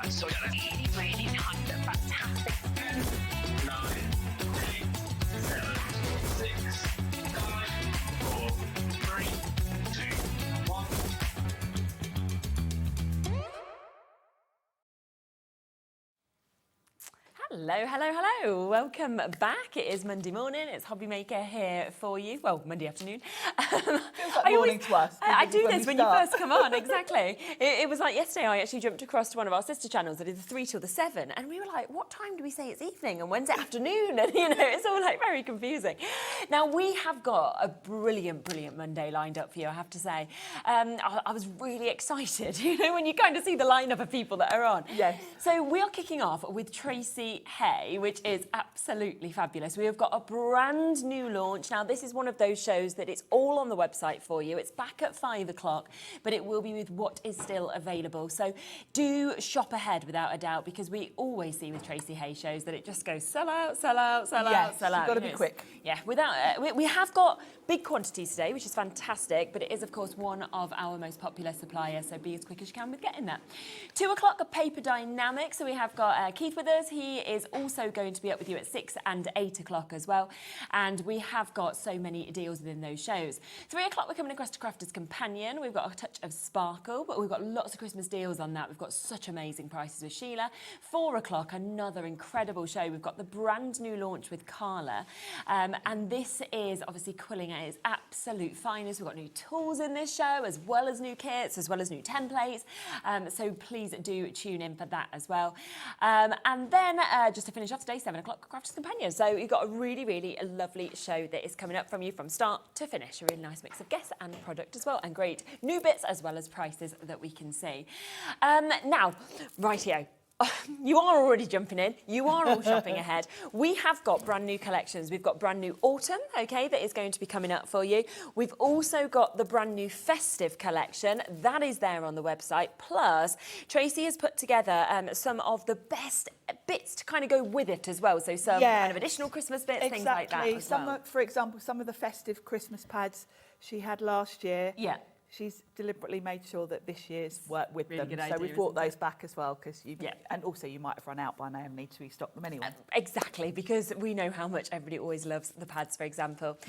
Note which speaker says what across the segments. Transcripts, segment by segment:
Speaker 1: Right, so really, really nice. Fantastic. 9, 8, 7, 6, 5, 4, 3, 2, 1.
Speaker 2: Hello, hello, hello. Welcome back. It is Monday morning. It's Hobby Maker here for you. Well, Monday afternoon.
Speaker 3: Feels like morning to us.
Speaker 2: I do this when you
Speaker 3: start.
Speaker 2: first come on, exactly. It was like yesterday I actually jumped across to one of our sister channels that is the 3 till the 7 and we were like, what time do we say it's evening and when's it afternoon? And you know, it's all like very confusing. Now we have got a brilliant, brilliant Monday lined up for you, I have to say. I was really excited, you know, when you kind of see the lineup of people that are on.
Speaker 3: Yes.
Speaker 2: So we are kicking off with Tracey Hey, which is absolutely fabulous. We have got a brand new launch. Now, this is one of those shows that it's all on the website for you. It's back at 5 o'clock, but it will be with what is still available. So do shop ahead without a doubt, because we always see with Tracey Hey shows that it just goes sell out, sell out, sell out, sell out.
Speaker 3: You've got to be quick.
Speaker 2: Yeah, we have got big quantities today, which is fantastic, but it is, of course, one of our most popular suppliers, so be as quick as you can with getting that. 2 o'clock, a Paper Dienamics. So we have got Keith with us. He is also going to be up with you at 6 and 8 o'clock as well. And we have got so many deals within those shows. 3 o'clock, we're coming across to Crafter's Companion. We've got a touch of sparkle, but we've got lots of Christmas deals on that. We've got such amazing prices with Sheila. 4 o'clock, another incredible show. We've got the brand new launch with Carla. And this is obviously quilling at its absolute finest. We've got new tools in this show, as well as new kits, as well as new templates. So please do tune in for that as well. And then just to finish off today, 7 o'clock, Crafter's Companion. So you've got a really, really lovely show that is coming up from you from start to finish. A really nice mix of guests and product as well, and great new bits as well as prices that we can see. Now, rightio. You are already jumping in. You are all shopping ahead. We have got brand new collections. We've got brand new autumn, okay, that is going to be coming up for you. We've also got the brand new festive collection. That is there on the website. Plus, Tracey has put together some of the best bits to kind of go with it as well. So some kind of additional Christmas bits, things like that as well.
Speaker 3: For example, some of the festive Christmas pads she had last year.
Speaker 2: Yeah.
Speaker 3: She's deliberately made sure that this year's work with
Speaker 2: Really
Speaker 3: them.
Speaker 2: good
Speaker 3: So
Speaker 2: idea,
Speaker 3: we've brought
Speaker 2: isn't
Speaker 3: those back as well, because
Speaker 2: Yeah.
Speaker 3: and also you might have run out by now and need to restock them anyway.
Speaker 2: Exactly, because we know how much everybody always loves the pads, for example.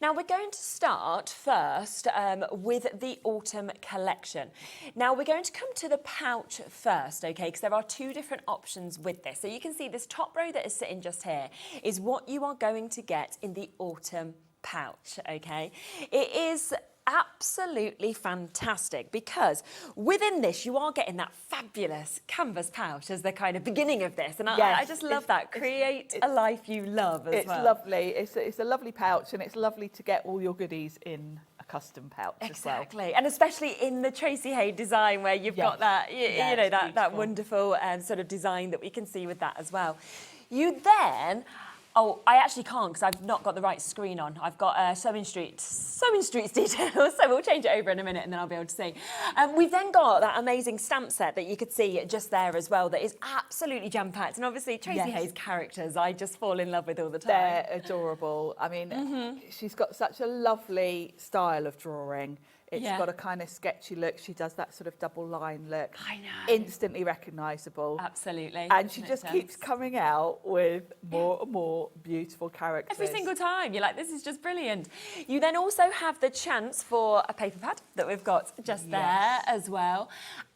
Speaker 2: Now, we're going to start first with the autumn collection. Now, we're going to come to the pouch first, okay, because there are 2 different options with this. So you can see this top row that is sitting just here is what you are going to get in the autumn pouch, okay? It is absolutely fantastic, because within this you are getting that fabulous canvas pouch as the kind of beginning of this, and I just love that. Create a life you love as well.
Speaker 3: It's lovely. It's a lovely pouch, and it's lovely to get all your goodies in a custom pouch as well.
Speaker 2: Exactly, and especially in the Tracey Hey design, where you've got that, you know, that wonderful sort of design that we can see with that as well. You then. Oh, I actually can't, because I've not got the right screen on. I've got Sewing Street's details, so we'll change it over in a minute and then I'll be able to see. We've then got that amazing stamp set that you could see just there as well, that is absolutely jam-packed. And obviously Tracey Hay's characters, I just fall in love with all the time.
Speaker 3: They're adorable. I mean, she's got such a lovely style of drawing. It's got a kind of sketchy look. She does that sort of double line look.
Speaker 2: I know.
Speaker 3: Instantly recognisable.
Speaker 2: Absolutely.
Speaker 3: And she just keeps coming out with more and more beautiful characters.
Speaker 2: Every single time. You're like, this is just brilliant. You then also have the chance for a paper pad that we've got just there as well.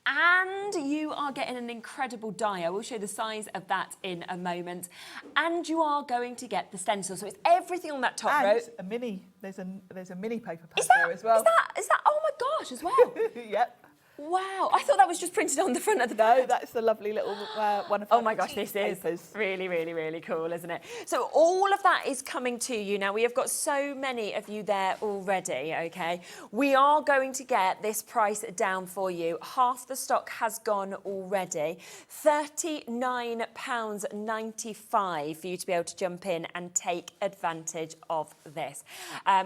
Speaker 2: And you are getting an incredible die. I will show the size of that in a moment. And you are going to get the stencil. So it's everything on that top row.
Speaker 3: A mini. There's a mini paper pad
Speaker 2: Is that,
Speaker 3: there as well.
Speaker 2: Is that? Oh my gosh, as well.
Speaker 3: Yep.
Speaker 2: Wow, I thought that was just printed on the front of the
Speaker 3: No,
Speaker 2: pad.
Speaker 3: that's the lovely little one of
Speaker 2: Oh my gosh, this
Speaker 3: papers.
Speaker 2: is really, really, really cool, isn't it? So all of that is coming to you now. We have got so many of you there already, okay? We are going to get this price down for you. Half the stock has gone already. £39.95 for you to be able to jump in and take advantage of this,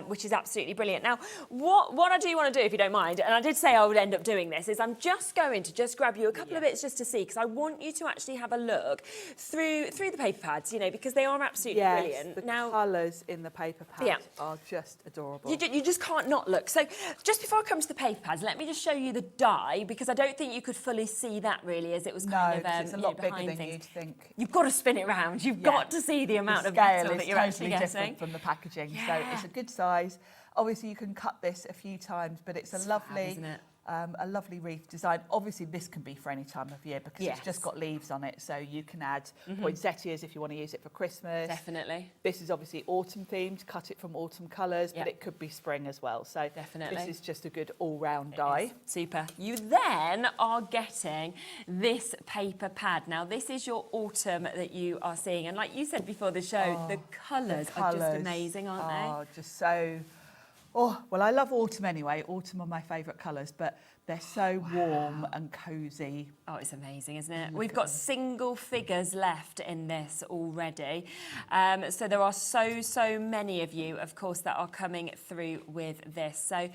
Speaker 2: which is absolutely brilliant. Now, what I do want to do, if you don't mind, and I did say I would end up doing this, this is I'm just going to grab you a couple of bits just to see, because I want you to actually have a look through the paper pads, you know, because they are absolutely brilliant.
Speaker 3: The
Speaker 2: now,
Speaker 3: colours in the paper pads are just adorable.
Speaker 2: You just can't not look. So just before I come to the paper pads, let me just show you the die, because I don't think you could fully see that really, as it was kind of
Speaker 3: it's a lot bigger than
Speaker 2: things.
Speaker 3: you'd think.
Speaker 2: You've got to spin it round. You've got to see the amount of metal that you're actually getting.
Speaker 3: Different from the packaging, so it's a good size. Obviously, you can cut this a few times, but it's a lovely,
Speaker 2: isn't it?
Speaker 3: A lovely wreath design. Obviously, this can be for any time of year because it's just got leaves on it, so you can add poinsettias if you want to use it for Christmas.
Speaker 2: Definitely.
Speaker 3: This is obviously autumn themed, cut it from autumn colours, but it could be spring as well. So
Speaker 2: definitely,
Speaker 3: this is just a good all-round die.
Speaker 2: Super. You then are getting this paper pad. Now, this is your autumn that you are seeing, and like you said before the show, the colours are just amazing, aren't they?
Speaker 3: Oh, just so. Oh, well, I love autumn anyway. Autumn are my favourite colours, but they're so warm and cosy.
Speaker 2: Oh, it's amazing, isn't it? We've got single figures left in this already. So there are so many of you, of course, that are coming through with this. So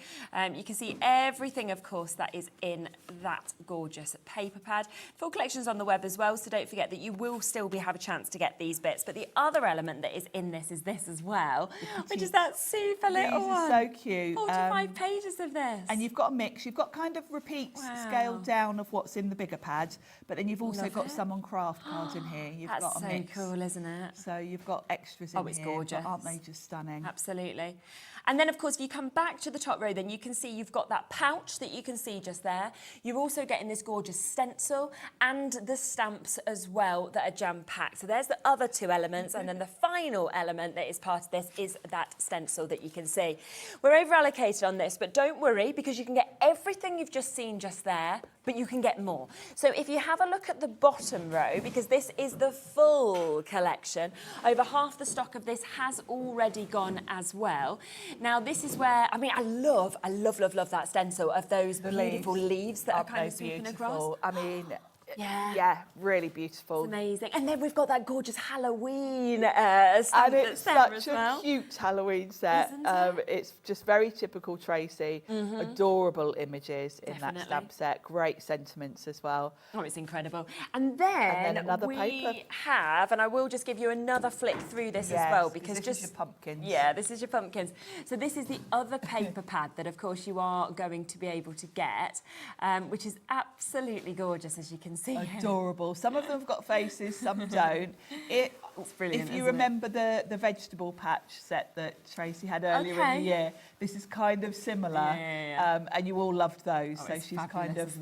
Speaker 2: you can see everything, of course, that is in that gorgeous paper pad. Full collection's on the web as well, so don't forget that you will still have a chance to get these bits. But the other element that is in this is this as well, which is that super little one.
Speaker 3: These are so cute.
Speaker 2: 45 pages of this.
Speaker 3: And you've got a mix. You've got kind of repeats scaled down of what's in the bigger pad, but then you've also got some on craft cards in here. You've
Speaker 2: That's
Speaker 3: got a
Speaker 2: so
Speaker 3: mix.
Speaker 2: cool, isn't it?
Speaker 3: So you've got extras in here.
Speaker 2: Oh, it's gorgeous.
Speaker 3: Aren't they just stunning?
Speaker 2: Absolutely. And then, of course, if you come back to the top row, then you can see you've got that pouch that you can see just there. You're also getting this gorgeous stencil and the stamps as well that are jam-packed. So there's the other two elements, and then the final element that is part of this is that stencil that you can see. We're over-allocated on this, but don't worry, because you can get everything you've just seen just there, but you can get more. So if you have a look at the bottom row, because this is the full collection, over half the stock of this has already gone as well. Now, this is where, I mean, I love that stencil of those beautiful leaves that are kind of sweeping across.
Speaker 3: I mean, yeah, really beautiful.
Speaker 2: It's amazing. And then we've got that gorgeous Halloween stamp.
Speaker 3: And it's such a cute Halloween set.
Speaker 2: Isn't it?
Speaker 3: It's just very typical Tracey. Adorable images in that stamp set. Great sentiments as well.
Speaker 2: Oh, it's incredible. And then
Speaker 3: another
Speaker 2: we
Speaker 3: paper.
Speaker 2: have, and I will just give you another flick through this as well, because
Speaker 3: this is your pumpkins.
Speaker 2: Yeah, this is your pumpkins. So this is the other paper pad that, of course, you are going to be able to get, which is absolutely gorgeous, as you can see.
Speaker 3: Adorable. Some of them have got faces, some don't.
Speaker 2: It's brilliant.
Speaker 3: If you remember the vegetable patch set that Tracey had earlier in the year, this is kind of similar, and you all loved those.
Speaker 2: Oh,
Speaker 3: so she's kind of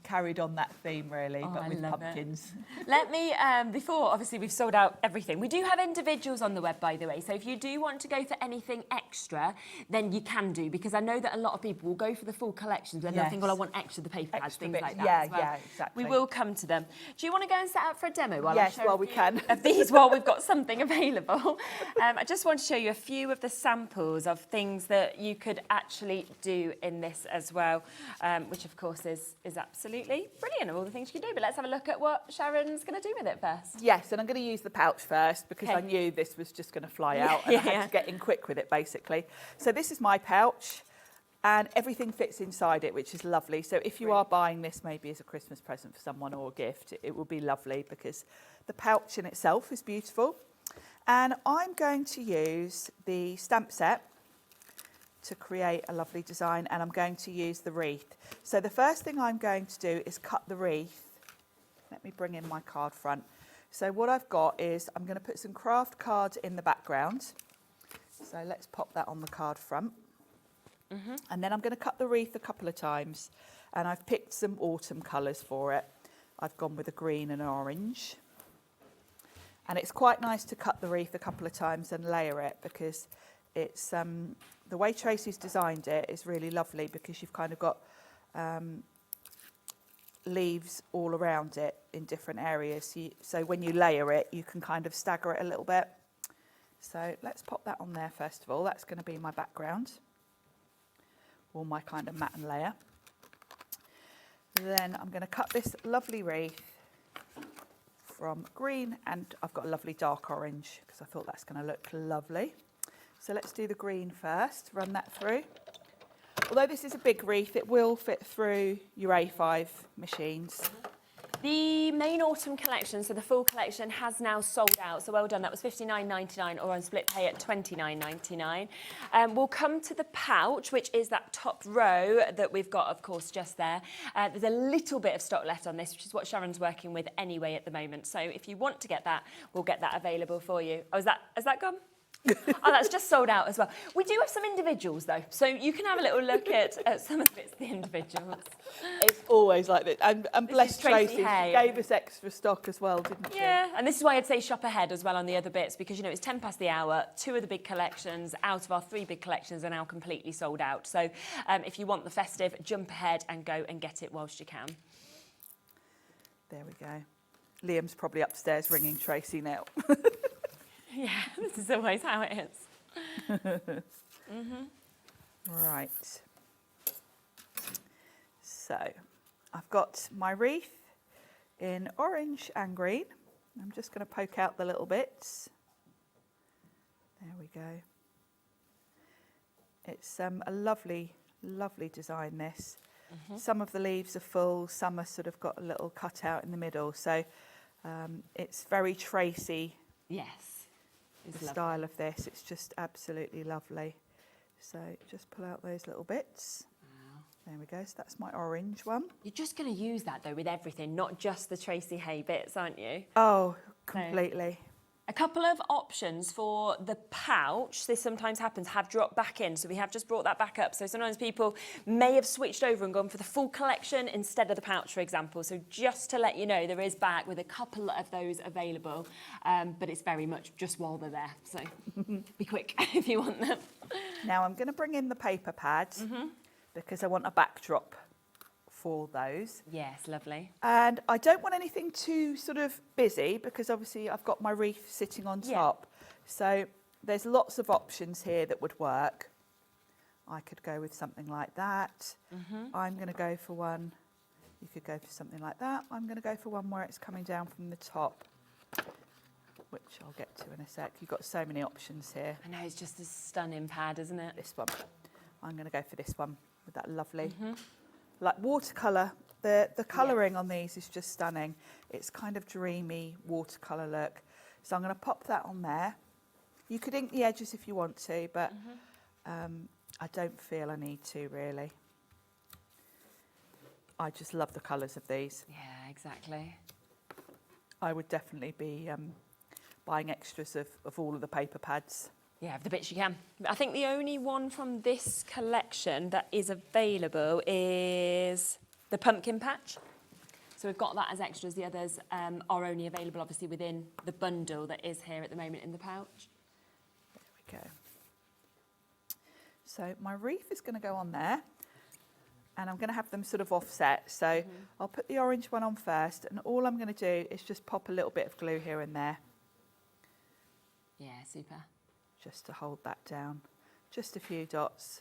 Speaker 3: carried on that theme really, but with pumpkins.
Speaker 2: Let me, before obviously we've sold out everything, we do have individuals on the web, by the way. So if you do want to go for anything extra, then you can do, because I know that a lot of people will go for the full collections, and they'll think, well, I want extra the paper pads, things like that as well.
Speaker 3: Yeah, exactly.
Speaker 2: We will come to them. Do you want to go and set up for a demo while
Speaker 3: Yes, while we can.
Speaker 2: of these while we've got something available? I just want to show you a few of the samples of things that you could actually do in this as well, which of course is absolutely brilliant, of all the things you can do. But let's have a look at what Sharon's going to do with it first.
Speaker 3: Yes, and I'm going to use the pouch first, because I knew this was just going to fly out, and I had to get in quick with it, basically. So this is my pouch, and everything fits inside it, which is lovely. So if you are buying this maybe as a Christmas present for someone or a gift, it will be lovely, because the pouch in itself is beautiful. And I'm going to use the stamp set to create a lovely design, and I'm going to use the wreath. So the first thing I'm going to do is cut the wreath. Let me bring in my card front. So what I've got is I'm going to put some craft cards in the background. So let's pop that on the card front. And then I'm going to cut the wreath a couple of times, and I've picked some autumn colours for it. I've gone with a green and an orange. And it's quite nice to cut the wreath a couple of times and layer it, because it's the way Tracey's designed it is really lovely, because you've kind of got leaves all around it in different areas. So when you layer it, you can kind of stagger it a little bit. So let's pop that on there first of all. That's going to be my background, or my kind of matte layer. Then I'm going to cut this lovely wreath from green, and I've got a lovely dark orange, because I thought that's going to look lovely. So let's do the green first, run that through. although this is a big wreath, it will fit through your A5 machines.
Speaker 2: The main autumn collection, so the full collection, has now sold out. So well done. That was $59.99 or on split pay at $29.99. We'll come to the pouch, which is that top row that we've got, of course, just there. There's a little bit of stock left on this, which is what Sharon's working with anyway at the moment. So if you want to get that, we'll get that available for you. Oh, has that gone? Oh, that's just sold out as well. We do have some individuals though, so you can have a little look at some of the bits of the individuals.
Speaker 3: It's always like this. And bless
Speaker 2: Tracey
Speaker 3: Tracey,
Speaker 2: Hey.
Speaker 3: she gave us extra stock as well, didn't she?
Speaker 2: Yeah, and this is why I'd say shop ahead as well on the other bits, because, you know, it's 10 past the hour. 2 of the big collections out of our 3 big collections are now completely sold out. So if you want the festive, jump ahead and go and get it whilst you can.
Speaker 3: There we go. Liam's probably upstairs ringing Tracey now.
Speaker 2: Yeah, this is always how it is.
Speaker 3: Right. So I've got my wreath in orange and green. I'm just going to poke out the little bits. There we go. It's a lovely, lovely design, this. Some of the leaves are full, some are sort of got a little cutout in the middle. So it's very Tracey.
Speaker 2: Yes.
Speaker 3: The style of this, it's just absolutely lovely. So just pull out those little bits.
Speaker 2: Wow.
Speaker 3: There we go. So that's my orange one.
Speaker 2: You're just going to use that though with everything, not just the Tracey Hey bits, aren't you?
Speaker 3: Oh, completely.
Speaker 2: A couple of options for the pouch, this sometimes happens, have dropped back in. So we have just brought that back up. So sometimes people may have switched over and gone for the full collection instead of the pouch, for example. So just to let you know, there is back with a couple of those available, but it's very much just while they're there. So be quick if you want them.
Speaker 3: Now I'm going to bring in the paper pads because I want a backdrop for those.
Speaker 2: Yes, lovely.
Speaker 3: And I don't want anything too sort of busy because obviously I've got my wreath sitting on top. So there's lots of options here that would work. I could go with something like that. I'm going to go for one. You could go for something like that. I'm going to go for one where it's coming down from the top, which I'll get to in a sec. You've got so many options here.
Speaker 2: I know, it's just a stunning pad, isn't it?
Speaker 3: This one. I'm going to go for this one with that lovely, like watercolour. The colouring on these is just stunning. It's kind of dreamy watercolour look. So I'm going to pop that on there. You could ink the edges if you want to, but I don't feel I need to really. I just love the colours of these.
Speaker 2: Yeah, exactly.
Speaker 3: I would definitely be buying extras of all of the paper pads.
Speaker 2: Yeah, the bits you can. I think the only one from this collection that is available is the pumpkin patch. So we've got that as extras. The others are only available, obviously, within the bundle that is here at the moment in the pouch.
Speaker 3: There we go. So my wreath is going to go on there, and I'm going to have them sort of offset. So I'll put the orange one on first, and all I'm going to do is just pop a little bit of glue here and there.
Speaker 2: Yeah, super.
Speaker 3: Just to hold that down. Just a few dots.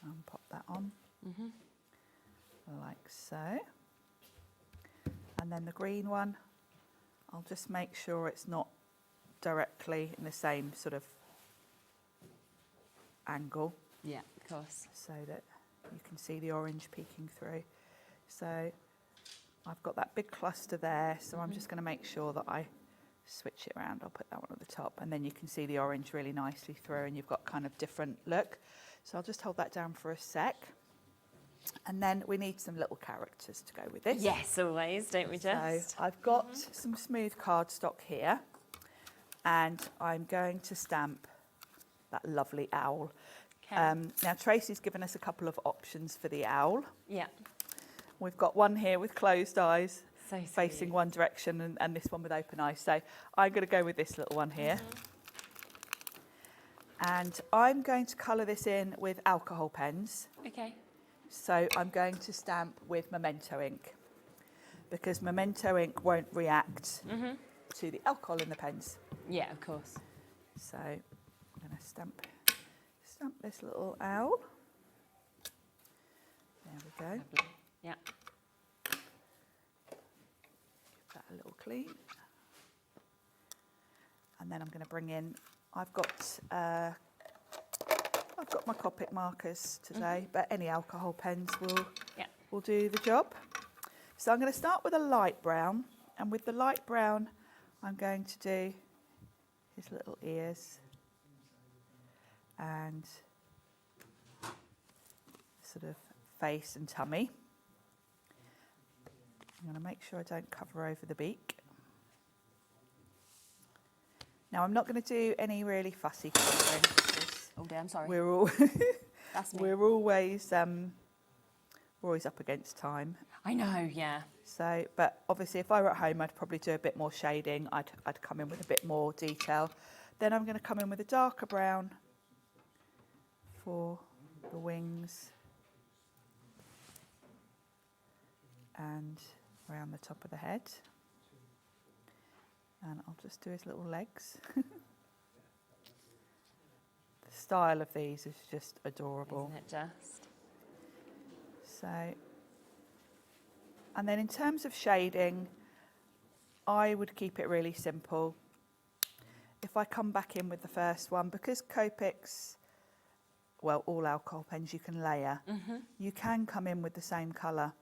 Speaker 3: And pop that on. Like so. And then the green one, I'll just make sure it's not directly in the same sort of angle.
Speaker 2: Yeah, of course.
Speaker 3: So that you can see the orange peeking through. So I've got that big cluster there, so I'm just going to make sure that I switch it around. I'll put that one at the top, and then you can see the orange really nicely through, and you've got kind of different look. So I'll just hold that down for a sec. And then we need some little characters to go with this.
Speaker 2: Yes, always, don't we just?
Speaker 3: So I've got some smooth cardstock here, and I'm going to stamp that lovely owl.
Speaker 2: Okay.
Speaker 3: Now Tracey's given us a couple of options for the owl.
Speaker 2: Yeah.
Speaker 3: We've got one here with closed eyes,
Speaker 2: So
Speaker 3: facing
Speaker 2: sweet.
Speaker 3: one direction, and this one with open eyes. So I'm going to go with this little one here. And I'm going to colour this in with alcohol pens.
Speaker 2: Okay.
Speaker 3: So I'm going to stamp with Memento ink, because Memento ink won't react to the alcohol in the pens.
Speaker 2: Yeah, of course.
Speaker 3: So I'm going to stamp this little owl. There we go.
Speaker 2: Lovely. Yeah.
Speaker 3: Give that a little clean. And then I'm going to bring in, I've got I've got my Copic markers today, but any alcohol pens
Speaker 2: Yeah.
Speaker 3: will do the job. So I'm going to start with a light brown, and with the light brown, I'm going to do his little ears and sort of face and tummy. I'm going to make sure I don't cover over the beak. Now I'm not going to do any really fussy colouring because
Speaker 2: Oh dear, I'm sorry.
Speaker 3: we're all
Speaker 2: That's me.
Speaker 3: we're always up against time.
Speaker 2: I know, yeah.
Speaker 3: So, but obviously if I were at home, I'd probably do a bit more shading. I'd come in with a bit more detail. Then I'm going to come in with a darker brown for the wings and around the top of the head. And I'll just do his little legs. The style of these is just adorable.
Speaker 2: Isn't it just?
Speaker 3: So, and then in terms of shading, I would keep it really simple. If I come back in with the first one, because Copics, well, all alcohol pens you can layer, you can come in with the same colour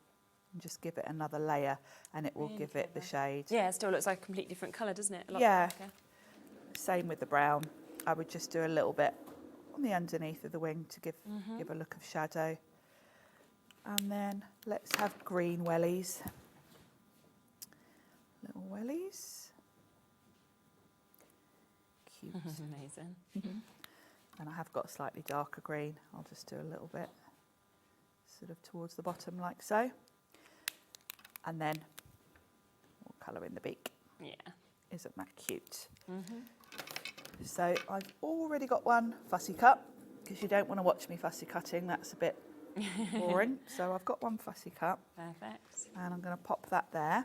Speaker 3: and just give it another layer and it will give it the shade.
Speaker 2: Yeah, it still looks like a completely different colour, doesn't it? A lot
Speaker 3: Yeah.
Speaker 2: darker.
Speaker 3: Same with the brown. I would just do a little bit on the underneath of the wing to give a look of shadow. And then let's have green wellies. Little wellies. Cute.
Speaker 2: Amazing.
Speaker 3: And I have got a slightly darker green. I'll just do a little bit sort of towards the bottom like so. And then we'll colour in the beak.
Speaker 2: Yeah.
Speaker 3: Isn't that cute? So I've already got one fussy cut, because you don't want to watch me fussy cutting, that's a bit boring. So I've got one fussy cut.
Speaker 2: Perfect.
Speaker 3: And I'm going to pop that there.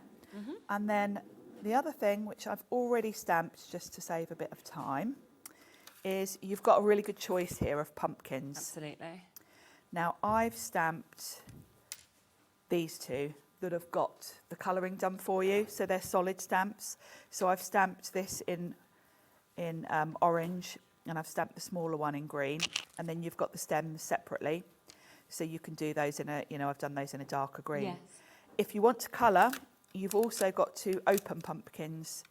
Speaker 3: And then the other thing, which I've already stamped just to save a bit of time, is you've got a really good choice here of pumpkins.
Speaker 2: Absolutely.
Speaker 3: Now I've stamped these two that have got the colouring done for you, so they're solid stamps. So I've stamped this in orange, and I've stamped the smaller one in green, and then you've got the stems separately, so you can do those in a, I've done those in a darker green.
Speaker 2: Yes.
Speaker 3: If you want to colour, you've also got two open pumpkins,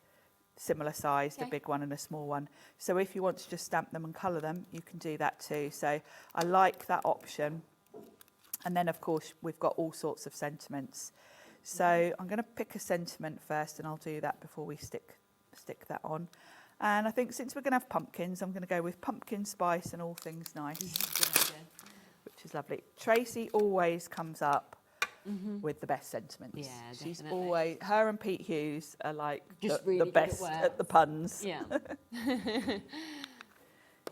Speaker 3: similar size,
Speaker 2: Okay.
Speaker 3: a big one and a small one. So if you want to just stamp them and colour them, you can do that too. So I like that option. And then, of course, we've got all sorts of sentiments. So I'm going to pick a sentiment first, and I'll do that before we stick that on. And I think since we're going to have pumpkins, I'm going to go with pumpkin spice and all things nice, which is lovely. Tracey always comes up with the best sentiments.
Speaker 2: Yeah,
Speaker 3: She's
Speaker 2: definitely.
Speaker 3: always, her and Pete Hughes are like
Speaker 2: Just
Speaker 3: the
Speaker 2: really good at
Speaker 3: best
Speaker 2: words.
Speaker 3: at the puns.
Speaker 2: Yeah.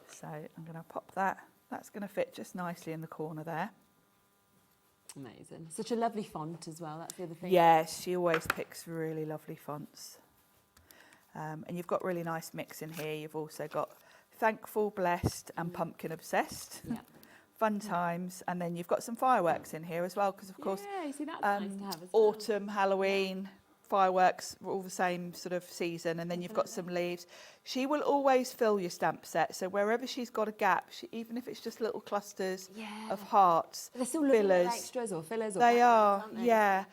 Speaker 3: So I'm going to pop that. That's going to fit just nicely in the corner there.
Speaker 2: Amazing. Such a lovely font as well. That's the other thing.
Speaker 3: Yes, she always picks really lovely fonts. And you've got really nice mix in here. You've also got Thankful, Blessed and Pumpkin Obsessed.
Speaker 2: Yeah.
Speaker 3: Fun times. And then you've got some fireworks in here as well, because of course
Speaker 2: Yeah, you see, that's nice to have as well.
Speaker 3: autumn, Halloween, fireworks, all the same sort of season. And then you've got some leaves. She will always fill your stamp set. So wherever she's got a gap, even if it's just little clusters of hearts,
Speaker 2: They're still looking like
Speaker 3: fillers.
Speaker 2: extras or fillers or
Speaker 3: They are,
Speaker 2: backgrounds, aren't they?
Speaker 3: yeah.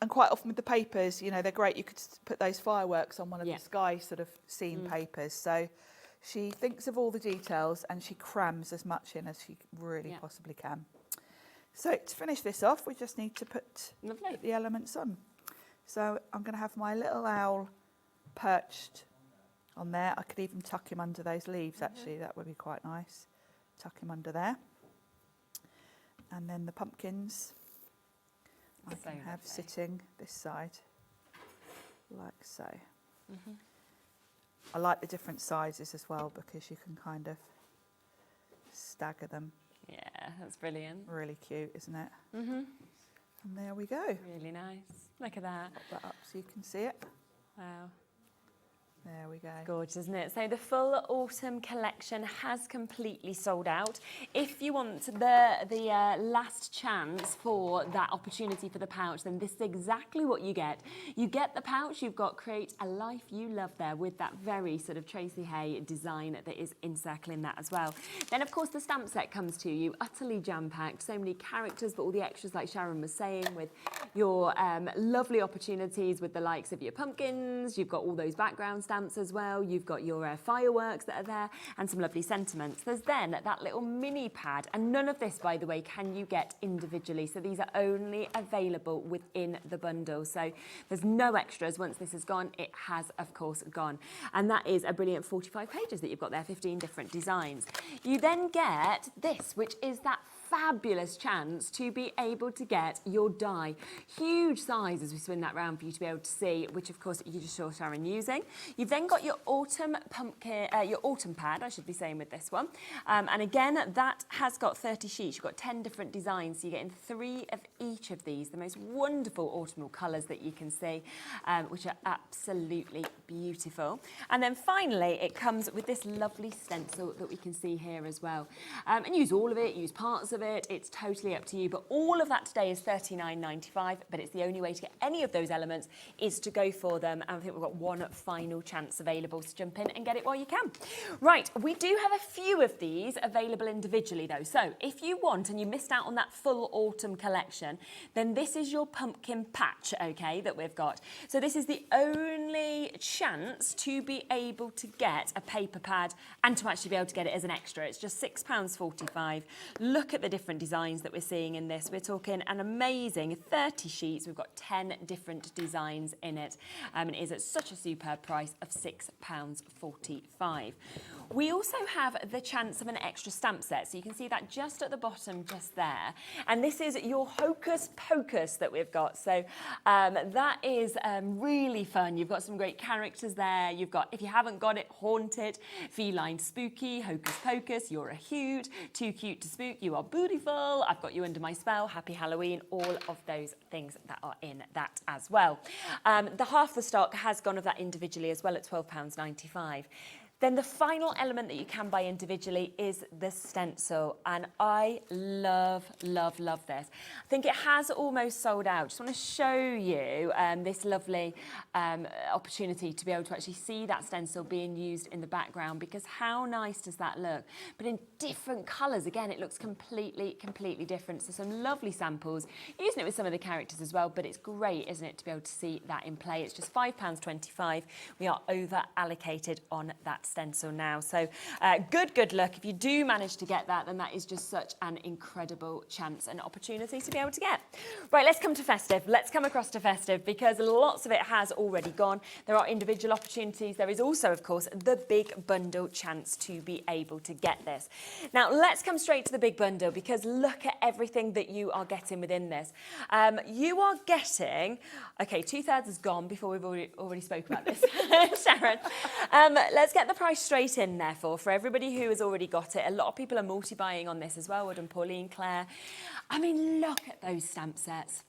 Speaker 3: And quite often with the papers, they're great. You could put those fireworks on one of
Speaker 2: Yeah.
Speaker 3: the sky sort of scene papers. So she thinks of all the details and she crams as much in as she really possibly can. So to finish this off, we just need to put the elements on. So I'm going to have my little owl perched on there. I could even tuck him under those leaves, actually. That would be quite nice. Tuck him under there. And then the pumpkins I
Speaker 2: So
Speaker 3: can have
Speaker 2: lovely.
Speaker 3: sitting this side, like so. I like the different sizes as well, because you can kind of stagger them.
Speaker 2: Yeah, that's brilliant.
Speaker 3: Really cute, isn't it? And there we go.
Speaker 2: Really nice. Look at that.
Speaker 3: Pop that up so you can see it.
Speaker 2: Wow.
Speaker 3: There we go.
Speaker 2: Gorgeous, isn't it? So the full autumn collection has completely sold out. If you want the last chance for that opportunity for the pouch, then this is exactly what you get. You get the pouch, you've got Create a Life You Love there with that very sort of Tracey Hey design that is encircling that as well. Then, of course, the stamp set comes to you, utterly jam-packed, so many characters, but all the extras, like Sharon was saying, with your lovely opportunities with the likes of your pumpkins. You've got all those background stamps as well. You've got your fireworks that are there and some lovely sentiments. There's then that little mini pad, and none of this, by the way, can you get individually. So these are only available within the bundle. So there's no extras. Once this is gone, it has, of course, gone. And that is a brilliant 45 pages that you've got there, 15 different designs. You then get this, which is that fabulous chance to be able to get your die. Huge size as we spin that round for you to be able to see, which of course you just saw Sharon using. You've then got your autumn pumpkin, your autumn pad, I should be saying with this one. And again, that has got 30 sheets. You've got 10 different designs, so you're getting 3 of each of these, the most wonderful autumnal colours that you can see, which are absolutely beautiful. And then finally, it comes with this lovely stencil that we can see here as well. And use all of it, use parts of it, it's totally up to you, but all of that today is $39.95, but it's the only way to get any of those elements is to go for them, and I think we've got one final chance available, so jump in and get it while you can. Right, we do have a few of these available individually though, so if you want and you missed out on that full autumn collection, then this is your pumpkin patch, okay, that we've got. So this is the only chance to be able to get a paper pad and to actually be able to get it as an extra. It's just £6.45. Look at the different designs that we're seeing in this. We're talking an amazing 30 sheets. We've got 10 different designs in it. And it is at such a superb price of £6.45. We also have the chance of an extra stamp set. So you can see that just at the bottom, just there. And this is your Hocus Pocus that we've got. So that is really fun. You've got some great characters there. You've got, if you haven't got it, Haunted, Feline Spooky, Hocus Pocus, You're a Hoot, Too Cute to Spook, You Are Beautiful, I've Got You Under My Spell, Happy Halloween, all of those things that are in that as well. The half the stock has gone of that individually as well at £12.95. Then the final element that you can buy individually is the stencil, and I love, love, love this. I think it has almost sold out. Just want to show you this lovely opportunity to be able to actually see that stencil being used in the background, because how nice does that look? But in different colours, again, it looks completely, completely different. So some lovely samples, using it with some of the characters as well, but it's great, isn't it, to be able to see that in play. It's just £5.25. We are over allocated on that stencil now. So good luck. If you do manage to get that, then that is just such an incredible chance and opportunity to be able to get. Right, let's come to Festive. Let's come across to Festive, because lots of it has already gone. There are individual opportunities. There is also, of course, the big bundle chance to be able to get this. Now, let's come straight to the big bundle, because look at everything that you are getting within this. You are getting, okay, 2/3 is gone before we've already spoke about this, Sharon. Let's get the price straight in, therefore, for everybody who has already got it. A lot of people are multi-buying on this as well, Wood and Pauline, Claire. I mean, look at those stamp sets.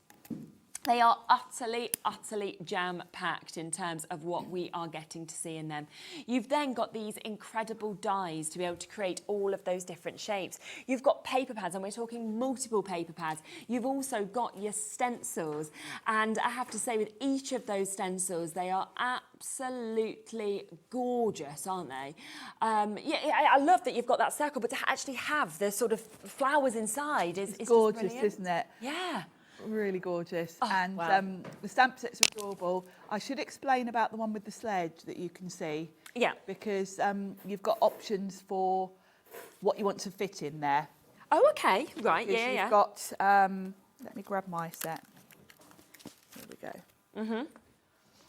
Speaker 2: They are utterly, utterly jam-packed in terms of what we are getting to see in them. You've then got these incredible dies to be able to create all of those different shapes. You've got paper pads, and we're talking multiple paper pads. You've also got your stencils. And I have to say, with each of those stencils, they are absolutely gorgeous, aren't they? I love that you've got that circle, but to actually have the sort of flowers inside is
Speaker 3: gorgeous,
Speaker 2: just brilliant.
Speaker 3: isn't it?
Speaker 2: Yeah.
Speaker 3: Really gorgeous.
Speaker 2: Oh,
Speaker 3: and
Speaker 2: wow.
Speaker 3: The stamp sets are adorable. I should explain about the one with the sledge that you can see.
Speaker 2: Yeah.
Speaker 3: Because you've got options for what you want to fit in there.
Speaker 2: Oh, okay. Right,
Speaker 3: Because
Speaker 2: yeah.
Speaker 3: You've got, let me grab my set. Here we go.
Speaker 2: Mm-hmm.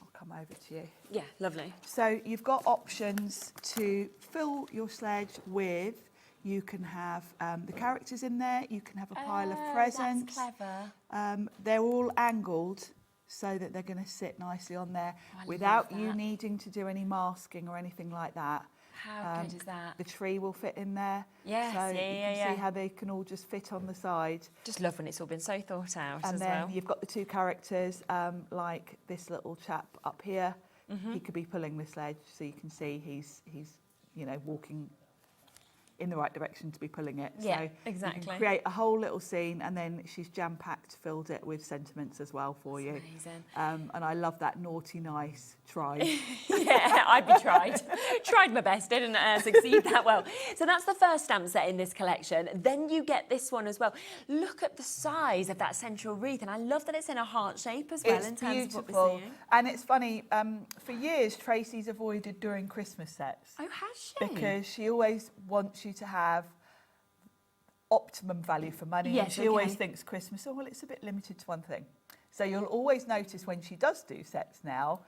Speaker 3: I'll come over to you.
Speaker 2: Yeah, lovely.
Speaker 3: So you've got options to fill your sledge with. You can have the characters in there. You can have a pile of presents.
Speaker 2: That's clever.
Speaker 3: They're all angled so that they're going to sit nicely on there without you needing to do any masking or anything like that.
Speaker 2: How good is that?
Speaker 3: The tree will fit in there.
Speaker 2: Yes,
Speaker 3: so you can
Speaker 2: yeah.
Speaker 3: see how they can all just fit on the side.
Speaker 2: Just love when it's all been so thought out
Speaker 3: And
Speaker 2: as
Speaker 3: then
Speaker 2: well.
Speaker 3: you've got the two characters, like this little chap up here. he could be pulling the sledge, so you can see he's you know, walking in the right direction to be pulling it.
Speaker 2: Yeah,
Speaker 3: so
Speaker 2: exactly.
Speaker 3: You can create a whole little scene, and then she's jam-packed, filled it with sentiments as well for you.
Speaker 2: Amazing.
Speaker 3: And I love that naughty, nice try.
Speaker 2: Yeah, I'd be tried my best, didn't succeed that well. So that's the first stamp set in this collection. Then you get this one as well. Look at the size of that central wreath, and I love that it's in a heart shape as well.
Speaker 3: It's
Speaker 2: in terms
Speaker 3: beautiful.
Speaker 2: of what we're seeing.
Speaker 3: And it's funny, for years Tracey's avoided doing Christmas sets.
Speaker 2: Oh, has she?
Speaker 3: Because she always wants you to have optimum value for money.
Speaker 2: Yes,
Speaker 3: And she always thinks Christmas, oh, well, it's a bit limited to one thing. So you'll always notice when she does do sets now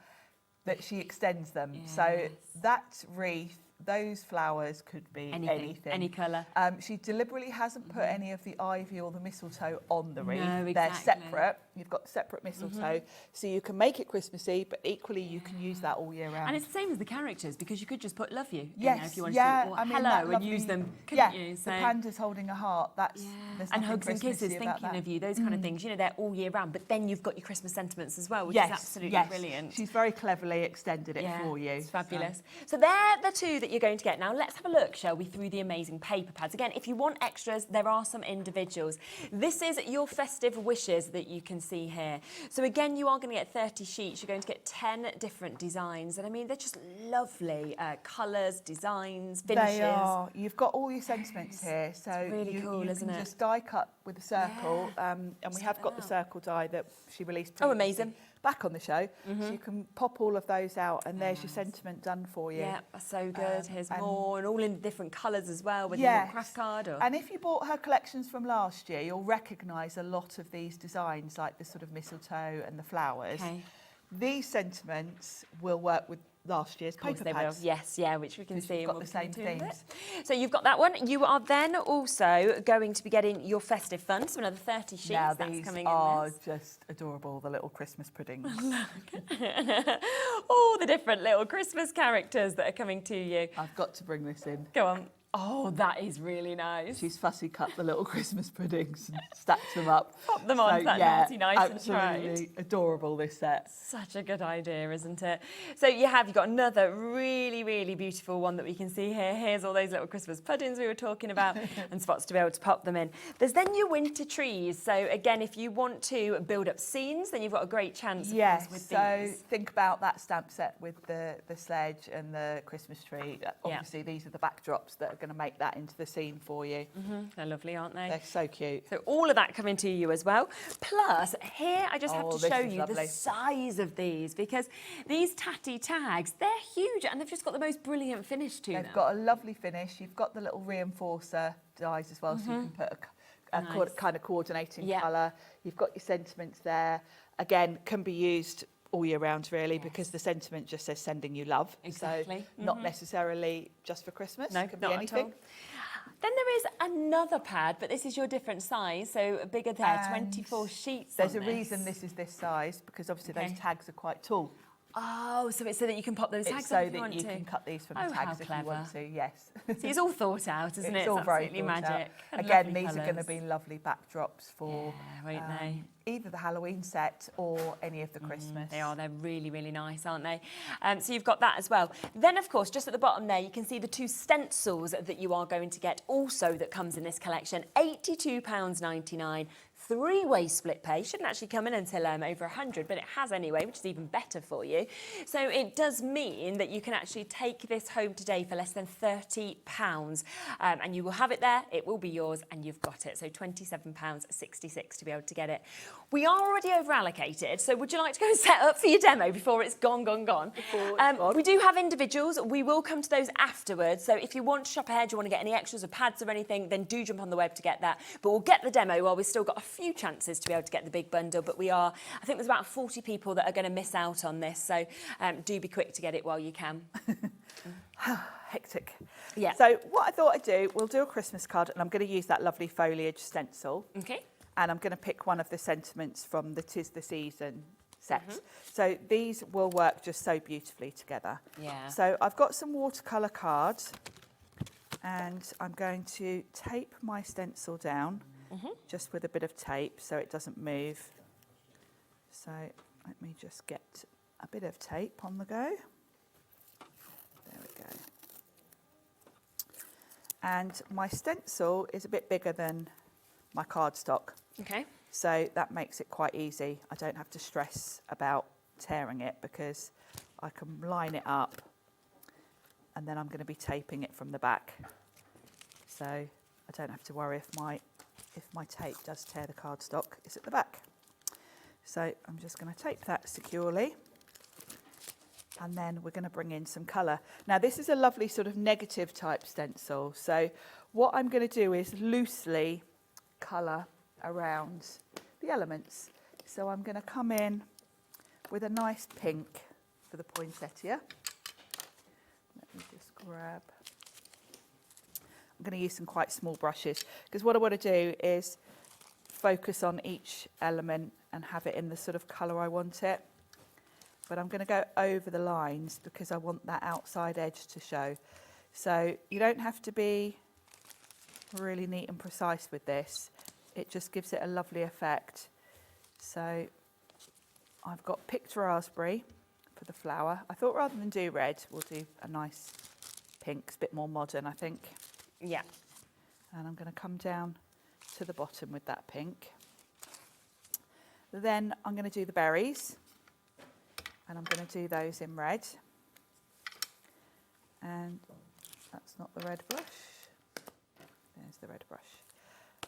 Speaker 3: that she extends them.
Speaker 2: Yes.
Speaker 3: So that wreath, those flowers could be anything.
Speaker 2: Any colour.
Speaker 3: She deliberately hasn't put any of the ivy or the mistletoe on the wreath.
Speaker 2: No,
Speaker 3: They're
Speaker 2: exactly.
Speaker 3: separate. You've got separate mistletoe, so you can make it Christmassy, but equally you can use that all year round.
Speaker 2: And it's the same as the characters, because you could just put love you in
Speaker 3: Yes,
Speaker 2: there if you wanted
Speaker 3: yeah,
Speaker 2: to, or
Speaker 3: I mean,
Speaker 2: hello,
Speaker 3: that
Speaker 2: and
Speaker 3: lovely-
Speaker 2: use them, couldn't you?
Speaker 3: the panda's holding a heart. That's there's
Speaker 2: and
Speaker 3: nothing
Speaker 2: hugs and
Speaker 3: Christmassy
Speaker 2: kisses,
Speaker 3: about
Speaker 2: thinking
Speaker 3: that.
Speaker 2: of you, those kind of things. You know, they're all year round, but then you've got your Christmas sentiments as well, which
Speaker 3: Yes,
Speaker 2: is absolutely
Speaker 3: yes.
Speaker 2: brilliant.
Speaker 3: She's very cleverly extended it for you.
Speaker 2: It's fabulous. So they're the two that you're going to get. Now let's have a look, shall we, through the amazing paper pads. Again, if you want extras, there are some individuals. This is your festive wishes that you can see here. So again, you are going to get 30 sheets. You're going to get 10 different designs. And I mean, they're just lovely colours, designs, finishes.
Speaker 3: They are. You've got all your sentiments here. So
Speaker 2: really cool,
Speaker 3: you
Speaker 2: isn't
Speaker 3: can
Speaker 2: it?
Speaker 3: just die cut with a circle. And we have got the circle die that she released
Speaker 2: Oh,
Speaker 3: previously
Speaker 2: amazing.
Speaker 3: back on the show. So you can pop all of those out, and there's your sentiment done for you.
Speaker 2: Yeah, so good. Here's
Speaker 3: and-
Speaker 2: more, and all in different colours as well, with
Speaker 3: Yes.
Speaker 2: a craft card. Or...
Speaker 3: And if you bought her collections from last year, you'll recognise a lot of these designs, like the sort of mistletoe and the flowers.
Speaker 2: Okay.
Speaker 3: These sentiments will work with last year's
Speaker 2: Of course
Speaker 3: paper
Speaker 2: they will.
Speaker 3: pads.
Speaker 2: Yes, yeah, which we can
Speaker 3: Because
Speaker 2: see.
Speaker 3: you've
Speaker 2: and
Speaker 3: got
Speaker 2: we'll
Speaker 3: the same
Speaker 2: come to in a
Speaker 3: themes.
Speaker 2: bit. So you've got that one. You are then also going to be getting your festive fun, so another 30 sheets.
Speaker 3: Now
Speaker 2: That's
Speaker 3: these
Speaker 2: coming
Speaker 3: are
Speaker 2: in this.
Speaker 3: just adorable, the little Christmas puddings.
Speaker 2: All the different little Christmas characters that are coming to you.
Speaker 3: I've got to bring this in.
Speaker 2: Go on. Oh, that is really nice.
Speaker 3: She's fussy cut the little Christmas puddings and stacked them up.
Speaker 2: Pop them on, that naughty nice and tried.
Speaker 3: absolutely adorable, this set.
Speaker 2: Such a good idea, isn't it? So you've got another really, really beautiful one that we can see here. Here's all those little Christmas puddings we were talking about and spots to be able to pop them in. There's then your winter trees. So again, if you want to build up scenes, then you've got a great chance of
Speaker 3: Yes,
Speaker 2: course, with
Speaker 3: so
Speaker 2: these.
Speaker 3: think about that stamp set with the sledge and the Christmas tree. Obviously, these are the backdrops that are going to make that into the scene for you.
Speaker 2: They're lovely, aren't they?
Speaker 3: They're so cute.
Speaker 2: So all of that coming to you as well. Plus, here I just have to
Speaker 3: this
Speaker 2: show
Speaker 3: is
Speaker 2: you
Speaker 3: lovely.
Speaker 2: the size of these, because these tatty tags, they're huge and they've just got the most brilliant finish to them.
Speaker 3: They've got a lovely finish. You've got the little reinforcer dies as well, so you can put a
Speaker 2: Nice.
Speaker 3: kind of coordinating
Speaker 2: Yeah.
Speaker 3: colour. You've got your sentiments there. Again, can be used all year round, really, because the sentiment just says sending you love.
Speaker 2: Exactly.
Speaker 3: So not necessarily just for Christmas.
Speaker 2: No,
Speaker 3: it can be
Speaker 2: not at
Speaker 3: anything.
Speaker 2: all. Then there is another pad, but this is your different size, so bigger there,
Speaker 3: And
Speaker 2: 24 sheets.
Speaker 3: There's
Speaker 2: on
Speaker 3: a reason this is this size, because obviously
Speaker 2: Okay.
Speaker 3: those tags are quite tall.
Speaker 2: Oh, so it's so that you can pop those tags
Speaker 3: It's
Speaker 2: up
Speaker 3: so
Speaker 2: if you
Speaker 3: that
Speaker 2: want
Speaker 3: you
Speaker 2: to.
Speaker 3: can cut these from
Speaker 2: Oh,
Speaker 3: the
Speaker 2: how
Speaker 3: tags if you want
Speaker 2: clever.
Speaker 3: to, yes.
Speaker 2: See, it's all thought out, isn't it?
Speaker 3: It's all very
Speaker 2: absolutely
Speaker 3: thought out.
Speaker 2: magic. And
Speaker 3: Again,
Speaker 2: lovely
Speaker 3: these are going to
Speaker 2: colours.
Speaker 3: be lovely backdrops for
Speaker 2: won't they?
Speaker 3: either the Halloween set or any of the Christmas.
Speaker 2: They are. They're really, really nice, aren't they? So you've got that as well. Then, of course, just at the bottom there, you can see the two stencils that you are going to get also that comes in this collection. £82.99. Three-way split pay. Shouldn't actually come in until over 100, but it has anyway, which is even better for you. So it does mean that you can actually take this home today for less than £30, and you will have it there. It will be yours, and you've got it. So £27.66 to be able to get it. We are already over allocated, so would you like to go and set up for your demo before it's gone? We do have individuals. We will come to those afterwards. So if you want to shop ahead, you want to get any extras or pads or anything, then do jump on the web to get that. But we'll get the demo while we've still got a few chances to be able to get the big bundle. But I think there's about 40 people that are going to miss out on this. So do be quick to get it while you can.
Speaker 3: Hectic.
Speaker 2: Yeah.
Speaker 3: So what I thought I'd do, we'll do a Christmas card, and I'm going to use that lovely foliage stencil.
Speaker 2: Okay.
Speaker 3: And I'm going to pick one of the sentiments from the 'Tis the Season set. So these will work just so beautifully together.
Speaker 2: Yeah.
Speaker 3: So I've got some watercolour cards, and I'm going to tape my stencil down just with a bit of tape so it doesn't move. So let me just get a bit of tape on the go. There we go. And my stencil is a bit bigger than my cardstock.
Speaker 2: Okay.
Speaker 3: So that makes it quite easy. I don't have to stress about tearing it because I can line it up and then I'm going to be taping it from the back. So I don't have to worry if my tape does tear the cardstock, it's at the back. So I'm just going to tape that securely. And then we're going to bring in some colour. Now this is a lovely sort of negative type stencil. So what I'm going to do is loosely colour around the elements. So I'm going to come in with a nice pink for the poinsettia. Let me just grab. I'm going to use some quite small brushes because what I want to do is focus on each element and have it in the sort of colour I want it. But I'm going to go over the lines because I want that outside edge to show. So you don't have to be really neat and precise with this. It just gives it a lovely effect. So I've got picked raspberry for the flower. I thought rather than do red, we'll do a nice pink. It's a bit more modern, I think.
Speaker 2: Yeah.
Speaker 3: And I'm going to come down to the bottom with that pink. Then I'm going to do the berries. And I'm going to do those in red. And that's not the red brush. There's the red brush.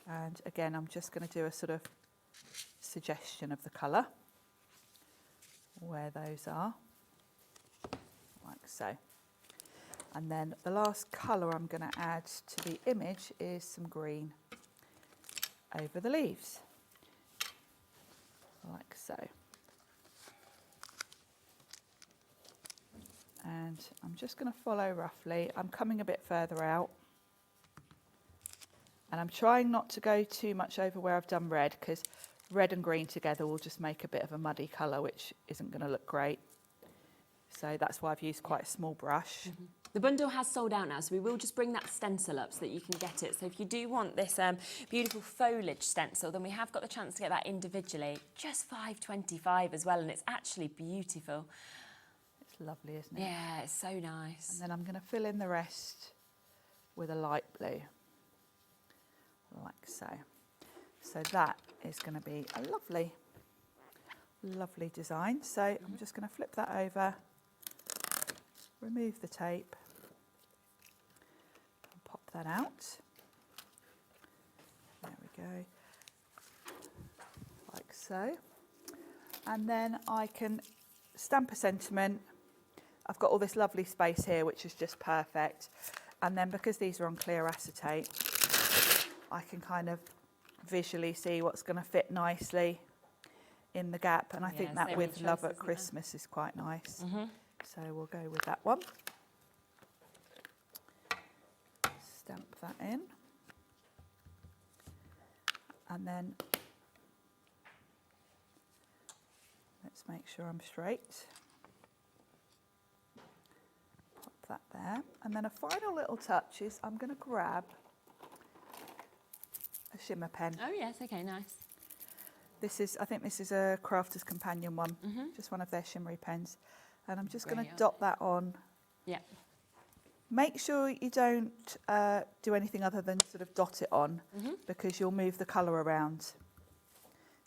Speaker 3: And again, I'm just going to do a sort of suggestion of the colour, where those are, like so. And then the last colour I'm going to add to the image is some green over the leaves, like so. And I'm just going to follow roughly. I'm coming a bit further out. And I'm trying not to go too much over where I've done red because red and green together will just make a bit of a muddy colour, which isn't going to look great. So that's why I've used quite a small brush.
Speaker 2: Mm-hmm. The bundle has sold out now, so we will just bring that stencil up so that you can get it. So if you do want this beautiful foliage stencil, then we have got the chance to get that individually, just $5.25 as well, and it's actually beautiful.
Speaker 3: It's lovely, isn't it?
Speaker 2: Yeah, it's so nice.
Speaker 3: And then I'm going to fill in the rest with a light blue, like so. So that is going to be a lovely, lovely design. So I'm just going to flip that over, remove the tape, and pop that out. There we go, like so. And then I can stamp a sentiment. I've got all this lovely space here, which is just perfect. And then because these are on clear acetate, I can kind of visually see what's going to fit nicely in the gap. And I think that with Love at Christmas is quite nice. So we'll go with that one. Stamp that in. And then let's make sure I'm straight. Pop that there. And then a final little touch is I'm going to grab a shimmer pen.
Speaker 2: Oh yes, okay, nice.
Speaker 3: This is, I think this is a Crafter's Companion one, just one of their shimmery pens. And I'm just going to dot that on.
Speaker 2: Yeah.
Speaker 3: Make sure you don't do anything other than sort of dot it on because you'll move the colour around.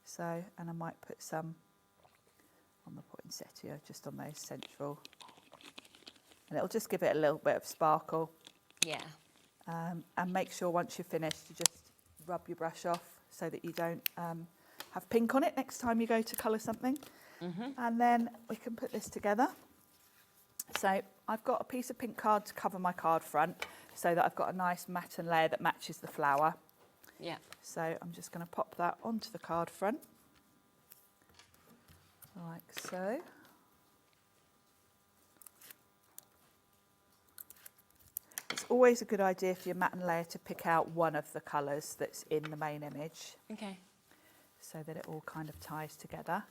Speaker 3: So, and I might put some on the poinsettia, just on those central. And it'll just give it a little bit of sparkle.
Speaker 2: Yeah.
Speaker 3: And make sure once you're finished, you just rub your brush off so that you don't have pink on it next time you go to colour something. And then we can put this together. So I've got a piece of pink card to cover my card front so that I've got a nice matte layer that matches the flower.
Speaker 2: Yeah.
Speaker 3: So I'm just going to pop that onto the card front, like so. It's always a good idea for your matte layer to pick out one of the colours that's in the main image.
Speaker 2: Okay.
Speaker 3: So that it all kind of ties together.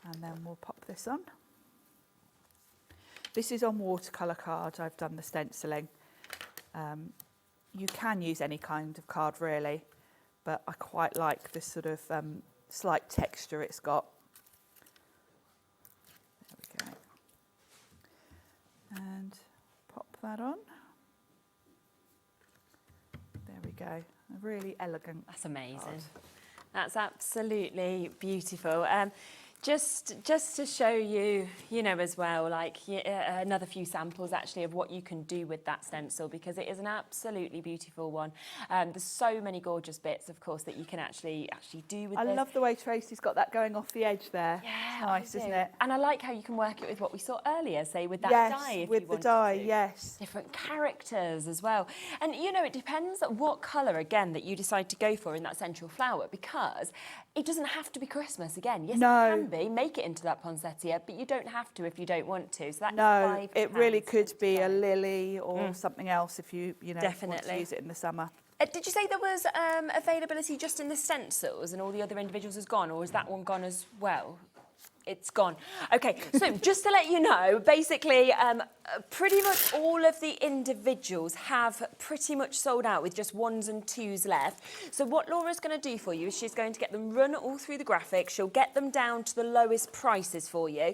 Speaker 3: And then we'll pop this on. This is on watercolour card. I've done the stenciling. You can use any kind of card really, but I quite like this sort of slight texture it's got. There we that on. There we go. A really elegant.
Speaker 2: That's amazing.
Speaker 3: card.
Speaker 2: That's absolutely beautiful. Just to show you, you know, as well, like another few samples actually of what you can do with that stencil, because it is an absolutely beautiful one. There's so many gorgeous bits, of course, that you can actually do with
Speaker 3: I
Speaker 2: this.
Speaker 3: love the way Tracey's got that going off the edge there.
Speaker 2: Yeah,
Speaker 3: It's nice,
Speaker 2: I
Speaker 3: isn't
Speaker 2: do.
Speaker 3: it?
Speaker 2: And I like how you can work it with what we saw earlier, say with that
Speaker 3: Yes,
Speaker 2: dye. If
Speaker 3: with
Speaker 2: you
Speaker 3: the
Speaker 2: wanted
Speaker 3: dye,
Speaker 2: to.
Speaker 3: yes.
Speaker 2: Different characters as well. And, you know, it depends what colour, again, that you decide to go for in that central flower, because it doesn't have to be Christmas, again. Yes,
Speaker 3: No.
Speaker 2: it can be. Make it into that poinsettia, but you don't have to if you don't want to. So that's
Speaker 3: No,
Speaker 2: £5.
Speaker 3: it really could be a
Speaker 2: 75.
Speaker 3: lily or something else if you know, want to
Speaker 2: Definitely.
Speaker 3: use it in the summer.
Speaker 2: Did you say there was availability just in the stencils and all the other individuals has gone, or is that one gone as well? It's gone. Okay, so just to let you know, basically, pretty much all of the individuals have pretty much sold out with just 1s and 2s left. So what Laura's going to do for you is she's going to get them run all through the graphics. She'll get them down to the lowest prices for you,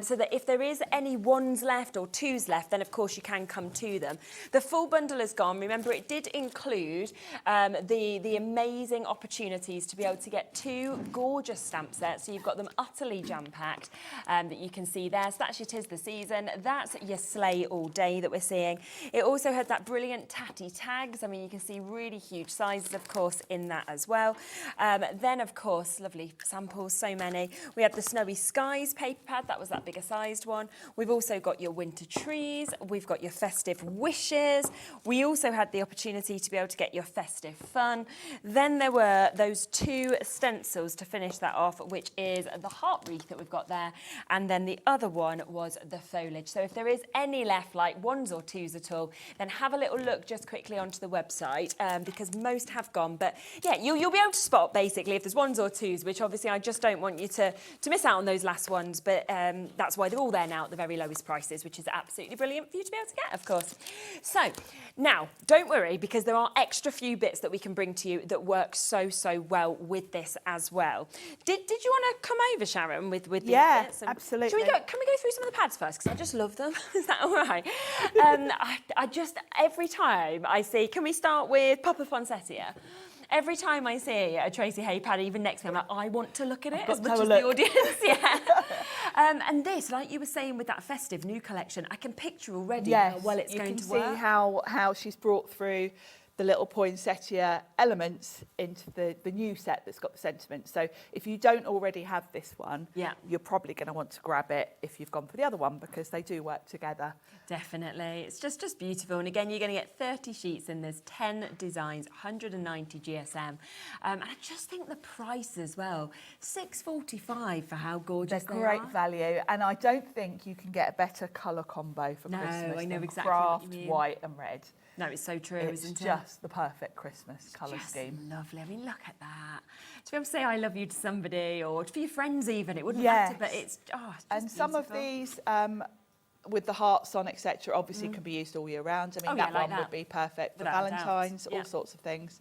Speaker 2: so that if there is any 1s left or 2s left, then of course you can come to them. The full bundle is gone. Remember, it did include the amazing opportunities to be able to get 2 gorgeous stamp sets. So you've got them utterly jam-packed that you can see there. So that's your 'Tis the Season. That's your Slay All Day that we're seeing. It also had that brilliant tatty tags. I mean, you can see really huge sizes, of course, in that as well. Then, of course, lovely samples, so many. We had the Snowy Skies paper pad. That was that bigger sized one. We've also got your Winter Trees. We've got your Festive Wishes. We also had the opportunity to be able to get your Festive Fun. Then there were those 2 stencils to finish that off, which is the heart wreath that we've got there, and then the other one was the foliage. So if there is any left, like 1s or 2s at all, then have a little look just quickly onto the website, because most have gone. But yeah, you'll be able to spot basically if there's 1s or 2s, which obviously I just don't want you to miss out on those last ones, but that's why they're all there now at the very lowest prices, which is absolutely brilliant for you to be able to get, of course. So now, don't worry, because there are extra few bits that we can bring to you that work so well with this as well. Did you want to come over, Sharon, with these bits? And
Speaker 3: absolutely.
Speaker 2: Can we go through some of the pads first? Because I just love them. Is that all right? I just, every time I see, can we start with Papa Poinsettia? Every time I see a Tracey Hey pad, even next to me, I'm like, I want to look at it as much as the audience. Yeah. And this, like you were saying with that festive new collection, I can picture already how well it's going to work.
Speaker 3: You can see how she's brought through the little poinsettia elements into the new set that's got the sentiment. So if you don't already have this one, you're probably going to want to grab it if you've gone for the other one, because they do work together.
Speaker 2: Definitely. It's just beautiful. And again, you're going to get 30 sheets and there's 10 designs, 190 GSM. And I just think the price as well, $6.45 for how gorgeous they are.
Speaker 3: They're great value. And I don't think you can get a better colour combo for Christmas
Speaker 2: I know
Speaker 3: than
Speaker 2: exactly what you
Speaker 3: craft,
Speaker 2: mean.
Speaker 3: white and red.
Speaker 2: No, it's so true,
Speaker 3: It's
Speaker 2: isn't it?
Speaker 3: just the perfect Christmas colour scheme.
Speaker 2: Lovely. I mean, look at that. To be able to say I love you to somebody, or for your friends even, it wouldn't matter, but it's just
Speaker 3: and some of these, with the hearts on, etc., obviously can be used all year round. I mean, that one would be perfect for Valentine's, all sorts of things.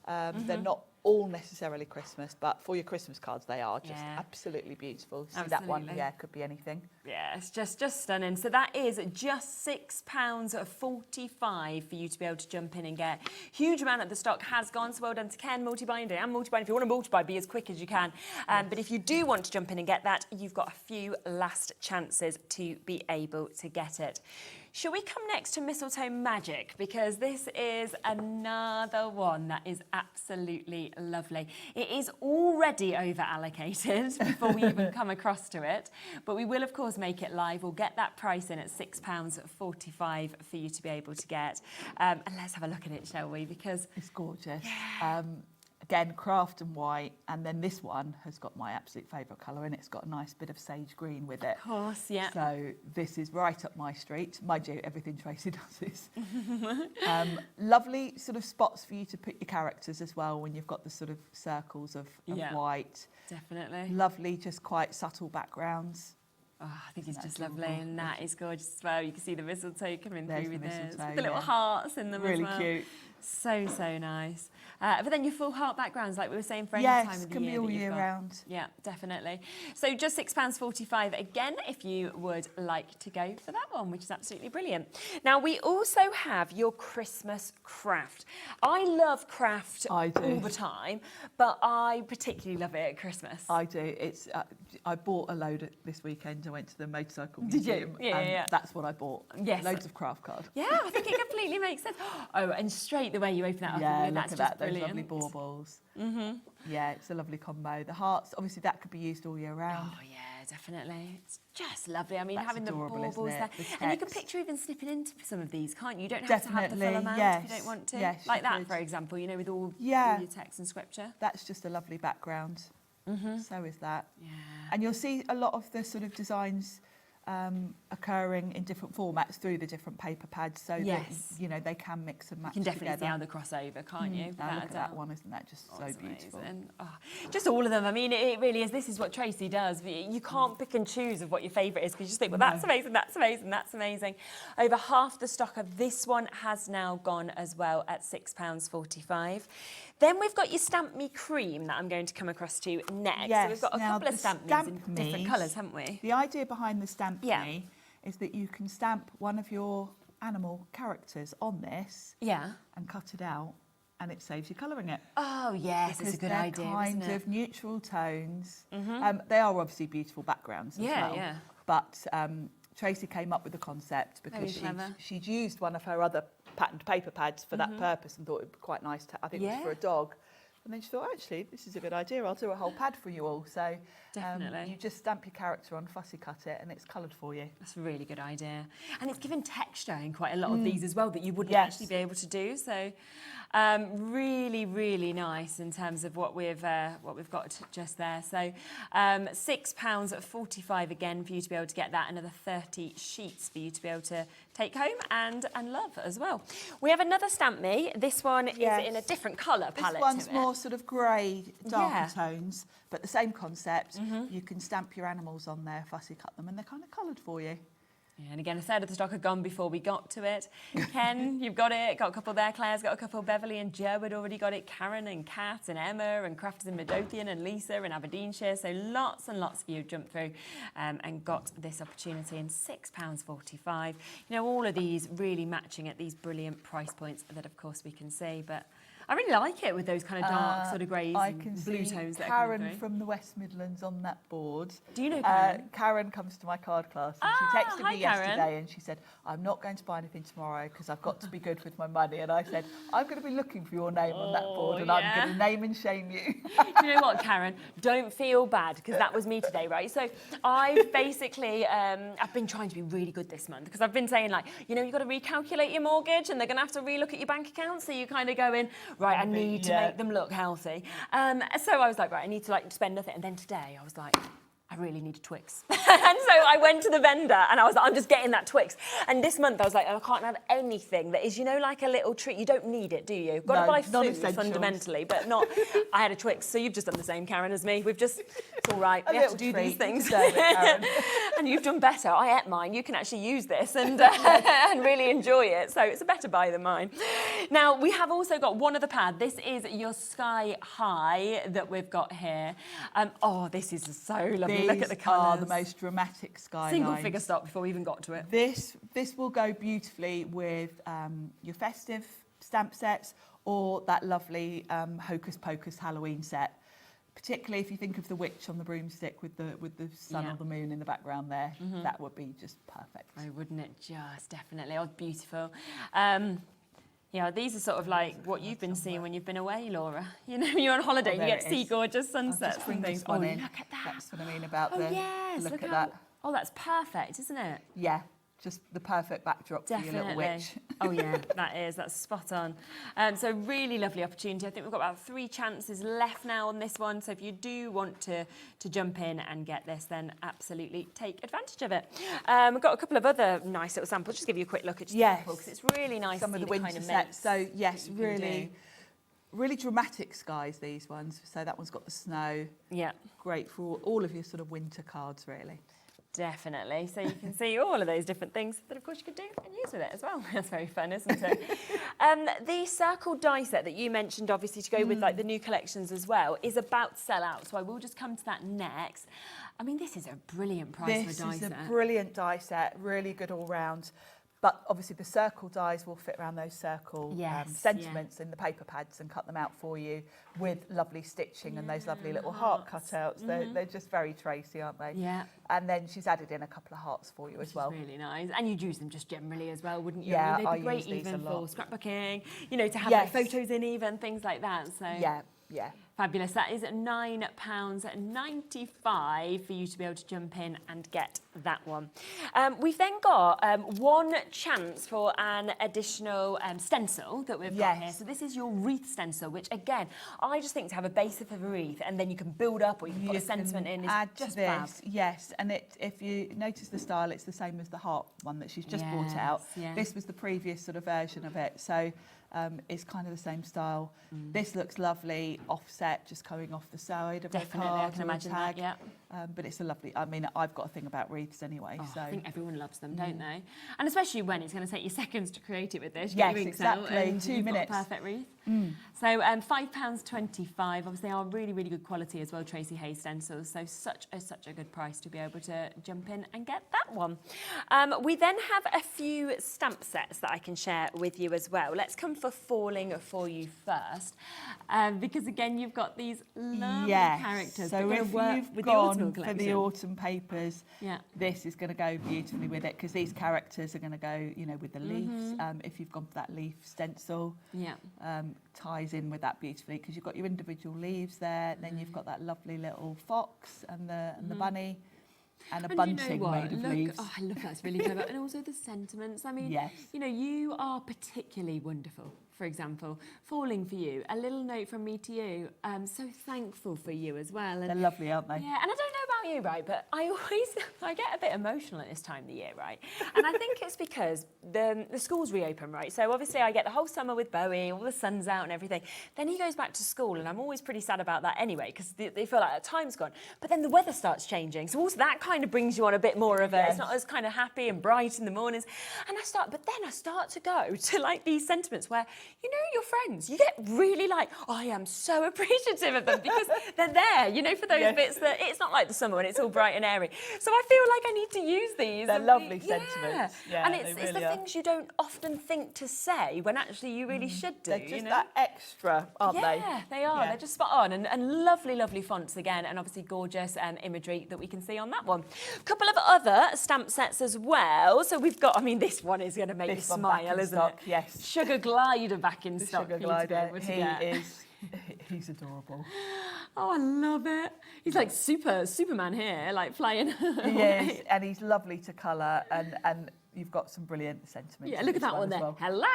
Speaker 3: They're not all necessarily Christmas, but for your Christmas cards, they are just absolutely beautiful. See that one? Yeah, could be anything.
Speaker 2: Yeah, it's just stunning. So that is just £6.45 for you to be able to jump in and get. Huge amount of the stock has gone, so well done to Ken, multi-binder and multi-binder. If you want to multi-buy, be as quick as you can. But if you do want to jump in and get that, you've got a few last chances to be able to get it. Shall we come next to Mistletoe Magic? Because this is another one that is absolutely lovely. It is already over-allocated before we even come across to it. But we will, of course, make it live. We'll get that price in at £6.45 for you to be able to get. And let's have a look at it, shall we? Because
Speaker 3: it's gorgeous. Again, craft and white, and then this one has got my absolute favourite colour in it. It's got a nice bit of sage green with it.
Speaker 2: Of course, yeah.
Speaker 3: So this is right up my street. Mind you, everything Tracey does is. Lovely sort of spots for you to put your characters as well when you've got the sort of circles of white.
Speaker 2: Definitely.
Speaker 3: Lovely, just quite subtle backgrounds.
Speaker 2: Oh, I think it's just lovely, and that is gorgeous as well. You can see the mistletoe coming through with this.
Speaker 3: Mistletoe,
Speaker 2: The little hearts in them
Speaker 3: really
Speaker 2: as well.
Speaker 3: Cute.
Speaker 2: So, so nice. But then your full heart backgrounds, like we were saying, for any time of the year.
Speaker 3: Yes, can be all year round.
Speaker 2: Yeah, definitely. So just £6.45 again, if you would like to go for that one, which is absolutely brilliant. Now, we also have your Christmas craft. I love craft all the time, but I particularly love it at Christmas.
Speaker 3: I do. It's. I bought a load this weekend. I went to the motorcycle
Speaker 2: Did you?
Speaker 3: museum.
Speaker 2: Yeah,
Speaker 3: and
Speaker 2: yeah.
Speaker 3: that's what I bought.
Speaker 2: Yes.
Speaker 3: Loads of craft card.
Speaker 2: Yeah, I think it completely makes sense. Oh, and straight the way you open that up,
Speaker 3: Yeah,
Speaker 2: that's
Speaker 3: look
Speaker 2: just
Speaker 3: at that.
Speaker 2: brilliant.
Speaker 3: Those lovely baubles. Yeah, it's a lovely combo. The hearts, obviously, that could be used all year round.
Speaker 2: Oh yeah, definitely. It's just lovely. I mean,
Speaker 3: That's
Speaker 2: having
Speaker 3: adorable,
Speaker 2: the
Speaker 3: isn't
Speaker 2: baubles
Speaker 3: it?
Speaker 2: there,
Speaker 3: The
Speaker 2: and you can
Speaker 3: text.
Speaker 2: picture even snipping into some of these, can't you? You don't have to have the full
Speaker 3: Definitely,
Speaker 2: amount if you
Speaker 3: yes.
Speaker 2: don't want to.
Speaker 3: Yes,
Speaker 2: like
Speaker 3: you
Speaker 2: that,
Speaker 3: could.
Speaker 2: for example. You know, with all
Speaker 3: Yeah.
Speaker 2: your text and scripture.
Speaker 3: That's just a lovely background. So is that.
Speaker 2: Yeah.
Speaker 3: And you'll see a lot of the sort of designs occurring in different formats through the different paper pads, so that you know they can mix and match
Speaker 2: You can definitely
Speaker 3: together.
Speaker 2: see how the crossover, can't you?
Speaker 3: Now look
Speaker 2: Without
Speaker 3: at
Speaker 2: a
Speaker 3: that
Speaker 2: doubt.
Speaker 3: one, isn't that just so
Speaker 2: It's
Speaker 3: beautiful?
Speaker 2: amazing. Oh, just all of them. I mean, it really is. This is what Tracey does. You can't pick and choose of what your favourite is because you just think, well, that's amazing, that's amazing, that's amazing. Over half the stock of this one has now gone as well at £6.45. Then we've got your Stamp Me Cream that I'm going to come across to next.
Speaker 3: Yes,
Speaker 2: So we've got a
Speaker 3: now
Speaker 2: couple of
Speaker 3: the
Speaker 2: Stamp Me's in
Speaker 3: Stamp
Speaker 2: different
Speaker 3: Me's,
Speaker 2: colours, haven't we?
Speaker 3: The idea behind the Stamp
Speaker 2: Yeah.
Speaker 3: Me is that you can stamp one of your animal characters on this
Speaker 2: Yeah.
Speaker 3: and cut it out, and it saves you colouring it.
Speaker 2: Oh, yes,
Speaker 3: Because
Speaker 2: it's a good
Speaker 3: they're
Speaker 2: idea,
Speaker 3: kind
Speaker 2: isn't it?
Speaker 3: of neutral tones. They are obviously beautiful backgrounds as
Speaker 2: Yeah,
Speaker 3: well.
Speaker 2: yeah.
Speaker 3: But Tracey came up with the concept
Speaker 2: Very
Speaker 3: because
Speaker 2: clever.
Speaker 3: she'd used one of her other patterned paper pads for that purpose and thought it would be quite nice to, I think it was
Speaker 2: Yeah.
Speaker 3: for a dog. And then she thought, actually, this is a good idea. I'll do a whole pad for you all. So
Speaker 2: Definitely.
Speaker 3: you just stamp your character on, fussy cut it, and it's coloured for you.
Speaker 2: That's a really good idea. And it's given texture in quite a lot of these as well that you wouldn't
Speaker 3: Yes.
Speaker 2: actually be able to do. So really, really nice in terms of what we've got just there. So £6.45 again for you to be able to get that. Another 30 sheets for you to be able to take home and love as well. We have another Stamp Me. This one is in a different colour palette.
Speaker 3: This one's
Speaker 2: to it.
Speaker 3: more sort of grey, darker
Speaker 2: Yeah.
Speaker 3: tones, but the same concept. You can stamp your animals on there, fussy cut them, and they're kind of coloured for you.
Speaker 2: Yeah, and again, a third of the stock had gone before we got to it. Ken, you've got it. Got a couple there. Claire's got a couple. Beverly and Joe had already got it. Karen and Kat and Emma and Crafters in Midlothian and Lisa in Aberdeenshire. So lots and lots of you jumped through and got this opportunity. And £6.45. You know, all of these really matching at these brilliant price points that, of course, we can see. But I really like it with those kind of dark sort of greys
Speaker 3: I
Speaker 2: and
Speaker 3: can
Speaker 2: blue
Speaker 3: see
Speaker 2: tones that are
Speaker 3: Karen
Speaker 2: coming through.
Speaker 3: from the West Midlands on that board.
Speaker 2: Do you know Karen?
Speaker 3: Karen comes to my card class and she texted
Speaker 2: hi,
Speaker 3: me
Speaker 2: Karen.
Speaker 3: yesterday and she said, I'm not going to buy anything tomorrow because I've got to be good with my money. And I said, I'm going to be looking for your name on that board and I'm going to name and shame you.
Speaker 2: You know what, Karen? Don't feel bad because that was me today, right? So I've basically, I've been trying to be really good this month because I've been saying like, you know, you've got to recalculate your mortgage and they're going to have to relook at your bank account. So you kind of go in, right, I need to make them look healthy. So I was like, right, I need to like spend nothing. And then today I was like, I really need a Twix. And so I went to the vendor and I was like, I'm just getting that Twix. And this month I was like, I can't have anything that is, you know, like a little treat. You don't need it, do you? You've got to buy food
Speaker 3: non-essentials.
Speaker 2: fundamentally, but not. I had a Twix, so you've just done the same, Karen, as me. We've just, it's all right. We have to do these things. And you've done better. I ate mine. You can actually use this and really enjoy it. So it's a better buy than mine. Now, we have also got one other pad. This is your Sky High that we've got here. Oh, this is so lovely. Look at the
Speaker 3: These are
Speaker 2: colours.
Speaker 3: the most dramatic skylines.
Speaker 2: Single figure stock before we even got to it.
Speaker 3: This will go beautifully with your festive stamp sets or that lovely Hocus Pocus Halloween set. Particularly if you think of the witch on the broomstick with the sun or the moon in the background there, that would be just perfect.
Speaker 2: Oh, wouldn't it just, definitely. Oh, beautiful. Yeah, these are sort of like what you've been seeing when you've been away, Laura. You know, you're on holiday and you
Speaker 3: there
Speaker 2: get to
Speaker 3: it
Speaker 2: see
Speaker 3: is.
Speaker 2: gorgeous
Speaker 3: I'll
Speaker 2: sunsets
Speaker 3: just bring
Speaker 2: and things.
Speaker 3: this one
Speaker 2: Oh,
Speaker 3: in.
Speaker 2: look at that.
Speaker 3: That's what I mean about
Speaker 2: Oh,
Speaker 3: the
Speaker 2: yes,
Speaker 3: look at
Speaker 2: how-
Speaker 3: that.
Speaker 2: Oh, that's perfect, isn't it?
Speaker 3: Yeah, just the perfect backdrop for your little witch.
Speaker 2: Oh yeah, that's spot on. So really lovely opportunity. I think we've got about 3 chances left now on this one. So if you do want to jump in and get this, then absolutely take advantage of it. We've got a couple of other nice little samples. Just give you a quick look at because it's really nice
Speaker 3: Some
Speaker 2: to
Speaker 3: of
Speaker 2: see
Speaker 3: the winter
Speaker 2: kind of
Speaker 3: sets.
Speaker 2: makes
Speaker 3: So yes,
Speaker 2: that you can do.
Speaker 3: really dramatic skies, these ones. So that one's got the snow.
Speaker 2: Yeah.
Speaker 3: Great for all of your sort of winter cards, really.
Speaker 2: Definitely. So you can see all of those different things that, of course, you could do and use with it as well. That's very fun, isn't it? The circle die set that you mentioned, obviously, to go with like the new collections as well, is about to sell out. So I will just come to that next. I mean, this is a brilliant price for a die set.
Speaker 3: This is a brilliant die set, really good all round. But obviously the circle dies will fit around those circle sentiments in the paper pads and cut them out for you with lovely stitching and those lovely little heart cutouts. They're just very Tracey, aren't they?
Speaker 2: Yeah.
Speaker 3: And then she's added in a couple of hearts for you as well.
Speaker 2: Really nice. And you'd use them just generally as well, wouldn't you?
Speaker 3: Yeah,
Speaker 2: I mean, they'd be great even for scrapbooking, you know, to have like photos in even, things like that. So
Speaker 3: yeah.
Speaker 2: Fabulous. That is £9.95 for you to be able to jump in and get that one. We've then got one chance for an additional stencil that we've got here. So this is your wreath stencil, which again, I just think to have a base of a wreath and then you can build up or you can put a sentiment in is just fab.
Speaker 3: Yes, and if you notice the style, it's the same as the heart one that she's just brought out.
Speaker 2: Yeah.
Speaker 3: This was the previous sort of version of it. So it's kind of the same style. This looks lovely, offset, just coming off the side of a card.
Speaker 2: I can imagine that, yeah.
Speaker 3: But it's a lovely, I mean, I've got a thing about wreaths anyway.
Speaker 2: Oh,
Speaker 3: so
Speaker 2: I think everyone loves them, don't they? And especially when it's going to take you seconds to create it with this.
Speaker 3: Yes,
Speaker 2: get your inks out
Speaker 3: exactly,
Speaker 2: and
Speaker 3: 2
Speaker 2: you've
Speaker 3: minutes.
Speaker 2: Got a perfect wreath. So £5.25. Obviously, they are really, really good quality as well, Tracey Hey stencils. So such a good price to be able to jump in and get that one. We then have a few stamp sets that I can share with you as well. Let's come for falling for you first, because again, you've got these lovely characters.
Speaker 3: So if you've
Speaker 2: with
Speaker 3: gone
Speaker 2: the
Speaker 3: for the autumn papers, this is going to go beautifully with it because these characters are going to go, you know, with the leaves. If you've gone for that leaf stencil, ties in with that beautifully because you've got your individual leaves there. Then you've got that lovely little fox and the bunny. And a bunting made of leaves.
Speaker 2: Oh, I love that. It's really clever. And also the sentiments. I mean, you know, you are particularly wonderful. For example, falling for you, a little note from me to you. I'm so thankful for you as well. And
Speaker 3: they're lovely, aren't they?
Speaker 2: Yeah, and I don't know about you, right, but I get a bit emotional at this time of the year, right? And I think it's because the schools reopen, right? So obviously I get the whole summer with Bowie, all the sun's out and everything. Then he goes back to school, and I'm always pretty sad about that anyway, because they feel like the time's gone. But then the weather starts changing, so also that kind of brings you on a bit more of a, it's not as kind of happy and bright in the mornings. And I start to go to like these sentiments where, you know, your friends, you get really like, I am so appreciative of them because they're there, you know, for those bits that it's not like the summer when it's all bright and airy. So I feel like I need to use these.
Speaker 3: They're lovely sentiments. Yeah,
Speaker 2: and it's the things you don't often think to say when actually you really should do.
Speaker 3: They're just
Speaker 2: you know?
Speaker 3: that extra, aren't they?
Speaker 2: Yeah, they are. They're just spot on. And lovely, lovely fonts again, and obviously gorgeous imagery that we can see on that one. A couple of other stamp sets as well. So we've got, I mean, this one is going to make you smile, isn't it?
Speaker 3: Yes.
Speaker 2: Sugar Glider back in stock.
Speaker 3: Sugar Glider, he's adorable.
Speaker 2: Oh, I love it. He's like Superman here, like flying.
Speaker 3: Yes, and he's lovely to colour, and you've got some brilliant sentiments.
Speaker 2: Yeah, look at that one there.
Speaker 3: Well.
Speaker 2: Hello,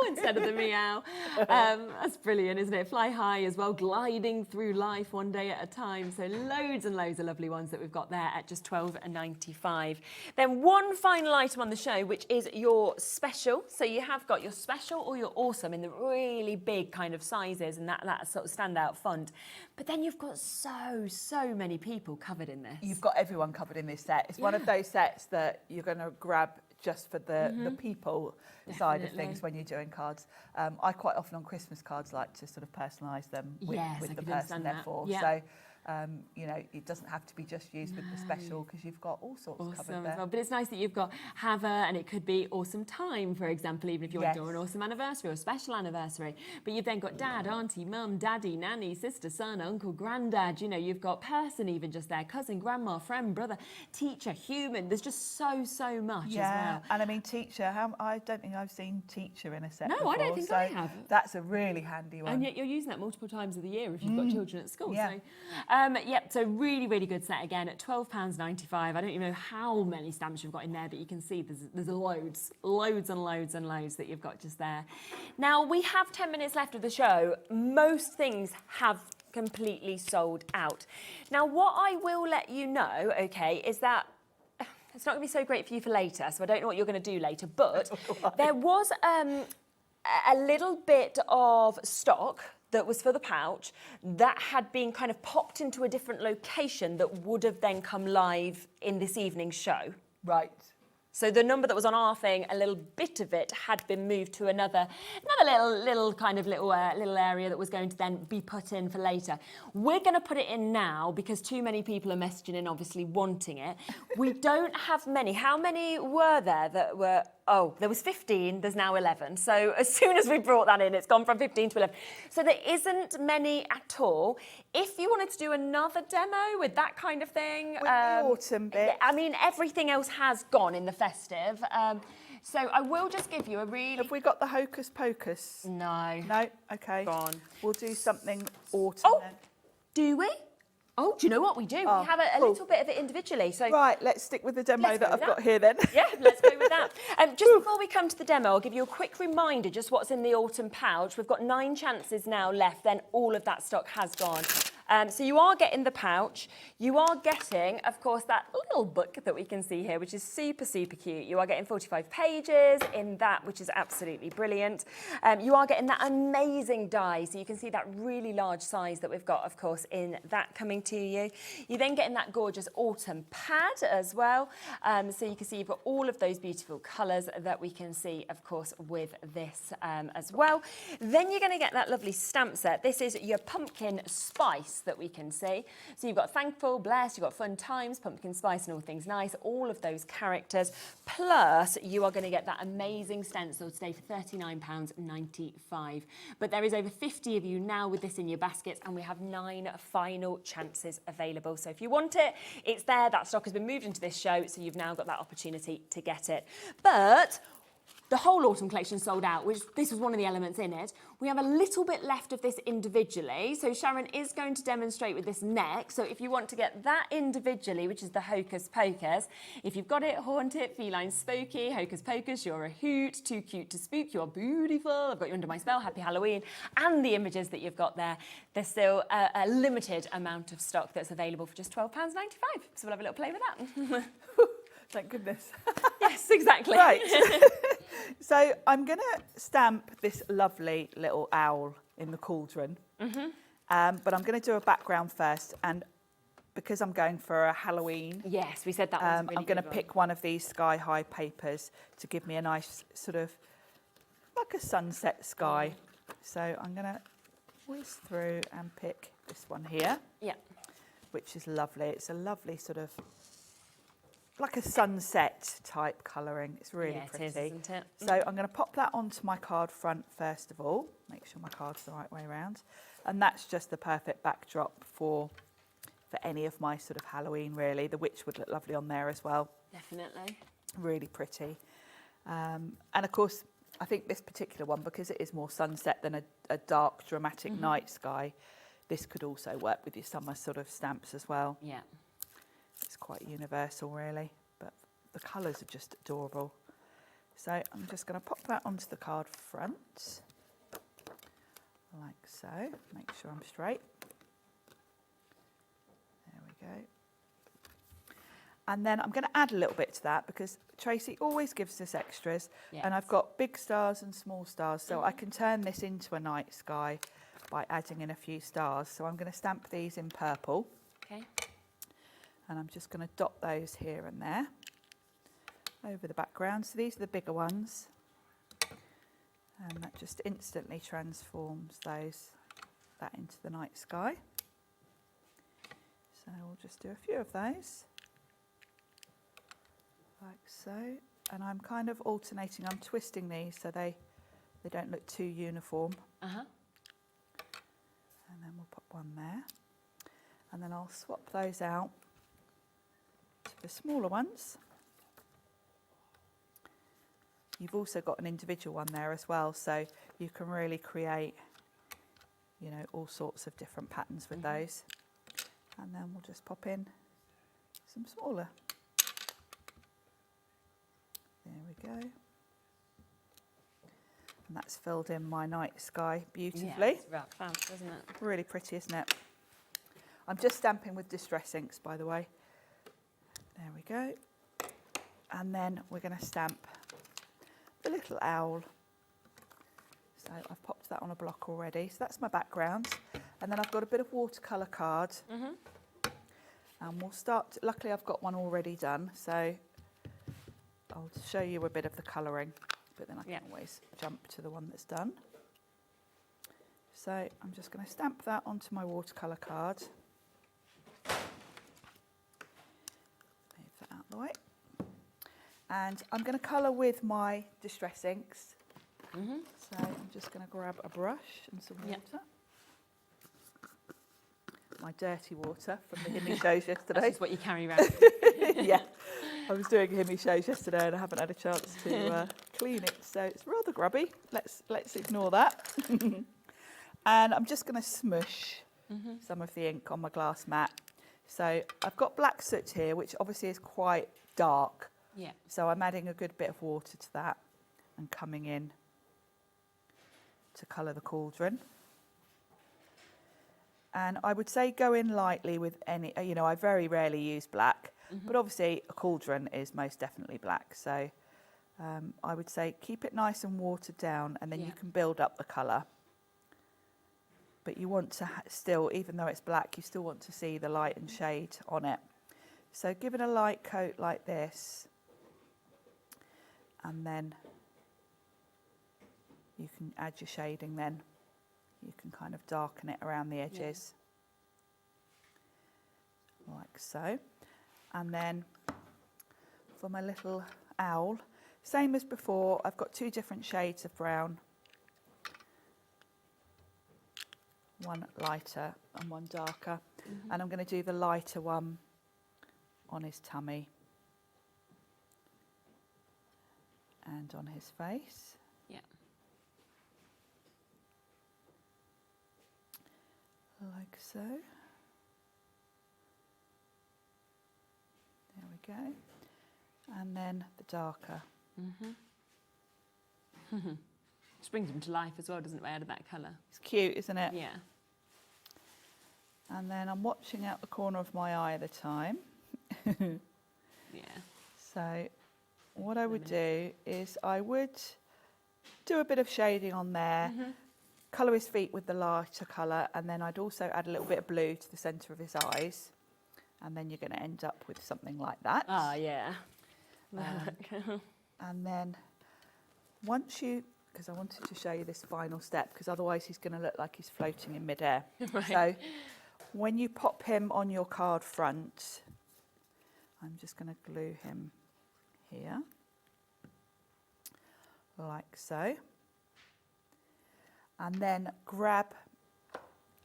Speaker 2: instead of the meow. That's brilliant, isn't it? Fly high as well, gliding through life one day at a time. So loads and loads of lovely ones that we've got there at just $12.95. Then one final item on the show, which is your special. So you have got your special or your awesome in the really big kind of sizes and that sort of standout font. But then you've got so many people covered in this.
Speaker 3: You've got everyone covered in this set. It's one of those sets that you're going to grab just for the people side of things when you're doing cards. I quite often on Christmas cards like to sort of personalise them with the person they're for. So you know, it doesn't have to be just used with the special because you've got all sorts covered there.
Speaker 2: Well. But it's nice that you've got have a, and it could be awesome time, for example, even if you want to do an awesome anniversary or a special anniversary. But you've then got dad, auntie, mum, daddy, nanny, sister, son, uncle, granddad. You know, you've got person even just there, cousin, grandma, friend, brother, teacher, human. There's just so much as well.
Speaker 3: And I mean teacher, I don't think I've seen teacher in a set
Speaker 2: before. I don't think I have.
Speaker 3: That's a really handy one.
Speaker 2: And yet you're using that multiple times of the year if you've got children at school.
Speaker 3: Yeah.
Speaker 2: So really good set again at £12.95. I don't even know how many stamps you've got in there, but you can see there's loads that you've got just there. Now, we have 10 minutes left of the show. Most things have completely sold out. Now, what I will let you know, okay, is that it's not going to be so great for you for later, so I don't know what you're going to do later, but there was a little bit of stock that was for the pouch that had been kind of popped into a different location that would have then come live in this evening's show.
Speaker 3: Right.
Speaker 2: So the number that was on our thing, a little bit of it had been moved to another little area that was going to then be put in for later. We're going to put it in now because too many people are messaging in, obviously wanting it. We don't have many. How many were there that were? Oh, there was 15, there's now 11. So as soon as we brought that in, it's gone from 15 to 11. So there isn't many at all. If you wanted to do another demo with that kind of thing.
Speaker 3: With the autumn bit.
Speaker 2: I mean, everything else has gone in the festive. So I will just give you a really...
Speaker 3: Have we got the Hocus Pocus?
Speaker 2: No.
Speaker 3: No? Okay.
Speaker 2: Gone.
Speaker 3: We'll do something autumn
Speaker 2: Oh,
Speaker 3: then.
Speaker 2: do we? Oh, do you know what we do?
Speaker 3: Oh,
Speaker 2: We have a
Speaker 3: cool.
Speaker 2: little bit of it individually. So
Speaker 3: Right, let's stick with the demo
Speaker 2: Let's
Speaker 3: that
Speaker 2: go
Speaker 3: I've
Speaker 2: with
Speaker 3: got
Speaker 2: that.
Speaker 3: here then.
Speaker 2: yeah, let's go with that. Just before we come to the demo, I'll give you a quick reminder just what's in the autumn pouch. We've got 9 chances now left, then all of that stock has gone. So you are getting the pouch. You are getting, of course, that little book that we can see here, which is super, super cute. You are getting 45 pages in that, which is absolutely brilliant. You are getting that amazing die. So you can see that really large size that we've got, of course, in that coming to you. You're then getting that gorgeous autumn pad as well. So you can see you've got all of those beautiful colours that we can see, of course, with this as well. Then you're going to get that lovely stamp set. This is your pumpkin spice that we can see. So you've got thankful, blessed, you've got fun times, pumpkin spice and all things nice, all of those characters. Plus you are going to get that amazing stencil today for £39.95. But there is over 50 of you now with this in your baskets and we have 9 final chances available. So if you want it, it's there. That stock has been moved into this show, so you've now got that opportunity to get it. But the whole autumn collection sold out, which this was one of the elements in it. We have a little bit left of this individually. So Sharon is going to demonstrate with this next. So if you want to get that individually, which is the Hocus Pocus, if you've got it, haunt it, feline spooky, Hocus Pocus, you're a hoot, too cute to spook, you're beautiful, I've got you under my spell, happy Halloween, and the images that you've got there, there's still a limited amount of stock that's available for just £12.95. So we'll have a little play with that.
Speaker 3: Thank goodness.
Speaker 2: Yes, exactly.
Speaker 3: Right. So I'm going to stamp this lovely little owl in the cauldron. But I'm going to do a background first. And because I'm going for a Halloween,
Speaker 2: Yes, we said that was a really
Speaker 3: I'm going to
Speaker 2: good one.
Speaker 3: pick one of these sky-high papers to give me a nice sort of, like a sunset sky. So I'm going to whiz through and pick this one here,
Speaker 2: Yeah.
Speaker 3: which is lovely. It's a lovely sort of, like a sunset type colouring. It's really
Speaker 2: Yeah, it
Speaker 3: pretty.
Speaker 2: is, isn't it?
Speaker 3: So I'm going to pop that onto my card front first of all. Make sure my card's the right way around. And that's just the perfect backdrop for any of my sort of Halloween, really. The witch would look lovely on there as well.
Speaker 2: Definitely.
Speaker 3: Really pretty. And of course, I think this particular one, because it is more sunset than a dark, dramatic night sky, this could also work with your summer sort of stamps as well.
Speaker 2: Yeah.
Speaker 3: It's quite universal, really, but the colours are just adorable. So I'm just going to pop that onto the card front, like so. Make sure I'm straight. There we go. And then I'm going to add a little bit to that because Tracey always gives us extras.
Speaker 2: Yes.
Speaker 3: And I've got big stars and small stars, so I can turn this into a night sky by adding in a few stars. So I'm going to stamp these in purple.
Speaker 2: Okay.
Speaker 3: And I'm just going to dot those here and there over the background. So these are the bigger ones. And that just instantly transforms that into the night sky. So we'll just do a few of those, like so. And I'm kind of alternating, I'm twisting these so they don't look too uniform.
Speaker 2: Uh-huh.
Speaker 3: And then we'll put one there. And then I'll swap those out to the smaller ones. You've also got an individual one there as well, so you can really create, you know, all sorts of different patterns with those. And then we'll just pop in some smaller. There we go. And that's filled in my night sky beautifully.
Speaker 2: Yeah, it's right fast, isn't it?
Speaker 3: Really pretty, isn't it? I'm just stamping with Distress inks, by the way. There we go. And then we're going to stamp the little owl. So So I've popped that on a block already. So that's my background. And then I've got a bit of watercolour card. And we'll start, luckily I've got one already done. So I'll show you a bit of the colouring, but then I can always jump to the one that's done. So I'm just going to stamp that onto my watercolour card. Move that out of the way. And I'm going to colour with my Distress inks. So I'm just going to grab a brush and some water. My dirty water from the Himmy shows yesterday.
Speaker 2: That's what you carry around.
Speaker 3: Yeah, I was doing Himmy shows yesterday and I haven't had a chance to clean it, so it's rather grubby. Let's ignore that. And I'm just going to smush some of the ink on my glass mat. So I've got black soot here, which obviously is quite dark.
Speaker 2: Yeah.
Speaker 3: So I'm adding a good bit of water to that and coming in to colour the cauldron. And I would say go in lightly with any, you know, I very rarely use black, but obviously a cauldron is most definitely black. So I would say keep it nice and watered down, and then you can build up the colour. But you want to still, even though it's black, you still want to see the light and shade on it. So give it a light coat like this, and then you can add your shading then. You can kind of darken it around the edges, like so. And then for my little owl, same as before, I've got two different shades of brown. One lighter and one darker. And I'm going to do the lighter one on his tummy and on his face.
Speaker 2: Yeah.
Speaker 3: Like so. There we go. And then the darker.
Speaker 2: Just brings them to life as well, doesn't it, by adding that colour?
Speaker 3: It's cute, isn't it?
Speaker 2: Yeah.
Speaker 3: And then I'm watching out the corner of my eye at a time.
Speaker 2: Yeah.
Speaker 3: So what I would do is I would do a bit of shading on there, colour his feet with the lighter colour, and then I'd also add a little bit of blue to the centre of his eyes. And then you're going to end up with something like that.
Speaker 2: Oh, yeah.
Speaker 3: And then once you, because I wanted to show you this final step, because otherwise he's going to look like he's floating in midair.
Speaker 2: Right.
Speaker 3: So when you pop him on your card front, I'm just going to glue him here, like so. And then grab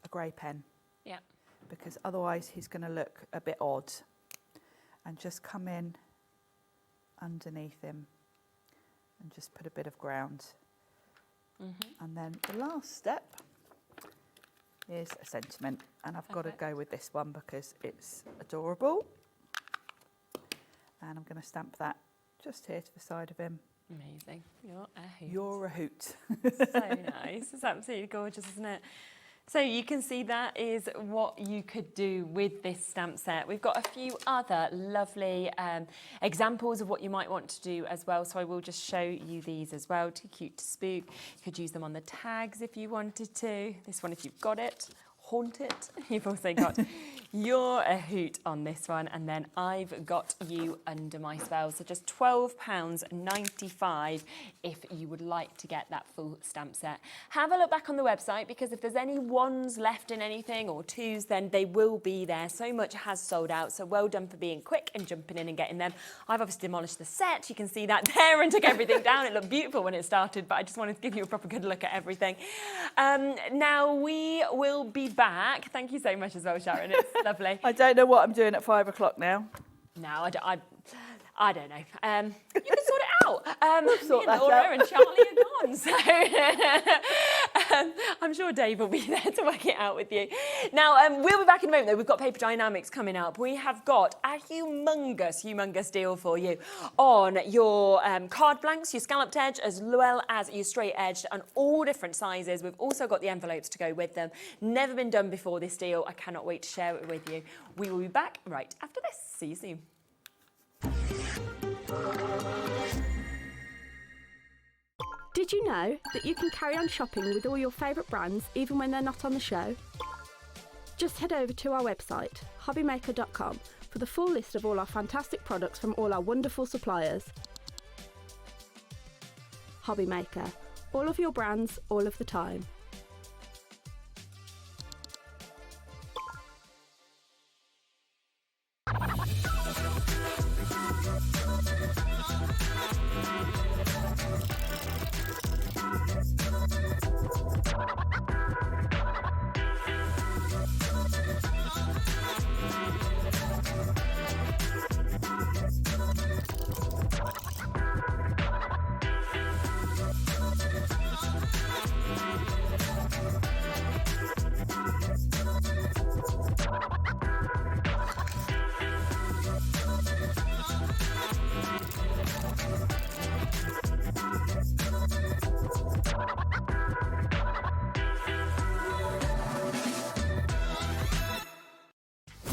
Speaker 3: a grey pen.
Speaker 2: Yeah.
Speaker 3: Because otherwise he's going to look a bit odd. And just come in underneath him and just put a bit of ground. And then the last step is a sentiment, and I've got to go with this one because it's adorable. And I'm going to stamp that just here to the side of him.
Speaker 2: Amazing. You're a hoot.
Speaker 3: You're a hoot.
Speaker 2: So nice. It's absolutely gorgeous, isn't it? So you can see that is what you could do with this stamp set. We've got a few other lovely examples of what you might want to do as well. So I will just show you these as well. Too cute to spook. You could use them on the tags if you wanted to. This one, if you've got it. Haunt it. You've also got You're a Hoot on this one, and then I've got You Under My Spell. So just £12.95 if you would like to get that full stamp set. Have a look back on the website, because if there's any ones left in anything or twos, then they will be there. So much has sold out, so well done for being quick and jumping in and getting them. I've obviously demolished the set. You can see that there, and took everything down. It looked beautiful when it started, but I just wanted to give you a proper good look at everything. Now we will be back. Thank you so much as well, Sharon. It's lovely.
Speaker 3: I don't know what I'm doing at 5 o'clock now.
Speaker 2: No, I don't know. You can sort it out.
Speaker 3: Sort
Speaker 2: me and
Speaker 3: that
Speaker 2: Laura
Speaker 3: out.
Speaker 2: and Charlie are gone, so I'm sure Dave will be there to work it out with you. Now, we'll be back in a moment, though. We've got Paper Dienamics coming up. We have got a humongous deal for you on your card blanks, your scalloped edge, as well as your straight edged, and all different sizes. We've also got the envelopes to go with them. Never been done before, this deal. I cannot wait to share it with you. We will be back right after this. See you soon.
Speaker 4: Did you know that you can carry on shopping with all your favourite brands even when they're not on the show? Just head over to our website, hobbymaker.com, for the full list of all our fantastic products from all our wonderful suppliers. Hobbymaker, all of your brands, all of the time.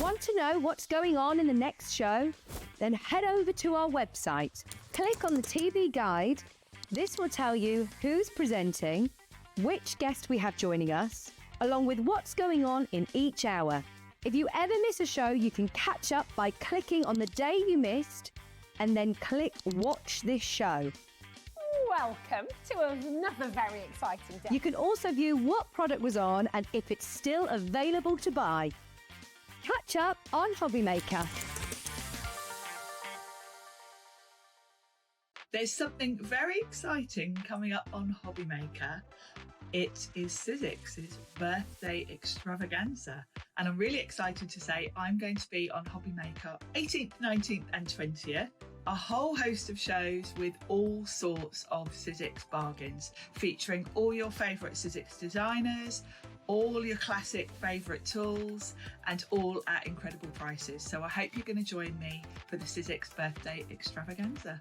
Speaker 5: Want to know what's going on in the next show? Then head over to our website. Click on the TV guide. This will tell you who's presenting, which guest we have joining us, along with what's going on in each hour. If you ever miss a show, you can catch up by clicking on the day you missed and then click Watch This Show.
Speaker 6: Welcome to another very exciting day.
Speaker 5: You can also view what product was on and if it's still available to buy. Catch up on Hobbymaker.
Speaker 3: There's something very exciting coming up on Hobbymaker. It is Sizzix's birthday extravaganza. And I'm really excited to say I'm going to be on Hobbymaker 18th, 19th and 20th. A whole host of shows with all sorts of Sizzix bargains, featuring all your favourite Sizzix designers, all your classic favourite tools, and all at incredible prices. So I hope you're going to join me for the Sizzix birthday extravaganza.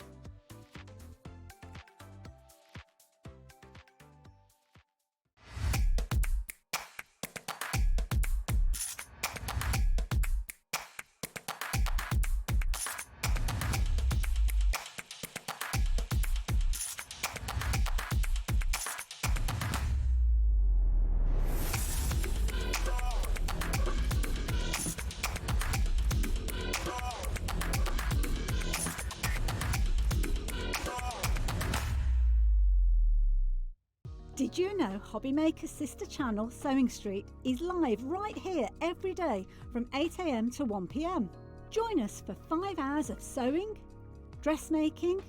Speaker 7: Did you know Hobbymaker's sister channel, Sewing Street, is live right here every day from 8 AM to 1 PM? Join us for 5 hours of sewing, dressmaking,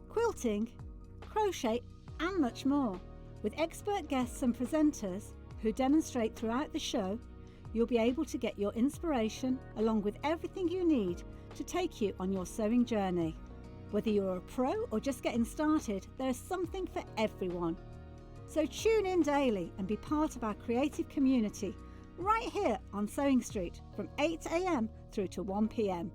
Speaker 7: quilting, crochet and much more. With expert guests and presenters who demonstrate throughout the show, you'll be able to get your inspiration along with everything you need to take you on your sewing journey. Whether you're a pro or just getting started, there is something for everyone. So tune in daily and be part of our creative community right here on Sewing Street from 8 AM through to 1 PM.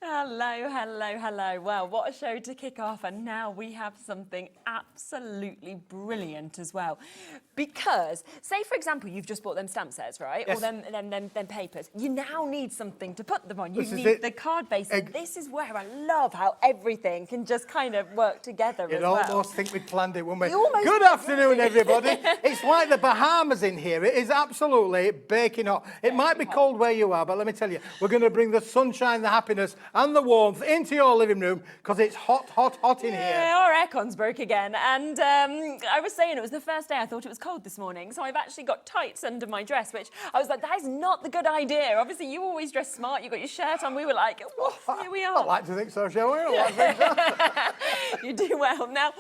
Speaker 2: Hello, hello, hello. Well, what a show to kick off. And now we have something absolutely brilliant as well. Because, say, for example, you've just bought them stamp sets, right?
Speaker 8: Yes.
Speaker 2: Or them papers. You now need something to put them on. You need the card base. And this is where I love how everything can just kind of work together as well.
Speaker 8: You'd almost think we planned it, wouldn't we?
Speaker 2: Almost
Speaker 8: Good afternoon, everybody. It's like the Bahamas in here. It is absolutely baking hot. It might be cold where you are, but let me tell you, we're going to bring the sunshine, the happiness and the warmth into your living room because it's hot, hot, hot in here.
Speaker 2: Yeah, our aircon's broke again. And I was saying it was the first day I thought it was cold this morning, so I've actually got tights under my dress, which I was like, that is not the good idea. Obviously, you always dress smart. You got your shirt on. We were like, here we are.
Speaker 8: I like to think so, shall we? I like to think so.
Speaker 2: You do well. Now,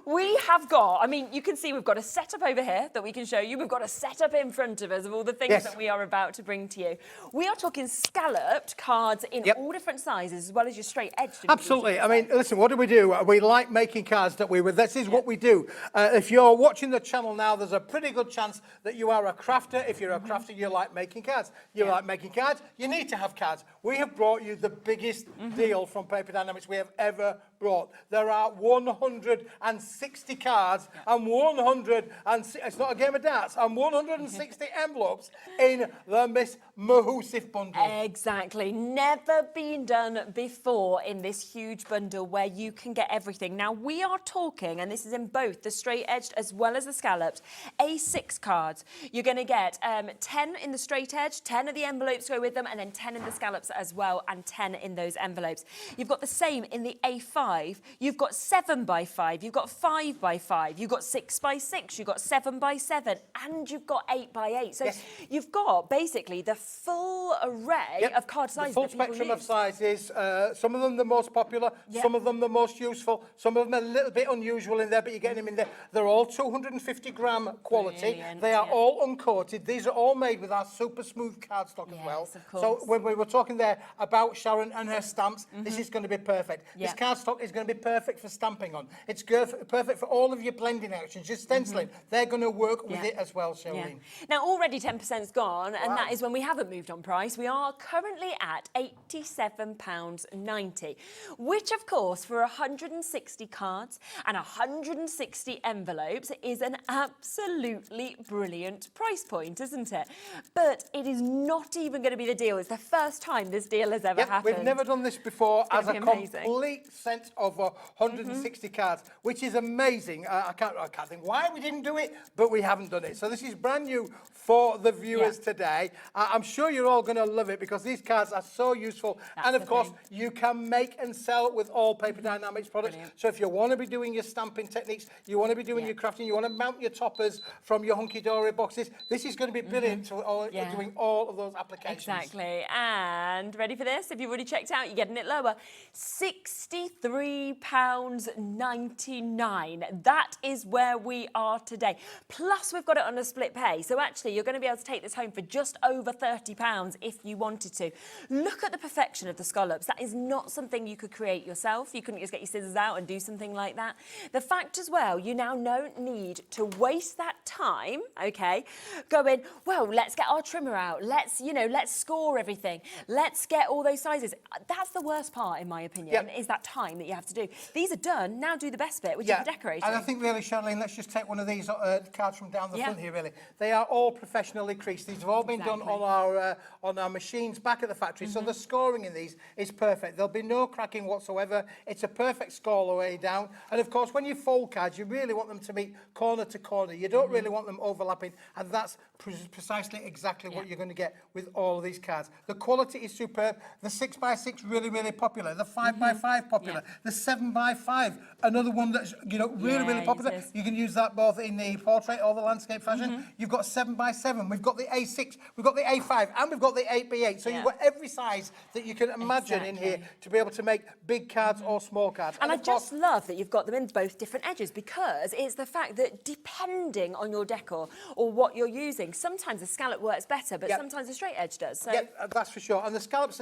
Speaker 2: we have got, I mean, you can see we've got a setup over here that we can show you. We've got a setup in front of us of all the things that we are about to bring to you. We are talking scalloped cards in all different sizes. sizes as well as your straight edge.
Speaker 8: Absolutely. I mean, listen, what do? We like making cards, don't we? This is what we do. If you're watching the channel now, there's a pretty good chance that you are a crafter. If you're a crafter, you like making cards. You like making cards, you need to have cards. We have brought you the biggest deal from Paper Dienamics we have ever brought. There are 160 cards and it's not a game of darts, and 160 envelopes in the Miss Mahusif bundle.
Speaker 2: Exactly. Never been done before in this huge bundle where you can get everything. Now, we are talking, and this is in both the straight-edged as well as the scalloped, A6 cards. You're going to get 10 in the straight edge, 10 of the envelopes go with them, and then 10 in the scallops as well, and 10 in those envelopes. You've got the same in the A5. You've got 7x5, you've got 5x5, you've got 6x6, you've got 7x7, and you've got 8x8. So you've got basically the full array of card sizes.
Speaker 8: The full spectrum of sizes. Some of them the most popular, some of them the most useful, some of them a little bit unusual in there, but you're getting them in there. They're all 250 gram quality. Brilliant, they are all uncoated. These are all made with our super smooth cardstock as well.
Speaker 2: Of course.
Speaker 8: So when we were talking there about Sharon and her stamps, this is going to be perfect. This cardstock is going to be perfect for stamping on. It's perfect for all of your blending actions, your stenciling. They're going to work with it as well, Charlene.
Speaker 2: Now, already 10%'s gone, and that is when we haven't moved on price. We are currently at £87.90, which, of course, for 160 cards and 160 envelopes is an absolutely brilliant price point, isn't it? But it is not even going to be the deal. It's the first time this deal has ever happened.
Speaker 8: We've never done this before as a complete set of 160 cards, which is amazing. I can't think why we didn't do it, but we haven't done it. So this is brand new for the viewers today. I'm sure you're all going to love it because these cards are so useful. And of course, you can make and sell with all Paper Dienamics products. So if you want to be doing your stamping techniques, you want to be doing your crafting, you want to mount your toppers from your hunky-dory boxes, this is going to be brilliant for doing all of those applications.
Speaker 2: Exactly. And ready for this? If you've already checked out, you're getting it lower. £63.99. That is where we are today. Plus, we've got it on a split pay. So actually, you're going to be able to take this home for just over £30 if you wanted to. Look at the perfection of the scallops. That is not something you could create yourself. You couldn't just get your scissors out and do something like that. The fact as well, you now don't need to waste that time, okay, going, well, let's get our trimmer out. Let's score everything. Let's get all those sizes. That's the worst part, in my opinion, is that time that you have to do. These are done. Now do the best bit, which is the decorating.
Speaker 8: And I think really, Charlene, let's just take one of these cards from down the front here, really. They are all professionally creased. These have all been done on our machines back at the factory. So the scoring in these is perfect. There'll be no cracking whatsoever. It's a perfect score all the way down. And of course, when you fold cards, you really want them to meet corner to corner. You don't really want them overlapping. And that's precisely exactly what you're going to get with all of these cards. The quality is superb. The 6x6 really, really popular. The 5x5 popular. The 7x5, another one that's really popular. You can use that both in the portrait or the landscape fashion. You've got 7x7. We've got the A6. We've got the A5, and we've got the 8x8. So you've got every size that you can imagine in here to be able to make big cards or small cards.
Speaker 2: And I just love that you've got them in both different edges, because it's the fact that depending on your decor or what you're using, sometimes the scallop works better, but sometimes the straight edge does. So
Speaker 8: that's for sure. And the scallops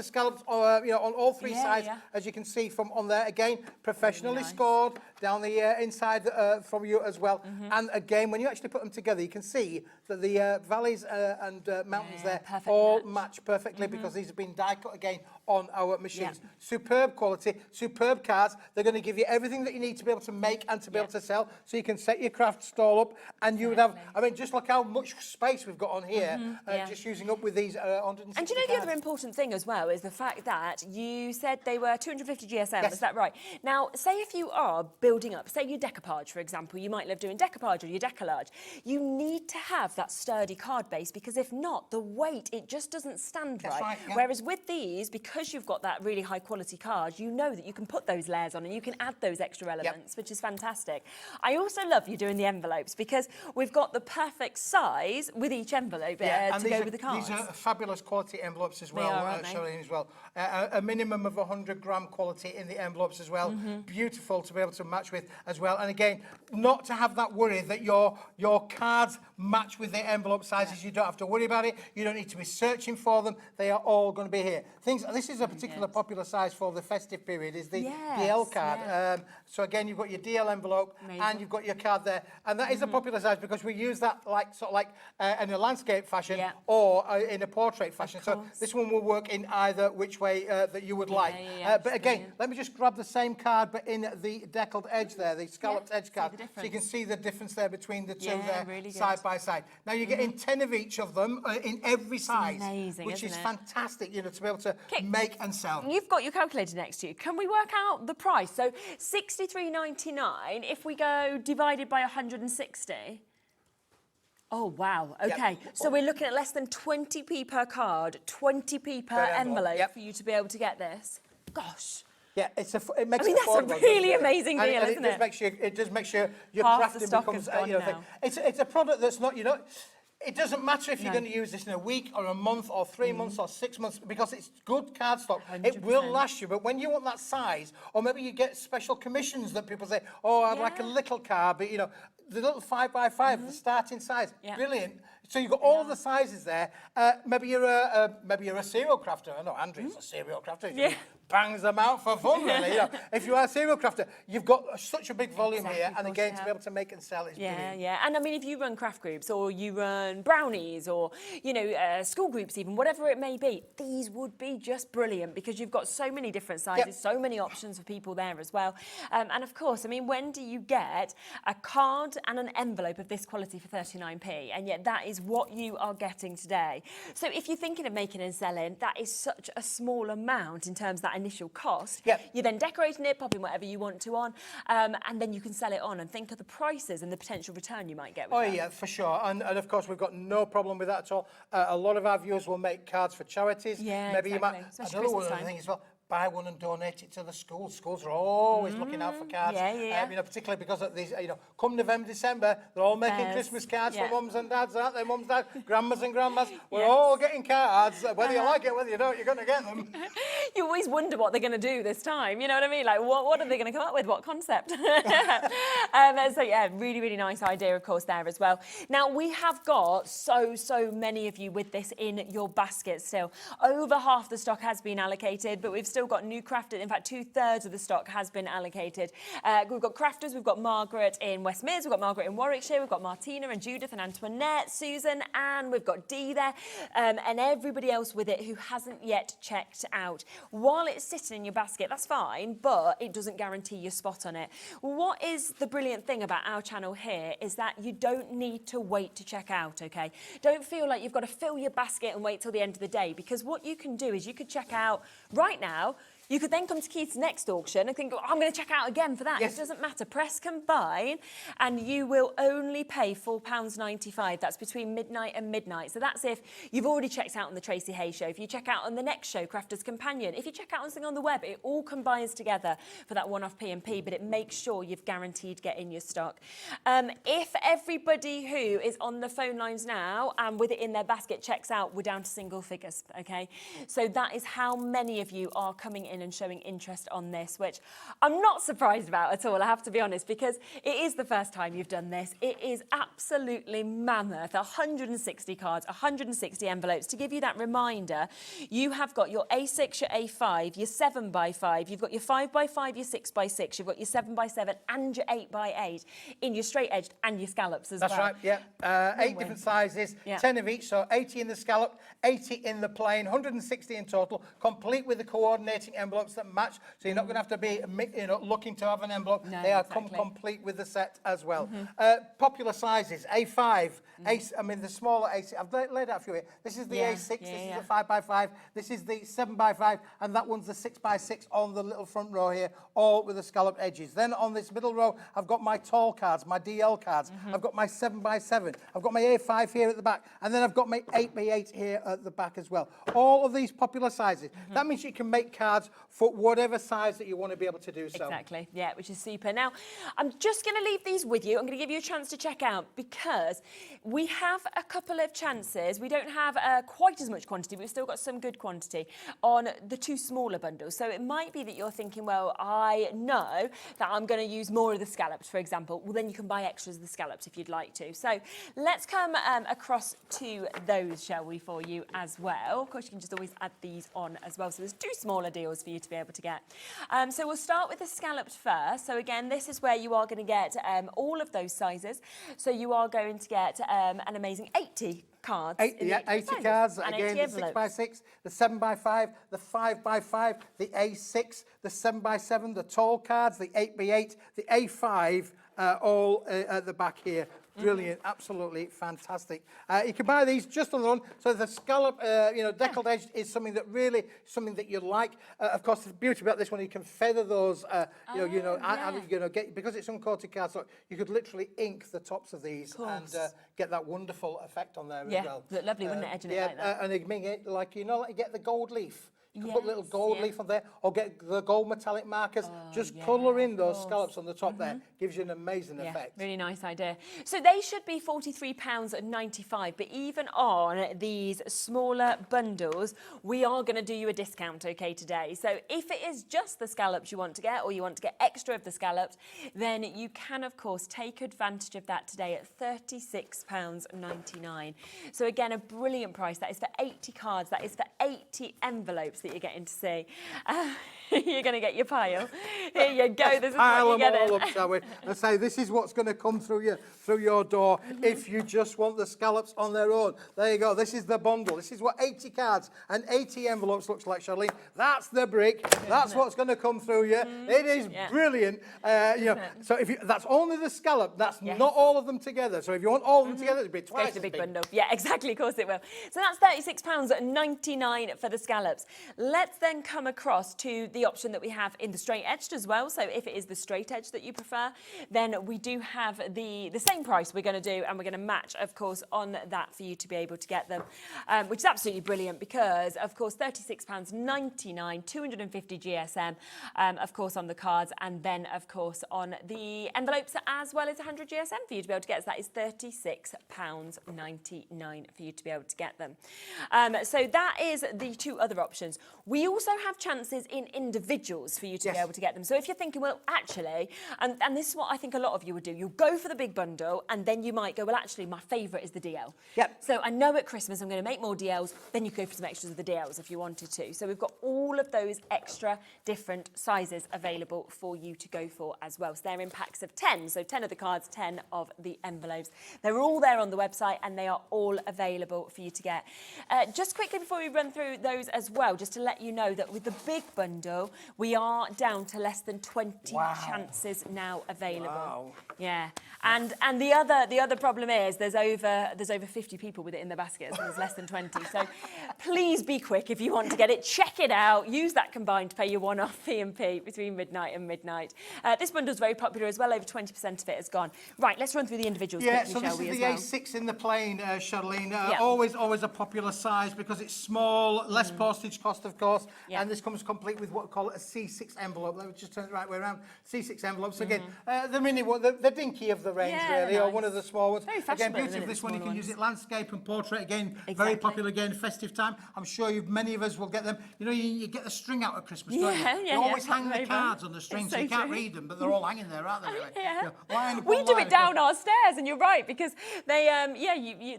Speaker 8: are, on all three sides, as you can see from on there. Again, professionally scored down the inside from you as well. And again, when you actually put them together, you can see that the valleys and mountains there all match perfectly because these have been die cut again on our machines. Superb quality, superb cards. They're going to give you everything that you need to be able to make and to be able to sell. So you can set your craft stall up, and you would have, I mean, just look how much space we've got on here, just using up with these 160
Speaker 2: And do you know the other important thing as well is the fact that you said they were 250 GSM, is that right? Now, say if you are building up, say your decoupage, for example, you might love doing decoupage or your decollage, you need to have that sturdy card base, because if not, the weight, it just doesn't stand right. Whereas with these, because you've got that really high quality card, you know that you can put those layers on and you can add those extra elements, which is fantastic. I also love you doing the envelopes, because we've got the perfect size with each envelope to go with the cards.
Speaker 8: These are fabulous quality envelopes as well, Charlene, as well. A minimum of 100 gram quality in the envelopes as well. Beautiful to be able to match with as well. And again, not to have that worry that your cards match with the envelope sizes. You don't have to worry about it. You don't need to be searching for them. They are all going to be here. This this is a particular popular size for the festive period, is the
Speaker 2: Yes,
Speaker 8: DL card.
Speaker 2: yeah.
Speaker 8: So again, you've got your DL envelope
Speaker 2: Amazing.
Speaker 8: and you've got your card there. And that is a popular size because we use that in a landscape fashion
Speaker 2: Yeah.
Speaker 8: or in a portrait fashion. So
Speaker 2: course.
Speaker 8: this one will work in either which way that you would like.
Speaker 2: yeah,
Speaker 8: But
Speaker 2: it's
Speaker 8: again,
Speaker 2: brilliant.
Speaker 8: let me just grab the same card, but in the deckled edge there, the scalloped edge card.
Speaker 2: the
Speaker 8: So you can
Speaker 2: difference.
Speaker 8: see the difference there between the two
Speaker 2: Yeah,
Speaker 8: there,
Speaker 2: really good.
Speaker 8: side by side. Now you're getting 10 of each of them in every size,
Speaker 2: amazing,
Speaker 8: which is
Speaker 2: isn't it?
Speaker 8: fantastic, you know, to be able to
Speaker 2: Okay.
Speaker 8: make and sell.
Speaker 2: You've got your calculator next to you. Can we work out the price? So $63.99 if we go divided by 160. Oh, wow. Okay. So we're looking at less than 20p per card, 20p per envelope
Speaker 8: Yep.
Speaker 2: for you to be able to get this. Gosh.
Speaker 8: Yeah, it makes
Speaker 2: I mean,
Speaker 8: it
Speaker 2: that's a
Speaker 8: affordable,
Speaker 2: really
Speaker 8: doesn't it?
Speaker 2: amazing
Speaker 8: And
Speaker 2: deal,
Speaker 8: it
Speaker 2: isn't
Speaker 8: does
Speaker 2: it?
Speaker 8: make sure your
Speaker 2: Half the
Speaker 8: crafting
Speaker 2: stock
Speaker 8: becomes
Speaker 2: has gone
Speaker 8: thing.
Speaker 2: now.
Speaker 8: It's a product that's not, it doesn't matter if you're going to use this in a week or a month or 3 months or 6 months because it's good cardstock. It will
Speaker 2: 100%.
Speaker 8: last you. But when you want that size, or maybe you get special commissions that people say, oh, I'd like a
Speaker 2: Yeah.
Speaker 8: little card, but the little 5x5, the starting size,
Speaker 2: Yeah.
Speaker 8: brilliant. So you've got all of the sizes there. Maybe you're a serial crafter. I know Andrew's a serial crafter.
Speaker 2: Yeah.
Speaker 8: Bangs them out for fun, really. If you are a serial crafter, you've got such a big volume
Speaker 2: Exactly,
Speaker 8: here,
Speaker 2: of
Speaker 8: and
Speaker 2: course
Speaker 8: again,
Speaker 2: you
Speaker 8: to be
Speaker 2: have.
Speaker 8: able to make and sell is
Speaker 2: Yeah,
Speaker 8: brilliant.
Speaker 2: yeah. And I mean, if you run craft groups or you run brownies or, school groups even, whatever it may be, these would be just brilliant because you've got so many different sizes, so many options for people there as well. And of course, I mean, when do you get a card and an envelope of this quality for 39p? And yet that is what you are getting today. So if you're thinking of making and selling, that is such a small amount in terms of that initial cost.
Speaker 8: Yep.
Speaker 2: You're then decorating it, popping whatever you want to on, and then you can sell it on and think of the prices and the potential return you might get with
Speaker 8: Oh,
Speaker 2: that.
Speaker 8: yeah, for sure. And of course, we've got no problem with that at all. A lot of our viewers will make cards for charities.
Speaker 2: Yeah,
Speaker 8: Maybe
Speaker 2: exactly.
Speaker 8: you might,
Speaker 2: Especially
Speaker 8: another
Speaker 2: Christmas
Speaker 8: one of the
Speaker 2: time.
Speaker 8: things as well, buy one and donate it to the schools. Schools are always looking out for cards.
Speaker 2: yeah.
Speaker 8: Particularly because of these, come November, December, they're all making
Speaker 2: Fairs,
Speaker 8: Christmas cards
Speaker 2: yeah.
Speaker 8: for mums and dads, aren't they? Mums, dads, grandmas and grandmas. We're
Speaker 2: Yes.
Speaker 8: all getting cards. Whether you like it, whether you don't, you're going to get them.
Speaker 2: You always wonder what they're going to do this time. You know what I mean? Like, what are they going to come up with? What concept? So, yeah, really, really nice idea, of course, there as well. Now, we have got so many of you with this in your basket still. Over half the stock has been allocated, but we've still got new crafters. In fact, 2/3 of the stock has been allocated. We've got crafters. We've got Margaret in West Mids. We've got Margaret in Warwickshire. We've got Martina and Judith and Antoinette, Susan, and we've got Dee there, and everybody else with it who hasn't yet checked out. While it's sitting in your basket, that's fine, but it doesn't guarantee your spot on it. What is the brilliant thing about our channel here is that you don't need to wait to check out, okay? Don't feel like you've got to fill your basket and wait till the end of the day, because what you can do is you could check out right now. You could then come to Keith's next auction and think, oh, I'm going to check out again for that.
Speaker 8: Yes.
Speaker 2: It doesn't matter. Press combine and you will only pay £4.95. That's between midnight and midnight. So that's if you've already checked out on the Tracey Hey show. If you check out on the next show, Crafter's Companion. If you check out on something on the web, it all combines together for that one-off P&P, but it makes sure you've guaranteed getting your stock. If everybody who is on the phone lines now and with it in their basket checks out, we're down to single figures, okay? So that is how many of you are coming in and showing interest on this, which I'm not surprised about at all, I have to be honest, because it is the first time you've done this. It is absolutely mammoth. 160 cards, 160 envelopes. To give you that reminder, you have got your A6, your A5, your 7x5, you've got your 5x5, your 6x6, you've got your 7x7 and your 8x8 in your straight edged and your scallops as well.
Speaker 8: That's right, yeah. 8 different sizes,
Speaker 2: Yeah.
Speaker 8: 10 of each, so 80 in the scallop, 80 in the plain, 160 in total, complete with the coordinating envelopes that match, so you're not going to have to be looking to have an envelope.
Speaker 2: No,
Speaker 8: they are
Speaker 2: exactly.
Speaker 8: complete with the set as well. Popular sizes, A5, the smaller A6, I've laid out a few here. This is the
Speaker 2: Yeah,
Speaker 8: A6,
Speaker 2: yeah,
Speaker 8: this is
Speaker 2: yeah.
Speaker 8: the 5x5, this is the 7x5, and that one's the 6x6 on the little front row here, all with the scalloped edges. Then on this middle row, I've got my tall cards, my DL cards, I've got my 7x7, I've got my A5 here at the back, and then I've got my 8x8 here at the back as well. All of these popular sizes. That means you can make cards for whatever size that you want to be able to do so.
Speaker 2: Exactly, yeah, which is super. Now, I'm just going to leave these with you. I'm going to give you a chance to check out because we have a couple of chances. We don't have quite as much quantity, but we've still got some good quantity on the 2 smaller bundles. So it might be that you're thinking, well, I know that I'm going to use more of the scallops, for example. Well, then you can buy extras of the scallops if you'd like to. So let's come across to those, shall we, for you as well. Of course, you can just always add these on as well. So there's 2 smaller deals for you to be able to get. So we'll start with the scallops first. So again, this is where you are going to get all of those sizes. So you are going to get an amazing 80 cards.
Speaker 8: 80 cards,
Speaker 2: and
Speaker 8: again,
Speaker 2: 80
Speaker 8: the
Speaker 2: envelopes.
Speaker 8: 6x6, the 7x5, the 5x5, the A6, the 7x7, the tall cards, the 8x8, the A5, all at the back here. Brilliant, absolutely fantastic. You can buy these just on their own. So the scallop, deckled edge is something that you like. Of course, the beauty about this one, you can feather those, because it's uncoated cardstock, you could literally ink the tops of these and get that wonderful effect on there as well.
Speaker 2: Look lovely, wouldn't it, edging it like that?
Speaker 8: And it make it like, you get the gold leaf. You can put little gold leaf on there or get the gold metallic markers. Just colour in those scallops on the top there. Gives you an amazing effect.
Speaker 2: Really nice idea. So they should be £43.95, but even on these smaller bundles, we are going to do you a discount, okay, today. So if it is just the scallops you want to get or you want to get extra of the scallops, then you can, of course, take advantage of that today at £36.99. So again, a brilliant price. That is for 80 cards. That is for 80 envelopes that you're getting to see. You're going to get your pile. Here you go. This is what you're getting.
Speaker 8: Pile them all up, shall we? And say this is what's going to come through your door if you just want the scallops on their own. There you go. This is the bundle. This is what 80 cards and 80 envelopes looks like, Charlene. That's the brick. That's what's going to come through you. It is brilliant. So if that's only the scallop, that's not all of them together. So if you want all of them together, it'd be twice
Speaker 2: the big
Speaker 8: as big.
Speaker 2: bundle. Yeah, exactly. Of course it will. So that's £36.99 for the scallops. Let's then come across to the option that we have in the straight edged as well. So if it is the straight edge that you prefer, then we do have the same price we're going to do, and we're going to match, of course, on that for you to be able to get them, which is absolutely brilliant because, of course, £36.99, 250 GSM, of course, on the cards, and then, of course, on the envelopes as well as 100 GSM for you to be able to get. So that is £36.99 for you to be able to get them. So that is the 2 other options. We also have chances in individuals for you to be able to get them. So if you're thinking, well, actually, and this is what I think a lot of you would do, you'll go for the big bundle and then you might go, well, actually, my favourite is the DL. Yep. So I know at Christmas I'm going to make more DLs, then you go for some extras of the DLs if you wanted to. So we've got all of those extra different sizes available for you to go for as well. So they're in packs of 10. So 10 of the cards, 10 of the envelopes. They're all there on the website and they are all available for you to get. Just quickly before we run through those as well, just to let you know that with the big bundle, we are down to less than 20 chances now available. Wow. Yeah, and the other problem is there's over 50 people with it in the baskets, and there's less than 20. So please be quick if you want to get it. Check it out. Use that combined to pay your one-off P&P between midnight and midnight. This bundle's very popular as well. Over 20% of it has gone. Right, let's run through the individuals.
Speaker 8: Yeah,
Speaker 2: quickly,
Speaker 8: so this is the A6 in the plain, Charlene. Always a popular size because it's small, less postage cost, of course, and this comes complete with what we call a C6 envelope. Let me just turn it the right way around. C6 envelopes. Again, the mini one, the dinky of the range, really, or one of the small ones. Again, beauty of this one, you can use it landscape and portrait. Again, very popular. Again, festive time. I'm sure many of us will get them. You know, you get the string out at Christmas, don't you? You always hang the cards on the string, so you can't read them, but they're all hanging there, aren't they? Really?
Speaker 2: We do it down our stairs, and you're right, because they,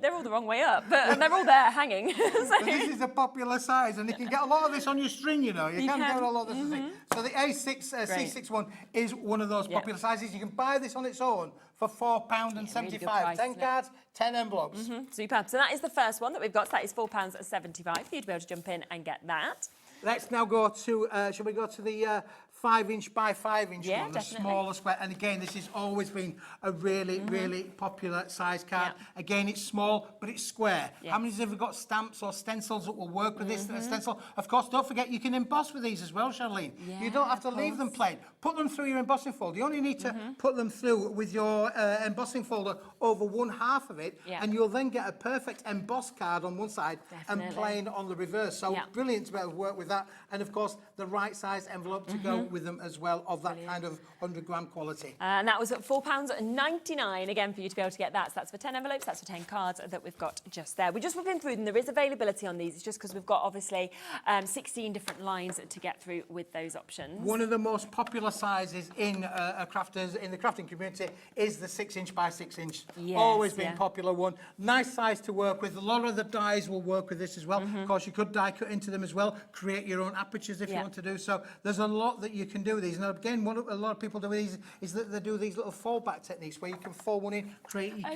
Speaker 2: they're all the wrong way up, and they're all there hanging.
Speaker 8: So this is a popular size, and you can get a lot of this on your string, you know. You can get a lot of this. So the A6, C6 one is one of those popular sizes. You can buy this on its own for £4.75.
Speaker 2: Really
Speaker 8: 10 cards, 10 envelopes.
Speaker 2: Superb. So that is the first one that we've got. So that is £4.75 for you to be able to jump in and get that.
Speaker 8: Let's now go to, shall we go to the 5-inch by 5-inch
Speaker 2: Yeah,
Speaker 8: one, the
Speaker 2: definitely.
Speaker 8: smaller square. And again, this has always been a really, really popular size card.
Speaker 2: Yeah.
Speaker 8: Again, it's small, but it's square.
Speaker 2: Yes.
Speaker 8: How many have got stamps or stencils that will work with this stencil? Of course, don't forget you can emboss with these as well, Charlene.
Speaker 2: Yeah,
Speaker 8: you don't have to
Speaker 2: of
Speaker 8: leave them
Speaker 2: course.
Speaker 8: plain. Put them through your embossing folder. You only need to put them through with your embossing folder over one half of it,
Speaker 2: Yeah.
Speaker 8: and you'll then get a perfect embossed card on one side and
Speaker 2: Definitely.
Speaker 8: plain on the reverse. So
Speaker 2: Yeah.
Speaker 8: brilliant to be able to work with that. And of course, the right size envelope to go with them as well, of that kind of 100-gram quality.
Speaker 2: And that was at £4.99 again for you to be able to get that. So that's for 10 envelopes, that's for 10 cards that we've got just there. We're just looking through them. There is availability on these. It's just because we've got obviously 16 different lines to get through with those options.
Speaker 8: One of the most popular sizes in crafters, in the crafting community, is the 6-inch by 6-inch.
Speaker 2: Yes,
Speaker 8: Always been
Speaker 2: yeah.
Speaker 8: popular one. Nice size to work with. A lot of the dies will work with this as well. Of course, you could die cut into them as well. Create your own apertures if you
Speaker 2: Yeah.
Speaker 8: want to do so. There's a lot that you can do with these. And again, what a lot of people do with these is that they do these little fold back techniques where you can fold one in, create
Speaker 2: yeah,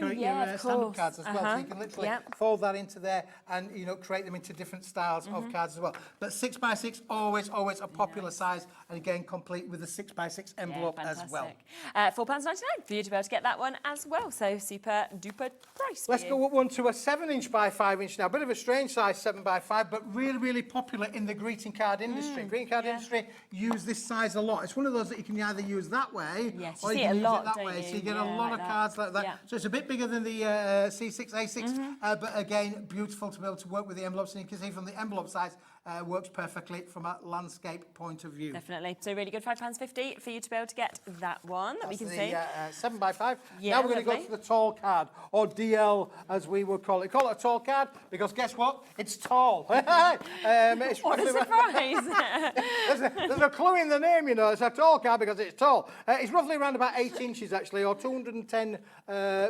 Speaker 8: your
Speaker 2: of
Speaker 8: stand-up
Speaker 2: course.
Speaker 8: cards as well. So you can literally
Speaker 2: Yep.
Speaker 8: fold that into there and create them into different styles of cards as well. But 6x6 always a popular size, and again complete with the 6x6 envelope as well.
Speaker 2: £4.99 for you to be able to get that one as well. So super duper price.
Speaker 8: Let's go up one to a 7-inch by 5-inch now. Bit of a strange size, 7x5, but really popular in the greeting card industry. Greeting card industry use this size a lot. It's one of those that you can either use that way,
Speaker 2: Yes, you
Speaker 8: or you
Speaker 2: see
Speaker 8: can
Speaker 2: it a
Speaker 8: use
Speaker 2: lot,
Speaker 8: it that
Speaker 2: don't
Speaker 8: way.
Speaker 2: you?
Speaker 8: So you get a
Speaker 2: Yeah,
Speaker 8: lot
Speaker 2: like
Speaker 8: of
Speaker 2: that.
Speaker 8: cards like that.
Speaker 2: Yeah.
Speaker 8: So it's a bit bigger than the C6, A6, but again, beautiful to be able to work with the envelopes. And you can see from the envelope size, works perfectly from a landscape point of view.
Speaker 2: Definitely. So really good, £5.50 for you to be able to get that one that we can
Speaker 8: That's
Speaker 2: see.
Speaker 8: the 7x5.
Speaker 2: Yeah,
Speaker 8: Now we're going to go
Speaker 2: lovely.
Speaker 8: to the tall card, or DL as we would call it. Call it a tall card because guess what? It's tall. It's
Speaker 2: What a
Speaker 8: roughly
Speaker 2: surprise!
Speaker 8: there's a clue in the name, It's a tall card because it's tall. It's roughly around about 8 inches actually, or 210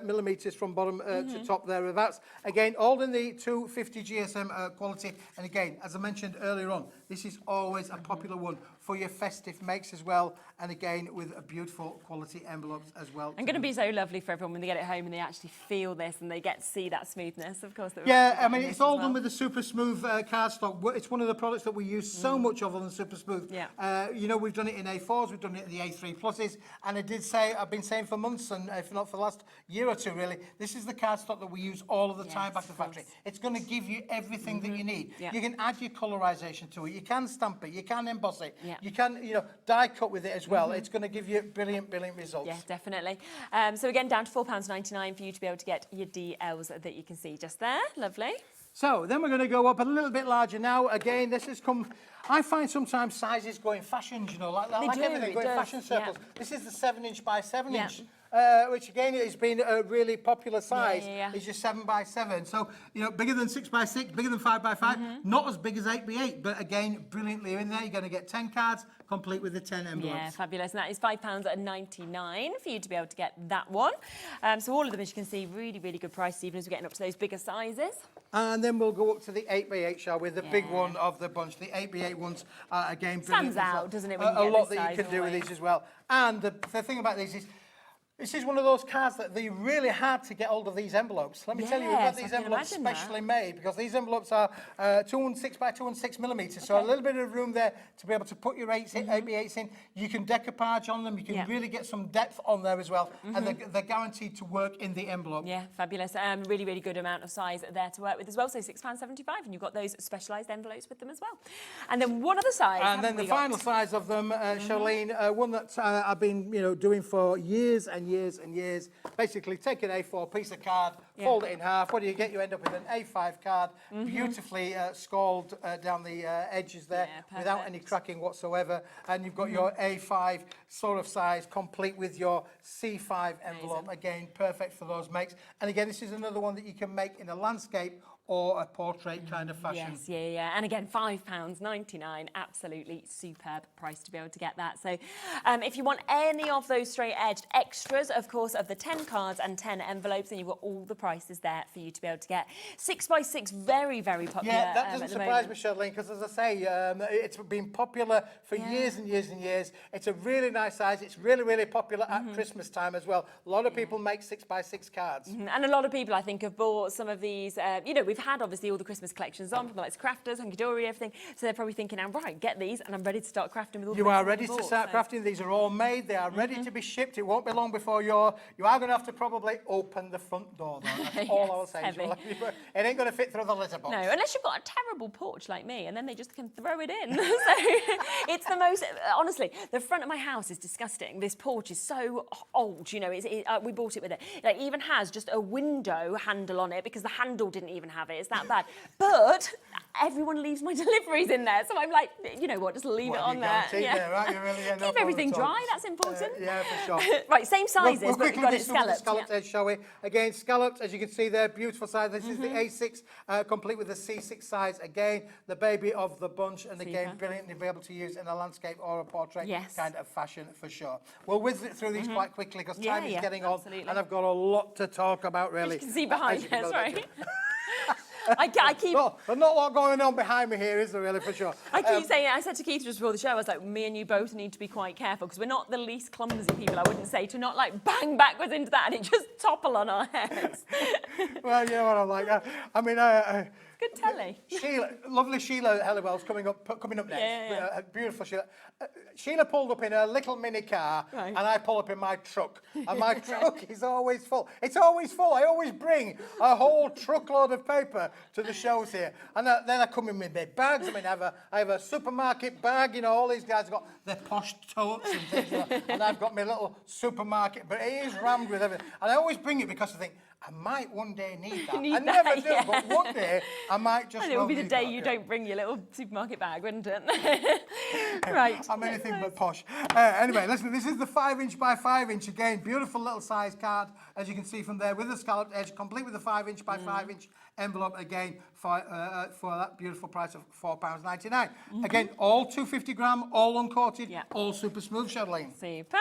Speaker 8: millimetres from bottom to top thereabouts. Again, all in the 250 GSM quality. And again, as I mentioned earlier on, this is always a popular one for your festive makes as well, and again with a beautiful quality envelopes as well.
Speaker 2: I'm going to be so lovely for everyone when they get it home and they actually feel this and they get to see that smoothness, of course. That
Speaker 8: Yeah, I mean, it's all done with the super smooth cardstock. It's one of the products that we use so much of on the super smooth.
Speaker 2: Yeah.
Speaker 8: We've done it in A4s, we've done it in the A3 pluses, and I did say, I've been saying for months, and if not for the last year or two really, this is the cardstock that we use all of the time back to the factory. It's going to give you everything that you need.
Speaker 2: Yeah.
Speaker 8: You can add your colorization to it, you can stamp it, you can emboss it,
Speaker 2: Yeah.
Speaker 8: you can, die cut with it as well. It's going to give you brilliant results.
Speaker 2: Yeah, definitely. So again, down to £4.99 for you to be able to get your DLs that you can see just there. Lovely.
Speaker 8: So then we're going to go up a little bit larger now. Again, this has come. I find sometimes sizes go in fashions, like
Speaker 2: do,
Speaker 8: everything,
Speaker 2: it
Speaker 8: go in
Speaker 2: does,
Speaker 8: fashion circles.
Speaker 2: yeah.
Speaker 8: This is the 7-inch by 7-inch.
Speaker 2: Yeah.
Speaker 8: Which again has been a really popular size.
Speaker 2: Yeah.
Speaker 8: It's just 7x7. So, bigger than 6x6, bigger than 5x5, not as big as 8x8, but again, brilliantly in there. You're going to get 10 cards, complete with the 10 envelopes.
Speaker 2: Yeah, fabulous. And that is £5.99 for you to be able to get that one. So all of them, as you can see, really good prices, even as we're getting up to those bigger sizes.
Speaker 8: And then we'll go up to the 8x8, shall we? The big one of the bunch. The 8x8 ones are, again, brilliant.
Speaker 2: Stands out, doesn't it, when you
Speaker 8: A
Speaker 2: get
Speaker 8: lot
Speaker 2: this
Speaker 8: that you
Speaker 2: size
Speaker 8: can do with
Speaker 2: always.
Speaker 8: these as well. And the thing about these is, this is one of those cards that they're really hard to get hold of these envelopes. Let me tell you, we've got
Speaker 2: Yes,
Speaker 8: these
Speaker 2: I can
Speaker 8: envelopes
Speaker 2: imagine that.
Speaker 8: specially made because these envelopes are 2.6 by 2.6 millimetres, so a little bit of room there to be able to put your 8x8s in. You can decoupage on them. You can really get some depth on there as well, and they're guaranteed to work in the envelope.
Speaker 2: Yeah, fabulous. Really good amount of size there to work with as well. So £6.75, and you've got those specialised envelopes with them as well. And then one other size.
Speaker 8: And then the final size of them, Charlene, one that I've been, doing for years and years and years. Basically, take an A4 piece of card, fold it in half. What do you get? You end up with an A5 card, beautifully scalded down the edges there, without any cracking whatsoever. And you've got your A5 sort of size, complete with your C5 envelope. Again, perfect for those makes. And again, this is another one that you can make in a landscape or a portrait kind of fashion.
Speaker 2: Yes, yeah. And again, £5.99, absolutely superb price to be able to get that. So if you want any of those straight-edged extras, of course, of the 10 cards and 10 envelopes, then you've got all the prices there for you to be able to get. 6x6, very popular.
Speaker 8: Yeah, that doesn't
Speaker 2: at the
Speaker 8: surprise
Speaker 2: moment.
Speaker 8: me, Charlene, because as I say, it's been popular for years and years and years. It's a really nice size. It's really popular at Christmas time as well. A lot of people make 6x6 cards.
Speaker 2: And a lot of people, I think, have bought some of these, we've had obviously all the Christmas collections on from the likes of crafters, hunky dory, everything. So they're probably thinking, right, get these, and I'm ready to start crafting with all the
Speaker 8: You
Speaker 2: bits
Speaker 8: are
Speaker 2: that
Speaker 8: ready
Speaker 2: we
Speaker 8: to
Speaker 2: bought,
Speaker 8: start
Speaker 2: so.
Speaker 8: crafting. These are all made. They are ready to be shipped. It won't be long before you are going to have to probably open the front door, though. That's all I'll say.
Speaker 2: heavy.
Speaker 8: It ain't going to fit through the litter box.
Speaker 2: No, unless you've got a terrible porch like me, and then they just can throw it in. So it's the most, honestly, the front of my house is disgusting. This porch is so old, you know, we bought it with it. It even has just a window handle on it because the handle didn't even have it. It's that bad. But everyone leaves my deliveries in there. So I'm like, you know what, just leave it on there.
Speaker 8: There, right? You really
Speaker 2: Keep everything dry, that's important.
Speaker 8: Yeah, for sure.
Speaker 2: Right, same sizes,
Speaker 8: We'll
Speaker 2: but we've got it
Speaker 8: quickly do the
Speaker 2: scalloped.
Speaker 8: scalloped edge, shall we? Again, scalloped, as you can see there, beautiful size. This is the A6, complete with the C6 size. Again, the baby of the bunch, and again, brilliant to be able to use in a landscape or a portrait kind of fashion for sure. We'll whiz it through these quite quickly because time is getting on, and I've got a lot to talk about, really.
Speaker 2: You can see behind us, right? I keep...
Speaker 8: Well, there's not a lot going on behind me here, is there, really, for sure?
Speaker 2: I keep saying, I said to Keith just before the show, I was like, me and you both need to be quite careful because we're not the least clumsy people, I wouldn't say, to not like bang backwards into that and it just topple on our heads.
Speaker 8: Well, you know what I'm like. I mean,
Speaker 2: good telly.
Speaker 8: Sheila, lovely Sheila Hellewell's coming up next.
Speaker 2: Yeah.
Speaker 8: Beautiful Sheila. Sheila pulled up in her little mini car, and I pull up in my truck. And my truck is always full. It's always full. I always bring a whole truckload of paper to the shows here. And then I come in with my bags. I mean, I have a supermarket bag. You know, all these guys have got their posh totes and things. You know, and I've got my little supermarket, but it is rammed with everything. And I always bring it because I think, I might one day need that. I never do, but one day I might just.
Speaker 2: And it will be the day you don't bring your little supermarket bag, wouldn't it? Right.
Speaker 8: I'm anything but posh. Anyway, listen, this is the 5" by 5" again. Beautiful little size card, as you can see from there, with the scalloped edge, complete with the 5" by 5" envelope again for that beautiful price of £4.99. Again, all 250 gram, all uncoated, all super smooth, Charlene.
Speaker 2: Super.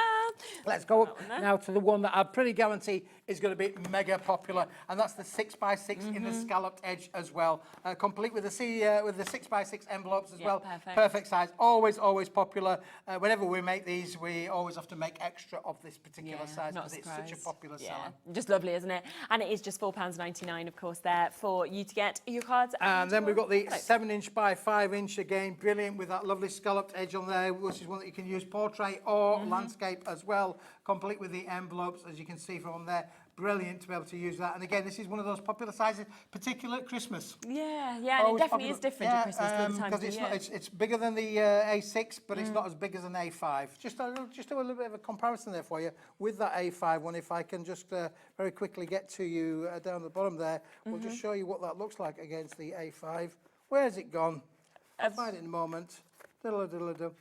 Speaker 8: Let's go now to the one that I pretty guarantee is going to be mega popular, and that's the 6x6 in the scalloped edge as well, complete with the 6x6 envelopes as well. Perfect size. Always popular. Whenever we make these, we always have to make extra of this particular size because it's such a popular seller.
Speaker 2: Just lovely, isn't it? And it is just £4.99, of course, there for you to get your cards.
Speaker 8: And then we've got the 7" by 5" again, brilliant with that lovely scalloped edge on there, which is one that you can use portrait or landscape as well, complete with the envelopes, as you can see from there. Brilliant to be able to use that. And again, this is one of those popular sizes, particularly at Christmas.
Speaker 2: Yeah, and it definitely is different at Christmas to the time of the year.
Speaker 8: Because it's bigger than the A6, but it's not as big as an A5. Just a little bit of a comparison there for you with that A5 one. If I can just very quickly get to you down the bottom there, we'll just show you what that looks like against the A5. Where's it gone? I'll find it in a moment. Diddle-a-diddle-a-diddle.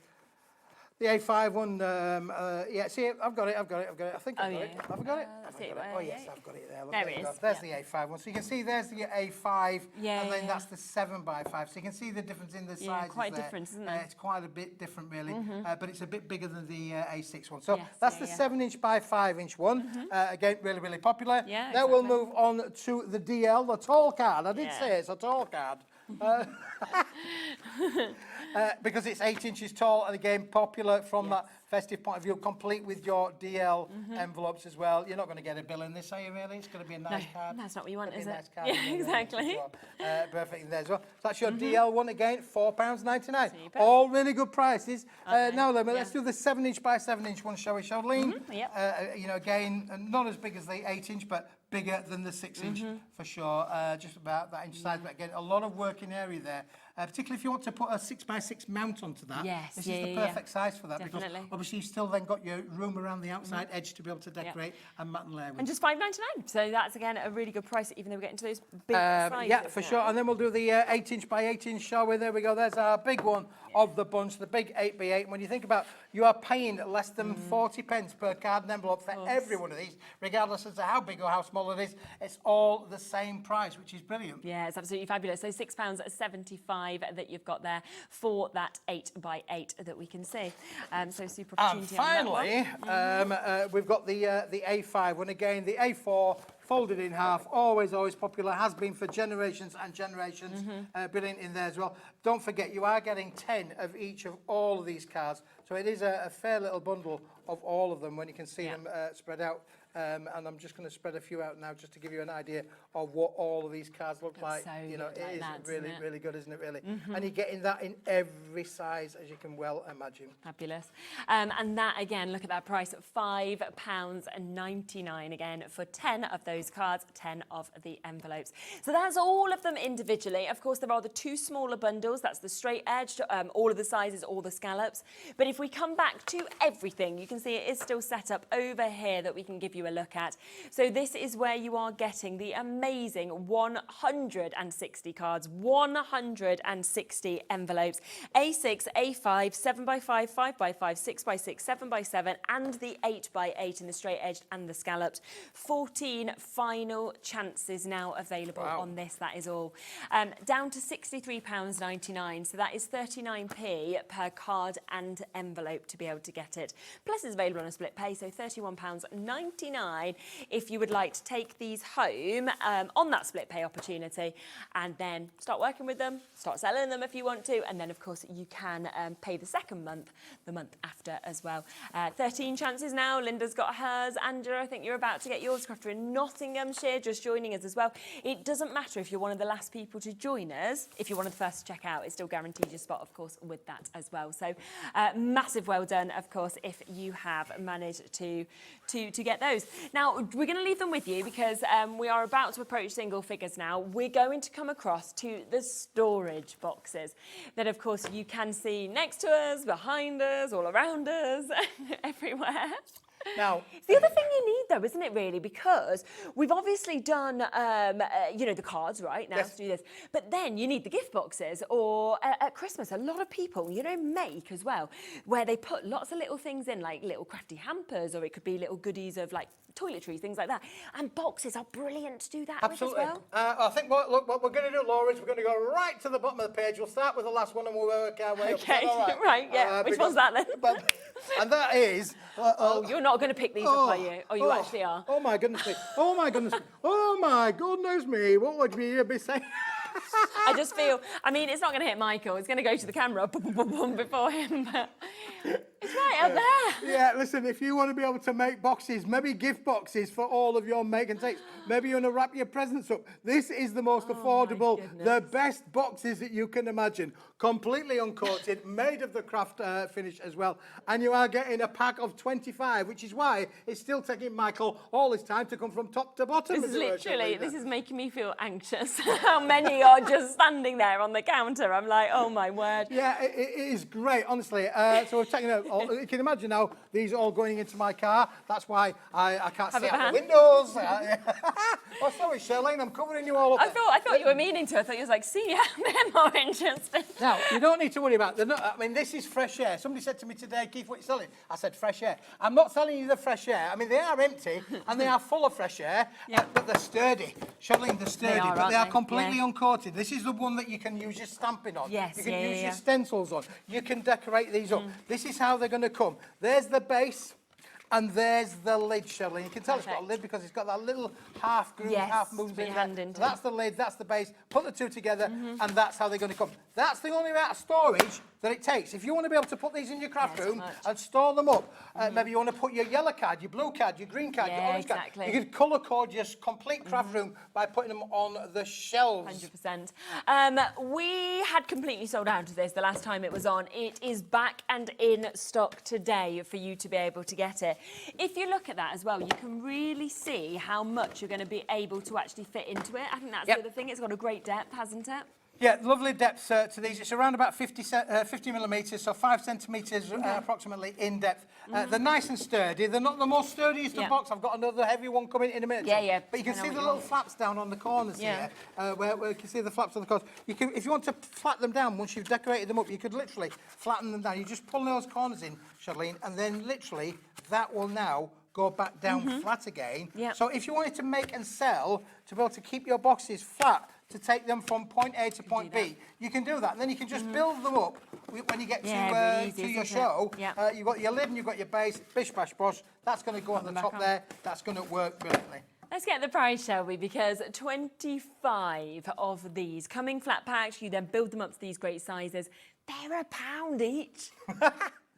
Speaker 8: The A5 one, see, I've got it. I think I've got it. Have I got it? Oh, yes, I've got it there. Look,
Speaker 2: there it is.
Speaker 8: There's the A5 one. So you can see there's the A5, and then that's the 7 by 5. So you can see the difference in the sizes there.
Speaker 2: Quite different, isn't it?
Speaker 8: It's quite a bit different, really, but it's a bit bigger than the A6 one. So that's the 7" by 5" one. Again, really popular. Now we'll move on to the DL, the tall card. I did say it's a tall card. Because it's 8 inches tall, and again popular from that festive point of view, complete with your DL envelopes as well. You're not going to get a bill in this, are you, really? It's going to be a nice card.
Speaker 2: That's not what you want, is it?
Speaker 8: Nice card
Speaker 2: Yeah, exactly.
Speaker 8: Perfect in there as well. So that's your DL one again, £4.99. All really good prices. Now then, let's do the 7" by 7" one, shall we, Charlene? You know, again, not as big as the 8" but bigger than the 6" for sure. Just about that inch size, but again, a lot of working area there. Particularly if you want to put a 6x6 mount onto that. This is the perfect size for that.
Speaker 2: Definitely.
Speaker 8: Because obviously you've still then got your room around the outside edge to be able to decorate and mat and layer with.
Speaker 2: And just £5.99. So that's again a really good price, even though we're getting to those big sizes.
Speaker 8: Yeah, for sure. And then we'll do the 8" by 8", shall we? There we go. There's our big one of the bunch, the big 8 by 8. When you think about, you are paying less than 40 pence per card and envelope for every one of these, regardless as to how big or how small it is. It's all the same price, which is brilliant.
Speaker 2: Yeah, it's absolutely fabulous. So £6.75 that you've got there for that 8 by 8 that we can see. So super opportunity.
Speaker 8: And finally, we've got the A5 one again, the A4 folded in half, always popular, has been for generations and generations. Brilliant in there as well. Don't forget, you are getting 10 of each of all of these cards So it is a fair little bundle of all of them when you can see them spread out. And I'm just going to spread a few out now just to give you an idea of what all of these cards look like.
Speaker 2: So
Speaker 8: you know,
Speaker 2: good,
Speaker 8: it
Speaker 2: like
Speaker 8: is
Speaker 2: that,
Speaker 8: really,
Speaker 2: isn't it?
Speaker 8: really good, isn't it, really? And you're getting that in every size, as you can well imagine.
Speaker 2: Fabulous. And that, again, look at that price, £5.99 again for 10 of those cards, 10 of the envelopes. So that's all of them individually. Of course, there are the 2 smaller bundles. That's the straight edged, all of the sizes, all the scallops. But if we come back to everything, you can see it is still set up over here that we can give you a look at. So this is where you are getting the amazing 160 cards, 160 envelopes, A6, A5, 7x5, 5x5, 6x6, 7x7, and the 8x8 in the straight edged and the scallops. 14 final chances now available on this, that is all. Down to £63.99, so that is 39p per card and envelope to be able to get it. Plus it's available on a split pay, so £31.99 if you would like to take these home on that split pay opportunity and then start working with them, start selling them if you want to, and then of course you can pay the second month the month after as well. 13 chances now. Linda's got hers. Andrew, I think you're about to get yours. Crafter in Nottinghamshire just joining us as well. It doesn't matter if you're one of the last people to join us. If you're one of the first to check out, it still guarantees your spot, of course, with that as well. So massive well done, of course, if you have managed to get those. Now, we're going to leave them with you because we are about to approach single figures now. We're going to come across to the storage boxes that, of course, you can see next to us, behind us, all around us, everywhere.
Speaker 8: Now,
Speaker 2: it's the other thing you need, though, isn't it, really? Because we've obviously done, you know, the cards, right, now to do this. But then you need the gift boxes, or at Christmas, a lot of people, you know, make as well, where they put lots of little things in, like little crafty hampers, or it could be little goodies of, like, toiletries, things like that. And boxes are brilliant to do that
Speaker 8: absolutely.
Speaker 2: with as well.
Speaker 8: I think what we're going to do, Laura, is we're going to go right to the bottom of the page. We'll start with the last one and we'll work our way up.
Speaker 2: Okay,
Speaker 8: All right?
Speaker 2: right, yeah. Which one's that then?
Speaker 8: And that is...
Speaker 2: oh, you're not going to pick these up, are you? Oh, you actually are.
Speaker 8: Oh, my goodness me. Oh, my goodness me. Oh, my goodness me. What would we be saying?
Speaker 2: I just feel, I mean, it's not going to hit Michael. It's going to go to the camera before him. But it's right up there.
Speaker 8: Yeah, listen, if you want to be able to make boxes, maybe gift boxes for all of your make and takes, maybe you want to wrap your presents up, this is the most affordable, the best boxes that you can imagine. Completely uncoated, made of the craft finish as well. And you are getting a pack of 25, which is why it's still taking Michael all his time to come from top to bottom.
Speaker 2: This is literally, this is making me feel anxious. How many are just standing there on the counter? I'm like, oh my word.
Speaker 8: Yeah, it is great, honestly. So we're taking you can imagine now, these are all going into my car. That's why I can't see out the windows. Oh, sorry, Charlene, I'm covering you all up.
Speaker 2: I thought you were meaning to. I thought you was like, see, they're more interested.
Speaker 8: Now, you don't need to worry about it. I mean, this is fresh air. Somebody said to me today, Keith, what are you selling? I said, fresh air. I'm not selling you the fresh air. I mean, they are empty and they are full of fresh air, but they're sturdy. Charlene, they're sturdy, but they are completely uncoated. This is the one that you can use your stamping on.
Speaker 2: Yes,
Speaker 8: you can use your stencils on. You can decorate these up. This is how they're going to come. There's the base. And there's the lid, Sheila. You can tell it's got a lid because it's got that little half groove, half moves in there. So that's the lid, that's the base. Put the two together, and that's how they're going to come. That's the only amount of storage that it takes. If you want to be able to put these in your craft room and store them up, maybe you want to put your yellow card, your blue card, your green card, your orange card. You can colour code your complete craft room by putting them on the shelves.
Speaker 2: 100%. We had completely sold out of this the last time it was on. It is back and in stock today for you to be able to get it. If you look at that as well, you can really see how much you're going to be able to actually fit into it. I think that's the other thing. It's got a great depth, hasn't it?
Speaker 8: Yeah, lovely depth to these. It's around about 50 millimetres, so 5 centimetres approximately in depth. They're nice and sturdy. They're not the most sturdiest of box. I've got another heavy one coming in a minute. But you can see the little flaps down on the corners here, where you can see the flaps on the corners. You can, if you want to flat them down, once you've decorated them up, you could literally flatten them down. You just pull those corners in, Charlene, and then literally that will now go back down flat again. So if you wanted to make and sell, to be able to keep your boxes flat, to take them from point A to point B, you can do that. And then you can just build them up when you get to your show. You've got your lid and you've got your base, bish, bash, bosh. That's going to go on the top there. That's going to work brilliantly.
Speaker 2: Let's get the price, shall we? Because 25 of these coming flat packed, you then build them up to these great sizes. They're £1 each.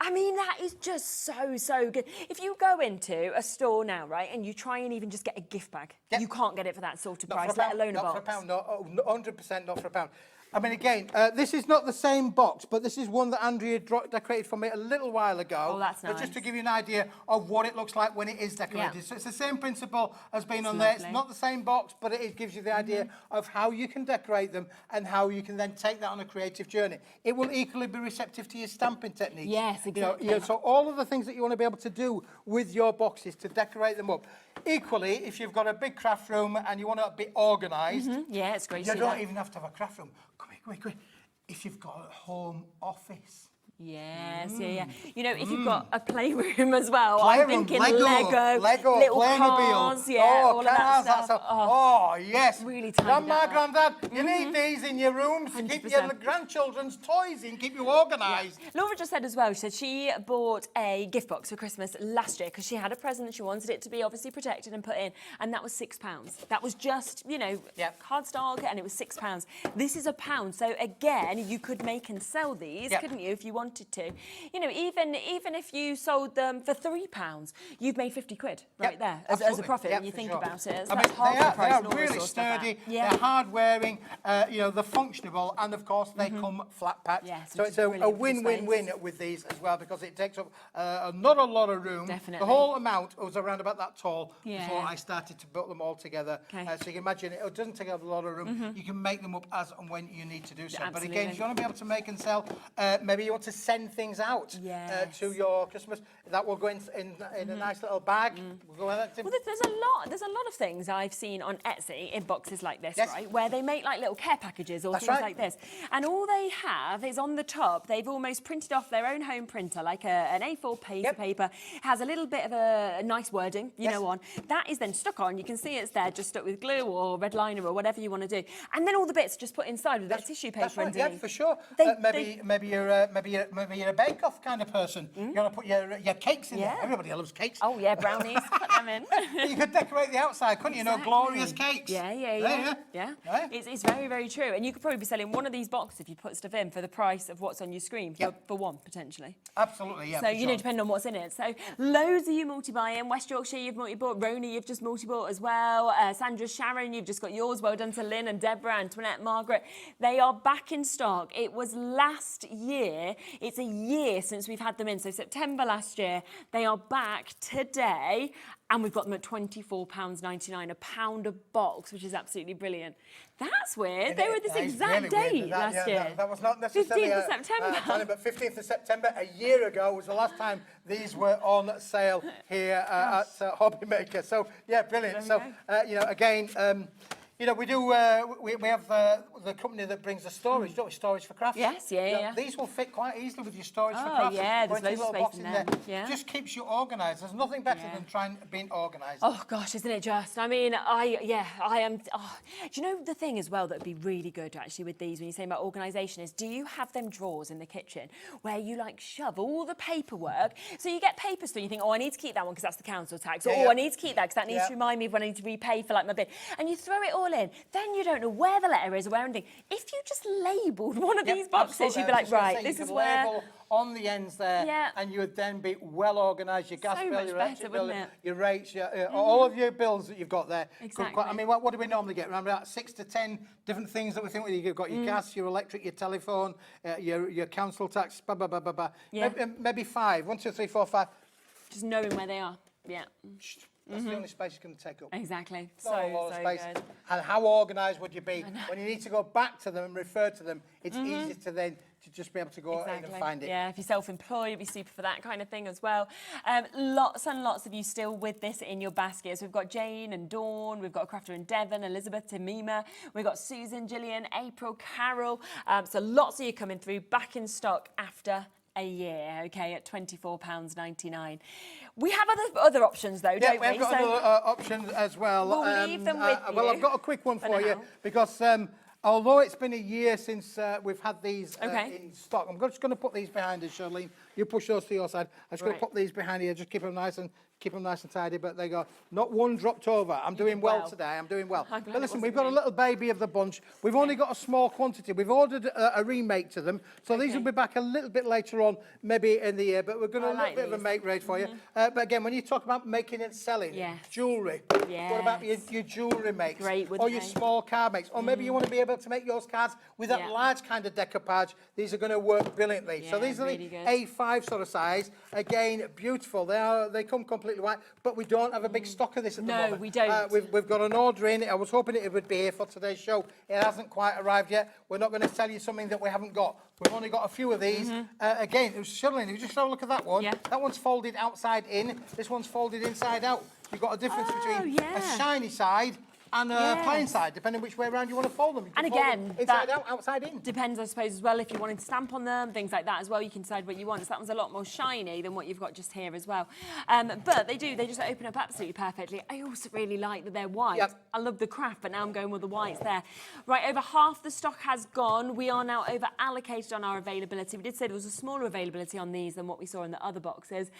Speaker 2: I mean, that is just so good. If you go into a store now, right, and you try and even just get a gift bag, you can't get it for that sort of price, let alone a box.
Speaker 8: Not for a pound, no, 100% not for a pound. I mean, again, this is not the same box, but this is one that Andrea decorated for me a little while ago.
Speaker 2: Oh, that's nice.
Speaker 8: But just to give you an idea of what it looks like when it is decorated.
Speaker 2: Yeah.
Speaker 8: So it's the same principle as being on there. It's not the same box, but it gives you the idea of how you can decorate them and how you can then take that on a creative journey. It will equally be receptive to your stamping techniques.
Speaker 2: Yes, exactly.
Speaker 8: So all of the things that you want to be able to do with your boxes to decorate them up. Equally, if you've got a big craft room and you want to be organised,
Speaker 2: Yeah, it's great.
Speaker 8: you don't even have to have a craft room. Come here. If you've got a home office.
Speaker 2: Yes, yeah. You know, if you've got a playroom as well, I'm thinking
Speaker 8: Lego,
Speaker 2: little cars, all of that stuff.
Speaker 8: Yes.
Speaker 2: Really tidy
Speaker 8: Grandma,
Speaker 2: that up.
Speaker 8: Granddad, you need these in your rooms to keep your
Speaker 2: 100%.
Speaker 8: grandchildren's toys in, keep you organised.
Speaker 2: Laura just said as well, she said she bought a gift box for Christmas last year because she had a present and she wanted it to be obviously protected and put in, and that was £6. That was just, cardstock, and it was £6. This is £1. So again, you could make and sell these, couldn't you, if you wanted to? You know, even if you sold them for £3, you've made 50 quid right there as a profit when you think about it.
Speaker 8: I mean, they are really sturdy, they're hard wearing, they're functionable, and of course they come flat packed.
Speaker 2: Yes,
Speaker 8: so it's a win-win-win with these as well, because it takes up not a lot of room.
Speaker 2: Definitely.
Speaker 8: The whole amount was around about that tall before I started to put them all together.
Speaker 2: Okay.
Speaker 8: So you can imagine it doesn't take up a lot of room. You can make them up as and when you need to do so.
Speaker 2: Absolutely.
Speaker 8: But again, if you want to be able to make and sell, maybe you want to send things out to your customers, that will go in a nice little bag. We'll go
Speaker 2: There's a lot of things I've seen on Etsy in boxes like this, right, where they make like little care packages or things like this, and all they have is on the top they've almost printed off their own home printer, like an A4 piece of paper, has a little bit of a nice wording, on that is then stuck on. You can see it's there, just stuck with glue or red liner or whatever you want to do, and then all the bits just put inside with that tissue paper underneath.
Speaker 8: Yeah, for sure. Maybe you're a bake-off kind of person. You want to put your cakes in there. Everybody loves cakes.
Speaker 2: Oh yeah, brownies. Put them in.
Speaker 8: You could decorate the outside, couldn't you?
Speaker 2: Exactly.
Speaker 8: Glorious cakes.
Speaker 2: Yeah.
Speaker 8: Right?
Speaker 2: It's very, very true. And you could probably be selling one of these boxes if you put stuff in for the price of what's on your screen for one, potentially.
Speaker 8: Absolutely, yeah.
Speaker 2: So, depending on what's in it. So, loads of you multi-buying. West Yorkshire, you've multi-bought. Roni, you've just multi-bought as well. Sandra, Sharon, you've just got yours. Well done to Lynn and Deborah, Antoinette, Margaret. They are back in stock. It was last year. It's a year since we've had them in. So, September last year. They are back today. And we've got them at £24.99, a pound a box, which is absolutely brilliant. That's weird. They were this exact date last year.
Speaker 8: That was not necessarily
Speaker 2: 15th of September.
Speaker 8: But 15th of September, a year ago, was the last time these were on sale here at Hobby Maker. So, yeah, brilliant. So, again, we do. We have the company that brings the storage, don't we? Storage for crafts.
Speaker 2: Yes, yeah.
Speaker 8: These will fit quite easily with your storage for crafts.
Speaker 2: Yeah, there's
Speaker 8: Going
Speaker 2: loads of
Speaker 8: little
Speaker 2: space
Speaker 8: box
Speaker 2: in there. Yeah.
Speaker 8: Just keeps you organised. There's nothing better than being organised.
Speaker 2: Oh gosh, isn't it just? I mean, I am. Do you know the thing as well that would be really good actually with these when you say about organisation is, do you have them drawers in the kitchen where you like shove all the paperwork? So you get papers through, you think, oh, I need to keep that one because that's the council tax. I need to keep that because that needs to remind me of when I need to repay for like my bit. And you throw it all in. Then you don't know where the letter is or where anything. If you just labelled one of these boxes, you'd be like, right, this is where.
Speaker 8: Label on the ends there, and you would then be well organised. Your gas bill, your electric bill, your rates, all of your bills that you've got there.
Speaker 2: Exactly.
Speaker 8: I mean, what do we normally get? Around about 6 to 10 different things that we think you've got. Your gas, your electric, your telephone, your council tax, maybe 5. 1, 2, 3, 4, 5.
Speaker 2: Just knowing where they are. Yeah.
Speaker 8: That's the only space you can take up.
Speaker 2: Exactly.
Speaker 8: Not a lot of space.
Speaker 2: Good.
Speaker 8: And how organised would you be when you need to go back to them and refer to them? It's easy to then just be able to go in and find it.
Speaker 2: Yeah, if you're self-employed, it'd be super for that kind of thing as well. Lots and lots of you still with this in your baskets. We've got Jane and Dawn, we've got a crafter in Devon, Elizabeth, Tamima, we've got Susan, Gillian, April, Carol. So lots of you coming through, back in stock after a year, okay, at £24.99. We have other options though, don't we?
Speaker 8: Yeah, we've got other options as well.
Speaker 2: We'll leave them with you.
Speaker 8: Well, I've got a quick one for you because although it's been a year since we've had these in stock, I'm just going to put these behind us, Charlene. You push those to your side. I'm just going to put these behind you, just keep them nice and keep them nice and tidy, but they go, not one dropped over. I'm doing well today, I'm doing well.
Speaker 2: I'm glad
Speaker 8: But
Speaker 2: it
Speaker 8: listen,
Speaker 2: wasn't
Speaker 8: we've got a
Speaker 2: me.
Speaker 8: little baby of the bunch. We've only got a small quantity. We've ordered a remake to them, so these will be back a little bit later on, maybe in the year, but we're going to
Speaker 2: I
Speaker 8: a little
Speaker 2: like
Speaker 8: bit of a
Speaker 2: these.
Speaker 8: make rate for you. But again, when you talk about making and selling,
Speaker 2: Yes.
Speaker 8: jewellery, what about your jewellery makes?
Speaker 2: Great,
Speaker 8: or
Speaker 2: wouldn't
Speaker 8: your
Speaker 2: they?
Speaker 8: small card makes? Or maybe you want to be able to make yours cards with that
Speaker 2: Yeah.
Speaker 8: large kind of decoupage. These are going to work brilliantly. So
Speaker 2: Yeah,
Speaker 8: these are
Speaker 2: really
Speaker 8: the
Speaker 2: good.
Speaker 8: A5 sort of size. Again, beautiful. They come completely white, but we don't have a big stock of this at the
Speaker 2: No,
Speaker 8: moment.
Speaker 2: we don't.
Speaker 8: We've got an order in. I was hoping it would be here for today's show. It hasn't quite arrived yet. We're not going to sell you something that we haven't got. We've only got a few of these. Again, it was shuttling. You just have a look at that one.
Speaker 2: Yeah.
Speaker 8: That one's folded outside in. This one's folded inside out. You've got a difference between a shiny side and a plain side, depending which way around you want to fold them. You can
Speaker 2: And
Speaker 8: fold
Speaker 2: again,
Speaker 8: them inside
Speaker 2: that
Speaker 8: out, outside in.
Speaker 2: depends, I suppose, as well, if you wanted to stamp on them, things like that as well, you can decide what you want. So that one's a lot more shiny than what you've got just here as well. But they just open up absolutely perfectly. I also really like that they're white.
Speaker 8: Yep.
Speaker 2: I love the craft, but now I'm going with the whites there. Right, over half the stock has gone. We are now over allocated on our availability. We did say there was a smaller availability on these than what we saw in the other boxes.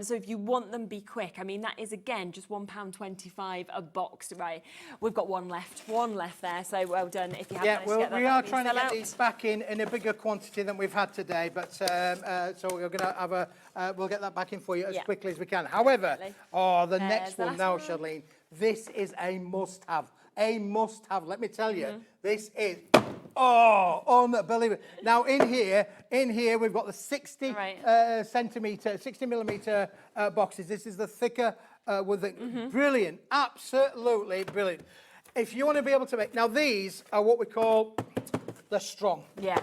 Speaker 2: So if you want them, be quick. I mean, that is, again, just £1.25 a box, right? We've got one left there, so well done if you haven't managed to get that.
Speaker 8: We are
Speaker 2: back,
Speaker 8: trying to
Speaker 2: sell
Speaker 8: get
Speaker 2: out.
Speaker 8: these back in a bigger quantity than we've had today, but so we're going to have we'll get that back in for you as quickly as we can. However,
Speaker 2: Definitely.
Speaker 8: the next
Speaker 2: the
Speaker 8: one
Speaker 2: last
Speaker 8: now,
Speaker 2: one.
Speaker 8: Charlene, this is a must-have. A must-have. Let me tell you, this is unbelievable. Now in here we've got the 60 centimetre, 60 millimetre boxes. This is the thicker with the brilliant, absolutely brilliant. If you want to be able to make, now these are what we call the strong.
Speaker 2: Yeah.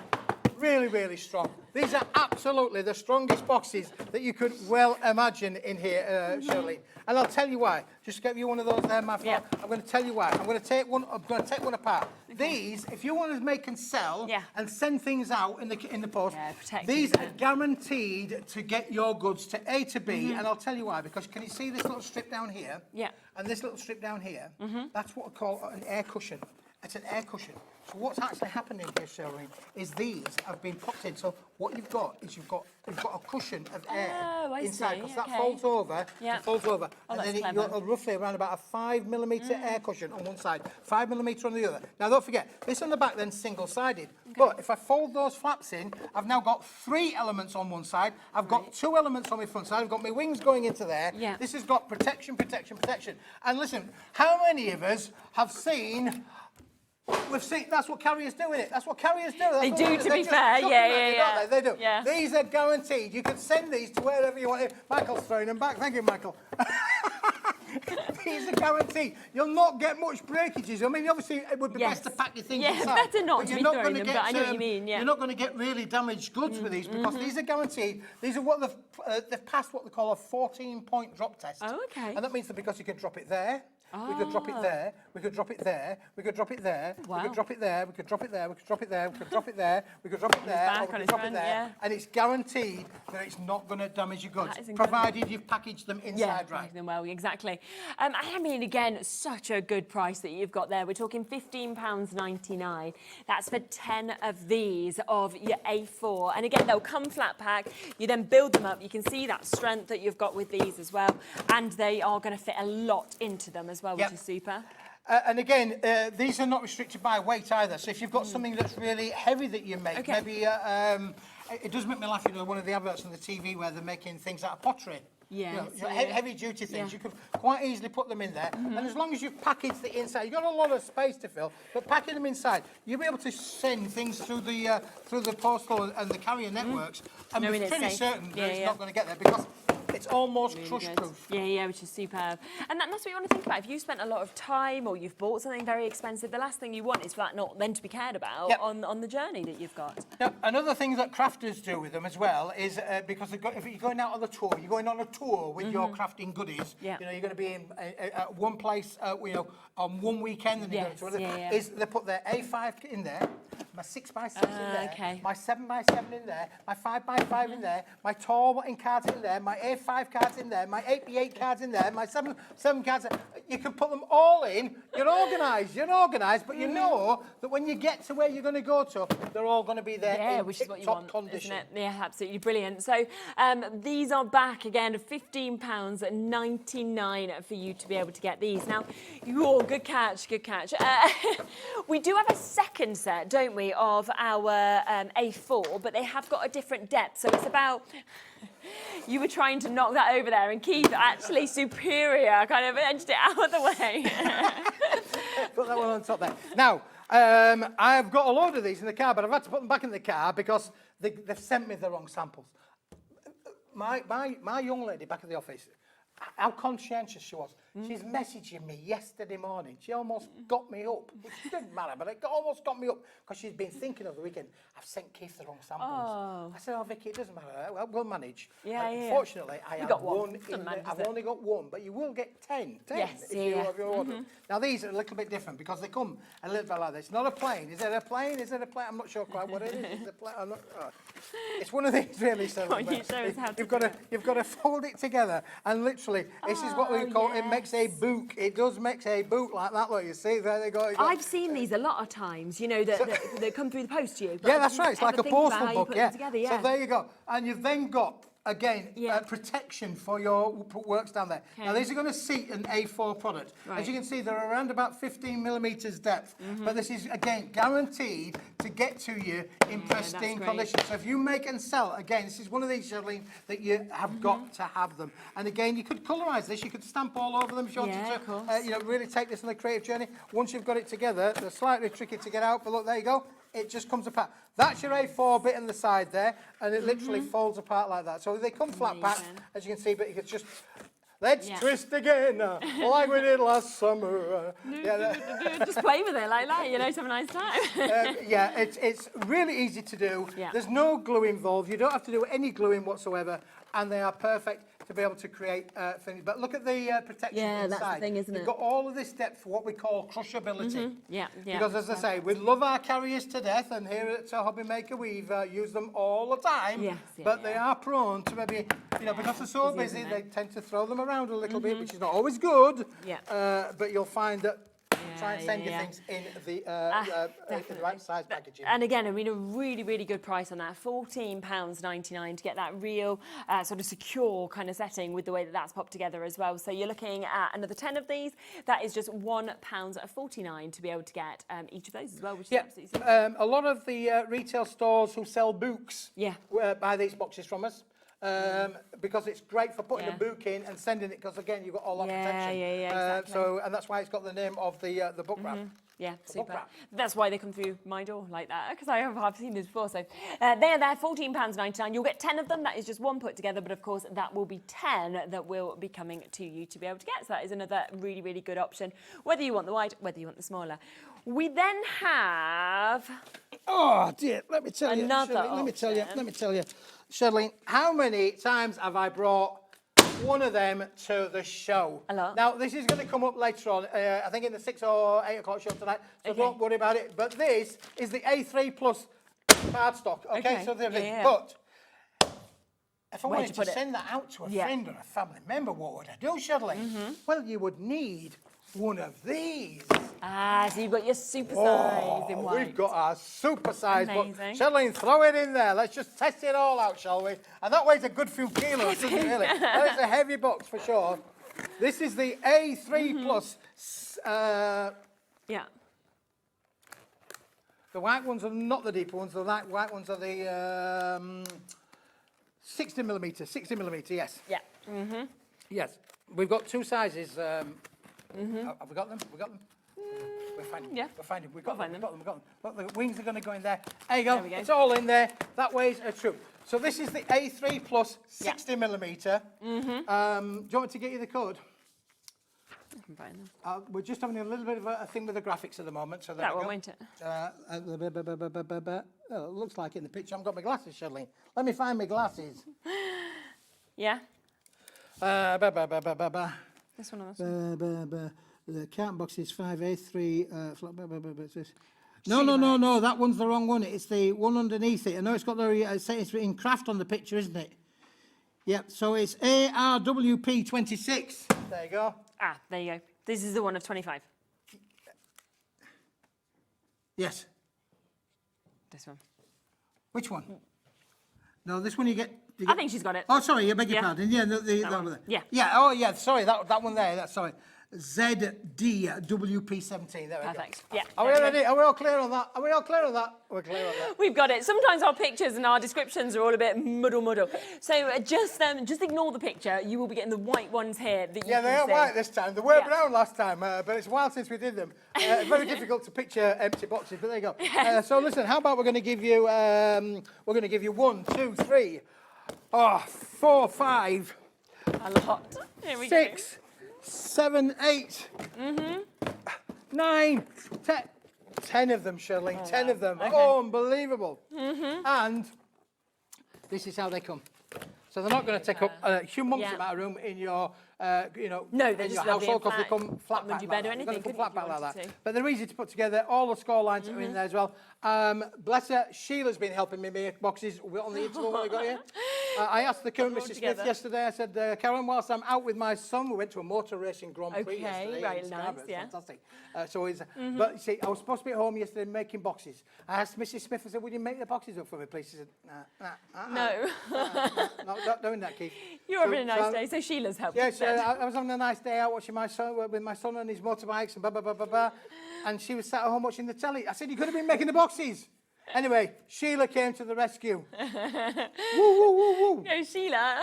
Speaker 8: Really, really strong. These are absolutely the strongest boxes that you could well imagine in here, Shirley. And I'll tell you why. Just get you one of those there, my friend.
Speaker 2: Yeah.
Speaker 8: I'm going to tell you why. I'm going to take one apart. These, if you want to make and sell and send things out in the post,
Speaker 2: protect
Speaker 8: these
Speaker 2: them.
Speaker 8: are guaranteed to get your goods to A to B. And I'll tell you why. Because can you see this little strip down here?
Speaker 2: Yeah.
Speaker 8: And this little strip down here? That's what I call an air cushion. It's an air cushion. So what's actually happening here, Sharon, is these have been popped in. So what you've got is you've got a cushion of air
Speaker 2: I
Speaker 8: inside.
Speaker 2: see,
Speaker 8: Because that
Speaker 2: okay.
Speaker 8: folds over,
Speaker 2: Yeah.
Speaker 8: it folds over.
Speaker 2: Oh,
Speaker 8: and then
Speaker 2: that's
Speaker 8: you've
Speaker 2: clever.
Speaker 8: got roughly around about a 5 millimetre air cushion on one side, 5 millimetre on the other. Now don't forget, this on the back then single-sided. But if I fold those flaps in, I've now got 3 elements on one side. I've got 2 elements on my front side. I've got my wings going into there.
Speaker 2: Yeah.
Speaker 8: This has got protection, protection, protection. And listen, how many of us have seen... We've seen, that's what carriers do in it. That's what carriers do. That's
Speaker 2: They
Speaker 8: what
Speaker 2: do,
Speaker 8: they
Speaker 2: to
Speaker 8: They
Speaker 2: be
Speaker 8: just
Speaker 2: fair.
Speaker 8: chuck
Speaker 2: Yeah,
Speaker 8: them at you,
Speaker 2: yeah,
Speaker 8: don't They do.
Speaker 2: yeah.
Speaker 8: These are guaranteed. You can send these to wherever you want. Michael's throwing them back. Thank you, Michael. These are guaranteed. You'll not get much breakages. I mean, obviously, it would be best to pack your things inside.
Speaker 2: better not
Speaker 8: but
Speaker 2: to
Speaker 8: you're
Speaker 2: be
Speaker 8: not
Speaker 2: throwing
Speaker 8: gonna
Speaker 2: them,
Speaker 8: get,
Speaker 2: but I know what you mean, yeah.
Speaker 8: You're not going to get really damaged goods with these because these are guaranteed. These are what they've passed what they call a 14-point drop test.
Speaker 2: Oh, okay.
Speaker 8: And that means that because you can drop it there, we could drop it there, we could drop it there, we could drop it there, we could drop it there, we could drop it there, we could drop it there, we could drop it there, we could drop it there,
Speaker 2: back
Speaker 8: or we
Speaker 2: on
Speaker 8: could
Speaker 2: its
Speaker 8: drop it
Speaker 2: front,
Speaker 8: there,
Speaker 2: yeah.
Speaker 8: and it's guaranteed that it's not going to damage your goods,
Speaker 2: That is incredible.
Speaker 8: provided you've packaged them inside right.
Speaker 2: Packed them well, exactly. I mean, again, such a good price that you've got there. We're talking £15.99. That's for 10 of these of your A4. And again, they'll come flat pack. You then build them up. You can see that strength that you've got with these as well. And they are going to fit a lot into them as well, which is super.
Speaker 8: And again, these are not restricted by weight either. So if you've got something that's really heavy that you make, maybe it does make me laugh, you know, one of the adverts on the TV where they're making things out of pottery.
Speaker 2: Yeah,
Speaker 8: heavy duty things, you could quite easily put them in there. And as long as you've packaged the inside, you've got a lot of space to fill, but packing them inside, you'll be able to send things through the postal and the carrier networks, and
Speaker 2: Knowing
Speaker 8: be
Speaker 2: it's
Speaker 8: pretty
Speaker 2: safe.
Speaker 8: certain that it's
Speaker 2: Yeah.
Speaker 8: not going to get there because it's almost
Speaker 2: Really
Speaker 8: crush
Speaker 2: good.
Speaker 8: proof.
Speaker 2: Yeah, which is superb. And that's what you want to think about. If you spent a lot of time or you've bought something very expensive, the last thing you want is for that not then to be cared about on the journey that you've got.
Speaker 8: Now, another thing that crafters do with them as well is because if you're going out on a tour, you're going on a tour with your crafting goodies.
Speaker 2: Yeah.
Speaker 8: You know, you're going to be in at one place, you know, on one weekend, and you're going to another. Is they put their A5 in there, my 6x6 in there,
Speaker 2: okay.
Speaker 8: my 7x7 in there, my 5x5 in there, my tall cards in there, my A5 cards in there, my 8x8 cards in there, my 7 cards. You can put them all in. You're organised, but you know that when you get to where you're going to go to, they're all going to be there in
Speaker 2: which is what you
Speaker 8: top
Speaker 2: want,
Speaker 8: condition.
Speaker 2: isn't it? Yeah, absolutely brilliant. So these are back again at £15.99 for you to be able to get these. Now, good catch. We do have a second set, don't we, of our A4, but they have got a different depth. So it's about... You were trying to knock that over there, and Keith, actually superior, kind of edged it out of the way.
Speaker 8: Put that one on top there. Now, I've got a load of these in the car, but I've had to put them back in the car because they've sent me the wrong samples. My young lady back at the office, how conscientious she was. She's messaging me yesterday morning. She almost got me up. It didn't matter, but it almost got me up because she's been thinking over the weekend, I've sent Keith the wrong samples. Oh. I said, Vicky, it doesn't matter. We'll manage. Unfortunately, I have one. I've only got one, but you will get 10.
Speaker 2: Yes,
Speaker 8: if you have your order. Now, these are a little bit different because they come a little bit like this. It's not a plane. Is it a plane? I'm not sure quite what it is. Is it a plane? I'm not, it's one of these really. So you've got to fold it together, and literally, this is what we call it. Makes a book. It does make a book like that. Look, you see there they go.
Speaker 2: I've seen these a lot of times. You know that come through the post to you.
Speaker 8: Yeah, that's right. It's like a postal book. Yeah.
Speaker 2: Together,
Speaker 8: So there you go, and you've then got. Again, protection for your works down there. Okay. Now, these are going to seat an A4 product. Right. As you can see, they're around about 15 millimetres depth. But this is, again, guaranteed to get to you in pristine condition. So if you make and sell, again, this is one of these, Charlene, that you have got to have them. And again, you could colorise this. You could stamp all over them if you wanted to. Really take this on a creative journey. Once you've got it together, they're slightly tricky to get out, but look, there you go. It just comes apart. That's your A4 bit on the side there, and it literally folds apart like that. So they come flat packed, as you can see, but you can just, let's twist again, like we did last summer.
Speaker 2: Just play with it like that, have a nice time.
Speaker 8: It's really easy to do. Yeah. There's no glue involved. You don't have to do any gluing whatsoever, and they are perfect to be able to create things. But look at the protection inside.
Speaker 2: That's the thing, isn't it?
Speaker 8: You've got all of this depth for what we call crushability.
Speaker 2: Yeah.
Speaker 8: Because as I say, we love our carriers to death, and here at Hobby Maker, we've used them all the time. But they are prone to maybe, because they're so busy, they tend to throw them around a little bit, which is not always good. But you'll find that try and send your things in the right size packaging.
Speaker 2: And again, a really, really good price on that. £14.99 to get that real sort of secure kind of setting with the way that that's popped together as well. So you're looking at another 10 of these. That is just £1.49 to be able to get each of those as well, which is absolutely simple.
Speaker 8: A lot of the retail stores who sell books buy these boxes from us. Because it's great for putting a book in and sending it, because again you've got all that protection.
Speaker 2: Exactly.
Speaker 8: So, and that's why it's got the name of the book wrap.
Speaker 2: Yeah, super. That's why they come through my door like that, because I've seen this before. So they're there, £14.99. You'll get 10 of them. That is just one put together, but of course that will be 10 that will be coming to you to be able to get. So that is another really, really good option, whether you want the wide, whether you want the smaller. We then have...
Speaker 8: Oh dear, let me tell you.
Speaker 2: Another
Speaker 8: Shirley, let me tell you. Charlene, how many times have I brought one of them to the show?
Speaker 2: A lot.
Speaker 8: Now, this is going to come up later on, I think in the 6 or 8 o'clock show tonight, so don't worry about it. But this is the A3 Plus cardstock, okay? So but if I wanted to send that out to a friend or a family member, what would I do, Charlene? Well, you would need one of these.
Speaker 2: So you've got your super size in white.
Speaker 8: We've got our super size.
Speaker 2: Amazing.
Speaker 8: But Charlene, throw it in there. Let's just test it all out, shall we? And that weighs a good few kilos, doesn't it, really? That is a heavy box for sure. This is the A3 Plus. The white ones are not the deeper ones. The white ones are the 60 millimetre, yes.
Speaker 2: Yeah.
Speaker 8: Yes. We've got two sizes. Have we got them? We're finding them. We've got them. Look, the wings are going to go in there. There you go. It's all in there. That weighs a troop. So this is the A3 Plus 60 millimetre. Do you want me to get you the code?
Speaker 2: I'm buying them.
Speaker 8: We're just having a little bit of a thing with the graphics at the moment. So
Speaker 2: that one, won't it?
Speaker 8: It looks like in the picture. I haven't got my glasses, Charlene. Let me find my glasses.
Speaker 2: Yeah. This one or this one?
Speaker 8: The carton box is 5A3. No, that one's the wrong one. It's the one underneath it. I know it's got the, it's in craft on the picture, isn't it? Yep, so it's ARWP 26. There you go.
Speaker 2: Ah, there you go. This is the one of 25.
Speaker 8: Yes.
Speaker 2: This one.
Speaker 8: Which one? No, this one you get...
Speaker 2: I think she's got it.
Speaker 8: Oh, sorry, I beg your pardon. Yeah, that one there.
Speaker 2: Yeah.
Speaker 8: Yeah, oh, yeah, sorry, that one there, sorry. ZDWP17, there we go.
Speaker 2: Perfect. Yeah.
Speaker 8: Are we ready? Are we all clear on that? We're clear on that.
Speaker 2: We've got it. Sometimes our pictures and our descriptions are all a bit muddle. So just ignore the picture. You will be getting the white ones here that you
Speaker 8: Yeah,
Speaker 2: can
Speaker 8: they are
Speaker 2: see.
Speaker 8: white this time. They were brown last time, but it's a while since we did them. Very difficult to picture empty boxes, but there you go. So listen, how about we're going to give you 1, 2, 3, 4, 5,
Speaker 2: A lot. Here we
Speaker 8: 6, 7, 8, 9, 10. 10 of them, Shirley. 10 of them.
Speaker 2: Okay.
Speaker 8: Oh, unbelievable. And this is how they come. So they're not going to take up a humongous amount of room in your,
Speaker 2: No, they're
Speaker 8: in
Speaker 2: just
Speaker 8: your
Speaker 2: lovely
Speaker 8: household
Speaker 2: and
Speaker 8: because they
Speaker 2: flat.
Speaker 8: come flat
Speaker 2: Them
Speaker 8: back
Speaker 2: do
Speaker 8: like
Speaker 2: better
Speaker 8: that.
Speaker 2: anything,
Speaker 8: They're going to come
Speaker 2: couldn't
Speaker 8: flat
Speaker 2: you,
Speaker 8: back
Speaker 2: if
Speaker 8: like
Speaker 2: you
Speaker 8: that.
Speaker 2: wanted to?
Speaker 8: But they're easy to put together. All the score lines are in there as well. Bless her, Sheila's been helping me make boxes on the interval when we got here. I asked the current Mrs. Smith
Speaker 2: together.
Speaker 8: yesterday, I said, Karen, whilst I'm out with my son, we went to a motor racing Grand Prix
Speaker 2: Okay,
Speaker 8: yesterday.
Speaker 2: right,
Speaker 8: in
Speaker 2: nice,
Speaker 8: Scarborough. It's
Speaker 2: yeah.
Speaker 8: fantastic. But you see, I was supposed to be at home yesterday making boxes. I asked Mrs. Smith, I said, would you make the boxes up for me, please? She said,
Speaker 2: No.
Speaker 8: not doing that, Keith.
Speaker 2: You're having a nice day, so Sheila's helped.
Speaker 8: Yes, I was having a nice day out watching my son with my son and his motorbikes and blah, blah, blah, blah, blah. And she was sat at home watching the telly. I said, you could have been making the boxes. Anyway, Sheila came to the rescue. Woo, woo, woo, woo.
Speaker 2: Go, Sheila.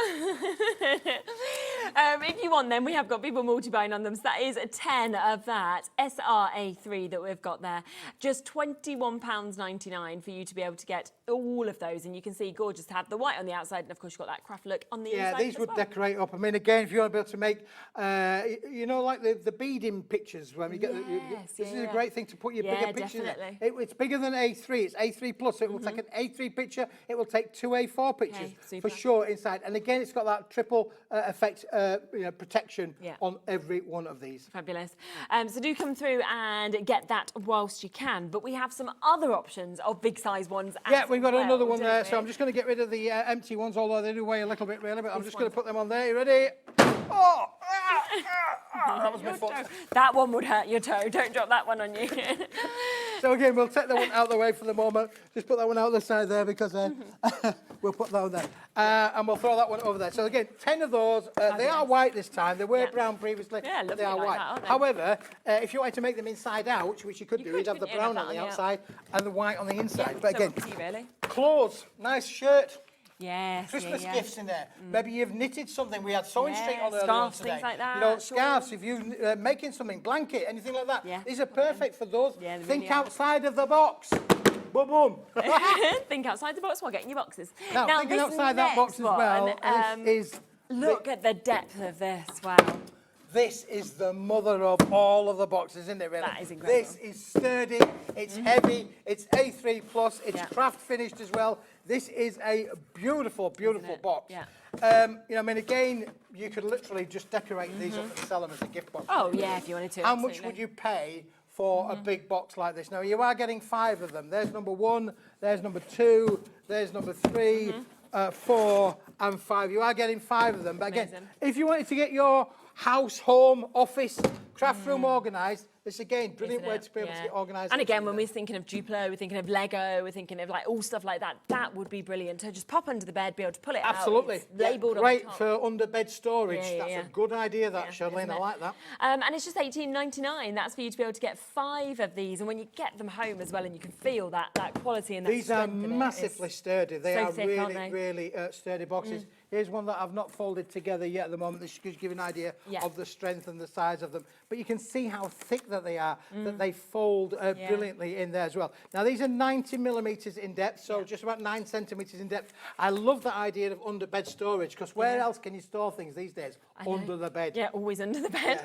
Speaker 2: If you want them, we have got people multi-buying on them. So that is a 10 of that SRA3 that we've got there. Just £21.99 for you to be able to get all of those. And you can see gorgeous to have the white on the outside. And of course, you've got that craft look on the inside.
Speaker 8: Yeah, these would decorate up. I mean, again, if you want to be able to make, you know, like the beading pictures when you get this is a great thing to put your bigger pictures in.
Speaker 2: Definitely.
Speaker 8: It's bigger than A3. It's A3 plus. So it will take an A3 picture. It will take 2 A4 pictures for sure inside. And again, it's got that triple effect, protection on every one of these.
Speaker 2: Fabulous. So do come through and get that whilst you can. But we have some other options of big size ones.
Speaker 8: Yeah, we've got another one there. So I'm just going to get rid of the empty ones, although they do weigh a little bit really. But I'm just going to put them on there. You ready? Oh! That was my foot.
Speaker 2: That one would hurt your toe. Don't drop that one on you.
Speaker 8: So again, we'll take that one out of the way for the moment. Just put that one out the side there because we'll put that one there. And we'll throw that one over there. So again, 10 of those. They are white this time. They were brown previously, but they are
Speaker 2: like
Speaker 8: white.
Speaker 2: that, aren't they?
Speaker 8: However, if you wanted to make them inside out, which you could do, you'd have the brown on the outside and the white on the inside. But again,
Speaker 2: really.
Speaker 8: clothes, nice shirt.
Speaker 2: Yes,
Speaker 8: Christmas gifts in there. Maybe you've knitted something. We had sewing street on earlier
Speaker 2: scarves,
Speaker 8: today.
Speaker 2: things like that.
Speaker 8: You know, scarves. If you're making something, blanket, anything like that.
Speaker 2: Yeah.
Speaker 8: These are perfect for those.
Speaker 2: Yeah, they
Speaker 8: Think
Speaker 2: really are.
Speaker 8: outside of the box. Boom, boom.
Speaker 2: Think outside the box while getting your boxes.
Speaker 8: Now thinking
Speaker 2: this
Speaker 8: outside that box as
Speaker 2: next
Speaker 8: well,
Speaker 2: one,
Speaker 8: this is...
Speaker 2: look at the depth of this. Wow.
Speaker 8: This is the mother of all of the boxes, isn't it, really?
Speaker 2: That is incredible.
Speaker 8: This is sturdy, it's heavy, it's A3+, it's craft finished as well. This is a beautiful, beautiful box.
Speaker 2: Yeah.
Speaker 8: I mean, again, you could literally just decorate these up and sell them as a gift box.
Speaker 2: Oh, yeah, if you wanted to.
Speaker 8: How much would you pay for a big box like this? Now, you are getting 5 of them. There's number 1, there's number 2, there's number 3, 4 and 5. You are getting 5 of them. But again, if you wanted to get your house, home, office, craft room organised, this again, brilliant way to be able to get organised.
Speaker 2: And again, when we're thinking of Duplo, we're thinking of Lego, we're thinking of like all stuff like that. That would be brilliant to just pop under the bed, be able to pull it out.
Speaker 8: Absolutely.
Speaker 2: It's labelled on
Speaker 8: Great
Speaker 2: the top.
Speaker 8: for under bed storage.
Speaker 2: Yeah,
Speaker 8: That's a good idea, that, Charlene.
Speaker 2: isn't
Speaker 8: I
Speaker 2: it?
Speaker 8: like that.
Speaker 2: And it's just $18.99. That's for you to be able to get 5 of these. And when you get them home as well, and you can feel that quality and that
Speaker 8: These are
Speaker 2: strength in it,
Speaker 8: massively sturdy. They
Speaker 2: so
Speaker 8: are
Speaker 2: thick, aren't they?
Speaker 8: really sturdy boxes. Here's one that I've not folded together yet at the moment. This gives you an idea of the strength and the size of them. But you can see how thick that they are, that they fold brilliantly in there as well. Now, these are 90 millimetres in depth, so just about 9 centimetres in depth. I love the idea of under bed storage, because where else can you store things these days? Under the bed.
Speaker 2: Yeah, always under the bed.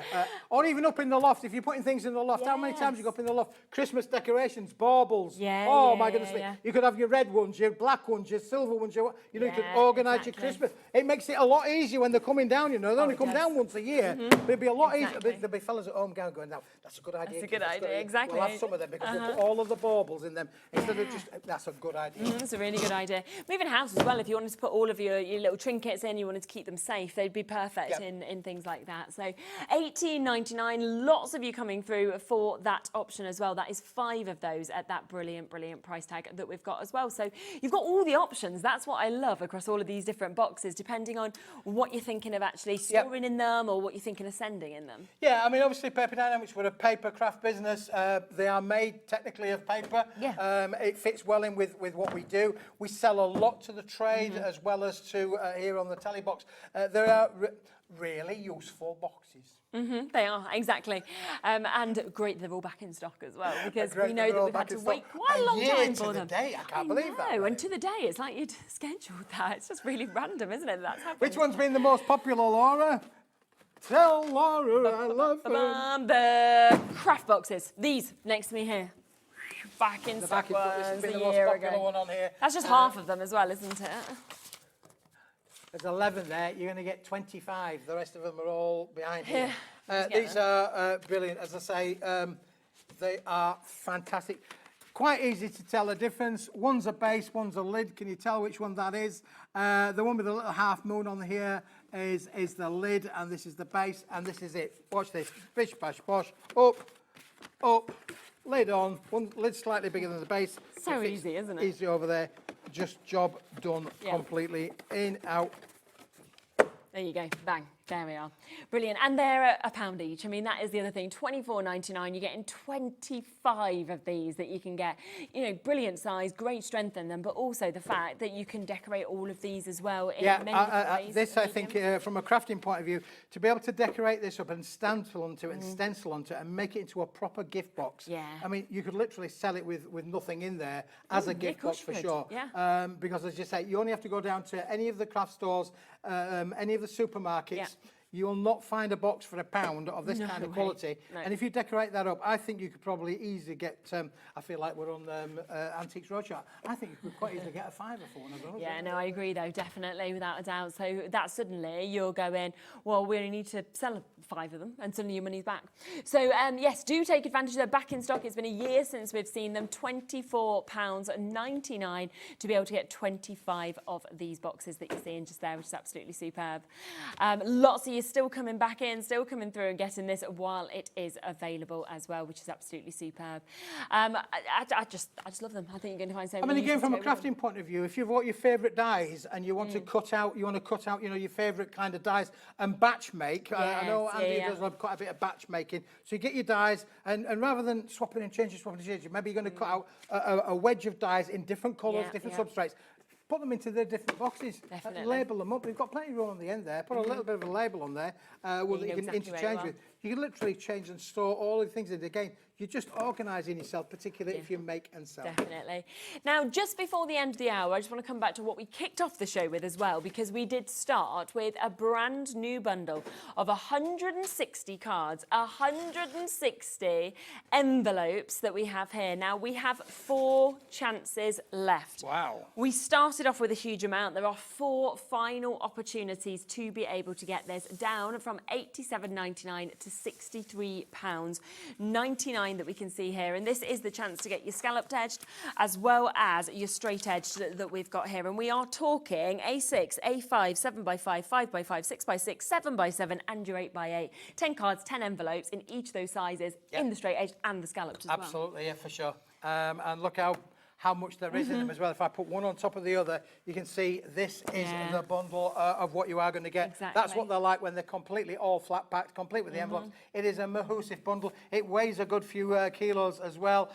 Speaker 8: Or even up in the loft. If you're putting things in the loft, how many times you go up in the loft? Christmas decorations, baubles. Oh, my goodness me. You could have your red ones, your black ones, your silver ones. You could organise your Christmas. it makes it a lot easier when they're coming down, you know. They only come down once a year. But it'd be a lot easier. There'd be fellas at home going, now, that's a good idea.
Speaker 2: That's a good idea, exactly.
Speaker 8: We'll have some of them because we'll put all of the baubles in them instead of just, that's a good idea.
Speaker 2: That's a really good idea. Moving house as well, if you wanted to put all of your little trinkets in, you wanted to keep them safe, they'd be perfect in things like that. So $18.99, lots of you coming through for that option as well. That is 5 of those at that brilliant, brilliant price tag that we've got as well. So you've got all the options. That's what I love across all of these different boxes, depending on what you're thinking of actually storing in them or what you're thinking of sending in them.
Speaker 8: Yeah, I mean, obviously, Paper Dienamics, we're a paper craft business. They are made technically of paper.
Speaker 2: Yeah.
Speaker 8: It fits well in with what we do. We sell a lot to the trade as well as to here on the telly box. There are really useful boxes.
Speaker 2: They are, exactly. And great they're all back in stock as well, because we know that we've had to wait quite a long time for them.
Speaker 8: To the day, I can't believe that.
Speaker 2: No, and to the day, it's like you'd scheduled that. It's just really random, isn't it, that's happening.
Speaker 8: Which one's been the most popular, Laura? Tell Laura I love her.
Speaker 2: The craft boxes. These, next to me here. Back in stock
Speaker 8: This has
Speaker 2: was
Speaker 8: been the
Speaker 2: a
Speaker 8: most
Speaker 2: year
Speaker 8: popular
Speaker 2: ago.
Speaker 8: one on here.
Speaker 2: That's just half of them as well, isn't it?
Speaker 8: There's 11 there. You're going to get 25. The rest of them are all behind here.
Speaker 2: Yeah,
Speaker 8: These are brilliant. As I say, they are fantastic. Quite easy to tell the difference. One's a base, one's a lid. Can you tell which one that is? The one with the little half moon on here is the lid, and this is the base, and this is it. Watch this. Bish, bash, bosh. Up, lid on. One lid slightly bigger than the base.
Speaker 2: So easy, isn't it?
Speaker 8: Easy over there. Just job done completely. In, out.
Speaker 2: There you go, bang, there we are. Brilliant, and they're £1 each. I mean, that is the other thing, $24.99, you're getting 25 of these that you can get. You know, brilliant size, great strength in them, but also the fact that you can decorate all of these as well in many different ways.
Speaker 8: This, I think, from a crafting point of view, to be able to decorate this up and stencil onto it and stencil onto it and make it into a proper gift box.
Speaker 2: Yeah.
Speaker 8: I mean, you could literally sell it with nothing in there as a gift box for sure.
Speaker 2: Yeah.
Speaker 8: Because, as you say, you only have to go down to any of the craft stores, any of the supermarkets.
Speaker 2: Yeah.
Speaker 8: You will not find a box for £1 of this kind of quality.
Speaker 2: No.
Speaker 8: And if you decorate that up, I think you could probably easily get, I feel like we're on Antiques Roadshow, I think you could quite easily get a £5 for one of those.
Speaker 2: Yeah, no, I agree though, definitely, without a doubt. So that suddenly you're going, well, we only need to sell 5 of them, and suddenly your money's back. So yes, do take advantage. They're back in stock. It's been a year since we've seen them. £24.99 to be able to get 25 of these boxes that you're seeing just there, which is absolutely superb. Lots of you still coming back in, still coming through and getting this while it is available as well, which is absolutely superb. I just love them. I think you're going to find so many.
Speaker 8: I mean, again, from a crafting point of view, if you've got your favourite dies and you want to cut out, you know, your favourite kind of dies and batch make. I know Andy does quite a bit of batch making. So you get your dies, and rather than swapping and changing, maybe you're going to cut out a wedge of dies in different colours, different substrates. Put them into their different boxes, label them up. We've got plenty of room on the end there. Put a little bit of a label on there that you can interchange with. You can literally change and store all of the things in. Again, you're just organising yourself, particularly if you make and sell.
Speaker 2: Definitely. Now, just before the end of the hour, I just want to come back to what we kicked off the show with as well, because we did start with a brand new bundle of 160 cards, 160 envelopes that we have here. Now, we have 4 chances left.
Speaker 8: Wow.
Speaker 2: We started off with a huge amount. There are 4 final opportunities to be able to get this down from £87.99 to £63.99 that we can see here, and this is the chance to get your scalloped edged as well as your straight edged that we've got here, and we are talking A6, A5, 7x5, 5x5, 6x6, 7x7 and your 8x8. 10 cards, 10 envelopes in each of those sizes, in the straight edged and the scalloped as well.
Speaker 8: Absolutely, yeah, for sure. And look how much there is in them as well. If I put one on top of the other, you can see this is the bundle of what you are going to get.
Speaker 2: Exactly.
Speaker 8: That's what they're like when they're completely all flat packed, complete with the envelopes. It is a mahoosive bundle. It weighs a good few kilos as well.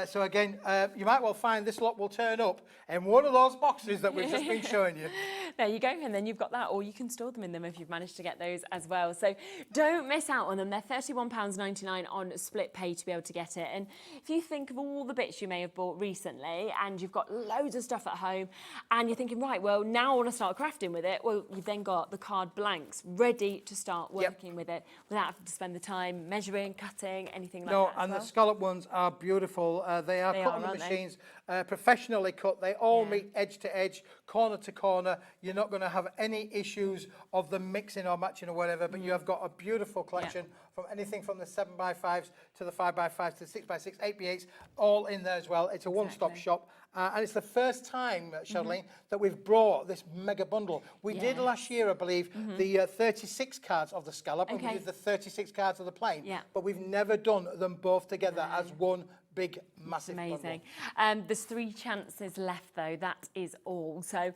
Speaker 8: So again, you might well find this lot will turn up in one of those boxes that we've just been showing you.
Speaker 2: There you go, and then you've got that, or you can store them in them if you've managed to get those as well. So don't miss out on them. They're £31.99 on split pay to be able to get it. And if you think of all the bits you may have bought recently, recently and you've got loads of stuff at home and you're thinking, right, well, now I want to start crafting with it. Well, you've then got the card blanks ready to start working with it without having to spend the time measuring, cutting, anything like that.
Speaker 8: No, and the scallop ones are beautiful. They are cut on the machines, professionally cut. They all meet edge to edge, corner to corner. You're not going to have any issues of them mixing or matching or whatever, but you have got a beautiful collection from anything from the 7x5s to the 5x5s to the 6x6, 8x8s, all in there as well. It's a one-stop shop. And it's the first time, Charlene, that we've brought this mega bundle. We did last year, I believe, the 36 cards of the scallop, and we did the 36 cards of the plain, but we've never done them both together as one big, massive
Speaker 2: amazing. There's 3 chances left, though. That is all. So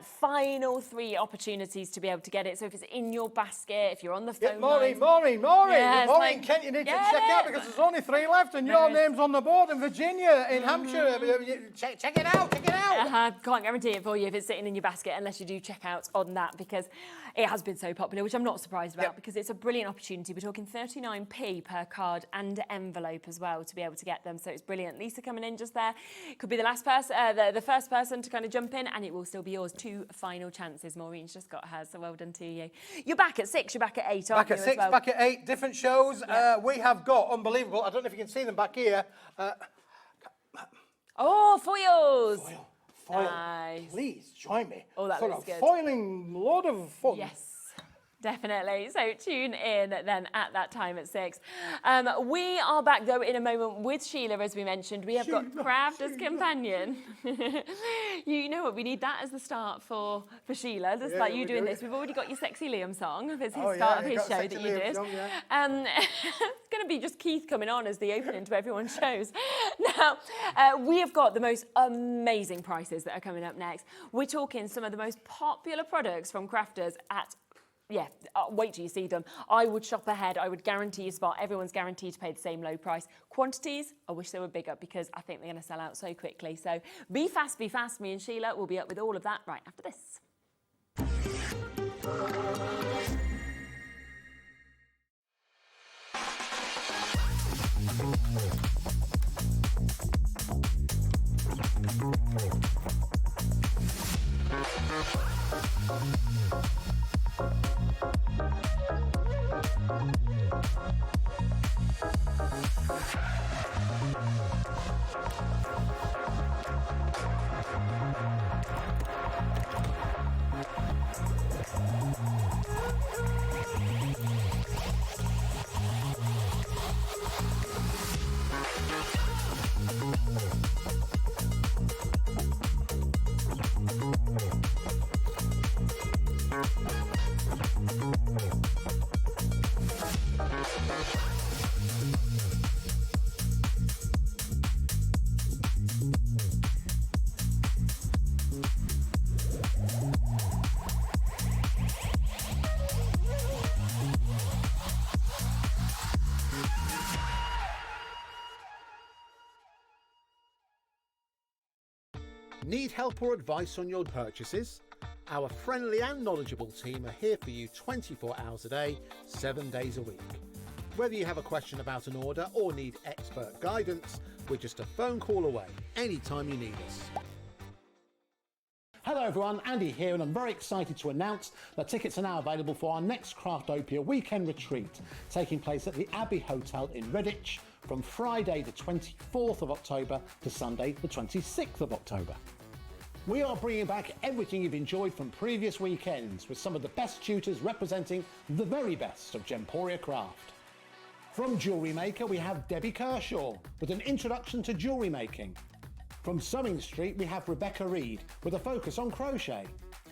Speaker 2: final 3 opportunities to be able to get it. So if it's in your basket, if you're on the phone
Speaker 8: Maureen, Kent, you need to check out because there's only 3 left and your name's on the board in Virginia, in Hampshire. Check it out,
Speaker 2: Can't guarantee it for you if it's sitting in your basket unless you do check out on that, because it has been so popular, which I'm not surprised about because it's a brilliant opportunity. We're talking 39p per card and envelope as well to be able to get them. So it's brilliant. Lisa coming in just there. Could be the last person, the first person to kind of jump in, and it will still be yours. 2 final chances. Maureen's just got hers, so well done to you. You're back at 6. You're back at 8, aren't you?
Speaker 8: Back at 6, back at 8. Different shows. We have got unbelievable. I don't know if you can see them back here.
Speaker 2: Foils.
Speaker 8: Foil.
Speaker 2: Nice.
Speaker 8: Please join me.
Speaker 2: Oh, that looks good.
Speaker 8: Foiling load of fun.
Speaker 2: Yes. Definitely. So tune in then at that time at 6. We are back though in a moment with Sheila, as we mentioned. We have got Craft as companion. You know what? We need that as the start for Sheila. Just like you doing this. We've already got your Sexy Liam song. It's his start of his show that you did. Song, it's going to be just Keith coming on as the opening to everyone's shows. Now, we have got the most amazing prices that are coming up next. We're talking some of the most popular products from crafters at wait till you see them. I would shop ahead. I would guarantee a spot. Everyone's guaranteed to pay the same low price. Quantities, I wish they were bigger because I think they're going to sell out so quickly. So be fast, be fast. Me and Sheila will be up with all of that right after this.
Speaker 9: Need help or advice on your purchases? Our friendly and knowledgeable team are here for you 24 hours a day, 7 days a week. Whether you have a question about an order or need expert guidance, we're just a phone call away anytime you need us.
Speaker 10: Hello everyone, Andy here, and I'm very excited to announce that tickets are now available for our next Craftopia weekend retreat, taking place at the Abbey Hotel in Redditch from Friday the 24th of October to Sunday the 26th of October. We are bringing back everything you've enjoyed from previous weekends with some of the best tutors representing the very best of Gemporia craft. From Jewellery Maker we have Debbie Kershaw with an introduction to jewellery making. From Sewing Street we have Rebecca Reed with a focus on crochet.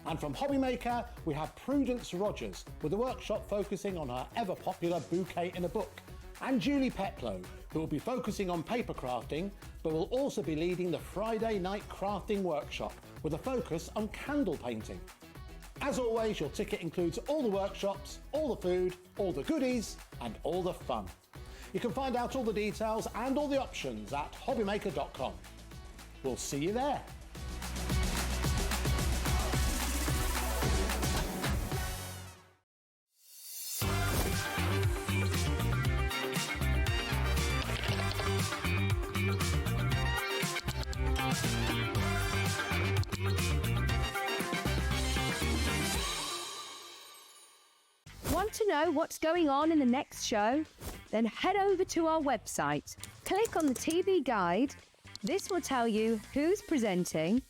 Speaker 10: And from Hobby Maker we have Prudence Rogers with a workshop focusing on her ever popular bouquet in a book. And Julie Petlow, who will be focusing on paper crafting, but will also be leading the Friday night crafting workshop with a focus on candle painting. As always, your ticket includes all the workshops, all the food, all the goodies, and all the fun. You can find out all the details and all the options at hobbymaker.com. We'll see you there.
Speaker 5: to know what's going on in the next show? Then head over to our website. Click on the TV guide. This will tell you who's presenting,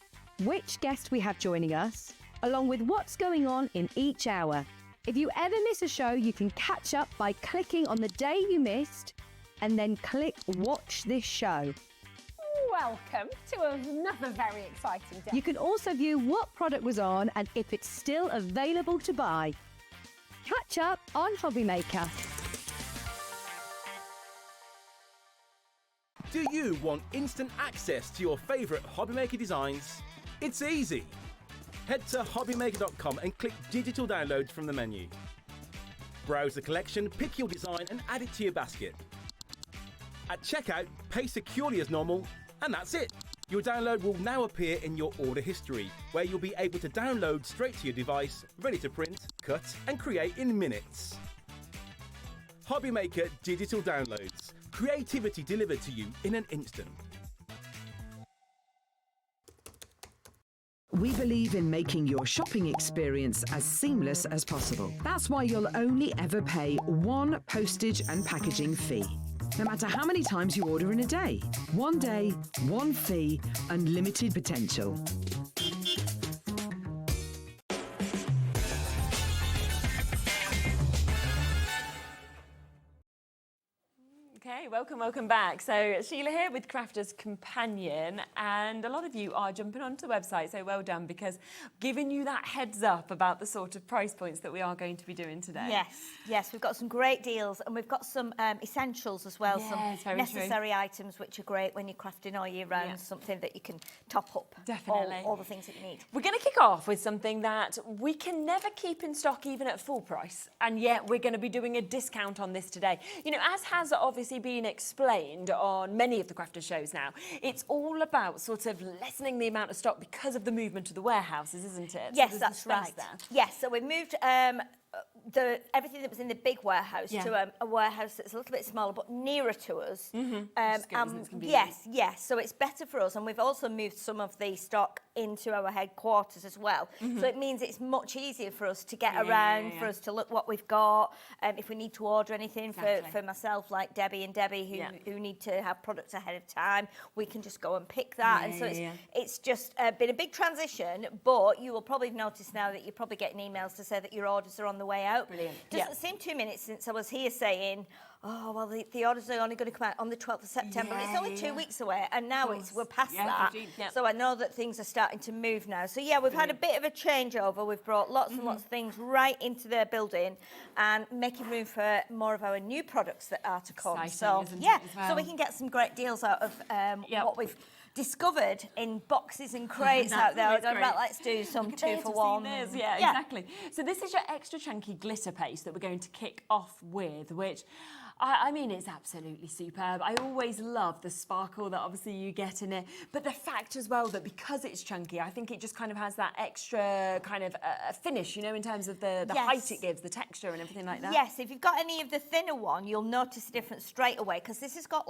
Speaker 5: which guest we have joining us, along with what's going on in each hour. If you ever miss a show, you can catch up by clicking on the day you missed and then click Watch This Show.
Speaker 6: Welcome to another very exciting day.
Speaker 5: You can also view what product was on and if it's still available to buy. Catch up on Hobby Maker.
Speaker 11: Do you want instant access to your favourite Hobbymaker designs? It's easy. Head to hobbymaker.com and click digital downloads from the menu. Browse the collection, pick your design and add it to your basket. At checkout, pay securely as normal, and that's it. Your download will now appear in your order history, where you'll be able to download straight to your device, ready to print, cut and create in minutes. Hobbymaker Digital Downloads. Creativity delivered to you in an instant.
Speaker 12: We believe in making your shopping experience as seamless as possible. That's why you'll only ever pay one postage and packaging fee. No matter how many times you order in a day. One day, one fee, unlimited potential.
Speaker 2: Okay, welcome back. So Sheila here with Crafter's Companion, and a lot of you are jumping onto the website, so well done, because giving you that heads up about the sort of price points that we are going to be doing today.
Speaker 13: Yes, we've got some great deals, and we've got some essentials as well, some necessary items which are great when you're crafting all year round, something that you can top up.
Speaker 2: Definitely.
Speaker 13: All the things that you need.
Speaker 2: We're going to kick off with something that we can never keep in stock even at full price, and yet we're going to be doing a discount on this today. You know, as has obviously been explained on many of the Crafter shows now, it's all about sort of lessening the amount of stock because of the movement of the warehouses, isn't it?
Speaker 13: Yes, that's right. Yes, so we've moved everything that was in the big warehouse to a warehouse that's a little bit smaller but nearer to us. Yes, so it's better for us, and we've also moved some of the stock into our headquarters as well. So it means it's much easier for us to get around, for us to look what we've got, if we need to order anything for myself, like Debbie who need to have products ahead of time, we can just go and pick that. It's just been a big transition, but you will probably have noticed now that you're probably getting emails to say that your orders are on the way out.
Speaker 2: Brilliant.
Speaker 13: Doesn't seem 2 minutes since I was here saying, oh, well, the orders are only going to come out on the 12th of September. It's only 2 weeks away, and now we're past that.
Speaker 2: 15th,
Speaker 13: So I know that things are starting to move now. So, yeah, we've had a bit of a changeover. We've brought lots and lots of things right into their building and making room for more of our new products that are to come.
Speaker 2: Exciting,
Speaker 13: so,
Speaker 2: isn't it, as well?
Speaker 13: so we can get some great deals out of what we've discovered in boxes and crates out there. Let's do some 2 for 1.
Speaker 2: Yeah, exactly. So this is your extra chunky glitter paste that we're going to kick off with, which I mean, it's absolutely superb. I always love the sparkle that obviously you get in it, but the fact as well that because it's chunky, I think it just kind of has that extra kind of finish, you know, in terms of the height it gives, the texture and everything like that.
Speaker 13: Yes, if you've got any of the thinner one, you'll notice the difference straight away, because this has got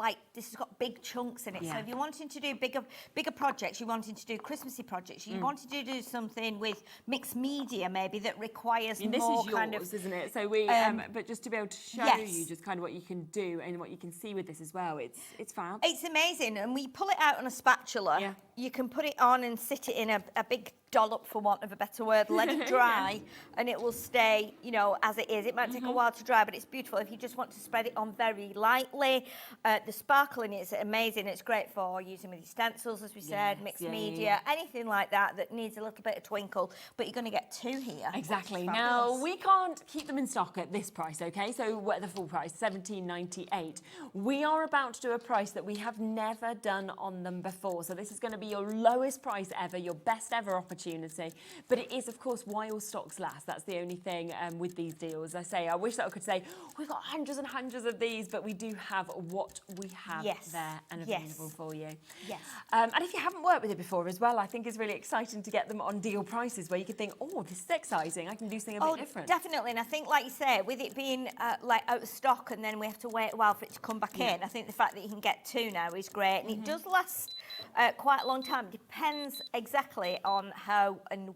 Speaker 13: big chunks in it. So if you're wanting to do bigger projects, you're wanting to do Christmassy projects, you wanted to do something with mixed media maybe that requires more
Speaker 2: this is
Speaker 13: kind
Speaker 2: yours,
Speaker 13: of,
Speaker 2: isn't it? So we, but just to be able to show you just kind of what you can do and what you can see with this as well, it's fab.
Speaker 13: It's amazing, and we pull it out on a spatula. You can put it on and sit it in a big dollop, for want of a better word, let it dry, and it will stay, you know, as it is. It might take a while to dry, but it's beautiful. If you just want to spread it on very lightly, the sparkle in it is amazing. It's great for using with your stencils, as we said, mixed media, anything like that that needs a little bit of twinkle, but you're going to get 2 here.
Speaker 2: Exactly. Now, we can't keep them in stock at this price, okay? So the full price, $17.98. We are about to do a price that we have never done on them before. So this is going to be your lowest price ever, your best ever opportunity. But it is, of course, while stocks last. That's the only thing with these deals. I wish that I could say, we've got hundreds and hundreds of these, but we do have what we have there and available for you.
Speaker 13: Yes.
Speaker 2: And if you haven't worked with it before as well, I think it's really exciting to get them on deal prices where you could think, oh, this is exciting. I can do something a bit different.
Speaker 13: Definitely. And I think, like you say, with it being like out of stock and then we have to wait a while for it to come back in, I think the fact that you can get 2 now is great. And it does last quite a long time. Depends exactly on how and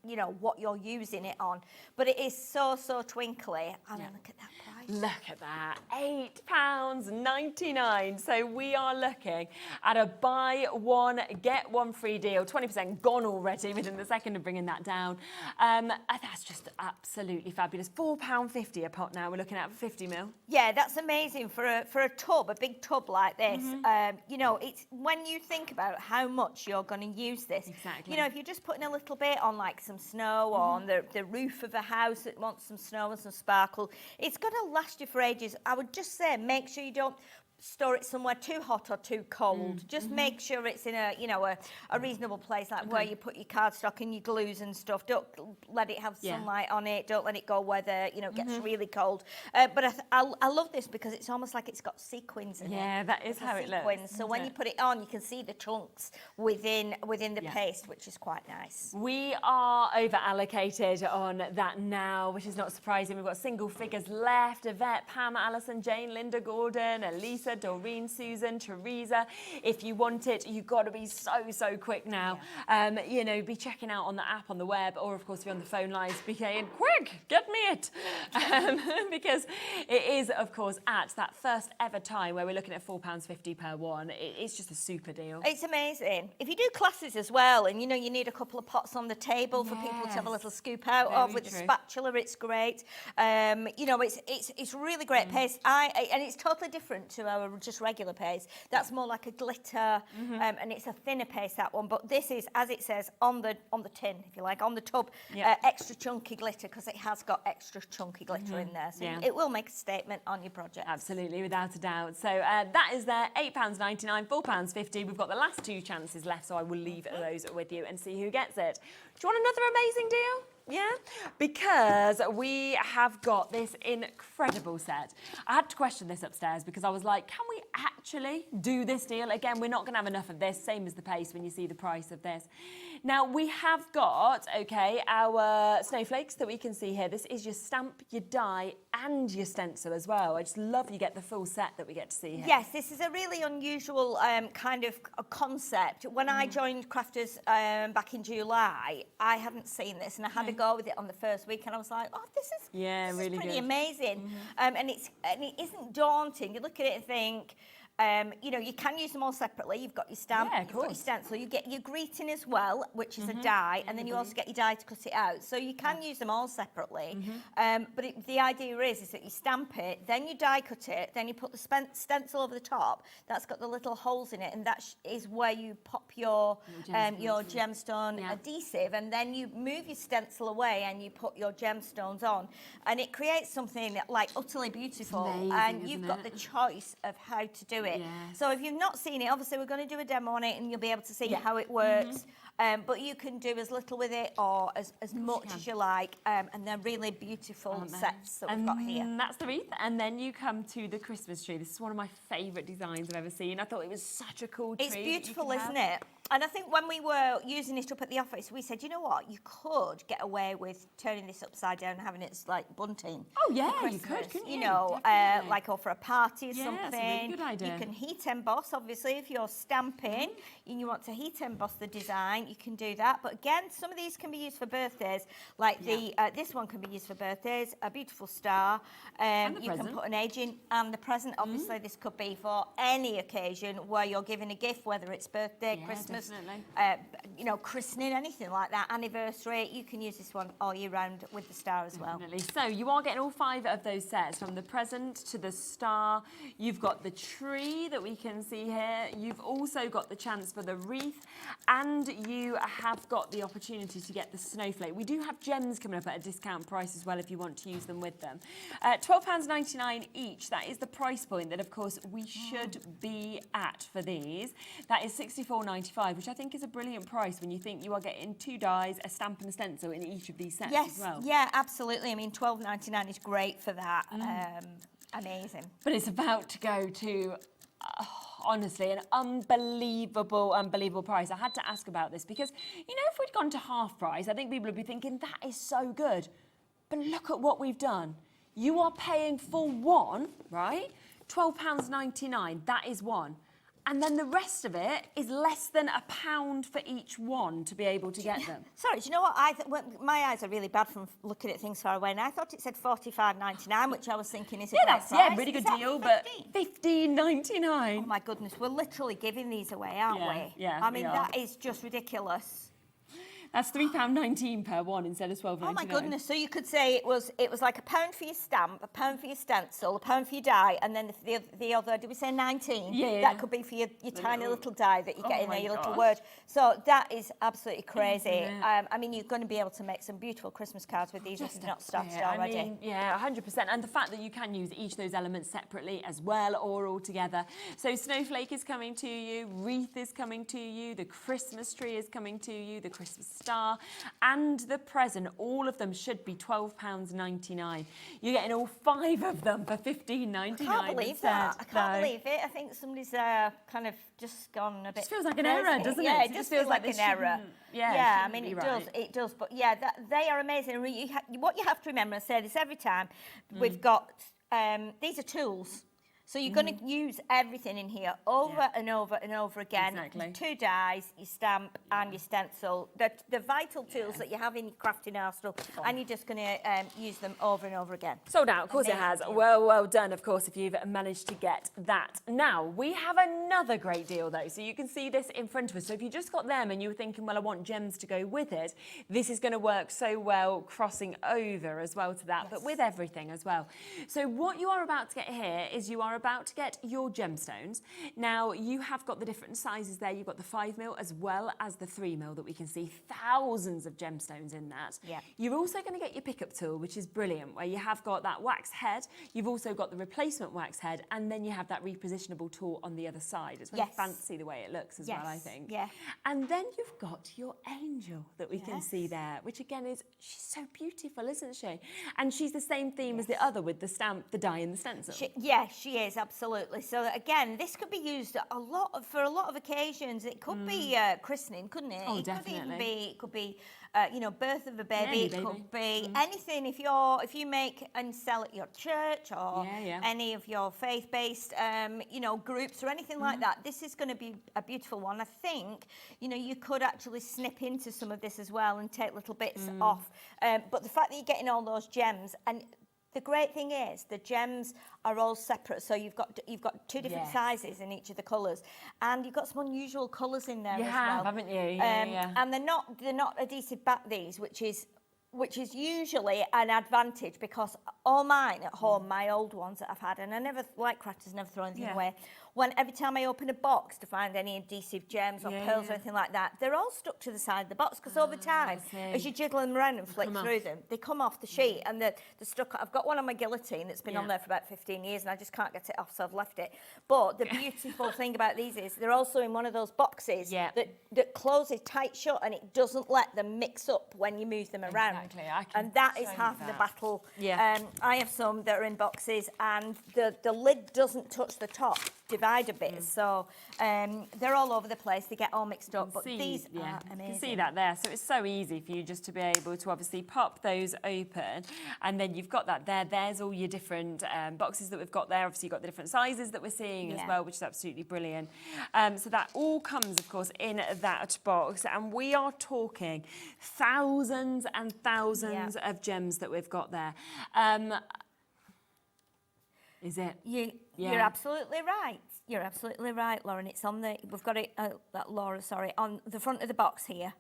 Speaker 13: you know what you're using it on, but it is so twinkly. I mean, look at that price.
Speaker 2: Look at that, £8.99. So we are looking at a buy one, get one free deal. 20% gone already within the second of bringing that down. That's just absolutely fabulous. £4.50 a pot now we're looking at for 50 mil.
Speaker 13: Yeah, that's amazing for a tub, a big tub like this. You know, it's when you think about how much you're going to use this.
Speaker 2: Exactly.
Speaker 13: You know, if you're just putting a little bit on like some snow or on the roof of a house that wants some snow and some sparkle, it's going to last you for ages. I would just say make sure you don't store it somewhere too hot or too cold. Just make sure it's in a, you know, a reasonable place, like where you put your cardstock and your glues and stuff. Don't let it have sunlight on it. Don't let it go where the, you know, it gets really cold. But I love this because it's almost like it's got sequins in it.
Speaker 2: Yeah, that is how it looks.
Speaker 13: So when you put it on, you can see the chunks within the paste, which is quite nice.
Speaker 2: We are over allocated on that now, which is not surprising. We've got single figures left. Yvette, Pam, Alison, Jane, Linda, Gordon, Elisa, Doreen, Susan, Teresa. If you want it, you've got to be so quick now. You know, be checking out on the app, on the web, or of course if you're on the phone lines, be saying, quick, get me it. Because it is, of course, at that first ever time where we're looking at £4.50 per one. It's just a super deal.
Speaker 13: It's amazing. If you do classes as well, and you know you need a couple of pots on the table for people to have a little scoop out of with a spatula, it's great. You know, it's really great paste. And it's totally different to our just regular paste. That's more like a glitter, and it's a thinner paste, that one. But this is, as it says on the tin, if you like, on the tub, extra chunky glitter, because it has got extra chunky glitter in there. So it will make a statement on your project.
Speaker 2: Absolutely, without a doubt. So that is there, £8.99, £4.50. We've got the last two chances left, so I will leave those with you and see who gets it. Do you want another amazing deal? Yeah, because we have got this incredible set. I had to question this upstairs because I was like, can we actually do this deal? Again, we're not going to have enough of this, same as the paste when you see the price of this. Now, we have got, okay, our snowflakes that we can see here. This is your stamp, your die, and your stencil as well. I just love you get the full set that we get to see here.
Speaker 13: Yes, this is a really unusual kind of a concept. When I joined Crafters back in July, I hadn't seen this, and I had to go with it on the first week, and I was like, oh, this is
Speaker 2: really
Speaker 13: pretty
Speaker 2: good.
Speaker 13: amazing. And it isn't daunting. You look at it and think, you know, you can use them all separately. You've got your stamp, you've got your stencil, you get your greeting as well, which is a die, and then you also get your die to cut it out. So you can use them all separately. But the idea is that you stamp it, then you die cut it, then you put the stencil over the top. That's got the little holes in it, and that is where you pop your gemstone adhesive, and then you move your stencil away and you put your gemstones on, and it creates something like utterly beautiful.
Speaker 2: Amazing,
Speaker 13: and you've got the choice of how to do it. So if you've not seen it, obviously we're going to do a demo on it and you'll be able to see how it works. But you can do as little with it or as much as you like, and they're really beautiful sets that we've got here.
Speaker 2: And that's the wreath, and then you come to the Christmas tree. This is one of my favourite designs I've ever seen. I thought it was such a cool tree.
Speaker 13: It's beautiful, isn't it? And I think when we were using it up at the office, we said, you know what, you could get away with turning this upside down and having it like bunting.
Speaker 2: Oh yeah,
Speaker 13: you could,
Speaker 2: couldn't
Speaker 13: you know, like or for a party or something.
Speaker 2: That's a really good idea.
Speaker 13: You can heat emboss, obviously, if you're stamping and you want to heat emboss the design, you can do that. But again, some of these can be used for birthdays, like this one can be used for birthdays, a beautiful star. You can put an age in, and the present, obviously, this could be for any occasion where you're giving a gift, whether it's birthday, Christmas, you know, christening, anything like that, anniversary. You can use this one all year round with the star as well.
Speaker 2: So you are getting all 5 of those sets, from the present to the star. You've got the tree that we can see here. You've also got the chance for the wreath, and you have got the opportunity to get the snowflake. We do have gems coming up at a discount price as well if you want to use them with them. £12.99 each. That is the price point that, of course, we should be at for these. That is £64.95, which I think is a brilliant price when you think you are getting 2 dies, a stamp and a stencil in each of these sets as well.
Speaker 13: Yeah, absolutely. I mean, £12.99 is great for that. Amazing.
Speaker 2: But it's about to go to, honestly, an unbelievable price. I had to ask about this because, you know, if we'd gone to half price, I think people would be thinking, that is so good. But look at what we've done. You are paying for one, right? £12.99, that is one. And then the rest of it is less than £1 for each one to be able to get them.
Speaker 13: Sorry, do you know what? My eyes are really bad from looking at things far away, and I thought it said £45.99, which I was thinking is a great price.
Speaker 2: Yeah, really good
Speaker 13: Is that
Speaker 2: deal,
Speaker 13: 15?
Speaker 2: but £15.99.
Speaker 13: Oh my goodness, we're literally giving these away, aren't we?
Speaker 2: Yeah,
Speaker 13: I mean,
Speaker 2: we are.
Speaker 13: that is just ridiculous.
Speaker 2: That's £3.19 per one instead of £12.99.
Speaker 13: Oh my goodness! So you could say it was like £1 for your stamp, £1 for your stencil, £1 for your die, and then the other. Did we say 19?
Speaker 2: Yeah.
Speaker 13: That could be for your tiny little die that you get in there, your little
Speaker 2: gosh.
Speaker 13: word. So that is absolutely crazy.
Speaker 2: Isn't it?
Speaker 13: I mean, you're going to be able to make some beautiful Christmas cards with these if you've not started already.
Speaker 2: I mean, yeah, 100%. And the fact that you can use each of those elements separately as well or all together. So Snowflake is coming to you, Wreath is coming to you, the Christmas tree is coming to you, the Christmas star, and the present. All of them should be £12.99. You're getting all 5 of them for £15.99.
Speaker 13: I can't believe that. I can't believe it. I think somebody's kind of just gone a bit.
Speaker 2: Just feels like an
Speaker 13: crazy.
Speaker 2: error, doesn't it?
Speaker 13: Yeah,
Speaker 2: It
Speaker 13: it
Speaker 2: just
Speaker 13: does feel like
Speaker 2: this
Speaker 13: an error.
Speaker 2: shouldn't-
Speaker 13: Yeah, I
Speaker 2: shouldn't
Speaker 13: mean,
Speaker 2: be
Speaker 13: it
Speaker 2: right.
Speaker 13: does. It does. But yeah, they are amazing. What you have to remember, I say this every time, we've got these are tools. So you're going to use everything in here over and over and over again.
Speaker 2: Exactly.
Speaker 13: 2 dies, your stamp and your stencil. The vital tools that you have in your crafting arsenal, and you're just going to use them over and over again.
Speaker 2: Sold out, of course it has. Well done, of course, if you've managed to get that. Now, we have another great deal, though. So you can see this in front of us. So if you just got them and you were thinking, well, I want gems to go with it, this is going to work so well crossing over as well to that, but with everything as well. So what you are about to get here is you are about to get your gemstones. Now, you have got the different sizes there. You've got the 5mm as well as the 3mm that we can see thousands of gemstones in that.
Speaker 13: Yeah.
Speaker 2: You're also going to get your pickup tool, which is brilliant, where you have got that wax head, you've also got the replacement wax head, and then you have that repositionable tool on the other side. It's very fancy the way it looks as well, I think.
Speaker 13: Yeah.
Speaker 2: And then you've got your angel that we can see there, which again is, she's so beautiful, isn't she? And she's the same theme as the other with the stamp, the die and the stencil.
Speaker 13: She is, absolutely. So again, this could be used for a lot of occasions. It could be christening, couldn't it?
Speaker 2: Oh,
Speaker 13: it
Speaker 2: definitely.
Speaker 13: Could be birth of a baby.
Speaker 2: Any
Speaker 13: It
Speaker 2: baby.
Speaker 13: could be anything. If you make and sell at your church or any of your faith-based groups or anything like that, this is going to be a beautiful one. I think you could actually snip into some of this as well and take little bits off. But the fact that you're getting all those gems, and the great thing is the gems are all separate, so you've got 2 different sizes in each of the colours, and you've got some unusual colours in there as well.
Speaker 2: Haven't you?
Speaker 13: And they're not adhesive back, these, which is usually an advantage, because all mine at home, my old ones that I've had, and I never, like crafters, never throw anything away. Every time I open a box to find any adhesive gems or pearls or anything like that, they're all stuck to the side of the box, because over time, as you jiggle them around and flick through them, they come off the sheet and they're stuck. I've got one on my guillotine that's been on there for about 15 years and I just can't get it off, so I've left it. But the beautiful thing about these is they're also in one of those boxes that closes tight shut, and it doesn't let them mix up when you move them around.
Speaker 2: Exactly.
Speaker 13: And that is half of the battle. I have some that are in boxes and the lid doesn't touch the top divider bit, so they're all over the place. They get all mixed up, but these are amazing.
Speaker 2: You can see that there. So it's so easy for you just to be able to obviously pop those open, and then you've got that there. There's all your different boxes that we've got there. Obviously, you've got the different sizes that we're seeing as well, which is absolutely brilliant. So that all comes, of course, in that box, and we are talking thousands and thousands of gems that we've got there. Is it?
Speaker 13: You're absolutely right. You're absolutely right, Lauren. It's on the. We've got it. Laura, sorry, on the front of the box here.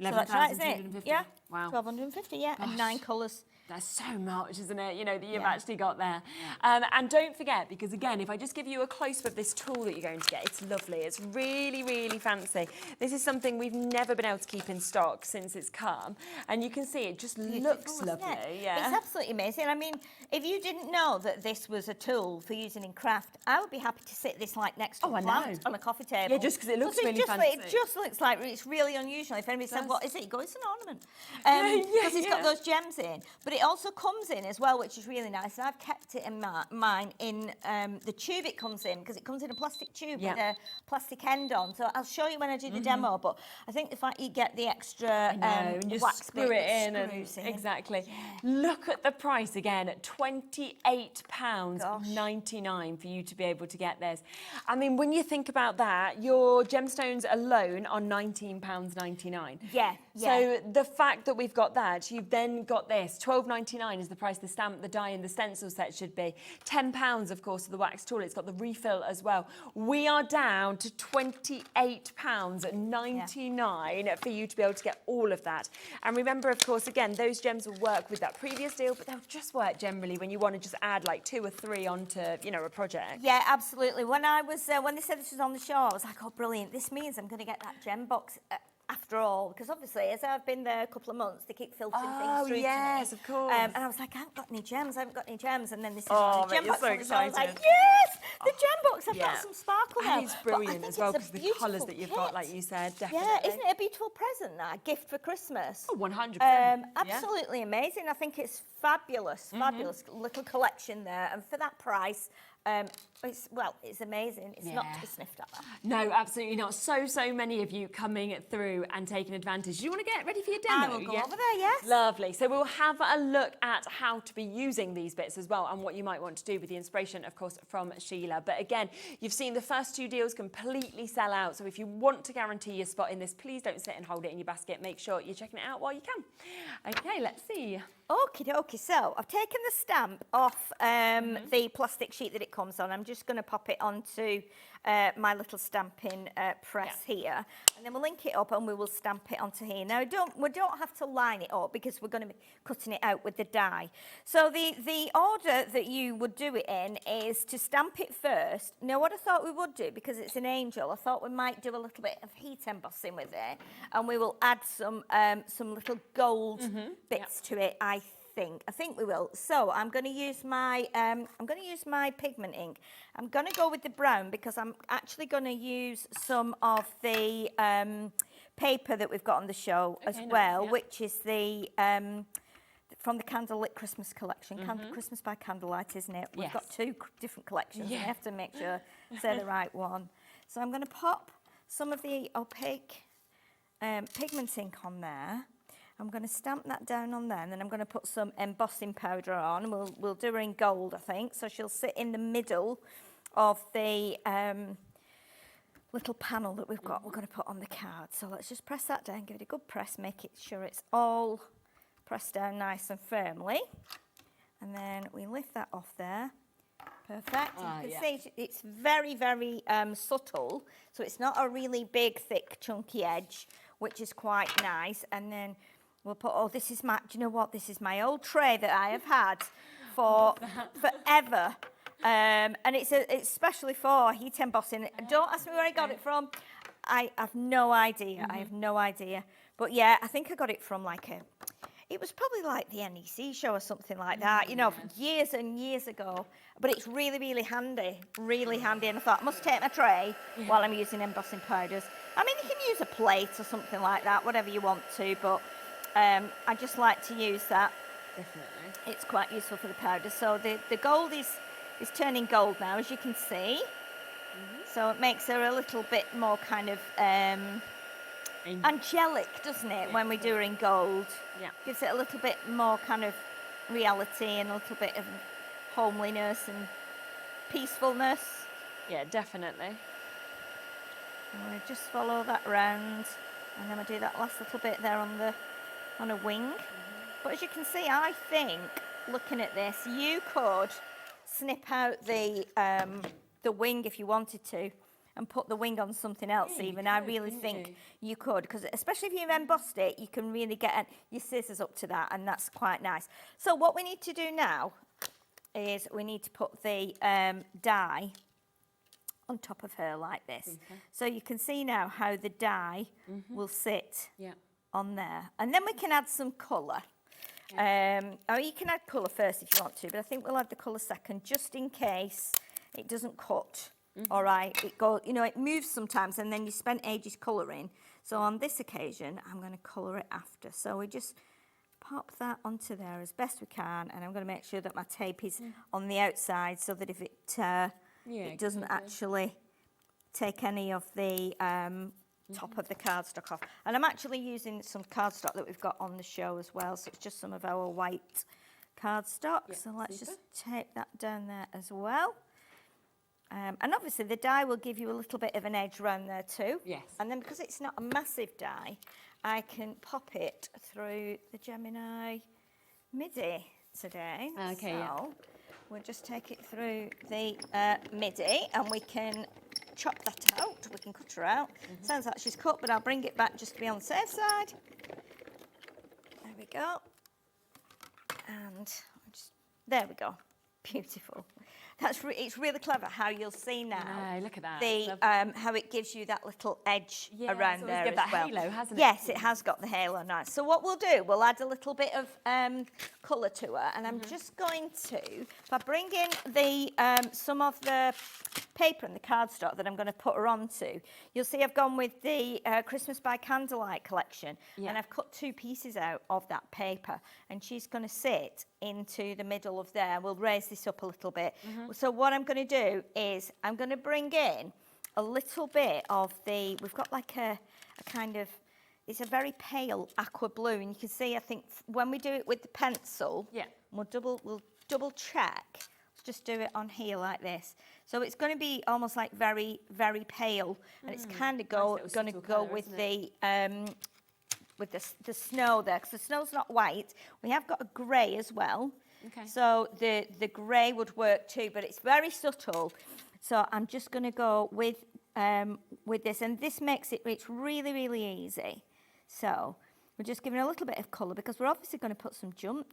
Speaker 13: So that's right, isn't it? Yeah.
Speaker 2: Wow.
Speaker 13: 1,250. Yeah, and 9 colours.
Speaker 2: That's so much, isn't it? That you've actually got there. And don't forget, because again, if I just give you a close-up of this tool that you're going to get, it's lovely. It's really, really fancy. This is something we've never been able to keep in stock since it's come. And you can see it just looks lovely.
Speaker 13: It's absolutely amazing. I mean, if you didn't know that this was a tool for using in craft, I would be happy to sit this next to a plant on a coffee table.
Speaker 2: Yeah, just because it looks really fancy.
Speaker 13: It just looks like it's really unusual. If anybody said, what is it? It goes as an ornament. Because it's got those gems in. But it also comes in as well, which is really nice. And I've kept it in mine in the tube it comes in, because it comes in a plastic tube with a plastic end on. So I'll show you when I do the demo. But I think the fact you get the extra
Speaker 2: and you
Speaker 13: wax
Speaker 2: screw
Speaker 13: bit
Speaker 2: it in,
Speaker 13: that
Speaker 2: and
Speaker 13: screws in.
Speaker 2: exactly. Look at the price again, £28.99 for you to be able to get this. I mean, when you think about that, your gemstones alone are £19.99.
Speaker 13: Yeah.
Speaker 2: So the fact that we've got that, you've then got this. £12.99 is the price the stamp, the die, and the stencil set should be. £10, of course, for the wax tool. It's got the refill as well. We are down to £28.99 for you to be able to get all of that. And remember, of course, again, those gems will work with that previous deal, but they'll just work generally when you want to just add like 2 or 3 onto, you know, a project.
Speaker 13: Yeah, absolutely. When I was when they said this was on the show, I was like, oh, brilliant. This means I'm going to get that gem box after all, because obviously, as I've been there a couple of months, they keep filtering things through to me.
Speaker 2: Of course.
Speaker 13: And I was like, I haven't got any gems, And then this is
Speaker 2: Oh,
Speaker 13: the gem box.
Speaker 2: so
Speaker 13: on the show. I was like,
Speaker 2: excited.
Speaker 13: yes, the gem box. I've got some sparkle now.
Speaker 2: And it's brilliant
Speaker 13: But I
Speaker 2: as well,
Speaker 13: think it's
Speaker 2: because
Speaker 13: a
Speaker 2: the colours
Speaker 13: beautiful
Speaker 2: that you've got, like you said, definitely.
Speaker 13: Yeah, isn't it a beautiful present, that? A gift for Christmas.
Speaker 2: Oh, 100%.
Speaker 13: Absolutely amazing. I think it's fabulous, fabulous little collection there. And for that price, it's amazing. It's not to be sniffed at.
Speaker 2: No, absolutely not. So many of you coming through and taking advantage. Do you want to get ready for your demo?
Speaker 13: I will go over there, yes.
Speaker 2: Lovely. So we'll have a look at how to be using these bits as well, and what you might want to do with the inspiration, of course, from Sheila. But again, you've seen the first 2 deals completely sell out. So if you want to guarantee your spot in this, please don't sit and hold it in your basket. Make sure you're checking it out while you can. Okay, let's see.
Speaker 13: Okie dokie. So I've taken the stamp off the plastic sheet that it comes on. I'm just going to pop it onto my little stamping press here, and then we'll link it up and we will stamp it onto here. Now we don't have to line it up, because we're going to be cutting it out with the die. So the order that you would do it in is to stamp it first. Now what I thought we would do, because it's an angel, I thought we might do a little bit of heat embossing with it, and we will add some little gold bits to it. I think we will. So I'm going to use my pigment ink. I'm going to go with the brown, because I'm actually going to use some of the paper that we've got on the show as well, which is the from the Candlelit Christmas collection, Christmas by Candlelight, isn't it? We've got 2 different collections. I have to make sure they're the right one. So I'm going to pop some of the opaque pigment ink on there. I'm going to stamp that down on there, and then I'm going to put some embossing powder on. We'll do her in gold, I think. So she'll sit in the middle of the little panel that we're going to put on the card. So let's just press that down, give it a good press, make it sure it's all pressed down nice and firmly. And then we lift that off there. Perfect. You can see it's very, very subtle. So it's not a really big, thick, chunky edge, which is quite nice. And then we'll put, this is my, do you know what? This is my old tray that I have had for forever. And it's especially for heat embossing. Don't ask me where I got it from. I have no idea. I have no idea. But yeah, I think I got it from it was probably like the NEC show or something like that, you know, years and years ago. But it's really, really handy, really handy. And I thought, I must take my tray while I'm using embossing powders. I mean, you can use a plate or something like that, whatever you want to, but I just like to use that.
Speaker 2: Definitely.
Speaker 13: It's quite useful for the powder. So the gold is turning gold now, as you can see. So it makes her a little bit more kind of angelic, doesn't it, when we do her in gold?
Speaker 2: Yeah.
Speaker 13: Gives it a little bit more kind of reality and a little bit of homeliness and peacefulness.
Speaker 2: Yeah, definitely.
Speaker 13: And we just follow that round, and then we do that last little bit there on a wing. But as you can see, I think, looking at this, you could snip out the wing if you wanted to, and put the wing on something else even. I really think you could, because especially if you've embossed it, you can really get your scissors up to that, and that's quite nice. So what we need to do now is we need to put the die on top of her like this. So you can see now how the die will sit on there. And then we can add some colour. Or you can add colour first if you want to, but I think we'll add the colour second, just in case it doesn't cut All right, it goes, you know, it moves sometimes, and then you spend ages colouring. So on this occasion, I'm going to colour it after. So we just pop that onto there as best we can, and I'm going to make sure that my tape is on the outside so that if it doesn't actually take any of the top of the cardstock off. And I'm actually using some cardstock that we've got on the show as well, so it's just some of our white cardstock. So let's just tape that down there as well. And obviously the die will give you a little bit of an edge around there too.
Speaker 2: Yes.
Speaker 13: And then because it's not a massive die, I can pop it through the Gemini MIDI today.
Speaker 2: Okay,
Speaker 13: so we'll just take it through the MIDI, and we can chop that out. We can cut her out. Sounds like she's cut, but I'll bring it back just to be on the safe side. There we go. And there we go. Beautiful. It's really clever how you'll see now.
Speaker 2: Look at that.
Speaker 13: The how it gives you that little edge around
Speaker 2: it's
Speaker 13: there
Speaker 2: got
Speaker 13: as
Speaker 2: that
Speaker 13: well.
Speaker 2: halo, hasn't it?
Speaker 13: Yes, it has got the halo. Nice. So what we'll do, we'll add a little bit of colour to her, and I'm just going to, if I bring in the some of the paper and the cardstock that I'm going to put her onto, you'll see I've gone with the Christmas by Candlelight collection, and I've cut 2 pieces out of that paper, and she's going to sit into the middle of there. We'll raise this up a little bit. So what I'm going to do is I'm going to bring in a little bit of the, we've got like a kind of, it's a very pale aqua blue, and you can see, I think, when we do it with the pencil, we'll double check. Let's just do it on here like this. So it's going to be almost like very, very pale, and it's kind of going to go with the snow there, because the snow's not white. We have got a grey as well. Okay. So the grey would work too, but it's very subtle. So I'm just going to go with this, and this makes it's really, really easy. So we're just giving a little bit of colour, because we're obviously going to put some gems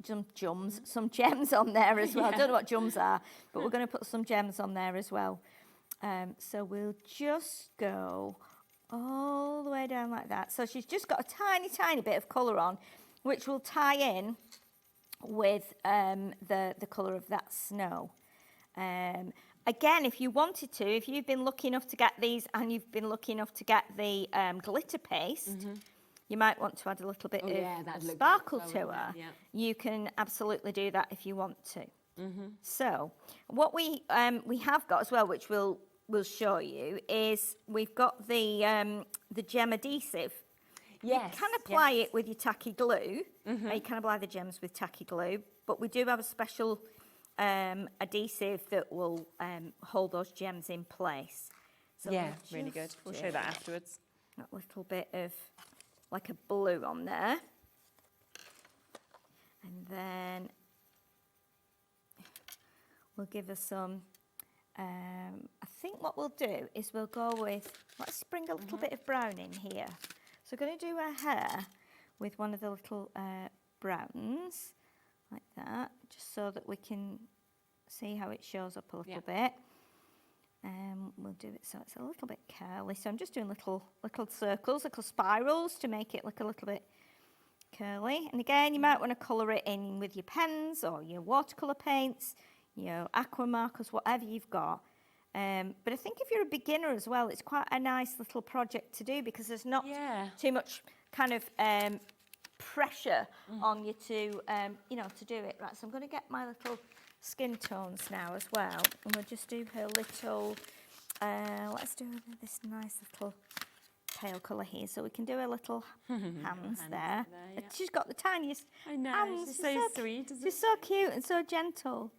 Speaker 13: on there as well. I don't know what gems are, but we're going to put some gems on there as well. So we'll just go all the way down like that. So she's just got a tiny, tiny bit of colour on, which will tie in with the colour of that snow. Again, if you wanted to, if you've been lucky enough to get these, and you've been lucky enough to get the glitter paste, you might want to add a little bit of sparkle to her. You can absolutely do that if you want to. So what we have got as well, which we'll show you, is we've got the gem adhesive. Yes. You can apply it with your tacky glue. You can apply the gems with tacky glue, but we do have a special adhesive that will hold those gems in place. So
Speaker 2: really good. We'll show that afterwards.
Speaker 13: A little bit of like a blue on there. And then we'll give her some, I think what we'll do is we'll go with, let's bring a little bit of brown in here. So we're going to do her hair with one of the little browns, like that, just so that we can see how it shows up a little bit. We'll do it so it's a little bit curly. So I'm just doing little circles, little spirals to make it look a little bit curly. And again, you might want to colour it in with your pens or your watercolour paints, your aqua markers, whatever you've got. But I think if you're a beginner as well, it's quite a nice little project to do, because there's not too much kind of pressure on you to, to do it. Right, so I'm going to get my little skin tones now as well, and we'll just do her little, let's do this nice little pale colour here, so we can do her little hands there. She's got the tiniest hands.
Speaker 2: She's so sweet, isn't
Speaker 13: She's so cute and so gentle.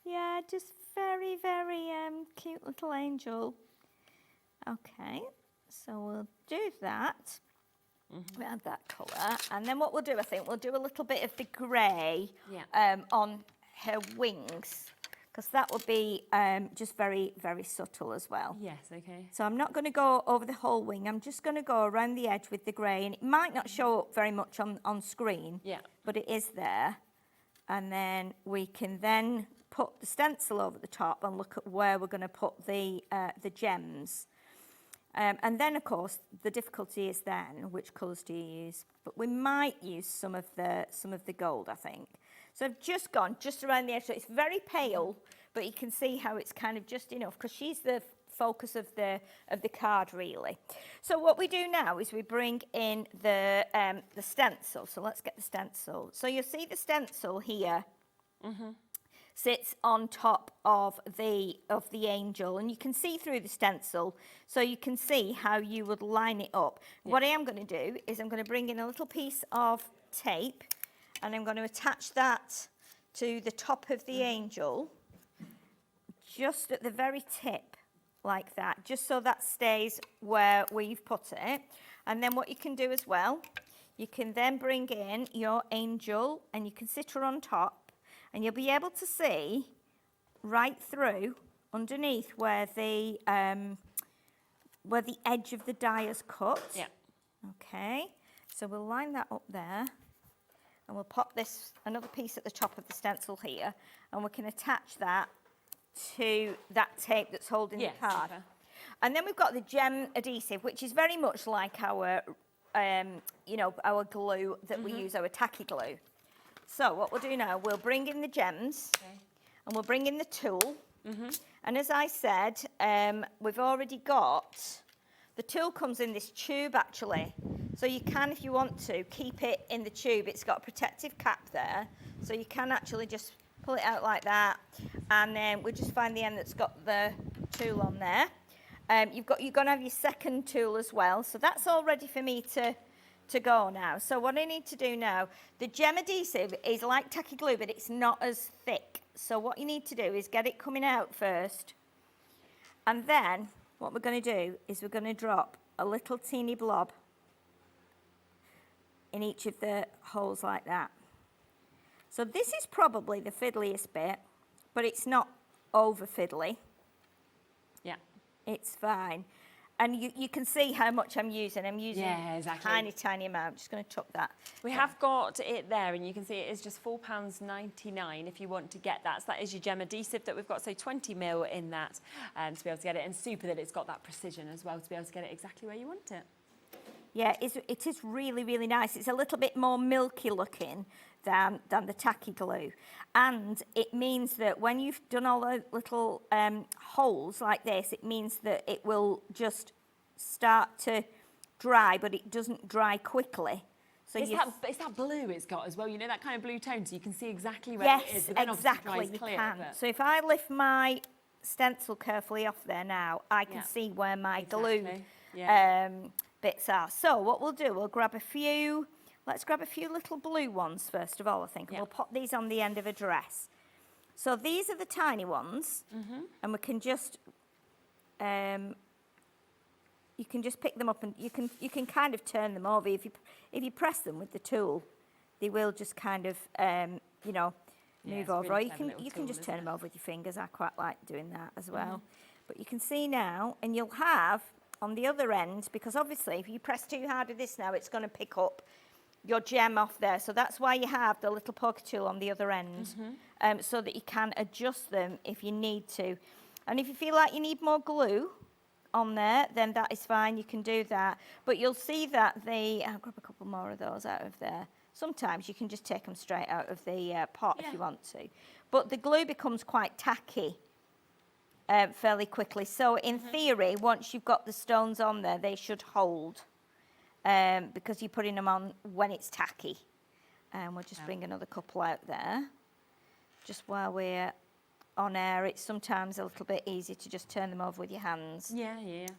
Speaker 13: Yeah, just very, very cute little angel. Okay, so we'll do that. We'll add that colour, and then what we'll do, I think, we'll do a little bit of the grey on her wings, because that will be just very, very subtle as well.
Speaker 2: Yes, okay.
Speaker 13: So I'm not going to go over the whole wing. I'm just going to go around the edge with the grey, and it might not show up very much on screen, but it is there. And then we can then put the stencil over the top and look at where we're going to put the gems. And then, of course, the difficulty is then which colours do you use? But we might use some of the gold, I think. So I've just gone just around the edge. So it's very pale, but you can see how it's kind of just enough, because she's the focus of the card really. So what we do now is we bring in the stencil. So let's get the stencil. So you'll see the stencil here sits on top of the angel, and you can see through the stencil, so you can see how you would line it up. What I am going to do is I'm going to bring in a little piece of tape, and I'm going to attach that to the top of the angel, just at the very tip, like that, just so that stays where we've put it. And then what you can do as well, you can then bring in your angel, and you can sit her on top, and you'll be able to see right through underneath where the edge of the die is cut.
Speaker 2: Yeah.
Speaker 13: Okay, so we'll line that up there, and we'll pop another piece at the top of the stencil here, and we can attach that to that tape that's holding the card. Super. And then we've got the gem adhesive, which is very much like our, our glue that we use, our tacky glue. So what we'll do now, we'll bring in the gems, and we'll bring in the tool. And as I said, we've already got, the tool comes in this tube actually. So you can, if you want to, keep it in the tube. It's got a protective cap there, so you can actually just pull it out like that, and then we'll just find the end that's got the tool on there. You're going to have your second tool as well, so that's all ready for me to go now. So what I need to do now, the gem adhesive is like tacky glue, but it's not as thick. So what you need to do is get it coming out first, and then what we're going to do is we're going to drop a little teeny blob in each of the holes like that. So this is probably the fiddliest bit, but it's not over fiddly.
Speaker 2: Yeah.
Speaker 13: It's fine. And you can see how much I'm using. I'm using a tiny amount. I'm just going to tuck that.
Speaker 2: We have got it there, and you can see it is just £4.99 if you want to get that. So that is your gem adhesive that we've got, so 20mm in that to be able to get it. And super that it's got that precision as well to be able to get it exactly where you want it.
Speaker 13: Yeah, it is really, really nice. It's a little bit more milky looking than the tacky glue. And it means that when you've done all the little holes like this, it means that it will just start to dry, but it doesn't dry quickly. So
Speaker 2: it's that blue it's got as well, you know, that kind of blue tone, so you can see exactly where
Speaker 13: yes,
Speaker 2: it is. But then
Speaker 13: exactly, you
Speaker 2: clear,
Speaker 13: can.
Speaker 2: But...
Speaker 13: So if I lift my stencil carefully off there now, I can see where my glue bits are. So what we'll do, we'll grab a few, let's grab a few little blue ones first of all, I think, and we'll pop these on the end of a dress. So these are the tiny ones, and we can just, you can just pick them up, and you can kind of turn them over. If you press them with the tool, they will just kind of, move over. Or you can just turn them over with your fingers. I quite like doing that as well. But you can see now, and you'll have on the other end, because obviously if you press too hard with this now, it's going to pick up your gem off there. So that's why you have the little poker tool on the other end, so that you can adjust them if you need to. And if you feel like you need more glue on there, then that is fine, you can do that. But you'll see that I'll grab a couple more of those out of there. Sometimes you can just take them straight out of the pot if you want to. But the glue becomes quite tacky fairly quickly. So in theory, once you've got the stones on there, they should hold, because you're putting them on when it's tacky. And we'll just bring another couple out there. Just while we're on air, it's sometimes a little bit easy to just turn them over with your hands.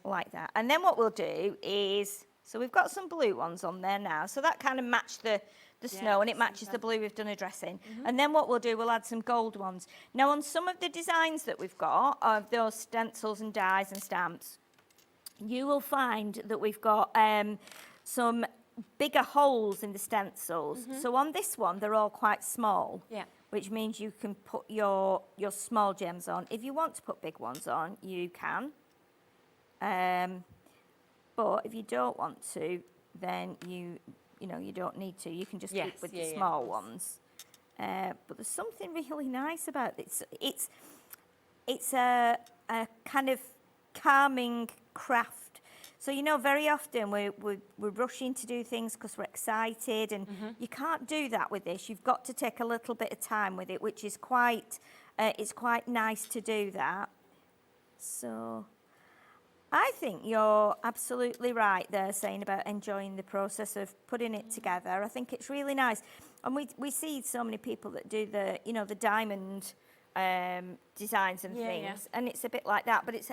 Speaker 13: Like that. And then what we'll do is, so we've got some blue ones on there now, so that kind of matched the snow, and it matches the blue we've done a dress in. And then what we'll do, we'll add some gold ones. Now on some of the designs that we've got, of those stencils and dies and stamps, you will find that we've got some bigger holes in the stencils. So on this one, they're all quite small, which means you can put your small gems on. If you want to put big ones on, you can. But if you don't want to, then you don't need to. You can just keep with the small ones. But there's something really nice about this. It's a kind of calming craft. So, very often we're rushing to do things because we're excited, and you can't do that with this. You've got to take a little bit of time with it, which is it's quite nice to do that. So I think you're absolutely right there saying about enjoying the process of putting it together. I think it's really nice. And we see so many people that do the, you know, the diamond designs and things, and it's a bit like that, but it's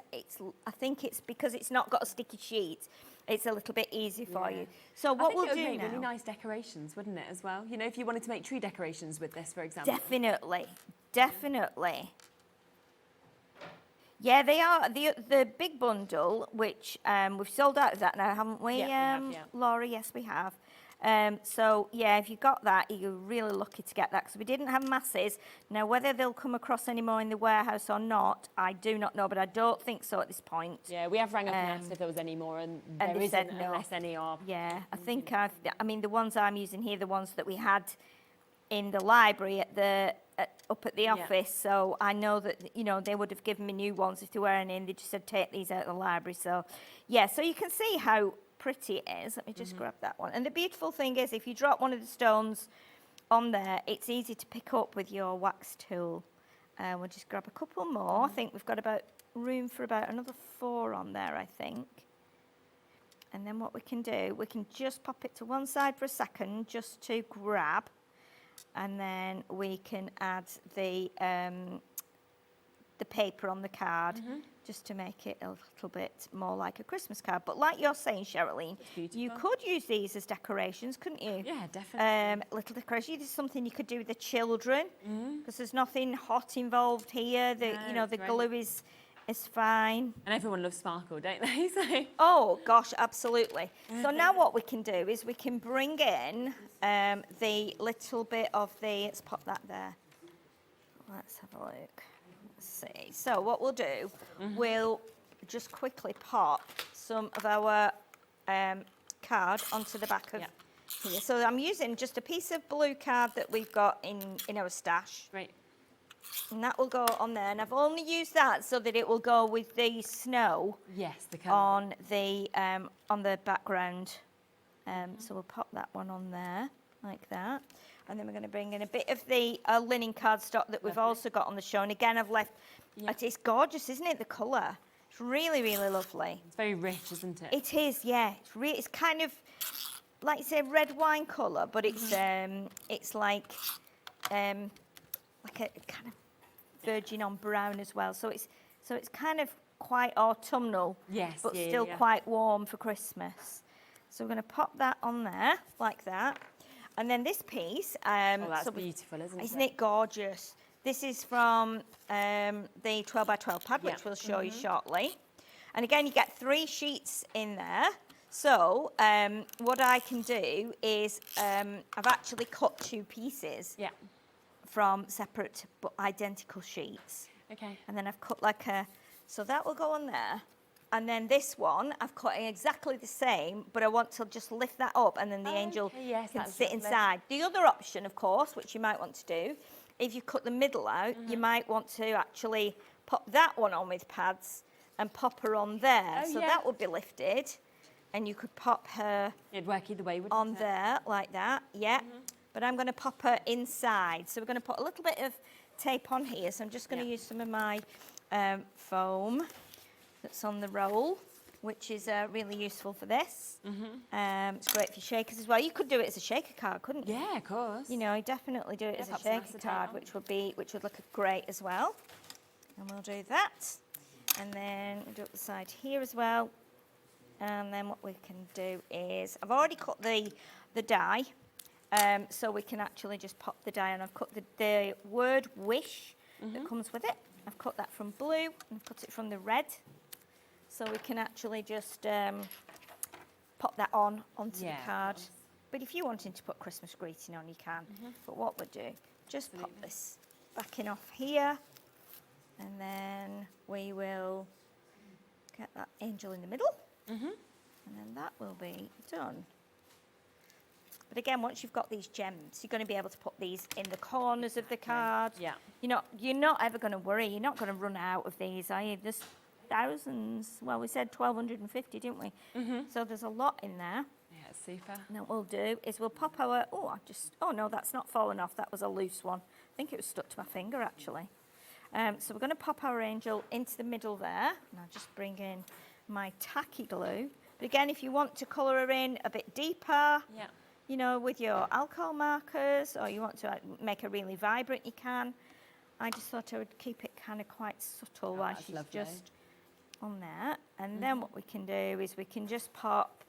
Speaker 13: I think it's because it's not got a sticky sheet, it's a little bit easy for you. So what we'll do now... I think it would make really
Speaker 2: nice decorations, wouldn't it, as well? You know, if you wanted to make tree decorations with this, for example.
Speaker 13: Definitely, definitely. Yeah, they are. The big bundle, which we've sold out of that now, haven't we,
Speaker 2: Yeah, we have, yeah.
Speaker 13: Laura? Yes, we have. So, yeah, if you got that, you're really lucky to get that, because we didn't have masses. Now, whether they'll come across any more in the warehouse or not, I do not know, but I don't think so at this point.
Speaker 2: Yeah, we have rang up and asked if there was any more, and there
Speaker 13: they said
Speaker 2: isn't
Speaker 13: no.
Speaker 2: unless any are.
Speaker 13: Yeah, I think I mean, the ones I'm using here, the ones that we had in the library up at the office, so I know that, you know, they would have given me new ones if there were any, and they just said take these out of the library. So, yeah, so you can see how pretty it is. Let me just grab that one. And the beautiful thing is, if you drop one of the stones on there, it's easy to pick up with your wax tool. We'll just grab a couple more. I think we've got about room for about another 4 on there, I think. And then what we can do, we can just pop it to one side for a second just to grab, and then we can add the paper on the card just to make it a little bit more like a Christmas card. But like you're saying, Sherilyn, you could use these as decorations, couldn't you?
Speaker 2: Yeah, definitely.
Speaker 13: Little decoration. This is something you could do with the children, because there's nothing hot involved here. You know, the glue is fine.
Speaker 2: And everyone loves sparkle, don't they? So.
Speaker 13: Oh, gosh, absolutely. So now what we can do is we can bring in the little bit of the... Let's pop that there. Let's have a look. Let's see. So what we'll do, we'll just quickly pop some of our card onto the back of here. So I'm using just a piece of blue card that we've got in our stash.
Speaker 2: Right.
Speaker 13: And that will go on there, and I've only used that so that it will go with the snow.
Speaker 2: Yes, the colour.
Speaker 13: On the background. So we'll pop that one on there like that, and then we're going to bring in a bit of the linen cardstock that we've also got on the show. And again, I've left. It's gorgeous, isn't it? The colour. It's really, really lovely.
Speaker 2: It's very rich, isn't it?
Speaker 13: It is, yeah. It's kind of like you say, red wine colour, but it's like a kind of virgin on brown as well. So it's kind of quite autumnal, but still quite warm for Christmas. So we're going to pop that on there like that. And then this piece,
Speaker 2: that's beautiful, isn't it?
Speaker 13: Isn't it gorgeous? This is from the 12 by 12 pad, which we'll show you shortly. And again, you get 3 sheets in there. So what I can do is I've actually cut 2 pieces.
Speaker 2: Yeah.
Speaker 13: From separate but identical sheets.
Speaker 2: Okay.
Speaker 13: And then I've cut like so that will go on there. And then this one, I've cut exactly the same, but I want to just lift that up, and then the angel can sit inside. The other option, of course, which you might want to do, if you cut the middle out, you might want to actually pop that one on with pads and pop her on there. So that would be lifted, and you could pop her
Speaker 2: It'd work either way, wouldn't
Speaker 13: on there like that. Yeah. But I'm going to pop her inside. So we're going to put a little bit of tape on here. So I'm just going to use some of my foam that's on the roll, which is really useful for this. It's great for shakers as well. You could do it as a shaker card, couldn't you?
Speaker 2: Yeah, of course.
Speaker 13: You know, definitely do it as a shaker card, which would look great as well. And we'll do that. And then we'll do it the side here as well. And then what we can do is, I've already cut the die. So we can actually just pop the die on. I've cut the word wish that comes with it. I've cut that from blue, and I've cut it from the red. So we can actually just pop that onto the card. But if you're wanting to put Christmas greeting on, you can. But what we'll do, just pop this backing off here, and then we will get that angel in the middle, and then that will be done. But again, once you've got these gems, you're going to be able to put these in the corners of the card.
Speaker 2: Yeah.
Speaker 13: You're not ever going to worry. You're not going to run out of these, are you? There's thousands. Well, we said 1,250, didn't we? So there's a lot in there.
Speaker 2: Yeah, it's super.
Speaker 13: And what we'll do is we'll pop our... Oh, no, that's not fallen off. That was a loose one. I think it was stuck to my finger, actually. So we're going to pop our angel into the middle there. And I'll just bring in my tacky glue. But again, if you want to colour her in a bit deeper, you know, with your alcohol markers, or you want to make her really vibrant, you can. I just thought I would keep it kind of quite subtle while she's just on there. And then what we can do is we can just pop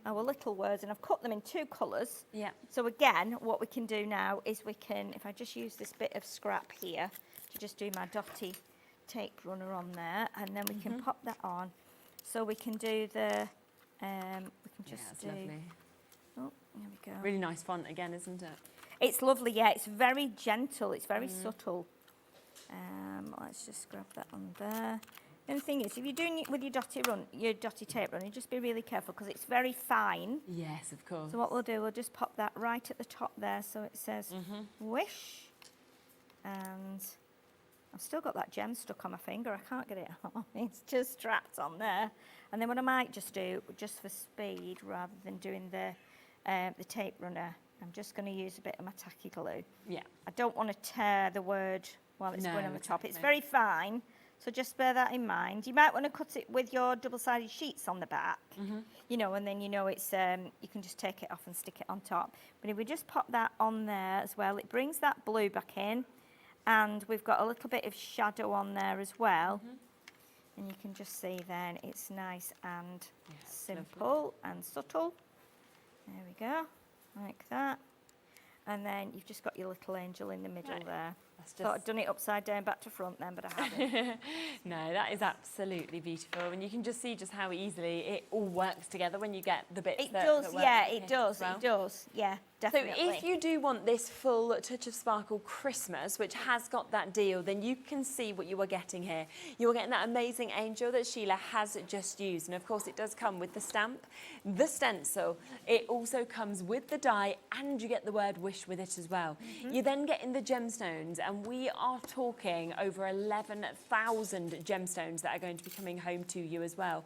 Speaker 13: our little words, and I've cut them in 2 colours. Yeah. So again, what we can do now is we can, if I just use this bit of scrap here to just do my dotty tape runner on there, and then we can pop that on. So we can do the, we can just do. Lovely. Oh, there we go.
Speaker 2: Really nice font again, isn't it?
Speaker 13: It's lovely, yeah. It's very gentle. It's very subtle. Let's just grab that on there. The only thing is, if you're doing it with your dotty tape run, you just be really careful because it's very fine.
Speaker 2: Yes, of course.
Speaker 13: So what we'll do, we'll just pop that right at the top there, so it says wish. And I've still got that gem stuck on my finger. I can't get it off. It's just trapped on there. And then what I might just do, just for speed, rather than doing the tape runner, I'm just going to use a bit of my tacky glue. Yeah. I don't want to tear the word while it's going on the top. It's very fine, so just bear that in mind. You might want to cut it with your double-sided sheets on the back, you know, and then you know it's, you can just take it off and stick it on top. But if we just pop that on there as well, it brings that blue back in, and we've got a little bit of shadow on there as well. And you can just see then it's nice and simple and subtle. There we go. Like that. And then you've just got your little angel in the middle there. Thought I'd done it upside down back to front then, but I haven't.
Speaker 2: No, that is absolutely beautiful. And you can just see just how easily it all works together when you get the bits
Speaker 13: it does, yeah, it does, yeah, definitely.
Speaker 2: So if you do want this full Touch of Sparkle Christmas, which has got that deal, then you can see what you are getting here. You are getting that amazing angel that Sheila has just used. And of course it does come with the stamp, the stencil. It also comes with the die, and you get the word wish with it as well. You then get in the gemstones, and we are talking over 11,000 gemstones that are going to be coming home to you as well.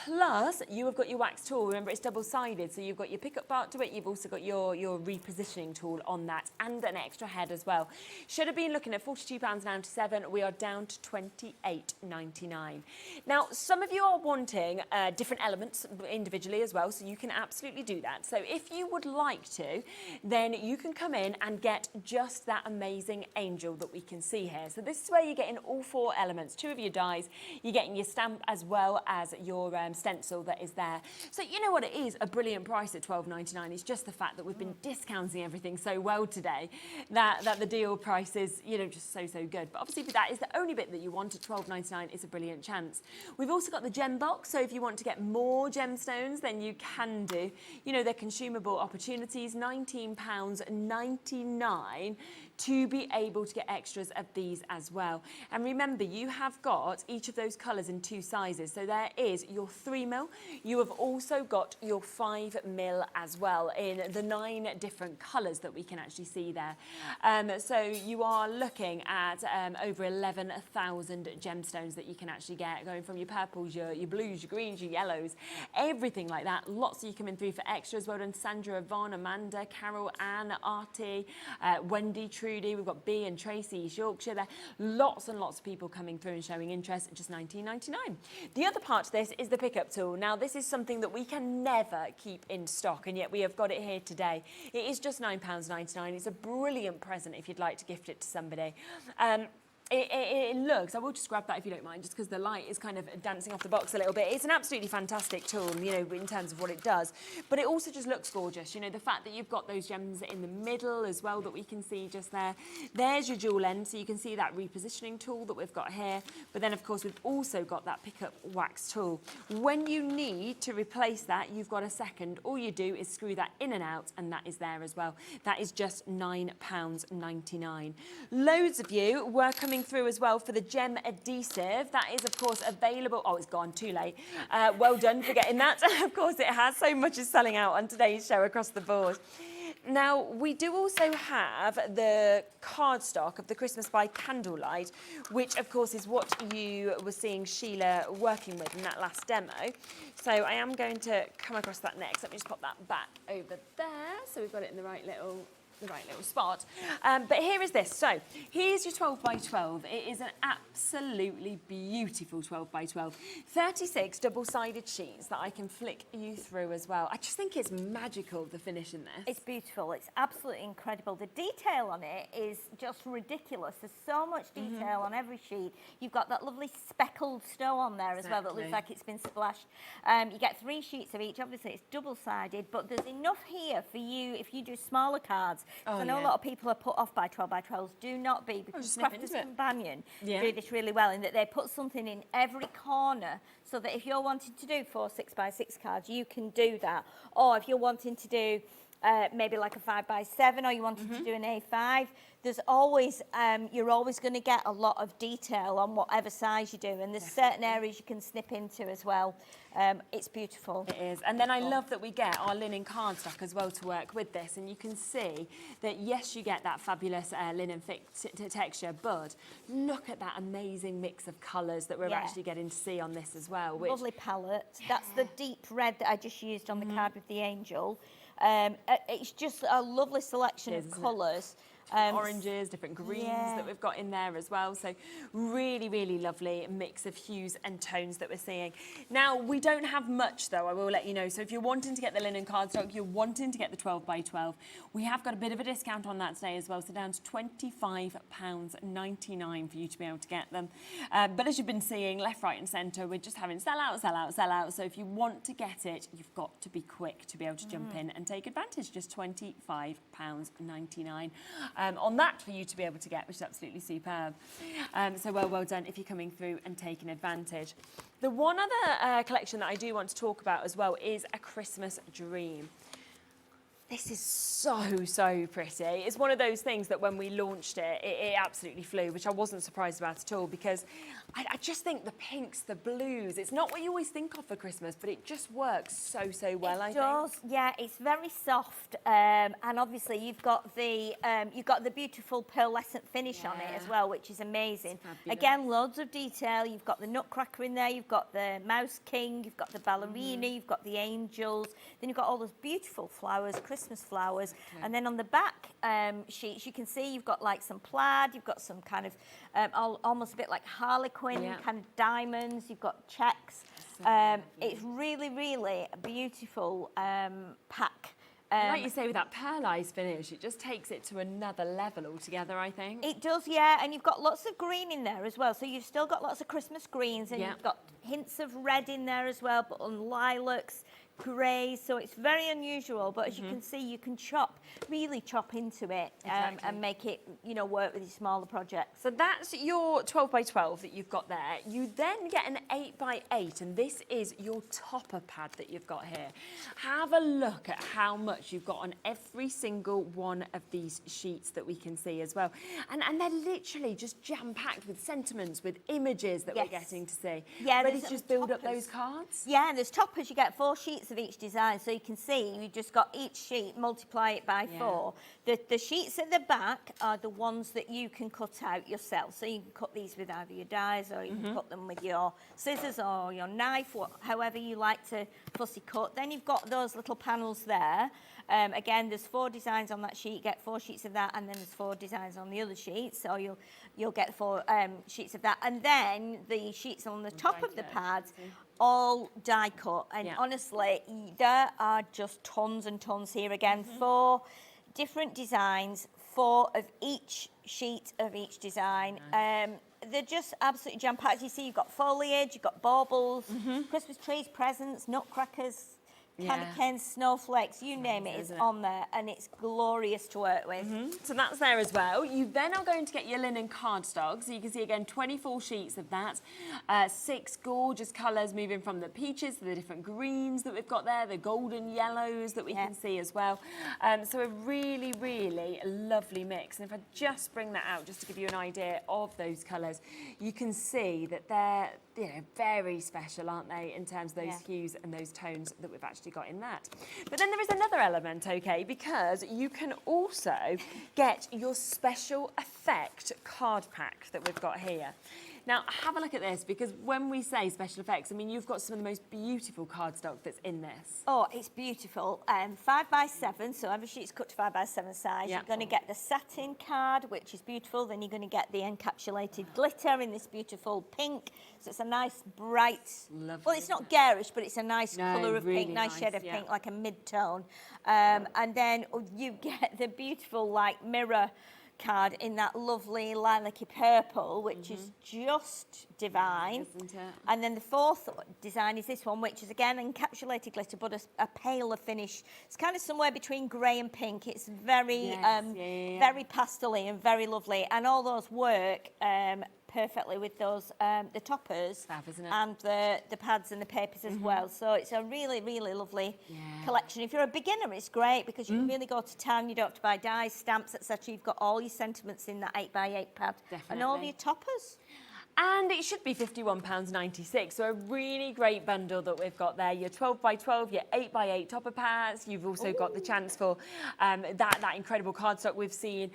Speaker 2: Plus, you have got your wax tool. Remember, it's double-sided, so you've got your pickup part to it. You've also got your repositioning tool on that, and an extra head as well. Should have been looking at £42.97. We are down to £28.99. Now, some of you are wanting different elements individually as well, so you can absolutely do that. So if you would like to, then you can come in and get just that amazing angel that we can see here. So this is where you're getting all 4 elements, 2 of your dies. You're getting your stamp as well as your stencil that is there. So you know what, it is a brilliant price at £12.99. It's just the fact that we've been discounting everything so well today that the deal price is, you know, just so good. But obviously if that is the only bit that you want at £12.99, it's a brilliant chance. We've also got the gem box, so if you want to get more gemstones, then you can do. You know, they're consumable opportunities, £19.99 to be able to get extras of these as well. And remember, you have got each of those colours in 2 sizes. So there is your 3mm. You have also got your 5mm as well in the 9 different colours that we can actually see there. So you are looking at over 11,000 gemstones that you can actually get, going from your purples, your blues, your greens, your yellows, everything like that. Lots of you coming through for extras. Well done, Sandra, Yvonne, Amanda, Carol, Anne, Artie, Wendy, Trudy. We've got B and Tracy, East Yorkshire there. Lots and lots of people coming through and showing interest at just £19.99. The other part to this is the pickup tool. Now, this is something that we can never keep in stock, and yet we have got it here today. It is just £9.99. It's a brilliant present if you'd like to gift it to somebody. It looks, I will just grab that if you don't mind, just because the light is kind of dancing off the box a little bit. It's an absolutely fantastic tool, you know, in terms of what it does. But it also just looks gorgeous. You know, the fact that you've got those gems in the middle as well that we can see just there. There's your jewel end, so you can see that repositioning tool that we've got here. But then, of course, we've also got that pickup wax tool. When you need to replace that, you've got a second. All you do is screw that in and out, and that is there as well. That is just £9.99. Loads of you were coming through as well for the gem adhesive. That is, of course, available. Oh, it's gone, too late. Well done for getting that. Of course it has. So much is selling out on today's show across the board. Now, we do also have the cardstock of the Christmas by Candlelight, which, of course, is what you were seeing Sheila working with in that last demo. So I am going to come across that next. Let me just pop that back over there. So we've got it in the right little the right little spot. But here is this. So here's your 12 by 12. It is an absolutely beautiful 12 by 12. 36 double-sided sheets that I can flick you through as well. I just think it's magical, the finish in this.
Speaker 13: It's beautiful. It's absolutely incredible. The detail on it is just ridiculous. There's so much detail on every sheet. You've got that lovely speckled snow on there as well that looks like it's been splashed. You get 3 sheets of each. Obviously, it's double-sided, but there's enough here for you if you do smaller cards. I know a lot of people are put off by 12 by 12s. Do not be, because Crafter's Companion do this really well in that they put something in every corner so that if you're wanting to do 4 6 by 6 cards, you can do that. Or if you're wanting to do maybe like a 5 by 7, or you wanted to do an A5, there's always, you're always going to get a lot of detail on whatever size you do, and there's certain areas you can snip into as well. It's beautiful.
Speaker 2: It is. And then I love that we get our linen cardstock as well to work with this, and you can see that, yes, you get that fabulous linen thick texture, but look at that amazing mix of colours that we're actually getting to see on this as well. Which...
Speaker 13: Lovely palette. That's the deep red that I just used on the card with the angel. It's just a lovely selection of colours.
Speaker 2: Oranges, different greens that we've got in there as well. So really, really lovely mix of hues and tones that we're seeing. Now, we don't have much though, I will let you know. So if you're wanting to get the linen cardstock, you're wanting to get the 12 by 12, we have got a bit of a discount on that today as well. So down to £25.99 for you to be able to get them. But as you've been seeing, left, right and centre, we're just having sell out, sell out, sell out. So if you want to get it, you've got to be quick to be able to jump in and take advantage. Just £25.99. On that for you to be able to get, which is absolutely superb. So well done if you're coming through and taking advantage. The one other collection that I do want to talk about as well is A Christmas Dream. This is so, so pretty. It's one of those things that when we launched it, it absolutely flew, which I wasn't surprised about at all, because I just think the pinks, the blues, it's not what you always think of for Christmas, but it just works so, so well, I think. It does,
Speaker 13: yeah. It's very soft, and obviously you've got the beautiful pearlescent finish on it as well, which is amazing. Again, loads of detail. You've got the nutcracker in there, you've got the mouse king, you've got the ballerina, you've got the angels, then you've got all those beautiful flowers, Christmas flowers, and then on the back sheets you can see you've got like some plaid, you've got some kind of almost a bit like harlequin kind of diamonds, you've got checks. It's really, really a beautiful pack.
Speaker 2: Like you say, with that pearlised finish, it just takes it to another level altogether, I think.
Speaker 13: It does, yeah, and you've got lots of green in there as well. So you've still got lots of Christmas greens, and you've got hints of red in there as well, but on lilacs, greys, so it's very unusual, but as you can see, you can really chop into it and make it, you know, work with your smaller projects.
Speaker 2: So that's your 12 by 12 that you've got there. You then get an 8 by 8, and this is your topper pad that you've got here. Have a look at how much you've got on every single one of these sheets that we can see as well. And they're literally just jam-packed with sentiments, with images that we're getting to see.
Speaker 13: Yeah,
Speaker 2: ready to just build up those cards?
Speaker 13: Yeah, and there's toppers. You get 4 sheets of each design, so you can see you just got each sheet, multiply it by 4. The sheets at the back are the ones that you can cut out yourself, so you can cut these with either your dies, or you can cut them with your scissors or your knife, however you like to fussy cut. Then you've got those little panels there. Again, there's 4 designs on that sheet. You get 4 sheets of that, and then there's 4 designs on the other sheet, so you'll get 4 sheets of that. And then the sheets on the top of the pads, all die cut, and honestly, there are just tons and tons here. Again, 4 different designs, 4 of each sheet of each design. They're just absolutely jam-packed. You see, you've got foliage, you've got baubles, Christmas trees, presents, nutcrackers, candy canes, snowflakes, you name it, it's on there, and it's glorious to work with.
Speaker 2: So that's there as well. You then are going to get your linen cardstock. So you can see again 24 sheets of that. 6 gorgeous colours, moving from the peaches to the different greens that we've got there, the golden yellows that we can see as well. So a really, really lovely mix. And if I just bring that out, just to give you an idea of those colours, you can see that they're very special, aren't they, in terms of those hues and those tones that we've actually got in that. But then there is another element, okay, because you can also get your special effect card pack that we've got here. Now, have a look at this, because when we say special effects, I mean, you've got some of the most beautiful cardstock that's in this.
Speaker 13: Oh, it's beautiful. 5x7, so every sheet's cut to 5x7 size.
Speaker 2: Yeah.
Speaker 13: You're going to get the satin card, which is beautiful. Then you're going to get the encapsulated glitter in this beautiful pink. So it's a nice, bright,
Speaker 2: Lovely,
Speaker 13: well, it's not garish, but it's a nice colour of
Speaker 2: really
Speaker 13: pink, nice shade of
Speaker 2: yeah.
Speaker 13: pink, like a mid-tone. And then you get the beautiful, like, mirror card in that lovely lilac-y purple, which is just divine.
Speaker 2: Isn't it?
Speaker 13: And then the fourth design is this one, which is again encapsulated glitter, but a paler finish. It's kind of somewhere between grey and pink. It's very, very pastel-y and very lovely. And all those work perfectly with those the toppers
Speaker 2: Fab, isn't it?
Speaker 13: and the pads and the papers as well. So it's a really, really lovely collection. If you're a beginner, it's great because you can really go to town. You don't have to buy dies, stamps, etc. You've got all your sentiments in that 8x8 pad and all your toppers.
Speaker 2: And it should be £51.96, so a really great bundle that we've got there. Your 12x12, your 8x8 topper pads. You've also got the chance for that incredible cardstock we've seen.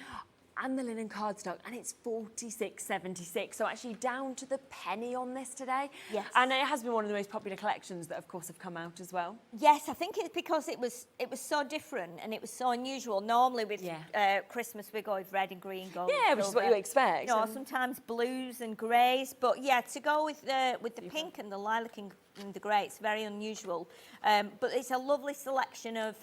Speaker 2: And the linen cardstock, and it's £46.76, so actually down to the penny on this today.
Speaker 13: Yes.
Speaker 2: And it has been one of the most popular collections that, of course, have come out as well.
Speaker 13: Yes, I think it's because it was so different and it was so unusual. Normally with Christmas we go with red and green, gold.
Speaker 2: Yeah, which is what you expect.
Speaker 13: No, sometimes blues and greys, but yeah, to go with the pink and the lilac and the grey, it's very unusual. But it's a lovely selection of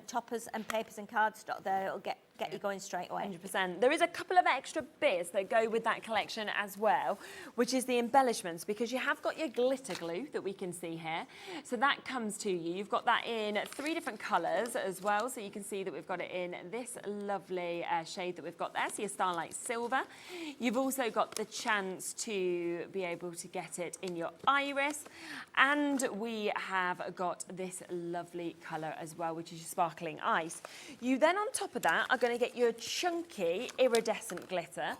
Speaker 13: toppers and papers and cardstock there. It'll get you going straight away.
Speaker 2: 100%. There is a couple of extra bits that go with that collection as well, which is the embellishments, because you have got your glitter glue that we can see here. So that comes to you. You've got that in 3 different colours as well. So you can see that we've got it in this lovely shade that we've got there. So your Starlight Silver. You've also got the chance to be able to get it in your iris. And we have got this lovely colour as well, which is your Sparkling Ice. You then, on top of that, are going to get your chunky iridescent glitter.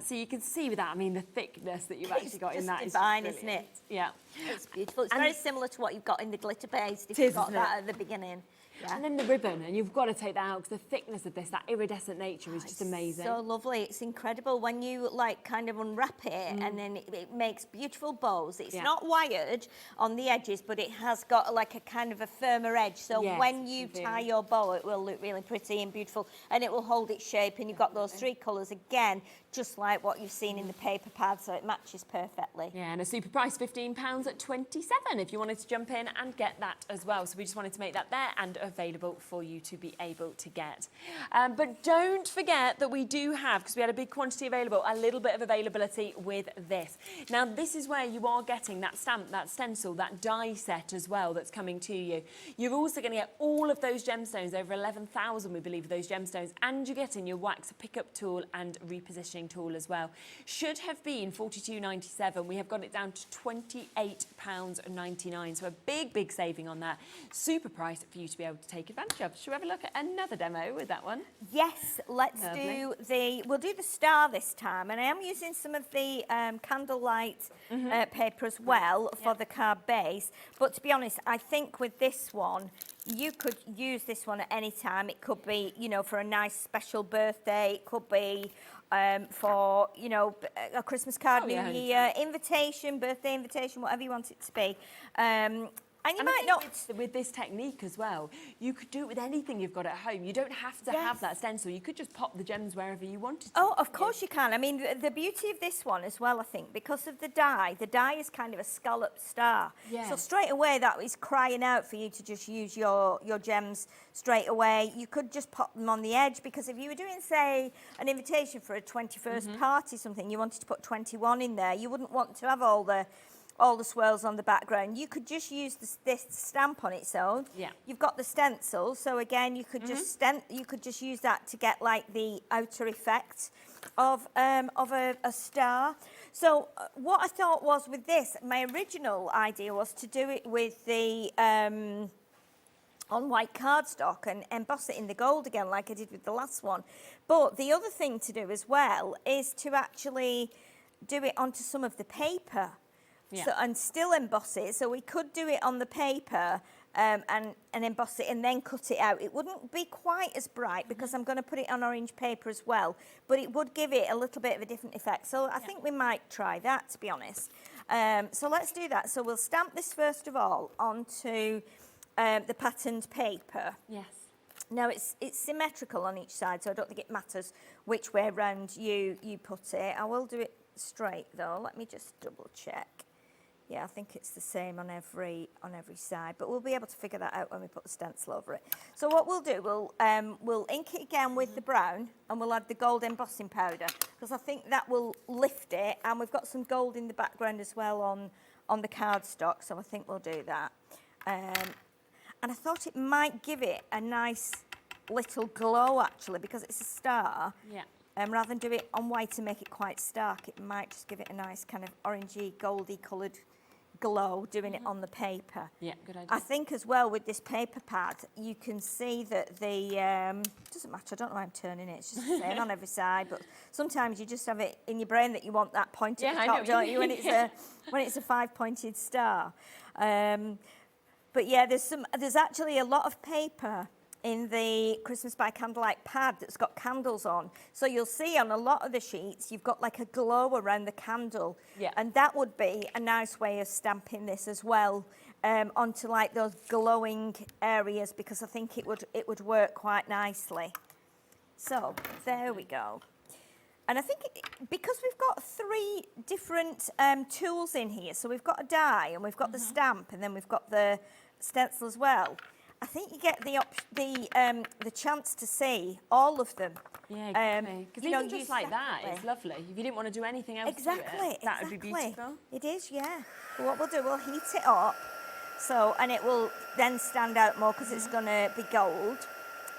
Speaker 2: So you can see with that, I mean, the thickness that you've actually got in that is
Speaker 13: divine,
Speaker 2: brilliant.
Speaker 13: isn't it?
Speaker 2: Yeah.
Speaker 13: It's beautiful. It's
Speaker 2: And
Speaker 13: very similar to what you've got in the glitter based, if
Speaker 2: It
Speaker 13: you've
Speaker 2: is,
Speaker 13: got
Speaker 2: isn't
Speaker 13: that
Speaker 2: it?
Speaker 13: at the beginning. Yeah.
Speaker 2: And then the ribbon, and you've got to take that out because the thickness of this, that iridescent nature is just amazing.
Speaker 13: So lovely. It's incredible when you like kind of unwrap it and then it makes beautiful bows. It's not wired on the edges, but it has got like a kind of a firmer edge. So when you tie your bow, it will look really pretty and beautiful, and it will hold its shape. And you've got those 3 colours again, just like what you've seen in the paper pad, so it matches perfectly.
Speaker 2: Yeah, and a super price, £15.27 if you wanted to jump in and get that as well. So we just wanted to make that there and available for you to be able to get. But don't forget that we do have, because we had a big quantity available, a little bit of availability with this. Now, this is where you are getting that stamp, that stencil, that die set as well that's coming to you. You're also going to get all of those gemstones, over 11,000, we believe, of those gemstones, and you're getting your wax pickup tool and repositioning tool as well. Should have been $42.97. We have got it down to £28.99. So a big saving on that. Super price for you to be able to take advantage of. Should we have a look at another demo with that one?
Speaker 13: Yes, let's do we'll do the star this time, and I am using some of the candlelight paper as well for the card base. But to be honest, I think with this one, you could use this one at any time. It could be, you know, for a nice special birthday. It could be for, you know, a Christmas card, New Year, invitation, birthday invitation, whatever you want it to be. And you might not...
Speaker 2: With this technique as well, you could do it with anything you've got at home. You don't have to have that stencil. You could just pop the gems wherever you wanted to.
Speaker 13: Oh, of course you can. I mean, the beauty of this one as well, I think, because of the die is kind of a scalloped star.
Speaker 2: Yeah.
Speaker 13: So straight away, that is crying out for you to just use your gems straight away. You could just pop them on the edge, because if you were doing, say, an invitation for a 21st party, something, you wanted to put 21 in there, you wouldn't want to have all the swirls on the background. You could just use this stamp on its own.
Speaker 2: Yeah.
Speaker 13: You've got the stencil, so again, you could just use that to get like the outer effect of a star. So what I thought was with this, my original idea was to do it with the on white cardstock and emboss it in the gold again, like I did with the last one. But the other thing to do as well is to actually do it onto some of the paper.
Speaker 2: Yeah.
Speaker 13: So, and still emboss it. So we could do it on the paper and emboss it and then cut it out. It wouldn't be quite as bright because I'm going to put it on orange paper as well, but it would give it a little bit of a different effect. So I think we might try that, to be honest. So let's do that. So we'll stamp this first of all onto the patterned paper.
Speaker 2: Yes.
Speaker 13: Now it's symmetrical on each side, so I don't think it matters which way around you put it. I will do it straight though. Let me just double check. Yeah, I think it's the same on every side, but we'll be able to figure that out when we put the stencil over it. So what we'll do, we'll ink it again with the brown, and we'll add the gold embossing powder, because I think that will lift it, and we've got some gold in the background as well on the cardstock, so I think we'll do that. And I thought it might give it a nice little glow, actually, because it's a star.
Speaker 2: Yeah.
Speaker 13: Rather than do it on white and make it quite stark, it might just give it a nice kind of orangey, goldy coloured glow doing it on the paper.
Speaker 2: Yeah, good idea.
Speaker 13: I think as well with this paper pad, you can see that the, doesn't matter, I don't know why I'm turning it, it's just the same on every side, but sometimes you just have it in your brain that you want that point at the top, don't you, when it's a 5-pointed star. But yeah, there's actually a lot of paper in the Christmas by Candlelight pad that's got candles on. So you'll see on a lot of the sheets, you've got like a glow around the candle.
Speaker 2: Yeah.
Speaker 13: And that would be a nice way of stamping this as well onto like those glowing areas, because I think it would work quite nicely. So there we go. And I think because we've got 3 different tools in here, so we've got a die and we've got the stamp and then we've got the stencil as well, I think you get the chance to see all of them.
Speaker 2: Yeah, exactly. Because even just like that, it's lovely. If you didn't want to do anything else to it, that would be beautiful.
Speaker 13: It is, yeah. But what we'll do, we'll heat it up, and it will then stand out more because it's going to be gold,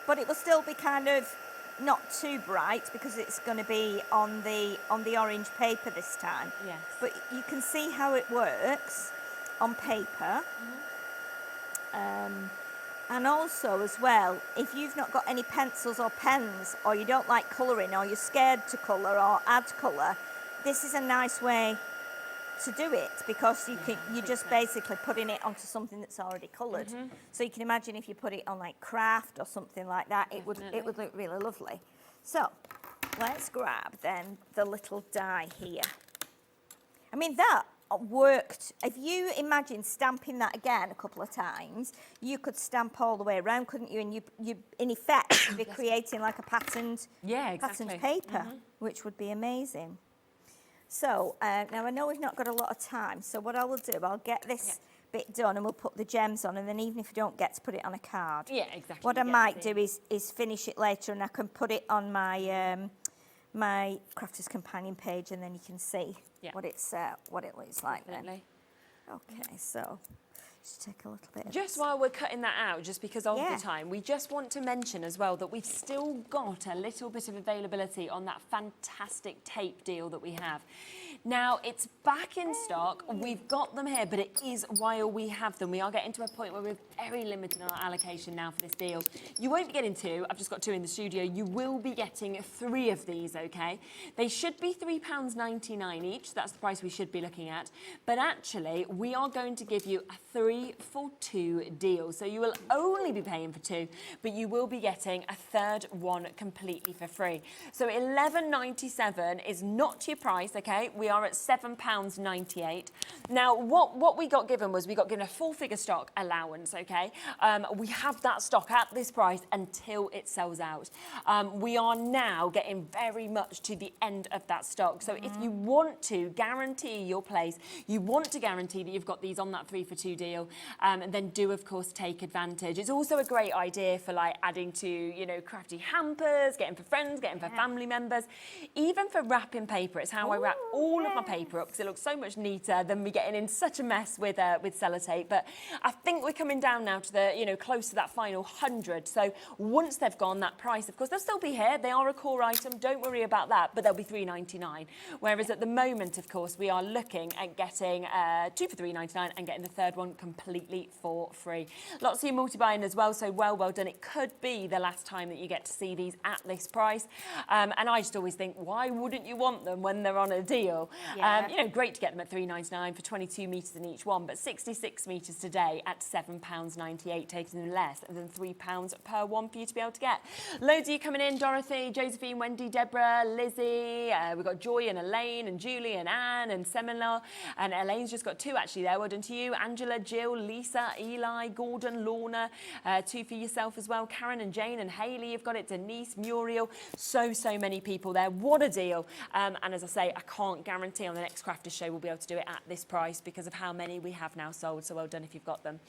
Speaker 13: but it will still be kind of not too bright because it's going to be on the orange paper this time.
Speaker 2: Yes.
Speaker 13: But you can see how it works on paper. And also as well, if you've not got any pencils or pens, or you don't like colouring, or you're scared to colour or add colour, this is a nice way to do it, because you're just basically putting it onto something that's already coloured. So you can imagine if you put it on like craft or something like that, it would look really lovely. So let's grab then the little die here. I mean, that worked. If you imagine stamping that again a couple of times, you could stamp all the way around, couldn't you? And you in effect be creating like a patterned paper, which would be amazing. So now I know we've not got a lot of time, so what I will do, I'll get this bit done and we'll put the gems on, and then even if you don't get to put it on a card, what I might do is finish it later, and I can put it on my my Crafter's Companion page, and then you can see what it looks like.
Speaker 2: Definitely.
Speaker 13: Then. Okay, so just take a little bit of
Speaker 2: Just while we're cutting that out, just because of the time, we just want to mention as well that we've still got a little bit of availability on that fantastic tape deal that we have. Now, it's back in stock. We've got them here, but it is while we have them. We are getting to a point where we're very limited on our allocation now for this deal. You won't be getting 2. I've just got 2 in the studio. You will be getting 3 of these, okay? They should be £3.99 each. That's the price we should be looking at. But actually, we are going to give you a 3 for 2 deal. So you will only be paying for 2, but you will be getting a third one completely for free. So £11.97 is not your price, okay? We are at £7.98. Now, what we got given was we got given a full figure stock allowance, okay? We have that stock at this price until it sells out. We are now getting very much to the end of that stock. So if you want to guarantee your place, you want to guarantee that you've got these on that 3 for 2 deal, then do, of course, take advantage. It's also a great idea for like adding to, you know, crafty hampers, getting for friends, getting for family members, even for wrapping paper. It's how I wrap all of my paper up, because it looks so much neater than me getting in such a mess with sellotape. But I think we're coming down now to the, you know, close to that final 100. So once they've gone, that price, of course, they'll still be here. They are a core item. Don't worry about that. But they'll be £3.99. Whereas at the moment, of course, we are looking at getting 2 for £3.99 and getting the third one completely for free. Lots of you multi-buying as well, so well done. It could be the last time that you get to see these at this price. And I just always think, why wouldn't you want them when they're on a deal? Yeah. You know, great to get them at £3.99 for 22 metres in each one, but 66 metres today at £7.98, taking them less than £3 per one for you to be able to get. Loads of you coming in: Dorothy, Josephine, Wendy, Deborah, Lizzie. We've got Joy and Elaine and Julie and Anne and Semina. And Elaine's just got 2 actually there. Well done to you. Angela, Jill, Lisa, Eli, Gordon, Lorna. 2 for yourself as well. Karen and Jane and Hayley, you've got it. Denise, Muriel. So many people there. What a deal. And as I say, I can't guarantee on the next Crafters show we'll be able to do it at this price because of how many we have now sold. So well done if you've got them.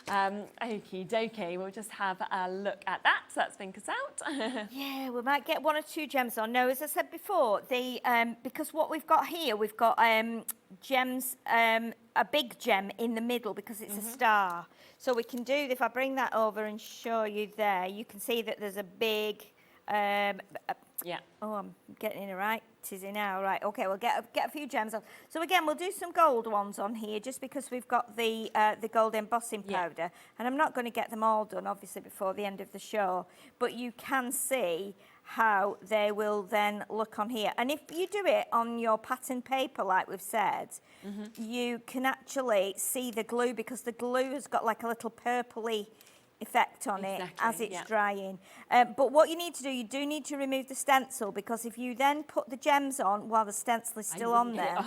Speaker 2: Okie dokie, we'll just have a look at that. So that's Think Us Out.
Speaker 13: Yeah, we might get 1 or 2 gems on. No, as I said before, the because what we've got here, we've got gems, a big gem in the middle because it's a star. So we can do, if I bring that over and show you there, you can see that there's a big,
Speaker 2: yeah.
Speaker 13: Oh, I'm getting it right. It is in now, right? Okay, we'll get a few gems on. So again, we'll do some gold ones on here, just because we've got the gold embossing powder, and I'm not going to get them all done, obviously, before the end of the show. But you can see how they will then look on here. And if you do it on your pattern paper, like we've said, you can actually see the glue, because the glue has got like a little purpley effect on it as it's drying. But what you need to do, you do need to remove the stencil, because if you then put the gems on while the stencil is still on there,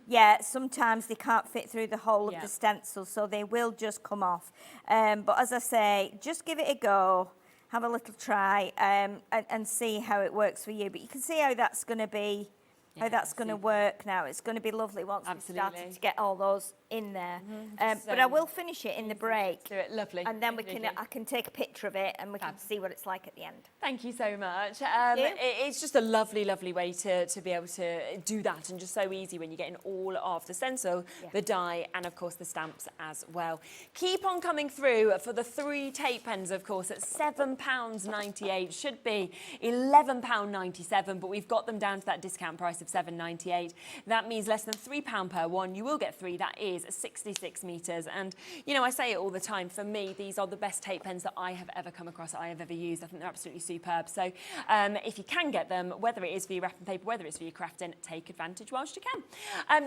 Speaker 13: yeah, sometimes they can't fit through the hole of the stencil, so they will just come off. But as I say, just give it a go, have a little try, and see how it works for you. But you can see how that's going to be, how that's going to work now. It's going to be lovely once we've started to get all those in there. But I will finish it in the break.
Speaker 2: Do it, lovely.
Speaker 13: And then I can take a picture of it and we can see what it's like at the end.
Speaker 2: Thank you so much. It's just a lovely, lovely way to be able to do that, and just so easy when you're getting all of the stencil, the die, and of course the stamps as well. Keep on coming through for the 3 tape pens, of course, at £7.98. Should be £11.97, but we've got them down to that discount price of £7.98. That means less than £3 per one. You will get 3. That is 66 metres. And, you know, I say it all the time, for me, these are the best tape pens that I have ever come across, that I have ever used. I think they're absolutely superb. So if you can get them, whether it is for your wrapping paper, whether it's for your crafting, take advantage whilst you can.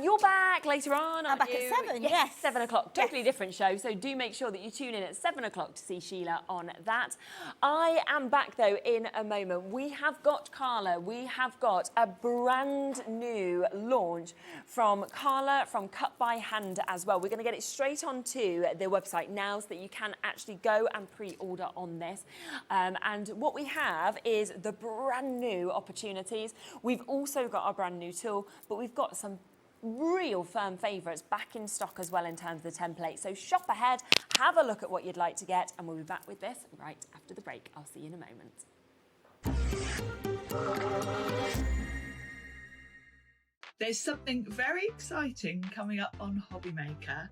Speaker 2: You're back later on,
Speaker 13: I'm back at 7, yes.
Speaker 2: 7 o'clock, totally different show. So do make sure that you tune in at 7 o'clock to see Sheila on that. I am back, though, in a moment. We have got Carla. We have got a brand new launch from Carla from Cut by Hand as well. We're going to get it straight onto the website now so that you can actually go and pre-order on this. And what we have is the brand new opportunities. We've also got our brand new tool, but we've got some real firm favourites back in stock as well in terms of the template. So shop ahead, have a look at what you'd like to get, and we'll be back with this right after the break. I'll see you in a moment.
Speaker 14: There's something very exciting coming up on Hobby Maker.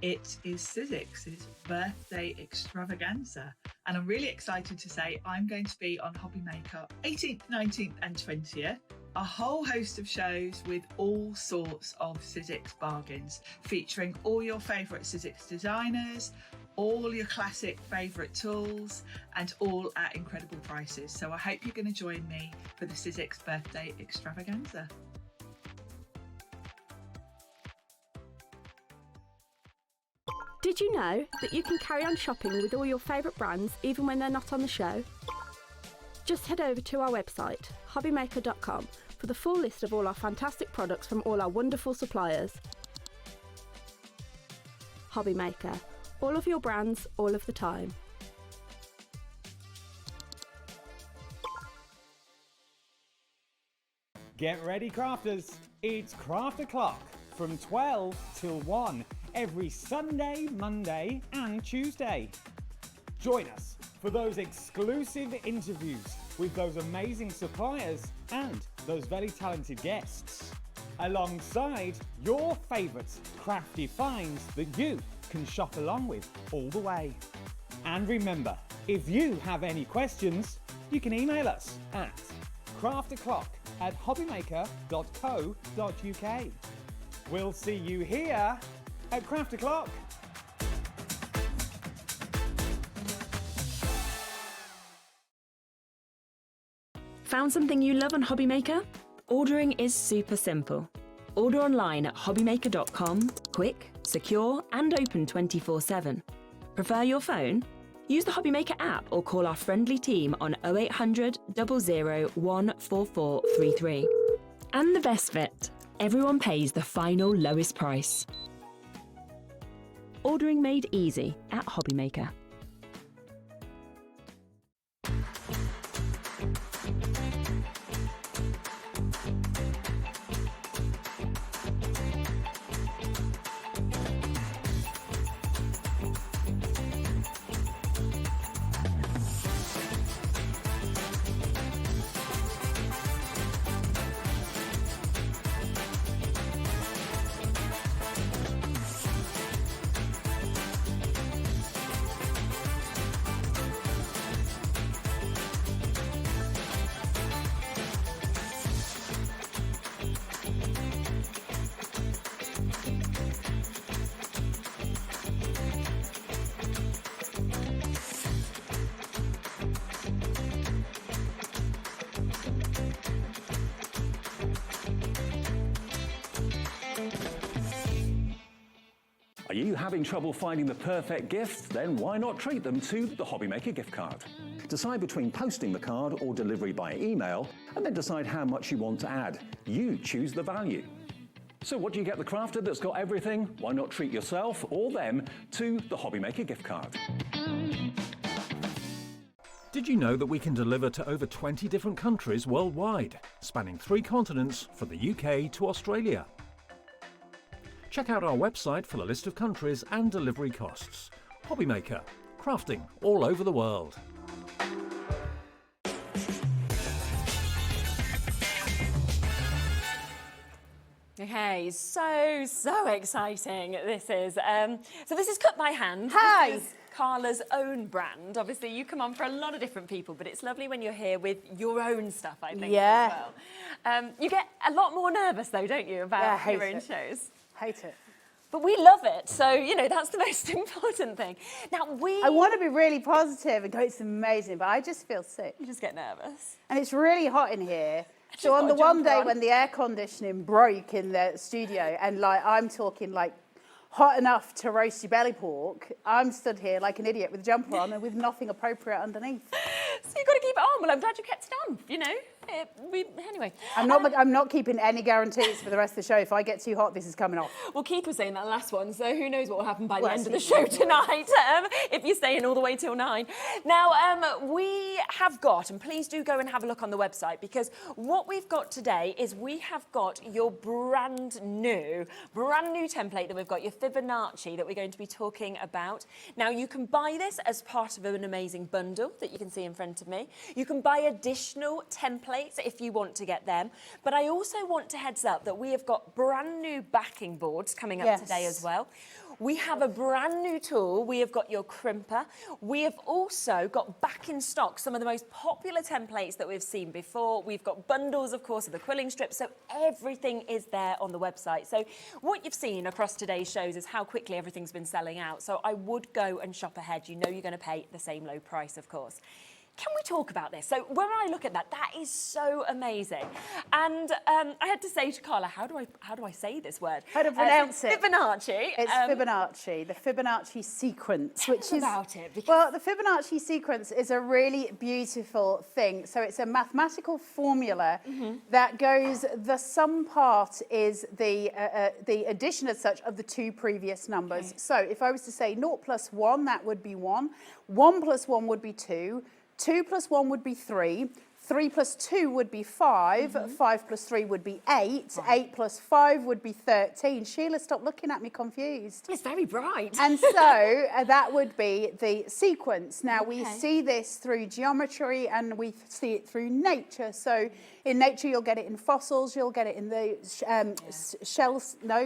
Speaker 14: It is Sizzix's birthday extravaganza, and I'm really excited to say I'm going to be on Hobby Maker 18th, 19th and 20th. A whole host of shows with all sorts of Sizzix bargains, featuring all your favourite Sizzix designers, all your classic favourite tools, and all at incredible prices. So I hope you're going to join me for the Sizzix birthday extravaganza.
Speaker 4: Did you know that you can carry on shopping with all your favourite brands even when they're not on the show? Just head over to our website, hobbymaker.com, for the full list of all our fantastic products from all our wonderful suppliers. Hobby Maker, all of your brands, all of the time.
Speaker 15: Get ready, crafters! It's Craft O'Clock from 12 till 1 every Sunday, Monday and Tuesday. Join us for those exclusive interviews with those amazing suppliers and those very talented guests, alongside your favourite crafty finds that you can shop along with all the way. And remember, if you have any questions, you can email us at craftoclock@hobbymaker.co.uk. We'll see you here at Craft O'Clock.
Speaker 16: Found something you love on Hobby Maker? Ordering is super simple.
Speaker 2: Order online at hobbymaker.com, quick, secure and open 24/7. Prefer your phone? Use the Hobbymaker app or call our friendly team on 0800 00 14433. And the best bit, everyone pays the final lowest price. Ordering made easy at Hobbymaker.
Speaker 16: Are you having trouble finding the perfect gift? Then why not treat them to the Hobbymaker gift card? Decide between posting the card or delivery by email, and then decide how much you want to add. You choose the value. So what do you get the crafter that's got everything? Why not treat yourself or them to the Hobbymaker gift card?
Speaker 17: Did you know that we can deliver to over 20 different countries worldwide, spanning 3 continents from the UK to Australia? Check out our website for the list of countries and delivery costs. Hobbymaker, crafting all over the world.
Speaker 2: Okay, so exciting this is. So this is Cut by Hand.
Speaker 6: Hi.
Speaker 2: This is Carla's own brand. Obviously, you come on for a lot of different people, but it's lovely when you're here with your own stuff, I think,
Speaker 6: Yeah.
Speaker 2: as well. You get a lot more nervous, though, don't you, about your own shows?
Speaker 6: Hate it.
Speaker 2: But we love it, so, you know, that's the most important thing. Now,
Speaker 6: I want to be really positive and go, it's amazing, but I just feel sick.
Speaker 2: You just get nervous.
Speaker 6: And it's really hot in here. So on the one day when the air conditioning broke in the studio, and like I'm talking like hot enough to roast your belly pork, I'm stood here like an idiot with a jumper on and with nothing appropriate underneath.
Speaker 2: So you've got to keep it on. Well, I'm glad you kept it on, you know. Anyway.
Speaker 6: I'm not keeping any guarantees for the rest of the show. If I get too hot, this is coming off.
Speaker 2: Well, Keith was saying that last one, so who knows what will happen by the end of the show tonight, if you're staying all the way till 9. Now, we have got, and please do go and have a look on the website, because what we've got today is we have got your brand new template that we've got, your Fibonacci that we're going to be talking about. Now, you can buy this as part of an amazing bundle that you can see in front of me. You can buy additional templates if you want to get them. But I also want to heads up that we have got brand new backing boards coming up today as well. We have a brand new tool. We have got your crimper. We have also got back in stock some of the most popular templates that we've seen before. We've got bundles, of course, of the quilling strips. So everything is there on the website. So what you've seen across today's shows is how quickly everything's been selling out. So I would go and shop ahead. You know you're going to pay the same low price, of course. Can we talk about this? So when I look at that, that is so amazing. And I had to say to Carla, how do I say this word?
Speaker 6: How to pronounce it?
Speaker 2: Fibonacci.
Speaker 6: It's Fibonacci, the Fibonacci sequence,
Speaker 2: Tell us about it.
Speaker 6: Well, the Fibonacci sequence is a really beautiful thing. So it's a mathematical formula that goes, the sum part is the addition as such of the 2 previous numbers. So if I was to say 0 plus 1, that would be 1. 1 plus 1 would be 2. 2 plus 1 would be 3. 3 plus 2 would be 5. 5 plus 3 would be 8. 8 plus 5 would be 13. Sheila, stop looking at me confused.
Speaker 2: It's very bright.
Speaker 6: And so that would be the sequence. Now, we see this through geometry and we see it through nature. So in nature, you'll get it in fossils. You'll get it in the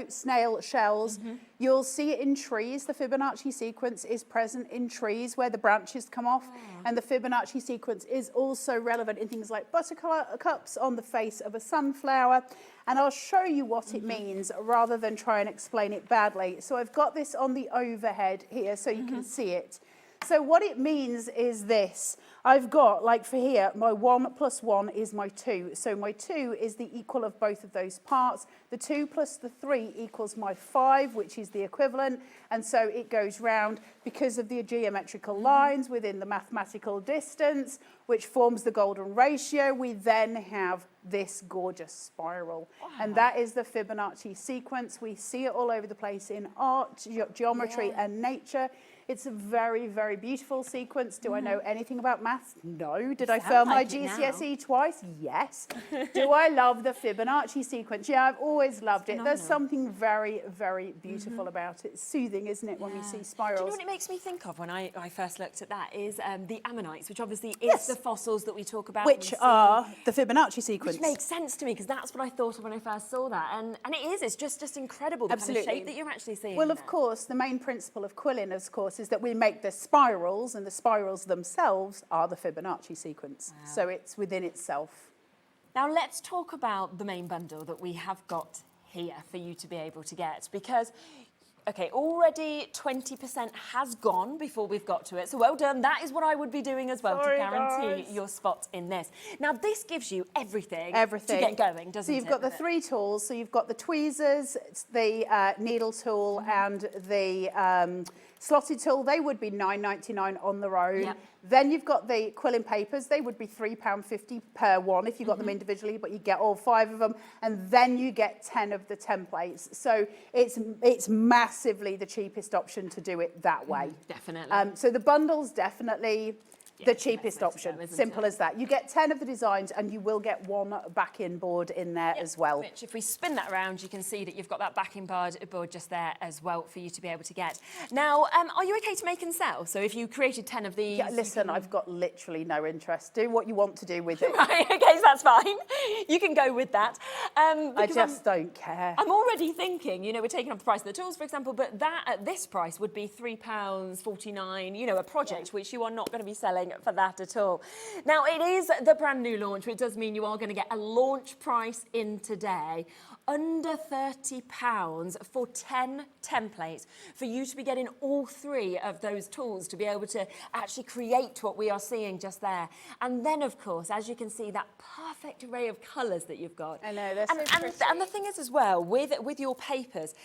Speaker 6: snail shells. You'll see it in trees. The Fibonacci sequence is present in trees where the branches come off. And the Fibonacci sequence is also relevant in things like buttercups on the face of a sunflower. And I'll show you what it means rather than try and explain it badly. So I've got this on the overhead here so you can see it. So what it means is this. I've got, like for here, my 1 + 1 is my 2. So my 2 is the equal of both of those parts. The 2 + the 3 equals my 5, which is the equivalent. And so it goes round because of the geometrical lines within the mathematical distance, which forms the golden ratio. We then have this gorgeous spiral. And that is the Fibonacci sequence. We see it all over the place in art, geometry and nature. It's a very, very beautiful sequence. Do I know anything about maths? No. Did I fail my GCSE twice? Yes. Do I love the Fibonacci sequence? Yeah, I've always loved it. There's something very, very beautiful about it. It's soothing, isn't it, when we see spirals?
Speaker 2: Do you know what it makes me think of when I first looked at that is the ammonites, which obviously is the fossils that we talk about.
Speaker 6: Which are the Fibonacci sequence.
Speaker 2: Which makes sense to me, because that's what I thought of when I first saw that. And it is, it's just incredible, the kind of shape that you're actually seeing.
Speaker 6: Well, of course, the main principle of quilling, of course, is that we make the spirals, and the spirals themselves are the Fibonacci sequence.
Speaker 2: Wow.
Speaker 6: So it's within itself.
Speaker 2: Now let's talk about the main bundle that we have got here for you to be able to get, because okay, already 20% has gone before we've got to it. So well done. That is what I would be doing as well, to guarantee your spot in this. Now, this gives you everything to get going, doesn't it?
Speaker 6: So you've got the 3 tools. So you've got the tweezers, the needle tool, and the slotted tool. They would be $9.99 on their own.
Speaker 2: Yep.
Speaker 6: Then you've got the quilling papers. They would be £3.50 per one if you got them individually, but you get all 5 of them. And then you get 10 of the templates. So it's massively the cheapest option to do it that way.
Speaker 2: Definitely.
Speaker 6: So the bundle's definitely the cheapest option. Simple as that. You get 10 of the designs, and you will get 1 backing board in there as well.
Speaker 2: Which, if we spin that around, you can see that you've got that backing board just there as well for you to be able to get. Now, are you okay to make and sell? So if you created 10 of these...
Speaker 6: Yeah, listen, I've got literally no interest. Do what you want to do with it.
Speaker 2: Right, okay, so that's fine. You can go with that.
Speaker 6: I just don't care.
Speaker 2: I'm already thinking, you know, we're taking up the price of the tools, for example, but that at this price would be £3.49, you know, a project which you are not going to be selling for that at all. Now, it is the brand new launch, which does mean you are going to get a launch price in today, under £30 for 10 templates, for you to be getting all 3 of those tools to be able to actually create what we are seeing just there. And then, of course, as you can see, that perfect array of colours that you've got.
Speaker 6: I know, they're so pretty.
Speaker 2: And the thing is as well, with your papers,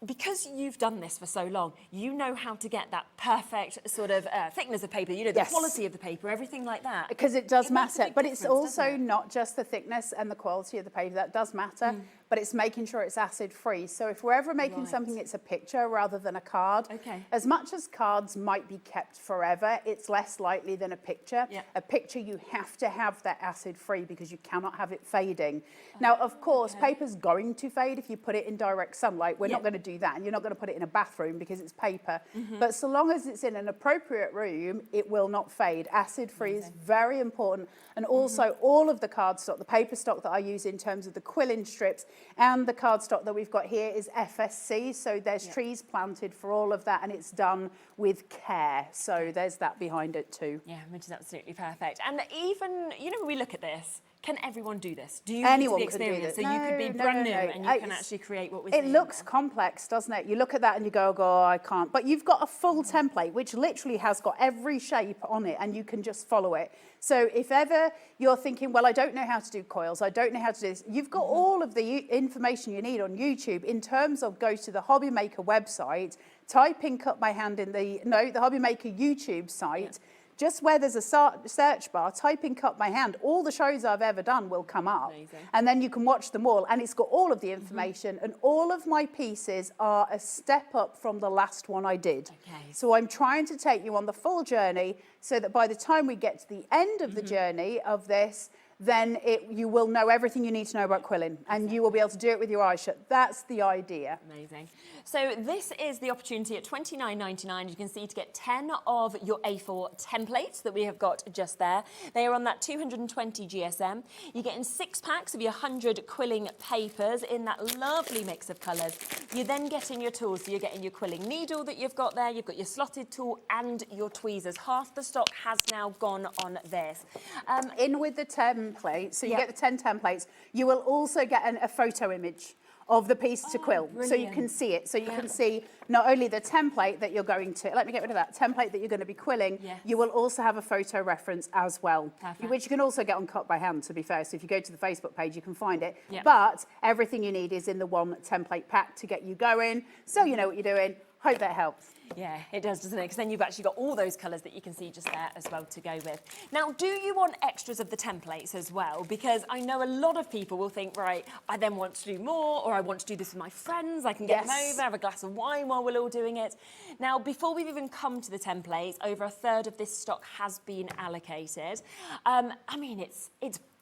Speaker 2: because you've done this for so long, you know how to get that perfect sort of thickness of paper, you know, the quality of the paper, everything like that.
Speaker 6: Because it does matter, but it's also not just the thickness and the quality of the paper that does matter, but it's making sure it's acid free. So if we're ever making something, it's a picture rather than a card. As much as cards might be kept forever, it's less likely than a picture. A picture, you have to have that acid free because you cannot have it fading. Now, of course, paper's going to fade if you put it in direct sunlight. We're not going to do that, and you're not going to put it in a bathroom because it's paper. But so long as it's in an appropriate room, it will not fade. Acid free is very important. And also all of the cardstock, the paper stock that I use in terms of the quilling strips, and the cardstock that we've got here is FSC. So there's trees planted for all of that, and it's done with care. So there's that behind it too.
Speaker 2: Yeah, which is absolutely perfect. And even, you know, when we look at this, can everyone do this? Do you
Speaker 6: Anyone
Speaker 2: need to be
Speaker 6: can do
Speaker 2: experienced?
Speaker 6: this.
Speaker 2: So you could be brand new and you can actually create what we're seeing.
Speaker 6: It looks complex, doesn't it? You look at that and you go, oh, I can't. But you've got a full template, which literally has got every shape on it, and you can just follow it. So if ever you're thinking, well, I don't know how to do coils, I don't know how to do this, you've got all of the information you need on YouTube in terms of go to the Hobby Maker website, type in Cut by Hand in the Hobby Maker YouTube site, just where there's a search bar, type in Cut by Hand. All the shows I've ever done will come up. Amazing. And then you can watch them all. And it's got all of the information. And all of my pieces are a step up from the last one I did. So I'm trying to take you on the full journey so that by the time we get to the end of the journey of this, then you will know everything you need to know about quilling, and you will be able to do it with your eyes shut. That's the idea.
Speaker 2: Amazing. So this is the opportunity at $29.99. You can see to get 10 of your A4 templates that we have got just there. They are on that 220 GSM. You're getting 6 packs of your 100 quilling papers in that lovely mix of colours. You're then getting your tools. So you're getting your quilling needle that you've got there. You've got your slotted tool and your tweezers. Half the stock has now gone on this.
Speaker 6: In with the template, so you get the 10 templates. You will also get a photo image of the piece to quill. So you
Speaker 2: brilliant.
Speaker 6: can see it. So you can see not only the template that you're going to, let me get rid of that, template that you're going to be quilling, you will also have a photo reference as well, which you can also get on Cut by Hand, to be fair. So if you go to the Facebook page, you can find it.
Speaker 2: Yeah.
Speaker 6: But everything you need is in the one template pack to get you going. So you know what you're doing. Hope that helps.
Speaker 2: Yeah, it does, doesn't it? Because then you've actually got all those colours that you can see just there as well to go with. Now, do you want extras of the templates as well? Because I know a lot of people will think, right, I then want to do more, or I want to do this with my friends. I can get them over, have a glass of wine while we're all doing it. Now, before we've even come to the templates, over a third of this stock has been allocated. I mean, it's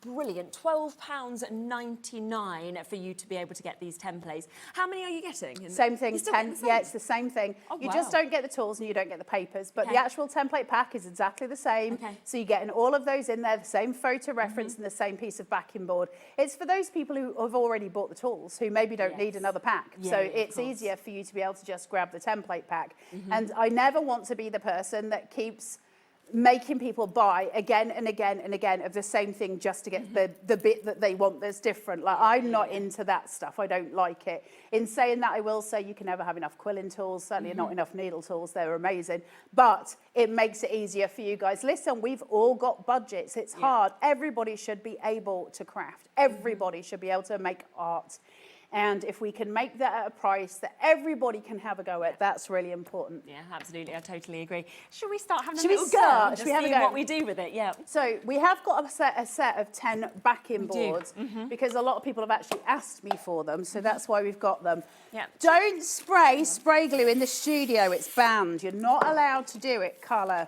Speaker 2: brilliant. £12.99 for you to be able to get these templates. How many are you getting?
Speaker 6: Same thing, 10. Yeah, it's the same thing.
Speaker 2: Oh,
Speaker 6: you
Speaker 2: wow.
Speaker 6: just don't get the tools and you don't get the papers, but
Speaker 2: Okay.
Speaker 6: the actual template pack is exactly the same.
Speaker 2: Okay.
Speaker 6: So you're getting all of those in there, the same photo reference and the same piece of backing board. It's for those people who have already bought the tools, who maybe don't need another pack.
Speaker 2: Yeah,
Speaker 6: so
Speaker 2: yeah, of
Speaker 6: it's
Speaker 2: course.
Speaker 6: easier for you to be able to just grab the template pack. And I never want to be the person that keeps making people buy again and again and again of the same thing just to get the bit that they want that's different. Like, I'm not into that stuff. I don't like it. In saying that, I will say you can never have enough quilling tools, certainly not enough needle tools. They're amazing. But it makes it easier for you guys. Listen, we've all got budgets. It's hard. Everybody should be able to craft. Everybody should be able to make art. And if we can make that at a price that everybody can have a go at, that's really important.
Speaker 2: Yeah, absolutely. I totally agree. Should we start having
Speaker 6: Should
Speaker 2: a
Speaker 6: we
Speaker 2: little
Speaker 6: start?
Speaker 2: go?
Speaker 6: Should
Speaker 2: Just
Speaker 6: we have a
Speaker 2: seeing
Speaker 6: go?
Speaker 2: what we do with it, yeah.
Speaker 6: So we have got a set of 10 backing
Speaker 2: We do.
Speaker 6: boards because a lot of people have actually asked me for them, so that's why we've got them.
Speaker 2: Yeah.
Speaker 6: Don't spray glue in the studio. It's banned. You're not allowed to do it, Carla.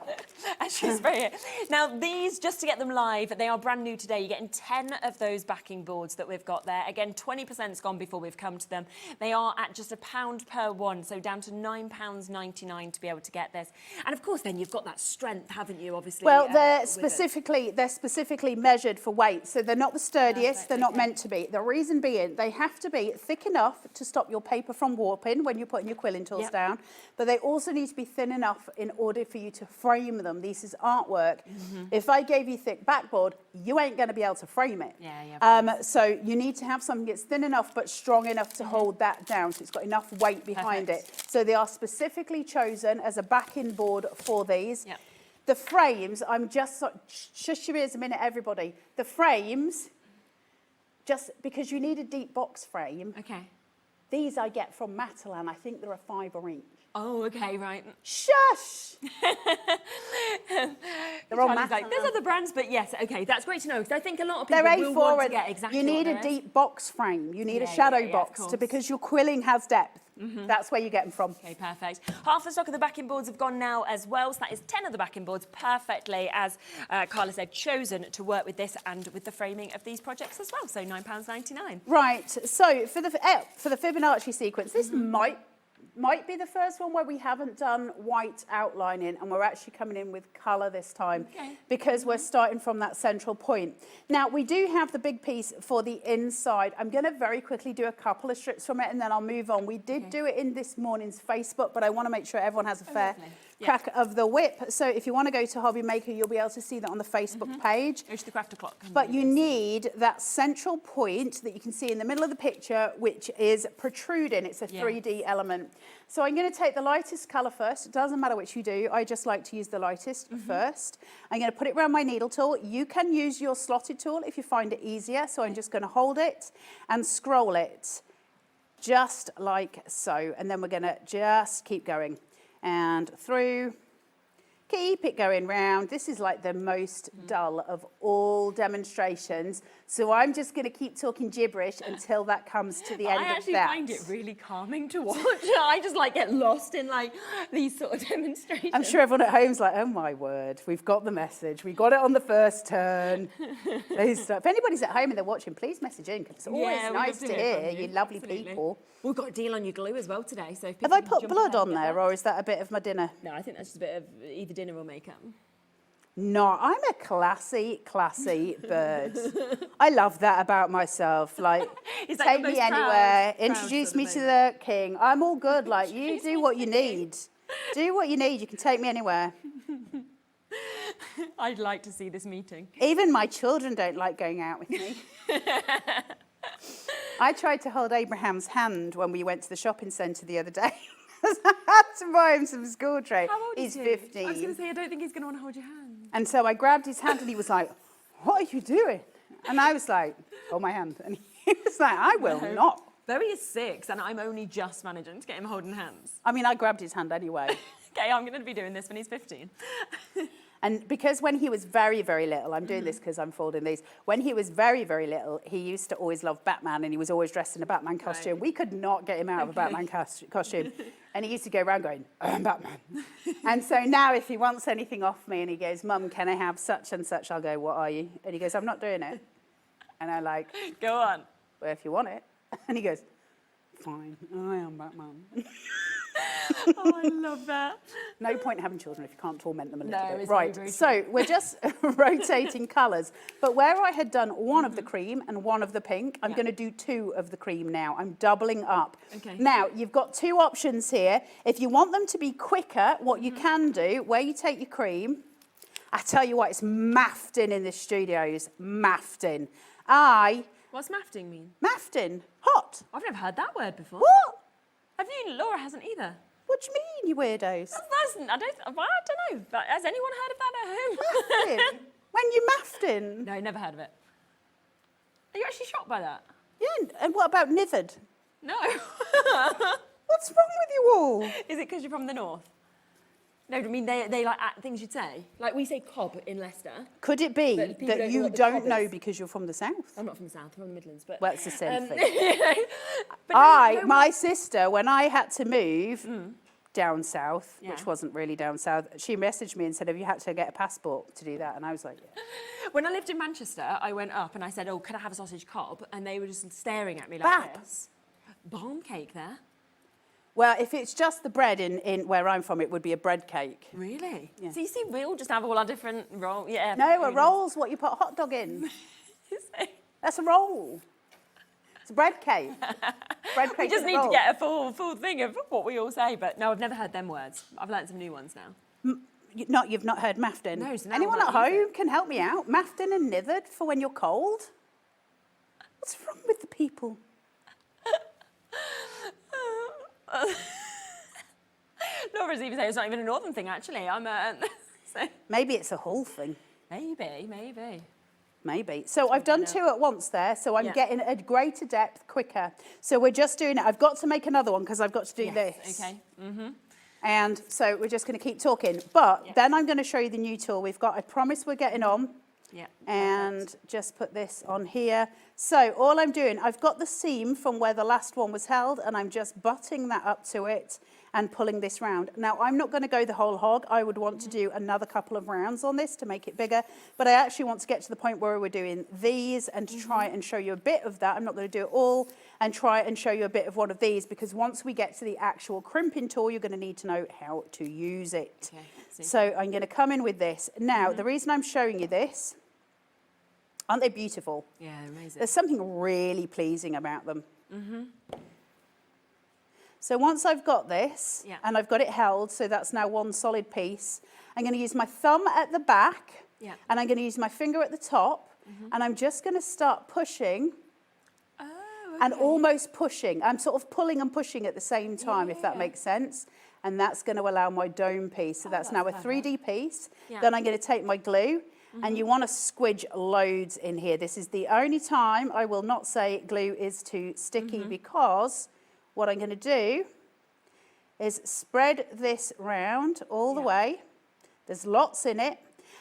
Speaker 2: Actually, spray it. Now, these, just to get them live, they are brand new today. You're getting 10 of those backing boards that we've got there. Again, 20%'s gone before we've come to them. They are at just £1 per one, so down to £9.99 to be able to get this. And of course, then you've got that strength, haven't you? Obviously.
Speaker 6: Well, they're
Speaker 2: with
Speaker 6: specifically measured for weight, so they're not the sturdiest. They're not meant to be. The reason being, they have to be thick enough to stop your paper from warping when you're putting your quilling tools down, but they also need to be thin enough in order for you to frame them. This is artwork. If I gave you thick backboard, you ain't going to be able to frame it. So you need to have something that's thin enough but strong enough to hold that down, so it's got enough weight behind it. So they are specifically chosen as a backing board for these. The frames, I'm just, shush your ears a minute, everybody. The frames, just because you need a deep box frame.
Speaker 2: Okay.
Speaker 6: These I get from Matalan. I think they're a £5 each.
Speaker 2: Oh, okay, right.
Speaker 6: Shush! They're on
Speaker 2: Charlie's like,
Speaker 6: Matalan.
Speaker 2: there's other brands, but yes, okay, that's great to know, because I think a lot of people
Speaker 6: They're
Speaker 2: will
Speaker 6: A4
Speaker 2: want to
Speaker 6: and
Speaker 2: get exactly
Speaker 6: you need
Speaker 2: what
Speaker 6: a
Speaker 2: there is.
Speaker 6: deep box frame. You need a
Speaker 2: Yeah,
Speaker 6: shadow
Speaker 2: yeah, of
Speaker 6: box
Speaker 2: course.
Speaker 6: because your quilling has depth. That's where you get them from.
Speaker 2: Okay, perfect. Half the stock of the backing boards have gone now as well, so that is 10 of the backing boards perfectly, as Carla said, chosen to work with this and with the framing of these projects as well, so £9.99.
Speaker 6: Right, so for the Fibonacci sequence, this might be the first one where we haven't done white outlining and we're actually coming in with colour this time because we're starting from that central point. Now, we do have the big piece for the inside. I'm going to very quickly do a couple of strips from it and then I'll move on. We did do it in this morning's Facebook, but I want to make sure everyone has a fair crack of the whip. So if you want to go to Hobby Maker, you'll be able to see that on the Facebook page.
Speaker 2: Go to the Crafter Clock.
Speaker 6: But you need that central point that you can see in the middle of the picture, which is protruding. It's a 3D element. So I'm going to take the lightest colour first. It doesn't matter which you do. I just like to use the lightest first. I'm going to put it around my needle tool. You can use your slotted tool if you find it easier. So I'm just going to hold it and scroll it just like so. And then we're going to just keep going and through. Keep it going round. This is like the most dull of all demonstrations. So I'm just going to keep talking gibberish until that comes to the end of that.
Speaker 2: I actually find it really calming to watch. I just like get lost in like these sort of demonstrations.
Speaker 6: I'm sure everyone at home's like, oh my word, we've got the message. We got it on the first turn. If anybody's at home and they're watching, please message in because it's always nice to hear you lovely people.
Speaker 2: We've got a deal on your glue as well today. So
Speaker 6: have I put blood on there or is that a bit of my dinner?
Speaker 2: No, I think that's just a bit of either dinner or makeup.
Speaker 6: No, I'm a classy bird. I love that about myself. Like, take me anywhere, introduce me to the king. I'm all good. Like, you do what you need. Do what you need. You can take me anywhere.
Speaker 2: I'd like to see this meeting.
Speaker 6: Even my children don't like going out with me. I tried to hold Abraham's hand when we went to the shopping centre the other day. I had to buy him some school trays.
Speaker 2: How old
Speaker 6: He's
Speaker 2: is he?
Speaker 6: 15.
Speaker 2: I was going to say, I don't think he's going to want to hold your hand.
Speaker 6: And so I grabbed his hand and he was like, what are you doing? And I was like, hold my hand. And he was like, I will not.
Speaker 2: Though he is 6 and I'm only just managing to get him holding hands.
Speaker 6: I mean, I grabbed his hand anyway.
Speaker 2: Okay, I'm going to be doing this when he's 15.
Speaker 6: And because when he was very, very little, I'm doing this because I'm folding these. When he was very, very little, he used to always love Batman and he was always dressed in a Batman costume. Right. We could not get him out of a Batman costume. And he used to go around going, I'm Batman. And so now if he wants anything off me and he goes, Mum, can I have such and such? I'll go, what are you? And he goes, I'm not doing it. And I'm like,
Speaker 2: go on.
Speaker 6: Well, if you want it. And he goes, fine, I am Batman.
Speaker 2: Oh, I love that.
Speaker 6: No point having children if you can't torment them a little bit.
Speaker 2: It's
Speaker 6: Right,
Speaker 2: very
Speaker 6: so we're just rotating colours. But where I had done one of the cream and one of the pink, I'm going to do 2 of the cream now. I'm doubling up.
Speaker 2: Okay.
Speaker 6: Now, you've got 2 options here. If you want them to be quicker, what you can do, where you take your cream, I tell you what, it's mafting in the studios. Mafting.
Speaker 2: What's mafting mean?
Speaker 6: Mafting. Hot.
Speaker 2: I've never heard that word before.
Speaker 6: What?
Speaker 2: Have you? Laura hasn't either.
Speaker 6: What do you mean, you weirdos?
Speaker 2: I don't know. But has anyone heard of that at home?
Speaker 6: Mafting? When you mafting?
Speaker 2: No, never heard of it. Are you actually shocked by that?
Speaker 6: Yeah, and what about nithered?
Speaker 2: No.
Speaker 6: What's wrong with you all?
Speaker 2: Is it because you're from the north? No, I mean, they like things you'd say. Like we say cob in Leicester.
Speaker 6: Could it be that you don't know because you're from the south?
Speaker 2: I'm not from the south, I'm from the Midlands. But
Speaker 6: well, it's the same thing. My sister, when I had to move down south, which wasn't really down south, she messaged me and said, have you had to get a passport to do that? And I was like, yeah.
Speaker 2: When I lived in Manchester, I went up and I said, oh, can I have a sausage cob? And they were just staring at me like this. Balm cake there.
Speaker 6: Well, if it's just the bread in where I'm from, it would be a bread cake.
Speaker 2: Really? Yeah. So you see, we all just have all our different rolls. Yeah.
Speaker 6: No, a roll's what you put a hot dog in. That's a roll. It's a bread cake. Bread cake.
Speaker 2: We just need to get a full thing of what we all say. But no, I've never heard them words. I've learnt some new ones now.
Speaker 6: You've not heard maftin?
Speaker 2: No, so
Speaker 6: anyone at home can help me out? Maftin and nithered for when you're cold? What's wrong with the people?
Speaker 2: Laura's even saying it's not even a northern thing, actually. So.
Speaker 6: Maybe it's a whole thing.
Speaker 2: Maybe.
Speaker 6: So I've done 2 at once there, so I'm getting a greater depth quicker. So we're just doing it. I've got to make another one because I've got to do this.
Speaker 2: Okay. Mm-hmm.
Speaker 6: And so we're just going to keep talking. But then I'm going to show you the new tool we've got. I promise we're getting on.
Speaker 2: Yeah.
Speaker 6: And just put this on here. So all I'm doing, I've got the seam from where the last one was held and I'm just butting that up to it and pulling this round. Now I'm not going to go the whole hog. I would want to do another couple of rounds on this to make it bigger, but I actually want to get to the point where we're doing these and to try and show you a bit of that. I'm not going to do it all and try and show you a bit of one of these because once we get to the actual crimping tool, you're going to need to know how to use it. Okay, so I'm going to come in with this. Now, the reason I'm showing you this, aren't they beautiful?
Speaker 2: Yeah, amazing.
Speaker 6: There's something really pleasing about them. Mm-hmm. So once I've got this, and I've got it held, so that's now one solid piece, I'm going to use my thumb at the back, and I'm going to use my finger at the top, and I'm just going to start pushing, and almost pushing. I'm sort of pulling and pushing at the same time, if that makes sense. And that's going to allow my dome piece. So that's now a 3D piece. Then I'm going to take my glue, and you want to squidge loads in here. This is the only time I will not say glue is too sticky because what I'm going to do is spread this round all the way. There's lots in it.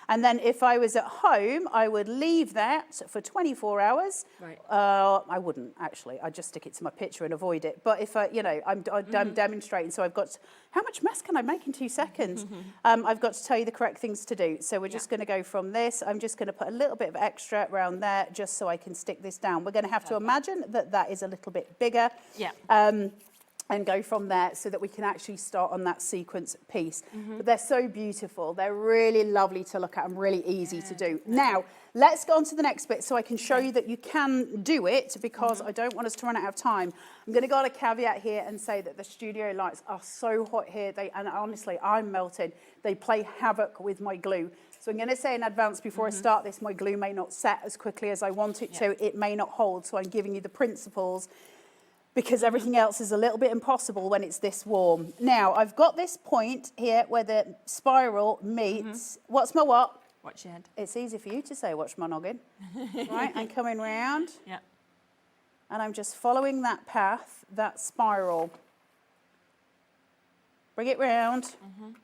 Speaker 6: And then if I was at home, I would leave that for 24 hours. Right. I wouldn't, actually. I'd just stick it to my picture and avoid it. But if, I'm demonstrating, so I've got... How much mess can I make in 2 seconds? I've got to tell you the correct things to do. So we're just going to go from this. I'm just going to put a little bit of extra around there just so I can stick this down. We're going to have to imagine that that is a little bit bigger.
Speaker 2: Yeah.
Speaker 6: and go from there so that we can actually start on that sequence piece. But they're so beautiful. They're really lovely to look at and really easy to do. Now, let's go on to the next bit so I can show you that you can do it, because I don't want us to run out of time. I'm going to go on a caveat here and say that the studio lights are so hot here, and honestly, I'm melting. They play havoc with my glue. So I'm going to say in advance before I start this, my glue may not set as quickly as I want it to. It may not hold, so I'm giving you the principles, because everything else is a little bit impossible when it's this warm. Now, I've got this point here where the spiral meets, what's my what?
Speaker 2: Watch your head.
Speaker 6: It's easy for you to say, watch my noggin. Right, I'm coming round.
Speaker 2: Yeah.
Speaker 6: And I'm just following that path, that spiral. Bring it round,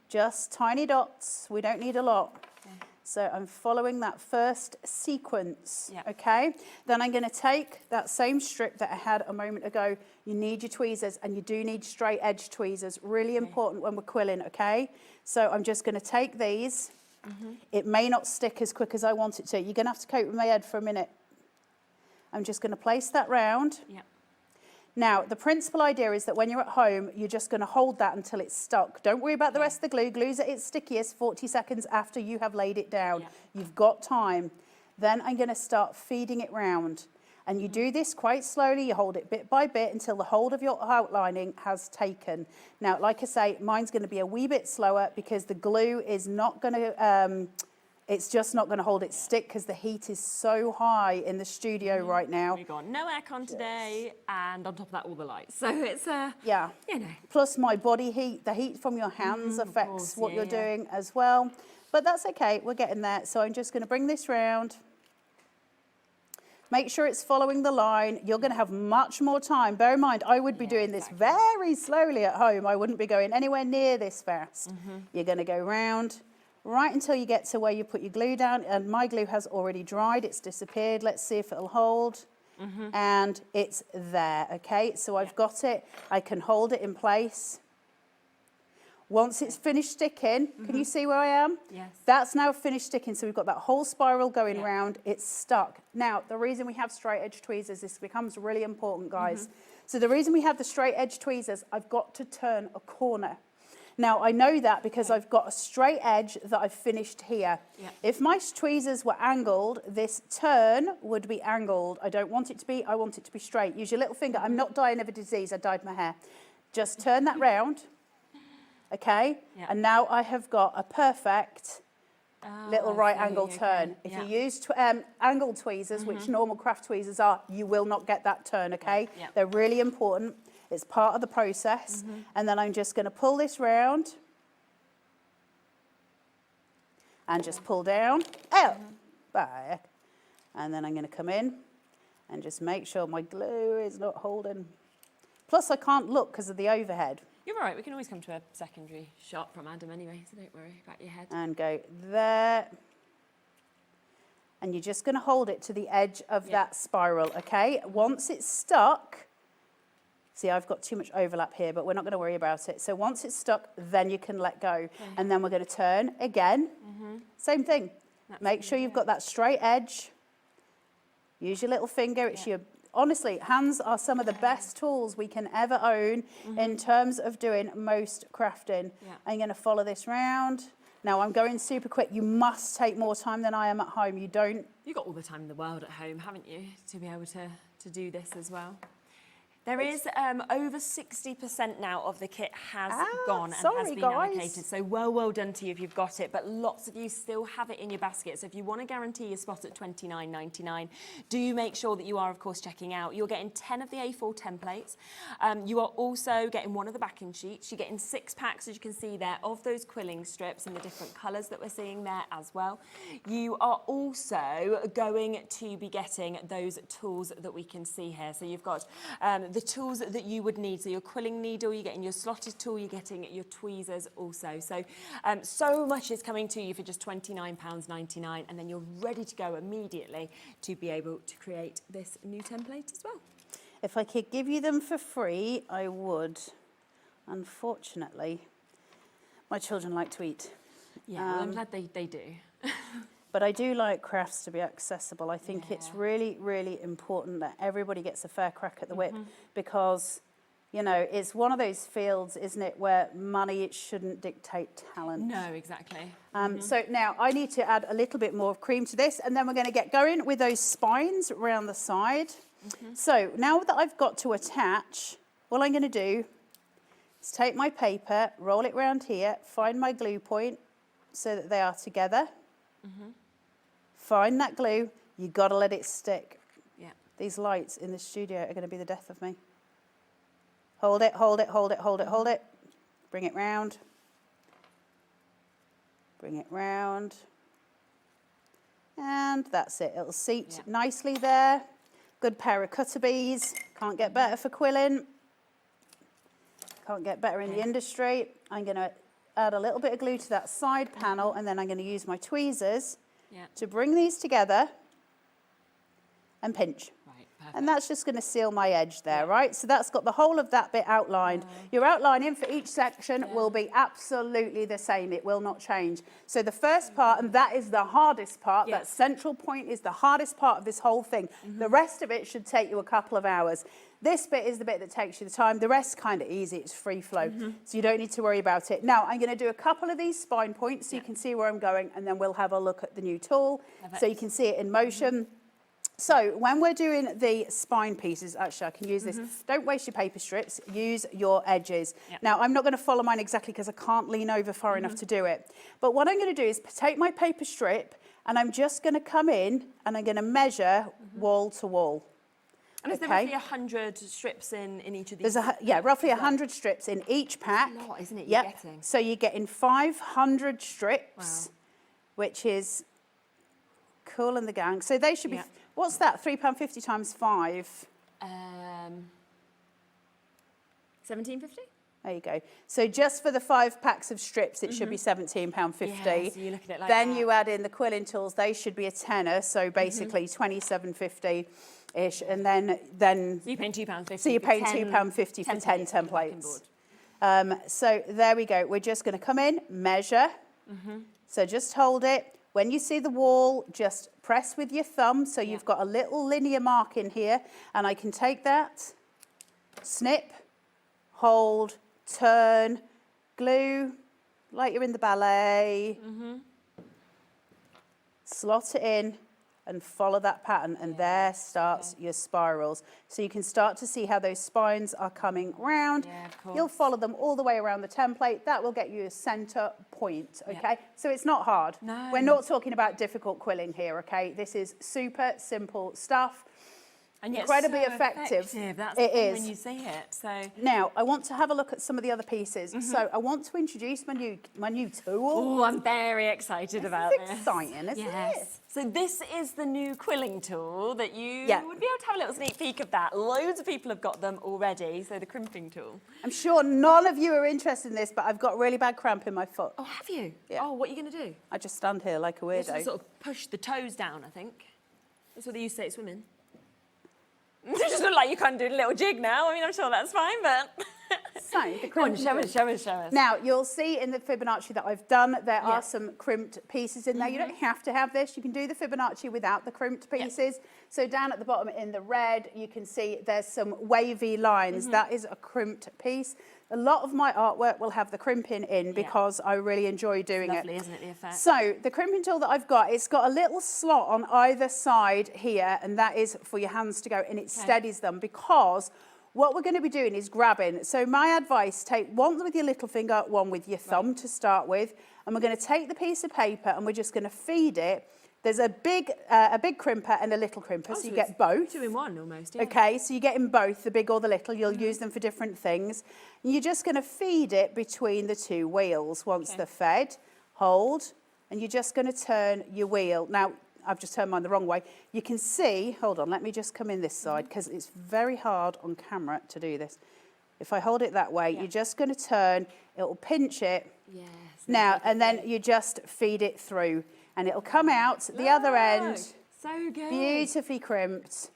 Speaker 6: just tiny dots, we don't need a lot. So I'm following that first sequence, okay? Then I'm going to take that same strip that I had a moment ago. You need your tweezers, and you do need straight edge tweezers. Really important when we're quilling, okay? So I'm just going to take these. It may not stick as quick as I want it to. You're going to have to cope with my head for a minute. I'm just going to place that round. Now, the principal idea is that when you're at home, you're just going to hold that until it's stuck. Don't worry about the rest of the glue. Glue's at its stickiest 40 seconds after you have laid it down. You've got time. Then I'm going to start feeding it round. And you do this quite slowly. You hold it bit by bit until the hold of your outlining has taken. Now, like I say, mine's going to be a wee bit slower because the glue is not going to... it's just not going to hold its stick because the heat is so high in the studio right now.
Speaker 2: We've got no aircon today, and on top of that, all the lights. So it's
Speaker 6: yeah.
Speaker 2: You know.
Speaker 6: Plus my body heat, the heat from your hands affects what you're doing as well. But that's okay, we're getting there. So I'm just going to bring this round. Make sure it's following the line. You're going to have much more time. Bear in mind, I would be doing this very slowly at home. I wouldn't be going anywhere near this fast. You're going to go round. Right until you get to where you put your glue down, and my glue has already dried, it's disappeared. Let's see if it'll hold. And it's there, okay? So I've got it, I can hold it in place. Once it's finished sticking, can you see where I am?
Speaker 2: Yes.
Speaker 6: That's now finished sticking, so we've got that whole spiral going round, it's stuck. Now, the reason we have straight edge tweezers, this becomes really important, guys. So the reason we have the straight edge tweezers, I've got to turn a corner. Now, I know that because I've got a straight edge that I've finished here. If my tweezers were angled, this turn would be angled. I don't want it to be, I want it to be straight. Use your little finger. I'm not dying of a disease, I dyed my hair. Just turn that round, okay? And now I have got a perfect little right angle turn. If you use angled tweezers, which normal craft tweezers are, you will not get that turn, okay? They're really important. It's part of the process. And then I'm just going to pull this round and just pull down, out, back. And then I'm going to come in and just make sure my glue is not holding. Plus I can't look because of the overhead.
Speaker 2: You're all right, we can always come to a secondary shot from Adam anyway, so don't worry about your head.
Speaker 6: And go there. And you're just going to hold it to the edge of that spiral, okay? Once it's stuck, see, I've got too much overlap here, but we're not going to worry about it. So once it's stuck, then you can let go. And then we're going to turn again. Same thing. Make sure you've got that straight edge. Use your little finger. It's your, honestly, hands are some of the best tools we can ever own in terms of doing most crafting. I'm going to follow this round. Now, I'm going super quick. You must take more time than I am at home. You don't...
Speaker 2: You've got all the time in the world at home, haven't you, to be able to do this as well? There is over 60% now of the kit has gone and has been allocated. So well done to you if you've got it. But lots of you still have it in your basket. So if you want to guarantee your spot at $29.99, do make sure that you are, of course, checking out. You're getting 10 of the A4 templates. You are also getting one of the backing sheets. You're getting 6 packs, as you can see there, of those quilling strips in the different colours that we're seeing there as well. You are also going to be getting those tools that we can see here. So you've got the tools that you would need. So your quilling needle, you're getting your slotted tool, you're getting your tweezers also. So, so much is coming to you for just £29.99, and then you're ready to go immediately to be able to create this new template as well.
Speaker 6: If I could give you them for free, I would. Unfortunately, my children like to eat.
Speaker 2: Yeah, well, I'm glad they do.
Speaker 6: But I do like crafts to be accessible. I think it's really, really important that everybody gets a fair crack at the whip because, You know, it's one of those fields, isn't it, where money shouldn't dictate talent.
Speaker 2: No, exactly.
Speaker 6: So now I need to add a little bit more cream to this, and then we're going to get going with those spines around the side. So now that I've got to attach, all I'm going to do is take my paper, roll it round here, find my glue point so that they are together. Find that glue. You've got to let it stick.
Speaker 2: Yeah.
Speaker 6: These lights in the studio are going to be the death of me. Hold it, hold it, hold it, hold it, hold it. Bring it round. Bring it round. And that's it. It'll seat nicely there. Good pair of cutter bees. Can't get better for quilling. Can't get better in the industry. I'm going to add a little bit of glue to that side panel, and then I'm going to use my tweezers to bring these together and pinch. And that's just going to seal my edge there, right? So that's got the whole of that bit outlined. Your outlining for each section will be absolutely the same. It will not change. So the first part, and that is the hardest part, that central point is the hardest part of this whole thing. The rest of it should take you a couple of hours. This bit is the bit that takes you the time. The rest kind of easy. It's free flow. So you don't need to worry about it. Now, I'm going to do a couple of these spine points so you can see where I'm going, and then we'll have a look at the new tool so you can see it in motion. So when we're doing the spine pieces, actually I can use this. Don't waste your paper strips, use your edges. Now I'm not going to follow mine exactly because I can't lean over far enough to do it. But what I'm going to do is take my paper strip and I'm just going to come in and I'm going to measure wall to wall.
Speaker 2: And is there roughly 100 strips in each of these?
Speaker 6: There's roughly 100 strips in each pack.
Speaker 2: That's a lot, isn't it, you're getting?
Speaker 6: So you're getting 500 strips, which is cool in the gang. So they should be... What's that? £3.50 times 5?
Speaker 2: £17.50.
Speaker 6: There you go. So just for the 5 packs of strips, it should be £17.50.
Speaker 2: Yeah, so you look at it like
Speaker 6: then
Speaker 2: that.
Speaker 6: you add in the quilling tools; they should be a tenner. So basically £27.50-ish, and then
Speaker 2: so you're paying £2.50.
Speaker 6: So you're paying £2.50 for 10 templates. So there we go. We're just going to come in, measure. So just hold it. When you see the wall, just press with your thumb so you've got a little linear mark in here, and I can take that, snip, hold, turn, glue, like you're in the ballet, slot it in and follow that pattern, and there starts your spirals. So you can start to see how those spines are coming round. You'll follow them all the way around the template. That will get you a center point, okay? So it's not hard.
Speaker 2: No.
Speaker 6: We're not talking about difficult quilling here, okay? This is super simple stuff.
Speaker 2: And yet
Speaker 6: incredibly
Speaker 2: so
Speaker 6: effective.
Speaker 2: That's
Speaker 6: It
Speaker 2: the thing
Speaker 6: is.
Speaker 2: when you see it. So
Speaker 6: now I want to have a look at some of the other pieces. So I want to introduce my new tool.
Speaker 2: Oh, I'm very excited about this.
Speaker 6: It's exciting, isn't it?
Speaker 2: So this is the new quilling tool that you would be able to have a little sneak peek of that. Loads of people have got them already. So the crimping tool.
Speaker 6: I'm sure none of you are interested in this, but I've got a really bad cramp in my foot.
Speaker 2: Oh, have you?
Speaker 6: Yeah.
Speaker 2: Oh, what are you going to do?
Speaker 6: I just stand here like a weirdo.
Speaker 2: Just sort of push the toes down, I think. That's what they used to say at swimming. You just look like you can't do a little jig now. I mean, I'm sure that's fine, but...
Speaker 6: So, the
Speaker 2: Go on,
Speaker 6: crimped
Speaker 2: show us.
Speaker 6: Now, you'll see in the Fibonacci that I've done, there are some crimped pieces in there. You don't have to have this. You can do the Fibonacci without the crimped pieces. So down at the bottom in the red, you can see there's some wavy lines. That is a crimped piece. A lot of my artwork will have the crimping in because I really enjoy doing
Speaker 2: Lovely,
Speaker 6: it.
Speaker 2: isn't it, the effect?
Speaker 6: So the crimping tool that I've got, it's got a little slot on either side here, and that is for your hands to go, and it steadies them, because what we're going to be doing is grabbing. So my advice, take one with your little finger, one with your thumb to start with, and we're going to take the piece of paper and we're just going to feed it. There's a big crimper and a little crimper, so you get both.
Speaker 2: 2 in 1 almost,
Speaker 6: Okay, so you're getting both, the big or the little. You'll use them for different things. And you're just going to feed it between the 2 wheels. Once they're fed, hold, and you're just going to turn your wheel. Now, I've just turned mine the wrong way. You can see, hold on, let me just come in this side, because it's very hard on camera to do this. If I hold it that way, you're just going to turn, it'll pinch it.
Speaker 2: Yes.
Speaker 6: Now, and then you just feed it through, and it'll come out the other end.
Speaker 2: So good.
Speaker 6: Beautifully crimped,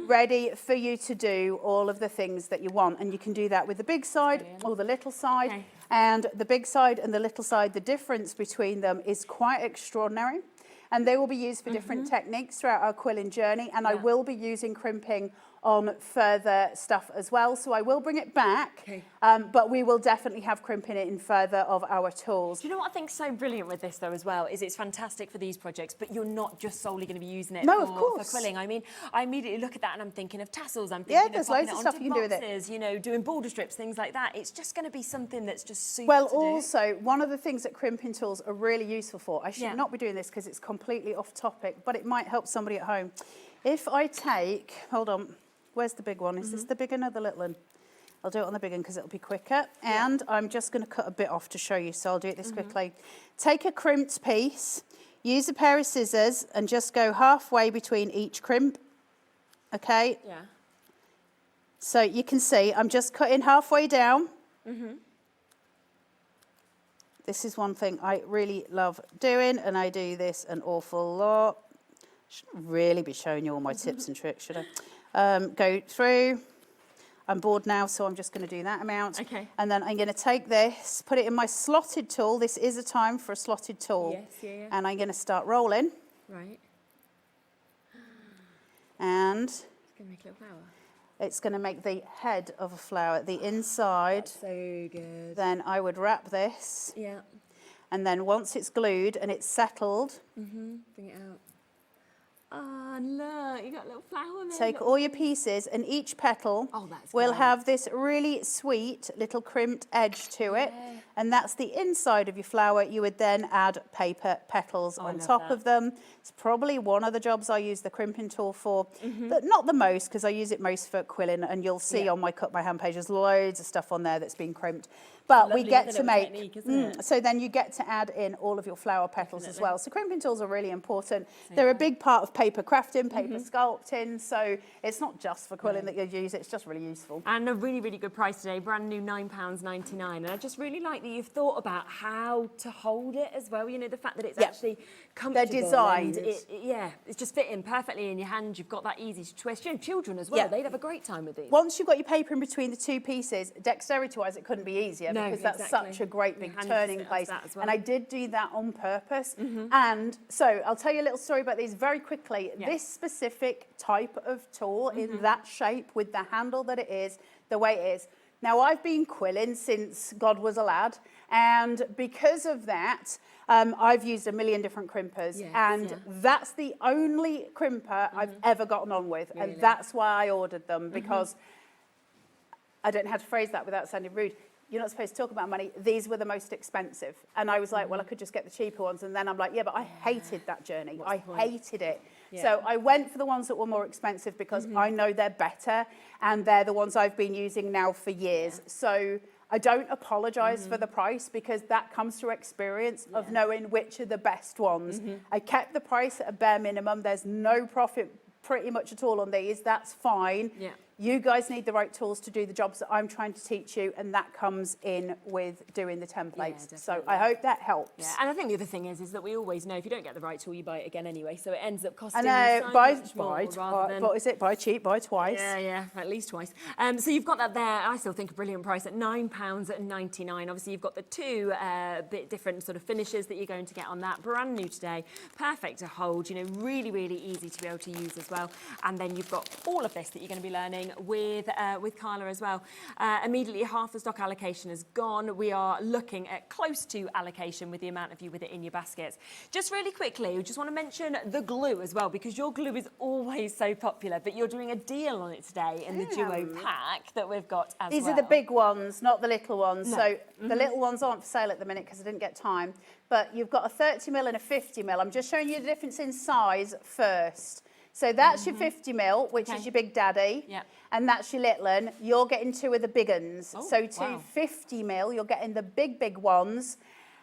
Speaker 6: ready for you to do all of the things that you want. And you can do that with the big side or the little side. And the big side and the little side, the difference between them is quite extraordinary. And they will be used for different techniques throughout our quilling journey. And I will be using crimping on further stuff as well. So I will bring it back, but we will definitely have crimping it in further of our tools.
Speaker 2: Do you know what I think's so brilliant with this though as well is it's fantastic for these projects, but you're not just solely going to be using it for quilling. I mean, I immediately look at that and I'm thinking of tassels. I'm thinking
Speaker 6: there's
Speaker 2: of popping
Speaker 6: loads of
Speaker 2: it
Speaker 6: stuff
Speaker 2: onto
Speaker 6: you can do with it.
Speaker 2: boxes, you know, doing border strips, things like that. It's just going to be something that's just super
Speaker 6: Well,
Speaker 2: to do.
Speaker 6: also, one of the things that crimping tools are really useful for, I should not be doing this because it's completely off topic, but it might help somebody at home. If I take, hold on, where's the big one? Is this the big one or the little one? I'll do it on the big one because it'll be quicker. And I'm just going to cut a bit off to show you, so I'll do it this quickly. Take a crimped piece, use a pair of scissors and just go halfway between each crimp. Okay?
Speaker 2: Yeah.
Speaker 6: So you can see I'm just cutting halfway down. This is one thing I really love doing, and I do this an awful lot. Shouldn't really be showing you all my tips and tricks, should I? Go through. I'm bored now, so I'm just going to do that amount.
Speaker 2: Okay.
Speaker 6: And then I'm going to take this, put it in my slotted tool. This is a time for a slotted tool.
Speaker 2: Yes, yeah.
Speaker 6: And I'm going to start rolling.
Speaker 2: Right.
Speaker 6: And
Speaker 2: It's going to make a little flower.
Speaker 6: it's going to make the head of a flower. The inside.
Speaker 2: So good.
Speaker 6: Then I would wrap this.
Speaker 2: Yeah.
Speaker 6: And then once it's glued and it's settled,
Speaker 2: Bring it out. Oh, look, you got a little flower there.
Speaker 6: take all your pieces, and each petal will have this really sweet little crimped edge to it. And that's the inside of your flower. You would then add paper petals on top of them. It's probably one of the jobs I use the crimping tool for, but not the most, because I use it most for quilling. And you'll see on my Cut by Hand page, there's loads of stuff on there that's been crimped. But we get to make, so then you get to add in all of your flower petals as well. So crimping tools are really important. They're a big part of paper crafting, paper sculpting. So it's not just for quilling that you use it, it's just really useful.
Speaker 2: And a really, really good price today, brand new £9.99. And I just really like that you've thought about how to hold it as well. You know, the fact that it's actually comfortable.
Speaker 6: They're designed.
Speaker 2: It's just fitting perfectly in your hand. You've got that easy to twist. You know, children as well, they'd have a great time with these.
Speaker 6: Once you've got your paper in between the two pieces, dexterity-wise, it couldn't be easier because that's such a great big turning place.
Speaker 2: Well.
Speaker 6: And I did do that on purpose. And so I'll tell you a little story about these very quickly. This specific type of tool in that shape with the handle that it is, the way it is. Now, I've been quilling since God was a lad, and because of that, I've used a million different crimpers, that's the only crimper I've ever gotten on with, and that's why I ordered them, because I don't know how to phrase that without sounding rude. You're not supposed to talk about money. These were the most expensive. And I was like, well, I could just get the cheaper ones. And then I'm like, yeah, but I hated that journey. I hated it. So I went for the ones that were more expensive because I know they're better. And they're the ones I've been using now for years. So I don't apologise for the price, because that comes through experience of knowing which are the best ones. I kept the price at a bare minimum. There's no profit pretty much at all on these. That's fine. You guys need the right tools to do the jobs that I'm trying to teach you, and that comes in with doing the templates. So I hope that helps.
Speaker 2: Yeah, and I think the other thing is that we always know if you don't get the right tool, you buy it again anyway. So it ends up costing
Speaker 6: I
Speaker 2: you
Speaker 6: know,
Speaker 2: so much more rather than...
Speaker 6: what is it? Buy cheap, buy twice.
Speaker 2: Yeah, at least twice. So you've got that there. I still think a brilliant price at £9.99. Obviously, you've got the two bit different sort of finishes that you're going to get on that. Brand new today, perfect to hold. You know, really, really easy to be able to use as well. And then you've got all of this that you're going to be learning with Carla as well. Immediately, half the stock allocation is gone. We are looking at close to allocation with the amount of you with it in your baskets. Just really quickly, we just want to mention the glue as well, because your glue is always so popular, but you're doing a deal on it today in the duo pack that we've got as well.
Speaker 6: These are the big ones, not the little ones. No. So the little ones aren't for sale at the minute because I didn't get time. But you've got a 30mm and a 50mm. I'm just showing you the difference in size first. So that's your 50mm, which is your big daddy, and that's your little one. You're getting two of the big ones. So 50mm, you're getting the big ones,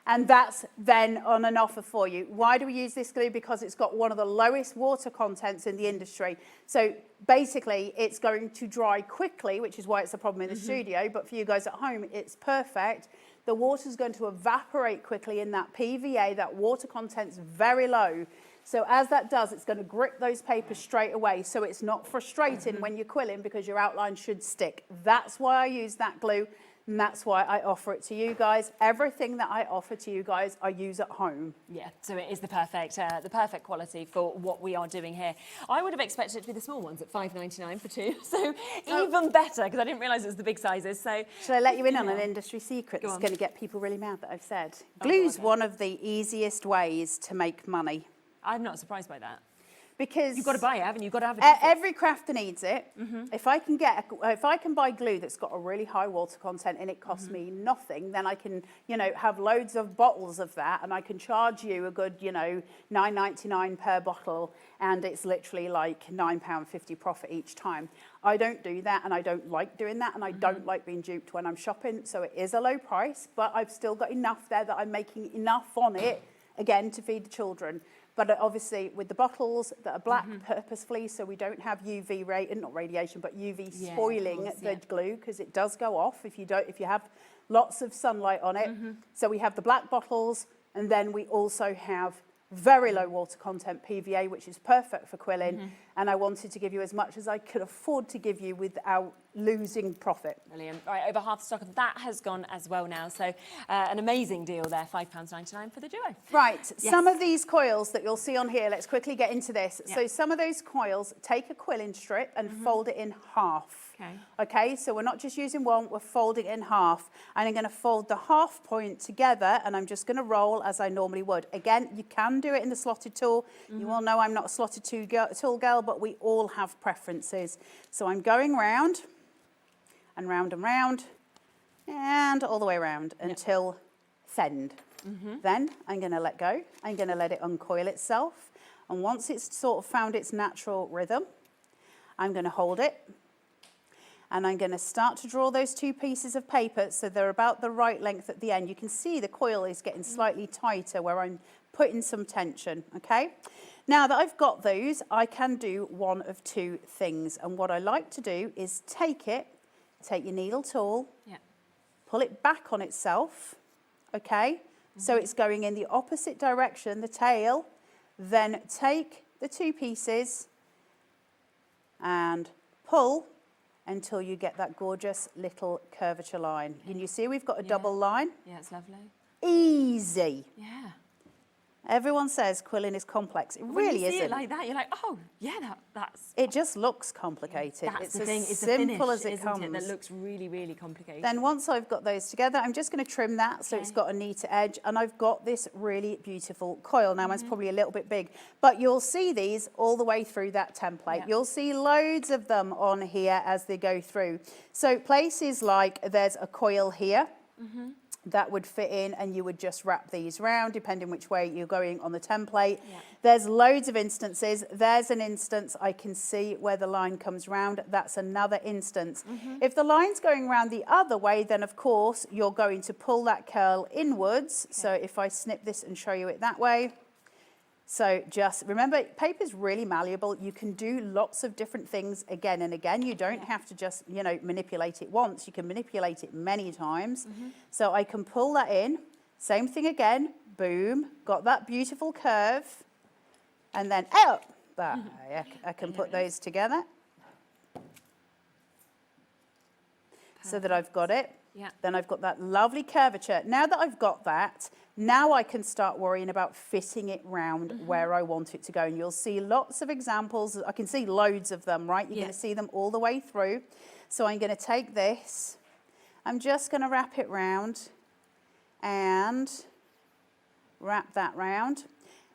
Speaker 6: and that's then on an offer for you. Why do we use this glue? Because it's got one of the lowest water contents in the industry. So basically, it's going to dry quickly, which is why it's a problem in the studio, but for you guys at home, it's perfect. The water's going to evaporate quickly in that PVA. That water content's very low. So as that does, it's going to grip those papers straight away. So it's not frustrating when you're quilling, because your outline should stick. That's why I use that glue. And that's why I offer it to you guys. Everything that I offer to you guys, I use at home.
Speaker 2: Yeah, so it is the perfect quality for what we are doing here. I would have expected it to be the small ones at $5.99 for two, so even better, because I didn't realise it was the big sizes. So,
Speaker 6: shall I let you in on an industry secret that's going to get people really mad that I've said? Glue's one of the easiest ways to make money.
Speaker 2: I'm not surprised by that.
Speaker 6: Because
Speaker 2: you've got to buy it, haven't you? You've got to have it.
Speaker 6: Every crafter needs it. If I can buy glue that's got a really high water content and it costs me nothing, then I can, have loads of bottles of that, and I can charge you a good, $9.99 per bottle, and it's literally like £9.50 profit each time. I don't do that, and I don't like doing that, and I don't like being duped when I'm shopping. So it is a low price, but I've still got enough there that I'm making enough on it, again, to feed the children. But obviously with the bottles that are black purposefully, so we don't have UV UV spoiling the glue, because it does go off if you have lots of sunlight on it. So we have the black bottles, and then we also have very low water content PVA, which is perfect for quilling. And I wanted to give you as much as I could afford to give you without losing profit.
Speaker 2: Brilliant. Right, over half the stock of that has gone as well now. So an amazing deal there, £5.99 for the duo.
Speaker 6: Right,
Speaker 2: yes.
Speaker 6: Some of these coils that you'll see on here, let's quickly get into this. Yeah. So some of those coils, take a quilling strip and fold it in half. Okay, so we're not just using one, we're folding it in half. And I'm going to fold the half point together, and I'm just going to roll as I normally would. Again, you can do it in the slotted tool. You all know I'm not a slotted tool girl, but we all have preferences. So I'm going round and round and round and all the way around until send. Then I'm going to let go. I'm going to let it uncoil itself. And once it's sort of found its natural rhythm, I'm going to hold it. And I'm going to start to draw those two pieces of paper so they're about the right length at the end. You can see the coil is getting slightly tighter where I'm putting some tension, okay? Now that I've got those, I can do one of two things. And what I like to do is take your needle tool, pull it back on itself, okay? So it's going in the opposite direction, the tail, then take the two pieces and pull until you get that gorgeous little curvature line. Can you see we've got a double line?
Speaker 2: Yeah, it's lovely.
Speaker 6: Easy.
Speaker 2: Yeah.
Speaker 6: Everyone says quilling is complex. It really isn't.
Speaker 2: When you see it like that, you're like, oh, yeah, that's...
Speaker 6: It just looks complicated.
Speaker 2: That's
Speaker 6: it's
Speaker 2: the thing.
Speaker 6: as
Speaker 2: It's
Speaker 6: simple
Speaker 2: the
Speaker 6: as
Speaker 2: finish,
Speaker 6: it comes.
Speaker 2: isn't it, that looks really, really complicated.
Speaker 6: Then once I've got those together, I'm just going to trim that so it's got a neater edge, and I've got this really beautiful coil. Now mine's probably a little bit big, but you'll see these all the way through that template. You'll see loads of them on here as they go through. So places like there's a coil here. That would fit in, and you would just wrap these round depending which way you're going on the template. There's loads of instances. There's an instance I can see where the line comes round. That's another instance. If the line's going round the other way, then of course you're going to pull that curl inwards. So if I snip this and show you it that way. So just remember, paper's really malleable. You can do lots of different things again and again. You don't have to just, manipulate it once. You can manipulate it many times. So I can pull that in. Same thing again. Boom. Got that beautiful curve. And then out. I can put those together. So that I've got it. Then I've got that lovely curvature. Now that I've got that, now I can start worrying about fitting it round where I want it to go. And you'll see lots of examples. I can see loads of them, right? You're going to see them all the way through. So I'm going to take this. I'm just going to wrap it round and wrap that round.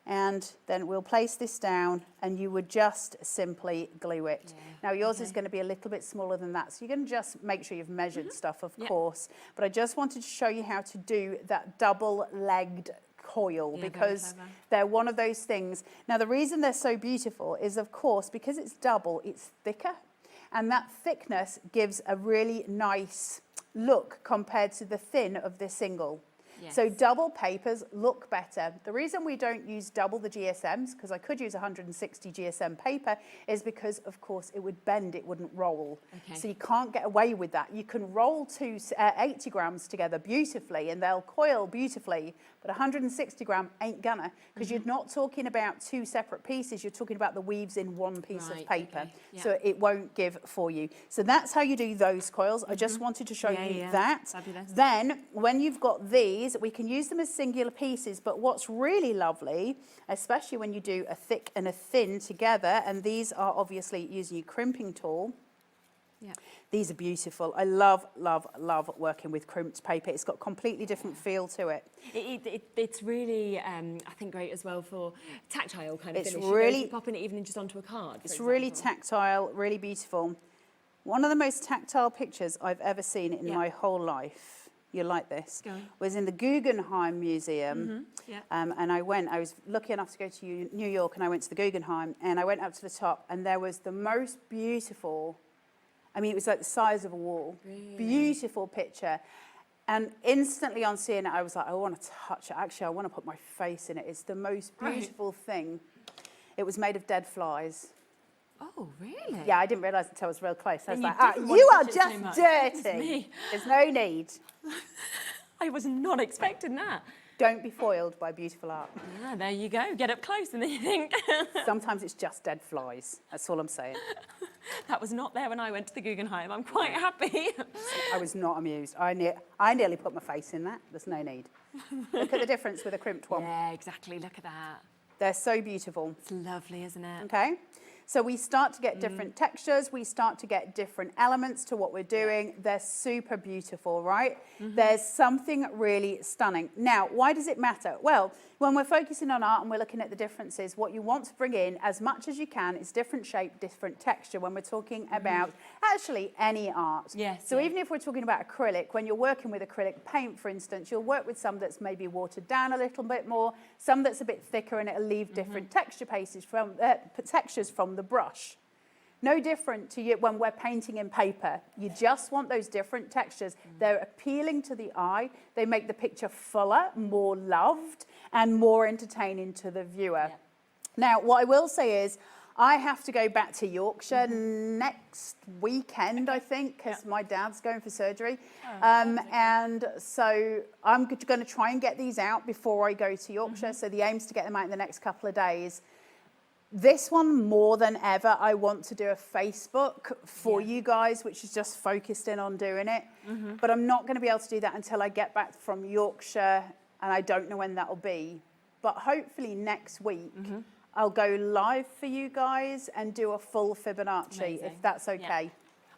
Speaker 6: And then we'll place this down, and you would just simply glue it. Now yours is going to be a little bit smaller than that, so you're going to just make sure you've measured stuff, of course. But I just wanted to show you how to do that double-legged coil, because they're one of those things. Now the reason they're so beautiful is, of course, because it's double, it's thicker, and that thickness gives a really nice look compared to the thin of the single.
Speaker 2: Yes.
Speaker 6: So double papers look better. The reason we don't use double the GSMs, because I could use 160 GSM paper, is because, of course, it would bend, it wouldn't roll.
Speaker 2: Okay.
Speaker 6: So you can't get away with that. You can roll two 80 grams together beautifully, and they'll coil beautifully, but 160 gram ain't gonna, because you're not talking about two separate pieces, you're talking about the weaves in one piece of paper.
Speaker 2: Okay. Yeah.
Speaker 6: So it won't give for you. So that's how you do those coils. I just wanted to show you that.
Speaker 2: Fabulous.
Speaker 6: Then, when you've got these, we can use them as singular pieces, but what's really lovely, especially when you do a thick and a thin together, and these are obviously using your crimping tool.
Speaker 2: Yeah.
Speaker 6: These are beautiful. I love, love, love working with crimped paper. It's got a completely different feel to it.
Speaker 2: It's really, I think, great as well for tactile kind of
Speaker 6: It's
Speaker 2: finish.
Speaker 6: really-
Speaker 2: You know, popping it even just onto a card.
Speaker 6: It's really tactile, really beautiful. One of the most tactile pictures I've ever seen in my whole life, you like this,
Speaker 2: Go on.
Speaker 6: was in the Guggenheim Museum.
Speaker 2: Yeah.
Speaker 6: And I was lucky enough to go to New York, and I went to the Guggenheim, and I went up to the top, and there was the most beautiful, I mean, it was like the size of a wall, beautiful picture. And instantly on seeing it, I was like, I want to touch it. Actually, I want to put my face in it. It's the most beautiful thing. It was made of dead flies.
Speaker 2: Oh, really?
Speaker 6: Yeah, I didn't realise until I was real close. I was
Speaker 2: And
Speaker 6: like,
Speaker 2: you didn't want
Speaker 6: you
Speaker 2: to
Speaker 6: are
Speaker 2: touch it so
Speaker 6: just
Speaker 2: much.
Speaker 6: dirty.
Speaker 2: Me.
Speaker 6: There's no need.
Speaker 2: I was not expecting that.
Speaker 6: Don't be foiled by beautiful art.
Speaker 2: Yeah, there you go. Get up close and then you think.
Speaker 6: Sometimes it's just dead flies. That's all I'm saying.
Speaker 2: That was not there when I went to the Guggenheim. I'm quite happy.
Speaker 6: I was not amused. I nearly put my face in that. There's no need. Look at the difference with a crimped one.
Speaker 2: Yeah, exactly. Look at that.
Speaker 6: They're so beautiful.
Speaker 2: It's lovely, isn't it?
Speaker 6: Okay. So we start to get different textures. We start to get different elements to what we're doing. They're super beautiful, right? There's something really stunning. Now, why does it matter? Well, when we're focusing on art and we're looking at the differences, what you want to bring in as much as you can is different shape, different texture when we're talking about actually any art.
Speaker 2: Yes.
Speaker 6: So even if we're talking about acrylic, when you're working with acrylic paint, for instance, you'll work with some that's maybe watered down a little bit more, some that's a bit thicker, and it'll leave different textures from the brush. No different to you when we're painting in paper. You just want those different textures. They're appealing to the eye. They make the picture fuller, more loved, and more entertaining to the viewer. Now, what I will say is, I have to go back to Yorkshire next weekend, I think, because my dad's going for surgery. And so I'm going to try and get these out before I go to Yorkshire. So the aim's to get them out in the next couple of days. This one, more than ever, I want to do a Facebook for you guys, which is just focused in on doing it. But I'm not going to be able to do that until I get back from Yorkshire, and I don't know when that'll be. But hopefully next week, I'll go live for you guys and do a full Fibonacci, if that's okay.
Speaker 2: Yeah.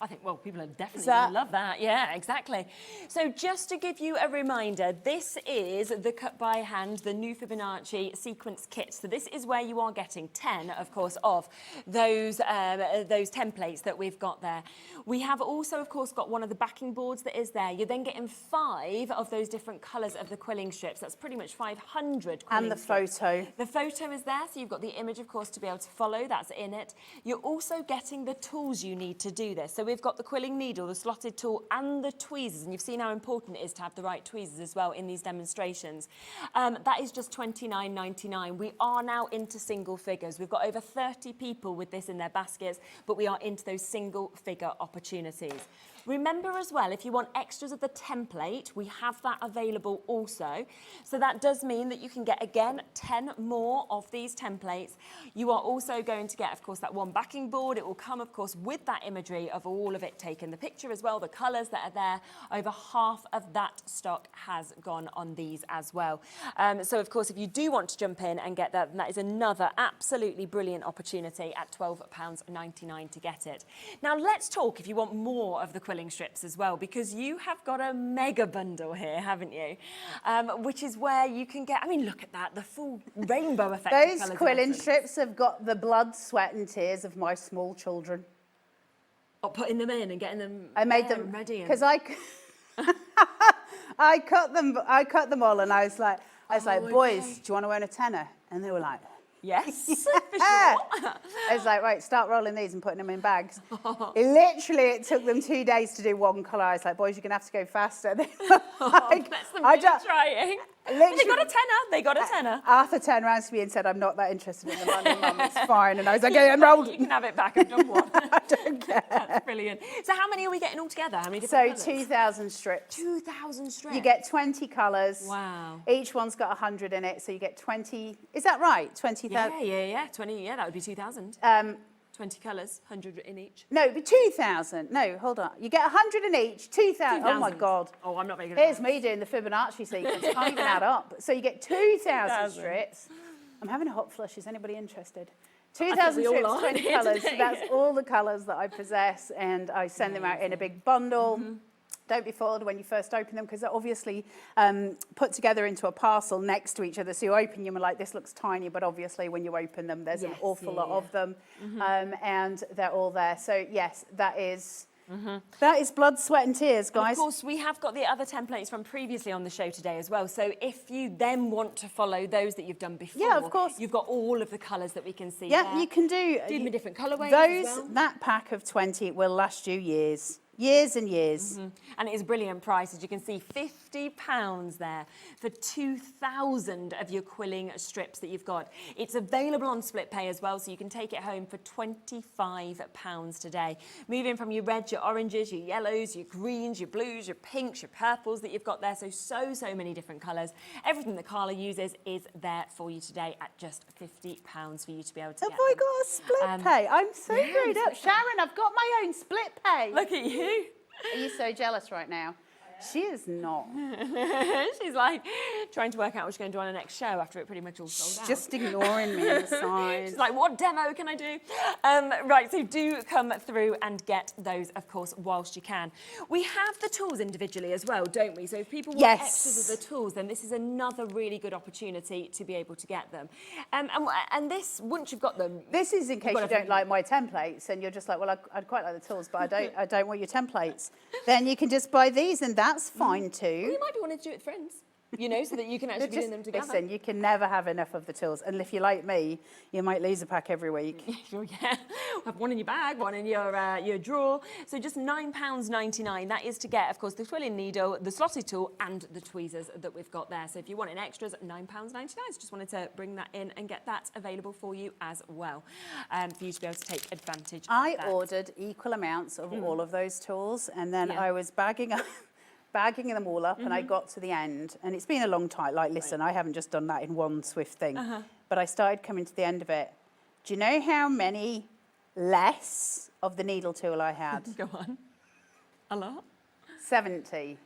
Speaker 2: I think, well, people are definitely going to love that. Yeah, exactly. So just to give you a reminder, this is the cut by hand, the new Fibonacci sequence kit. So this is where you are getting 10, of course, of those templates that we've got there. We have also, of course, got one of the backing boards that is there. You're then getting 5 of those different colours of the quilling strips. That's pretty much 500 quilling
Speaker 6: And the
Speaker 2: strips.
Speaker 6: photo.
Speaker 2: The photo is there, so you've got the image, of course, to be able to follow. That's in it. You're also getting the tools you need to do this. So we've got the quilling needle, the slotted tool, and the tweezers. And you've seen how important it is to have the right tweezers as well in these demonstrations. That is just $29.99. We are now into single figures. We've got over 30 people with this in their baskets, but we are into those single figure opportunities. Remember as well, if you want extras of the template, we have that available also. So that does mean that you can get, again, 10 more of these templates. You are also going to get, of course, that one backing board. It will come, of course, with that imagery of all of it taken. The picture as well, the colours that are there. Over half of that stock has gone on these as well. So, of course, if you do want to jump in and get that, then that is another absolutely brilliant opportunity at £12.99 to get it. Now, let's talk if you want more of the quilling strips as well, because you have got a mega bundle here, haven't you? Which is where you can get, I mean, look at that, the full rainbow effect.
Speaker 6: Those quilling strips have got the blood, sweat and tears of my small children.
Speaker 2: Oh, putting them in and getting them
Speaker 6: I made them
Speaker 2: ready.
Speaker 6: because I cut them all, and I was like, boys, do you want to earn a tenner? And they were like,
Speaker 2: Yes, for sure. I
Speaker 6: was like, right, start rolling these and putting them in bags. It took them 2 days to do one colour. I was like, boys, you're going to have to go faster. They were like,
Speaker 2: That's them really trying. They got a tenner. They got a tenner.
Speaker 6: Arthur turned around to me and said, I'm not that interested in the money, Mum. It's fine. And I was like, okay, enrolled.
Speaker 2: You can have it back. I've done one.
Speaker 6: I don't care.
Speaker 2: That's brilliant. So how many are we getting all together? How many different colours?
Speaker 6: 2,000 strips.
Speaker 2: 2,000 strips.
Speaker 6: You get 20 colours.
Speaker 2: Wow.
Speaker 6: Each one's got 100 in it, so you get 20. Is that right? 20,000?
Speaker 2: Yeah. 20, that would be 2,000. 20 colours, 100 in each.
Speaker 6: No, it'd be 2,000. No, hold on. You get 100 in each, 2,000. Oh, my God.
Speaker 2: Oh, I'm not very good at
Speaker 6: Here's me doing the Fibonacci sequence. Can't even add up. So you get 2,000 strips. I'm having a hot flush. Is anybody interested? 2,000 strips, 20 colours. So that's all the colours that I possess, and I send them out in a big bundle. Don't be fooled when you first open them, because they're obviously put together into a parcel next to each other. So you open them and like, this looks tiny, but obviously when you open them, there's an awful lot of them, and they're all there. So yes, that is blood, sweat and tears, guys.
Speaker 2: And of course, we have got the other templates from previously on the show today as well. So if you then want to follow those that you've done before,
Speaker 6: yeah, of course,
Speaker 2: you've got all of the colours that we can see.
Speaker 6: Yeah,
Speaker 2: there.
Speaker 6: you can do
Speaker 2: them in different colourways.
Speaker 6: Those
Speaker 2: as well.
Speaker 6: That pack of 20 will last you years. Years and years.
Speaker 2: And it is a brilliant price. As you can see, £50 there for 2,000 of your quilling strips that you've got. It's available on split pay as well, so you can take it home for £25 today. Moving from your reds, your oranges, your yellows, your greens, your blues, your pinks, your purples that you've got there. So many different colours. Everything that Carla uses is there for you today at just £50 for you to be able to get.
Speaker 6: Have I got a split pay? I'm so great up. Sharon, I've got my own split pay.
Speaker 2: Look at you.
Speaker 6: Are you so jealous right now? She is not.
Speaker 2: She's like trying to work out what she's going to do on her next show after it pretty much all sold out.
Speaker 6: Just ignoring me on the side.
Speaker 2: She's like, what demo can I do? Right, so do come through and get those, of course, whilst you can. We have the tools individually as well, don't we? So if people want extras of the tools, then this is another really good opportunity to be able to get them. And this, once you've got them...
Speaker 6: This is in case you don't like my templates and you're just like, well, I'd quite like the tools, but I don't want your templates. Then you can just buy these and that's fine too.
Speaker 2: Well, you might be wanting to do it with friends, you know, so that you can actually be doing them together.
Speaker 6: Listen, you can never have enough of the tools. And if you're like me, you might lose a pack every week.
Speaker 2: Sure, yeah. Have one in your bag, one in your drawer. So just £9.99. That is to get, of course, the quilling needle, the slotted tool, and the tweezers that we've got there. So if you want an extras, £9.99. So just wanted to bring that in and get that available for you as well, for you to be able to take advantage of that.
Speaker 6: I ordered equal amounts of all of those tools, and then I was bagging them all up, and I got to the end, and it's been a long time. Like, listen, I haven't just done that in one swift thing, but I started coming to the end of it. Do you know how many less of the needle tool I had?
Speaker 2: Go on. A lot?
Speaker 6: 70.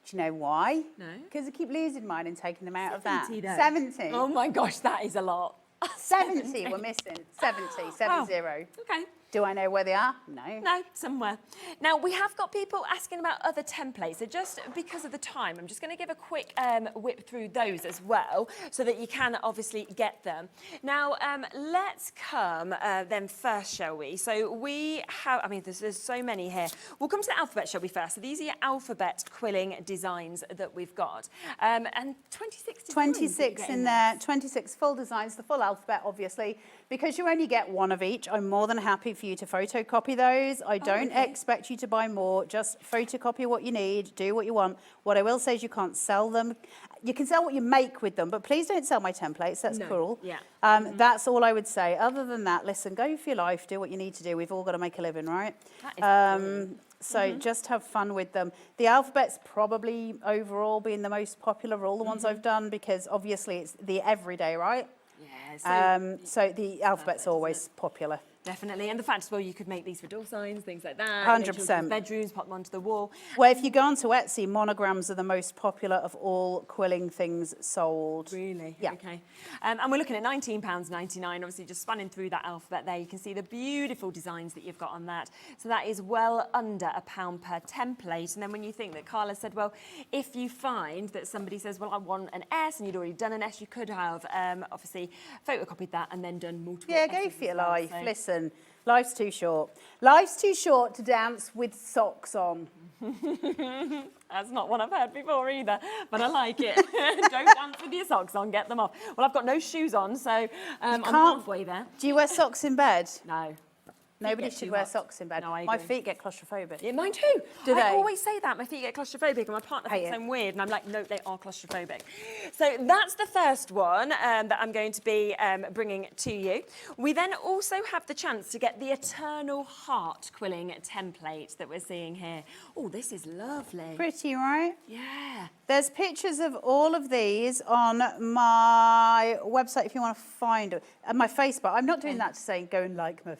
Speaker 6: Do you know why?
Speaker 2: No.
Speaker 6: Because I keep losing mine and taking them out of that.
Speaker 2: Though.
Speaker 6: 70.
Speaker 2: Oh my gosh, that is a lot.
Speaker 6: 70 we're missing. 70.
Speaker 2: Wow.
Speaker 6: Okay.
Speaker 13: Do I know where they are? No.
Speaker 2: No, somewhere. Now, we have got people asking about other templates. So just because of the time, I'm just going to give a quick whip through those as well so that you can obviously get them. Now, let's come then first, shall we? So we have, I mean, there's so many here. We'll come to the alphabet, shall we, first? So these are your alphabet quilling designs that we've got. And 26 designs
Speaker 6: 26 in there, 26 full designs, the full alphabet, obviously. Because you only get one of each, I'm more than happy for you to photocopy those. I don't expect you to buy more. Just photocopy what you need, do what you want. What I will say is you can't sell them. You can sell what you make with them, but please don't sell my templates. That's cruel.
Speaker 2: Yeah.
Speaker 6: That's all I would say. Other than that, listen, go for your life, do what you need to do. We've all got to make a living, right?
Speaker 2: That is
Speaker 6: So just have fun with them. The alphabet's probably overall being the most popular of all the ones I've done because obviously it's the everyday, right?
Speaker 2: Yeah.
Speaker 6: So the alphabet's always popular.
Speaker 2: Definitely, and the fact as well you could make these for door signs, things like that.
Speaker 6: 100%.
Speaker 2: Bedrooms, pop them onto the wall.
Speaker 6: Well, if you go onto Etsy, monograms are the most popular of all quilling things sold.
Speaker 2: Really?
Speaker 6: Yeah.
Speaker 2: Okay. And we're looking at £19.99. Obviously, just spanning through that alphabet there, you can see the beautiful designs that you've got on that. So that is well under £1 per template. And then when you think that Carla said, well, if you find that somebody says, well, I want an S, and you'd already done an S, you could have obviously photocopied that and then done multiple
Speaker 6: Yeah,
Speaker 2: S's
Speaker 6: go for your
Speaker 2: as well.
Speaker 6: life.
Speaker 2: So
Speaker 6: Listen, life's too short. Life's too short to dance with socks on.
Speaker 2: That's not one I've heard before either, but I like it. Don't dance with your socks on, get them off. Well, I've got no shoes on, so I'm halfway there.
Speaker 6: Do you wear socks in bed?
Speaker 2: No.
Speaker 6: Nobody should wear socks in bed.
Speaker 2: No, I
Speaker 6: My
Speaker 2: agree.
Speaker 6: feet get claustrophobic.
Speaker 2: Yeah, mine too.
Speaker 6: Do they?
Speaker 2: I always say that. My feet get claustrophobic and my partner thinks I'm weird. And I'm like, no, they are claustrophobic. So that's the first one that I'm going to be bringing to you. We then also have the chance to get the Eternal Heart quilling template that we're seeing here. Oh, this is lovely.
Speaker 6: Pretty, right?
Speaker 2: Yeah.
Speaker 6: There's pictures of all of these on my website if you want to find it. And my Facebook. I'm not doing that to say go and like my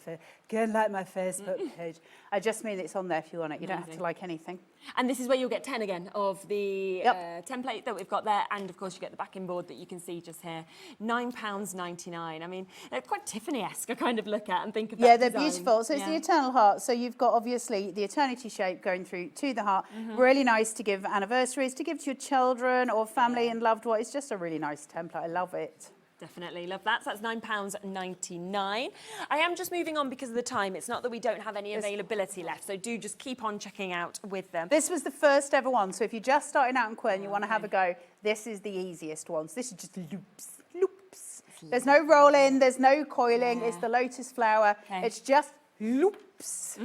Speaker 6: Facebook page. I just mean it's on there if you want it. You don't have to like anything.
Speaker 2: And this is where you'll get 10 again of the template that we've got there. And of course, you get the backing board that you can see just here. £9.99. I mean, they're quite Tiffany-esque, I kind of look at and think of
Speaker 6: Yeah,
Speaker 2: that
Speaker 6: they're
Speaker 2: design.
Speaker 6: beautiful. So it's the Eternal Heart. So you've got obviously the eternity shape going through to the heart. Really nice to give anniversaries, to give to your children or family and loved ones. It's just a really nice template. I love it.
Speaker 2: Definitely love that. So that's £9.99. I am just moving on because of the time. It's not that we don't have any availability left, so do just keep on checking out with them.
Speaker 6: This was the first ever one, so if you're just starting out in quill and you want to have a go, this is the easiest ones. This is just loops. There's no rolling, there's no coiling. It's the lotus flower. It's just loops.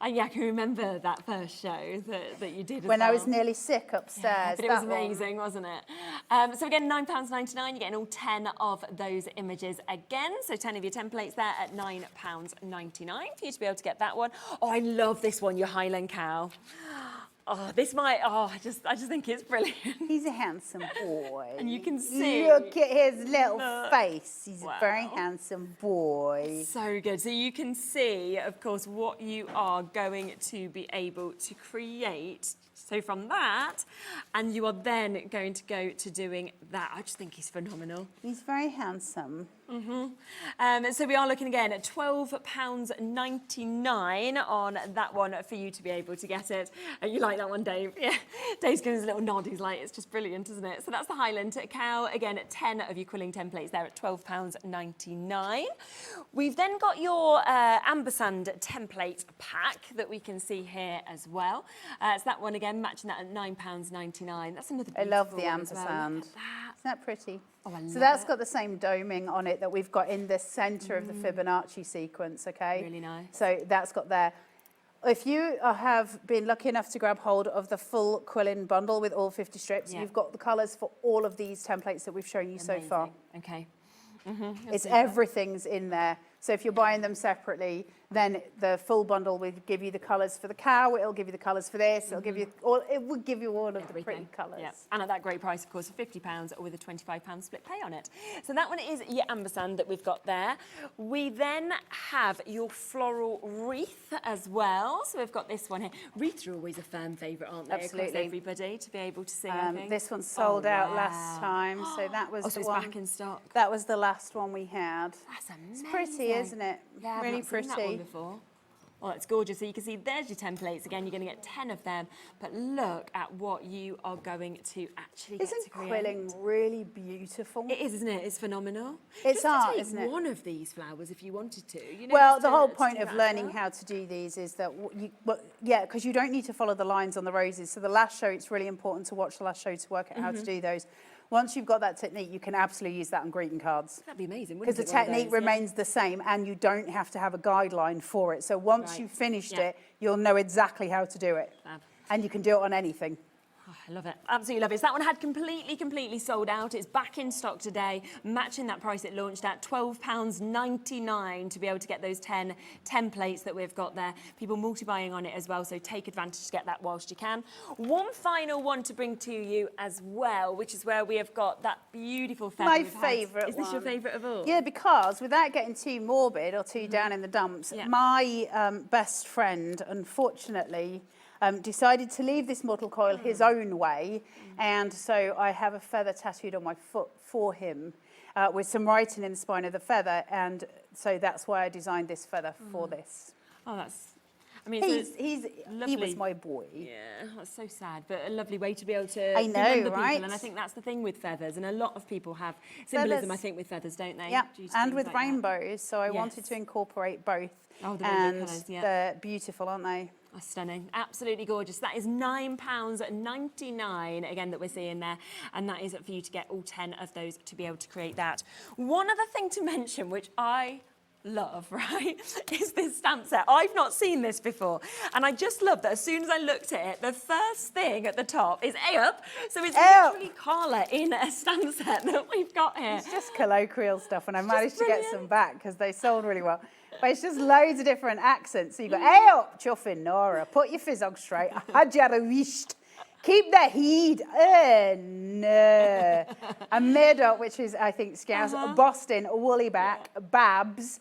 Speaker 2: Yeah, I can remember that first show that you did as
Speaker 6: when
Speaker 2: well.
Speaker 6: I was nearly sick upstairs.
Speaker 2: Yeah, but it was
Speaker 6: that one.
Speaker 2: amazing, wasn't it? So again, £9.99, you're getting all 10 of those images again. So 10 of your templates there at £9.99 for you to be able to get that one. Oh, I love this one, your Highland cow. Oh, this might, I just think it's brilliant.
Speaker 6: He's a handsome boy.
Speaker 2: And you can see.
Speaker 6: Look at his little face. He's a very handsome boy.
Speaker 2: So good. So you can see, of course, what you are going to be able to create. So from that, and you are then going to go to doing that. I just think he's phenomenal.
Speaker 6: He's very handsome.
Speaker 2: So we are looking again at £12.99 on that one for you to be able to get it. You like that one, Dave? Yeah. Dave's giving us a little nod. He's like, it's just brilliant, isn't it? So that's the Highland cow. Again, 10 of your quilling templates there at £12.99. We've then got your ampersand template pack that we can see here as well. So that one again, matching that at £9.99. That's another beautiful
Speaker 6: I love the
Speaker 2: one as
Speaker 6: ampersand.
Speaker 2: well.
Speaker 6: Isn't that pretty?
Speaker 2: Oh, I love
Speaker 6: so that's
Speaker 2: it.
Speaker 6: got the same doming on it that we've got in the centre of the Fibonacci sequence, okay?
Speaker 2: Really nice.
Speaker 6: So that's got there. If you have been lucky enough to grab hold of the full quilling bundle with all 50 strips, you've got the colours for all of these templates that we've shown you so far.
Speaker 2: Okay.
Speaker 6: It's everything's in there. So if you're buying them separately, then the full bundle will give you the colours for the cow. It'll give you the colours for this. It'll give you all. It will give you all of the pretty colours.
Speaker 2: Yeah. And at that great price, of course, of £50 with a £25 split pay on it. So that one is your ampersand that we've got there. We then have your floral wreath as well. So we've got this one here. Wreaths are always a fan favourite, aren't they?
Speaker 6: Absolutely.
Speaker 2: Across everybody to be able to see. I think.
Speaker 6: This one sold out last time, so that was
Speaker 2: Oh,
Speaker 6: the
Speaker 2: so it's
Speaker 6: one.
Speaker 2: back in stock.
Speaker 6: That was the last one we had.
Speaker 2: That's amazing.
Speaker 6: It's pretty, isn't it?
Speaker 2: Yeah, I've
Speaker 6: really
Speaker 2: not seen that one
Speaker 6: pretty.
Speaker 2: before. Oh, it's gorgeous. So you can see there's your templates. Again, you're going to get 10 of them. But look at what you are going to actually get to create.
Speaker 6: Isn't quilling really beautiful?
Speaker 2: It is, isn't it? It's phenomenal.
Speaker 6: It's
Speaker 2: Just to
Speaker 6: art,
Speaker 2: take
Speaker 6: isn't it?
Speaker 2: one of these flowers if you wanted to. You know,
Speaker 6: Well,
Speaker 2: just
Speaker 6: the
Speaker 2: to-
Speaker 6: whole
Speaker 2: to
Speaker 6: point
Speaker 2: do
Speaker 6: of
Speaker 2: that
Speaker 6: learning
Speaker 2: as well.
Speaker 6: how to do these is that, because you don't need to follow the lines on the roses. So the last show, it's really important to watch the last show to work out how to do those. Once you've got that technique, you can absolutely use that on greeting cards.
Speaker 2: That'd be amazing,
Speaker 6: Because
Speaker 2: wouldn't
Speaker 6: the
Speaker 2: it? One of
Speaker 6: technique
Speaker 2: those, yeah.
Speaker 6: remains the same and you don't have to have a guideline for it. So once
Speaker 2: Right.
Speaker 6: you've finished
Speaker 2: Yeah.
Speaker 6: it, you'll know exactly how to do it.
Speaker 2: Fab.
Speaker 6: And you can do it on anything.
Speaker 2: Oh, I love it. Absolutely love it. So that one had completely sold out. It's back in stock today, matching that price it launched at, £12.99 to be able to get those 10 templates that we've got there. People multi-buying on it as well, so take advantage to get that whilst you can. One final one to bring to you as well, which is where we have got that beautiful feather.
Speaker 6: My
Speaker 2: we've had.
Speaker 6: favourite
Speaker 2: Is this your
Speaker 6: one.
Speaker 2: favourite of all?
Speaker 6: Yeah, because without getting too morbid or too down in the dumps, my best friend, unfortunately, decided to leave this mortal coil his own way, and so I have a feather tattooed on my foot for him with some writing in the spine of the feather, and so that's why I designed this feather for this.
Speaker 2: Oh, that's... I mean,
Speaker 6: He
Speaker 2: lovely.
Speaker 6: was my boy.
Speaker 2: Yeah, that's so sad, but a lovely way to be able to
Speaker 6: I know,
Speaker 2: remember
Speaker 6: right?
Speaker 2: people, and I think that's the thing with feathers, and a lot of people have symbolism,
Speaker 6: Feathers.
Speaker 2: I think, with feathers, don't they?
Speaker 6: Yeah,
Speaker 2: Due to
Speaker 6: and
Speaker 2: things
Speaker 6: with
Speaker 2: like that.
Speaker 6: rainbows, so I wanted
Speaker 2: Yes.
Speaker 6: to incorporate both.
Speaker 2: Oh, the rainbow
Speaker 6: and
Speaker 2: colours, yeah.
Speaker 6: they're beautiful, aren't they?
Speaker 2: Oh, stunning, absolutely gorgeous. That is £9.99 again that we're seeing there, and that is for you to get all 10 of those to be able to create that. One other thing to mention, which I love, right, is this stamp set. I've not seen this before, and I just love that as soon as I looked at it, the first thing at the top is "Hey up," so it's literally Carla in a stamp set that we've got here.
Speaker 6: It's just colloquial stuff, and I managed to get some back because they sold really well. But it's just loads of different accents. So you've got "Hey up, chuffing Nora, put your fizzog straight, had you wished. Keep the heat. No. And made up, which is, I think, Scouse, Boston, Woollyback, Babs,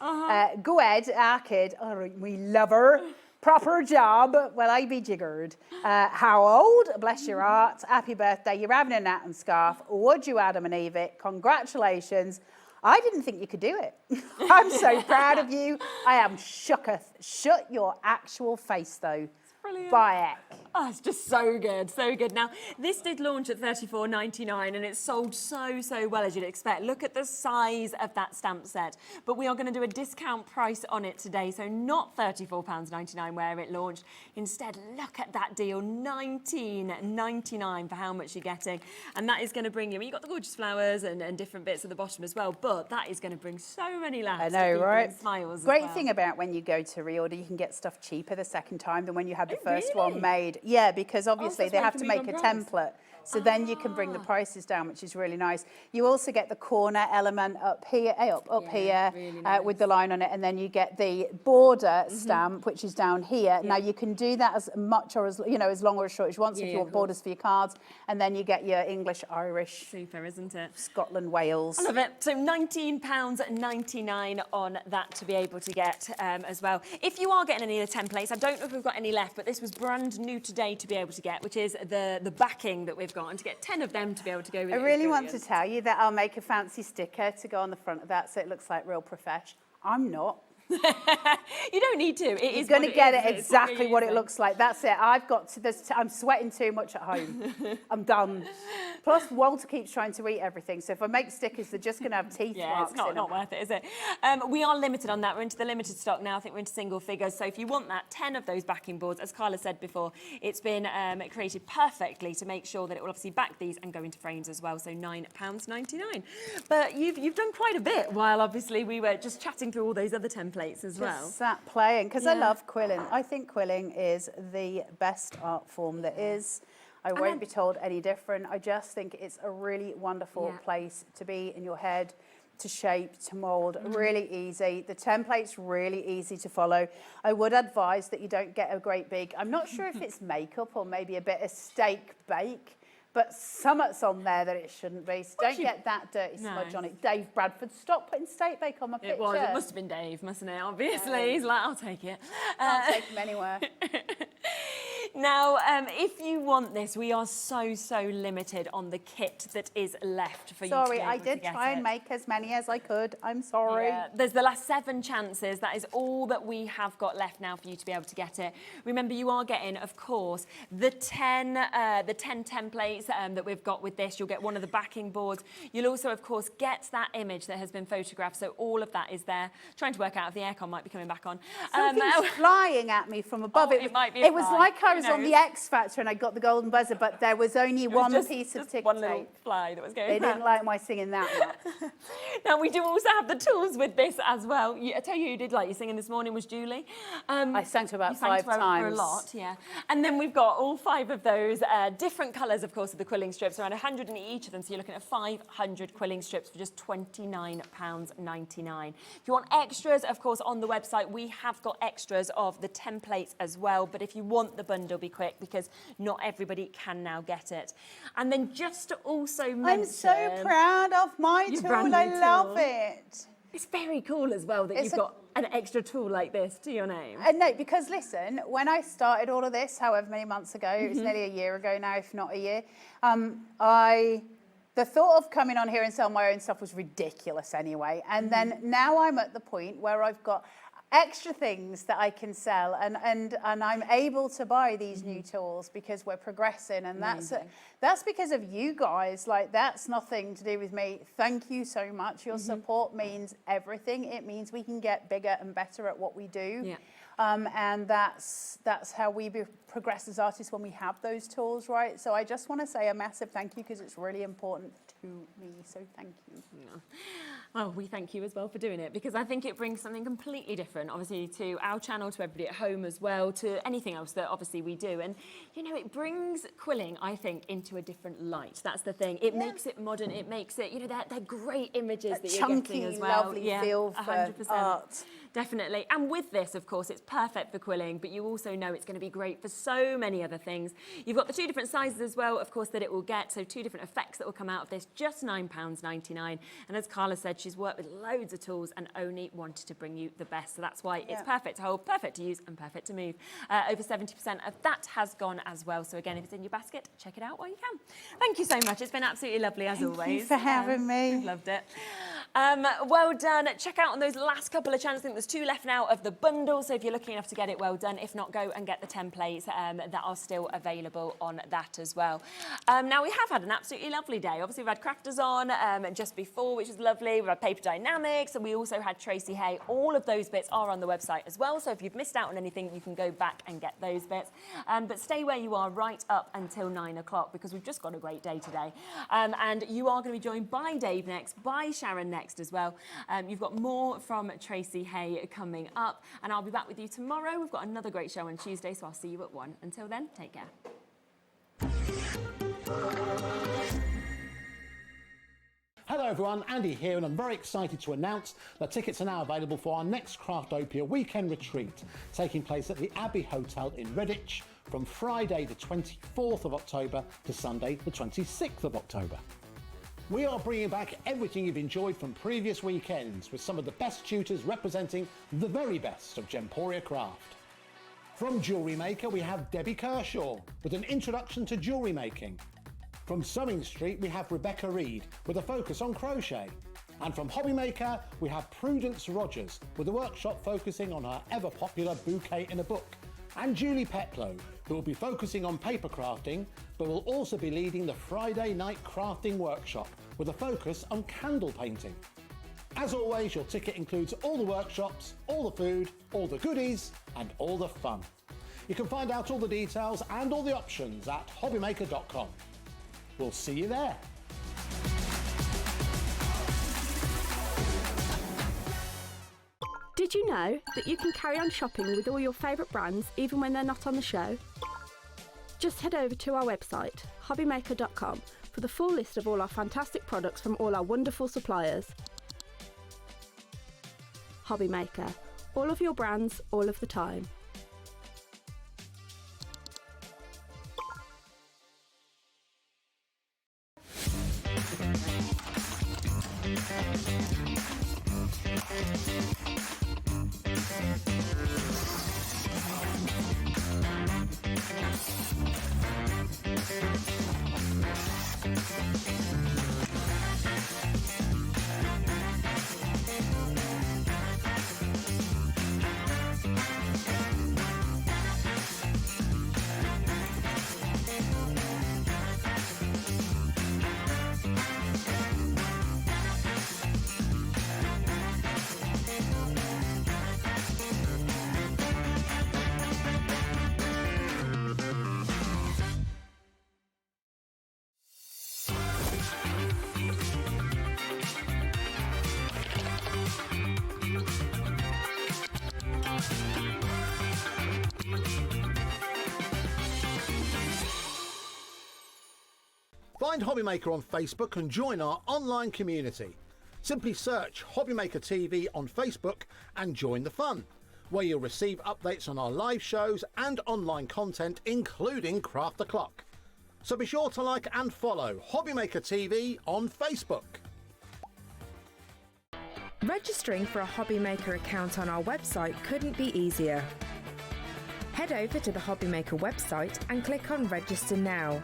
Speaker 6: Go ahead, our kid, we love her. Proper job. Well, I be jiggered. How old? Bless your heart. Happy birthday. You're having a nat and scarf. Would you, Adam and Eve? Congratulations. I didn't think you could do it. I'm so proud of you. I am shooketh. Shut your actual face, though.
Speaker 2: Brilliant.
Speaker 6: Buy it.
Speaker 2: Oh, it's just so good, so good. Now, this did launch at $34.99 and it sold so well, as you'd expect. Look at the size of that stamp set. But we are going to do a discount price on it today, so not £34.99 where it launched. Instead, look at that deal, $19.99 for how much you're getting. And that is going to bring you, you've got the gorgeous flowers and different bits at the bottom as well, but that is going to bring so many laughs.
Speaker 6: I know, right?
Speaker 2: And smiles as
Speaker 6: Great
Speaker 2: well.
Speaker 6: thing about when you go to reorder, you can get stuff cheaper the second time than when you had the first one made. Yeah, because obviously they have to make a template. So then you can bring the prices down, which is really nice. You also get the corner element up here, really nice. With the line on it, and then you get the border stamp, which is down here. Now you can do that as much or as as long or as short as you want. So if you want borders for your cards, and then you get your English, Irish,
Speaker 2: super, isn't it?
Speaker 6: Scotland, Wales.
Speaker 2: I love it. So £19.99 on that to be able to get as well. If you are getting any of the templates, I don't know if we've got any left, but this was brand new today to be able to get, which is the backing that we've got, and to get 10 of them to be able to go with it.
Speaker 6: I really want to tell you that I'll make a fancy sticker to go on the front of that so it looks like real profesh. I'm not.
Speaker 2: You don't need to. It is
Speaker 6: going to get it
Speaker 2: is.
Speaker 6: exactly what it looks like. That's it. I've got to. I'm sweating too much at home. I'm done. Plus, Walter keeps trying to eat everything. So if I make stickers, they're just going to have teeth marks.
Speaker 2: It's not worth it, is it? We are limited on that. We're into the limited stock now. I think we're into single figures. So if you want that, 10 of those backing boards, as Carla said before, it's been created perfectly to make sure that it will obviously back these and go into frames as well. So £9.99. But you've done quite a bit while obviously we were just chatting through all those other templates as well.
Speaker 6: Just sat playing because I love quilling. I think quilling is the best art form there is. I won't be told any different. I just think it's a really wonderful place to be in your head, to shape, to mould, really easy. The template's really easy to follow. I would advise that you don't get a great big, I'm not sure if it's makeup or maybe a bit of steak bake, but something's on there that it shouldn't be. So don't get that dirty smudge on it. Dave Bradford, stop putting steak bake on my picture.
Speaker 2: It must have been Dave, mustn't it? Obviously, he's like, I'll take it.
Speaker 6: I'll take him anywhere.
Speaker 2: Now, if you want this, we are so limited on the kit that is left for you to
Speaker 6: Sorry,
Speaker 2: be able
Speaker 6: I did
Speaker 2: to get
Speaker 6: try and make as many as I could. I'm sorry.
Speaker 2: Yeah, there's the last 7 chances. That is all that we have got left now for you to be able to get it. Remember, you are getting, of course, the 10 templates that we've got with this. You'll get one of the backing boards. You'll also, of course, get that image that has been photographed. So all of that is there. Trying to work out if the aircon might be coming back on.
Speaker 6: Something's flying at me from above.
Speaker 2: It might be.
Speaker 6: It was like I was on the X Factor and I got the golden buzzer, but there was only one piece of tick
Speaker 2: one little fly that was going.
Speaker 6: They didn't like my singing that much.
Speaker 2: Now we do also have the tools with this as well. I tell you, who did like your singing this morning was Julie.
Speaker 6: I sang to her about 5 times.
Speaker 2: For a lot, yeah. And then we've got all 5 of those different colours, of course, of the quilling strips, around 100 in each of them. So you're looking at 500 quilling strips for just £29.99. If you want extras, of course, on the website we have got extras of the templates as well. But if you want the bundle, be quick because not everybody can now get it. And then just to also mention,
Speaker 6: I'm so proud of my tool. I love it.
Speaker 2: It's very cool as well that you've got an extra tool like this to your name.
Speaker 6: No, because listen, when I started all of this, however many months ago, it was nearly a year ago now, if not a year, the thought of coming on here and selling my own stuff was ridiculous anyway. And then now I'm at the point where I've got extra things that I can sell and I'm able to buy these new tools because we're progressing, and that's because of you guys. Like, that's nothing to do with me. Thank you so much. Your support means everything. It means we can get bigger and better at what we do. And that's how we progress as artists when we have those tools, right? So I just want to say a massive thank you because it's really important to me. So thank you.
Speaker 2: Yeah. Well, we thank you as well for doing it because I think it brings something completely different, obviously, to our channel, to everybody at home as well, to anything else that obviously we do. And, you know, it brings quilling, I think, into a different light. That's the thing. It makes it modern. It makes it, you know, they're great images that you're getting as well.
Speaker 6: Lovely feel for
Speaker 2: 100%.
Speaker 6: art.
Speaker 2: Definitely. And with this, of course, it's perfect for quilling, but you also know it's going to be great for so many other things. You've got the 2 different sizes as well, of course, that it will get. So 2 different effects that will come out of this, just £9.99. And as Carla said, she's worked with loads of tools and only wanted to bring you the best. So that's why it's perfect to hold, perfect to use and perfect to move. Over 70% of that has gone as well. So again, if it's in your basket, check it out while you can. Thank you so much. It's been absolutely lovely as always.
Speaker 6: Thank you for having me.
Speaker 2: Loved it. Well done. Check out on those last couple of channels. I think there's 2 left now of the bundle. So if you're lucky enough to get it, well done. If not, go and get the templates that are still available on that as well. Now, we have had an absolutely lovely day. Obviously, we've had crafters on just before, which is lovely. We've had Paper Dienamics, and we also had Tracey Hey. All of those bits are on the website as well. So if you've missed out on anything, you can go back and get those bits. But stay where you are right up until 9 o'clock because we've just got a great day today. And you are going to be joined by Dave next, by Sharon next as well. You've got more from Tracey Hey coming up, and I'll be back with you tomorrow. We've got another great show on Tuesday, so I'll see you at 1. Until then, take care.
Speaker 10: Hello everyone, Andy here, and I'm very excited to announce that tickets are now available for our next Craftopia weekend retreat, taking place at the Abbey Hotel in Redditch from Friday the 24th of October to Sunday the 26th of October. We are bringing back everything you've enjoyed from previous weekends with some of the best tutors representing the very best of Gemporia craft. From Jewellery Maker, we have Debbie Kershaw with an introduction to jewellery making. From Sewing Street, we have Rebecca Reed with a focus on crochet. And from Hobby Maker, we have Prudence Rogers with a workshop focusing on her ever-popular bouquet in a book. And Julie Peplow, who will be focusing on paper crafting, but will also be leading the Friday night crafting workshop with a focus on candle painting. As always, your ticket includes all the workshops, all the food, all the goodies, and all the fun. You can find out all the details and all the options at hobbymaker.com. We'll see you there.
Speaker 4: Did you know that you can carry on shopping with all your favourite brands even when they're not on the show? Just head over to our website, hobbymaker.com, for the full list of all our fantastic products from all our wonderful suppliers. Hobby Maker, all of your brands, all of the time.
Speaker 9: Find Hobby Maker on Facebook and join our online community. Simply search Hobby Maker TV on Facebook and join the fun, where you'll receive updates on our live shows and online content, including Craft the Clock. So be sure to like and follow Hobby Maker TV on Facebook.
Speaker 18: Registering for a Hobby Maker account on our website couldn't be easier. Head over to the Hobby Maker website and click on Register Now.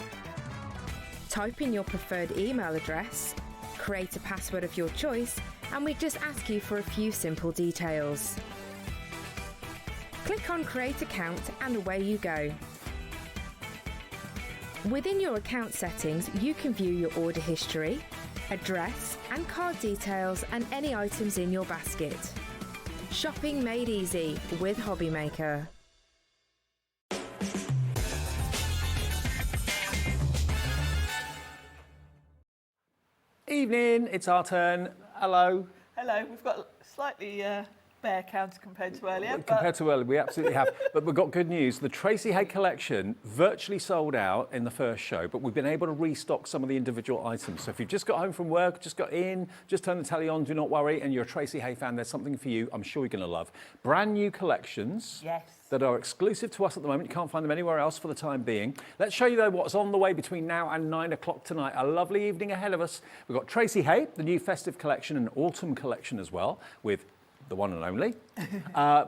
Speaker 18: Type in your preferred email address, create a password of your choice, and we just ask you for a few simple details. Click on Create Account and away you go. Within your account settings, you can view your order history, address and card details and any items in your basket. Shopping made easy with Hobbymaker.
Speaker 19: Evening, it's our turn. Hello.
Speaker 3: Hello, we've got slightly bare counter compared to earlier.
Speaker 19: Compared to earlier, we absolutely have. But we've got good news. The Tracey Hey collection virtually sold out in the first show, but we've been able to restock some of the individual items. So if you've just got home from work, just got in, just turned the telly on, do not worry, and you're a Tracey Hey fan, there's something for you I'm sure you're going to love. Brand new collections.
Speaker 3: Yes.
Speaker 19: That are exclusive to us at the moment. You can't find them anywhere else for the time being. Let's show you though what's on the way between now and 9 o'clock tonight. A lovely evening ahead of us. We've got Tracey Hey, the new festive collection and autumn collection as well, with the one and only.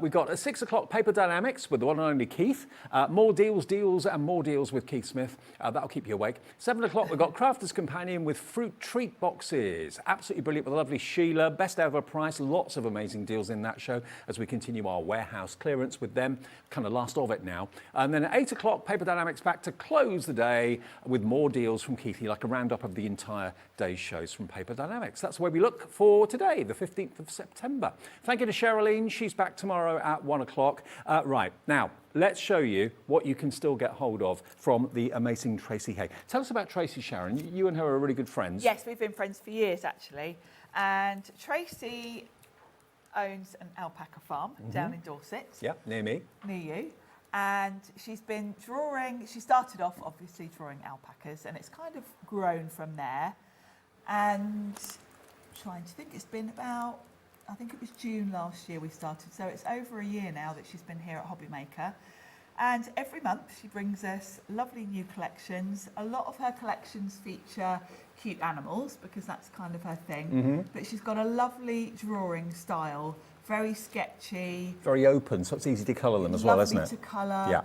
Speaker 19: We've got at 6 o'clock Paper Dienamics with the one and only Keith. More deals and more deals with Keith Smith. That'll keep you awake. 7 o'clock we've got Crafter's Companion with fruit treat boxes. Absolutely brilliant with a lovely Sheila. Best ever price. Lots of amazing deals in that show as we continue our warehouse clearance with them. Kind of last of it now. And then at 8 o'clock Paper Dienamics back to close the day with more deals from Keithy, like a roundup of the entire day's shows from Paper Dienamics. That's where we look for today, the 15th of September. Thank you to Sherilyn. She's back tomorrow at 1 o'clock. Right, now, let's show you what you can still get hold of from the amazing Tracey Hey. Tell us about Tracey, Sharon. You and her are really good friends.
Speaker 3: Yes, we've been friends for years, actually. And Tracey owns an alpaca farm down in Dorset.
Speaker 19: Yeah, near me.
Speaker 3: Near you. And she's been drawing, she started off obviously drawing alpacas, and it's kind of grown from there. And trying to think, it's been about, I think it was June last year we started, so it's over a year now that she's been here at Hobbymaker. And every month she brings us lovely new collections. A lot of her collections feature cute animals because that's kind of her thing. But she's got a lovely drawing style, very sketchy.
Speaker 19: Very open, so it's easy to colour them as well, isn't it?
Speaker 3: Lovely to colour.
Speaker 19: Yeah.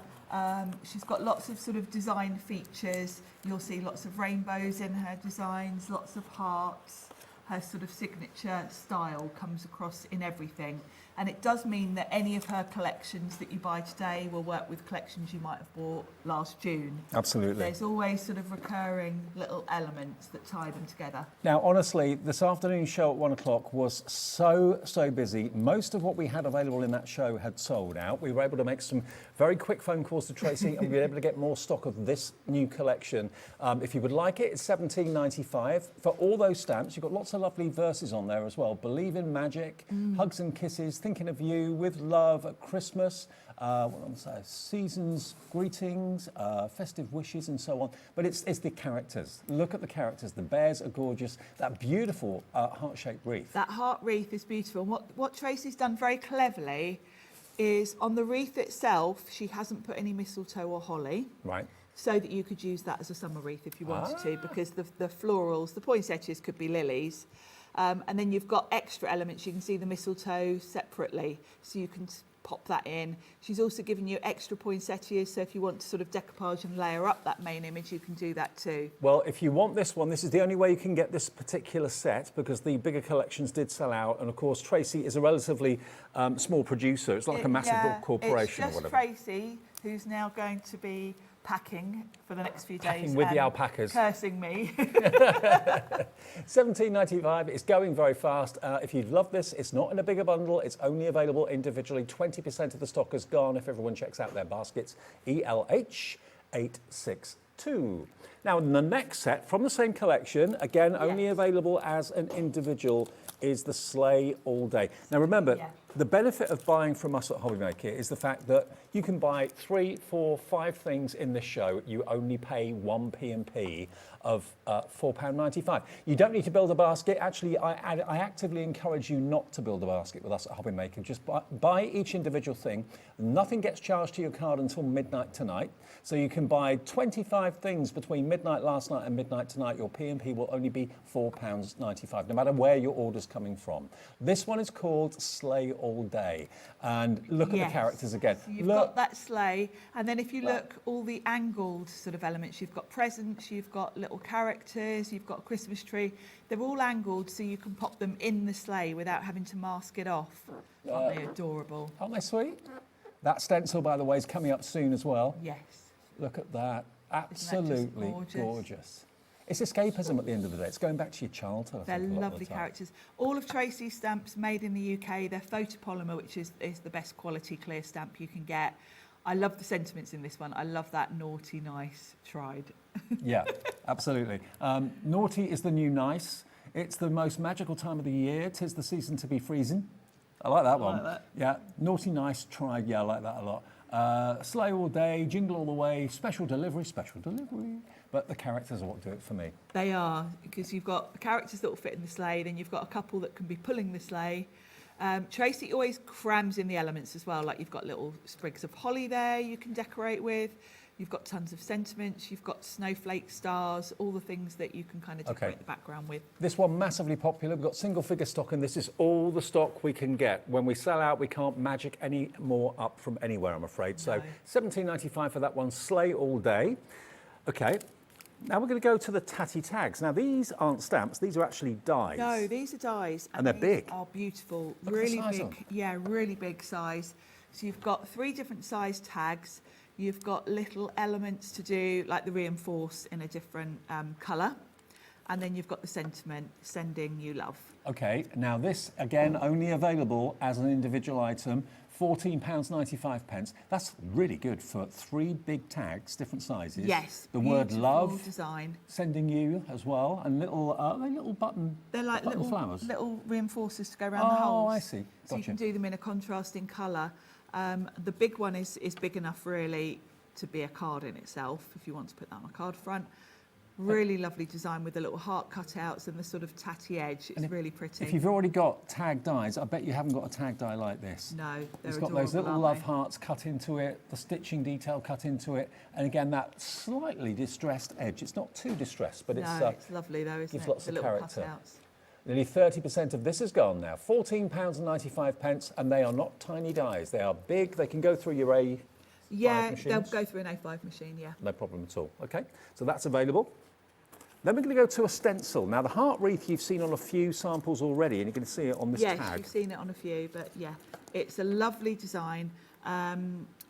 Speaker 3: She's got lots of sort of design features. You'll see lots of rainbows in her designs, lots of hearts. Her sort of signature style comes across in everything. And it does mean that any of her collections that you buy today will work with collections you might have bought last June.
Speaker 19: Absolutely.
Speaker 3: There's always sort of recurring little elements that tie them together.
Speaker 19: Now, honestly, this afternoon show at 1 o'clock was so busy. Most of what we had available in that show had sold out. We were able to make some very quick phone calls to Tracey and we were able to get more stock of this new collection. If you would like it, it's $17.95. For all those stamps, you've got lots of lovely verses on there as well. Believe in magic, hugs and kisses, thinking of you, with love at Christmas, seasons, greetings, festive wishes and so on. But it's the characters. Look at the characters. The bears are gorgeous. That beautiful heart-shaped wreath.
Speaker 3: That heart wreath is beautiful. What Tracey's done very cleverly is on the wreath itself, she hasn't put any mistletoe or holly.
Speaker 19: Right.
Speaker 3: So that you could use that as a summer wreath if you wanted to, because the florals, the poinsettias could be lilies. And then you've got extra elements. You can see the mistletoe separately, so you can pop that in. She's also given you extra poinsettias, so if you want to sort of decoupage and layer up that main image, you can do that too.
Speaker 19: Well, if you want this one, this is the only way you can get this particular set because the bigger collections did sell out. And of course, Tracey is a relatively small producer. It's like a massive corporation or whatever.
Speaker 3: It's just Tracey who's now going to be packing for the next few days.
Speaker 19: With the alpacas.
Speaker 3: Cursing me.
Speaker 19: $17.95. It's going very fast. If you love this, it's not in a bigger bundle. It's only available individually. 20% of the stock is gone if everyone checks out their baskets. ELH862. Now, the next set from the same collection, again, only available as an individual, is the Slay All Day. Now, remember, the benefit of buying from us at Hobbymaker is the fact that you can buy 3, 4, 5 things in this show. You only pay 1 P&P of £4.95. You don't need to build a basket. Actually, I actively encourage you not to build a basket with us at Hobbymaker. Just buy each individual thing. Nothing gets charged to your card until midnight tonight. So you can buy 25 things between midnight last night and midnight tonight. Your P&P will only be £4.95, no matter where your order's coming from. This one is called Slay All Day. And look at the characters again.
Speaker 3: So you've got that sleigh, and then if you look, all the angled sort of elements, you've got presents, you've got little characters, you've got a Christmas tree. They're all angled so you can pop them in the sleigh without having to mask it off. Aren't they adorable?
Speaker 19: Aren't they sweet? That stencil, by the way, is coming up soon as well.
Speaker 3: Yes.
Speaker 19: Look at that. Absolutely gorgeous. It's escapism at the end of the day. It's going back to your childhood. I
Speaker 3: They're
Speaker 19: think, a lot of
Speaker 3: lovely
Speaker 19: the time.
Speaker 3: characters. All of Tracey's stamps made in the UK. They're photopolymer, which is the best quality clear stamp you can get. I love the sentiments in this one. I love that naughty, nice, tried.
Speaker 19: Yeah, absolutely. Naughty is the new nice. It's the most magical time of the year. 'Tis the season to be freezing. I like that one.
Speaker 3: like that.
Speaker 19: Yeah, naughty, nice, tried. Yeah, I like that a lot. Sleigh all day, jingle all the way, special delivery. But the characters are what do it for me.
Speaker 3: They are, because you've got characters that will fit in the sleigh, then you've got a couple that can be pulling the sleigh. Tracey always crams in the elements as well, like you've got little sprigs of holly there you can decorate with. You've got tons of sentiments, you've got snowflake stars, all the things that you can kind of decorate the background with.
Speaker 19: This one, massively popular. We've got single figure stock, and this is all the stock we can get. When we sell out, we can't magic any more up from anywhere, I'm afraid. So £17.95 for that one, sleigh all day. Okay, now we're going to go to the tatty tags. Now, these aren't stamps, these are actually dies.
Speaker 3: No, these are dies.
Speaker 19: And they're
Speaker 3: these
Speaker 19: big.
Speaker 3: are beautiful,
Speaker 19: Look at the
Speaker 3: really
Speaker 19: size of
Speaker 3: big. Yeah, really big size. So you've got 3 different size tags. You've got little elements to do, like the reinforce in a different colour. And then you've got the sentiment, sending you love.
Speaker 19: Okay, now this, again, only available as an individual item, £14.95. That's really good for 3 big tags, different sizes.
Speaker 3: Yes,
Speaker 19: the word
Speaker 3: beautiful
Speaker 19: love,
Speaker 3: design.
Speaker 19: sending you as well, and little, they're little button,
Speaker 3: They're like
Speaker 19: button
Speaker 3: little
Speaker 19: flowers.
Speaker 3: little reinforcers to go around the holes.
Speaker 19: Oh, I see.
Speaker 3: So you
Speaker 19: Gotcha.
Speaker 3: can do them in a contrasting colour. The big one is big enough really to be a card in itself, if you want to put that on a card front. Really lovely design with the little heart cutouts and the sort of tatty edge. It's really pretty.
Speaker 19: If you've already got tag dies, I bet you haven't got a tag die like this.
Speaker 3: No, they're
Speaker 19: It's got those
Speaker 3: adorable,
Speaker 19: little
Speaker 3: aren't
Speaker 19: love hearts cut into it, the stitching detail cut into it, and again, that slightly distressed edge. It's not too distressed, but
Speaker 3: No, it's lovely though, isn't
Speaker 19: gives
Speaker 3: it?
Speaker 19: lots
Speaker 3: The
Speaker 19: of
Speaker 3: little
Speaker 19: character.
Speaker 3: cutouts.
Speaker 19: Nearly 30% of this is gone now. £14.95, and they are not tiny dies. They are big. They can go through your A5
Speaker 3: Yeah,
Speaker 19: machines.
Speaker 3: they'll go through an A5 machine, yeah.
Speaker 19: No problem at all. Okay, so that's available. Then we're going to go to a stencil. Now, the heart wreath you've seen on a few samples already, and you can see it on this
Speaker 3: Yes,
Speaker 19: tag.
Speaker 3: you've seen it on a few, but yeah, it's a lovely design.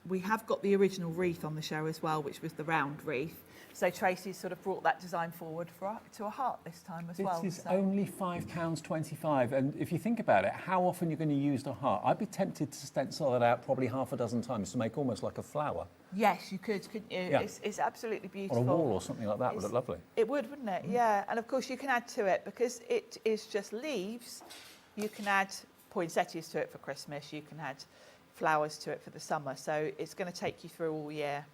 Speaker 3: We have got the original wreath on the show as well, which was the round wreath. So Tracey's sort of brought that design forward to a heart this time as well.
Speaker 19: This is
Speaker 3: so.
Speaker 19: only £5.25, and if you think about it, how often you're going to use the heart? I'd be tempted to stencil it out probably half a dozen times to make almost like a flower.
Speaker 3: Yes, you could, couldn't you?
Speaker 19: Yeah.
Speaker 3: It's absolutely beautiful.
Speaker 19: On a wall or something like that would look lovely.
Speaker 3: It would, wouldn't it? Yeah, and of course you can add to it, because it is just leaves. You can add poinsettias to it for Christmas, you can add flowers to it for the summer, so it's going to take you through all year.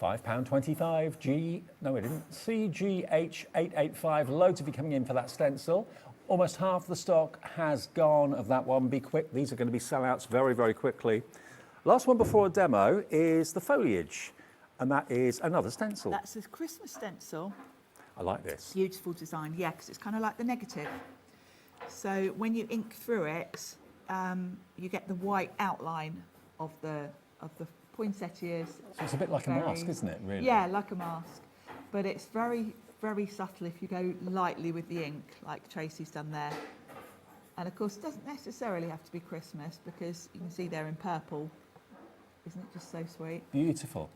Speaker 19: £5.25, no it didn't, CGH885, loads of you coming in for that stencil. Almost half the stock has gone of that one. Be quick, these are going to be sellouts very, very quickly. Last one before a demo is the foliage, and that is another stencil.
Speaker 3: That's a Christmas stencil.
Speaker 19: I like this.
Speaker 3: Beautiful design, yeah, because it's kind of like the negative. So when you ink through it, you get the white outline of the poinsettias.
Speaker 19: So it's a bit like a mask, isn't it, really?
Speaker 3: Yeah, like a mask. But it's very, very subtle if you go lightly with the ink, like Tracey's done there. And of course, it doesn't necessarily have to be Christmas, because you can see there in purple. Isn't it just so sweet?
Speaker 19: Beautiful.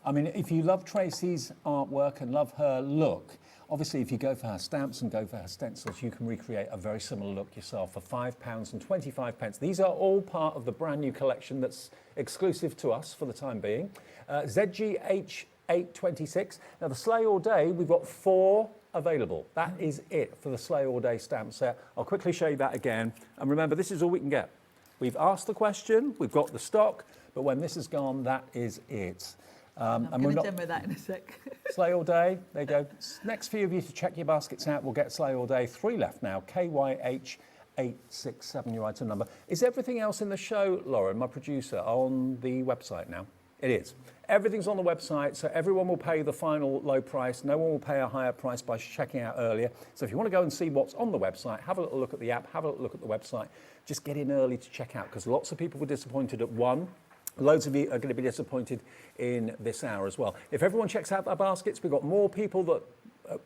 Speaker 19: I mean, if you love Tracey's artwork and love her look, obviously if you go for her stamps and go for her stencils, you can recreate a very similar look yourself for £5.25. These are all part of the brand new collection that's exclusive to us for the time being. ZGH826. Now the Sleigh All Day, we've got 4 available. That is it for the Sleigh All Day stamp set. I'll quickly show you that again. And remember, this is all we can get. We've asked the question, we've got the stock, but when this is gone, that is it.
Speaker 3: I'm going to demo that in a sec.
Speaker 19: Sleigh All Day, there you go. Next few of you to check your baskets out, we'll get Sleigh All Day. 3 left now, KYH867, your item number. Is everything else in the show, Lauren, my producer, on the website now? It is. Everything's on the website, so everyone will pay the final low price. No one will pay a higher price by checking out earlier. So if you want to go and see what's on the website, have a little look at the app, have a little look at the website. Just get in early to check out, because lots of people were disappointed at 1. Loads of you are going to be disappointed in this hour as well. If everyone checks out our baskets, we've got more people that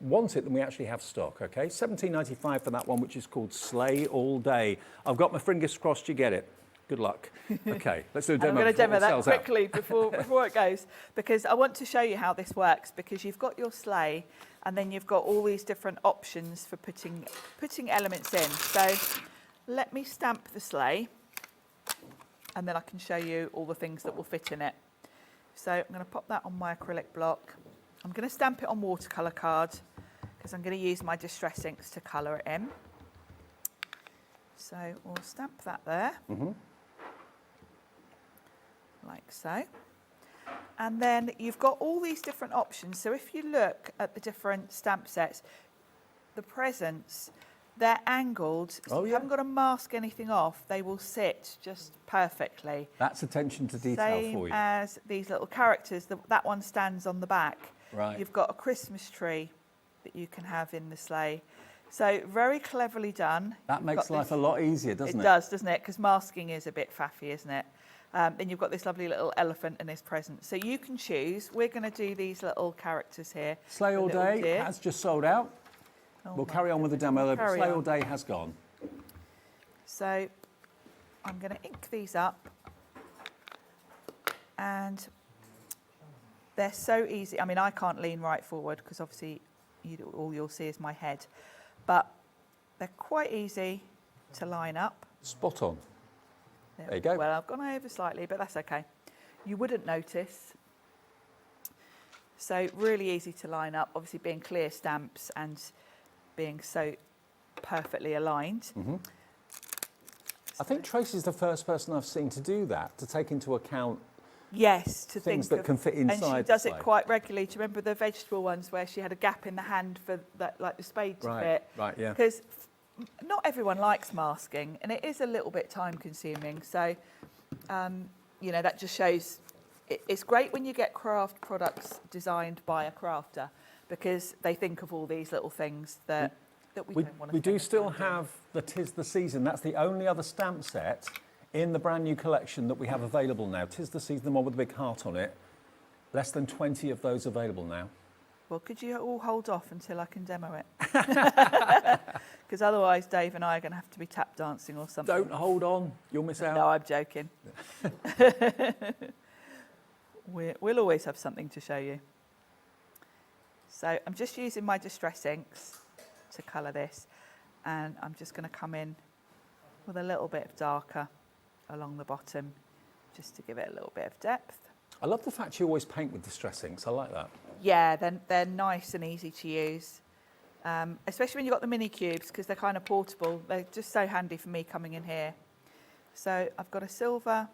Speaker 19: want it than we actually have stock, okay? £17.95 for that one, which is called Sleigh All Day. I've got my fingers crossed you get it. Good luck. Okay, let's do a
Speaker 3: And
Speaker 19: demo.
Speaker 3: I'm going to demo that
Speaker 19: before it sells out.
Speaker 3: quickly before it goes, because I want to show you how this works, because you've got your sleigh and then you've got all these different options for putting elements in. So let me stamp the sleigh and then I can show you all the things that will fit in it. So I'm going to pop that on my acrylic block. I'm going to stamp it on watercolour card because I'm going to use my distress inks to colour it in. So we'll stamp that there. Like so. And then you've got all these different options. So if you look at the different stamp sets, the presents, they're angled, so you haven't got to mask anything off. They will sit just perfectly.
Speaker 19: That's attention to detail
Speaker 3: Same
Speaker 19: for you.
Speaker 3: as these little characters. That one stands on the back.
Speaker 19: Right.
Speaker 3: You've got a Christmas tree that you can have in the sleigh. So very cleverly done.
Speaker 19: That makes life a lot easier, doesn't it?
Speaker 3: It does, doesn't it? Because masking is a bit faffy, isn't it? Then you've got this lovely little elephant and his present. So you can choose. We're going to do these little characters here.
Speaker 19: Sleigh All
Speaker 3: The little
Speaker 19: Day
Speaker 3: deer.
Speaker 19: has just sold out. We'll carry on with the demo, but
Speaker 3: Carry
Speaker 19: Sleigh
Speaker 3: on.
Speaker 19: All Day has gone.
Speaker 3: So I'm going to ink these up. And they're so easy. I mean, I can't lean right forward because obviously all you'll see is my head. But they're quite easy to line up.
Speaker 19: Spot on. There you go.
Speaker 3: Well, I've gone over slightly, but that's okay. You wouldn't notice. So really easy to line up, obviously being clear stamps and being so perfectly aligned.
Speaker 19: I think Tracey's the first person I've seen to do that, to take into account
Speaker 3: Yes, to
Speaker 19: things
Speaker 3: think
Speaker 19: that can fit inside.
Speaker 3: And she does
Speaker 19: the
Speaker 3: it
Speaker 19: sleigh.
Speaker 3: quite regularly. Do you remember the vegetable ones where she had a gap in the hand for that, like the spade to fit?
Speaker 19: Right, yeah.
Speaker 3: Because not everyone likes masking, and it is a little bit time consuming. So, you know, that just shows it's great when you get craft products designed by a crafter, because they think of all these little things that we don't want to.
Speaker 19: We do still have the 'Tis the Season. That's the only other stamp set in the brand new collection that we have available now. 'Tis the Season, the one with the big heart on it. Less than 20 of those available now.
Speaker 3: Well, could you all hold off until I can demo it? Because otherwise Dave and I are going to have to be tap dancing or something.
Speaker 19: Don't hold on, you'll miss out.
Speaker 3: No, I'm joking. We'll always have something to show you. So I'm just using my distress inks to colour this, and I'm just going to come in with a little bit of darker along the bottom, just to give it a little bit of depth.
Speaker 19: I love the fact you always paint with distress inks. I like that.
Speaker 3: Yeah, they're nice and easy to use, especially when you've got the mini cubes, because they're kind of portable. They're just so handy for me coming in here. So I've got a silver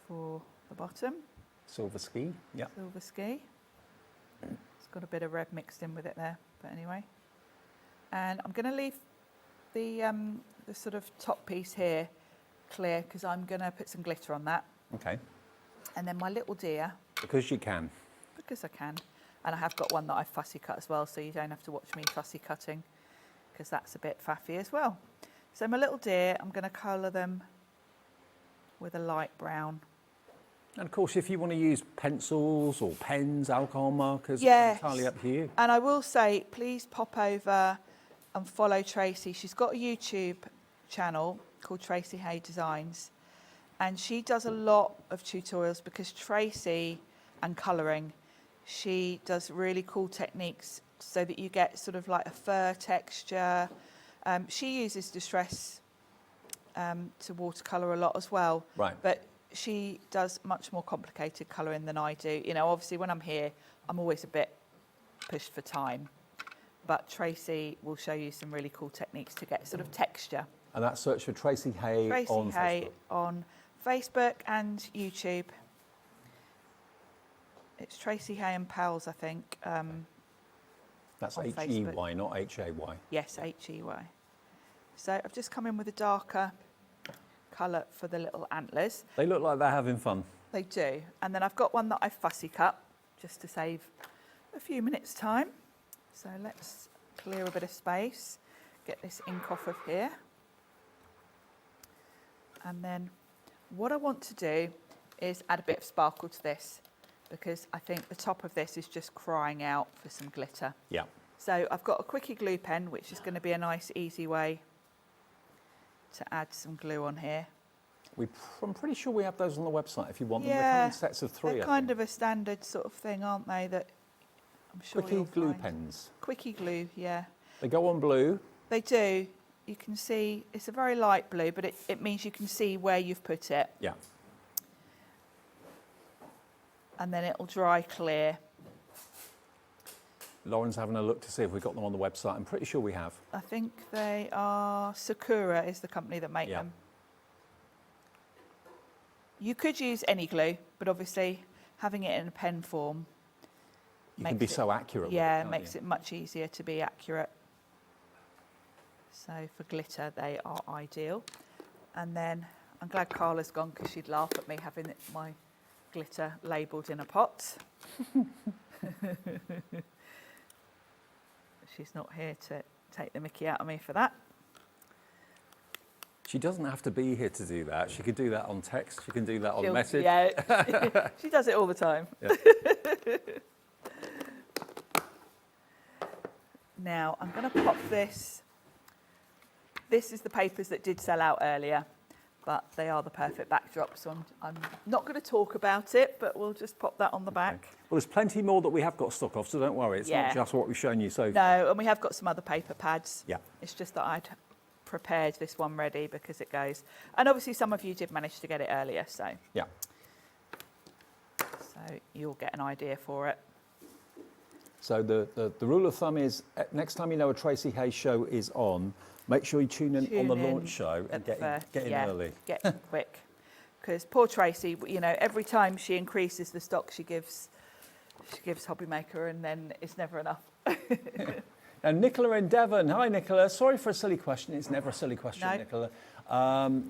Speaker 3: for the bottom.
Speaker 19: Silver ski, yeah.
Speaker 3: Silver ski. It's got a bit of red mixed in with it there, but anyway. And I'm going to leave the sort of top piece here clear, because I'm going to put some glitter on that.
Speaker 19: Okay.
Speaker 3: And then my little deer.
Speaker 19: Because you can.
Speaker 3: Because I can. And I have got one that I fussy cut as well, so you don't have to watch me fussy cutting, because that's a bit faffy as well. So my little deer, I'm going to colour them with a light brown.
Speaker 19: And of course, if you want to use pencils or pens, alcohol markers,
Speaker 3: Yes.
Speaker 19: it's entirely up to you.
Speaker 3: And I will say, please pop over and follow Tracey. She's got a YouTube channel called Tracey Hey Designs, and she does a lot of tutorials, because Tracey and colouring, she does really cool techniques so that you get sort of like a fur texture. She uses distress to watercolour a lot as well.
Speaker 19: Right.
Speaker 3: But she does much more complicated colouring than I do. You know, obviously when I'm here, I'm always a bit pushed for time. But Tracey will show you some really cool techniques to get sort of texture.
Speaker 19: And that's search for Tracey Hey
Speaker 3: Tracey
Speaker 19: on
Speaker 3: Hey
Speaker 19: Facebook.
Speaker 3: on Facebook and YouTube. It's Tracey Hey and Pals, I think.
Speaker 19: That's
Speaker 3: on
Speaker 19: H-E-Y,
Speaker 3: Facebook.
Speaker 19: not H-A-Y.
Speaker 3: Yes, H-E-Y. So I've just come in with a darker colour for the little antlers.
Speaker 19: They look like they're having fun.
Speaker 3: They do. And then I've got one that I fussy cut, just to save a few minutes' time. So let's clear a bit of space, get this ink off of here. And then what I want to do is add a bit of sparkle to this, because I think the top of this is just crying out for some glitter.
Speaker 19: Yeah.
Speaker 3: So I've got a quickie glue pen, which is going to be a nice, easy way to add some glue on here.
Speaker 19: I'm pretty sure we have those on the website if you want them. They come
Speaker 3: Yeah,
Speaker 19: in sets of 3.
Speaker 3: they're kind of a standard sort of thing, aren't they? That I'm sure
Speaker 19: Quickie
Speaker 3: you'll
Speaker 19: glue
Speaker 3: find.
Speaker 19: pens.
Speaker 3: Quickie glue, yeah.
Speaker 19: They go on blue.
Speaker 3: They do. You can see it's a very light blue, but it means you can see where you've put it.
Speaker 19: Yeah.
Speaker 3: And then it'll dry clear.
Speaker 19: Lauren's having a look to see if we've got them on the website. I'm pretty sure we have.
Speaker 3: I think they are, Sakura is the company that make them. You could use any glue, but obviously having it in a pen form
Speaker 19: You can be so accurate with it,
Speaker 3: Yeah,
Speaker 19: can't
Speaker 3: makes
Speaker 19: you?
Speaker 3: it much easier to be accurate. So for glitter, they are ideal. And then I'm glad Carla's gone because she'd laugh at me having my glitter labelled in a pot. She's not here to take the mickey out of me for that.
Speaker 19: She doesn't have to be here to do that. She could do that on text. She can do that on message.
Speaker 3: Yeah, she does it all the time.
Speaker 19: Yeah.
Speaker 3: Now I'm going to pop this. This is the papers that did sell out earlier, but they are the perfect backdrop, so I'm not going to talk about it, but we'll just pop that on the back.
Speaker 19: Well, there's plenty more that we have got stock of, so don't worry. It's not just what we've shown you so far.
Speaker 3: No, and we have got some other paper pads.
Speaker 19: Yeah.
Speaker 3: It's just that I'd prepared this one ready because it goes. And obviously some of you did manage to get it earlier, so.
Speaker 19: Yeah.
Speaker 3: So you'll get an idea for it.
Speaker 19: So the rule of thumb is next time you know a Tracey Hey show is on, make sure you tune in on the launch show and get in early.
Speaker 3: Get in quick. Because poor Tracey, you know, every time she increases the stock she gives Hobbymaker, and then it's never enough.
Speaker 19: And Nicola in Devon. Hi, Nicola. Sorry for a silly question. It's never a silly question,
Speaker 3: No.
Speaker 19: Nicola.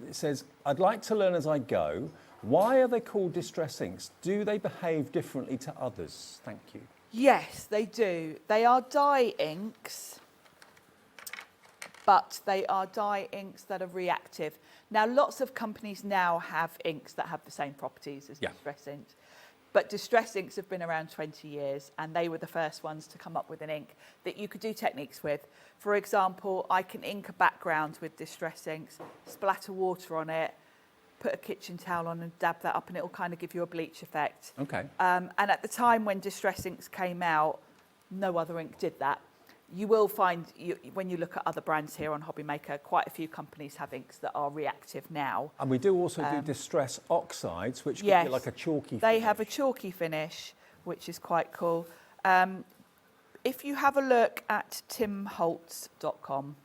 Speaker 19: It says, I'd like to learn as I go. Why are they called distress inks? Do they behave differently to others? Thank you.
Speaker 3: Yes, they do. They are dye inks, but they are dye inks that are reactive. Now, lots of companies now have inks that have the same properties as distress inks, but distress inks have been around 20 years, and they were the first ones to come up with an ink that you could do techniques with. For example, I can ink a background with distress inks, splatter water on it, put a kitchen towel on and dab that up, and it'll kind of give you a bleach effect.
Speaker 19: Okay.
Speaker 3: And at the time when distress inks came out, no other ink did that. You will find, when you look at other brands here on Hobbymaker, quite a few companies have inks that are reactive now.
Speaker 19: And we do also do distress oxides, which give you like a chalky
Speaker 3: They have a chalky finish, which is quite cool. If you have a look at timholtz.com,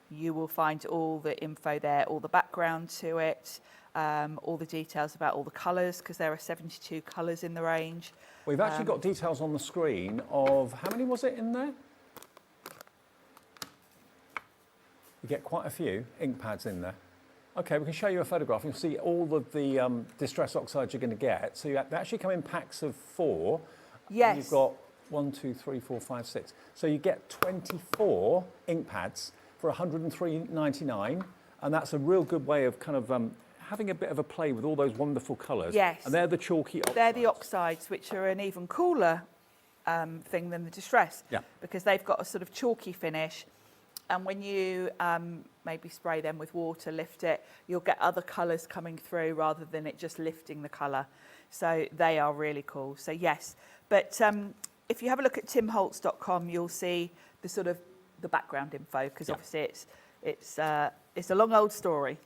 Speaker 3: you will find all the info there, all the background to it, all the details about all the colours, because there are 72 colours in the range.
Speaker 19: We've actually got details on the screen of, how many was it in there? You get quite a few ink pads in there. Okay, we can show you a photograph. You'll see all of the distress oxides you're going to get. So they actually come in packs of 4.
Speaker 3: Yes.
Speaker 19: And you've got 1, 2, 3, 4, 5, 6. So you get 24 ink pads for $103.99, and that's a real good way of kind of having a bit of a play with all those wonderful colours.
Speaker 3: Yes.
Speaker 19: And they're the chalky oxides.
Speaker 3: They're the oxides, which are an even cooler thing than the distress.
Speaker 19: Yeah.
Speaker 3: Because they've got a sort of chalky finish. And when you maybe spray them with water, lift it, you'll get other colours coming through rather than it just lifting the colour. So they are really cool. So yes, but if you have a look at timholtz.com, you'll see the sort of the background info, because obviously it's a long old story.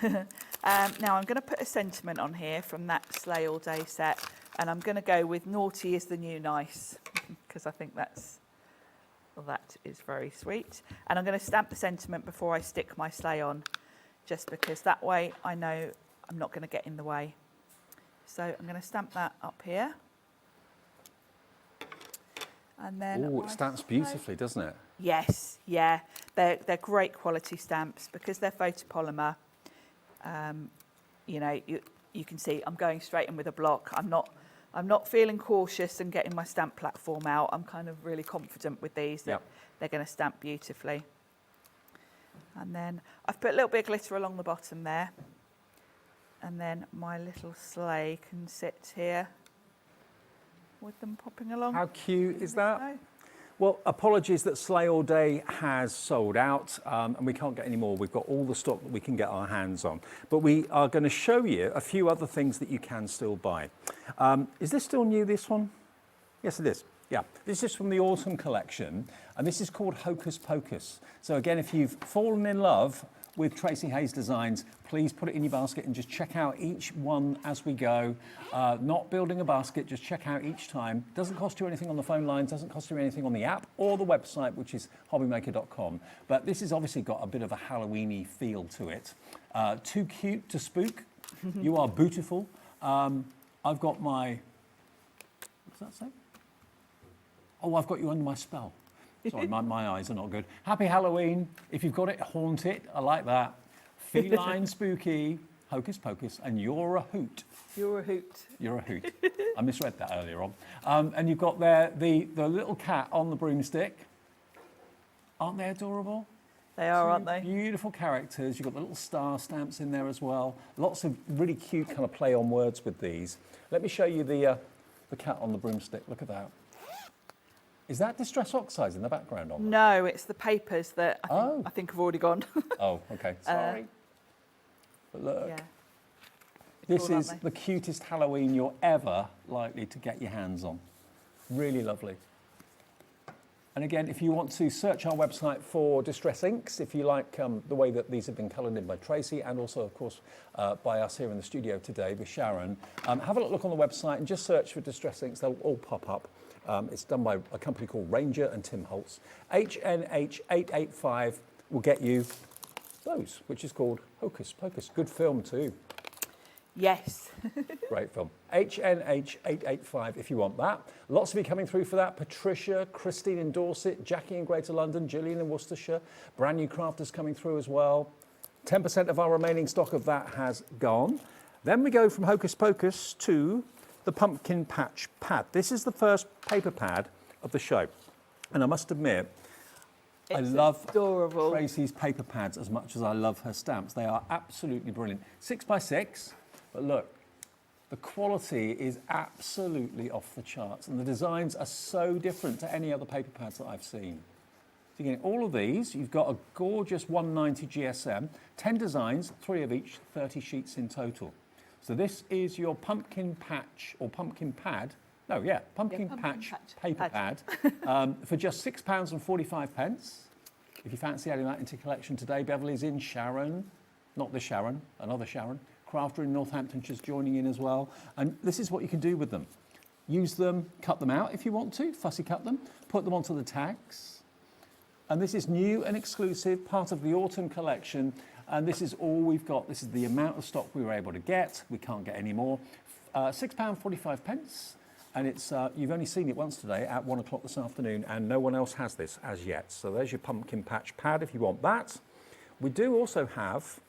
Speaker 3: Now I'm going to put a sentiment on here from that Slay All Day set, and I'm going to go with naughty is the new nice, because I think that is very sweet. And I'm going to stamp the sentiment before I stick my sleigh on, just because that way I know I'm not going to get in the way. So I'm going to stamp that up here. And then
Speaker 19: it stamps beautifully, doesn't it?
Speaker 3: Yes, yeah. They're great quality stamps because they're photopolymer. You know, you can see I'm going straight in with a block. I'm not feeling cautious and getting my stamp platform out. I'm kind of really confident with these that they're going to stamp beautifully. And then I've put a little bit of glitter along the bottom there. And then my little sleigh can sit here with them popping along.
Speaker 19: How cute is that? Well, apologies that Slay All Day has sold out and we can't get any more. We've got all the stock that we can get our hands on. But we are going to show you a few other things that you can still buy. Is this still new, this one? Yes, it is. Yeah, this is from the autumn collection, and this is called Hocus Pocus. So again, if you've fallen in love with Tracey Hay's designs, please put it in your basket and just check out each one as we go. Not building a basket, just check out each time. Doesn't cost you anything on the phone lines, doesn't cost you anything on the app or the website, which is hobbymaker.com. But this has obviously got a bit of a Halloween-y feel to it. Too cute to spook. You are beautiful. I've got my, what does that say? Oh, I've got you under my spell. Sorry, my eyes are not good. Happy Halloween. If you've got it, haunt it. I like that. Feline, spooky, Hocus Pocus, and you're a hoot.
Speaker 3: You're a hoot.
Speaker 19: You're a hoot. I misread that earlier on. And you've got there the little cat on the broomstick. Aren't they adorable?
Speaker 3: They are, aren't they?
Speaker 19: Beautiful characters. You've got the little star stamps in there as well. Lots of really cute kind of play on words with these. Let me show you the cat on the broomstick. Look at that. Is that Distress Oxides in the background on them?
Speaker 3: No, it's the papers that I think have already gone.
Speaker 19: Oh, okay. Sorry. But look,
Speaker 3: yeah.
Speaker 19: this is the cutest Halloween you're ever likely to get your hands on. Really lovely. And again, if you want to search our website for Distress Inks, if you like the way that these have been coloured in by Tracey and also, of course, by us here in the studio today with Sharon, have a look on the website and just search for Distress Inks. They'll all pop up. It's done by a company called Ranger and Tim Holtz. HNH885 will get you those, which is called Hocus Pocus. Good film too.
Speaker 3: Yes.
Speaker 19: Great film. HNH885 if you want that. Lots of you coming through for that. Patricia, Christine in Dorset, Jackie in Greater London, Gillian in Worcestershire. Brand new crafters coming through as well. 10% of our remaining stock of that has gone. Then we go from Hocus Pocus to the Pumpkin Patch Pad. This is the first paper pad of the show. And I must admit, I love
Speaker 3: adorable.
Speaker 19: Tracey's paper pads as much as I love her stamps. They are absolutely brilliant. 6x6, but look, the quality is absolutely off the charts. And the designs are so different to any other paper pads that I've seen. So you're getting all of these. You've got a gorgeous 190 GSM, 10 designs, 3 of each, 30 sheets in total. So this is your pumpkin patch or pumpkin pad. No, yeah, pumpkin patch paper pad for just £6.45. If you fancy adding that into your collection today, Beverly's in, Sharon, not this Sharon, another Sharon. Crafter in Northamptonshire's joining in as well. And this is what you can do with them. Use them, cut them out if you want to, fussy cut them, put them onto the tags. And this is new and exclusive, part of the autumn collection. And this is all we've got. This is the amount of stock we were able to get. We can't get any more. £6.45. And it's you've only seen it once today at 1 o'clock this afternoon, and no one else has this as yet. So there's your pumpkin patch pad if you want that. We do also have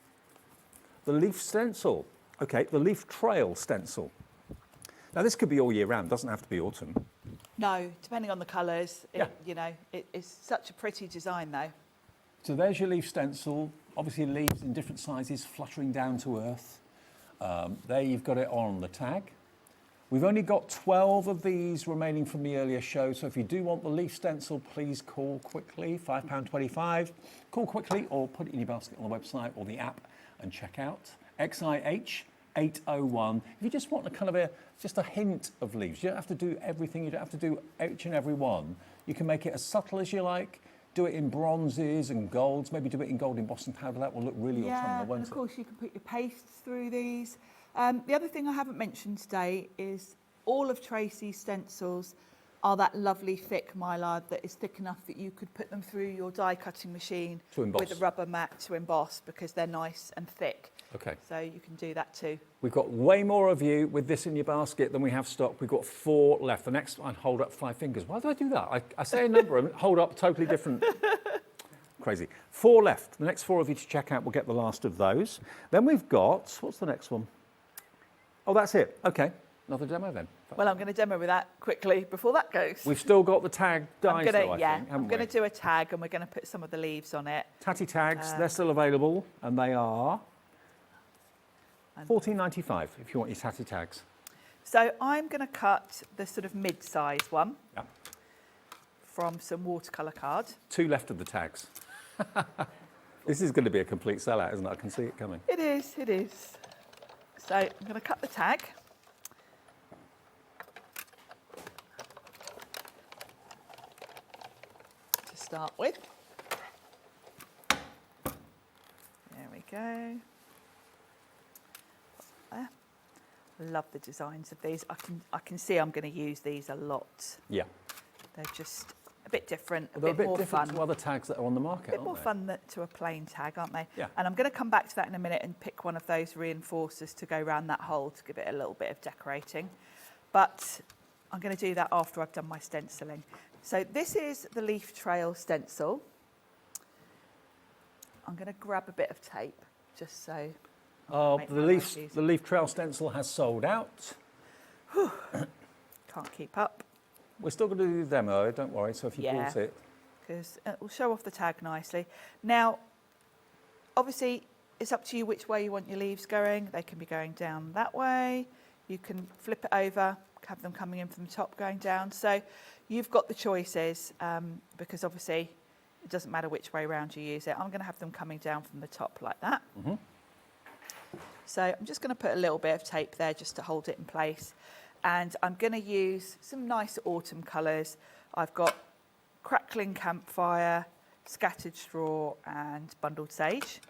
Speaker 19: the leaf stencil. Okay, the leaf trail stencil. Now this could be all year round, doesn't have to be autumn.
Speaker 3: No, depending on the colours. You know, it's such a pretty design though.
Speaker 19: So there's your leaf stencil. Obviously leaves in different sizes fluttering down to earth. There you've got it on the tag. We've only got 12 of these remaining from the earlier show, so if you do want the leaf stencil, please call quickly, £5.25. Call quickly or put it in your basket on the website or the app and check out. XIH801. If you just want a kind of just a hint of leaves, you don't have to do everything, you don't have to do each and every one. You can make it as subtle as you like. Do it in bronzes and golds, maybe do it in gold embossing powder. That will look really autumnal, won't it?
Speaker 3: And of course you can put your pastes through these. The other thing I haven't mentioned today is all of Tracey's stencils are that lovely thick mylar that is thick enough that you could put them through your die cutting machine with a rubber mat to emboss because they're nice and thick.
Speaker 19: Okay.
Speaker 3: So you can do that too.
Speaker 19: We've got way more of you with this in your basket than we have stock. We've got 4 left. The next one, hold up 5 fingers. Why do I do that? I say a number and hold up totally different. Crazy. 4 left. The next 4 of you to check out will get the last of those. Then we've got, what's the next one? Oh, that's it. Okay. Another demo then.
Speaker 3: Well, I'm going to demo with that quickly before that goes.
Speaker 19: We've still got the tag dies though, I think,
Speaker 3: I'm going to do a tag and we're going to put some of the leaves on it.
Speaker 19: Tatty tags, they're still available and they are $14.95 if you want your tatty tags.
Speaker 3: So I'm going to cut the sort of mid-size one from some watercolour card.
Speaker 19: 2 left of the tags. This is going to be a complete sellout, isn't it? I can see it coming.
Speaker 3: It is, it is. So I'm going to cut the tag. To start with. There we go. There. Love the designs of these. I can see I'm going to use these a lot.
Speaker 19: Yeah.
Speaker 3: They're just a bit different,
Speaker 19: They're a bit
Speaker 3: more
Speaker 19: different
Speaker 3: fun.
Speaker 19: to other tags that are on the market,
Speaker 3: A bit more
Speaker 19: aren't
Speaker 3: fun to a plain tag, aren't they?
Speaker 19: Yeah.
Speaker 3: And I'm going to come back to that in a minute and pick one of those reinforcers to go around that hole to give it a little bit of decorating. But I'm going to do that after I've done my stenciling. So this is the leaf trail stencil. I'm going to grab a bit of tape just so.
Speaker 19: the leaf trail stencil has sold out.
Speaker 3: Can't keep up.
Speaker 19: We're still going to do the demo, don't worry, so if you pause it.
Speaker 3: Because it will show off the tag nicely. Now, obviously, it's up to you which way you want your leaves going. They can be going down that way. You can flip it over, have them coming in from the top, going down. So you've got the choices because obviously it doesn't matter which way around you use it. I'm going to have them coming down from the top like that.
Speaker 19: Mm-hmm.
Speaker 3: So I'm just going to put a little bit of tape there just to hold it in place. And I'm going to use some nice autumn colours. I've got crackling campfire, scattered straw and bundled sage,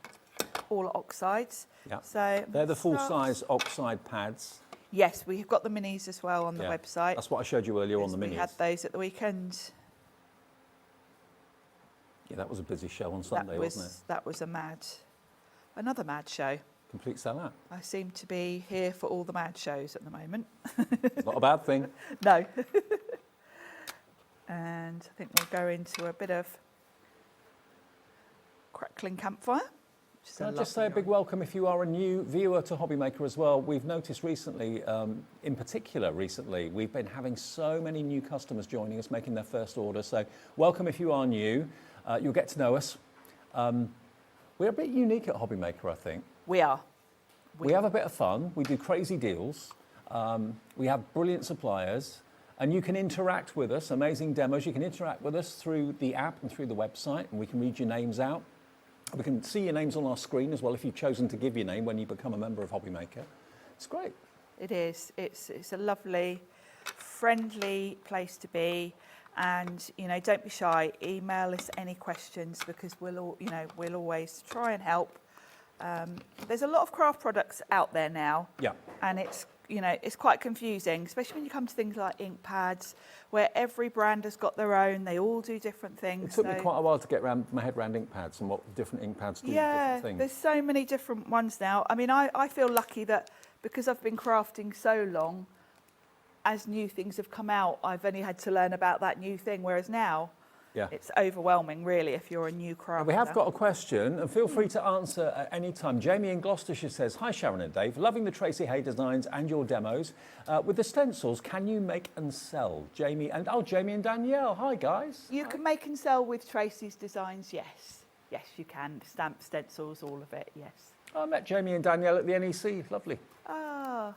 Speaker 3: all oxides.
Speaker 19: Yeah.
Speaker 3: So
Speaker 19: they're the full-size oxide pads.
Speaker 3: Yes, we've got the minis as well on the
Speaker 19: Yeah.
Speaker 3: website.
Speaker 19: That's what I showed you earlier on the minis.
Speaker 3: We had those at the weekend.
Speaker 19: Yeah, that was a busy show on Sunday, wasn't it?
Speaker 3: That was another mad show.
Speaker 19: Complete sellout.
Speaker 3: I seem to be here for all the mad shows at the moment.
Speaker 19: It's not a bad thing.
Speaker 3: No. And I think we'll go into a bit of crackling campfire.
Speaker 19: Can I just say a big welcome if you are a new viewer to Hobbymaker as well. We've noticed recently, in particular recently, we've been having so many new customers joining us, making their first order. So welcome if you are new. You'll get to know us. We're a bit unique at Hobbymaker, I think.
Speaker 3: We are.
Speaker 19: We have a bit of fun. We do crazy deals. We have brilliant suppliers. And you can interact with us, amazing demos. You can interact with us through the app and through the website, and we can read your names out. We can see your names on our screen as well if you've chosen to give your name when you become a member of Hobbymaker. It's great.
Speaker 3: It is. It's a lovely, friendly place to be. And, don't be shy. Email us any questions because we'll always try and help. There's a lot of craft products out there now.
Speaker 19: Yeah.
Speaker 3: And it's quite confusing, especially when you come to things like ink pads, where every brand has got their own. They all do different things.
Speaker 19: It took me quite a while to get my head around ink pads and what different ink pads do different things.
Speaker 3: There's so many different ones now. I mean, I feel lucky that because I've been crafting so long, as new things have come out, I've only had to learn about that new thing, whereas now it's overwhelming, really, if you're a new crafter.
Speaker 19: We have got a question, and feel free to answer at any time. Jamie in Gloucestershire says, "Hi Sharon and Dave, loving the Tracey Hey designs and your demos. With the stencils, can you make and sell?" Jamie and Danielle, hi guys.
Speaker 3: You can make and sell with Tracey's designs, yes. Yes, you can. Stamp, stencils, all of it, yes.
Speaker 19: I met Jamie and Danielle at the NEC, lovely.
Speaker 3: Ah.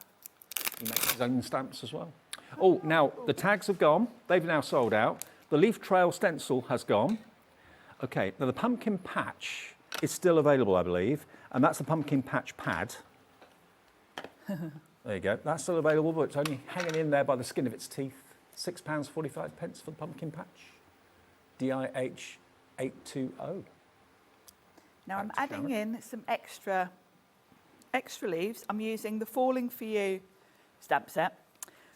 Speaker 19: He makes his own stamps as well. Oh, now the tags have gone. They've now sold out. The leaf trail stencil has gone. Okay, now the pumpkin patch is still available, I believe, and that's the pumpkin patch pad. There you go. That's still available, but it's only hanging in there by the skin of its teeth. £6.45 for the pumpkin patch. DIH 820.
Speaker 3: Now I'm adding in some extra leaves. I'm using the Falling For You stamp set,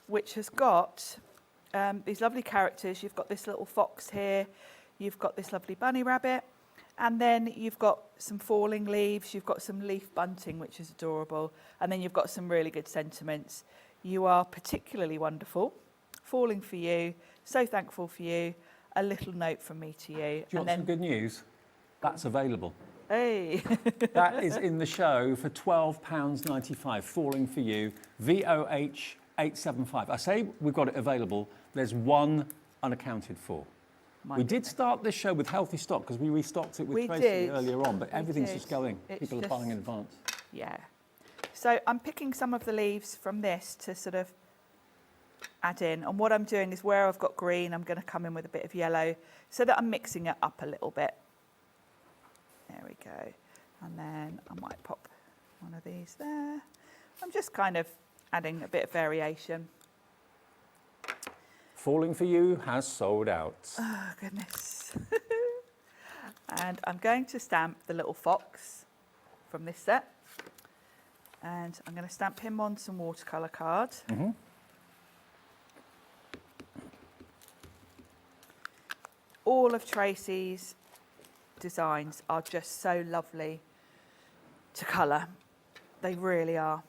Speaker 3: which has got these lovely characters. You've got this little fox here, you've got this lovely bunny rabbit, and then you've got some falling leaves, you've got some leaf bunting, which is adorable, and then you've got some really good sentiments. You are particularly wonderful, falling for you, so thankful for you, a little note from me to you.
Speaker 19: Do you want some good news? That's available.
Speaker 3: Hey.
Speaker 19: That is in the show for £12.95, Falling For You, VOH 875. I say we've got it available. There's one unaccounted for. We did start this show with healthy stock because we restocked it with Tracey earlier on, but everything's just going. People are buying in advance.
Speaker 3: Yeah. So I'm picking some of the leaves from this to sort of add in. And what I'm doing is where I've got green, I'm going to come in with a bit of yellow so that I'm mixing it up a little bit. There we go. And then I might pop one of these there. I'm just kind of adding a bit of variation.
Speaker 19: Falling for You has sold out.
Speaker 3: Oh, goodness. And I'm going to stamp the little fox from this set. And I'm going to stamp him on some watercolour card. All of Tracey's designs are just so lovely to colour. They really are.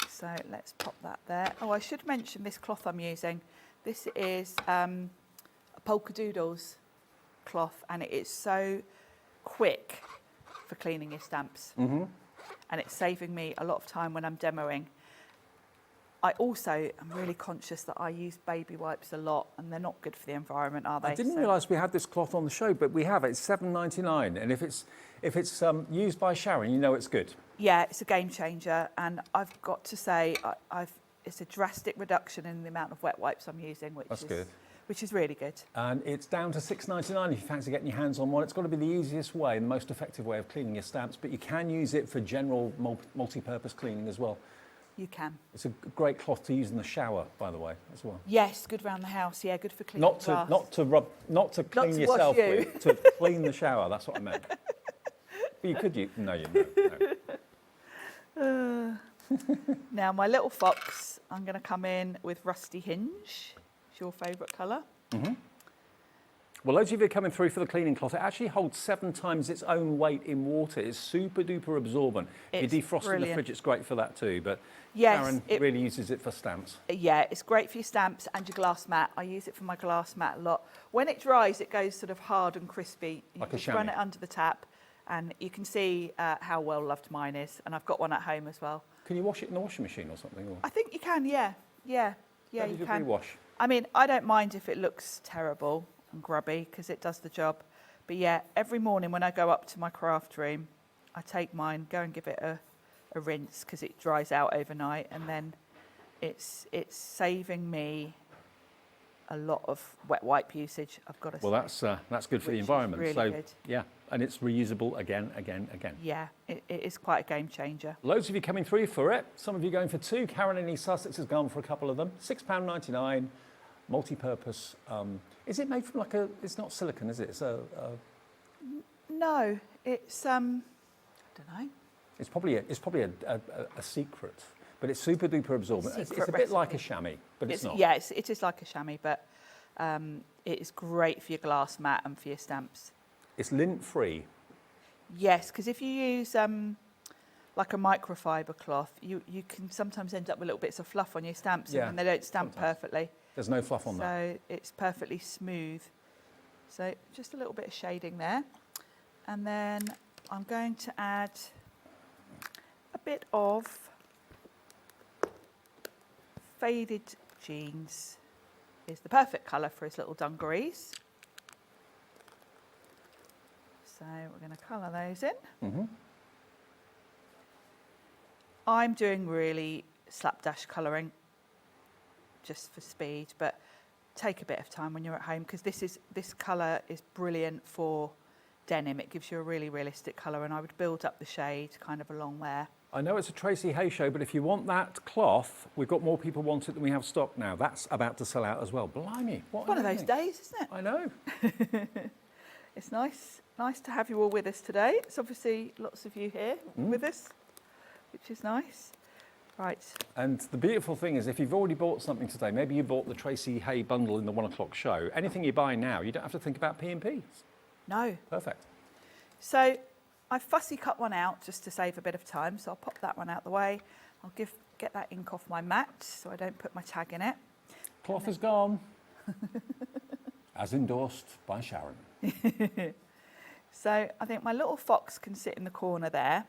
Speaker 3: So let's pop that there. Oh, I should mention this cloth I'm using. This is a Polka Doodles cloth, and it is so quick for cleaning your stamps. And it's saving me a lot of time when I'm demoing. I also am really conscious that I use baby wipes a lot, and they're not good for the environment, are they?
Speaker 19: I didn't realise we had this cloth on the show, but we have it. It's $7.99, and if it's used by Sharon, you know it's good.
Speaker 3: Yeah, it's a game changer, and I've got to say, it's a drastic reduction in the amount of wet wipes I'm using, which is really good.
Speaker 19: And it's down to $6.99 if you fancy getting your hands on one. It's got to be the easiest way and the most effective way of cleaning your stamps, but you can use it for general multi-purpose cleaning as well.
Speaker 3: You can.
Speaker 19: It's a great cloth to use in the shower, by the way, as well.
Speaker 3: Yes, good around the house. Yeah, good for cleaning.
Speaker 19: Not to clean yourself with, to clean the shower. That's what I meant. But you could use. No, you know.
Speaker 3: Now my little fox, I'm going to come in with Rusty Hinge. It's your favourite colour.
Speaker 19: Well, loads of you are coming through for the cleaning cloth. It actually holds 7 times its own weight in water. It's super duper absorbent. If you defrost it in the fridge, it's great for that too. But
Speaker 3: yes,
Speaker 19: Sharon really uses it for stamps.
Speaker 3: Yeah, it's great for your stamps and your glass mat. I use it for my glass mat a lot. When it dries, it goes sort of hard and crispy. You
Speaker 19: Like a
Speaker 3: just
Speaker 19: chamois.
Speaker 3: run it under the tap, and you can see how well loved mine is. And I've got one at home as well.
Speaker 19: Can you wash it in the washing machine or something? Or?
Speaker 3: I think you can. Yeah,
Speaker 19: How
Speaker 3: you
Speaker 19: do you
Speaker 3: can.
Speaker 19: rewash?
Speaker 3: I mean, I don't mind if it looks terrible and grubby because it does the job. But yeah, every morning when I go up to my craft room, I take mine, go and give it a rinse because it dries out overnight, and then it's saving me a lot of wet wipe usage, I've got to say.
Speaker 19: Well, that's good for the environment.
Speaker 3: Really
Speaker 19: so
Speaker 3: good.
Speaker 19: yeah, and it's reusable again.
Speaker 3: Yeah, it is quite a game changer.
Speaker 19: Loads of you coming through for it. Some of you going for 2. Karen in East Sussex has gone for a couple of them. £6.99, multi-purpose. Is it made from like a? It's not silicone, is it? It's
Speaker 3: No, it's I don't know.
Speaker 19: It's probably a secret, but it's super duper absorbent. It's a bit like a chamois, but it's not.
Speaker 3: Yeah, it is like a chamois, but it is great for your glass mat and for your stamps.
Speaker 19: It's lint free.
Speaker 3: Yes, because if you use like a microfiber cloth, you can sometimes end up with little bits of fluff on your stamps, and they don't stamp perfectly.
Speaker 19: There's no fluff on that.
Speaker 3: So it's perfectly smooth. So just a little bit of shading there. And then I'm going to add a bit of Faded Jeans. Is the perfect colour for his little dungarees. So we're going to colour those in. I'm doing really slapdash colouring just for speed, but take a bit of time when you're at home because this colour is brilliant for denim. It gives you a really realistic colour, and I would build up the shade kind of along there.
Speaker 19: I know it's a Tracey Hey show, but if you want that cloth, we've got more people want it than we have stock now. That's about to sell out as well. Blimey, what
Speaker 3: One of those days, isn't it?
Speaker 19: I know.
Speaker 3: It's nice to have you all with us today. It's obviously lots of you here with us, which is nice. Right.
Speaker 19: And the beautiful thing is if you've already bought something today, maybe you bought the Tracey Hey bundle in the 1 o'clock show, anything you buy now, you don't have to think about P&Ps.
Speaker 3: No.
Speaker 19: Perfect.
Speaker 3: So I fussy cut one out just to save a bit of time. So I'll pop that one out the way. I'll get that ink off my mat so I don't put my tag in it.
Speaker 19: Cloth is gone. As endorsed by Sharon.
Speaker 3: So I think my little fox can sit in the corner there.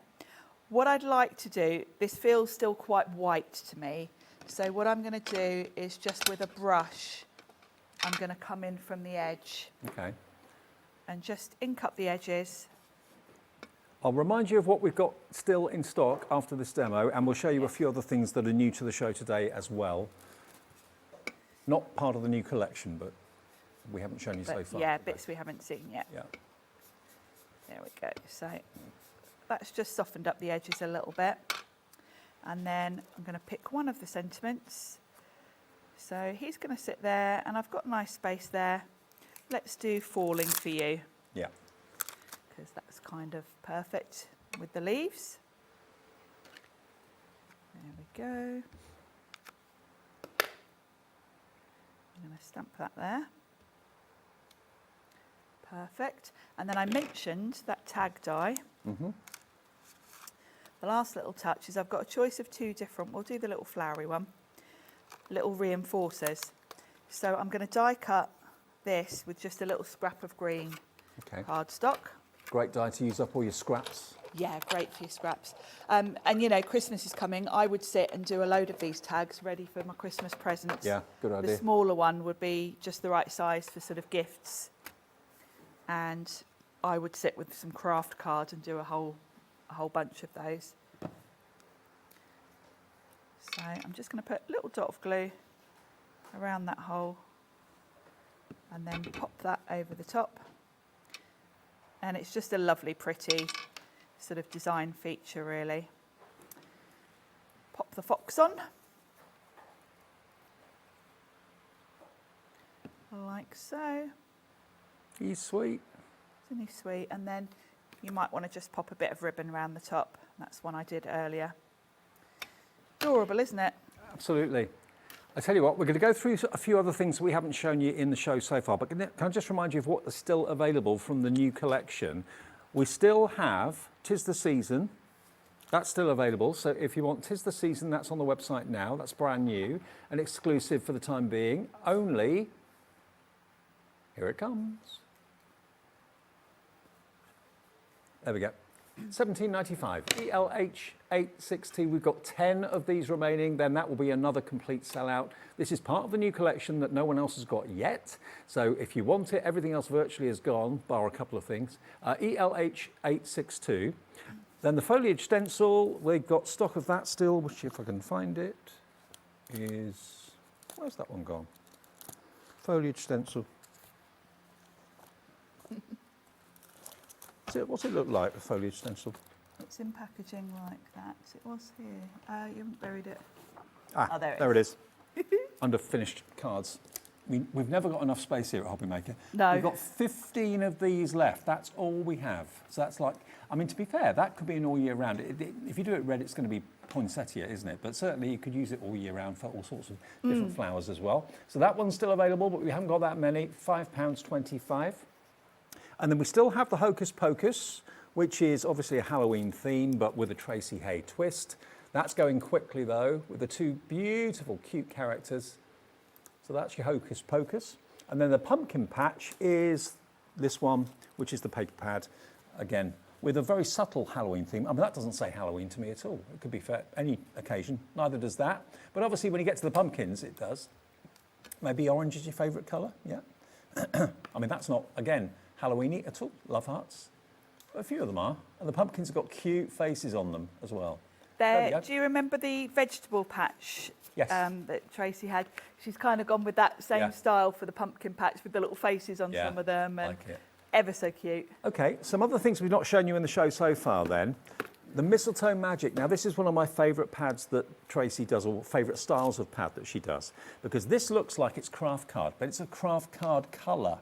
Speaker 3: What I'd like to do, this feels still quite white to me. So what I'm going to do is just with a brush, I'm going to come in from the edge.
Speaker 19: Okay.
Speaker 3: And just ink up the edges.
Speaker 19: I'll remind you of what we've got still in stock after this demo, and we'll show you a few other things that are new to the show today as well. Not part of the new collection, but we haven't shown you so far.
Speaker 3: Yeah, bits we haven't seen yet.
Speaker 19: Yeah.
Speaker 3: There we go. So that's just softened up the edges a little bit. And then I'm going to pick one of the sentiments. So he's going to sit there, and I've got a nice space there. Let's do Falling for You.
Speaker 19: Yeah.
Speaker 3: Because that's kind of perfect with the leaves. There we go. I'm going to stamp that there. Perfect. And then I mentioned that tag die.
Speaker 19: Mm-hmm.
Speaker 3: The last little touch is I've got a choice of two different, we'll do the little flowery one, little reinforcers. So I'm going to die cut this with just a little scrap of green cardstock.
Speaker 19: Great die to use up all your scraps.
Speaker 3: Yeah, great for your scraps. And you know, Christmas is coming. I would sit and do a load of these tags ready for my Christmas presents.
Speaker 19: Yeah, good idea.
Speaker 3: The smaller one would be just the right size for sort of gifts. And I would sit with some craft cards and do a whole bunch of those. So I'm just going to put a little dot of glue around that hole and then pop that over the top. And it's just a lovely, pretty sort of design feature, really. Pop the fox on. Like so.
Speaker 19: He's sweet.
Speaker 3: Isn't he sweet? And then you might want to just pop a bit of ribbon around the top. That's one I did earlier. Adorable, isn't it?
Speaker 19: Absolutely. I tell you what, we're going to go through a few other things we haven't shown you in the show so far, but can I just remind you of what is still available from the new collection? We still have 'Tis the Season. That's still available. So if you want 'Tis the Season, that's on the website now. That's brand new and exclusive for the time being. Only, here it comes. There we go. £17.95. ELH860. We've got 10 of these remaining. Then that will be another complete sellout. This is part of the new collection that no one else has got yet. So if you want it, everything else virtually is gone, bar a couple of things. ELH862. Then the foliage stencil, we've got stock of that still, which if I can find it, is... Where's that one gone? Foliage stencil. What's it look like, the foliage stencil?
Speaker 3: It's in packaging like that. It was here. You haven't buried it.
Speaker 19: Ah, there it is. Under finished cards. We've never got enough space here at Hobby Maker.
Speaker 3: No.
Speaker 19: We've got 15 of these left. That's all we have. So that's like, I mean, to be fair, that could be an all year round. If you do it red, it's going to be poinsettia, isn't it? But certainly you could use it all year round for all sorts of different flowers as well. So that one's still available, but we haven't got that many. £5.25. And then we still have the Hocus Pocus, which is obviously a Halloween theme, but with a Tracey Hey twist. That's going quickly, though, with the two beautiful, cute characters. So that's your Hocus Pocus. And then the pumpkin patch is this one, which is the paper pad, again, with a very subtle Halloween theme. I mean, that doesn't say Halloween to me at all. It could be for any occasion. Neither does that. But obviously, when you get to the pumpkins, it does. Maybe orange is your favourite colour, yeah? I mean, that's not, again, Halloweeny at all. Love hearts. But a few of them are. And the pumpkins have got cute faces on them as well.
Speaker 3: Do you remember the vegetable patch that Tracey had? She's kind of gone with that same style for the pumpkin patch with the little faces on some of them. And
Speaker 19: like it.
Speaker 3: Ever so cute.
Speaker 19: Okay, some other things we've not shown you in the show so far then. The Mistletoe Magic. Now, this is one of my favourite pads that Tracey does, or favourite styles of pad that she does, because this looks like it's craft card, but it's a craft card colour.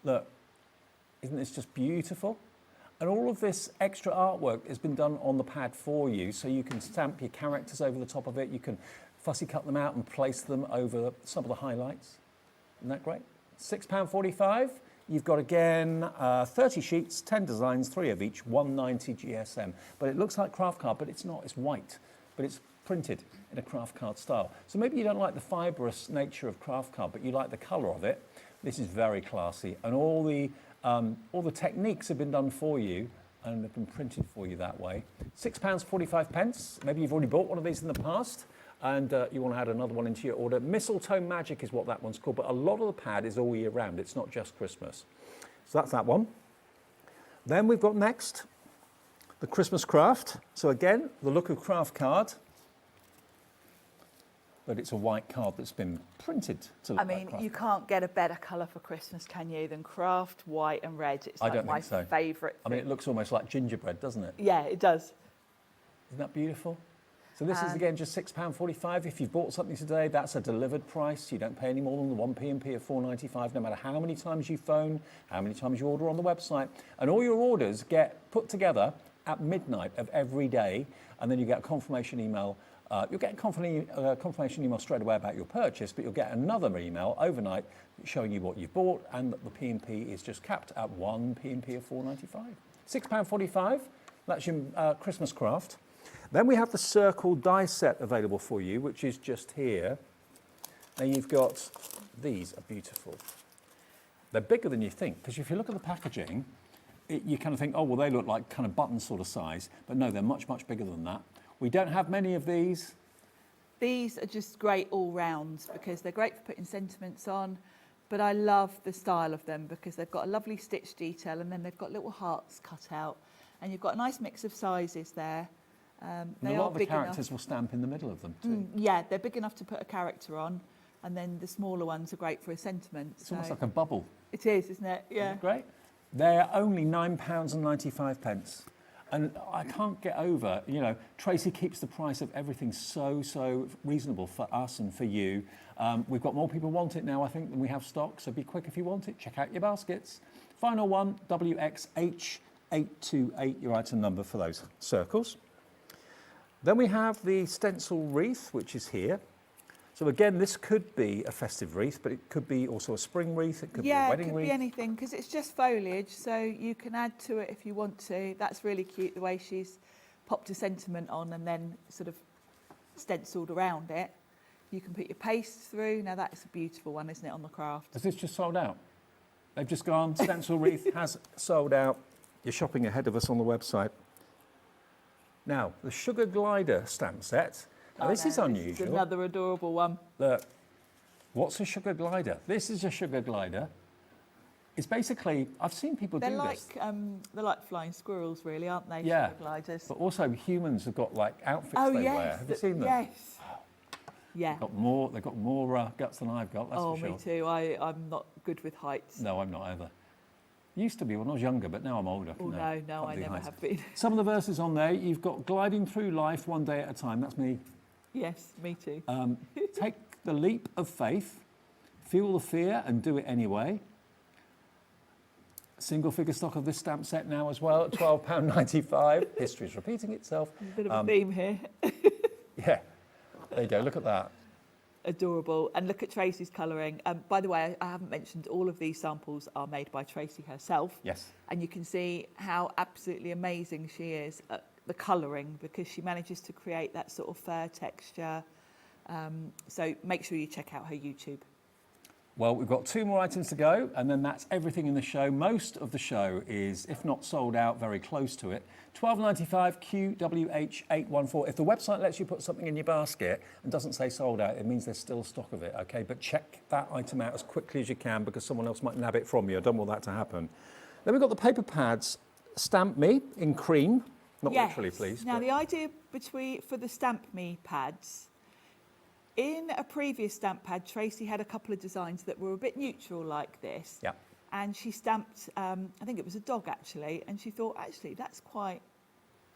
Speaker 19: Look, isn't this just beautiful? And all of this extra artwork has been done on the pad for you, so you can stamp your characters over the top of it, you can fussy cut them out and place them over some of the highlights. Isn't that great? £6.45. You've got, again, 30 sheets, 10 designs, 3 of each, 190 GSM. But it looks like craft card, but it's not. It's white, but it's printed in a craft card style. So maybe you don't like the fibrous nature of craft card, but you like the colour of it. This is very classy, and all the techniques have been done for you and have been printed for you that way. £6.45. Maybe you've already bought one of these in the past, and you want to add another one into your order. Mistletoe Magic is what that one's called, but a lot of the pad is all year round. It's not just Christmas. So that's that one. Then we've got next the Christmas Craft. So again, the look of craft card. but it's a white card that's been printed to look
Speaker 3: I mean,
Speaker 19: like craft.
Speaker 3: you can't get a better colour for Christmas, can you, than craft, white and red. It's
Speaker 19: I
Speaker 3: like
Speaker 19: don't
Speaker 3: my
Speaker 19: think so.
Speaker 3: favourite
Speaker 19: I mean, it looks almost like gingerbread, doesn't it?
Speaker 3: Yeah, it does.
Speaker 19: Isn't that beautiful? So this is again just £6.45. If you've bought something today, that's a delivered price. You don't pay any more than the 1 P&P of £4.95, no matter how many times you phone, how many times you order on the website. And all your orders get put together at midnight of every day, and then you get a confirmation email. You'll get a confirmation email straight away about your purchase, but you'll get another email overnight showing you what you've bought, and that the P&P is just capped at 1 P&P of £4.95. £6.45, that's your Christmas craft. Then we have the circle die set available for you, which is just here. Now you've got, these are beautiful. They're bigger than you think, because if you look at the packaging, you kind of think, oh, well, they look like kind of button sort of size, but no, they're much, much bigger than that. We don't have many of these.
Speaker 3: These are just great all rounds because they're great for putting sentiments on, but I love the style of them because they've got a lovely stitch detail and then they've got little hearts cut out, and you've got a nice mix of sizes there.
Speaker 19: And a lot of the characters will stamp in the middle of them too.
Speaker 3: Yeah, they're big enough to put a character on, and then the smaller ones are great for a sentiment.
Speaker 19: It's almost like a bubble.
Speaker 3: It is, isn't it? Yeah.
Speaker 19: Isn't it great? They're only £9.95. And I can't get over, you know, Tracey keeps the price of everything so reasonable for us and for you. We've got more people want it now, I think, than we have stock, so be quick if you want it. Check out your baskets. Final one, WXH828, your item number for those circles. Then we have the stencil wreath, which is here. So again, this could be a festive wreath, but it could be also a spring wreath, it could be a wedding wreath.
Speaker 3: Yeah, it could be anything, because it's just foliage, so you can add to it if you want to. That's really cute, the way she's popped a sentiment on and then sort of stenciled around it. You can put your paste through. Now that is a beautiful one, isn't it, on the craft?
Speaker 19: Has this just sold out? They've just gone, stencil wreath has sold out. You're shopping ahead of us on the website. Now, the Sugar Glider stamp set. Now, this is unusual.
Speaker 3: This is another adorable one.
Speaker 19: Look, what's a Sugar Glider? This is a Sugar Glider. It's basically, I've seen people do this.
Speaker 3: They're like flying squirrels, really, aren't they?
Speaker 19: Yeah,
Speaker 3: Sugar gliders.
Speaker 19: but also humans have got like outfits
Speaker 3: Oh,
Speaker 19: they
Speaker 3: yes.
Speaker 19: wear. Have you seen them?
Speaker 3: Yes. Yeah.
Speaker 19: They've got more guts than I've got, that's for sure.
Speaker 3: Oh, me too. I'm not good with heights.
Speaker 19: No, I'm not either. Used to be when I was younger, but now I'm older.
Speaker 3: Oh, no, I never have been.
Speaker 19: Some of the verses on there, you've got gliding through life one day at a time. That's me.
Speaker 3: Yes, me too.
Speaker 19: Take the leap of faith, feel the fear and do it anyway. Single figure stock of this stamp set now as well at £12.95. History's repeating itself.
Speaker 3: A bit of a theme here.
Speaker 19: Yeah, there you go, look at that.
Speaker 3: Adorable. And look at Tracey's colouring. By the way, I haven't mentioned all of these samples are made by Tracey herself.
Speaker 19: Yes.
Speaker 3: And you can see how absolutely amazing she is at the colouring, because she manages to create that sort of fur texture. So make sure you check out her YouTube.
Speaker 19: Well, we've got 2 more items to go, and then that's everything in the show. Most of the show is, if not sold out, very close to it. £12.95 QWH814. If the website lets you put something in your basket and doesn't say sold out, it means there's still stock of it, okay? But check that item out as quickly as you can, because someone else might nab it from you. I don't want that to happen. Then we've got the paper pads, Stamp Me in cream. Not literally, please.
Speaker 3: Now, the idea for the Stamp Me pads, in a previous stamp pad, Tracey had a couple of designs that were a bit neutral like this.
Speaker 19: Yeah.
Speaker 3: And she stamped, I think it was a dog actually, and she thought, actually, that's quite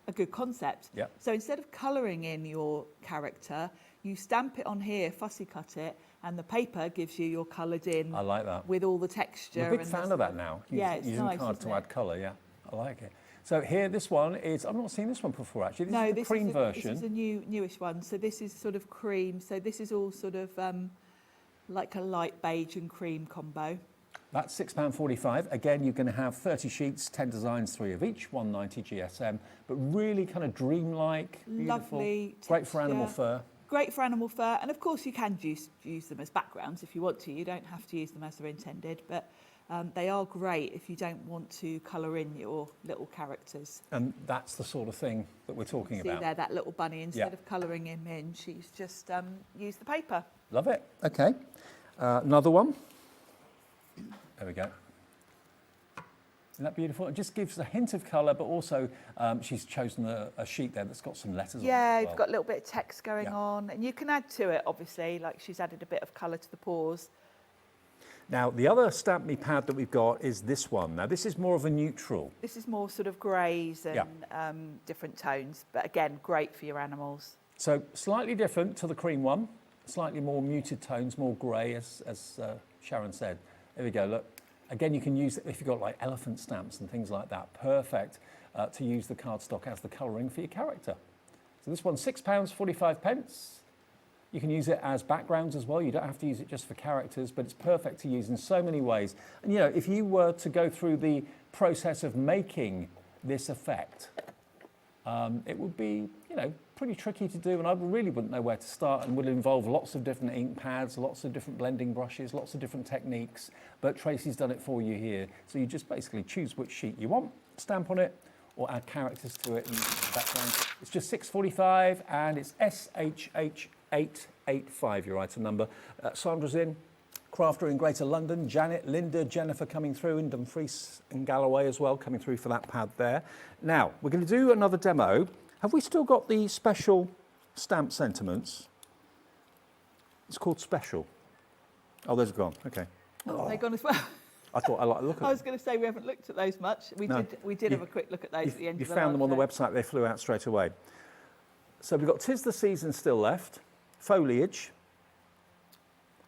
Speaker 3: a good concept.
Speaker 19: Yeah.
Speaker 3: So instead of colouring in your character, you stamp it on here, fussy cut it, and the paper gives you your coloured in.
Speaker 19: I like that.
Speaker 3: With all the texture.
Speaker 19: I'm a big fan of that now.
Speaker 3: Yeah, it's
Speaker 19: using
Speaker 3: nice,
Speaker 19: cards to
Speaker 3: isn't
Speaker 19: add colour, yeah. I like it. So here, this one is, I've not seen this one before actually. This is the cream version.
Speaker 3: This is a newish one. So this is sort of cream. So this is all sort of like a light beige and cream combo.
Speaker 19: That's £6.45. Again, you're going to have 30 sheets, 10 designs, 3 of each, 190 GSM, but really kind of dreamlike, beautiful.
Speaker 3: Lovely
Speaker 19: Great for animal fur.
Speaker 3: Great for animal fur. And of course you can use them as backgrounds if you want to. You don't have to use them as they're intended, but they are great if you don't want to colour in your little characters.
Speaker 19: And that's the sort of thing that we're talking about.
Speaker 3: See there, that little bunny, instead of colouring him in, she's just used the paper.
Speaker 19: Love it. Okay. Another one. There we go. Isn't that beautiful? It just gives a hint of colour, but also she's chosen a sheet there that's got some letters on it.
Speaker 3: Yeah,
Speaker 19: as
Speaker 3: you've
Speaker 19: well.
Speaker 3: got a little bit of text going on, and you can add to it, obviously, like she's added a bit of colour to the paws.
Speaker 19: Now, the other Stamp Me pad that we've got is this one. Now, this is more of a neutral.
Speaker 3: This is more sort of greys and different tones, but again, great for your animals.
Speaker 19: So, slightly different to the cream one, slightly more muted tones, more grey, as Sharon said. There we go, look. Again, you can use it if you've got like elephant stamps and things like that. Perfect to use the cardstock as the colouring for your character. So this one's £6.45. You can use it as backgrounds as well. You don't have to use it just for characters, but it's perfect to use in so many ways. And you know, if you were to go through the process of making this effect, it would be, you know, pretty tricky to do, and I really wouldn't know where to start, and would involve lots of different ink pads, lots of different blending brushes, lots of different techniques, but Tracey's done it for you here. So you just basically choose which sheet you want, stamp on it, or add characters to it in the background. It's just $6.45, and it's SHH885, your item number. Sandra's in, Crafter in Greater London, Janet, Linda, Jennifer coming through, and Dumfries and Galloway as well coming through for that pad there. Now, we're going to do another demo. Have we still got the special stamp sentiments? It's called Special. Oh, those are gone. Okay.
Speaker 3: Oh, they've gone as well.
Speaker 19: I thought I like the look of them.
Speaker 3: I was going to say we haven't looked at those much. We did have a quick look at those at the end of the
Speaker 19: You found them on the
Speaker 3: show.
Speaker 19: website, they flew out straight away. So we've got 'Tis the Season still left, Foliage,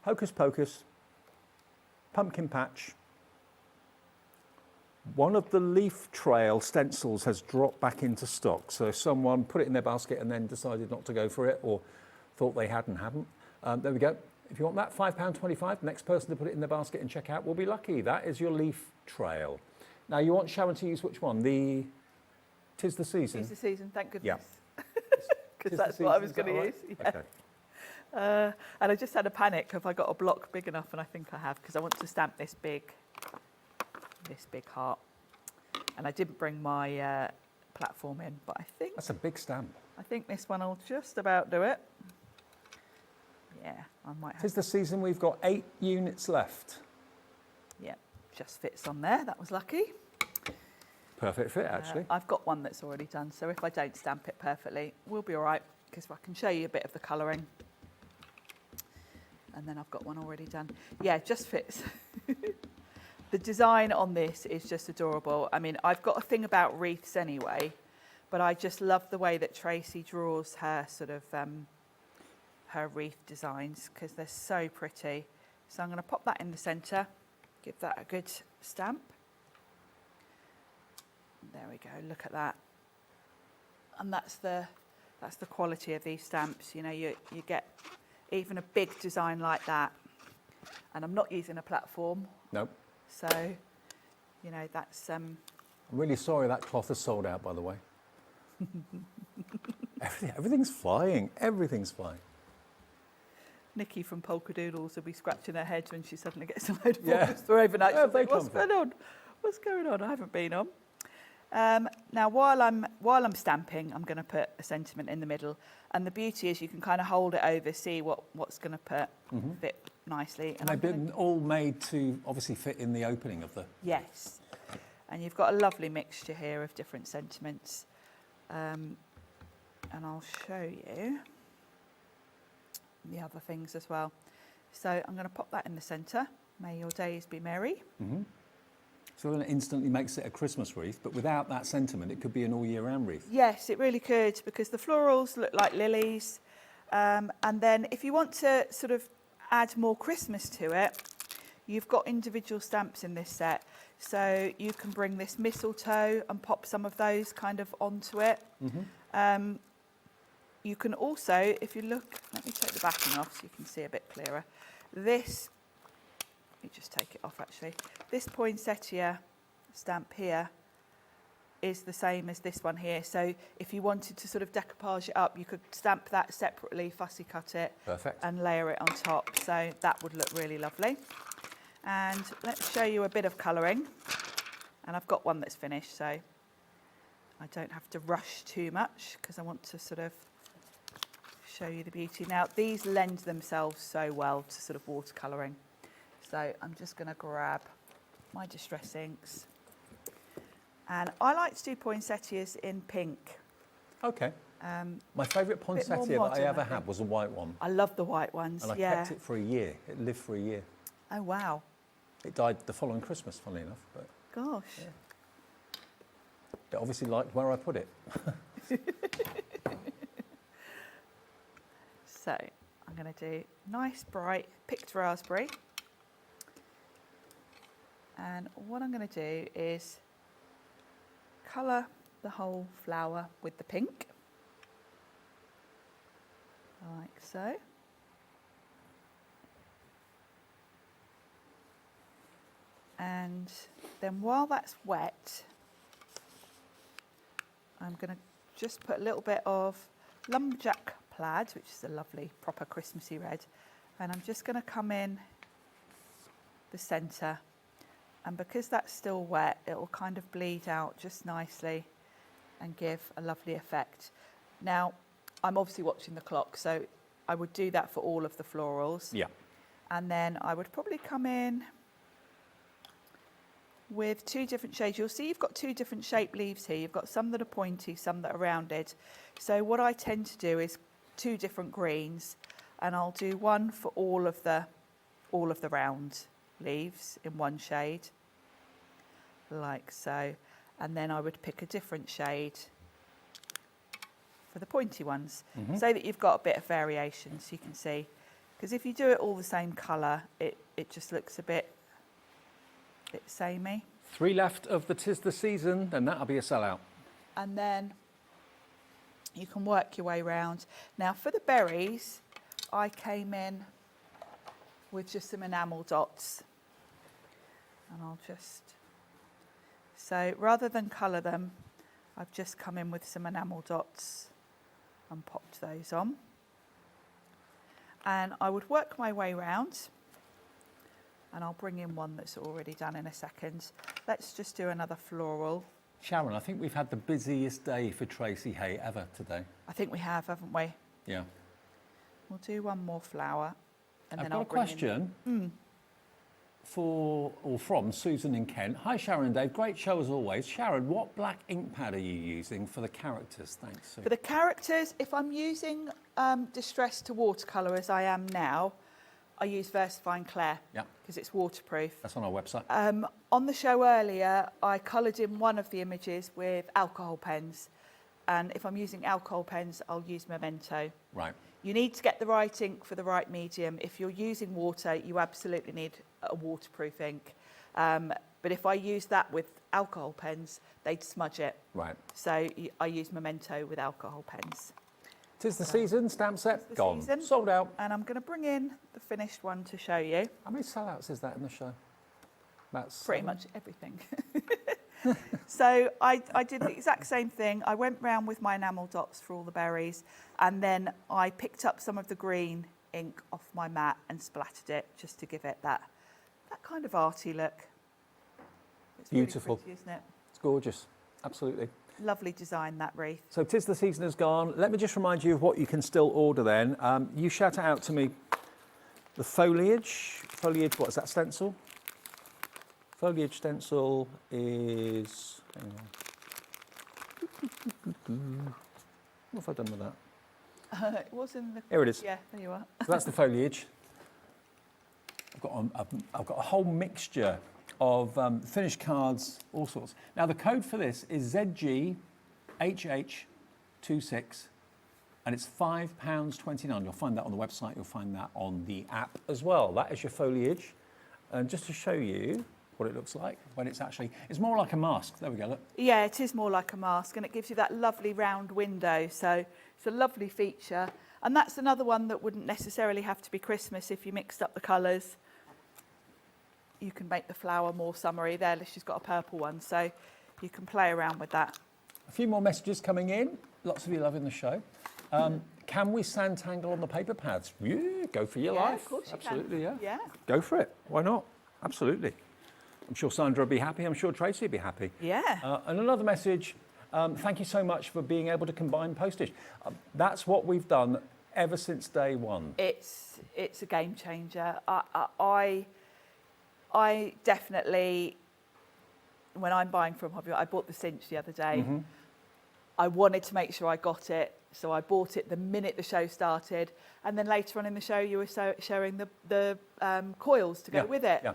Speaker 19: Hocus Pocus, Pumpkin Patch. One of the leaf trail stencils has dropped back into stock. So someone put it in their basket and then decided not to go for it, or thought they had and hadn't. There we go. If you want that, £5.25. The next person to put it in their basket and check out will be lucky. That is your leaf trail. Now, you want Sharon to use which one? The 'Tis the Season?
Speaker 3: 'Tis the Season, thank goodness.
Speaker 19: Yeah.
Speaker 3: Because
Speaker 19: 'Tis
Speaker 3: that's
Speaker 19: the
Speaker 3: what I
Speaker 19: Season,
Speaker 3: was
Speaker 19: is that
Speaker 3: going to
Speaker 19: all
Speaker 3: use.
Speaker 19: right?
Speaker 3: Yeah.
Speaker 19: Okay.
Speaker 3: And I just had a panic. Have I got a block big enough? And I think I have, because I want to stamp this big heart. And I didn't bring my platform in, but I think...
Speaker 19: That's a big stamp.
Speaker 3: I think this one will just about do it. Yeah, I might have...
Speaker 19: 'Tis the Season, we've got 8 units left.
Speaker 3: Yeah, just fits on there. That was lucky.
Speaker 19: Perfect fit, actually.
Speaker 3: I've got one that's already done, so if I don't stamp it perfectly, we'll be all right, because I can show you a bit of the colouring. And then I've got one already done. Yeah, it just fits. The design on this is just adorable. I mean, I've got a thing about wreaths anyway, but I just love the way that Tracey draws her sort of her wreath designs, because they're so pretty. So I'm going to pop that in the centre, give that a good stamp. There we go, look at that. And that's the quality of these stamps. You know, you get even a big design like that. And I'm not using a platform.
Speaker 19: Nope.
Speaker 3: So, you know, that's...
Speaker 19: I'm really sorry that cloth is sold out, by the way. Everything's flying. Everything's flying.
Speaker 3: Nikki from Polka Doodles will be scratching her head when she suddenly gets a load of
Speaker 19: Yeah.
Speaker 3: orders through overnight.
Speaker 19: Where
Speaker 3: She'll
Speaker 19: have they
Speaker 3: think, what's
Speaker 19: come from?"
Speaker 3: going on? What's going on? I haven't been on. Now, while I'm stamping, I'm going to put a sentiment in the middle. And the beauty is you can kind of hold it over, see what's going to fit nicely.
Speaker 19: And they've been all made to obviously fit in the opening of the...
Speaker 3: Yes. And you've got a lovely mixture here of different sentiments. And I'll show you the other things as well. So I'm going to pop that in the centre. May your days be merry.
Speaker 19: Mm-hmm. So then it instantly makes it a Christmas wreath, but without that sentiment, it could be an all-year-round wreath.
Speaker 3: Yes, it really could, because the florals look like lilies. And then if you want to sort of add more Christmas to it, you've got individual stamps in this set. So you can bring this mistletoe and pop some of those kind of onto it.
Speaker 19: Mm-hmm.
Speaker 3: You can also, if you look, let me take the backing off so you can see a bit clearer. This, let me just take it off actually. This poinsettia stamp here is the same as this one here. So if you wanted to sort of decoupage it up, you could stamp that separately, fussy cut it.
Speaker 19: Perfect.
Speaker 3: And layer it on top. So that would look really lovely. And let's show you a bit of colouring. And I've got one that's finished, so I don't have to rush too much because I want to sort of show you the beauty. Now, these lend themselves so well to sort of watercolouring. So I'm just going to grab my distress inks And I like to do poinsettias in pink.
Speaker 19: Okay. My favourite poinsettia that I ever had was a white one.
Speaker 3: I love the white ones,
Speaker 19: and I
Speaker 3: yeah.
Speaker 19: kept it for a year. It lived for a year.
Speaker 3: Oh, wow.
Speaker 19: It died the following Christmas, funnily enough. But
Speaker 3: gosh.
Speaker 19: Yeah. It obviously liked where I put it.
Speaker 3: So I'm going to do nice bright picked raspberry. And what I'm going to do is colour the whole flower with the pink, like so. And then while that's wet, I'm going to just put a little bit of lumberjack plaid, which is a lovely proper Christmassy red, and I'm just going to come in the centre, and because that's still wet it will kind of bleed out just nicely and give a lovely effect. Now I'm obviously watching the clock, so I would do that for all of the florals.
Speaker 19: Yeah.
Speaker 3: And then I would probably come in with 2 different shades. You'll see you've got 2 different shaped leaves here. You've got some that are pointy, some that are rounded. So what I tend to do is 2 different greens, and I'll do one for all of the round leaves in one shade, like so. And then I would pick a different shade for the pointy ones, so that you've got a bit of variation, so you can see. Because if you do it all the same colour, it just looks a bit samey.
Speaker 19: 3 left of the 'Tis the Season, then that'll be a sellout.
Speaker 3: And then you can work your way round. Now for the berries, I came in with just some enamel dots. And I'll just, so rather than colour them, I've just come in with some enamel dots and popped those on. And I would work my way round, and I'll bring in one that's already done in a second. Let's just do another floral.
Speaker 19: Sharon, I think we've had the busiest day for Tracey Hey ever today.
Speaker 3: I think we have, haven't we?
Speaker 19: Yeah.
Speaker 3: We'll do one more flower. And
Speaker 19: I've
Speaker 3: then
Speaker 19: got
Speaker 3: I'll
Speaker 19: a
Speaker 3: bring
Speaker 19: question
Speaker 3: in,
Speaker 19: from Susan in Kent. Hi Sharon and Dave, great show as always. Sharon, what black ink pad are you using for the characters? Thanks, Sue.
Speaker 3: For the characters, if I'm using distress to watercolour as I am now, I use Versafine Claire because it's waterproof.
Speaker 19: That's on our website.
Speaker 3: On the show earlier, I coloured in one of the images with alcohol pens. And if I'm using alcohol pens, I'll use Memento.
Speaker 19: Right.
Speaker 3: You need to get the right ink for the right medium. If you're using water, you absolutely need a waterproof ink. But if I use that with alcohol pens, they'd smudge it.
Speaker 19: Right.
Speaker 3: So I use Memento with alcohol pens.
Speaker 19: 'Tis the Season, stamp set, gone.
Speaker 3: Season.
Speaker 19: Sold out.
Speaker 3: And I'm going to bring in the finished one to show you.
Speaker 19: How many sellouts is that in the show? That's
Speaker 3: pretty much everything. So I did the exact same thing. I went round with my enamel dots for all the berries, and then I picked up some of the green ink off my mat and splattered it just to give it that kind of arty look. It's
Speaker 19: beautiful.
Speaker 3: really pretty, isn't it?
Speaker 19: It's gorgeous. Absolutely.
Speaker 3: Lovely design, that wreath.
Speaker 19: So 'Tis the Season has gone. Let me just remind you of what you can still order then. You shout it out to me. The foliage, what is that stencil? Foliage stencil is, hang on. What have I done with that?
Speaker 3: It was in the...
Speaker 19: Here it is.
Speaker 3: Yeah, there you are.
Speaker 19: So that's the foliage. I've got a whole mixture of finished cards, all sorts. Now the code for this is ZGHH26, and it's £5.29. You'll find that on the website. You'll find that on the app as well. That is your foliage, and just to show you what it looks like when it's actually, it's more like a mask. There we go, look.
Speaker 3: Yeah, it is more like a mask, and it gives you that lovely round window. So it's a lovely feature. And that's another one that wouldn't necessarily have to be Christmas if you mixed up the colours. You can make the flower more summery. There, she's got a purple one, so you can play around with that.
Speaker 19: A few more messages coming in. Lots of you loving the show. Can we sand-tangle on the paper pads? Yeah, go for your life.
Speaker 3: Of course you
Speaker 19: Absolutely,
Speaker 3: can.
Speaker 19: yeah.
Speaker 3: Yeah.
Speaker 19: Go for it. Why not? Absolutely. I'm sure Sandra will be happy. I'm sure Tracey will be happy.
Speaker 3: Yeah.
Speaker 19: And another message, thank you so much for being able to combine postage. That's what we've done ever since day one.
Speaker 3: It's a game changer. I definitely when I'm buying from Hobby, I bought the cinch the other day.
Speaker 19: Mm-hmm.
Speaker 3: I wanted to make sure I got it, so I bought it the minute the show started, and then later on in the show you were showing the coils to go with it.
Speaker 19: Yeah.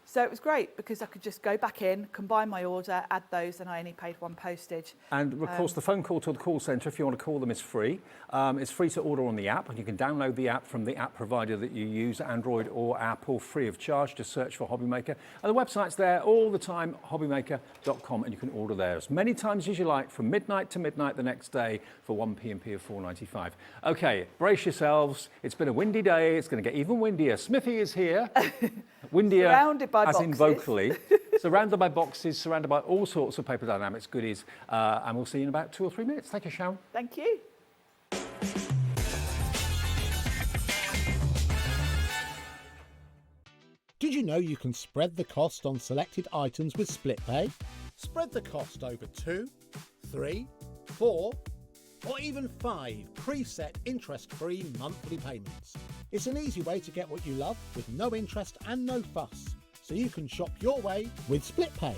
Speaker 3: So it was great because I could just go back in, combine my order, add those, and I only paid one postage.
Speaker 19: And of course, the phone call to the call centre, if you want to call them, is free. It's free to order on the app, and you can download the app from the app provider that you use, Android or Apple, free of charge. Just search for Hobbymaker. And the website's there all the time, hobbymaker.com, and you can order there as many times as you like, from midnight to midnight the next day for 1 P&P of $4.95. OK, brace yourselves. It's been a windy day. It's going to get even windier. Smithy is here. Windier,
Speaker 3: Surrounded by
Speaker 19: as
Speaker 3: boxes.
Speaker 19: in vocally. Surrounded by boxes, surrounded by all sorts of Paper Dynamics goodies. And we'll see you in about 2 or 3 minutes. Thank you, Sharon.
Speaker 3: Thank you.
Speaker 9: Did you know you can spread the cost on selected items with split pay? Spread the cost over 2, 3, 4, or even 5 preset interest-free monthly payments. It's an easy way to get what you love with no interest and no fuss, so you can shop your way with split pay.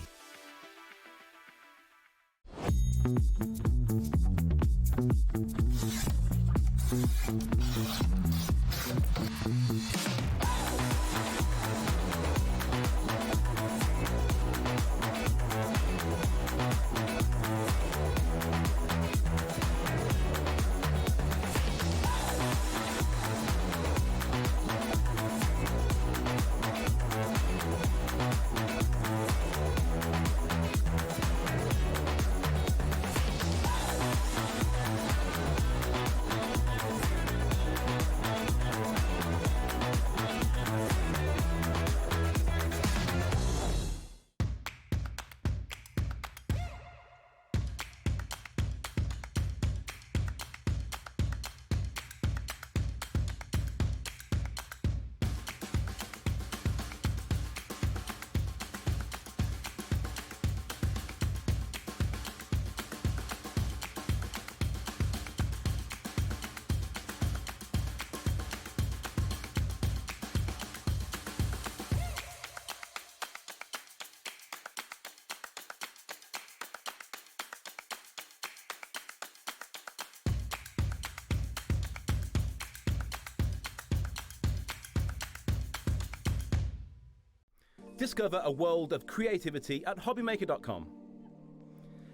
Speaker 11: Discover a world of creativity at hobbymaker.com.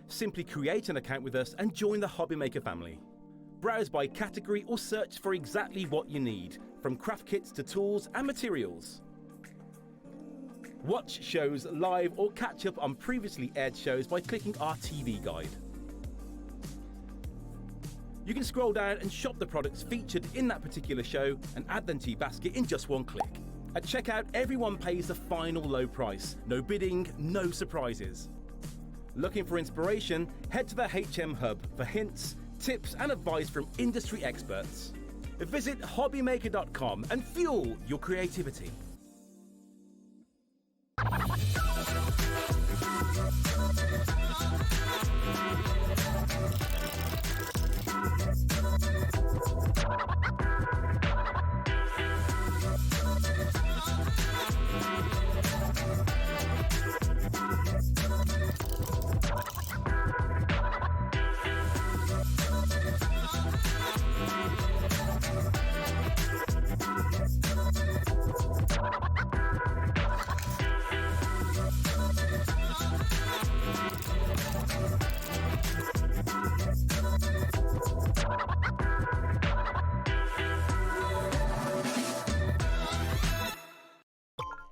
Speaker 11: Simply create an account with us and join the Hobbymaker family. Browse by category or search for exactly what you need, from craft kits to tools and materials. Watch shows live or catch up on previously aired shows by clicking our TV guide. You can scroll down and shop the products featured in that particular show and add them to your basket in just one click. At checkout, everyone pays the final low price. No bidding, no surprises. Looking for inspiration? Head to the HM Hub for hints, tips and advice from industry experts. Visit hobbymaker.com and fuel your creativity.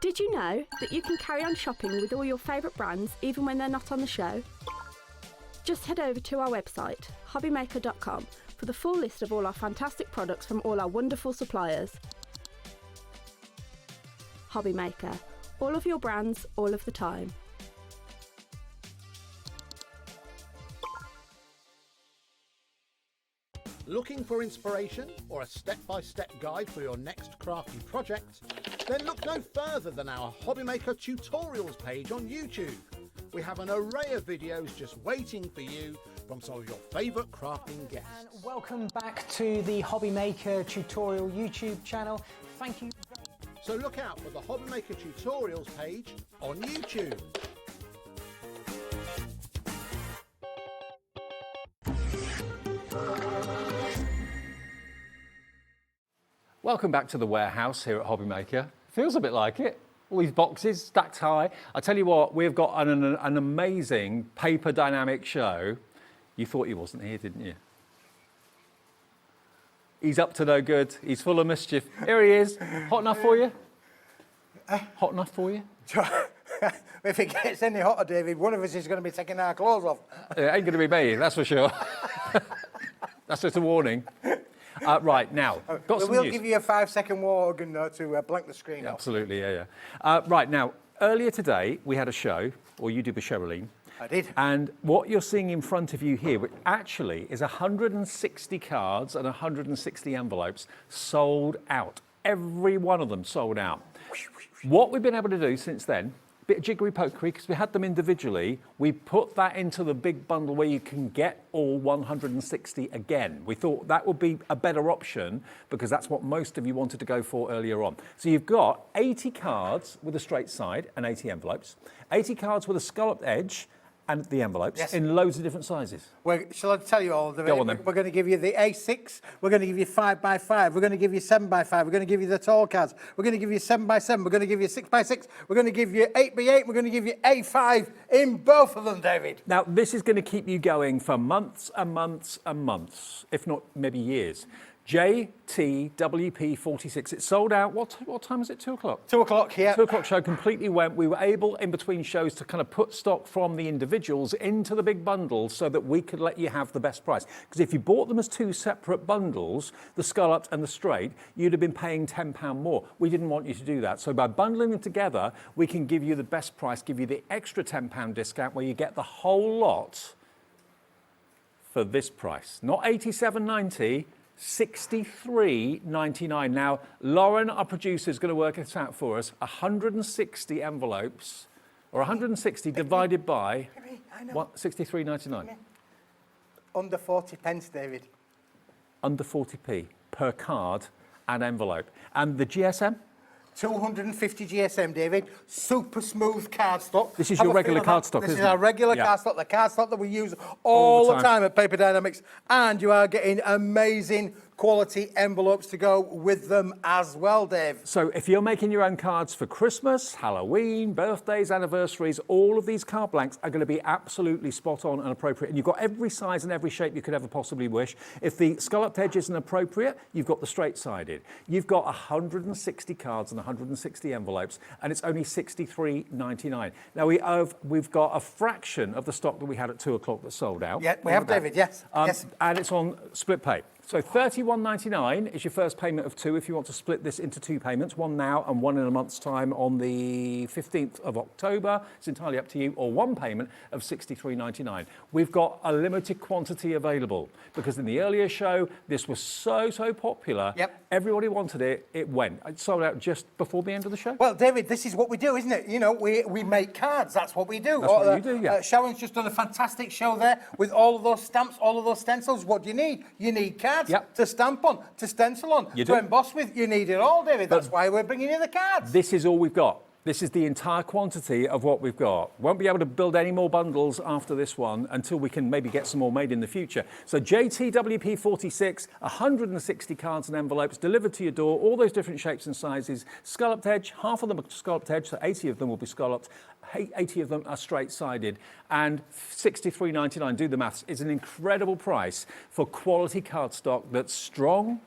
Speaker 4: Did you know that you can carry on shopping with all your favourite brands even when they're not on the show? Just head over to our website, hobbymaker.com, for the full list of all our fantastic products from all our wonderful suppliers. Hobbymaker, all of your brands, all of the time.
Speaker 9: Looking for inspiration or a step-by-step guide for your next crafty project? Then look no further than our Hobbymaker tutorials page on YouTube. We have an array of videos just waiting for you from some of your favourite crafting guests.
Speaker 20: And welcome back to the Hobbymaker tutorial YouTube channel. Thank you.
Speaker 9: So look out for the Hobbymaker tutorials page on YouTube.
Speaker 19: Welcome back to the warehouse here at Hobbymaker. Feels a bit like it. All these boxes stacked high. I tell you what, we've got an amazing Paper Dynamics show. You thought he wasn't here, didn't you? He's up to no good. He's full of mischief. Here he is. Hot enough for you? Hot enough for you?
Speaker 8: If it gets any hotter, David, one of us is going to be taking our clothes off.
Speaker 19: It ain't going to be me, that's for sure. That's just a warning. Right, now, got some
Speaker 8: We'll
Speaker 19: news.
Speaker 8: give you a 5-second warning to blank the screen off.
Speaker 19: Absolutely, yeah. Right, now, earlier today, we had a show, or you did with Sherilyn.
Speaker 8: I did.
Speaker 19: And what you're seeing in front of you here, which actually is 160 cards and 160 envelopes sold out. Every one of them sold out. What we've been able to do since then, bit of jiggery pokery, because we had them individually, we put that into the big bundle where you can get all 160 again. We thought that would be a better option because that's what most of you wanted to go for earlier on. So you've got 80 cards with a straight side and 80 envelopes, 80 cards with a scalloped edge and the envelopes in loads of different sizes.
Speaker 8: Well, shall I tell you all of them?
Speaker 19: Go on then.
Speaker 8: We're going to give you the A6, we're going to give you 5x5, we're going to give you 7x5, we're going to give you the tall cards, we're going to give you 7x7, we're going to give you 6x6, we're going to give you 8x8, we're going to give you A5 in both of them, David.
Speaker 19: Now, this is going to keep you going for months and months and months, if not maybe years. JTWP46. It sold out. What time is it? 2 o'clock?
Speaker 8: 2 o'clock, yeah.
Speaker 19: 2 o'clock show completely went. We were able, in between shows, to kind of put stock from the individuals into the big bundles so that we could let you have the best price. Because if you bought them as two separate bundles, the scalloped and the straight, you'd have been paying £10 more. We didn't want you to do that. So by bundling them together, we can give you the best price, give you the extra £10 discount where you get the whole lot for this price. Not $87.90. $63.99. Now, Lauren, our producer, is going to work this out for us. 160 envelopes, or 160 divided by what? $63.99.
Speaker 8: Under 40 pence, David.
Speaker 19: Under 40p per card and envelope. And the GSM?
Speaker 8: 250 GSM, David. Super smooth cardstock.
Speaker 19: This is your regular cardstock,
Speaker 8: This
Speaker 19: isn't
Speaker 8: is
Speaker 19: it?
Speaker 8: our regular
Speaker 19: Yeah.
Speaker 8: cardstock, the cardstock that we use all the time at Paper Dynamics. And you are getting amazing quality envelopes to go with them as well, Dave.
Speaker 19: So if you're making your own cards for Christmas, Halloween, birthdays, anniversaries, all of these card blanks are going to be absolutely spot on and appropriate. And you've got every size and every shape you could ever possibly wish. If the scalloped edge isn't appropriate, you've got the straight-sided. You've got 160 cards and 160 envelopes, and it's only $63.99. Now we've got a fraction of the stock that we had at 2 o'clock that sold out.
Speaker 8: Yeah, we have, David, yes. Yes.
Speaker 19: And it's on split pay. So $31.99 is your first payment of two if you want to split this into two payments, one now and one in a month's time on the 15th of October. It's entirely up to you, or one payment of $63.99. We've got a limited quantity available because in the earlier show, this was so popular.
Speaker 8: Yep.
Speaker 19: Everybody wanted it. It went. It sold out just before the end of the show.
Speaker 8: Well, David, this is what we do, isn't it? You know, we make cards. That's what we do.
Speaker 19: That's what you do, yeah.
Speaker 8: Sharon's just done a fantastic show there with all of those stamps, all of those stencils. What do you need? You need cards to stamp on, to stencil on,
Speaker 19: You
Speaker 8: to
Speaker 19: do.
Speaker 8: emboss with. You need it all, David. That's why we're bringing you the cards.
Speaker 19: This is all we've got. This is the entire quantity of what we've got. Won't be able to build any more bundles after this one until we can maybe get some more made in the future. So JTWP46, 160 cards and envelopes delivered to your door, all those different shapes and sizes. Scalloped edge, half of them are scalloped edge, so 80 of them will be scalloped. 80 of them are straight-sided, and $63.99, do the maths, is an incredible price for quality cardstock that's strong.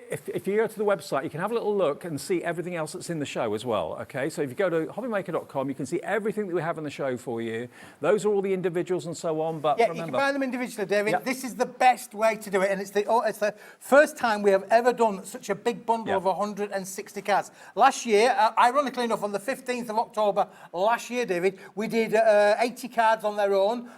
Speaker 19: If you go to the website, you can have a little look and see everything else that's in the show as well, okay? So if you go to hobbymaker.com, you can see everything that we have in the show for you. Those are all the individuals and so on, but
Speaker 8: Yeah,
Speaker 19: remember...
Speaker 8: you can buy them individually, David.
Speaker 19: Yep.
Speaker 8: This is the best way to do it, and it's the first time we have ever done such a big bundle of 160 cards. Last year, ironically enough, on the 15th of October last year, David, we did 80 cards on their own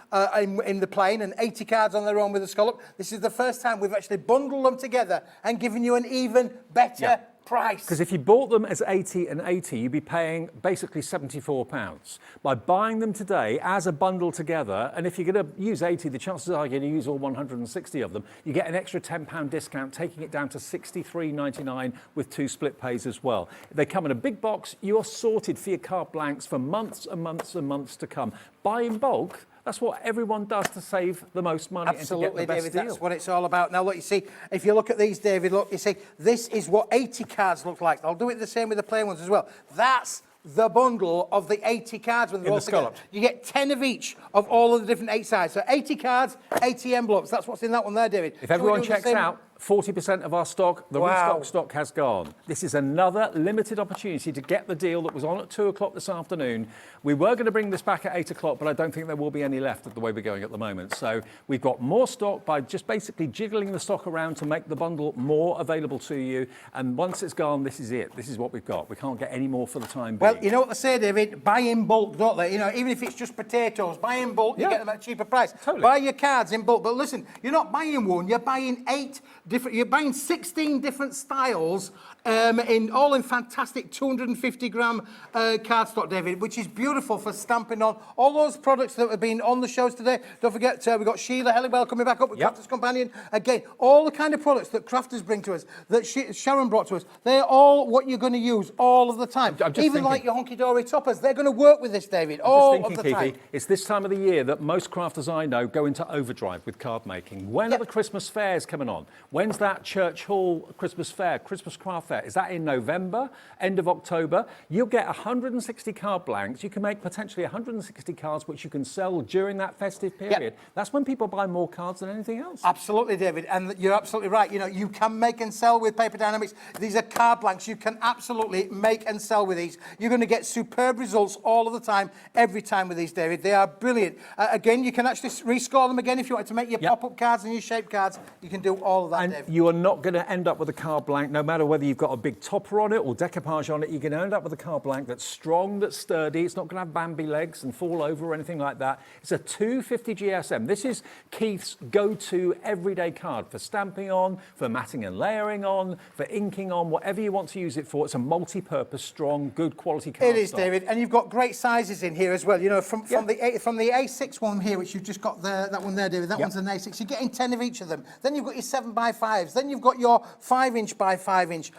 Speaker 8: in the plain and 80 cards on their own with a scallop. This is the first time we've actually bundled them together and given you an even better price.
Speaker 19: Because if you bought them as 80 and 80, you'd be paying basically £74. By buying them today as a bundle together, and if you're going to use 80, the chances are you're going to use all 160 of them, you get an extra £10 discount, taking it down to $63.99 with two split pays as well. They come in a big box. You are sorted for your card blanks for months and months and months to come. Buy in bulk. That's what everyone does to save the most money
Speaker 8: Absolutely,
Speaker 19: and to get the best
Speaker 8: David,
Speaker 19: deal.
Speaker 8: that's what it's all about. Now, look, you see, if you look at these, David, look, you see, this is what 80 cards look like. I'll do it the same with the plain ones as well. That's the bundle of the 80 cards when they're
Speaker 19: In
Speaker 8: all
Speaker 19: the
Speaker 8: together.
Speaker 19: scalloped.
Speaker 8: You get 10 of each of all of the different 8 sides. So 80 cards, 80 envelopes. That's what's in that one there, David.
Speaker 19: If
Speaker 8: Shall we
Speaker 19: everyone
Speaker 8: do the
Speaker 19: checks
Speaker 8: same?
Speaker 19: out, 40% of our stock, the
Speaker 8: Wow.
Speaker 19: restock stock has gone. This is another limited opportunity to get the deal that was on at 2 o'clock this afternoon. We were going to bring this back at 8 o'clock, but I don't think there will be any left at the way we're going at the moment. So we've got more stock by just basically jiggling the stock around to make the bundle more available to you. And once it's gone, this is it. This is what we've got. We can't get any more for the time being.
Speaker 8: Well, you know what they say, David? Buy in bulk, don't they? You know, even if it's just potatoes, buy in bulk, you get them at a cheaper price.
Speaker 19: Totally.
Speaker 8: Buy your cards in bulk. But listen, you're not buying one, you're buying 8 different, you're buying 16 different styles, all in fantastic 250 gram cardstock, David, which is beautiful for stamping on all those products that have been on the shows today. Don't forget, we've got Sheila Hellibell coming back up with Crafter's Companion. Again, all the kind of products that crafters bring to us, that Sharon brought to us, they're all what you're going to use all of the time. Even like your honky-dory toppers, they're going to work with this, David, all of the time.
Speaker 19: Keithy, it's this time of the year that most crafters I know go into overdrive with card making. When are the Christmas fairs coming on? When's that Church Hall Christmas fair, Christmas craft fair? Is that in November, end of October? You'll get 160 card blanks. You can make potentially 160 cards which you can sell during that festive period. That's when people buy more cards than anything else.
Speaker 8: Absolutely, David, and you're absolutely right. You know, you can make and sell with Paper Dienamics. These are card blanks. You can absolutely make and sell with these. You're going to get superb results all of the time, every time with these, David. They are brilliant. Again, you can actually rescore them again if you want to make your pop-up cards and your shape cards. You can do all of that,
Speaker 19: And
Speaker 8: David.
Speaker 19: you are not going to end up with a card blank, no matter whether you've got a big topper on it or decoupage on it. You're going to end up with a card blank that's strong, that's sturdy. It's not going to have Bambi legs and fall over or anything like that. It's a 250 GSM. This is Keith's go-to everyday card for stamping on, for matting and layering on, for inking on, whatever you want to use it for. It's a multi-purpose, strong, good quality card.
Speaker 8: It is, David, and you've got great sizes in here as well. You know, from the A6 one here, which you've just got there, that one there, David. That one's an A6. You're getting 10 of each of them. Then you've got your 7x5s. Then you've got your 5-inch by 5-inch.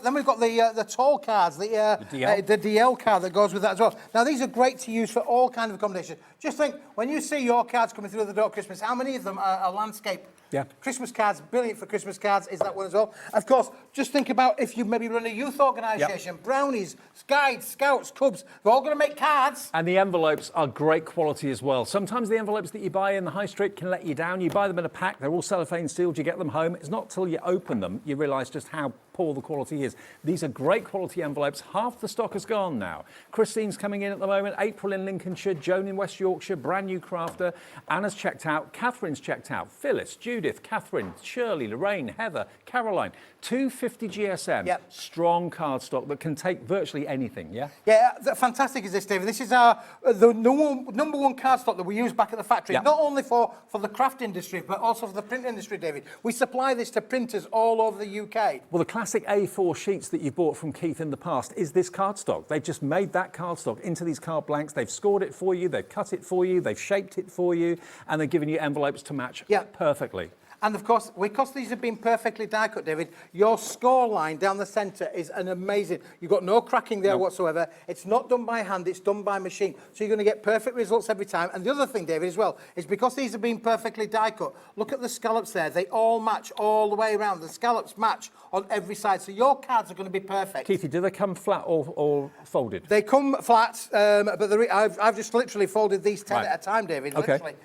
Speaker 8: Then we've got the tall cards, the DL card that goes with that as well. Now these are great to use for all kinds of combinations. Just think, when you see your cards coming through the door at Christmas, how many of them are landscape?
Speaker 19: Yeah.
Speaker 8: Christmas cards, brilliant for Christmas cards, is that one as well. Of course, just think about if you maybe run a youth organisation, brownies, guides, scouts, cubs, they're all going to make cards.
Speaker 19: And the envelopes are great quality as well. Sometimes the envelopes that you buy in the high street can let you down. You buy them in a pack, they're all cellophane sealed, you get them home. It's not till you open them you realise just how poor the quality is. These are great quality envelopes. Half the stock has gone now. Christine's coming in at the moment, April in Lincolnshire, Joan in West Yorkshire, brand new crafter. Anna's checked out, Catherine's checked out, Phyllis, Judith, Catherine, Shirley, Lorraine, Heather, Caroline. 250 GSM, strong cardstock that can take virtually anything, yeah?
Speaker 8: Yeah, fantastic is this, David. This is our the number one cardstock that we use back at the factory, not only for the craft industry, but also for the print industry, David. We supply this to printers all over the UK.
Speaker 19: Well, the classic A4 sheets that you bought from Keith in the past is this cardstock. They've just made that cardstock into these card blanks. They've scored it for you, they've cut it for you, they've shaped it for you, and they've given you envelopes to match perfectly.
Speaker 8: And of course, because these have been perfectly die cut, David, your score line down the centre is an amazing. You've got no cracking there whatsoever. It's not done by hand, it's done by machine. So you're going to get perfect results every time. And the other thing, David, as well, is because these have been perfectly die cut, look at the scallops there. They all match all the way around. The scallops match on every side. So your cards are going to be perfect.
Speaker 19: Keithy, do they come flat or folded?
Speaker 8: They come flat, but I've just literally folded these 10 at a time, David.
Speaker 19: Okay.
Speaker 8: Literally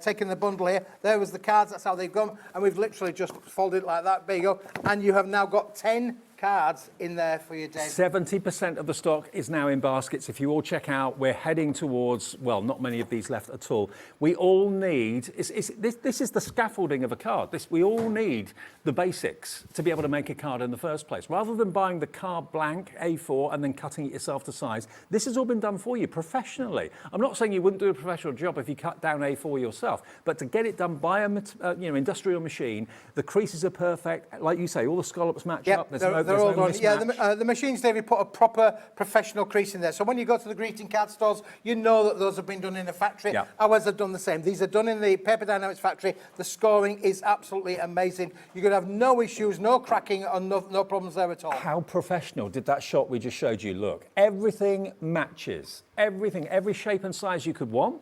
Speaker 8: taking the bundle here. There was the cards, that's how they've gone. And we've literally just folded it like that. There you go. And you have now got 10 cards in there for you, Dave.
Speaker 19: 70% of the stock is now in baskets. If you all check out, we're heading towards, well, not many of these left at all. We all need, this is the scaffolding of a card. We all need the basics to be able to make a card in the first place. Rather than buying the card blank A4 and then cutting it yourself to size, this has all been done for you professionally. I'm not saying you wouldn't do a professional job if you cut down A4 yourself, but to get it done by an industrial machine, the creases are perfect. Like you say, all the scallops match up.
Speaker 8: They're all done. Yeah, the machines, David, put a proper professional crease in there. So when you go to the greeting card stores, you know that those have been done in a factory. Ours have done the same. These are done in the Paper Dienamics factory. The scoring is absolutely amazing. You're going to have no issues, no cracking, and no problems there at all.
Speaker 19: How professional did that shot we just showed you look? Everything matches. Everything, every shape and size you could want.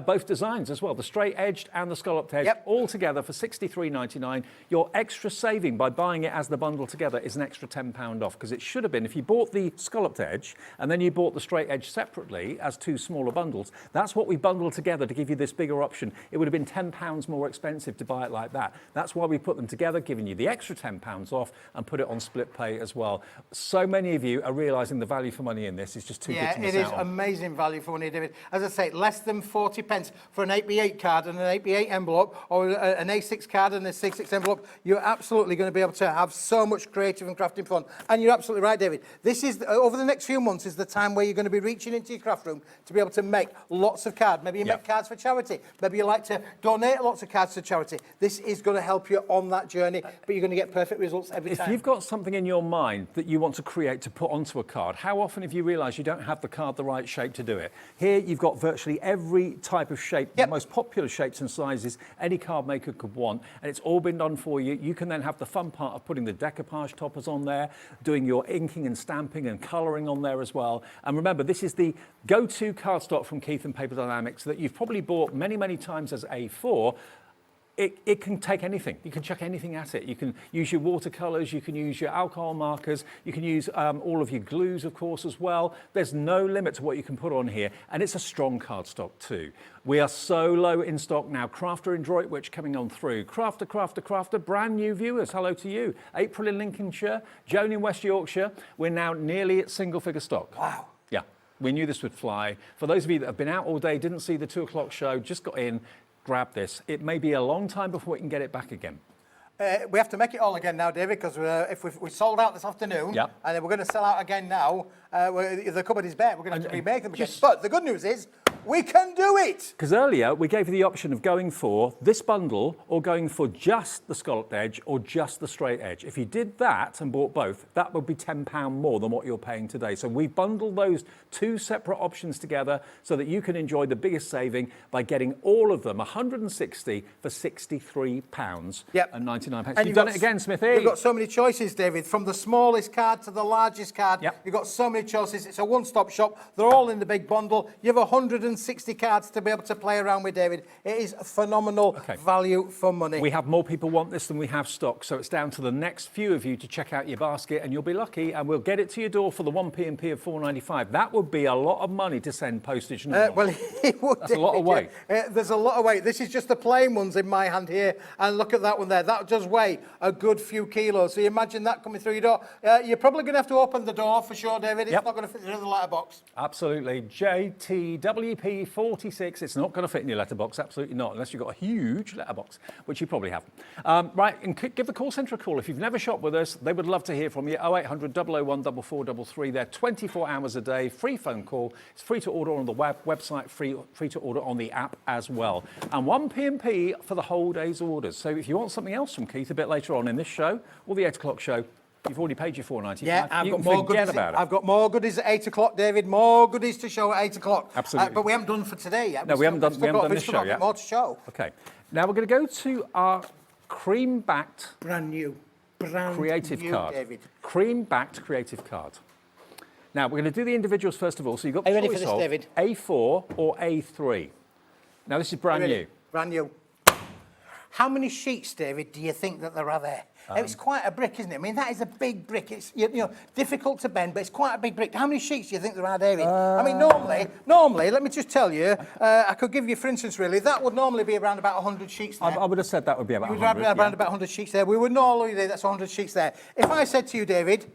Speaker 19: both designs as well, the straight edged and the scalloped edge, all together for $63.99. Your extra saving by buying it as the bundle together is an extra £10 off, because it should have been, if you bought the scalloped edge and then you bought the straight edge separately as 2 smaller bundles, that's what we bundled together to give you this bigger option. It would have been £10 more expensive to buy it like that. That's why we put them together, giving you the extra £10 off and put it on split pay as well. So many of you are realising the value for money in this is just too good to miss out on.
Speaker 8: It is amazing value for money, David. As I say, less than 40 pence for an 8x8 card and an 8x8 envelope, or an A6 card and a 6x6 envelope. You're absolutely going to be able to have so much creative and crafting fun. And you're absolutely right, David. This is, over the next few months, is the time where you're going to be reaching into your craft room to be able to make lots of cards. Maybe you make cards for charity. Maybe you like to donate lots of cards to charity. This is going to help you on that journey, but you're going to get perfect results every time.
Speaker 19: If you've got something in your mind that you want to create to put onto a card, how often have you realised you don't have the card the right shape to do it? Here you've got virtually every type of shape, the most popular shapes and sizes any card maker could want, and it's all been done for you. You can then have the fun part of putting the decoupage toppers on there, doing your inking and stamping and colouring on there as well. And remember, this is the go-to cardstock from Keith and Paper Dienamics that you've probably bought many, many times as A4. It can take anything. You can chuck anything at it. You can use your watercolours, you can use your alcohol markers, you can use all of your glues, of course, as well. There's no limit to what you can put on here, and it's a strong cardstock too. We are so low in stock now. Crafter in Droitwich coming on through. Crafter, Crafter, Crafter, brand new viewers. Hello to you. April in Lincolnshire, Joan in West Yorkshire. We're now nearly at single figure stock.
Speaker 8: Wow.
Speaker 19: Yeah, we knew this would fly. For those of you that have been out all day, didn't see the 2 o'clock show, just got in, grab this. It may be a long time before we can get it back again.
Speaker 8: We have to make it all again now, David, because if we sold out this afternoon, and then we're going to sell out again now, the cupboard is bare. We're going to have to remake them again. But the good news is, we can do it!
Speaker 19: Because earlier, we gave you the option of going for this bundle or going for just the scalloped edge or just the straight edge. If you did that and bought both, that would be £10 more than what you're paying today. So we bundled those 2 separate options together so that you can enjoy the biggest saving by getting all of them, 160 for £63 and 99 pence. You've done it again, Smithy.
Speaker 8: You've got so many choices, David, from the smallest card to the largest card. You've got so many choices. It's a one-stop shop. They're all in the big bundle. You have 160 cards to be able to play around with, David. It is a phenomenal value for money.
Speaker 19: We have more people want this than we have stock, so it's down to the next few of you to check out your basket, and you'll be lucky, and we'll get it to your door for the 1 P&P of £4.95. That would be a lot of money to send postage.
Speaker 8: Well, it would.
Speaker 19: That's a lot of weight.
Speaker 8: There's a lot of weight. This is just the plain ones in my hand here, and look at that one there. That does weigh a good few kilos. So you imagine that coming through your door. You're probably going to have to open the door for sure, David. It's not going to fit in the letterbox.
Speaker 19: Absolutely. JTWP46. It's not going to fit in your letterbox. Absolutely not, unless you've got a huge letterbox, which you probably haven't. Right, and give the call centre a call. If you've never shopped with us, they would love to hear from you. 0800 001 4433. They're 24 hours a day. Free phone call. It's free to order on the website, free to order on the app as well. And 1 P&P for the whole day's orders. So if you want something else from Keith a bit later on in this show or the 8 o'clock show, you've already paid your £4.95.
Speaker 8: Yeah, I've got more goodies.
Speaker 19: About it.
Speaker 8: I've got more goodies at 8 o'clock, David. More goodies to show at 8 o'clock.
Speaker 19: Absolutely.
Speaker 8: But we haven't done for today yet.
Speaker 19: No, we haven't done this show yet.
Speaker 8: More to show.
Speaker 19: Okay. Now we're going to go to our cream-backed,
Speaker 8: brand new
Speaker 19: creative card.
Speaker 8: David.
Speaker 19: Cream-backed creative card. Now we're going to do the individuals first of all. So you've got the
Speaker 8: Are you ready
Speaker 19: choice
Speaker 8: for this,
Speaker 19: of
Speaker 8: David?
Speaker 19: A4 or A3. Now this is brand new.
Speaker 8: Brand new. How many sheets, David, do you think that there are there? It's quite a brick, isn't it? I mean, that is a big brick. It's difficult to bend, but it's quite a big brick. How many sheets do you think there are, David? I mean, normally, let me just tell you, I could give you, for instance, really, that would normally be around about 100 sheets there.
Speaker 19: I would have said that would be about 100.
Speaker 8: Around about 100 sheets there. We would normally do that's 100 sheets there. If I said to you, David,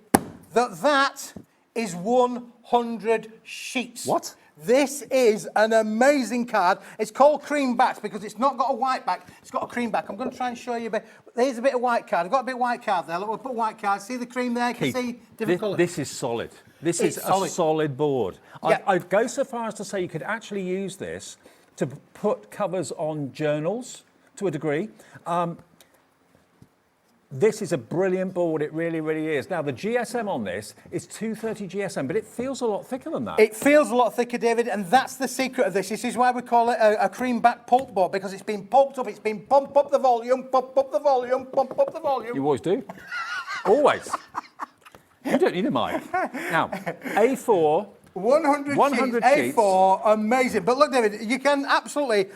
Speaker 8: that is 100 sheets.
Speaker 19: What?
Speaker 8: This is an amazing card. It's called cream backed because it's not got a white back. It's got a cream back. I'm going to try and show you a bit. There's a bit of white card. I've got a bit of white card there. Look, we'll put white card. See the cream there? You can see different colours.
Speaker 19: This is solid. This is a solid board. I'd go so far as to say you could actually use this to put covers on journals to a degree. This is a brilliant board, it really, really is. Now, the GSM on this is 230 GSM, but it feels a lot thicker than that.
Speaker 8: It feels a lot thicker, David, and that's the secret of this. This is why we call it a cream-back pulp board, because it's been pulped up, it's been pump up the volume, pump up the volume, pump up the volume.
Speaker 19: You always do. Always. You don't need a mic. Now, A4
Speaker 8: 100 sheets, A4, amazing. But look, David, you can absolutely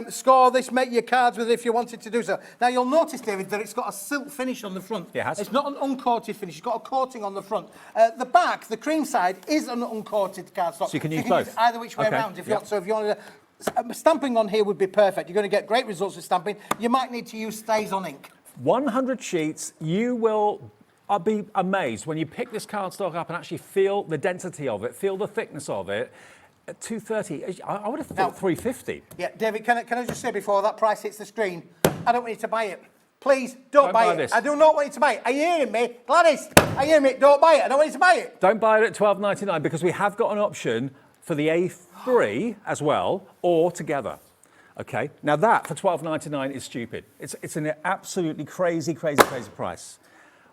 Speaker 8: score this, make your cards with it if you wanted to do so. Now, you'll notice, David, that it's got a silk finish on the front.
Speaker 19: Yeah, it has.
Speaker 8: It's not an uncoated finish. It's got a coating on the front. The back, the cream side, is an uncoated cardstock.
Speaker 19: So you can use both?
Speaker 8: Use either which way around if you want. So if you want to... Stamping on here would be perfect. You're going to get great results with stamping. You might need to use stays on ink. 100
Speaker 19: sheets, you will... I'll be amazed when you pick this cardstock up and actually feel the density of it, feel the thickness of it. At $230, I would have thought
Speaker 8: Now,
Speaker 19: $350.
Speaker 8: Yeah, David, can I just say before that price hits the screen, I don't want you to buy it. Please, don't buy it.
Speaker 19: This.
Speaker 8: I do not want you to buy it. Are you hearing me? Gladys, are you hearing me? Don't buy it. I don't want you to buy it.
Speaker 19: Don't buy it at $12.99 because we have got an option for the A3 as well, or together. Okay, now that for $12.99 is stupid. It's an absolutely crazy price.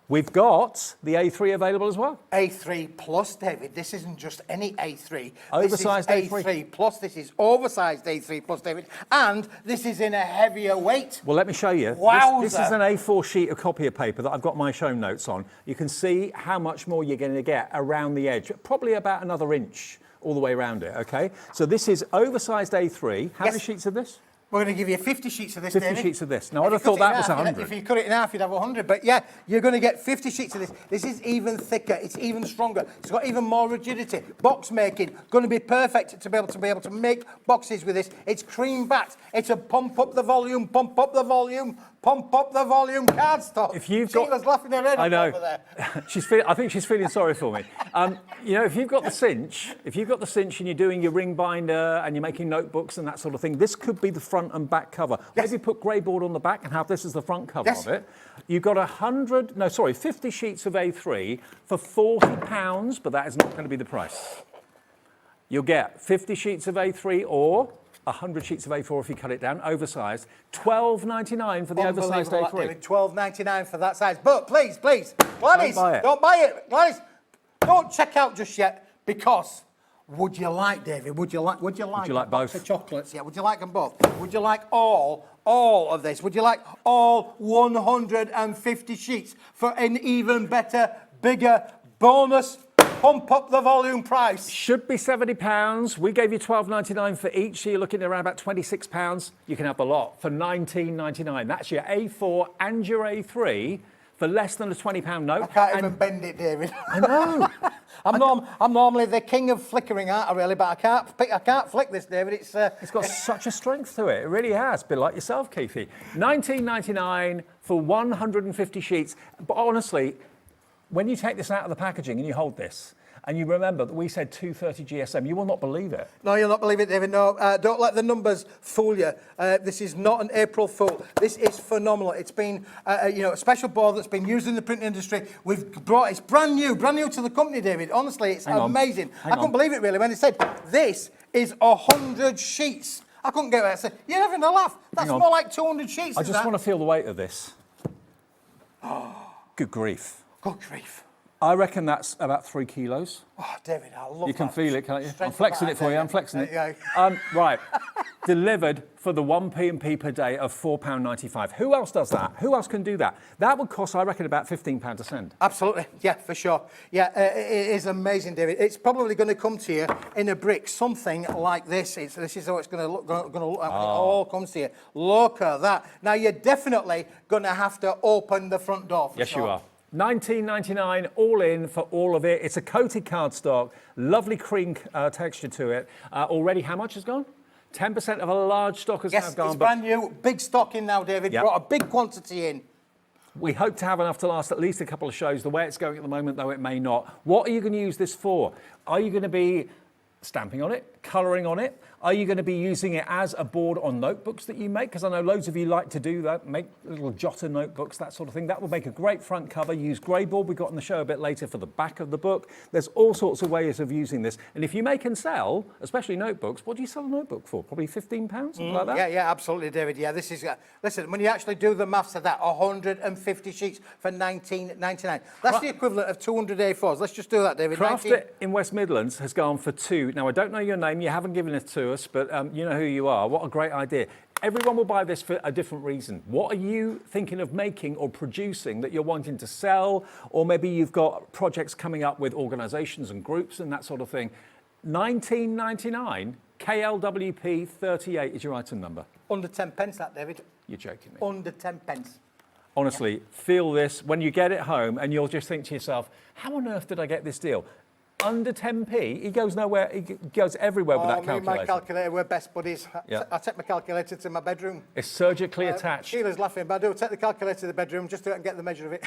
Speaker 19: We've got the A3 available as well.
Speaker 8: A3 plus, David. This isn't just any A3.
Speaker 19: Oversized
Speaker 8: this is
Speaker 19: A3.
Speaker 8: A3 plus. This is oversized A3 plus, David. And this is in a heavier weight.
Speaker 19: Well, let me show you.
Speaker 8: Wowza.
Speaker 19: This is an A4 sheet of copier paper that I've got my show notes on. You can see how much more you're going to get around the edge. Probably about another inch all the way around it, okay? So this is oversized A3. How many sheets of this?
Speaker 8: We're going to give you 50 sheets of this,
Speaker 19: 50
Speaker 8: David.
Speaker 19: sheets of this. Now, I'd have thought that was 100.
Speaker 8: If you cut it in half, you'd have 100. But yeah, you're going to get 50 sheets of this. This is even thicker. It's even stronger. It's got even more rigidity. Box making, going to be perfect to be able to make boxes with this. It's cream backed. It's a pump up the volume, pump up the volume, pump up the volume cardstock.
Speaker 19: If you've
Speaker 8: Sheila's laughing her head
Speaker 19: I
Speaker 8: off
Speaker 19: know.
Speaker 8: over there.
Speaker 19: I think she's feeling sorry for me. You know, if you've got the cinch and you're doing your ring binder and you're making notebooks and that sort of thing, this could be the front and back cover. Maybe put grey board on the back and have this as the front cover of it. You've got 50 sheets of A3 for £40, but that is not going to be the price. You'll get 50 sheets of A3 or 100 sheets of A4 if you cut it down, oversized. $12.99 for the oversized A3.
Speaker 8: $12.99 for that size. But please, Gladys,
Speaker 19: Don't buy it.
Speaker 8: Gladys, don't check out just yet because would you like, David? Would you like
Speaker 19: both?
Speaker 8: The chocolates? Yeah. Would you like them both? Would you like all of this? Would you like all 150 sheets for an even better, bigger bonus? Pump up the volume price.
Speaker 19: Should be £70. We gave you $12.99 for each, so you're looking at around about £26. You can have the lot for $19.99. That's your A4 and your A3 for less than a £20 note.
Speaker 8: I can't even bend it, David.
Speaker 19: I know.
Speaker 8: I'm normally the king of flickering, aren't I, really? But I can't flick this, David. It's
Speaker 19: got such a strength to it. It really has. A bit like yourself, Keithy. $19.99 for 150 sheets. But honestly, when you take this out of the packaging and you hold this, and you remember that we said 230 GSM, you will not believe it.
Speaker 8: No, you'll not believe it, David. No, don't let the numbers fool you. This is not an April Fool. This is phenomenal. It's been, a special board that's been used in the print industry. It's brand new to the company, David. Honestly, it's amazing. I couldn't believe it, really, when it said, this is 100 sheets. I couldn't get it. I said, you're having a laugh. That's more like 200 sheets.
Speaker 19: I just want to feel the weight of this. Good grief.
Speaker 8: Good grief.
Speaker 19: I reckon that's about 3 kilos.
Speaker 8: Oh, David, I love that.
Speaker 19: You can feel it, can't you?
Speaker 8: Strength
Speaker 19: I'm flexing
Speaker 8: of
Speaker 19: it for you, I'm flexing
Speaker 8: There
Speaker 19: it.
Speaker 8: you go.
Speaker 19: Right, delivered for the 1p&p per day of £4.95. Who else does that? Who else can do that? That would cost, I reckon, about £15 to send.
Speaker 8: Absolutely, yeah, for sure. Yeah, it is amazing, David. It's probably going to come to you in a brick, something like this. This is how it's going to look like when it all comes to you. Look at that. Now, you're definitely going to have to open the front door.
Speaker 19: Yes, you are. $19.99 all in for all of it. It's a coated cardstock, lovely cream texture to it. Already, how much has gone? 10% of a large stock has now gone.
Speaker 8: Yes, it's brand new. Big stock in now, David.
Speaker 19: Yep.
Speaker 8: Brought a big quantity in.
Speaker 19: We hope to have enough to last at least a couple of shows. The way it's going at the moment, though, it may not. What are you going to use this for? Are you going to be stamping on it, colouring on it? Are you going to be using it as a board on notebooks that you make? Because I know loads of you like to do that, make little jotter notebooks, that sort of thing. That will make a great front cover. Use grey board, we've got on the show a bit later, for the back of the book. There's all sorts of ways of using this. And if you make and sell, especially notebooks, what do you sell a notebook for? Probably £15, something like that?
Speaker 8: Yeah, absolutely, David. Yeah, this is... listen, when you actually do the maths of that, 150 sheets for $19.99. That's the equivalent of 200 A4s. Let's just do that, David.
Speaker 19: Crafty in West Midlands has gone for 2. Now, I don't know your name. You haven't given it to us, but you know who you are. What a great idea. Everyone will buy this for a different reason. What are you thinking of making or producing that you're wanting to sell? Or maybe you've got projects coming up with organisations and groups and that sort of thing. 19.99. KLWP 38 is your item number.
Speaker 8: Under 10 pence, that, David.
Speaker 19: You're joking me.
Speaker 8: Under 10 pence.
Speaker 19: Honestly, feel this when you get it home, and you'll just think to yourself, how on earth did I get this deal? Under 10p, he goes nowhere, he goes everywhere with that calculator.
Speaker 8: My calculator, we're best buddies.
Speaker 19: Yeah.
Speaker 8: I take my calculator to my bedroom.
Speaker 19: It's surgically attached.
Speaker 8: Sheila's laughing, but I do take the calculator to the bedroom just to get the measure of it.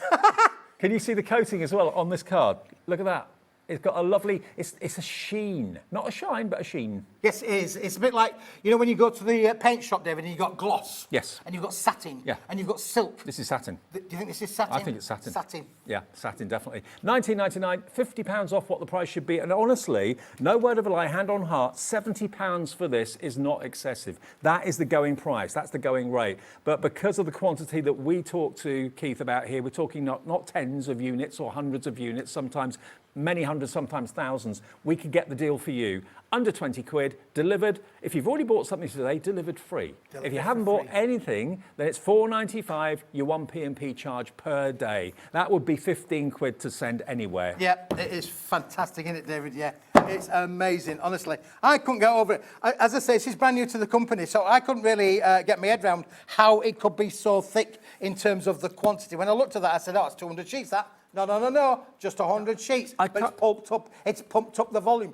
Speaker 19: Can you see the coating as well on this card? Look at that. It's got a lovely, it's a sheen. Not a shine, but a sheen.
Speaker 8: Yes, it is. It's a bit like, you know, when you go to the paint shop, David, and you've got gloss.
Speaker 19: Yes.
Speaker 8: And you've got satin.
Speaker 19: Yeah.
Speaker 8: And you've got silk.
Speaker 19: This is satin.
Speaker 8: Do you think this is satin?
Speaker 19: I think it's satin.
Speaker 8: Satin.
Speaker 19: Yeah, satin, definitely. 19.99, £50 off what the price should be. And honestly, no word of a lie, hand on heart, £70 for this is not excessive. That is the going price. That's the going rate. But because of the quantity that we talk to Keith about here, we're talking not tens of units or hundreds of units, sometimes many hundreds, sometimes thousands, we could get the deal for you. Under 20 quid, delivered. If you've already bought something today, delivered free. If you haven't bought anything, then it's £4.95, your 1 P&P charge per day. That would be 15 quid to send anywhere.
Speaker 8: Yeah, it is fantastic, isn't it, David? Yeah, it's amazing, honestly. I couldn't get over it. As I say, she's brand new to the company, so I couldn't really get my head around how it could be so thick in terms of the quantity. When I looked at that, I said, oh, it's 200 sheets, that. No, just 100 sheets. But it's pumped up. It's pumped up the volume.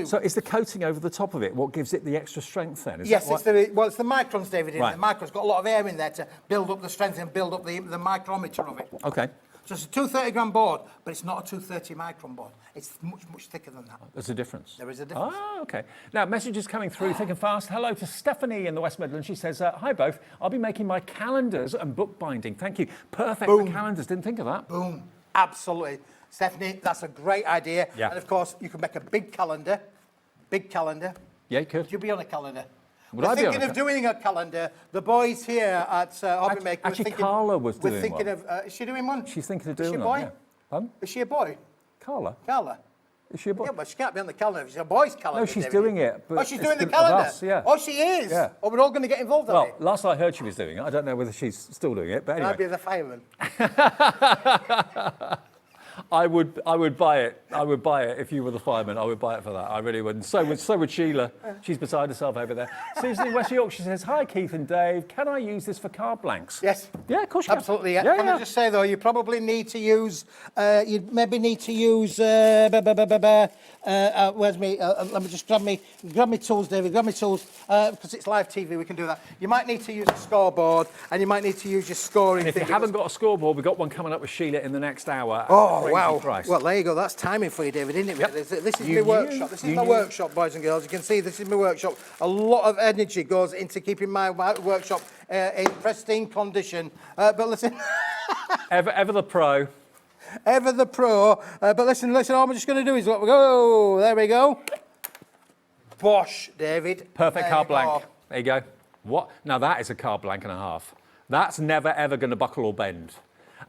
Speaker 19: So is the coating over the top of it what gives it the extra strength then?
Speaker 8: Yes, it's the microns, David.
Speaker 19: Right.
Speaker 8: The microns got a lot of air in there to build up the strength and build up the micrometer of it.
Speaker 19: Okay.
Speaker 8: So it's a 230 gram board, but it's not a 230 micron board. It's much thicker than that.
Speaker 19: There's a difference.
Speaker 8: There is a difference.
Speaker 19: Oh, okay. Now, messages coming through thick and fast. Hello to Stephanie in the West Midlands. She says, hi both. I'll be making my calendars and bookbinding. Thank you. Perfect for calendars. Didn't think of that.
Speaker 8: Boom. Absolutely. Stephanie, that's a great idea.
Speaker 19: Yeah.
Speaker 8: And of course, you can make a big calendar.
Speaker 19: Yeah, you could.
Speaker 8: Would you be on a calendar?
Speaker 19: Would
Speaker 8: We're
Speaker 19: I be on
Speaker 8: thinking
Speaker 19: a
Speaker 8: of doing a calendar. The boys here at Hobby Maker
Speaker 19: actually, Carla was doing
Speaker 8: We're thinking
Speaker 19: one.
Speaker 8: of... is she doing one?
Speaker 19: She's thinking of
Speaker 8: Is she
Speaker 19: doing
Speaker 8: a boy?
Speaker 19: one, yeah. Pardon?
Speaker 8: Is she a boy?
Speaker 19: Carla? Is she a boy?
Speaker 8: Yeah, but she can't be on the calendar. She's a boy's calendar.
Speaker 19: No, she's
Speaker 8: David.
Speaker 19: doing it. But
Speaker 8: Oh, she's doing the
Speaker 19: of
Speaker 8: calendar?
Speaker 19: us, yeah.
Speaker 8: Oh, she is?
Speaker 19: Yeah.
Speaker 8: Oh, we're all going to get involved on it?
Speaker 19: Well, last I heard she was doing it. I don't know whether she's still doing it, but anyway.
Speaker 8: I'd be the fireman.
Speaker 19: I would buy it. I would buy it if you were the fireman. I would buy it for that. I really would. And so would Sheila. She's beside herself over there. Susan in West Yorkshire says, hi, Keith and Dave. Can I use this for card blanks?
Speaker 8: Yes.
Speaker 19: Yeah, of course you can.
Speaker 8: Absolutely, yeah. Can I just say, though, you probably need to use... you'd maybe need to use... where's me? Let me just grab me tools, David. Grab me tools, because it's live TV. We can do that. You might need to use a scoreboard, and you might need to use your scoring.
Speaker 19: And if you haven't got a scoreboard, we've got one coming up with Sheila in the next hour.
Speaker 8: Oh, wow.
Speaker 19: Price.
Speaker 8: Well, there you go. That's timing for you, David, isn't it?
Speaker 19: Yep.
Speaker 8: This is my workshop. This is my workshop, boys and girls. You can see this is my workshop. A lot of energy goes into keeping my workshop in pristine condition. But listen...
Speaker 19: ever the pro.
Speaker 8: Ever the pro. But listen, all I'm just going to do is let we go. There we go. Bosh, David.
Speaker 19: Perfect
Speaker 8: There
Speaker 19: card
Speaker 8: you
Speaker 19: blank.
Speaker 8: go.
Speaker 19: There you go. What? Now that is a card blank and a half. That's never ever going to buckle or bend.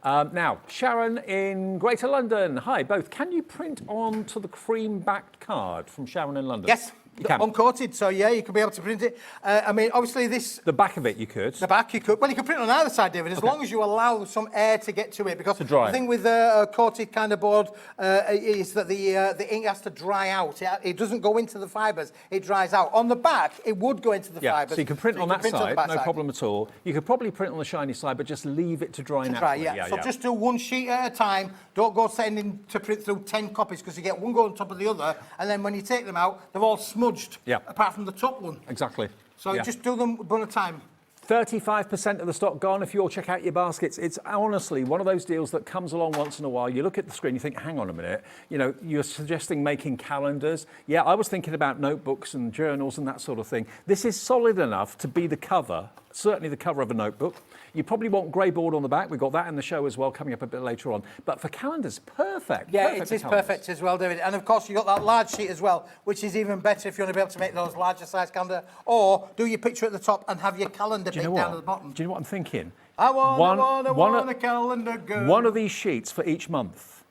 Speaker 19: Now, Sharon in Greater London. Hi, both. Can you print onto the cream-backed card from Sharon in London?
Speaker 8: Yes.
Speaker 19: You can.
Speaker 8: Uncoated, so yeah, you could be able to print it. I mean, obviously this...
Speaker 19: The back of it you could.
Speaker 8: The back you could. Well, you could print it on either side, David, as long as you allow some air to get to it. Because
Speaker 19: to dry.
Speaker 8: The thing with a coated kind of board is that the ink has to dry out. It doesn't go into the fibres, it dries out. On the back, it would go into the fibres.
Speaker 19: So you can print on that side, no
Speaker 8: side.
Speaker 19: problem at all. You could probably print on the shiny side, but just leave it to dry naturally.
Speaker 8: Yeah. So just do one sheet at a time. Don't go sending to print through 10 copies because you get one go on top of the other, and then when you take them out, they're all smudged.
Speaker 19: Yeah.
Speaker 8: Apart from the top one.
Speaker 19: Exactly.
Speaker 8: So just do them one at a time.
Speaker 19: 35% of the stock gone if you all check out your baskets. It's honestly one of those deals that comes along once in a while. You look at the screen, you think, hang on a minute, you know, you're suggesting making calendars. Yeah, I was thinking about notebooks and journals and that sort of thing. This is solid enough to be the cover, certainly the cover of a notebook. You probably want grey board on the back. We've got that in the show as well, coming up a bit later on. But for calendars, perfect.
Speaker 8: Yeah,
Speaker 19: perfect
Speaker 8: it is
Speaker 19: for calendars.
Speaker 8: perfect as well, David. And of course, you've got that large sheet as well, which is even better if you want to be able to make those larger size calendar. Or do your picture at the top and have your calendar bit down at the bottom.
Speaker 19: Do you know what I'm thinking?
Speaker 8: I want a calendar, girl.
Speaker 19: One of these sheets for each month.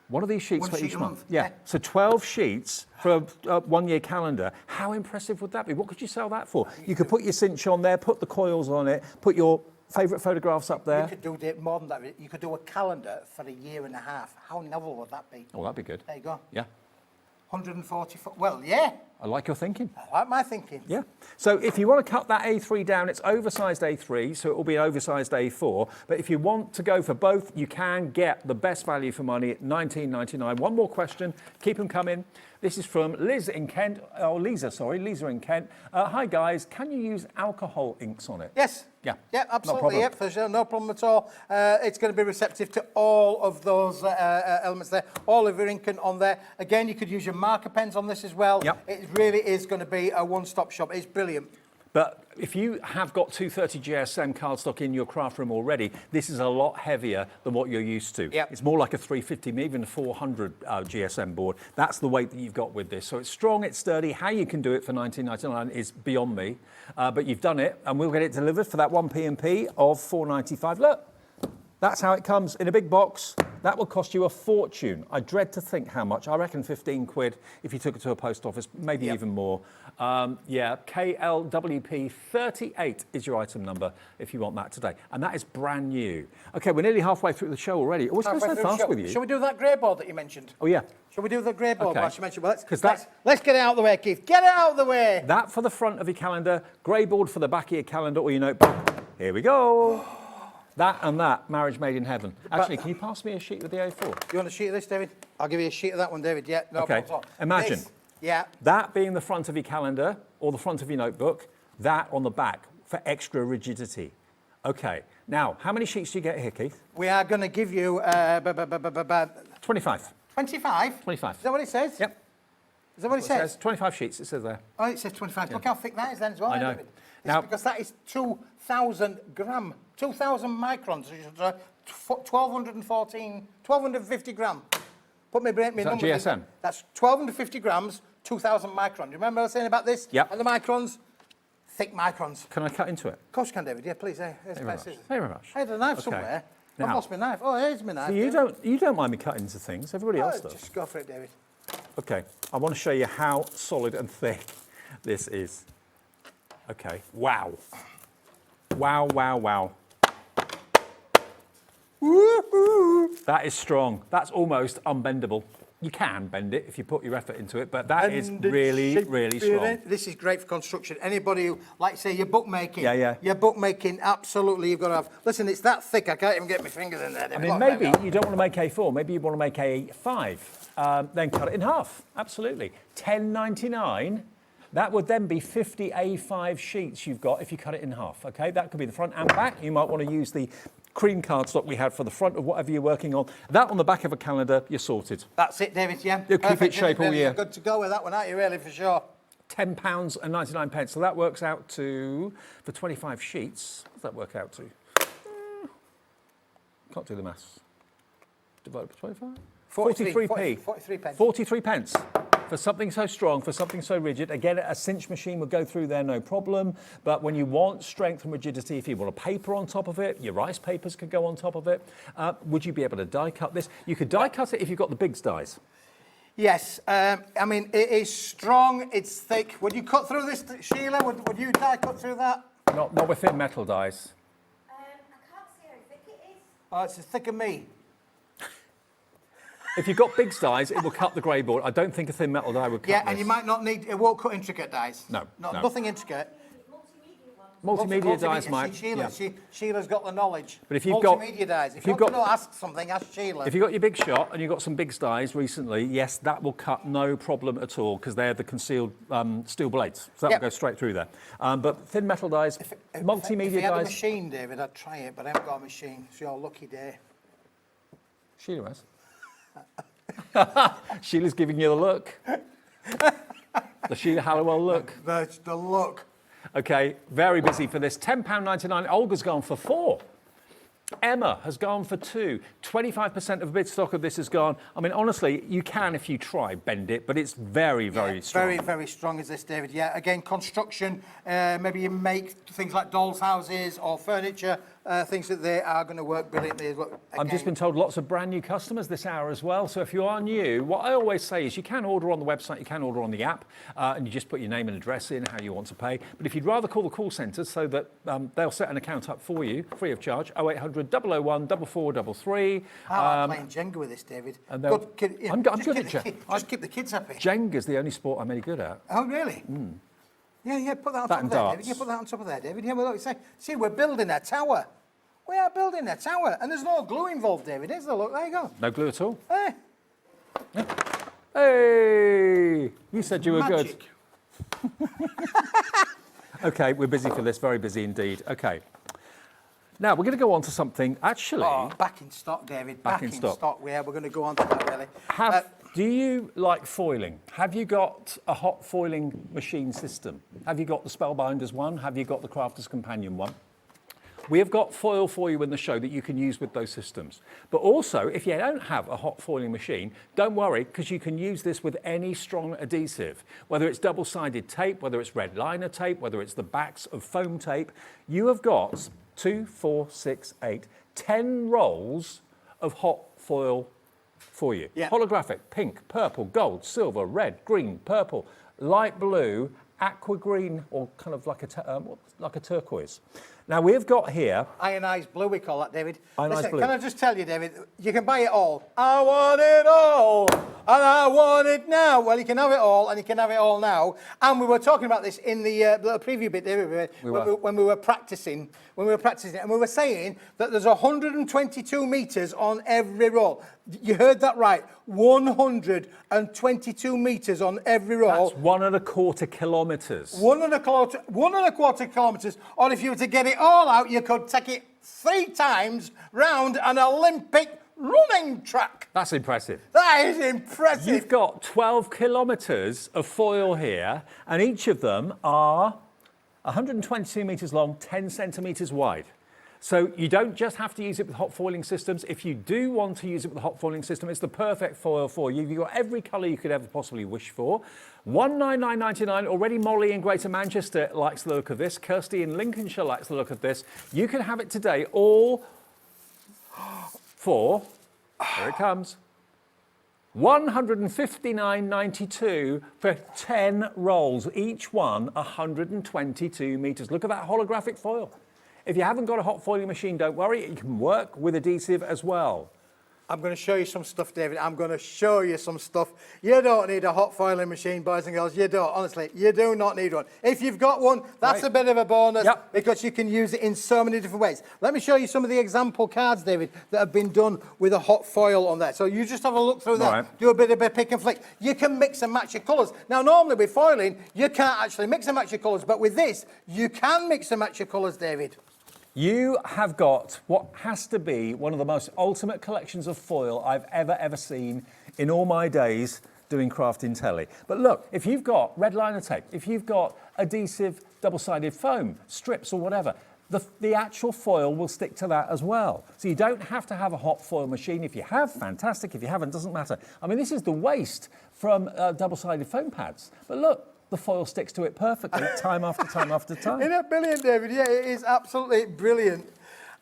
Speaker 19: One of these sheets
Speaker 8: One
Speaker 19: for
Speaker 8: sheet
Speaker 19: each
Speaker 8: a
Speaker 19: month.
Speaker 8: month,
Speaker 19: Yeah.
Speaker 8: yeah.
Speaker 19: So 12 sheets for a one-year calendar. How impressive would that be? What could you sell that for? You could put your cinch on there, put the coils on it, put your favourite photographs up there.
Speaker 8: You could do more than that. You could do a calendar for a year and a half. How novel would that be?
Speaker 19: Oh, that'd be good.
Speaker 8: There you go.
Speaker 19: Yeah.
Speaker 8: 144. Well, yeah.
Speaker 19: I like your thinking.
Speaker 8: I like my thinking.
Speaker 19: Yeah. So if you want to cut that A3 down, it's oversized A3, so it will be an oversized A4. But if you want to go for both, you can get the best value for money at $19.99. One more question. Keep them coming. This is from Liz in Kent. Oh, Lisa, sorry. Lisa in Kent. Hi, guys. Can you use alcohol inks on it?
Speaker 8: Yes.
Speaker 19: Yeah.
Speaker 8: Yeah, absolutely. Yep, for sure. No problem at all. It's going to be receptive to all of those elements there. All of your ink on there. Again, you could use your marker pens on this as well.
Speaker 19: Yep.
Speaker 8: It really is going to be a one-stop shop. It's brilliant.
Speaker 19: But if you have got 230 GSM cardstock in your craft room already, this is a lot heavier than what you're used to.
Speaker 8: Yep.
Speaker 19: It's more like a 350, maybe even a 400 GSM board. That's the weight that you've got with this. So it's strong, it's sturdy. How you can do it for $19.99 is beyond me. But you've done it, and we'll get it delivered for that one P&P of $4.95. Look, that's how it comes in a big box. That will cost you a fortune. I dread to think how much. I reckon 15 quid if you took it to a post office, maybe even more. Yeah, KLWP 38 is your item number if you want that today. And that is brand new. Okay, we're nearly halfway through the show already. It always goes so fast with you.
Speaker 8: Shall we do that grey board that you mentioned?
Speaker 19: Oh, yeah.
Speaker 8: Shall we do the grey board that you mentioned? Well,
Speaker 19: let's
Speaker 8: get it out of the way, Keith. Get it out of the way.
Speaker 19: That for the front of your calendar, grey board for the back of your calendar or your notebook. Here we go. That and that, marriage made in heaven. Actually, can you pass me a sheet with the A4?
Speaker 8: You want a sheet of this, David? I'll give you a sheet of that one, David. Yeah, no
Speaker 19: Okay,
Speaker 8: problem at all.
Speaker 19: imagine.
Speaker 8: This, yeah.
Speaker 19: That being the front of your calendar or the front of your notebook, that on the back for extra rigidity. Okay, now, how many sheets do you get here, Keith?
Speaker 8: We are going to give you
Speaker 19: 25.
Speaker 8: 25?
Speaker 19: 25.
Speaker 8: Is that what it says?
Speaker 19: Yep.
Speaker 8: Is that what it says?
Speaker 19: 25 sheets, it says there.
Speaker 8: Oh, it says 25.
Speaker 19: Yeah.
Speaker 8: Look how thick that is then as well,
Speaker 19: I know.
Speaker 8: David. Now, because that is 2,000 gram, 2,000 microns, 1,250 gram. Put me
Speaker 19: Is that GSM?
Speaker 8: That's 1,250 grams, 2,000 microns. Do you remember I was saying about this?
Speaker 19: Yep.
Speaker 8: And the microns? Thick microns.
Speaker 19: Can I cut into it?
Speaker 8: Of course you can, David. Yeah, please. Here's
Speaker 19: Thank
Speaker 8: the
Speaker 19: you very much.
Speaker 8: scissors.
Speaker 19: Thank you very much.
Speaker 8: I had a knife
Speaker 19: Okay.
Speaker 8: somewhere. I've
Speaker 19: Now-
Speaker 8: lost my knife. Oh, here's my knife.
Speaker 19: So you don't mind me cutting into things. Everybody else does.
Speaker 8: Just go for it, David.
Speaker 19: Okay, I want to show you how solid and thick this is. Okay, wow. Wow, wow, wow. That is strong. That's almost unbendable. You can bend it if you put your effort into it, but that is really, really strong.
Speaker 8: This is great for construction. Anybody who, like say, your bookmaking.
Speaker 19: Yeah.
Speaker 8: Your bookmaking, absolutely, you've got to have. Listen, it's that thick, I can't even get my fingers in there.
Speaker 19: I mean, maybe you don't want to make A4, maybe you want to make A5, then cut it in half. Absolutely. $10.99. That would then be 50 A5 sheets you've got if you cut it in half, okay? That could be the front and back. You might want to use the cream cardstock we had for the front of whatever you're working on. That on the back of a calendar, you're sorted.
Speaker 8: That's it, David, yeah.
Speaker 19: You'll keep it shape all year.
Speaker 8: You're good to go with that one, aren't you, really, for sure?
Speaker 19: £10.99. So that works out to, for 25 sheets, what does that work out to? Can't do the maths. Divided by 25? 43p.
Speaker 8: 43 pence.
Speaker 19: 43 pence. For something so strong, for something so rigid. Again, a cinch machine would go through there, no problem. But when you want strength and rigidity, if you want a paper on top of it, your rice papers could go on top of it. Would you be able to die cut this? You could die cut it if you've got the Biggs dies.
Speaker 8: Yes, I mean, it is strong, it's thick. Would you cut through this, Sheila? Would you die cut through that?
Speaker 19: Not with thin metal dies.
Speaker 13: I can't see how thick it is.
Speaker 8: Oh, it's as thick as me.
Speaker 19: If you've got Biggs dies, it will cut the grey board. I don't think a thin metal die would cut
Speaker 8: Yeah,
Speaker 19: this.
Speaker 8: and you might not need, it won't cut intricate dies.
Speaker 19: No.
Speaker 8: Nothing intricate.
Speaker 19: Multimedia dies might.
Speaker 8: Sheila,
Speaker 19: Yeah.
Speaker 8: Sheilah's got the knowledge.
Speaker 19: But if you've got-
Speaker 8: multimedia dies. If
Speaker 19: you've
Speaker 8: you want
Speaker 19: got-
Speaker 8: to know, ask something, ask Sheila.
Speaker 19: If you've got your big shot and you've got some Biggs dies recently, yes, that will cut no problem at all because they're the concealed steel blades. So that will go straight through there. But thin metal dies, multimedia
Speaker 8: if you had a
Speaker 19: dies.
Speaker 8: machine, David, I'd try it, but I haven't got a machine. It's your lucky day.
Speaker 19: Sheila has. Sheila's giving you the look. The Sheila Halliwell look.
Speaker 8: That's the look.
Speaker 19: Okay, very busy for this. £10.99. Olga's gone for 4. Emma has gone for 2. 25% of bid stock of this has gone. I mean, honestly, you can, if you try, bend it, but it's very, very strong.
Speaker 8: Very, very strong is this, David. Yeah, again, construction, maybe you make things like dolls' houses or furniture. thinks that they are going to work brilliantly as well.
Speaker 19: I've just been told lots of brand new customers this hour as well. So if you are new, what I always say is you can order on the website, you can order on the app, and you just put your name and address in, how you want to pay. But if you'd rather call the call centre so that they'll set an account up for you, free of charge, 0800 001 4433.
Speaker 8: I like playing Jenga with this, David.
Speaker 19: And
Speaker 8: Good kid, yeah,
Speaker 19: I'm good at Jenga.
Speaker 8: Just keep the kids happy.
Speaker 19: Jenga's the only sport I'm any good at.
Speaker 8: Oh, really? Yeah, put that on top of there, David. Yeah, put that on top of there, David. Yeah, well, look, see, we're building a tower. We are building a tower, and there's no glue involved, David, is there? Look, there you go.
Speaker 19: No glue at all?
Speaker 8: Hey.
Speaker 19: Hey! You said you were
Speaker 8: Magic.
Speaker 19: good. Okay, we're busy for this, very busy indeed. Okay. Now, we're going to go on to something, actually...
Speaker 8: Oh, back in stock, David. Back in stock. Yeah, we're going to go on to that, really.
Speaker 19: Do you like foiling? Have you got a hot foiling machine system? Have you got the Spellbinders one? Have you got the Crafter's Companion one? We have got foil for you in the show that you can use with those systems. But also, if you don't have a hot foiling machine, don't worry, because you can use this with any strong adhesive. Whether it's double-sided tape, whether it's red liner tape, whether it's the backs of foam tape, you have got 2, 4, 6, 8, 10 rolls of hot foil for you.
Speaker 8: Yeah.
Speaker 19: Holographic, pink, purple, gold, silver, red, green, purple, light blue, aqua green, or kind of like a turquoise. Now we've got here...
Speaker 8: Ionised blue, we call that, David.
Speaker 19: Ionised blue.
Speaker 8: Can I just tell you, David, you can buy it all. I want it all, and I want it now. Well, you can have it all, and you can have it all now. And we were talking about this in the little preview bit, David, when we were practicing. And we were saying that there's 122 metres on every roll. You heard that right. 122 metres on every roll.
Speaker 19: That's 1.25 kilometres.
Speaker 8: 1.25 kilometres. Or if you were to get it all out, you could take it 3 times round an Olympic running track.
Speaker 19: That's impressive.
Speaker 8: That is impressive.
Speaker 19: You've got 12 kilometres of foil here, and each of them are 122 metres long, 10 centimetres wide. So you don't just have to use it with hot foiling systems. If you do want to use it with a hot foiling system, it's the perfect foil for you. You've got every colour you could ever possibly wish for. $199.99. Already Molly in Greater Manchester likes the look of this. Kirsty in Lincolnshire likes the look of this. You can have it today all for, here it comes, $159.92 for 10 rolls, each one 122 metres. Look at that holographic foil. If you haven't got a hot foiling machine, don't worry, it can work with adhesive as well.
Speaker 8: I'm going to show you some stuff, David. I'm going to show you some stuff. You don't need a hot foiling machine, boys and girls. You don't, honestly. You do not need one. If you've got one, that's a bit of a bonus because you can use it in so many different ways. Let me show you some of the example cards, David, that have been done with a hot foil on there. So you just have a look through that, do a bit of a pick and flick. You can mix and match your colours. Now, normally with foiling, you can't actually mix and match your colours, but with this, you can mix and match your colours, David.
Speaker 19: You have got what has to be one of the most ultimate collections of foil I've ever seen in all my days doing crafting telly. But look, if you've got red liner tape, if you've got adhesive double-sided foam, strips or whatever, the actual foil will stick to that as well. So you don't have to have a hot foil machine. If you have, fantastic. If you haven't, doesn't matter. I mean, this is the waste from double-sided foam pads. But look, the foil sticks to it perfectly time after time after time.
Speaker 8: Isn't that brilliant, David? Yeah, it is absolutely brilliant.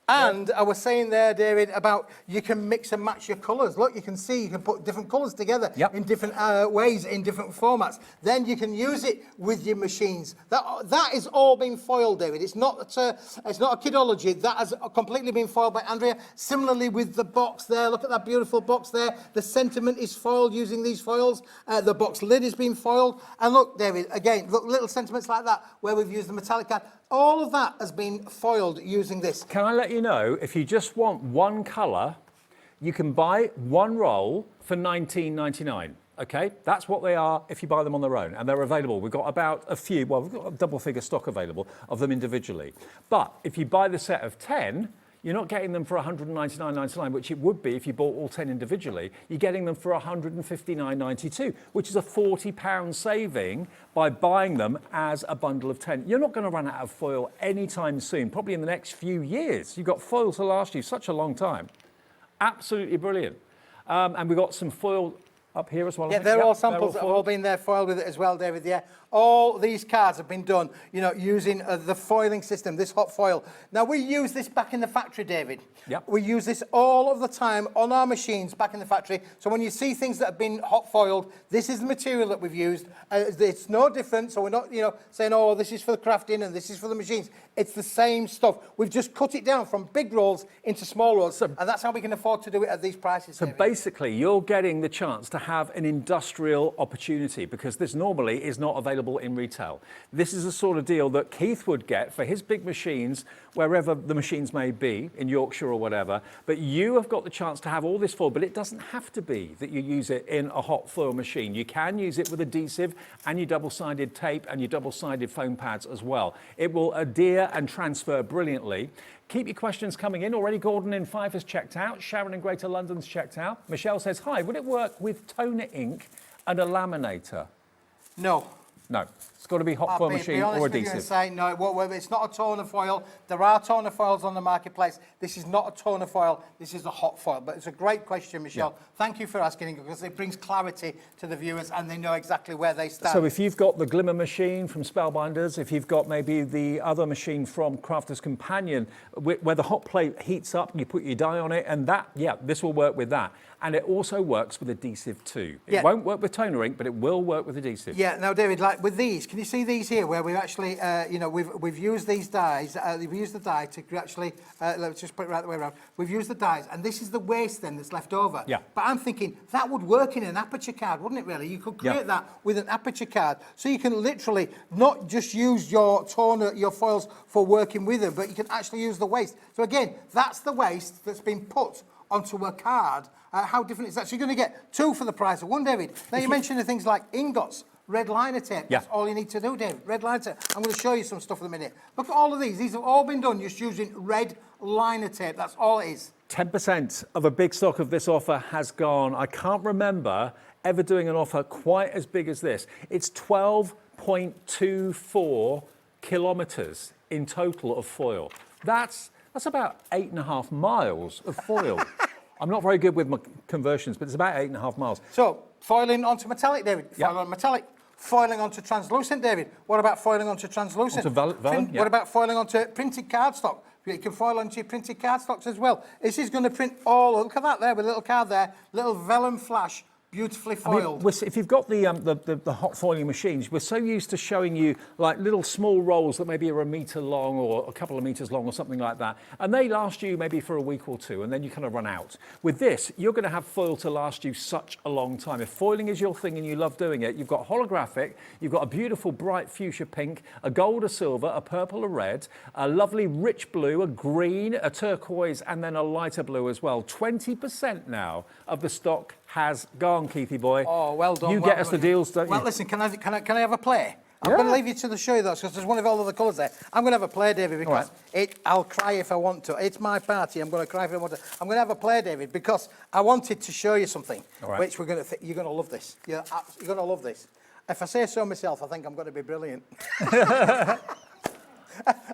Speaker 8: And I was saying there, David, about you can mix and match your colours. Look, you can see you can put different colours together in different ways, in different formats. Then you can use it with your machines. That is all been foiled, David. It's not a kidology. That has completely been foiled by Andrea. Similarly with the box there. Look at that beautiful box there. The sentiment is foiled using these foils. The box lid has been foiled. And look, David, again, look, little sentiments like that where we've used the metallic card. All of that has been foiled using this.
Speaker 19: Can I let you know, if you just want one colour, you can buy one roll for $19.99. Okay, that's what they are if you buy them on their own, and they're available. We've got about a few, well, we've got a double figure stock available of them individually. But if you buy the set of 10, you're not getting them for $199.99, which it would be if you bought all 10 individually. You're getting them for $159.92, which is a £40 saving by buying them as a bundle of 10. You're not going to run out of foil anytime soon, probably in the next few years. You've got foil to last you such a long time. Absolutely brilliant. And we've got some foil up here as well. I
Speaker 8: Yeah,
Speaker 19: think.
Speaker 8: they're
Speaker 19: Yep,
Speaker 8: all samples that have all been there foiled with it as well, David. Yeah, all these cards have been done, you know, using the foiling system, this hot foil. Now, we use this back in the factory, David.
Speaker 19: Yep.
Speaker 8: We use this all of the time on our machines back in the factory. So when you see things that have been hot foiled, this is the material that we've used. It's no different. So we're not, you know, saying, oh, this is for the crafting and this is for the machines. It's the same stuff. We've just cut it down from big rolls into small rolls, and that's how we can afford to do it at these prices.
Speaker 19: So basically, you're getting the chance to have an industrial opportunity because this normally is not available in retail. This is the sort of deal that Keith would get for his big machines, wherever the machines may be, in Yorkshire or whatever. But you have got the chance to have all this foil, but it doesn't have to be that you use it in a hot foil machine. You can use it with adhesive and your double-sided tape and your double-sided foam pads as well. It will adhere and transfer brilliantly. Keep your questions coming in. Already Gordon in Fife has checked out. Sharon in Greater London's checked out. Michelle says, hi, would it work with toner ink and a laminator?
Speaker 8: No.
Speaker 19: No. It's got to be hot foil machine or adhesive.
Speaker 8: Say, no, it won't work. It's not a toner foil. There are toner foils on the marketplace. This is not a toner foil. This is a hot foil. But it's a great question, Michelle. Yeah. Thank you for asking it because it brings clarity to the viewers and they know exactly where they stand.
Speaker 19: So if you've got the Glimmer machine from Spellbinders, if you've got maybe the other machine from Crafter's Companion, where the hot plate heats up and you put your die on it, and that, yeah, this will work with that. And it also works with adhesive too. It won't work with toner ink, but it will work with adhesive.
Speaker 8: Yeah, now David, like with these, can you see these here where we've actually, you know, we've used these dies, we've used the die to actually, let's just put it right the way around. We've used the dies, and this is the waste then that's left over.
Speaker 19: Yeah.
Speaker 8: But I'm thinking that would work in an aperture card, wouldn't it really? You could create that with an aperture card. So you can literally not just use your toner, your foils for working with them, but you can actually use the waste. So again, that's the waste that's been put onto a card. How different is that? So you're going to get two for the price of one, David. Now you mentioned things like ingots, red liner tape.
Speaker 19: Yeah.
Speaker 8: That's all you need to do, David. Red liner tape. I'm going to show you some stuff in a minute. Look at all of these. These have all been done just using red liner tape. That's all it is.
Speaker 19: 10% of a big stock of this offer has gone. I can't remember ever doing an offer quite as big as this. It's 12.24 kilometres in total of foil. That's about 8.5 miles of foil. I'm not very good with my conversions, but it's about 8.5 miles.
Speaker 8: So, foiling onto metallic, David. Foiling on metallic. Foiling onto translucent, David. What about foiling onto translucent?
Speaker 19: Onto vellum,
Speaker 8: What about foiling onto printed cardstock? You can foil onto your printed cardstocks as well. This is going to print all. Look at that there with a little card there. Little vellum flash. Beautifully foiled.
Speaker 19: I mean, if you've got the hot foiling machines, we're so used to showing you like little small rolls that maybe are a metre long or a couple of metres long or something like that. And they last you maybe for a week or two and then you kind of run out. With this, you're going to have foil to last you such a long time. If foiling is your thing and you love doing it, you've got holographic, you've got a beautiful bright fuchsia pink, a gold, a silver, a purple, a red, a lovely rich blue, a green, a turquoise, and then a lighter blue as well. 20% now of the stock has gone, Keithy boy.
Speaker 8: Oh, well done.
Speaker 19: You get us the deals, don't you?
Speaker 8: Well, listen, can I have a play? I'm going to leave you to the show, though, because there's one of all of the colours there. I'm going to have a play, David, because I'll cry if I want to. It's my party. I'm going to cry if I want to. I'm going to have a play, David, because I wanted to show you something, which you're going to love this. You're going to love this. If I say so myself, I think I'm going to be brilliant.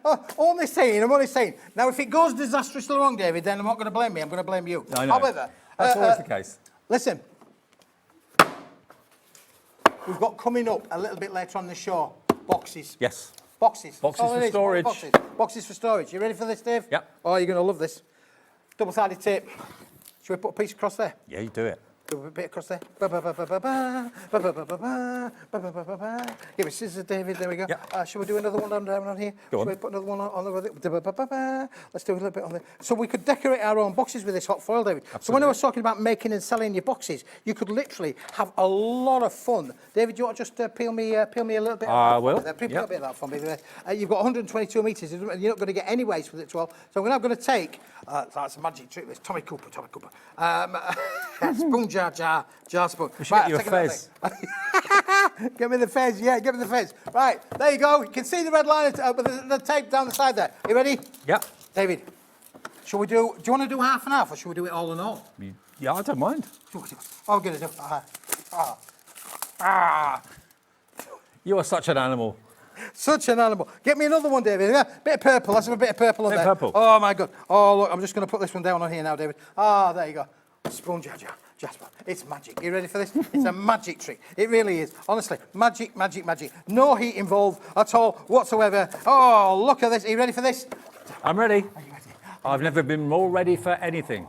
Speaker 8: I'm only saying. Now, if it goes disastrously wrong, David, then I'm not going to blame me. I'm going to blame you.
Speaker 19: I know.
Speaker 8: However,
Speaker 19: that's always the case.
Speaker 8: Listen, we've got coming up a little bit later on the show, boxes.
Speaker 19: Yes.
Speaker 8: Boxes.
Speaker 19: Boxes for storage.
Speaker 8: Boxes for storage. You ready for this, Dave?
Speaker 19: Yep.
Speaker 8: Oh, you're going to love this. Double-sided tape. Should we put a piece across there?
Speaker 19: Yeah, you do it.
Speaker 8: Do a bit across there. Give me scissors, David. There we go.
Speaker 19: Yep.
Speaker 8: Shall we do another one down here?
Speaker 19: Go on.
Speaker 8: Shall we put another one on the... Let's do a little bit on there. So we could decorate our own boxes with this hot foil, David.
Speaker 19: Absolutely.
Speaker 8: So when I was talking about making and selling your boxes, you could literally have a lot of fun. David, do you want to just peel me a little bit?
Speaker 19: I will.
Speaker 8: Peel a bit of that for me. You've got 122 metres. You're not going to get any waste with it, 12. So I'm now going to take... that's a magic trick. This Tommy Cooper. Spoon jar spoon.
Speaker 19: We should get you a fez.
Speaker 8: Get me the fez, get me the fez. Right, there you go. You can see the red line with the tape down the side there. You ready?
Speaker 19: Yep.
Speaker 8: David, do you want to do half and half or should we do it all in all?
Speaker 19: Yeah, I don't mind.
Speaker 8: Oh, I'm going to do
Speaker 19: You are such an animal.
Speaker 8: Such an animal. Get me another one, David. Yeah, bit of purple. Let's have a bit of purple on there.
Speaker 19: Purple.
Speaker 8: Oh, my God. Oh, look, I'm just going to put this one down on here now, David. Ah, there you go. Sponge Jasper. It's magic. You ready for this? It's a magic trick. It really is. Honestly, magic, magic, magic. No heat involved at all whatsoever. Oh, look at this. Are you ready for this?
Speaker 19: I'm ready. Are you ready? I've never been more ready for anything.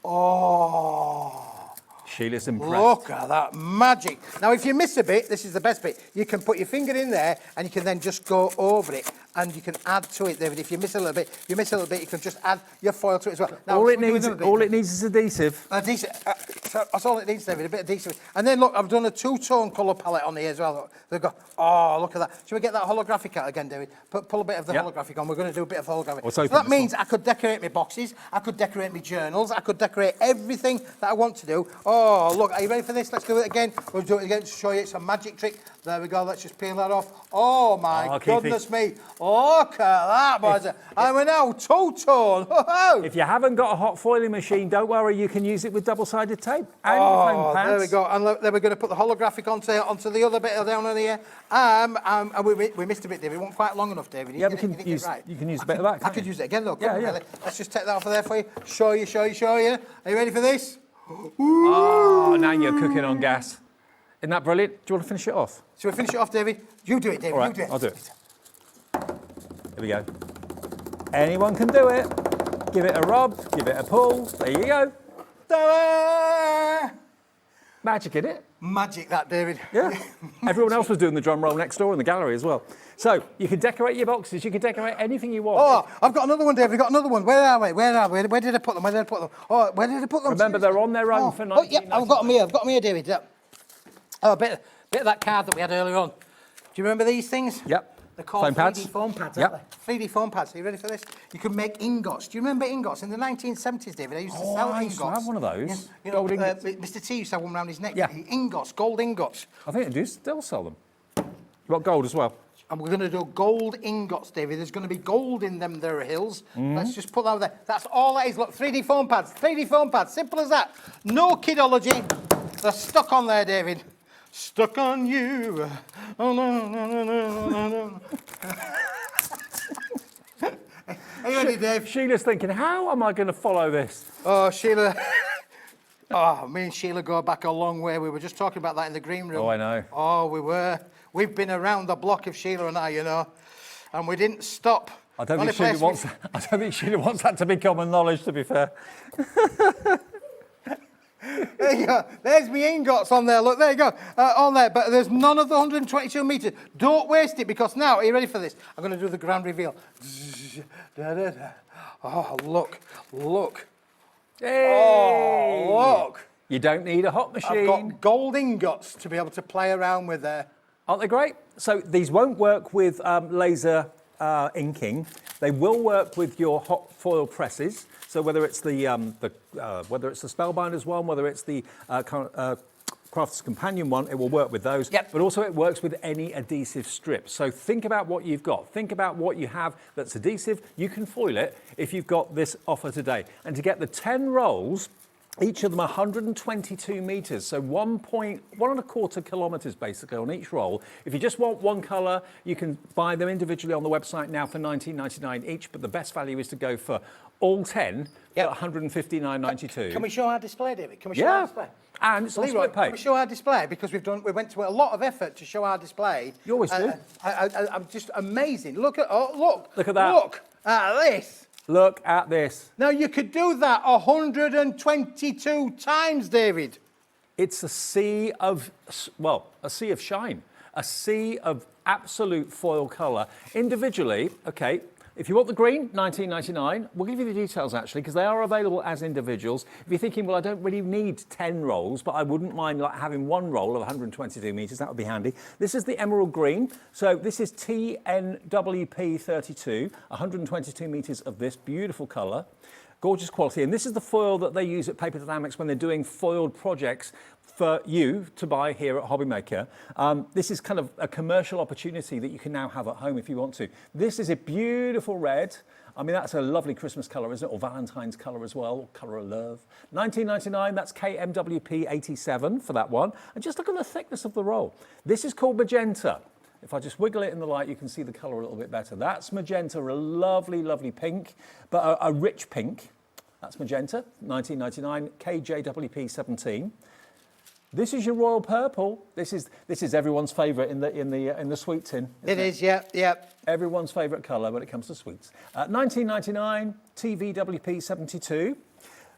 Speaker 8: Oh.
Speaker 19: Sheila's impressed.
Speaker 8: Look at that magic. Now, if you miss a bit, this is the best bit. You can put your finger in there and you can then just go over it and you can add to it, David. If you miss a little bit, you can just add your foil to it as well. Now,
Speaker 19: all it needs is adhesive.
Speaker 8: Adhesive. That's all it needs, David, a bit of adhesive. And then, look, I've done a two-tone colour palette on here as well. Look. They've got, oh, look at that. Shall we get that holographic out again, David? Pull a bit of the holographic on. We're going to do a bit of holographic. So that means I could decorate my boxes, I could decorate my journals, I could decorate everything that I want to do. Oh, look, are you ready for this? Let's do it again. We'll do it again to show you it's a magic trick. There we go. Let's just peel that off. Oh, my goodness me. Look at that, boys. And we're now two-tone.
Speaker 19: If you haven't got a hot foiling machine, don't worry. You can use it with double-sided tape and your foam pads.
Speaker 8: There we go. And look, then we're going to put the holographic onto the other bit down on here. And we missed a bit, David. It wasn't quite long enough, David.
Speaker 19: Yeah, you can use a bit of that.
Speaker 8: I could use it again, look.
Speaker 19: Yeah.
Speaker 8: Let's just take that off of there for you. Show you. Are you ready for this?
Speaker 19: Oh, now you're cooking on gas. Isn't that brilliant? Do you want to finish it off?
Speaker 8: Shall we finish it off, David? You do it, David.
Speaker 19: All right,
Speaker 8: you do it.
Speaker 19: I'll do it. Here we go. Anyone can do it. Give it a rub, give it a pull. There you go.
Speaker 8: Ta-da!
Speaker 19: Magic, isn't it?
Speaker 8: Magic, that, David.
Speaker 19: Yeah. Everyone else was doing the drum roll next door in the gallery as well. So you can decorate your boxes. You can decorate anything you want.
Speaker 8: Oh, I've got another one, David. I've got another one. Where are we? Where did I put them? Oh, where did I put them?
Speaker 19: Remember, they're on their own for 1999.
Speaker 8: Oh, yep, I've got them here. David. Yep. Oh, a bit of that card that we had earlier on. Do you remember these things?
Speaker 19: Yep.
Speaker 8: They're called
Speaker 19: foam
Speaker 8: 3D
Speaker 19: pads.
Speaker 8: foam pads,
Speaker 19: Yep.
Speaker 8: aren't they? 3D foam pads. Are you ready for this? You can make ingots. Do you remember ingots? In the 1970s, David, I used to sell
Speaker 19: I
Speaker 8: ingots.
Speaker 19: used to have one of those.
Speaker 8: Yes. You
Speaker 19: Gold
Speaker 8: know,
Speaker 19: ingots.
Speaker 8: Mr. T used to have one around his neck.
Speaker 19: Yeah.
Speaker 8: Ingots, gold ingots.
Speaker 19: I think they do still sell them. You've got gold as well.
Speaker 8: And we're going to do gold ingots, David. There's going to be gold in them there hills. Let's just put that over there. That's all that is. Look, 3D foam pads. 3D foam pads. Simple as that. No kidology. They're stuck on there, David. Stuck on you. Oh, no. Are you ready, Dave?
Speaker 19: Sheila's thinking, how am I going to follow this?
Speaker 8: Oh, Sheila. Oh, me and Sheila go back a long way. We were just talking about that in the green room.
Speaker 19: Oh, I know.
Speaker 8: Oh, we were. We've been around the block of Sheila and I, you know, and we didn't stop.
Speaker 19: I don't think Sheila wants that to be common knowledge, to be fair.
Speaker 8: There you go. There's my ingots on there. Look, there you go. On there. But there's none of the 122 metres. Don't waste it because now, are you ready for this? I'm going to do the grand reveal. Oh, look.
Speaker 19: Hey!
Speaker 8: Oh, look.
Speaker 19: You don't need a hot machine.
Speaker 8: I've got gold ingots to be able to play around with there.
Speaker 19: Aren't they great? So these won't work with laser inking. They will work with your hot foil presses. So whether it's the Spellbinders one, whether it's the Craft's Companion one, it will work with those.
Speaker 8: Yep.
Speaker 19: But also it works with any adhesive strips. So think about what you've got. Think about what you have that's adhesive. You can foil it if you've got this offer today. And to get the 10 rolls, each of them 122 metres, so 1.25 kilometres basically on each roll. If you just want one colour, you can buy them individually on the website now for $19.99 each, but the best value is to go for all 10 at $159.92.
Speaker 8: Can we show our display, David? Can we show our display?
Speaker 19: And it's on
Speaker 8: Leroy,
Speaker 19: split pay.
Speaker 8: can we show our display? Because we went to a lot of effort to show our display.
Speaker 19: You always do.
Speaker 8: I'm just amazing. Look at that.
Speaker 19: Look at
Speaker 8: this.
Speaker 19: Look at this.
Speaker 8: Now, you could do that 122 times, David.
Speaker 19: It's a sea of shine. A sea of absolute foil colour. Individually, okay, if you want the green, $19.99. We'll give you the details, actually, because they are available as individuals. If you're thinking, well, I don't really need 10 rolls, but I wouldn't mind like having one roll of 122 metres, that would be handy. This is the emerald green. So this is TNWP32, 122 metres of this beautiful colour. Gorgeous quality. And this is the foil that they use at Paper Dienamics when they're doing foiled projects for you to buy here at Hobbymaker. This is kind of a commercial opportunity that you can now have at home if you want to. This is a beautiful red. I mean, that's a lovely Christmas colour, isn't it? Or Valentine's colour as well, or colour of love. $19.99, that's KMWP 87 for that one. And just look at the thickness of the roll. This is called magenta. If I just wiggle it in the light, you can see the colour a little bit better. That's magenta, a lovely, lovely pink, but a rich pink. That's magenta, 19.99. KJWP 17. This is your royal purple. This is everyone's favourite in the sweet tin.
Speaker 8: It is, yeah.
Speaker 19: Everyone's favourite colour when it comes to sweets. 19.99. TVWP 72.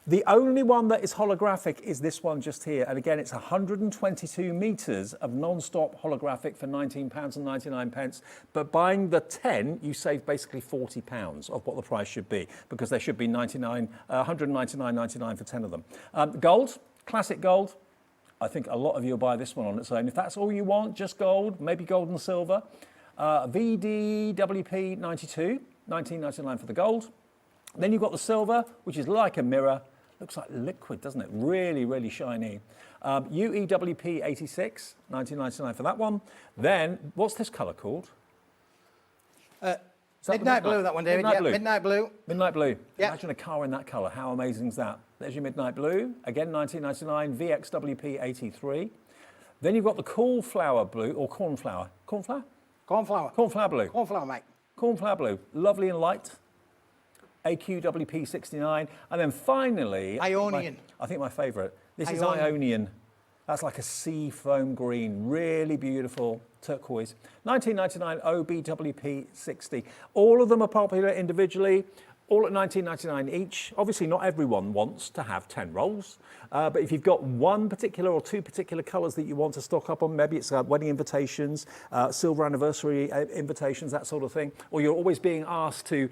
Speaker 19: The only one that is holographic is this one just here. And again, it's 122 metres of non-stop holographic for £19.99. But buying the 10, you save basically £40 of what the price should be, because there should be 199.99 for 10 of them. Gold, classic gold. I think a lot of you will buy this one on its own. If that's all you want, just gold, maybe gold and silver. VDWP 92, £19.99 for the gold. Then you've got the silver, which is like a mirror. Looks like liquid, doesn't it? Really, really shiny. UEWP 86, £19.99 for that one. Then, what's this colour called?
Speaker 8: Midnight blue, that one, David.
Speaker 19: Midnight blue.
Speaker 8: Midnight blue.
Speaker 19: Midnight blue.
Speaker 8: Yeah.
Speaker 19: Imagine a car in that colour. How amazing is that? There's your midnight blue. Again, £19.99. VXWP 83. Then you've got the cauliflower blue, or cornflower. Cornflower?
Speaker 8: Cornflower.
Speaker 19: Cornflower blue.
Speaker 8: Cornflower, mate.
Speaker 19: Cornflower blue. Lovely and light. AQWP 69. And then finally...
Speaker 8: Ionian.
Speaker 19: I think my favourite. This is
Speaker 8: Ionian.
Speaker 19: Ionian. That's like a sea foam green. Really beautiful. Turquoise. 1999 OBWP 60. All of them are popular individually. All at £19.99 each. Obviously, not everyone wants to have 10 rolls, but if you've got one particular or two particular colours that you want to stock up on, maybe it's wedding invitations, silver anniversary invitations, that sort of thing, or you're always being asked to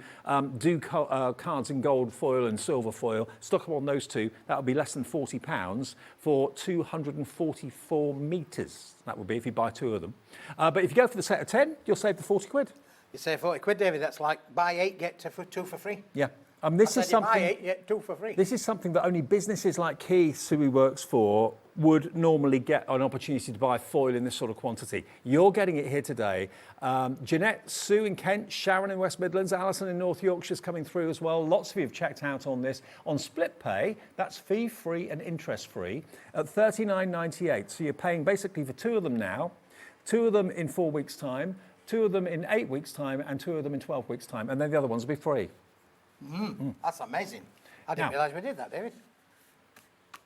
Speaker 19: do cards in gold foil and silver foil, stock up on those two. That would be less than £40 for 244 metres. That would be if you buy two of them. But if you go for the set of 10, you'll save the 40 quid.
Speaker 8: You say 40 quid, David, that's like buy 8, get two for free.
Speaker 19: Yeah. This is something.
Speaker 8: Buy 8, get 2 for free.
Speaker 19: This is something that only businesses like Keith's, who he works for, would normally get an opportunity to buy foil in this sort of quantity. You're getting it here today. Jeanette, Sue in Kent, Sharon in West Midlands, Alison in North Yorkshire's coming through as well. Lots of you have checked out on this. On split pay, that's fee-free and interest-free at £39.98. So you're paying basically for two of them now, two of them in 4 weeks' time, two of them in 8 weeks' time, and two of them in 12 weeks' time, and then the other ones will be free.
Speaker 8: That's amazing. I didn't realise we did that, David.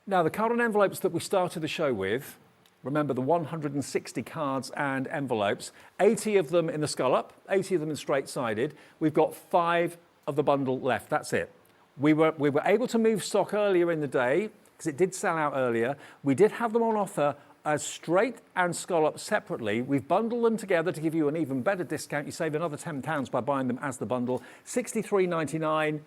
Speaker 19: Now, the card and envelopes that we started the show with, remember the 160 cards and envelopes, 80 of them in the scallop, 80 of them in straight-sided. We've got 5 of the bundle left. That's it. We were able to move stock earlier in the day because it did sell out earlier. We did have them on offer as straight and scallop separately. We've bundled them together to give you an even better discount. You save another £10 by buying them as the bundle. $63.99,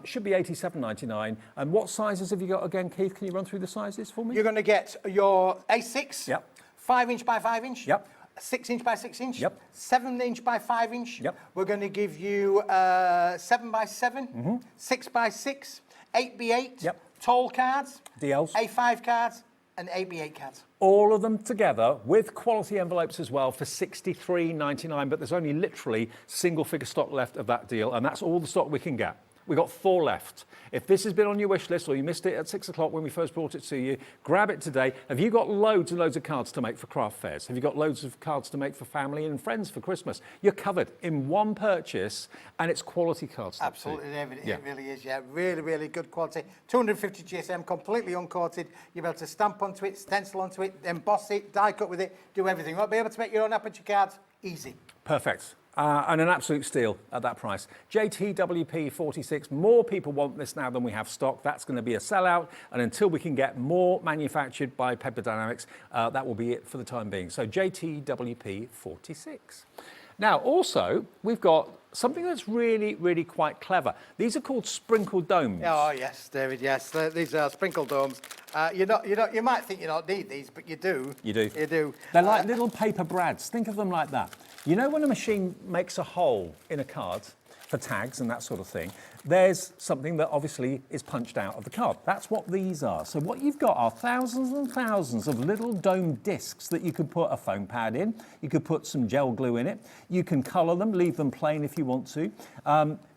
Speaker 19: should be $87.99. And what sizes have you got again, Keith? Can you run through the sizes for me?
Speaker 8: You're going to get your A6,
Speaker 19: yep.
Speaker 8: 5-inch by 5-inch,
Speaker 19: yep.
Speaker 8: 6-inch by 6-inch,
Speaker 19: yep.
Speaker 8: 7-inch by 5-inch.
Speaker 19: Yep.
Speaker 8: We're going to give you 7 by 7, 6 by 6, 8 by 8,
Speaker 19: yep.
Speaker 8: tall cards,
Speaker 19: DLs,
Speaker 8: A5 cards, and 8 by 8 cards.
Speaker 19: All of them together with quality envelopes as well for $63.99, but there's only literally single figure stock left of that deal, and that's all the stock we can get. We've got 4 left. If this has been on your wish list or you missed it at 6 o'clock when we first brought it to you, grab it today. Have you got loads and loads of cards to make for craft fairs? Have you got loads of cards to make for family and friends for Christmas? You're covered in one purchase, and it's quality cardstock.
Speaker 8: Absolutely, David.
Speaker 19: Yeah.
Speaker 8: It really is, yeah. Really, really good quality. 250 GSM, completely uncoated. You'll be able to stamp onto it, stencil onto it, emboss it, die cut with it, do everything. You'll be able to make your own aperture cards easy.
Speaker 19: Perfect. And an absolute steal at that price. JTWP 46. More people want this now than we have stock. That's going to be a sellout. And until we can get more manufactured by Paper Dienamics, that will be it for the time being. So JTWP 46. Now, also, we've got something that's really, really quite clever. These are called sprinkle domes.
Speaker 8: Oh, yes, David, yes. These are sprinkle domes. You might think you don't need these, but you do.
Speaker 19: You do.
Speaker 8: You do.
Speaker 19: They're like little paper brads. Think of them like that. You know when a machine makes a hole in a card for tags and that sort of thing, there's something that obviously is punched out of the card. That's what these are. So what you've got are thousands and thousands of little dome discs that you could put a foam pad in. You could put some gel glue in it. You can colour them, leave them plain if you want to.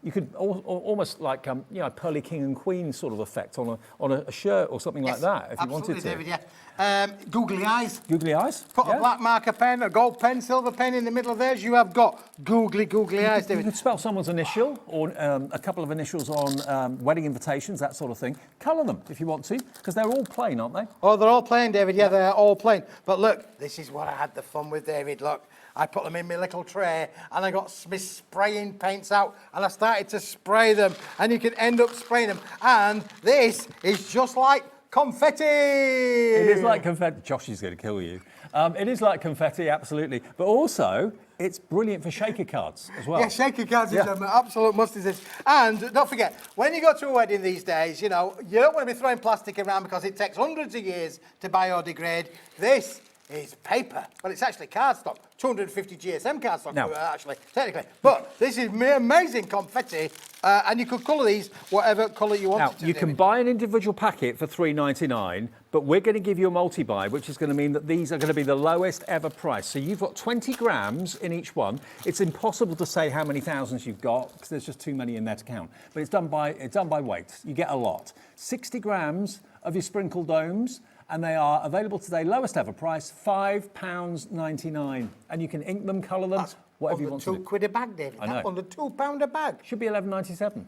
Speaker 19: You could almost like Pearly King and Queen sort of effect on a shirt or something like that if you wanted to.
Speaker 8: David, yeah. Googly eyes.
Speaker 19: Googly eyes?
Speaker 8: Put a black marker pen, a gold pen, silver pen in the middle of theirs. You have got googly eyes, David.
Speaker 19: You could spell someone's initial or a couple of initials on wedding invitations, that sort of thing. Colour them if you want to, because they're all plain, aren't they?
Speaker 8: Oh, they're all plain, David. Yeah, they're all plain. But look, this is what I had the fun with, David. Look, I put them in my little tray and I got my spraying paints out and I started to spray them, and you can end up spraying them. And this is just like confetti.
Speaker 19: It is like confetti. Josh is going to kill you. It is like confetti, absolutely. But also, it's brilliant for shaker cards as well.
Speaker 8: Yeah, shaker cards is an absolute must, is this. And don't forget, when you go to a wedding these days, you know, you don't want to be throwing plastic around because it takes hundreds of years to biodegrade. This is paper. Well, it's actually cardstock. 250 GSM cardstock, actually, technically. But this is amazing confetti, and you could colour these whatever colour you want.
Speaker 19: Now, you can buy an individual packet for $3.99, but we're going to give you a multi-buy, which is going to mean that these are going to be the lowest ever price. So you've got 20 grams in each one. It's impossible to say how many thousands you've got because there's just too many in there to count. But it's done by weight. You get a lot. 60 grams of your sprinkle domes, and they are available today, lowest ever price, £5.99. And you can ink them, colour them, whatever you want to do.
Speaker 8: £2 a bag, David.
Speaker 19: I know.
Speaker 8: Under £2 a bag.
Speaker 19: Should be £11.97.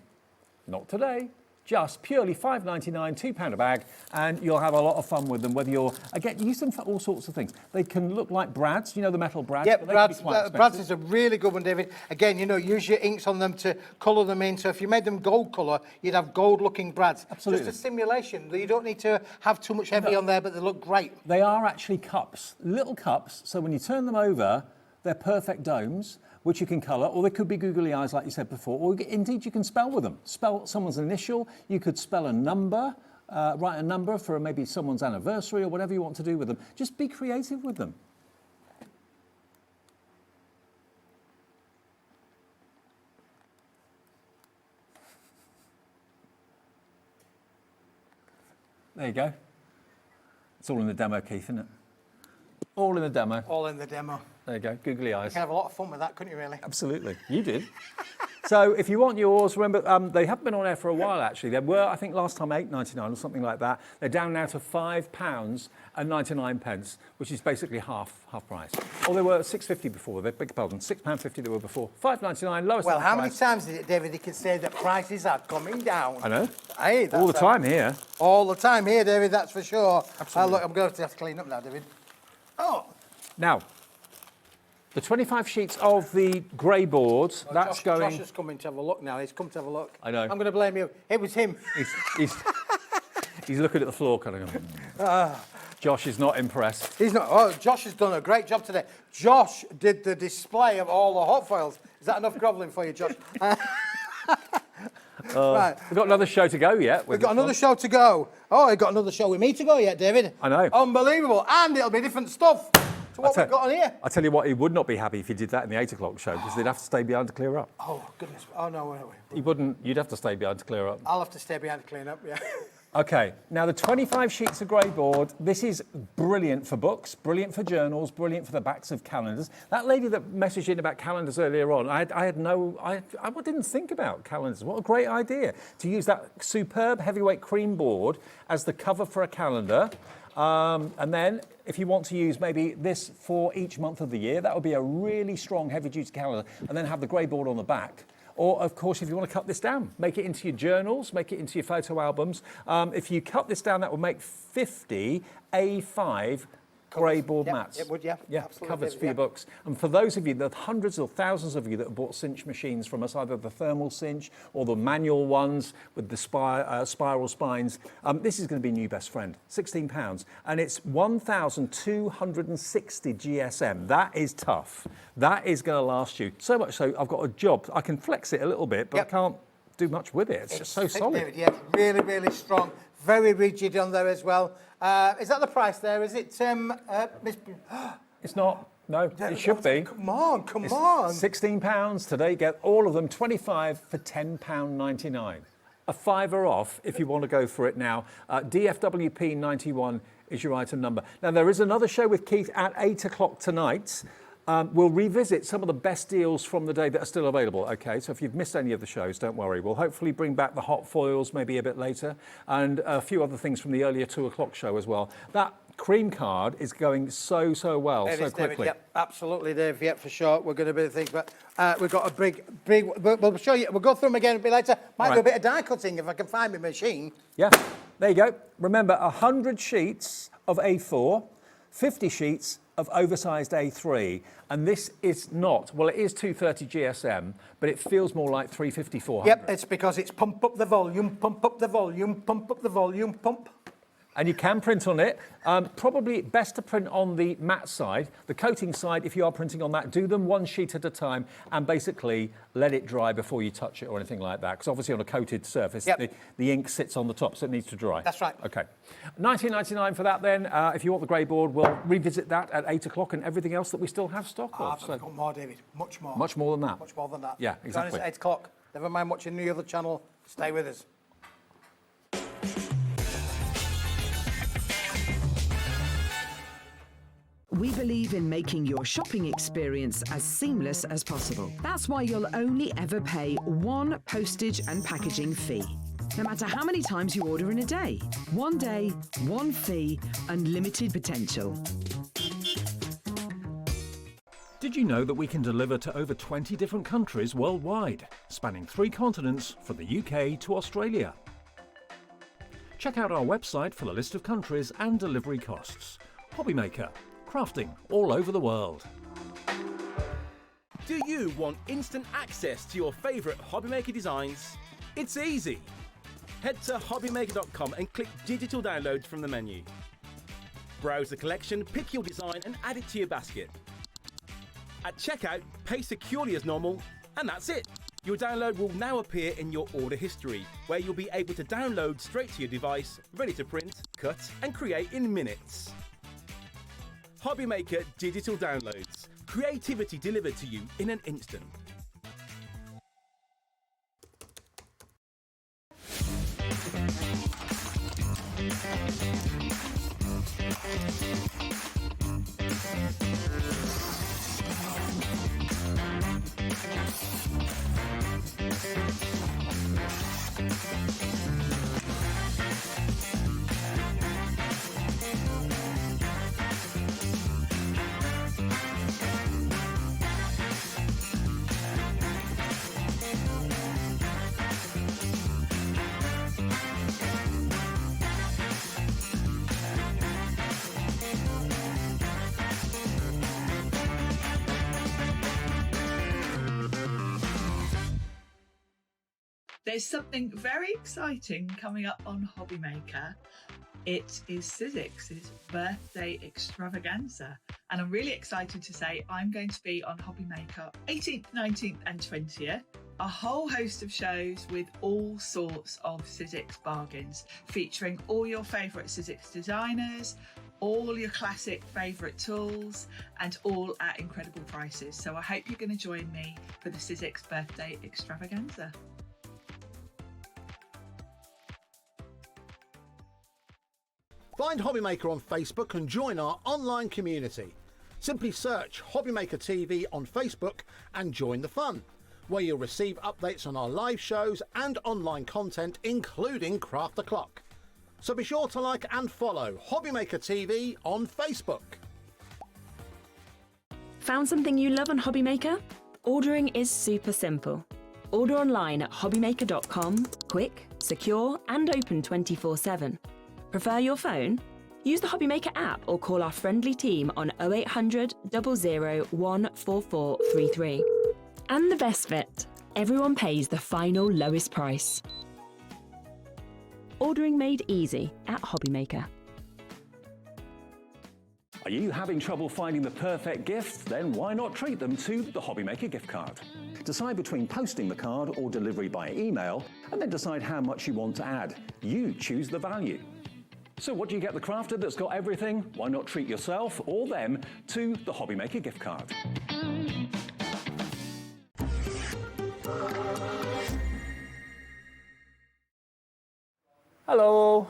Speaker 19: Not today. Just purely $5.99, £2 a bag, and you'll have a lot of fun with them. Whether you're, again, use them for all sorts of things. They can look like brads, you know, the metal brads.
Speaker 8: Yep, brads,
Speaker 19: brads
Speaker 8: brads is a really good one, David. Again, you know, use your inks on them to colour them in. So if you made them gold colour, you'd have gold-looking brads.
Speaker 19: Absolutely.
Speaker 8: Just a simulation. You don't need to have too much heavy on there, but they look great.
Speaker 19: They are actually cups, little cups. So when you turn them over, they're perfect domes, which you can colour, or they could be googly eyes, like you said before, or indeed you can spell with them. Spell someone's initial, you could spell a number, write a number for maybe someone's anniversary or whatever you want to do with them. Just be creative with them. There you go. It's all in the demo, Keith, isn't it? All in the demo.
Speaker 8: All in the demo.
Speaker 19: There you go, googly eyes.
Speaker 8: You can have a lot of fun with that, couldn't you, really?
Speaker 19: Absolutely, you did. So if you want yours, remember, they haven't been on air for a while, actually. They were, I think, last time £8.99 or something like that. They're down now to £5.99, which is basically half price. Or they were £6.50 before, they beg your pardon, £6.50 they were before. £5.99, lowest
Speaker 8: Well, how
Speaker 19: price.
Speaker 8: many times is it, David, you can say that prices are coming down?
Speaker 19: I know.
Speaker 8: Hey,
Speaker 19: all the time here.
Speaker 8: All the time here, David, that's for sure. Absolutely. Look, I'm going to have to clean up now, David. Oh.
Speaker 19: Now, the 25 sheets of the grey boards, that's going...
Speaker 8: Josh has come in to have a look now. He's come to have a look.
Speaker 19: I know.
Speaker 8: I'm going to blame you. It was him.
Speaker 19: He's looking at the floor, kind of going... Josh is not impressed.
Speaker 8: He's not. Oh, Josh has done a great job today. Josh did the display of all the hot foils. Is that enough grovelling for you, Josh? Right.
Speaker 19: We've got another show to go yet.
Speaker 8: We've got another show to go. Oh, we've got another show with me to go yet, David.
Speaker 19: I know.
Speaker 8: Unbelievable. And it'll be different stuff to what we've got on here.
Speaker 19: I tell you what, he would not be happy if you did that in the 8 o'clock show, because they'd have to stay behind to clear up.
Speaker 8: Oh, goodness. Oh, no.
Speaker 19: He wouldn't. You'd have to stay behind to clear up.
Speaker 8: I'll have to stay behind to clean up, yeah.
Speaker 19: Okay, now the 25 sheets of grey board, this is brilliant for books, brilliant for journals, brilliant for the backs of calendars. That lady that messaged in about calendars earlier on, I didn't think about calendars. What a great idea to use that superb heavyweight cream board as the cover for a calendar. And then if you want to use maybe this for each month of the year, that would be a really strong heavy-duty calendar, and then have the grey board on the back. Or, of course, if you want to cut this down, make it into your journals, make it into your photo albums. If you cut this down, that would make 50 A5 grey board mats.
Speaker 8: It would, yeah.
Speaker 19: Yeah,
Speaker 8: absolutely.
Speaker 19: covers for your books. And for those of you, the hundreds or thousands of you that have bought cinch machines from us, either the thermal cinch or the manual ones with the spiral spines, this is going to be new best friend, £16. And it's 1,260 GSM. That is tough. That is going to last you. So much so, I've got a job. I can flex it a little bit, but I can't do much with it. It's just so solid.
Speaker 8: David, yeah, really, really strong. Very rigid on there as well. Is that the price there? Is it,
Speaker 19: It's not. No, it should be.
Speaker 8: Come on.
Speaker 19: £16 today. Get all of them, 25 for £10.99. A fiver off if you want to go for it now. DFWP 91 is your item number. Now, there is another show with Keith at 8 o'clock tonight. We'll revisit some of the best deals from the day that are still available. Okay, so if you've missed any of the shows, don't worry. We'll hopefully bring back the hot foils maybe a bit later, and a few other things from the earlier 2 o'clock show as well. That cream card is going so well, so quickly.
Speaker 8: David, yep, absolutely, Dave. Yep, for sure. We're going to be the things, but we've got a big. We'll show you. We'll go through them again a bit later. Might do a bit of die cutting if I can find my machine.
Speaker 19: Yeah, there you go. Remember, 100 sheets of A4, 50 sheets of oversized A3, and this is not, well, it is 230 GSM, but it feels more like 350, 400.
Speaker 8: Yep, it's because it's pump up the volume, pump up the volume, pump up the volume, pump.
Speaker 19: And you can print on it. Probably best to print on the matte side. The coating side, if you are printing on that, do them 1 sheet at a time and basically let it dry before you touch it or anything like that. Because obviously on a coated surface, the ink sits on the top, so it needs to dry.
Speaker 8: That's right.
Speaker 19: Okay. $19.99 for that then. If you want the grey board, we'll revisit that at 8 o'clock and everything else that we still have stock of.
Speaker 8: I've got more, David. Much more.
Speaker 19: Much more than that.
Speaker 8: Much more than that.
Speaker 19: Yeah, exactly.
Speaker 8: Join us at 8 o'clock. Never mind watching the other channel. Stay with us.
Speaker 12: We believe in making your shopping experience as seamless as possible. That's why you'll only ever pay 1 postage and packaging fee. No matter how many times you order in a day. 1 day, 1 fee, unlimited potential.
Speaker 17: Did you know that we can deliver to over 20 different countries worldwide, spanning 3 continents from the UK to Australia? Check out our website for the list of countries and delivery costs. Hobbymaker, crafting all over the world.
Speaker 11: Do you want instant access to your favourite Hobbymaker designs? It's easy. Head to hobbymaker.com and click digital downloads from the menu. Browse the collection, pick your design and add it to your basket. At checkout, pay securely as normal, and that's it. Your download will now appear in your order history, where you'll be able to download straight to your device, ready to print, cut and create in minutes. Hobbymaker Digital Downloads. Creativity delivered to you in an instant.
Speaker 14: There's something very exciting coming up on Hobbymaker. It is Sizzix's birthday extravaganza, and I'm really excited to say I'm going to be on Hobbymaker 18th, 19th and 20th. A whole host of shows with all sorts of Sizzix bargains, featuring all your favourite Sizzix designers, all your classic favourite tools, and all at incredible prices. So I hope you're going to join me for the Sizzix birthday extravaganza.
Speaker 9: Find Hobbymaker on Facebook and join our online community. Simply search Hobbymaker TV on Facebook and join the fun, where you'll receive updates on our live shows and online content, including Craft the Clock. So be sure to like and follow Hobbymaker TV on Facebook.
Speaker 2: Found something you love on Hobbymaker? Ordering is super simple. Order online at hobbymaker.com, quick, secure and open 24/7. Prefer your phone? Use the Hobbymaker app or call our friendly team on 0800 00 14433. And the best bit, everyone pays the final lowest price. Ordering made easy at Hobbymaker.
Speaker 16: Are you having trouble finding the perfect gift? Then why not treat them to the Hobbymaker gift card? Decide between posting the card or delivery by email, and then decide how much you want to add. You choose the value. So what do you get the crafter that's got everything? Why not treat yourself or them to the Hobbymaker gift card?
Speaker 19: Hello.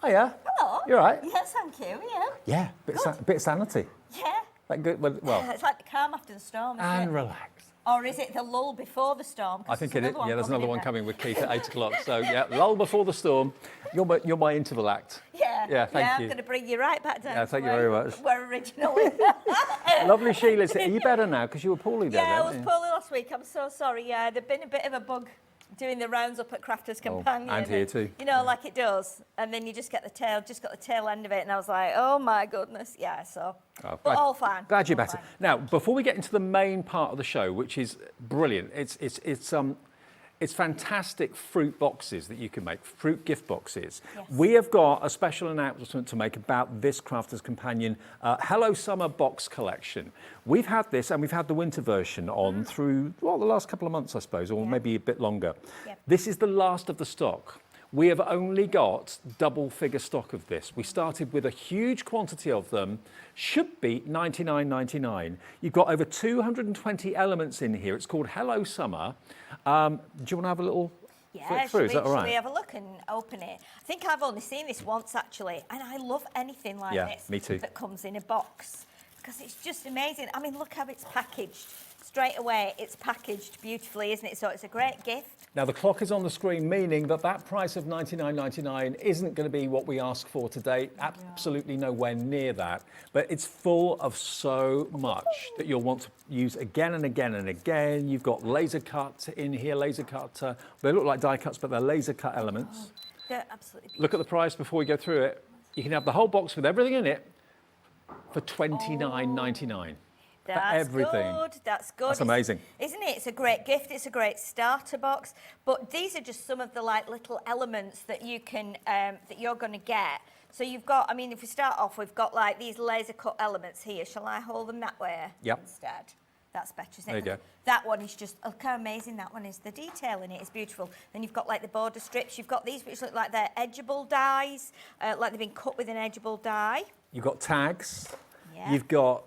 Speaker 19: Hiya.
Speaker 13: Hello.
Speaker 19: You all right?
Speaker 13: Yes, thank you. Yeah.
Speaker 19: Yeah, bit of sanity.
Speaker 13: Yeah.
Speaker 19: That good? Well,
Speaker 13: It's like the calm after the storm, isn't
Speaker 19: and
Speaker 13: it?
Speaker 19: relax.
Speaker 13: Or is it the lull before the storm? 'Cause
Speaker 19: I think
Speaker 13: there's
Speaker 19: it is.
Speaker 13: another
Speaker 19: Yeah, there's
Speaker 13: coming
Speaker 19: another
Speaker 13: in
Speaker 19: one
Speaker 13: there.
Speaker 19: coming with Keith at 8 o'clock. So, yeah, lull before the storm. You're my interval act.
Speaker 13: Yeah.
Speaker 19: Yeah, thank
Speaker 13: I'm
Speaker 19: you.
Speaker 13: going to bring you right back down.
Speaker 19: Yeah,
Speaker 13: to
Speaker 19: thank you
Speaker 13: where
Speaker 19: very much.
Speaker 13: Where originally.
Speaker 19: Lovely, Sheila. Are you better now? Because you were poorly there.
Speaker 13: Yeah, I
Speaker 19: weren't
Speaker 13: was
Speaker 19: you?
Speaker 13: poorly last week. I'm so sorry. Yeah, there'd been a bit of a bug doing the rounds up at Crafters Companion.
Speaker 19: and here too.
Speaker 13: You know, like it does. And then you just got the tail end of it. And I was like, oh my goodness. Yeah, so.
Speaker 19: Oh,
Speaker 13: But all fine.
Speaker 19: Glad you're
Speaker 13: All
Speaker 19: better.
Speaker 13: fine.
Speaker 19: Now, before we get into the main part of the show, which is brilliant, it's fantastic fruit boxes that you can make, fruit gift boxes.
Speaker 13: Yes.
Speaker 19: We have got a special announcement to make about this Crafters Companion Hello Summer box collection. We've had this and we've had the winter version on through, well, the last couple of months, I suppose, or maybe a bit longer.
Speaker 13: Yep.
Speaker 19: This is the last of the stock. We have only got double figure stock of this. We started with a huge quantity of them, should be $99.99. You've got over 220 elements in here. It's called Hello Summer. Do you want to have a little
Speaker 13: Yeah,
Speaker 19: flick through? Is that all
Speaker 13: should
Speaker 19: right?
Speaker 13: we have a look and open it? I think I've only seen this once actually, and I love anything like
Speaker 19: Yeah,
Speaker 13: this
Speaker 19: me too.
Speaker 13: that comes in a box because it's just amazing. I mean, look how it's packaged. Straight away, it's packaged beautifully, isn't it? So it's a great gift.
Speaker 19: Now, the clock is on the screen, meaning that that price of $99.99 isn't going to be what we ask for today. Absolutely nowhere near that. But it's full of so much that you'll want to use again and again and again. You've got laser cut in here, laser cut. They look like die cuts, but they're laser cut elements.
Speaker 13: They're absolutely beautiful.
Speaker 19: Look at the price before we go through it. You can have the whole box with everything in it for $29.99.
Speaker 13: That's
Speaker 19: everything.
Speaker 13: good. That's good.
Speaker 19: That's amazing.
Speaker 13: Isn't it? It's a great gift. It's a great starter box. But these are just some of the like little elements that you can that you're going to get. So you've got. I mean, if we start off, we've got like these laser cut elements here. Shall I hold them that way?
Speaker 19: Yep.
Speaker 13: Instead. That's better, isn't
Speaker 19: There
Speaker 13: it?
Speaker 19: you go.
Speaker 13: That one is just, look how amazing that one is. The detail in it is beautiful. Then you've got like the border strips. You've got these which look like they're edgeable dies, like they've been cut with an edgeable die.
Speaker 19: You've got tags.
Speaker 13: Yeah.
Speaker 19: You've got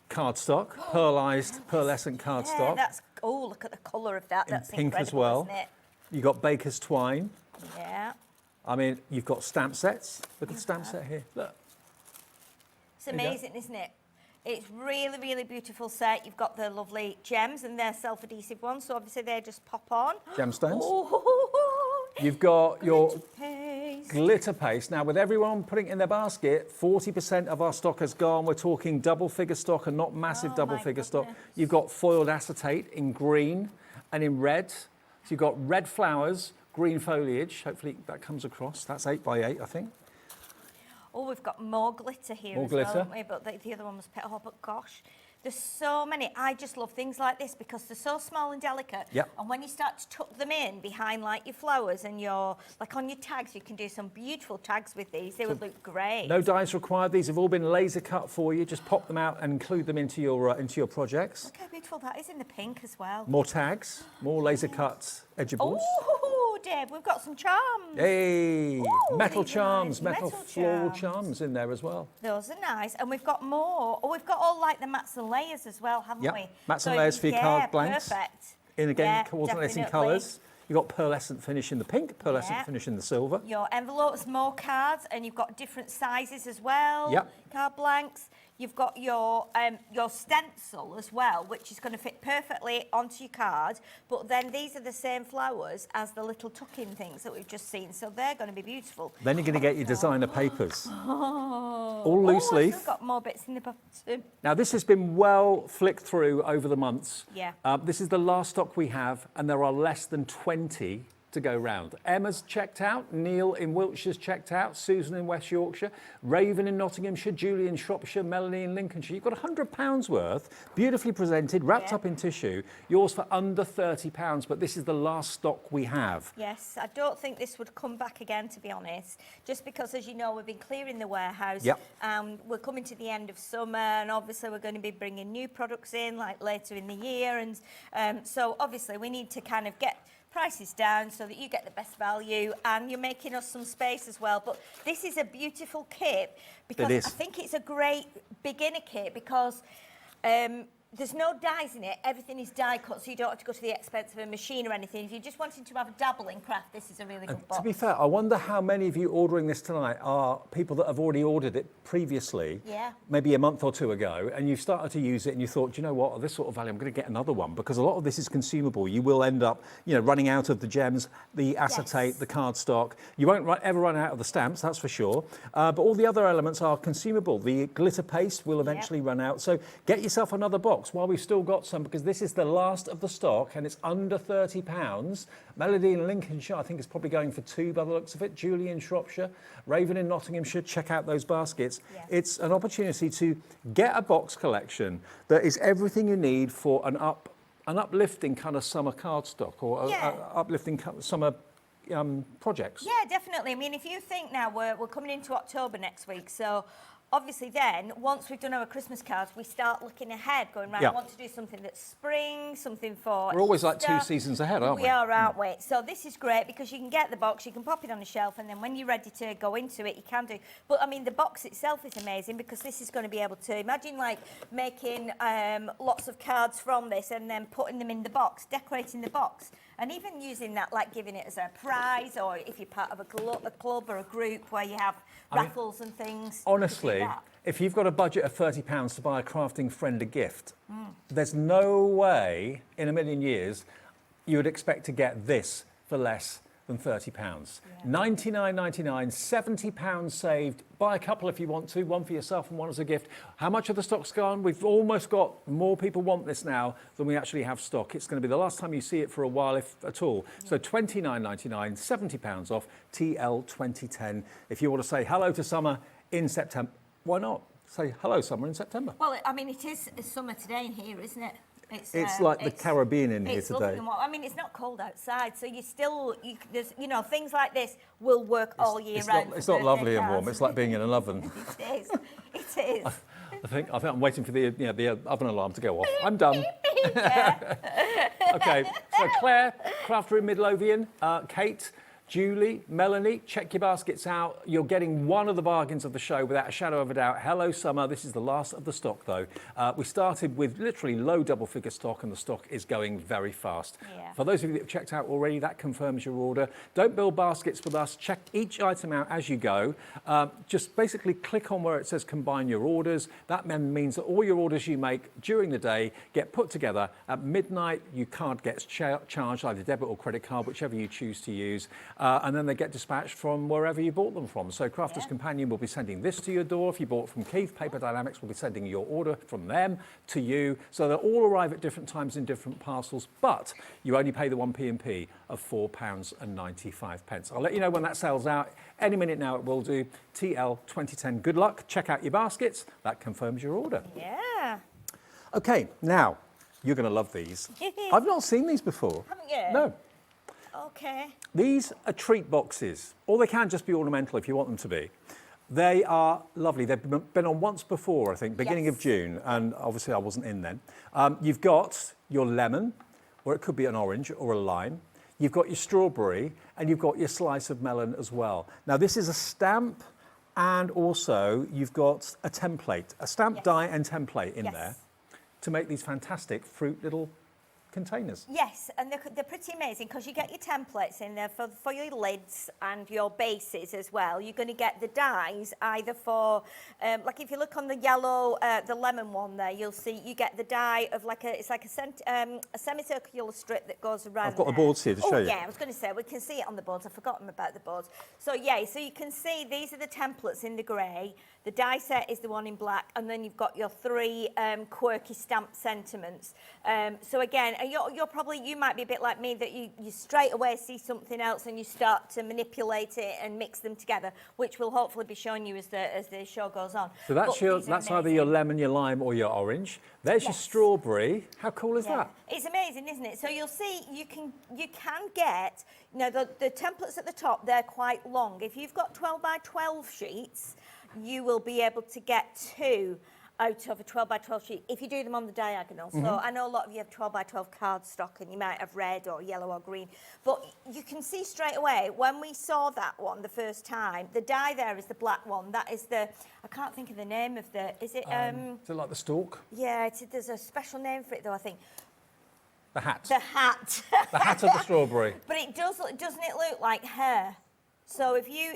Speaker 19: cardstock, pearlescent
Speaker 13: Yeah,
Speaker 19: cardstock.
Speaker 13: that's, oh, look at the colour of that.
Speaker 19: In
Speaker 13: That's
Speaker 19: pink as
Speaker 13: incredible,
Speaker 19: well.
Speaker 13: isn't it?
Speaker 19: You've got baker's twine.
Speaker 13: Yeah.
Speaker 19: I mean, you've got stamp sets. Look at the stamp set here. Look.
Speaker 13: It's
Speaker 19: There you go.
Speaker 13: amazing, isn't it? It's really, really beautiful set. You've got the lovely gems and they're self-adhesive ones, so obviously they just pop on.
Speaker 19: Gemstones.
Speaker 13: Oh,
Speaker 19: You've got your
Speaker 13: paste.
Speaker 19: glitter paste. Now, with everyone putting it in their basket, 40% of our stock has gone. We're talking double figure stock and not massive double figure stock. You've got foiled acetate in green and in red. So you've got red flowers, green foliage. Hopefully that comes across. That's 8 by 8, I think.
Speaker 13: Oh, we've got more glitter here
Speaker 19: More
Speaker 13: as
Speaker 19: glitter.
Speaker 13: well, haven't we? But the other one was pet. Oh, but gosh, there's so many. I just love things like this because they're so small and delicate.
Speaker 19: Yep.
Speaker 13: And when you start to tuck them in behind like your flowers and your, like on your tags, you can do some beautiful tags with these. They would look great.
Speaker 19: No dies required. These have all been laser cut for you. Just pop them out and include them into your projects.
Speaker 13: Look how beautiful that is in the pink as well.
Speaker 19: More tags, more laser cut edgeables.
Speaker 13: Oh, Deb, we've got some charms.
Speaker 19: Hey,
Speaker 13: Ooh,
Speaker 19: metal
Speaker 13: these are
Speaker 19: charms,
Speaker 13: nice.
Speaker 19: metal
Speaker 13: Metal
Speaker 19: floral
Speaker 13: charms.
Speaker 19: charms in there as well.
Speaker 13: Those are nice. And we've got more. Oh, we've got all like the mats and layers as well, haven't
Speaker 19: Yep,
Speaker 13: we?
Speaker 19: mats and
Speaker 13: So,
Speaker 19: layers for your card blanks.
Speaker 13: Perfect.
Speaker 19: In again,
Speaker 13: Yeah,
Speaker 19: coordinating
Speaker 13: definitely.
Speaker 19: colours. You've got pearlescent finish in the pink, pearlescent
Speaker 13: Yeah.
Speaker 19: finish in the silver.
Speaker 13: Your envelopes, more cards, and you've got different sizes as well.
Speaker 19: Yep.
Speaker 13: Card blanks. You've got your stencil as well, which is going to fit perfectly onto your card. But then these are the same flowers as the little tuck-in things that we've just seen, so they're going to be beautiful.
Speaker 19: Then you're going to get your designer papers.
Speaker 13: Oh.
Speaker 19: All loose
Speaker 13: Oh,
Speaker 19: leaf.
Speaker 13: I've got more bits in the bottom.
Speaker 19: Now, this has been well flicked through over the months.
Speaker 13: Yeah.
Speaker 19: This is the last stock we have, and there are less than 20 to go round. Emma's checked out, Neil in Wiltshire's checked out, Susan in West Yorkshire, Raven in Nottinghamshire, Julie in Shropshire, Melanie in Lincolnshire. You've got £100 worth, beautifully presented, wrapped up in tissue. Yours for under £30, but this is the last stock we have.
Speaker 13: Yes, I don't think this would come back again, to be honest, just because, as you know, we've been clearing the warehouse.
Speaker 19: Yep.
Speaker 13: We're coming to the end of summer, and obviously we're going to be bringing new products in, like later in the year, and so obviously we need to kind of get prices down so that you get the best value, and you're making us some space as well. But this is a beautiful kit because
Speaker 19: It is.
Speaker 13: I think it's a great beginner kit because there's no dyes in it. Everything is die cut, so you don't have to go to the expense of a machine or anything. If you're just wanting to have a dabble in craft, this is a really good box.
Speaker 19: To be fair, I wonder how many of you ordering this tonight are people that have already ordered it previously, maybe a month or two ago, and you've started to use it and you thought, do you know what, at this sort of value, I'm going to get another one, because a lot of this is consumable. You will end up, running out of the gems, the acetate, the cardstock. You won't ever run out of the stamps, that's for sure. But all the other elements are consumable. The glitter paste will eventually run out. So get yourself another box while we've still got some, because this is the last of the stock and it's under £30. Melody in Lincolnshire, I think, is probably going for £2 by the looks of it. Julie in Shropshire, Raven in Nottinghamshire, check out those baskets. It's an opportunity to get a box collection that is everything you need for an uplifting kind of summer cardstock or uplifting summer projects.
Speaker 13: Yeah, definitely. I mean, if you think now we're coming into October next week, so obviously then, once we've done our Christmas cards, we start looking ahead, going, right, I want to do something that's spring, something for
Speaker 19: We're always like
Speaker 13: Easter.
Speaker 19: 2 seasons ahead, aren't we?
Speaker 13: We are, aren't we? So this is great because you can get the box, you can pop it on the shelf, and then when you're ready to go into it, you can do. But I mean, the box itself is amazing because this is going to be able to, imagine like making lots of cards from this and then putting them in the box, decorating the box. And even using that, like giving it as a prize, or if you're part of a club or a group where you have raffles and things.
Speaker 19: Honestly, if you've got a budget of £30 to buy a crafting friend a gift, there's no way in a million years you would expect to get this for less than £30. $99.99, £70 saved. Buy a couple if you want to, one for yourself and one as a gift. How much of the stock's gone? We've almost got more people want this now than we actually have stock. It's going to be the last time you see it for a while, if at all. So $29.99, £70 off, TL2010. If you want to say hello to summer in September, why not? Say hello summer in September.
Speaker 13: Well, I mean, it is summer today in here, isn't it?
Speaker 19: It's like the Caribbean in here today.
Speaker 13: I mean, it's not cold outside, so there's, things like this will work all year round.
Speaker 19: It's not lovely and warm. It's like being in an oven.
Speaker 13: It is. It is.
Speaker 19: I think I'm waiting for the oven alarm to go off. I'm done. Okay, so Claire, Crafter in Midlothian, Kate, Julie, Melanie, check your baskets out. You're getting one of the bargains of the show without a shadow of a doubt. Hello Summer, this is the last of the stock though. We started with literally low double figure stock and the stock is going very fast. For those of you that have checked out already, that confirms your order. Don't build baskets with us, check each item out as you go. Just basically click on where it says combine your orders. That then means that all your orders you make during the day get put together. At midnight, your card gets charged, either debit or credit card, whichever you choose to use. And then they get dispatched from wherever you bought them from. So Crafter's Companion will be sending this to your door. If you bought from Keith, Paper Dienamics will be sending your order from them to you. So they'll all arrive at different times in different parcels, but you only pay the one P&P of £4.95. I'll let you know when that sells out. Any minute now it will do. TL 2010. Good luck. Check out your baskets. That confirms your order.
Speaker 13: Yeah.
Speaker 19: Okay, now you're going to love these. I've not seen these before.
Speaker 13: Haven't you?
Speaker 19: No.
Speaker 13: Okay.
Speaker 19: These are treat boxes, or they can just be ornamental if you want them to be. They are lovely. They've been on once before, I think, beginning of June, and obviously I wasn't in then. You've got your lemon, or it could be an orange or a lime. You've got your strawberry, and you've got your slice of melon as well. Now, this is a stamp, and also you've got a template, a stamp die and template in there to make these fantastic fruit little containers.
Speaker 13: Yes, and they're pretty amazing because you get your templates in there for your lids and your bases as well. You're going to get the dies either for, like if you look on the yellow, the lemon one there, you'll see you get the die of it's like a semicircular strip that goes around.
Speaker 19: I've got the boards here to show you.
Speaker 13: Yeah, I was going to say, we can see it on the boards. I've forgotten about the boards. So so you can see these are the templates in the grey. The die set is the one in black, and then you've got your 3 quirky stamped sentiments. So again, you might be a bit like me that you straight away see something else and you start to manipulate it and mix them together, which will hopefully be showing you as the show goes on.
Speaker 19: So that's either your lemon, your lime, or your orange. There's your strawberry. How cool is that?
Speaker 13: It's amazing, isn't it? So you'll see you can get, the templates at the top, they're quite long. If you've got 12 by 12 sheets, you will be able to get 2. out of a 12 by 12 sheet if you do them on the diagonal. So I know a lot of you have 12 by 12 cardstock and you might have red or yellow or green, but you can see straight away when we saw that one the first time, the die there is the black one. That is the, I can't think of the name of the, is it?
Speaker 19: Is it like the stalk?
Speaker 13: Yeah, there's a special name for it though, I think.
Speaker 19: The hat.
Speaker 13: The hat.
Speaker 19: The hat of the strawberry.
Speaker 13: But it does, doesn't it look like hair? So if you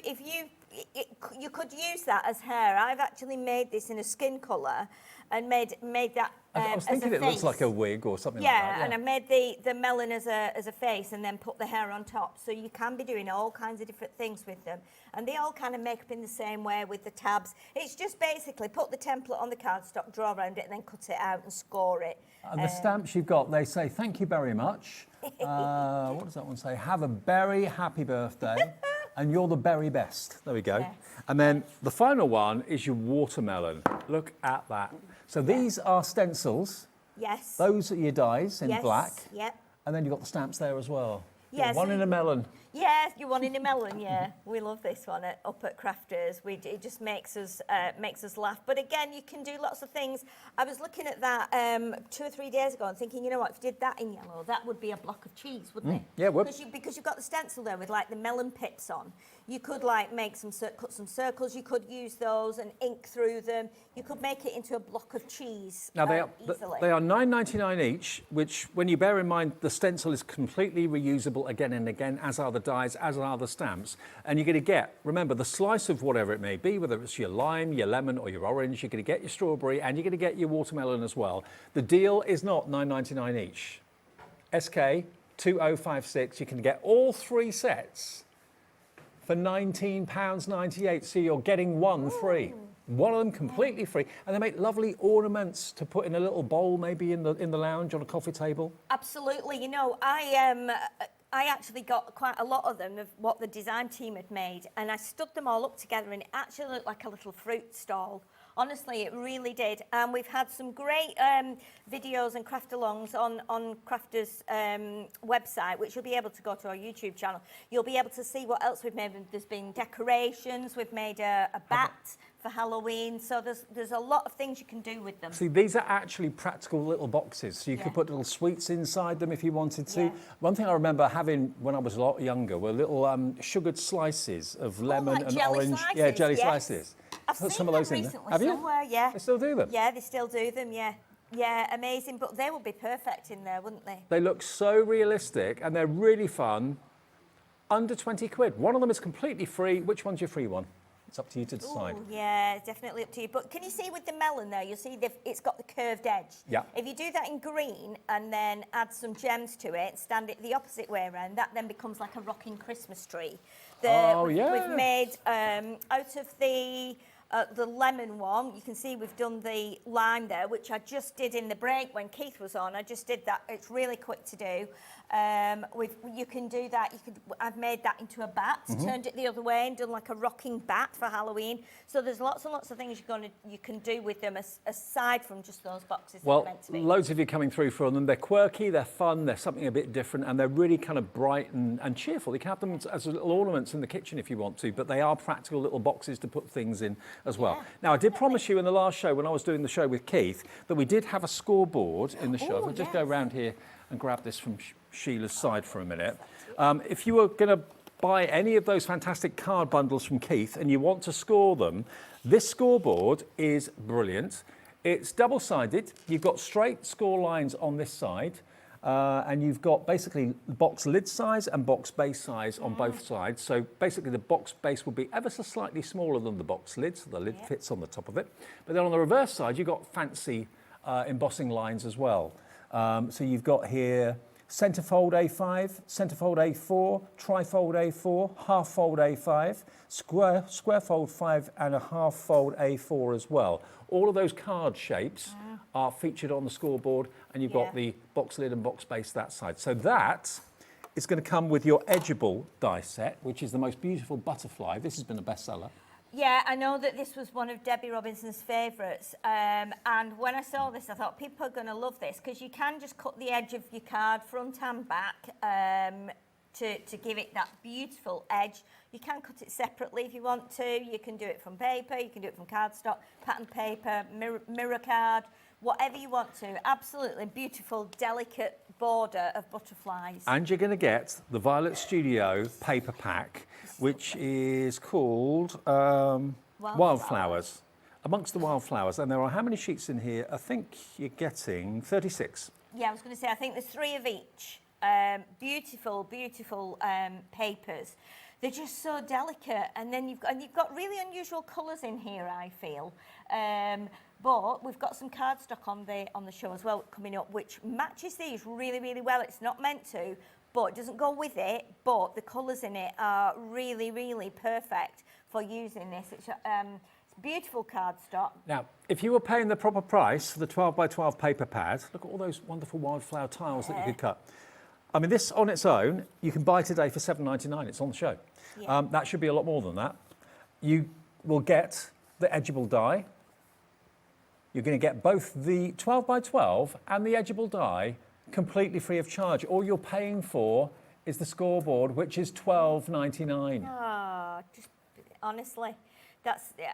Speaker 13: could use that as hair. I've actually made this in a skin colour and made that
Speaker 19: I was thinking it looks like a wig or something like that.
Speaker 13: Yeah, and I made the melon as a face and then put the hair on top. So you can be doing all kinds of different things with them. And they all kind of make up in the same way with the tabs. It's just basically put the template on the cardstock, draw around it, and then cut it out and score it.
Speaker 19: And the stamps you've got, they say, thank you very much. What does that one say? Have a very happy birthday. And you're the very best. There we go. Yes. And then the final one is your watermelon. Look at that. So these are stencils.
Speaker 13: Yes.
Speaker 19: Those are your dies in black.
Speaker 13: Yep.
Speaker 19: And then you've got the stamps there as well.
Speaker 13: Yes.
Speaker 19: One in a melon.
Speaker 13: Yeah, you want in a melon, yeah. We love this one up at Crafters. It just makes us laugh. But again, you can do lots of things. I was looking at that 2 or 3 days ago and thinking, you know what, if you did that in yellow, that would be a block of cheese, wouldn't it?
Speaker 19: Yeah, it would.
Speaker 13: Because you've got the stencil there with like the melon pips on. You could like cut some circles. You could use those and ink through them. You could make it into a block of cheese
Speaker 19: Now
Speaker 13: easily.
Speaker 19: they are $9.99 each, which when you bear in mind the stencil is completely reusable again and again, as are the dies, as are the stamps. And you're going to get, remember, the slice of whatever it may be, whether it's your lime, your lemon or your orange, you're going to get your strawberry and you're going to get your watermelon as well. The deal is not $9.99 each. SK 2056, you can get all 3 sets for £19.98, so you're getting one free. One of them completely free, and they make lovely ornaments to put in a little bowl, maybe in the lounge on a coffee table.
Speaker 13: Absolutely. You know, I actually got quite a lot of them of what the design team had made, and I stood them all up together, and it actually looked like a little fruit stall. Honestly, it really did. And we've had some great videos and craft-alongs on Crafters' website, which you'll be able to go to our YouTube channel. You'll be able to see what else we've made. There's been decorations. We've made a bat for Halloween. So there's a lot of things you can do with them.
Speaker 19: See, these are actually practical little boxes. So you could put little sweets inside them if you wanted to. Yeah. One thing I remember having when I was a lot younger were little sugared slices of lemon
Speaker 13: like
Speaker 19: and
Speaker 13: jelly
Speaker 19: orange.
Speaker 13: Slices,
Speaker 19: yeah, jelly slices.
Speaker 13: I've
Speaker 19: Put
Speaker 13: seen
Speaker 19: some of those
Speaker 13: them
Speaker 19: in there.
Speaker 13: recently
Speaker 19: Have you?
Speaker 13: somewhere, yeah.
Speaker 19: They still do them?
Speaker 13: Yeah, they still do them, yeah. Yeah, amazing. But they would be perfect in there, wouldn't they?
Speaker 19: They look so realistic and they're really fun. Under 20 quid. One of them is completely free. Which one's your free one? It's up to you to decide.
Speaker 13: Ooh, yeah, definitely up to you. But can you see with the melon there, you'll see it's got the curved edge.
Speaker 19: Yeah.
Speaker 13: If you do that in green and then add some gems to it, stand it the opposite way around, that then becomes like a rocking Christmas tree.
Speaker 19: Yeah.
Speaker 13: We've made out of the lemon one, you can see we've done the lime there, which I just did in the break when Keith was on. I just did that. It's really quick to do. You can do that. I've made that into a bat, turned it the other way and done like a rocking bat for Halloween. So there's lots and lots of things you can do with them aside from just those boxes that are meant to be.
Speaker 19: Loads of you coming through for them. They're quirky, they're fun, they're something a bit different, and they're really kind of bright and cheerful. You can have them as little ornaments in the kitchen if you want to, but they are practical little boxes to put things in as well. Now, I did promise you in the last show, when I was doing the show with Keith, that we did have a scoreboard in the show. I'll just go around here and grab this from Sheila's side for a minute. If you were going to buy any of those fantastic card bundles from Keith and you want to score them, this scoreboard is brilliant. It's double-sided. You've got straight score lines on this side, and you've got basically box lid size and box base size on both sides. So basically the box base will be ever so slightly smaller than the box lid, so the lid fits on the top of it. But then on the reverse side, you've got fancy embossing lines as well. So you've got here centerfold A5, centerfold A4, trifold A4, half fold A5, square fold 5 and a half fold A4 as well. All of those card shapes are featured on the scoreboard, and you've got the box lid and box base that side. So that is going to come with your edgeable die set, which is the most beautiful butterfly. This has been a bestseller.
Speaker 13: Yeah, I know that this was one of Debbie Robinson's favourites, and when I saw this I thought people are going to love this because you can just cut the edge of your card front and back to give it that beautiful edge. You can cut it separately if you want to. You can do it from paper, you can do it from cardstock, pattern paper, mirror card, whatever you want to. Absolutely beautiful, delicate border of butterflies.
Speaker 19: And you're going to get the Violet Studio paper pack, which is called Wildflowers. Amongst the Wildflowers. And there are how many sheets in here? I think you're getting 36.
Speaker 13: Yeah, I was going to say, I think there's 3 of each. Beautiful, beautiful papers. They're just so delicate, and then you've got really unusual colours in here, I feel. But we've got some cardstock on the show as well coming up, which matches these really, really well. It's not meant to, but it doesn't go with it. But the colours in it are really, really perfect for using this. It's beautiful cardstock.
Speaker 19: Now, if you were paying the proper price for the 12 by 12 paper pad, look at all those wonderful wildflower tiles that you could cut. I mean, this on its own, you can buy today for $7.99. It's on the show.
Speaker 13: Yeah.
Speaker 19: That should be a lot more than that. You will get the edgeable die. You're going to get both the 12 by 12 and the edgeable die completely free of charge. All you're paying for is the scoreboard, which is $12.99.
Speaker 13: Oh, just honestly.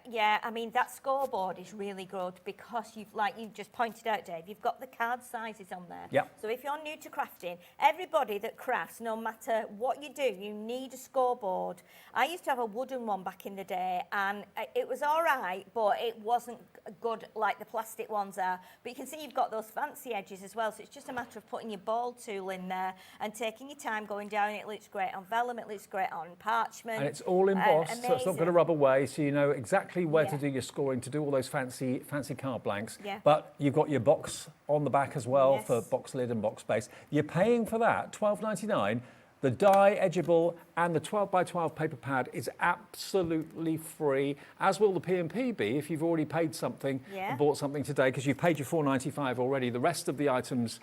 Speaker 13: Yeah, I mean, that scoreboard is really good because you've just pointed out, Dave, you've got the card sizes on there.
Speaker 19: Yep.
Speaker 13: So if you're new to crafting, everybody that crafts, no matter what you do, you need a scoreboard. I used to have a wooden one back in the day, and it was all right, but it wasn't good like the plastic ones are. But you can see you've got those fancy edges as well, so it's just a matter of putting your ball tool in there and taking your time going down. It looks great on vellum, it looks great on parchment.
Speaker 19: And it's all embossed, so it's not going to rub away, so you know exactly where to do your scoring, to do all those fancy card blanks.
Speaker 13: Yeah.
Speaker 19: But you've got your box on the back as well for box lid and box base. You're paying for that, $12.99. The die edgeable and the 12 by 12 paper pad is absolutely free, as will the P&P be if you've already paid something and bought something today, because you've paid your $4.95 already. The rest of the items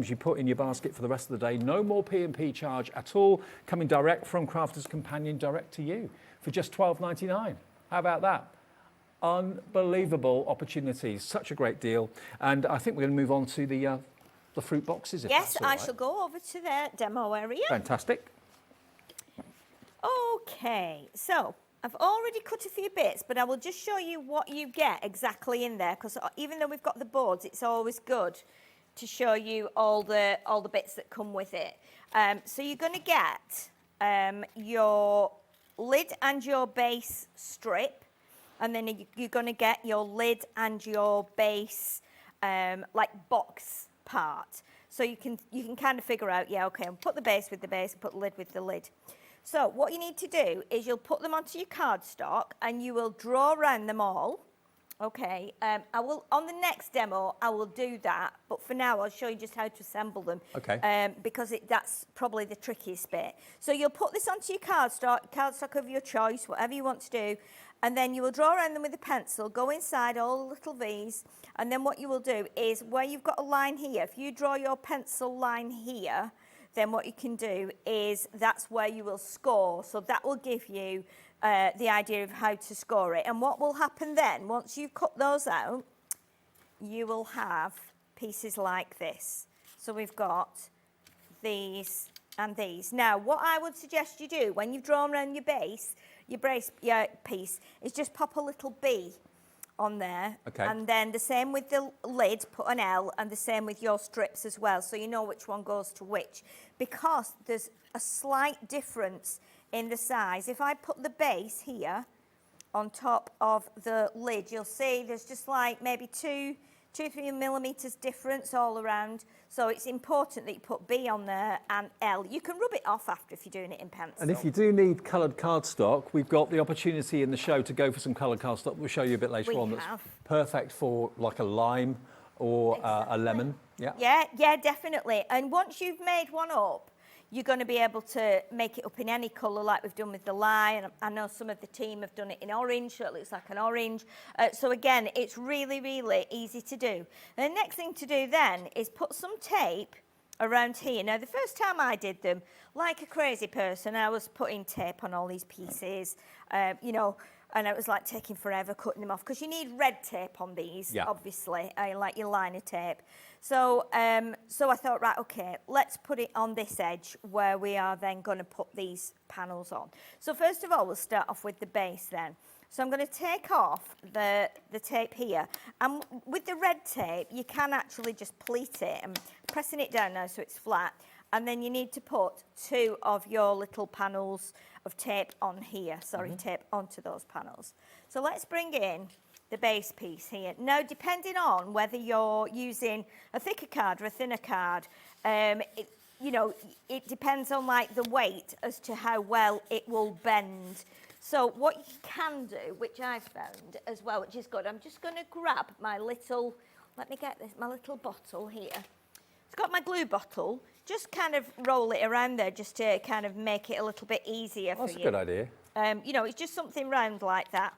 Speaker 19: you put in your basket for the rest of the day, no more P&P charge at all, coming direct from Crafters Companion, direct to you for just $12.99. How about that? Unbelievable opportunities, such a great deal. And I think we're going to move on to the fruit boxes. If
Speaker 13: Yes,
Speaker 19: that's all
Speaker 13: I
Speaker 19: right.
Speaker 13: shall go over to the demo area.
Speaker 19: Fantastic.
Speaker 13: Okay, so I've already cut a few bits, but I will just show you what you get exactly in there, because even though we've got the boards, it's always good to show you all the bits that come with it. So you're going to get your lid and your base strip, and then you're going to get your lid and your base like box part. So you can kind of figure out, yeah, okay, I'll put the base with the base and put the lid with the lid. So what you need to do is you'll put them onto your cardstock and you will draw around them all. Okay, I will, on the next demo, I will do that, but for now I'll show you just how to assemble them.
Speaker 19: Okay.
Speaker 13: Because that's probably the trickiest bit. So you'll put this onto your cardstock of your choice, whatever you want to do, and then you will draw around them with a pencil, go inside all the little V's, and then what you will do is where you've got a line here, if you draw your pencil line here, then what you can do is that's where you will score. So that will give you the idea of how to score it. And what will happen then, once you've cut those out, you will have pieces like this. So we've got these and these. Now, what I would suggest you do when you've drawn around your base, your piece, is just pop a little B on there.
Speaker 19: Okay.
Speaker 13: And then the same with the lid, put an L, and the same with your strips as well, so you know which one goes to which. Because there's a slight difference in the size. If I put the base here on top of the lid, you'll see there's just like maybe 2-3 millimeters difference all around. So it's important that you put B on there and L. You can rub it off after if you're doing it in pencil.
Speaker 19: And if you do need coloured cardstock, we've got the opportunity in the show to go for some coloured cardstock. We'll show you a bit later on. That's perfect for like a lime or a lemon. Yeah.
Speaker 13: Yeah, definitely. And once you've made one up, you're going to be able to make it up in any colour like we've done with the lime. I know some of the team have done it in orange, so it looks like an orange. So again, it's really, really easy to do. The next thing to do then is put some tape around here. Now, the first time I did them, like a crazy person, I was putting tape on all these pieces, you know, And it was like taking forever cutting them off because you need red tape on these, obviously, like your liner tape. So, so I thought, right, okay, let's put it on this edge where we are then going to put these panels on. So first of all, we'll start off with the base then. So I'm going to take off the tape here. And with the red tape, you can actually just pleat it and pressing it down now so it's flat. And then you need to put 2 of your little panels of tape on here. Sorry, tape onto those panels. So let's bring in the base piece here. Now, depending on whether you're using a thicker card or a thinner card, you know, it depends on like the weight as to how well it will bend. So what you can do, which I've found as well, which is good, I'm just going to grab my little, let me get this, my little bottle here. It's got my glue bottle. Just kind of roll it around there just to kind of make it a little bit easier for you.
Speaker 19: That's a good idea.
Speaker 13: You know, it's just something round like that.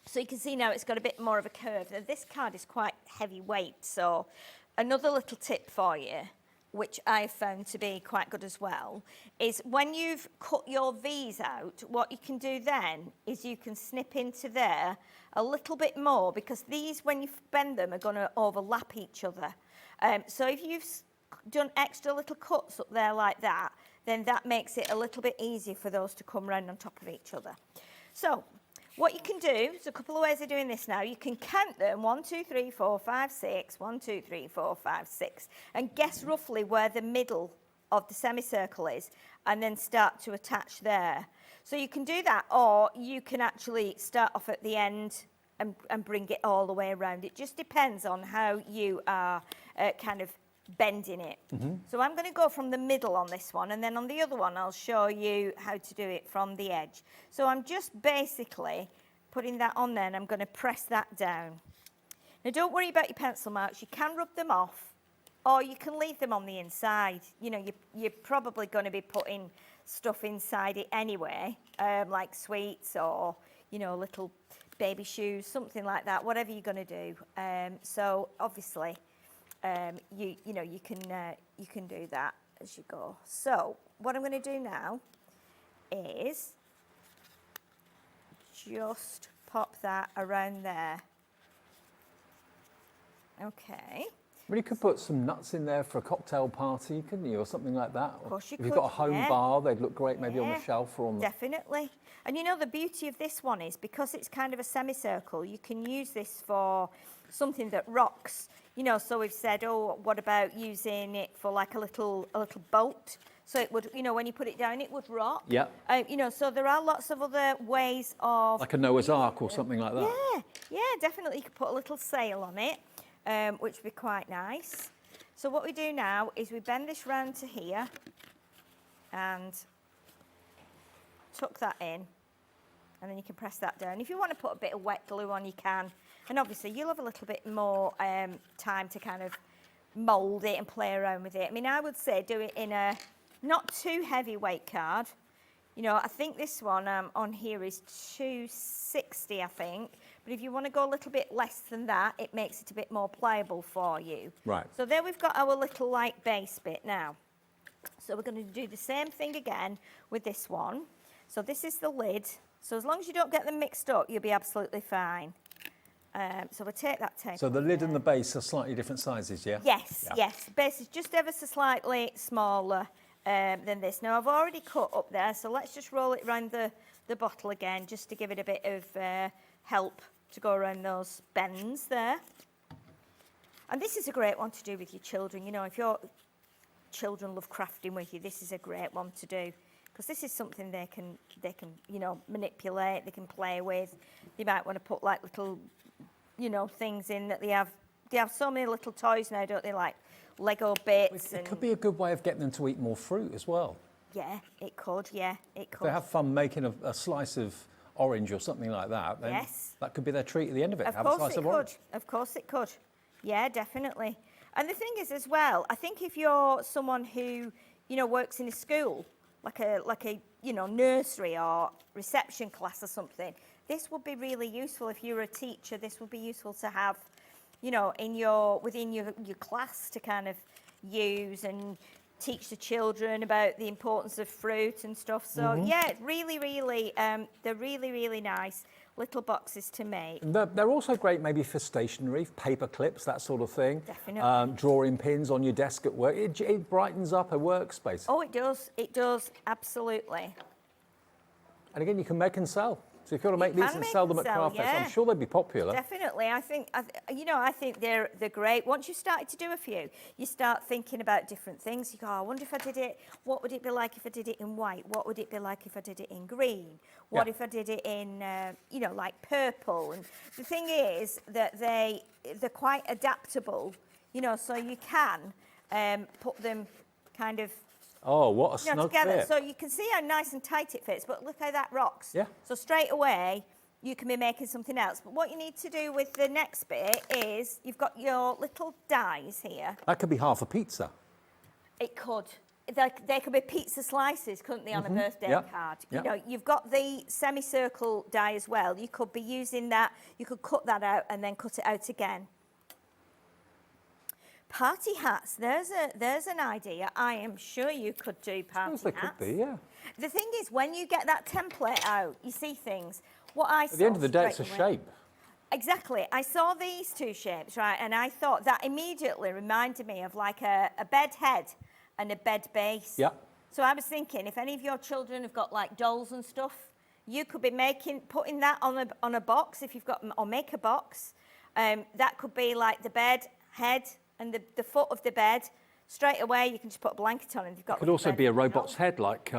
Speaker 13: So you can see now it's got a bit more of a curve. Now, this card is quite heavyweight, so another little tip for you, which I've found to be quite good as well, is when you've cut your V's out, what you can do then is you can snip into there a little bit more because these, when you bend them, are going to overlap each other. So if you've done extra little cuts up there like that, then that makes it a little bit easier for those to come round on top of each other. So what you can do, there's a couple of ways of doing this now. You can count them, 1, 2, 3, 4, 5, 6, 1, 2, 3, 4, 5, 6, and guess roughly where the middle of the semicircle is, and then start to attach there. So you can do that, or you can actually start off at the end and bring it all the way around. It just depends on how you are kind of bending it. So I'm going to go from the middle on this one, and then on the other one I'll show you how to do it from the edge. So I'm just basically putting that on there, and I'm going to press that down. Now don't worry about your pencil marks. You can rub them off, or you can leave them on the inside. You know, you're probably going to be putting stuff inside it anyway, like sweets or, you know, little baby shoes, something like that, whatever you're going to do. So obviously, you know, you can do that as you go. So what I'm going to do now is just pop that around there. Okay.
Speaker 19: Well, you could put some nuts in there for a cocktail party, couldn't you, or something like that?
Speaker 13: Of course you
Speaker 19: could. If you've got a home bar, they'd look great maybe on the shelf or on the...
Speaker 13: Definitely. And you know, the beauty of this one is because it's kind of a semicircle, you can use this for something that rocks. You know, so we've said, oh, what about using it for like a little boat? So it would, you know, when you put it down, it would rock.
Speaker 19: Yeah.
Speaker 13: You know, so there are lots of other ways of...
Speaker 19: Like a Noah's Ark or something like that.
Speaker 13: Yeah, yeah, definitely. You could put a little sail on it, which would be quite nice. So what we do now is we bend this round to here and tuck that in, and then you can press that down. If you want to put a bit of wet glue on, you can. And obviously you'll have a little bit more time to kind of mould it and play around with it. I mean, I would say do it in a not too heavyweight card. You know, I think this one on here is 260, I think. But if you want to go a little bit less than that, it makes it a bit more pliable for you.
Speaker 19: Right.
Speaker 13: So there we've got our little like base bit now. So we're going to do the same thing again with this one. So this is the lid. So as long as you don't get them mixed up, you'll be absolutely fine. So we'll take that tape.
Speaker 19: So the lid and the base are slightly different sizes, yeah?
Speaker 13: Yes, yes. Base is just ever so slightly smaller than this. Now I've already cut up there, so let's just roll it around the bottle again, just to give it a bit of help to go around those bends there. And this is a great one to do with your children. You know, if your children love crafting with you, this is a great one to do. Because this is something they can, you know, manipulate, they can play with. They might want to put like little, you know, things in that they have so many little toys now, don't they, like Lego bits.
Speaker 19: It could be a good way of getting them to eat more fruit as well.
Speaker 13: Yeah, it could, yeah, it could.
Speaker 19: If they have fun making a slice of orange or something like that, then that could be their treat at the end of it. Have a slice of orange.
Speaker 13: Of course it could. Yeah, definitely. And the thing is as well, I think if you're someone who, you know, works in a school, like a you know, nursery or reception class or something, this would be really useful. If you're a teacher, this would be useful to have, you know, within your class to kind of use. And teach the children about the importance of fruit and stuff. So yeah, really, really, they're really, really nice little boxes to make.
Speaker 19: They're also great maybe for stationery, paper clips, that sort of thing.
Speaker 13: Definitely.
Speaker 19: Drawing pins on your desk at work. It brightens up a workspace.
Speaker 13: Oh, it does, absolutely.
Speaker 19: And again, you can make and sell. So if you want to make these and sell them at craft fairs, I'm sure they'd be popular.
Speaker 13: Definitely, I think they're great. Once you started to do a few, you start thinking about different things. You go, I wonder if I did it, what would it be like if I did it in white? What would it be like if I did it in green? What if I did it in, like purple? And the thing is that they're quite adaptable, so you can put them kind of
Speaker 19: Oh, what a snug
Speaker 13: together.
Speaker 19: fit.
Speaker 13: So you can see how nice and tight it fits, but look how that rocks.
Speaker 19: Yeah.
Speaker 13: So straight away, you can be making something else. But what you need to do with the next bit is you've got your little dies here.
Speaker 19: That could be half a pizza.
Speaker 13: It could. They could be pizza slices, couldn't they, on a birthday card? You've got the semicircle die as well. You could be using that. You could cut that out and then cut it out again. Party hats, there's an idea. I am sure you could do party hats.
Speaker 19: They could be, yeah.
Speaker 13: The thing is, when you get that template out, you see things. At
Speaker 19: the end of the day, it's a shape.
Speaker 13: Exactly. I saw these two shapes, right, and I thought that immediately reminded me of like a bed head and a bed base.
Speaker 19: Yeah.
Speaker 13: So I was thinking, if any of your children have got like dolls and stuff, you could be putting that on a box if you've got, or make a box. That could be like the bed head and the foot of the bed. Straight away, you can just put a blanket on and you've got.
Speaker 19: It could also be a robot's head, like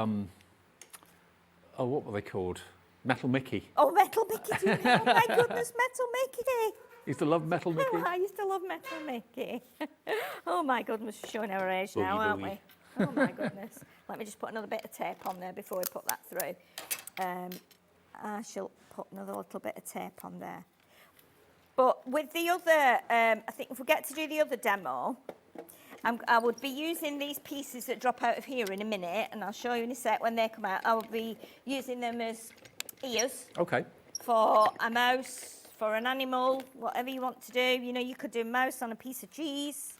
Speaker 19: what were they called? Metal Mickey.
Speaker 13: Oh, Metal Mickey! Oh my goodness, Metal Mickey!
Speaker 19: Used to love Metal Mickey.
Speaker 13: I used to love Metal Mickey. Oh my goodness, we're showing our age now,
Speaker 19: Boogie,
Speaker 13: aren't
Speaker 19: boogie.
Speaker 13: we? Oh my goodness. Let me just put another bit of tape on there before we put that through. I shall put another little bit of tape on there. But with the other, I think if we get to do the other demo, I would be using these pieces that drop out of here in a minute, and I'll show you in a sec when they come out. I will be using them as ears.
Speaker 19: Okay.
Speaker 13: For a mouse, for an animal, whatever you want to do. You could do a mouse on a piece of cheese.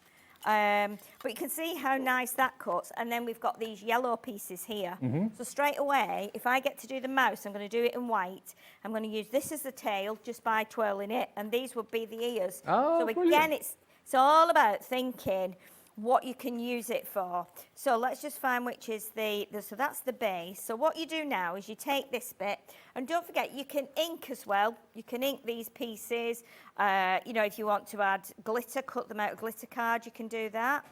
Speaker 13: But you can see how nice that cuts. And then we've got these yellow pieces here. So straight away, if I get to do the mouse, I'm going to do it in white. I'm going to use this as the tail just by twirling it. And these would be the ears.
Speaker 19: Oh,
Speaker 13: so again, it's all about thinking what you can use it for. So let's just find which is so that's the base. So what you do now is you take this bit, and don't forget you can ink as well. You can ink these pieces. If you want to add glitter, cut them out of glitter card, you can do that.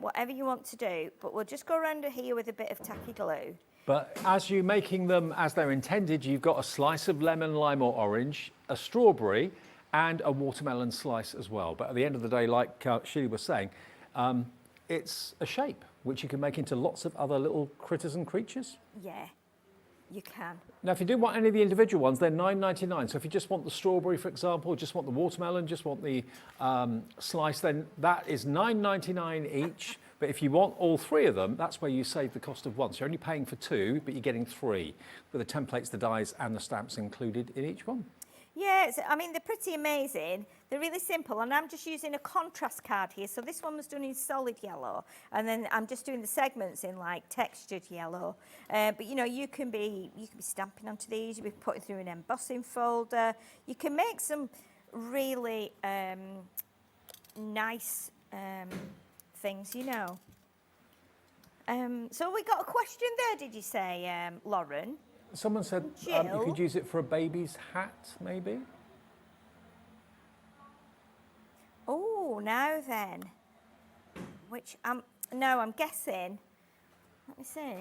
Speaker 13: Whatever you want to do. But we'll just go around here with a bit of tacky glue.
Speaker 19: But as you're making them as they're intended, you've got a slice of lemon, lime or orange, a strawberry and a watermelon slice as well. But at the end of the day, like Sheila was saying, it's a shape which you can make into lots of other little critters and creatures.
Speaker 13: Yeah, you can.
Speaker 19: Now, if you do want any of the individual ones, they're $9.99. So if you just want the strawberry, for example, just want the watermelon, just want the slice, then that is $9.99 each. But if you want all three of them, that's where you save the cost of one. So you're only paying for two, but you're getting three, with the templates, the dies, and the stamps included in each one.
Speaker 13: Yeah, they're pretty amazing. They're really simple, and I'm just using a contrast card here. So this one was done in solid yellow, and then I'm just doing the segments in like textured yellow. But you can be stamping onto these. You can be putting through an embossing folder. You can make some really nice things, So we got a question there, did you say, Lauren?
Speaker 19: Someone said you could use it for a baby's hat, maybe?
Speaker 13: Oh, now then. I'm guessing. Let me see.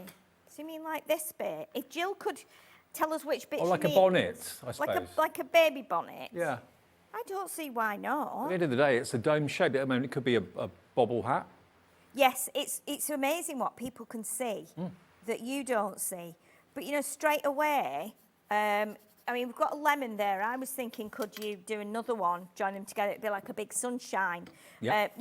Speaker 13: So you mean like this bit? If Jill could tell us which bit
Speaker 19: Or like
Speaker 13: she
Speaker 19: a bonnet, I suppose.
Speaker 13: Like a baby bonnet?
Speaker 19: Yeah.
Speaker 13: I don't see why not.
Speaker 19: At the end of the day, it's a dome shape. I mean, it could be a bobble hat.
Speaker 13: Yes, it's amazing what people can see that you don't see. But, straight away, we've got a lemon there. I was thinking, could you do another one, join them together? It'd be like a big sunshine.
Speaker 19: Yep.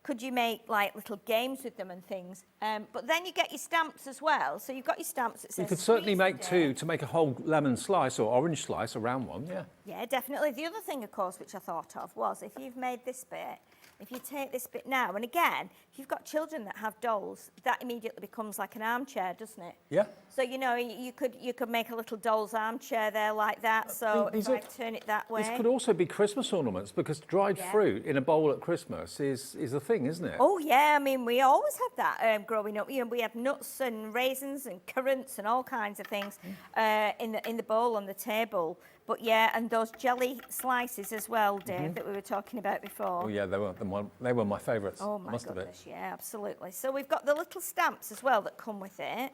Speaker 13: Could you make like little games with them and things? But then you get your stamps as well. So you've got your stamps that says
Speaker 19: You could certainly make two to make a whole lemon slice or orange slice, a round one, yeah.
Speaker 13: Yeah, definitely. The other thing, of course, which I thought of was if you've made this bit, if you take this bit now, and again, if you've got children that have dolls, that immediately becomes like an armchair, doesn't it?
Speaker 19: Yeah.
Speaker 13: So, you know, you could make a little doll's armchair there like that. So if I turn it that way.
Speaker 19: This could also be Christmas ornaments, because dried fruit in a bowl at Christmas is a thing, isn't it?
Speaker 13: Oh yeah, I mean, we always had that growing up. You know, we had nuts and raisins and currants and all kinds of things in the bowl on the table. But yeah, and those jelly slices as well, Dave, that we were talking about before.
Speaker 19: Oh yeah, they were my favourites.
Speaker 13: Oh my goodness, yeah, absolutely. So we've got the little stamps as well that come with it.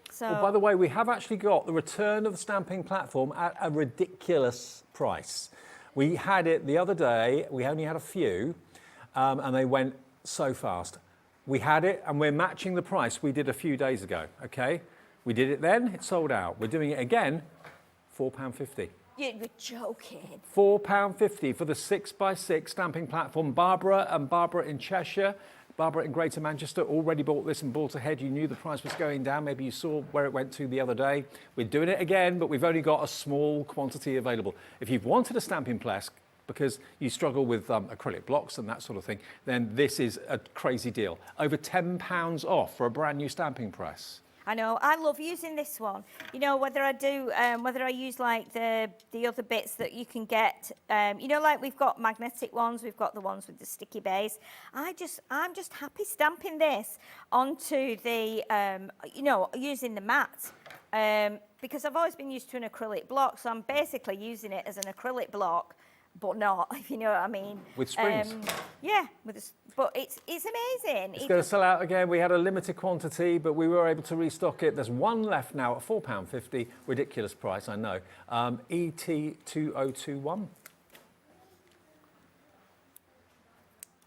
Speaker 13: So,
Speaker 19: by the way, we have actually got the return of the stamping platform at a ridiculous price. We had it the other day, we only had a few, and they went so fast. We had it, and we're matching the price we did a few days ago, okay? We did it then, it sold out. We're doing it again, £4.50.
Speaker 13: you're joking.
Speaker 19: £4.50 for the 6x6 stamping platform. Barbara in Cheshire, Barbara in Greater Manchester already bought this and bought ahead. You knew the price was going down. Maybe you saw where it went to the other day. We're doing it again, but we've only got a small quantity available. If you've wanted a stamping press because you struggle with acrylic blocks and that sort of thing, then this is a crazy deal. Over £10 off for a brand new stamping press.
Speaker 13: I know, I love using this one. You know, whether I use like the other bits that you can get, you know, like we've got magnetic ones, we've got the ones with the sticky base. I'm just happy stamping this onto the, you know, using the mat. Because I've always been used to an acrylic block, so I'm basically using it as an acrylic block, but not, if you know what I mean.
Speaker 19: With springs.
Speaker 13: Yeah, but it's amazing.
Speaker 19: It's going to sell out again. We had a limited quantity, but we were able to restock it. There's one left now at £4.50. Ridiculous price, I know. ET2021.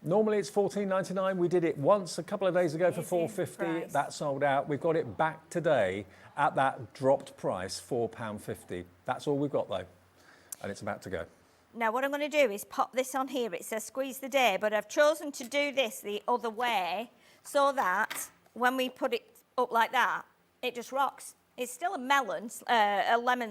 Speaker 19: Normally it's £14.99. We did it once a couple of days ago for £4.50. That sold out. We've got it back today at that dropped price, £4.50. That's all we've got though, and it's about to go.
Speaker 13: Now what I'm going to do is pop this on here. It says squeeze the day, but I've chosen to do this the other way so that when we put it up like that, it just rocks. It's still a lemon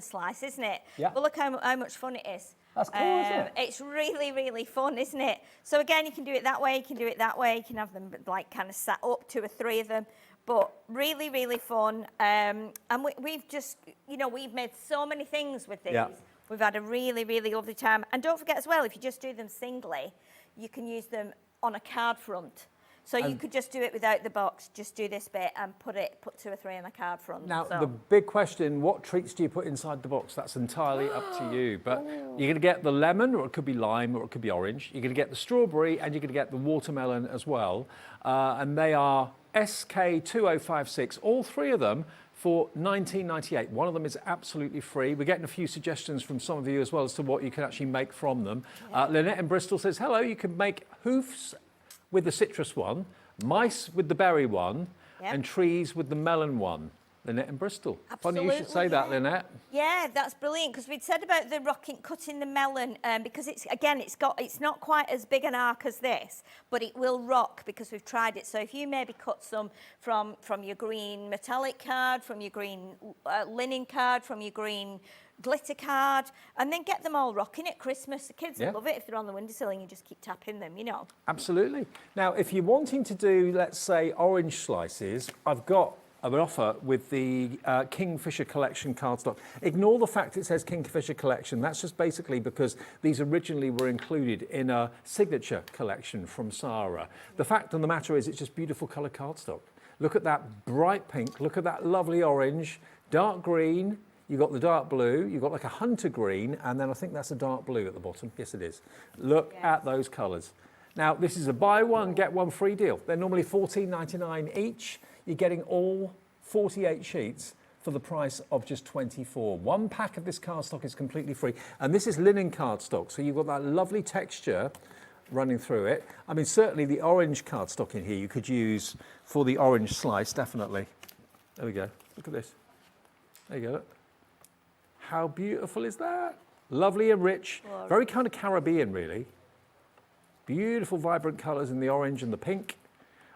Speaker 13: slice, isn't it?
Speaker 19: Yeah.
Speaker 13: But look how much fun it is.
Speaker 19: That's cool, isn't it?
Speaker 13: It's really, really fun, isn't it? So again, you can do it that way, you can do it that way, you can have them like kind of sat up, 2 or 3 of them. But really, really fun. And we've just, you know, we've made so many things with these.
Speaker 19: Yeah.
Speaker 13: We've had a really, really lovely time. And don't forget as well, if you just do them singly, you can use them on a card front. So you could just do it without the box, just do this bit and put 2 or 3 on the card front.
Speaker 19: Now,
Speaker 13: so.
Speaker 19: the big question, what treats do you put inside the box? That's entirely up to you. But you're going to get the lemon, or it could be lime, or it could be orange. You're going to get the strawberry, and you're going to get the watermelon as well. And they are SK2056, all 3 of them, for $19.98. One of them is absolutely free. We're getting a few suggestions from some of you as well as to what you can actually make from them. Yeah. Lynette in Bristol says, hello, you can make hoofs with the citrus one, mice with the berry one, and trees with the melon one. Lynette in Bristol.
Speaker 13: Absolutely,
Speaker 19: funny you should say that, Lynette.
Speaker 13: Yeah, that's brilliant, because we'd said about the cutting the melon, because it's not quite as big an arc as this, but it will rock because we've tried it. So if you maybe cut some from your green metallic card, from your green linen card, from your green glitter card, and then get them all rocking at Christmas. The kids love it if they're on the windowsill and you just keep tapping them, you know.
Speaker 19: Absolutely. Now, if you're wanting to do, let's say, orange slices, I've got an offer with the Kingfisher Collection cardstock. Ignore the fact it says Kingfisher Collection. That's just basically because these originally were included in a signature collection from Sarah. The fact of the matter is it's just beautiful colour cardstock. Look at that bright pink, look at that lovely orange, dark green, you've got the dark blue, you've got like a hunter green, and then I think that's a dark blue at the bottom. Yes, it is. Look at those colours. Now, this is a buy one, get one free deal. They're normally $14.99 each. You're getting all 48 sheets for the price of just 24. One pack of this cardstock is completely free. And this is linen cardstock, so you've got that lovely texture running through it. I mean, certainly the orange cardstock in here you could use for the orange slice, definitely. There we go. Look at this. There you go. Look. How beautiful is that? Lovely and rich. Very kind of Caribbean, really. Beautiful, vibrant colours in the orange and the pink.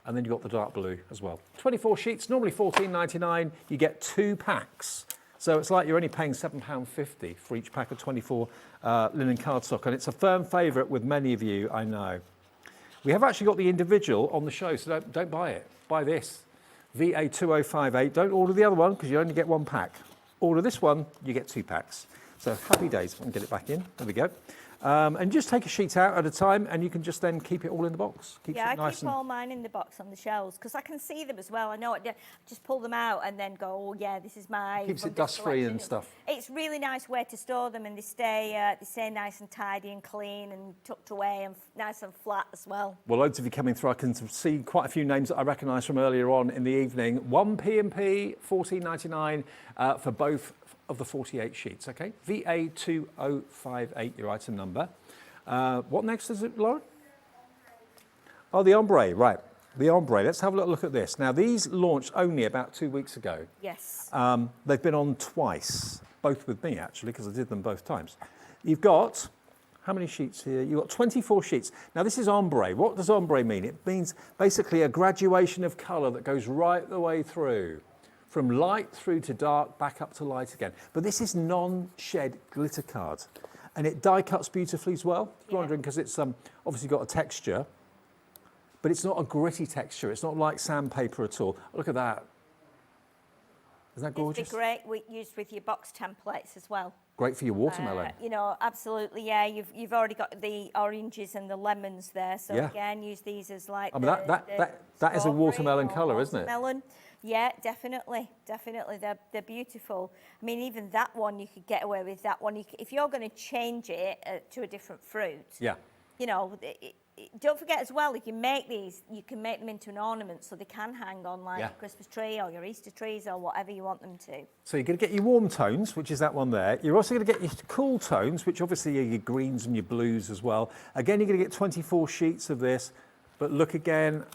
Speaker 19: And then you've got the dark blue as well. 24 sheets, normally $14.99. You get 2 packs. So it's like you're only paying £7.50 for each pack of 24 linen cardstock. And it's a firm favourite with many of you, I know. We have actually got the individual on the show, so don't buy it. Buy this, VA2058. Don't order the other one because you only get 1 pack. Order this one, you get 2 packs. So happy days. I can get it back in. There we go. And just take a sheet out at a time, and you can just then keep it all in the box. Keeps
Speaker 13: Yeah,
Speaker 19: it nice
Speaker 13: I keep all mine in the box on the shelves because I can see them as well. I know it. Just pull them out and then go, oh yeah, this is my.
Speaker 19: Keeps it dust-free and stuff.
Speaker 13: It's really nice way to store them, and they stay nice and tidy and clean and tucked away and nice and flat as well.
Speaker 19: Well, loads of you coming through. I can see quite a few names that I recognise from earlier on in the evening. 1 P&P, $14.99 for both of the 48 sheets, okay? VA2058, your item number. What next is it, Lauren? Oh, the ombre, right. The ombre. Let's have a little look at this. Now, these launched only about 2 weeks ago.
Speaker 13: Yes.
Speaker 19: They've been on twice, both with me, actually, because I did them both times. You've got, how many sheets here? You've got 24 sheets. Now, this is ombre. What does ombre mean? It means basically a graduation of colour that goes right the way through. From light through to dark, back up to light again. But this is non-shed glitter card. And it die cuts beautifully as well. You're wondering, because it's obviously got a texture, but it's not a gritty texture. It's not like sandpaper at all. Look at that. Isn't that gorgeous?
Speaker 13: It'd be great used with your box templates as well.
Speaker 19: Great for your watermelon.
Speaker 13: You know, absolutely, yeah. You've already got the oranges and the lemons there, so
Speaker 19: Yeah.
Speaker 13: again, use these as like.
Speaker 19: I mean, that is a watermelon colour, isn't it?
Speaker 13: Watermelon. Yeah, definitely. They're beautiful. I mean, even that one you could get away with. That one, if you're going to change it to a different fruit.
Speaker 19: Yeah.
Speaker 13: You know, don't forget as well, you can make them into an ornament, so they can hang on like a Christmas tree or your Easter trees or whatever you want them to.
Speaker 19: So you're going to get your warm tones, which is that one there. You're also going to get your cool tones, which obviously are your greens and your blues as well. Again, you're going to get 24 sheets of this, but look again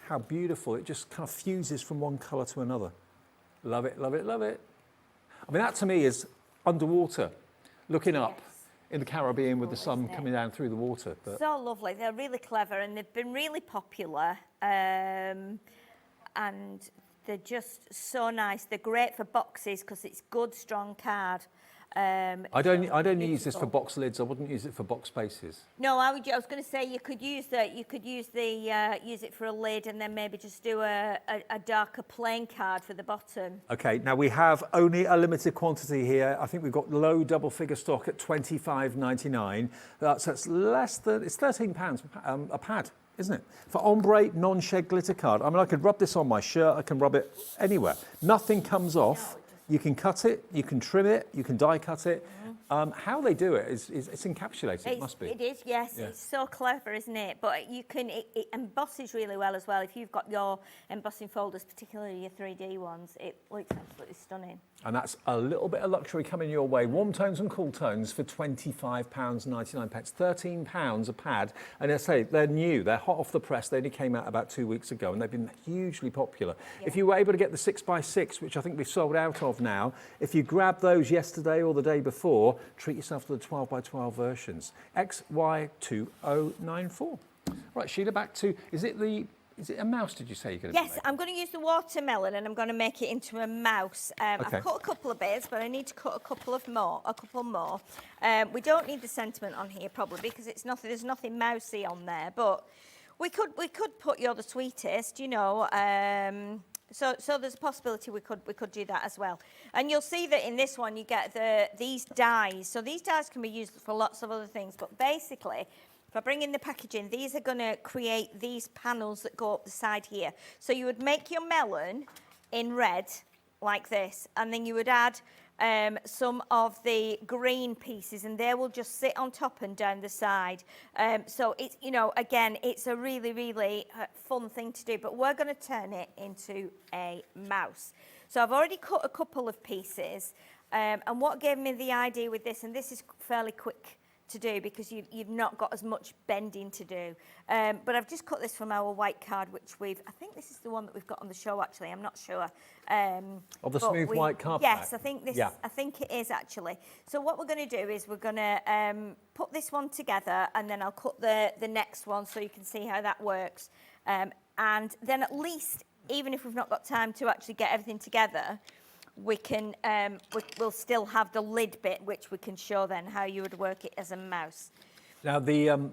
Speaker 19: how beautiful. It just kind of fuses from one colour to another. Love it, love it, love it. I mean, that to me is underwater, looking up in the Caribbean with the sun coming down through the water. But
Speaker 13: so lovely. They're really clever and they've been really popular. And they're just so nice. They're great for boxes because it's good, strong card.
Speaker 19: I'd only use this for box lids. I wouldn't use it for box spaces.
Speaker 13: No, I was going to say you could use it for a lid and then maybe just do a darker plain card for the bottom.
Speaker 19: Okay, now we have only a limited quantity here. I think we've got low double figure stock at $25.99. That's less than, it's £13 a pad, isn't it? For ombre non-shed glitter card. I mean, I could rub this on my shirt. I can rub it anywhere. Nothing comes off. You can cut it, you can trim it, you can die cut it. How they do it is it's encapsulated, it must be.
Speaker 13: It is, yes. Yeah. It's so clever, isn't it? But you can, it embosses really well as well. If you've got your embossing folders, particularly your 3D ones, it looks absolutely stunning.
Speaker 19: And that's a little bit of luxury coming your way. Warm tones and cool tones for £25.99. £13 a pad. And I say, they're new, they're hot off the press. They only came out about 2 weeks ago and they've been hugely popular. Yeah. If you were able to get the 6x6, which I think we've sold out of now, if you grabbed those yesterday or the day before, treat yourself to the 12x12 versions. XY2094. Right, Sheila, back to, is it a mouse, did you say you're going to
Speaker 13: Yes, I'm going to use the watermelon and I'm going to make it into a mouse.
Speaker 19: Okay.
Speaker 13: I've cut a couple of bits, but I need to cut a couple more. We don't need the sentiment on here probably because there's nothing mousy on there, but we could put You're the Sweetest, you know. So there's a possibility we could do that as well. And you'll see that in this one you get these dies. So these dies can be used for lots of other things, but basically, if I bring in the packaging, these are going to create these panels that go up the side here. So you would make your melon in red like this, and then you would add some of the green pieces, and they will just sit on top and down the side. So it's, you know, again, it's a really, really fun thing to do, but we're going to turn it into a mouse. So I've already cut a couple of pieces, and what gave me the idea with this, and this is fairly quick to do because you've not got as much bending to do. But I've just cut this from our white card, which I think this is the one that we've got on the show actually, I'm not sure.
Speaker 19: Of the smooth white card
Speaker 13: Yes,
Speaker 19: pack?
Speaker 13: I think it is actually. So what we're going to do is we're going to put this one together and then I'll cut the next one so you can see how that works. And then at least, even if we've not got time to actually get everything together, we can we'll still have the lid bit, which we can show then how you would work it as a mouse.
Speaker 19: Now, the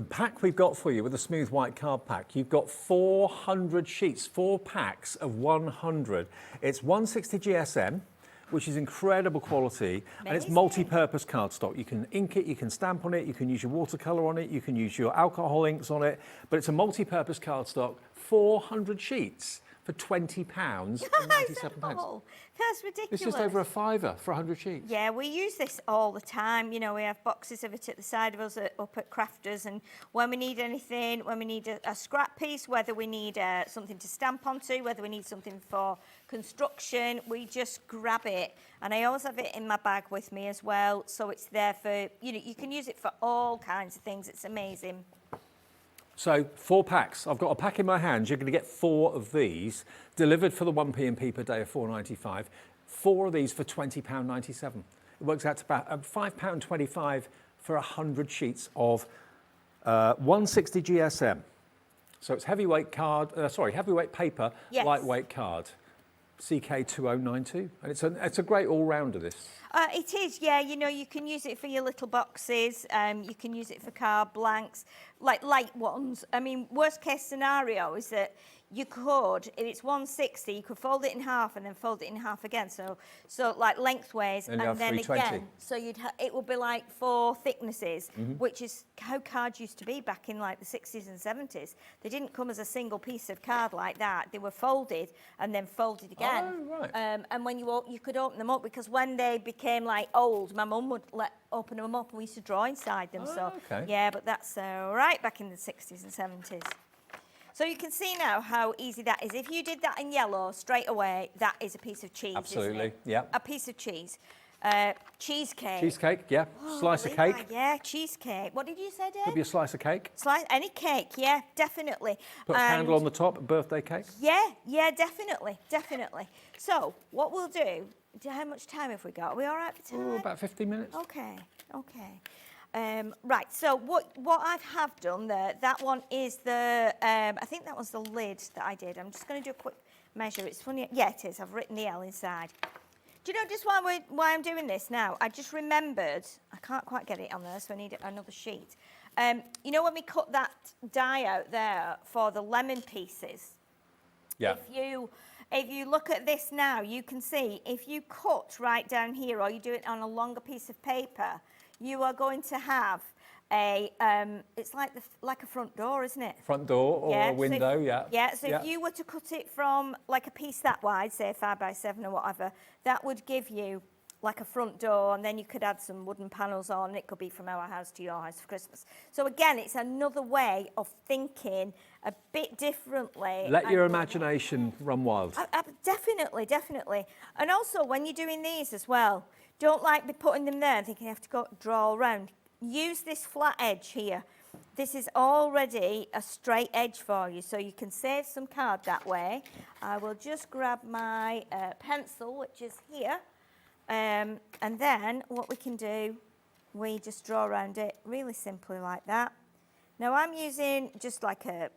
Speaker 19: pack we've got for you with the smooth white card pack, you've got 400 sheets, 4 packs of 100. It's 160 GSM, which is incredible quality, and it's multi-purpose cardstock. You can ink it, you can stamp on it, you can use your watercolour on it, you can use your alcohol inks on it, but it's a multi-purpose cardstock, 400 sheets for £20 and 97 pence.
Speaker 13: That's ridiculous.
Speaker 19: It's just over a £5 for 100 sheets.
Speaker 13: Yeah, we use this all the time. You know, we have boxes of it at the side of us up at Crafters, and when we need anything, when we need a scrap piece, whether we need something to stamp onto, whether we need something for construction, we just grab it. And I always have it in my bag with me as well, so it's there for, you know, you can use it for all kinds of things. It's amazing.
Speaker 19: So 4 packs. I've got a pack in my hands. You're going to get 4 of these delivered for the 1p&p per day of £4.95. 4 of these for £20.97. It works out to about £5.25 for 100 sheets of 160 GSM. So it's heavyweight heavyweight paper,
Speaker 13: Yes.
Speaker 19: lightweight card. CK2092, and it's a great all-rounder, this.
Speaker 13: It is, yeah. You know, you can use it for your little boxes. You can use it for card blanks, like light ones. I mean, worst case scenario is that you could, if it's 160, you could fold it in half and then fold it in half again. So like lengthways,
Speaker 19: Then
Speaker 13: and
Speaker 19: you have
Speaker 13: then
Speaker 19: 320.
Speaker 13: again. So it would be like 4 thicknesses, which is how cards used to be back in like the 60s and 70s. They didn't come as a single piece of card like that. They were folded and then folded again.
Speaker 19: Oh, right.
Speaker 13: And when you could open them up, because when they became like old, my mum would open them up and we used to draw inside them. So
Speaker 19: okay.
Speaker 13: yeah, but that's right back in the 60s and 70s. So you can see now how easy that is. If you did that in yellow straight away, that is a piece of cheese.
Speaker 19: Absolutely,
Speaker 13: isn't it?
Speaker 19: yeah.
Speaker 13: A piece of cheese. Cheesecake.
Speaker 19: Cheesecake, yeah. Slice of
Speaker 13: Levi,
Speaker 19: cake.
Speaker 13: Yeah, cheesecake. What did you say, Dave?
Speaker 19: Could be a slice of cake.
Speaker 13: Any cake, yeah, definitely.
Speaker 19: Put a candle on the top, a birthday cake.
Speaker 13: Yeah, definitely. So what we'll do, how much time have we got? Are we all right for time?
Speaker 19: Oh, about 15 minutes.
Speaker 13: Okay. Right, so what I have done there, that one is the, I think that was the lid that I did. I'm just going to do a quick measure. It's funny. Yeah, it is. I've written the L inside. Do you know just why I'm doing this now? I just remembered, I can't quite get it on there, so I need another sheet. You know when we cut that die out there for the lemon pieces?
Speaker 19: Yeah.
Speaker 13: If you look at this now, you can see if you cut right down here or you do it on a longer piece of paper, you are going to have it's like a front door, isn't it?
Speaker 19: Front door or a window, yeah.
Speaker 13: Yeah, so if you were to cut it from like a piece that wide, say 5 by 7 or whatever, that would give you like a front door, and then you could add some wooden panels on, and it could be from our house to your house for Christmas. So again, it's another way of thinking a bit differently.
Speaker 19: Let your imagination run wild.
Speaker 13: Definitely. And also, when you're doing these as well, don't be putting them there and thinking you have to go draw around. Use this flat edge here. This is already a straight edge for you, so you can save some card that way. I will just grab my pencil, which is here. And then what we can do, we just draw around it really simply like that. Now I'm using just a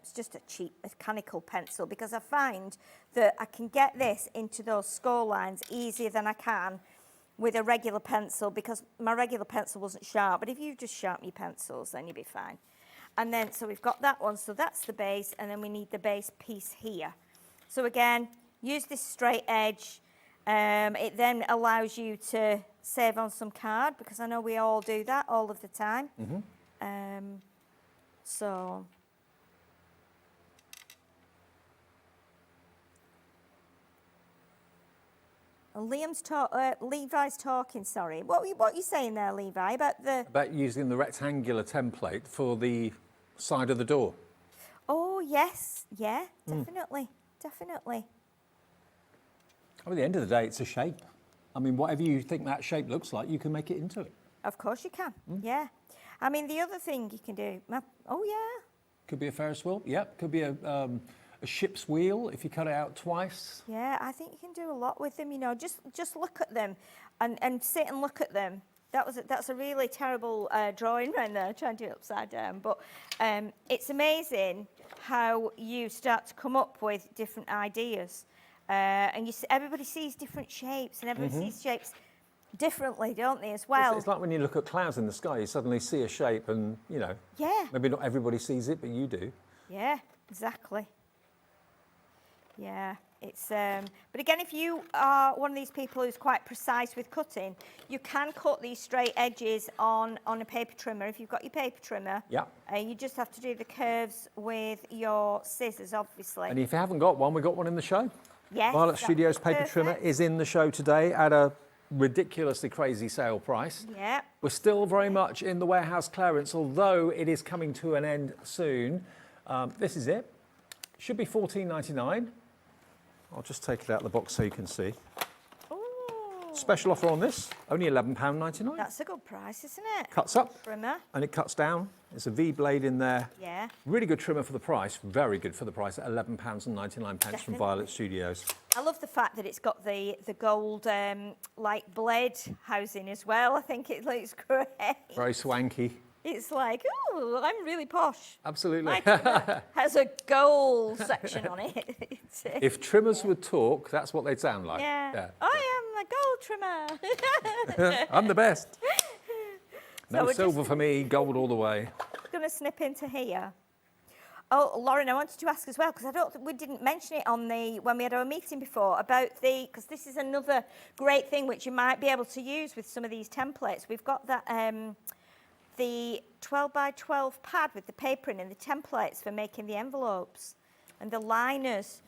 Speaker 13: cheap mechanical pencil, because I find that I can get this into those score lines easier than I can with a regular pencil, because my regular pencil wasn't sharp. But if you just sharpen your pencils, then you'll be fine. And then, so we've got that one, so that's the base, and then we need the base piece here. So again, use this straight edge. It then allows you to save on some card, because I know we all do that all of the time. So Levi's talking, sorry. What are you saying there, Levi, about
Speaker 19: using the rectangular template for the side of the door.
Speaker 13: Oh, yes. Yeah, definitely.
Speaker 19: I mean, at the end of the day, it's a shape. I mean, whatever you think that shape looks like, you can make it into it.
Speaker 13: Of course you can, yeah. I mean, the other thing you can do,
Speaker 19: Could be a Ferris wheel, yep. Could be a ship's wheel if you cut it out twice.
Speaker 13: Yeah, I think you can do a lot with them, you know. Just look at them and sit and look at them. That's a really terrible drawing right there, trying to do it upside down. But it's amazing how you start to come up with different ideas. And everybody sees different shapes, and everybody sees shapes differently, don't they, as well?
Speaker 19: It's like when you look at clouds in the sky, you suddenly see a shape and, you know,
Speaker 13: Yeah.
Speaker 19: maybe not everybody sees it, but you do.
Speaker 13: Yeah, exactly. Yeah, it's but again, if you are one of these people who's quite precise with cutting, you can cut these straight edges on a paper trimmer if you've got your paper trimmer.
Speaker 19: Yeah.
Speaker 13: You just have to do the curves with your scissors, obviously.
Speaker 19: And if you haven't got one, we've got one in the show.
Speaker 13: Yes,
Speaker 19: Violet
Speaker 13: that's
Speaker 19: Studios paper trimmer is in the show today at a ridiculously crazy sale price.
Speaker 13: Yeah.
Speaker 19: We're still very much in the warehouse clearance, although it is coming to an end soon. This is it. Should be $14.99. I'll just take it out of the box so you can see. Special offer on this, only £11.99.
Speaker 13: That's a good price, isn't it?
Speaker 19: Cuts up
Speaker 13: Trimmer.
Speaker 19: and it cuts down. There's a V blade in there.
Speaker 13: Yeah.
Speaker 19: Really good trimmer for the price. Very good for the price at £11.99 from Violet Studios.
Speaker 13: I love the fact that it's got the gold like blade housing as well. I think it looks great.
Speaker 19: Very swanky.
Speaker 13: It's like, oh, I'm really posh.
Speaker 19: Absolutely.
Speaker 13: My trimmer has a gold section on it.
Speaker 19: If trimmers would talk, that's what they'd sound like.
Speaker 13: Yeah. I am a gold trimmer.
Speaker 19: I'm the best.
Speaker 13: So
Speaker 19: No
Speaker 13: we're
Speaker 19: silver for me, gold all the way.
Speaker 13: Going to snip into here. Oh, Lauren, I wanted to ask as well, because we didn't mention it on when we had our meeting before, about because this is another great thing which you might be able to use with some of these templates. We've got that the 12 by 12 pad with the paper in and the templates for making the envelopes and the liners.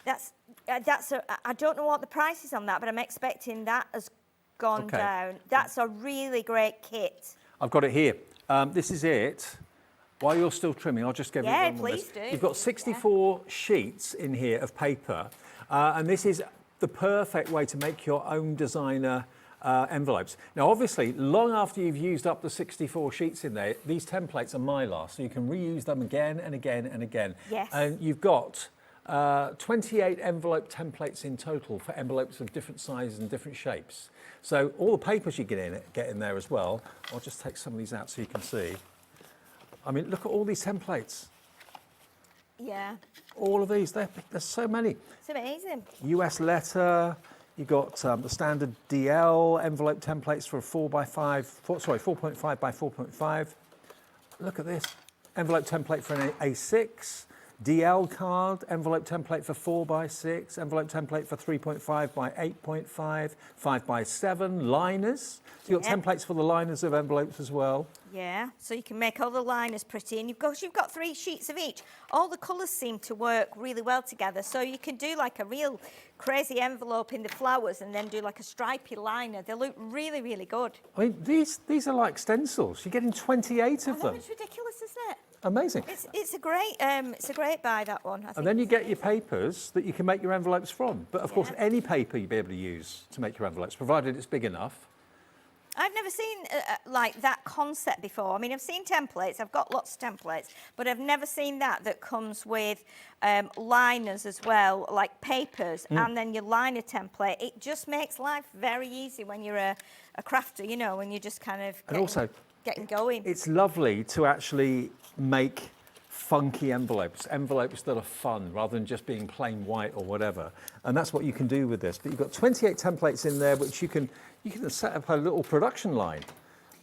Speaker 13: I don't know what the price is on that, but I'm expecting that has gone down. That's a really great kit.
Speaker 19: I've got it here. This is it. While you're still trimming, I'll just give you one more.
Speaker 13: Please do.
Speaker 19: You've got 64 sheets in here of paper, and this is the perfect way to make your own designer envelopes. Now, obviously, long after you've used up the 64 sheets in there, these templates are mylar, so you can reuse them again and again and again.
Speaker 13: Yes.
Speaker 19: And you've got 28 envelope templates in total for envelopes of different sizes and different shapes. So all the papers you get in there as well. I'll just take some of these out so you can see. I mean, look at all these templates.
Speaker 13: Yeah.
Speaker 19: All of these, there's so many.
Speaker 13: It's amazing.
Speaker 19: US letter. You've got the standard DL envelope templates for a 4.5 by 4.5. Look at this. Envelope template for an A6. DL card, envelope template for 4 by 6, envelope template for 3.5 by 8.5, 5 by 7, liners. So you've got templates for the liners of envelopes as well.
Speaker 13: Yeah, so you can make all the liners pretty, and you've got 3 sheets of each. All the colours seem to work really well together, so you can do like a real crazy envelope in the flowers and then do like a stripy liner. They look really, really good.
Speaker 19: I mean, these are like stencils. You're getting 28 of them.
Speaker 13: It's ridiculous, isn't it?
Speaker 19: Amazing.
Speaker 13: It's a great buy, that one. I think
Speaker 19: And then you get your papers that you can make your envelopes from. But of course, any paper you'll be able to use to make your envelopes, provided it's big enough.
Speaker 13: I've never seen like that concept before. I mean, I've seen templates. I've got lots of templates, but I've never seen that comes with liners as well, like papers, and then your liner template. It just makes life very easy when you're a crafter, you know, when you're just kind of getting going.
Speaker 19: It's lovely to actually make funky envelopes that are fun rather than just being plain white or whatever. And that's what you can do with this. But you've got 28 templates in there which you can set up a little production line.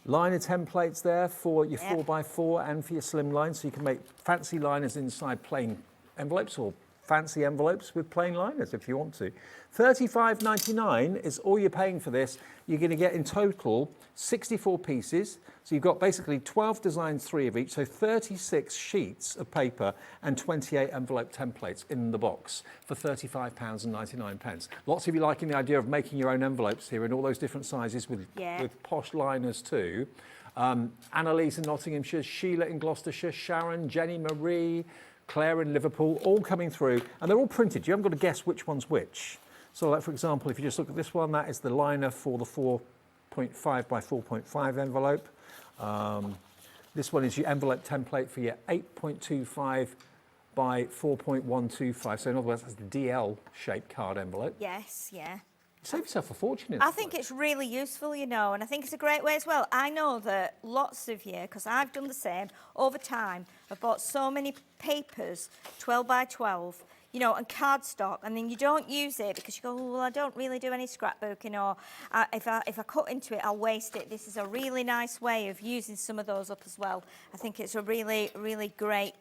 Speaker 19: Liner templates there for your 4x4 and for your slim lines, so you can make fancy liners inside plain envelopes or fancy envelopes with plain liners if you want to. $35.99 is all you're paying for this. You're going to get in total 64 pieces. So you've got basically 12 designs, 3 of each, so 36 sheets of paper and 28 envelope templates in the box for £35.99. Lots of you liking the idea of making your own envelopes here in all those different sizes with posh liners too. Annalise in Nottinghamshire, Sheila in Gloucestershire, Sharon, Jenny Marie, Claire in Liverpool, all coming through, and they're all printed. You haven't got to guess which one's which. So like, for example, if you just look at this one, that is the liner for the 4.5 by 4.5 envelope. This one is your envelope template for your 8.25 by 4.125. So in other words, that's the DL shaped card envelope.
Speaker 13: Yes, yeah.
Speaker 19: Save yourself a fortune in
Speaker 13: I think it's really useful, you know, and I think it's a great way as well. I know that lots of you, because I've done the same over time, I've bought so many papers, 12 by 12, you know, and cardstock, and then you don't use it because you go, oh, well, I don't really do any scrapbooking, or if I cut into it, I'll waste it. This is a really nice way of using some of those up as well. I think it's a really, really great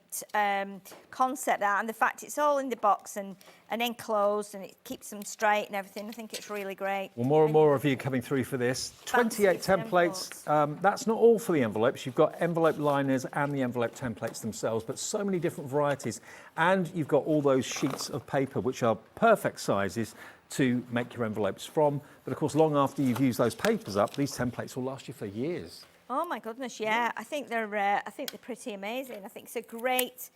Speaker 13: concept, that, and the fact it's all in the box and enclosed, and it keeps them straight and everything. I think it's really great.
Speaker 19: Well, more and more of you coming through for this. 28 templates. That's not all for the envelopes. You've got envelope liners and the envelope templates themselves, but so many different varieties. And you've got all those sheets of paper, which are perfect sizes to make your envelopes from. But of course, long after you've used those papers up, these templates will last you for years.
Speaker 13: Oh my goodness, yeah. I think they're pretty amazing. I think it's a great.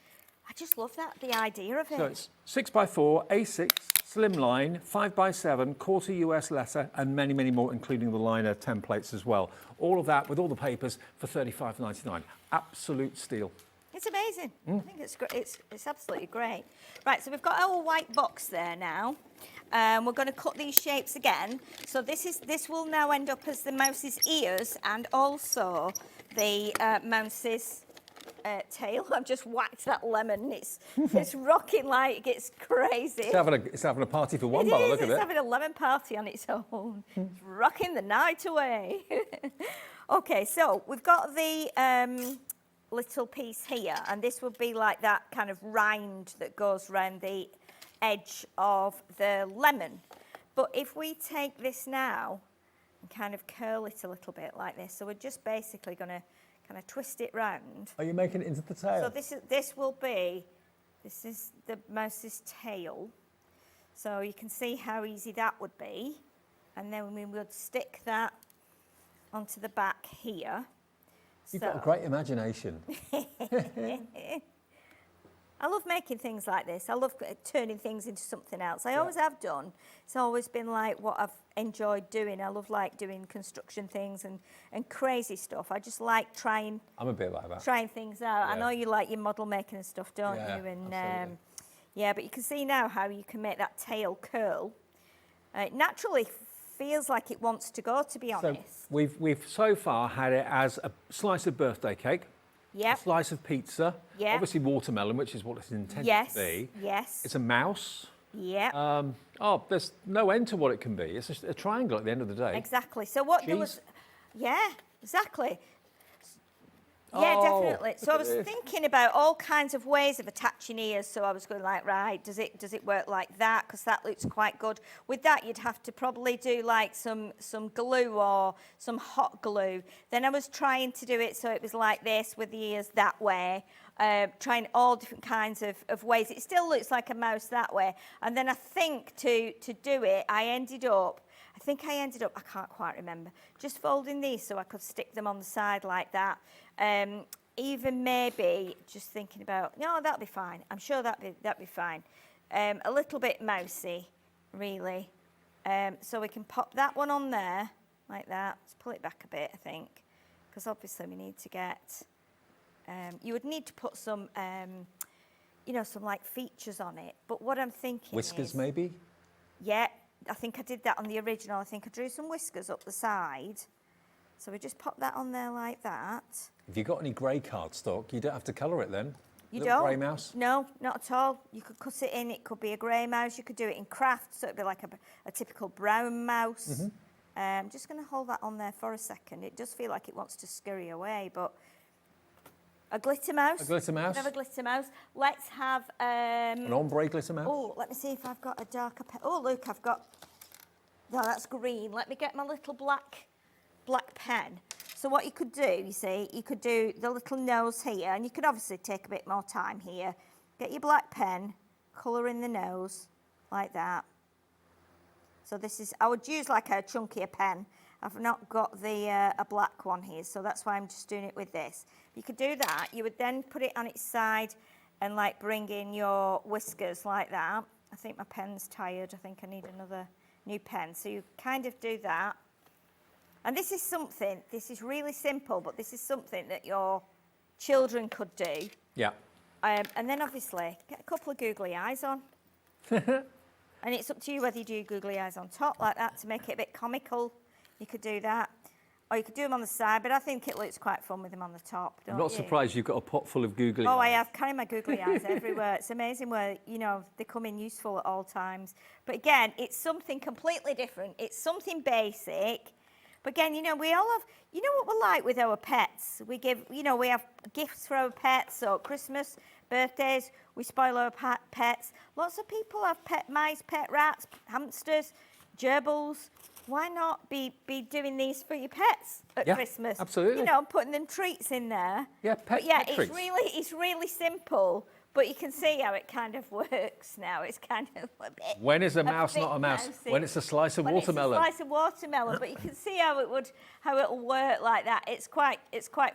Speaker 13: I just love that, the idea of it.
Speaker 19: So it's 6x4, A6, slimline, 5x7, quarter US letter, and many, many more, including the liner templates as well. All of that with all the papers for $35.99. Absolute steal.
Speaker 13: It's amazing. I think it's great. It's absolutely great. Right, so we've got our white box there now. We're going to cut these shapes again. So this will now end up as the mouse's ears and also the mouse's tail. I've just whacked that lemon. It's rocking like it's crazy.
Speaker 19: It's having a party for one by the look of it.
Speaker 13: It's having a lemon party on its own. It's rocking the night away. Okay, so we've got the little piece here, and this would be like that kind of rind that goes around the edge of the lemon. But if we take this now and kind of curl it a little bit like this, so we're just basically going to kind of twist it round.
Speaker 19: Are you making it into the tail?
Speaker 13: So this is the mouse's tail. So you can see how easy that would be. And then we would stick that onto the back here.
Speaker 19: You've got a great imagination.
Speaker 13: I love making things like this. I love turning things into something else. I always have done. It's always been like what I've enjoyed doing. I love like doing construction things and crazy stuff. I just like trying.
Speaker 19: I'm a bit like that.
Speaker 13: Trying things out.
Speaker 19: Yeah.
Speaker 13: I know you like your model making and stuff, don't you? And yeah, but you can see now how you can make that tail curl. It naturally feels like it wants to go, to be honest.
Speaker 19: So we've so far had it as a slice of birthday cake.
Speaker 13: Yep.
Speaker 19: A slice of pizza.
Speaker 13: Yep.
Speaker 19: Obviously watermelon, which is what it's intended to be.
Speaker 13: Yes.
Speaker 19: It's a mouse.
Speaker 13: Yeah.
Speaker 19: There's no end to what it can be. It's just a triangle at the end of the day.
Speaker 13: Exactly. So what there was, yeah, exactly. Yeah, definitely. So I was thinking about all kinds of ways of attaching ears. So I was going like, right, does it work like that? Because that looks quite good. With that, you'd have to probably do like some glue or some hot glue. Then I was trying to do it so it was like this with the ears that way. Trying all different kinds of ways. It still looks like a mouse that way. And then I think to do it, I ended up, I can't quite remember, just folding these so I could stick them on the side like that. Even maybe just thinking about, no, that'll be fine. I'm sure that'll be fine. A little bit mousy, really. So we can pop that one on there like that. Let's pull it back a bit, I think, because obviously we need to get. You would need to put some, some like features on it. But what I'm thinking
Speaker 19: Whiskers,
Speaker 13: is,
Speaker 19: maybe?
Speaker 13: Yeah, I think I did that on the original. I think I drew some whiskers up the side. So we just pop that on there like that.
Speaker 19: If you've got any grey cardstock, you don't have to colour it then.
Speaker 13: You
Speaker 19: Little
Speaker 13: don't?
Speaker 19: grey mouse?
Speaker 13: No, not at all. You could cut it in. It could be a grey mouse. You could do it in craft, so it'd be like a typical brown mouse. I'm just going to hold that on there for a second. It does feel like it wants to scurry away, but a glitter mouse.
Speaker 19: A glitter mouse.
Speaker 13: Have a glitter mouse. Let's have
Speaker 19: an ombre glitter mouse.
Speaker 13: Oh, let me see if I've got a darker pen. Oh, look, I've got. No, that's green. Let me get my little black pen. So what you could do, you see, you could do the little nose here, and you could obviously take a bit more time here. Get your black pen, colour in the nose, like that. So this is, I would use like a chunkier pen. I've not got the a black one here, so that's why I'm just doing it with this. You could do that. You would then put it on its side and like bring in your whiskers like that. I think my pen's tired. I think I need another new pen. So you kind of do that. And this is really simple, but this is something that your children could do.
Speaker 19: Yeah.
Speaker 13: And then obviously get a couple of googly eyes on. And it's up to you whether you do googly eyes on top like that to make it a bit comical. You could do that. or you could do them on the side, but I think it looks quite fun with them on the top, don't
Speaker 19: I'm not
Speaker 13: you?
Speaker 19: surprised you've got a pot full of googly
Speaker 13: Oh,
Speaker 19: eyes.
Speaker 13: I have. Carry my googly eyes everywhere. It's amazing where, you know, they come in useful at all times. But again, it's something completely different. It's something basic. But again, you know, we all have, you know what we're like with our pets? We give, you know, we have gifts for our pets. So Christmas, birthdays, we spoil our pets. Lots of people have pet mice, pet rats, hamsters, gerbils. Why not be doing these for your pets at Christmas?
Speaker 19: Absolutely.
Speaker 13: You know, putting them treats in there.
Speaker 19: Yeah,
Speaker 13: pet
Speaker 19: treats.
Speaker 13: It's really simple, but you can see how it kind of works now. It's kind of a bit.
Speaker 19: When is a mouse not a mouse? When it's a slice of watermelon.
Speaker 13: It's a slice of watermelon, but you can see how it'll work like that. It's quite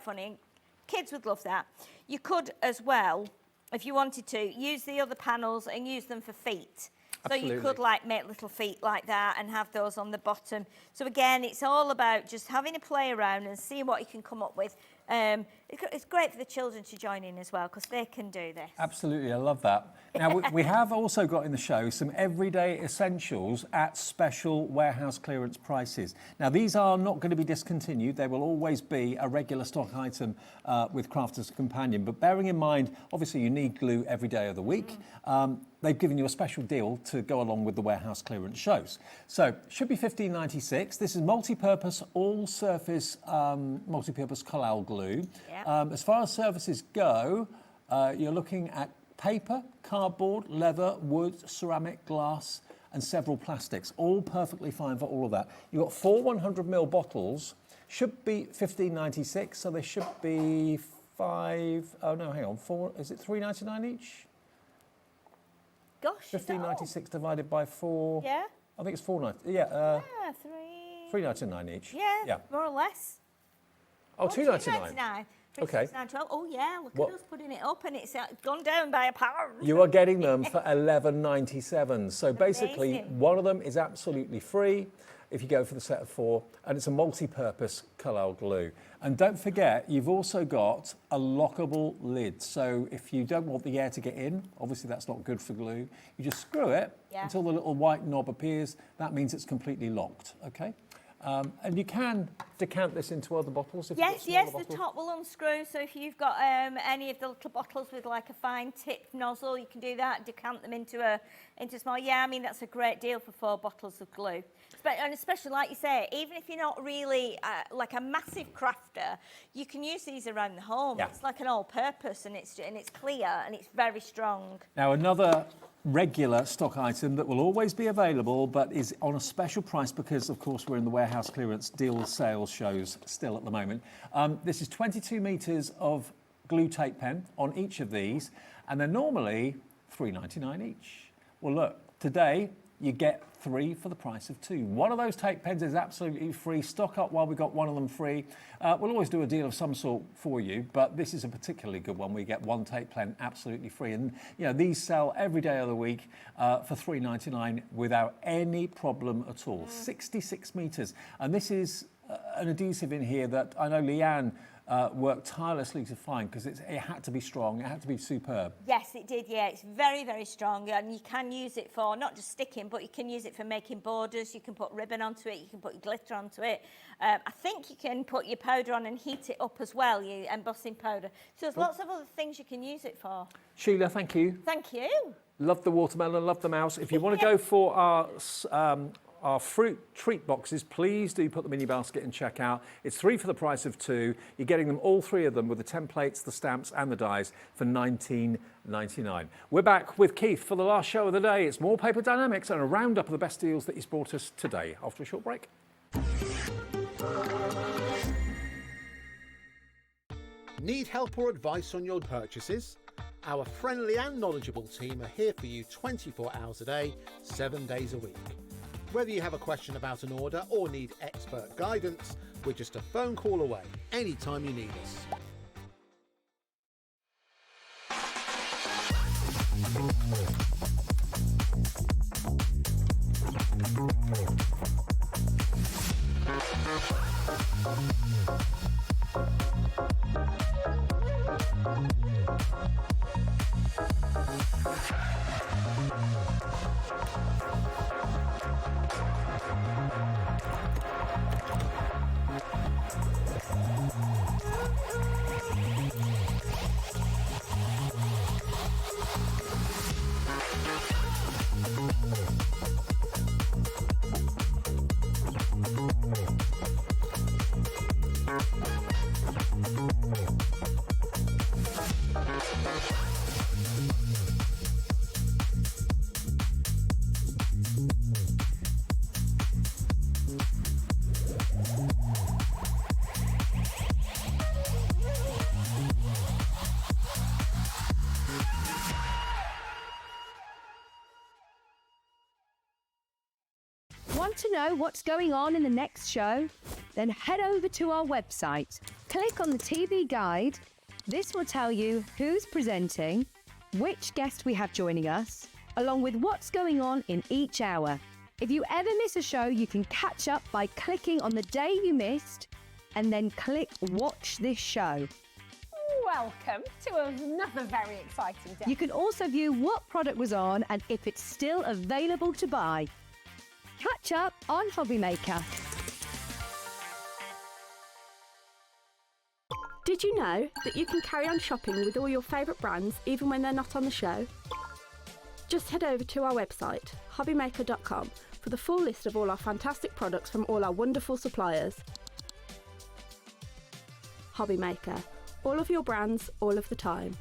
Speaker 13: funny. Kids would love that. You could as well, if you wanted to, use the other panels and use them for feet. So you could like make little feet like that and have those on the bottom. So again, it's all about just having a play around and seeing what you can come up with. It's great for the children to join in as well because they can do this.
Speaker 19: Absolutely, I love that. Now, we have also got in the show some everyday essentials at special warehouse clearance prices. Now, these are not going to be discontinued. They will always be a regular stock item with Crafters Companion. But bearing in mind, obviously, you need glue every day of the week. They've given you a special deal to go along with the warehouse clearance shows. So, should be $15.96. This is multi-purpose, all-surface multi-purpose collal glue. Yep. As far as surfaces go, you're looking at paper, cardboard, leather, wood, ceramic, glass, and several plastics, all perfectly fine for all of that. You've got 4 100ml bottles, should be $15.96, so they should be four, is it $3.99 each?
Speaker 13: Gosh,
Speaker 19: $15.96 divided by 4.
Speaker 13: Yeah.
Speaker 19: I think it's $4.90. Yeah. $3.99 each.
Speaker 13: Yeah, more or less.
Speaker 19: Oh, $2.99.
Speaker 13: $2.99.
Speaker 19: Okay.
Speaker 13: Oh yeah, look at us putting it up, and it's gone down by £1.
Speaker 19: You are getting them for $11.97. So basically, one of them is absolutely free if you go for the set of 4, and it's a multi-purpose collal glue. And don't forget, you've also got a lockable lid. So if you don't want the air to get in, obviously that's not good for glue, you just screw it until the little white knob appears. That means it's completely locked, okay? And you can decant this into other bottles if
Speaker 13: yes,
Speaker 19: you've got smaller
Speaker 13: the top will unscrew. So if you've got any of the little bottles with like a fine tipped nozzle, you can do that. Decant them into small. Yeah, I mean that's a great deal for 4 bottles of glue. And especially like you say, even if you're not really like a massive crafter, you can use these around the home. Yeah. It's like an all-purpose, and it's clear and it's very strong.
Speaker 19: Now another regular stock item that will always be available but is on a special price because of course we're in the warehouse clearance deal sales shows still at the moment. This is 22 metres of glue tape pen on each of these, and they're normally $3.99 each. Well look, today you get 3 for the price of 2. One of those tape pens is absolutely free. Stock up while we got one of them free. We'll always do a deal of some sort for you, but this is a particularly good one. We get 1 tape pen absolutely free. And you know, these sell every day of the week for $3.99 without any problem at all. 66 metres. And this is an adhesive in here that I know Leanne worked tirelessly to find because it had to be strong, it had to be superb.
Speaker 13: Yes, it did, yeah. It's very, very strong, and you can use it for not just sticking, but you can use it for making borders. You can put ribbon onto it, you can put your glitter onto it. I think you can put your powder on and heat it up as well, your embossing powder. So there's lots of other things you can use it for.
Speaker 19: Sheila, thank you.
Speaker 13: Thank you.
Speaker 19: Love the watermelon, love the mouse. If you want to go for our fruit treat boxes, please do put them in your basket and check out. It's 3 for the price of 2. You're getting them, all 3 of them, with the templates, the stamps and the dies for $19.99. We're back with Keith for the last show of the day. It's more Paper Dynamics and a roundup of the best deals that he's brought us today after a short break.
Speaker 9: Need help or advice on your purchases? Our friendly and knowledgeable team are here for you 24 hours a day, 7 days a week. Whether you have a question about an order or need expert guidance, we're just a phone call away anytime you need us.
Speaker 5: Want to know what's going on in the next show? Then head over to our website. Click on the TV guide. This will tell you who's presenting, which guest we have joining us, along with what's going on in each hour. If you ever miss a show, you can catch up by clicking on the day you missed and then click Watch This Show.
Speaker 21: Welcome to another very exciting day.
Speaker 5: You can also view what product was on and if it's still available to buy. Catch up on Hobby Maker.
Speaker 4: Did you know that you can carry on shopping with all your favourite brands even when they're not on the show? Just head over to our website, hobbymaker.com, for the full list of all our fantastic products from all our wonderful suppliers. Hobby Maker. All of your brands, all of the time.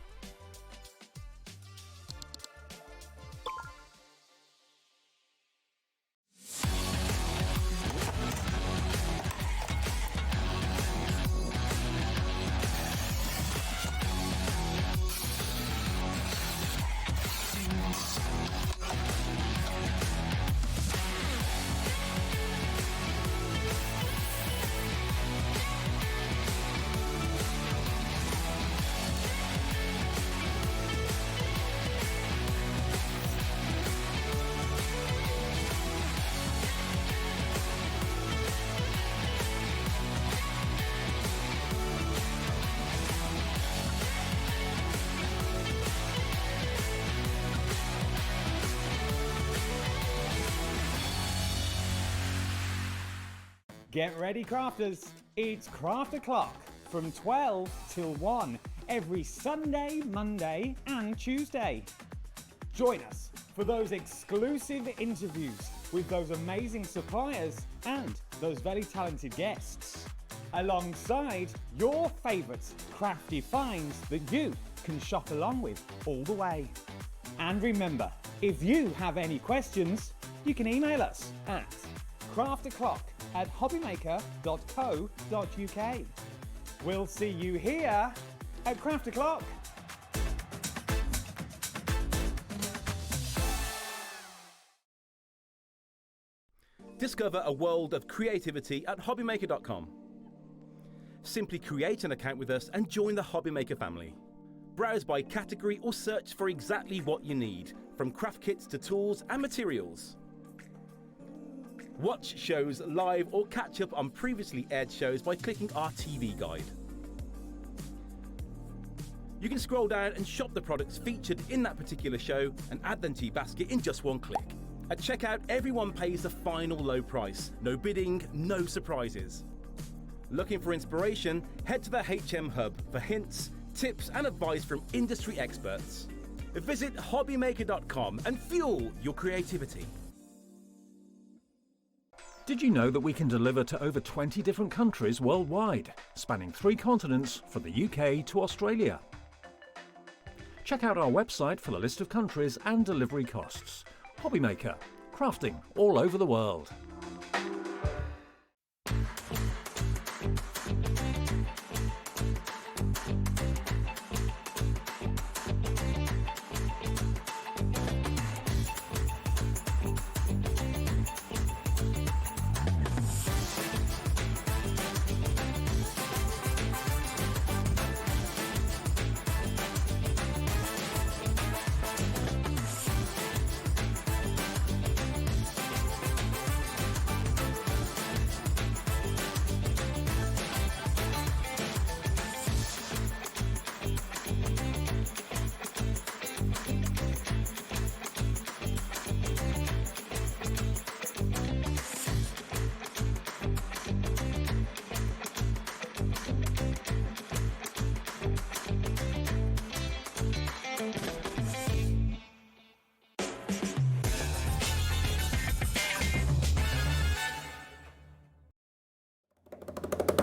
Speaker 15: Get ready, crafters. It's Craft O'Clock from 12 till 1 every Sunday, Monday and Tuesday. Join us for those exclusive interviews with those amazing suppliers and those very talented guests, alongside your favourite crafty finds that you can shop along with all the way. And remember, if you have any questions, you can email us at crafto'clock@hobbymaker.co.uk. We'll see you here at Craft O'Clock.
Speaker 11: Discover a world of creativity at hobbymaker.com. Simply create an account with us and join the Hobbymaker family. Browse by category or search for exactly what you need, from craft kits to tools and materials. Watch shows live or catch up on previously aired shows by clicking our TV guide. You can scroll down and shop the products featured in that particular show and add them to your basket in just one click. At checkout, everyone pays the final low price. No bidding, no surprises. Looking for inspiration? Head to the HM Hub for hints, tips and advice from industry experts. Visit hobbymaker.com and fuel your creativity.
Speaker 17: Did you know that we can deliver to over 20 different countries worldwide, spanning 3 continents from the UK to Australia? Check out our website for the list of countries and delivery costs. Hobbymaker, crafting all over the world.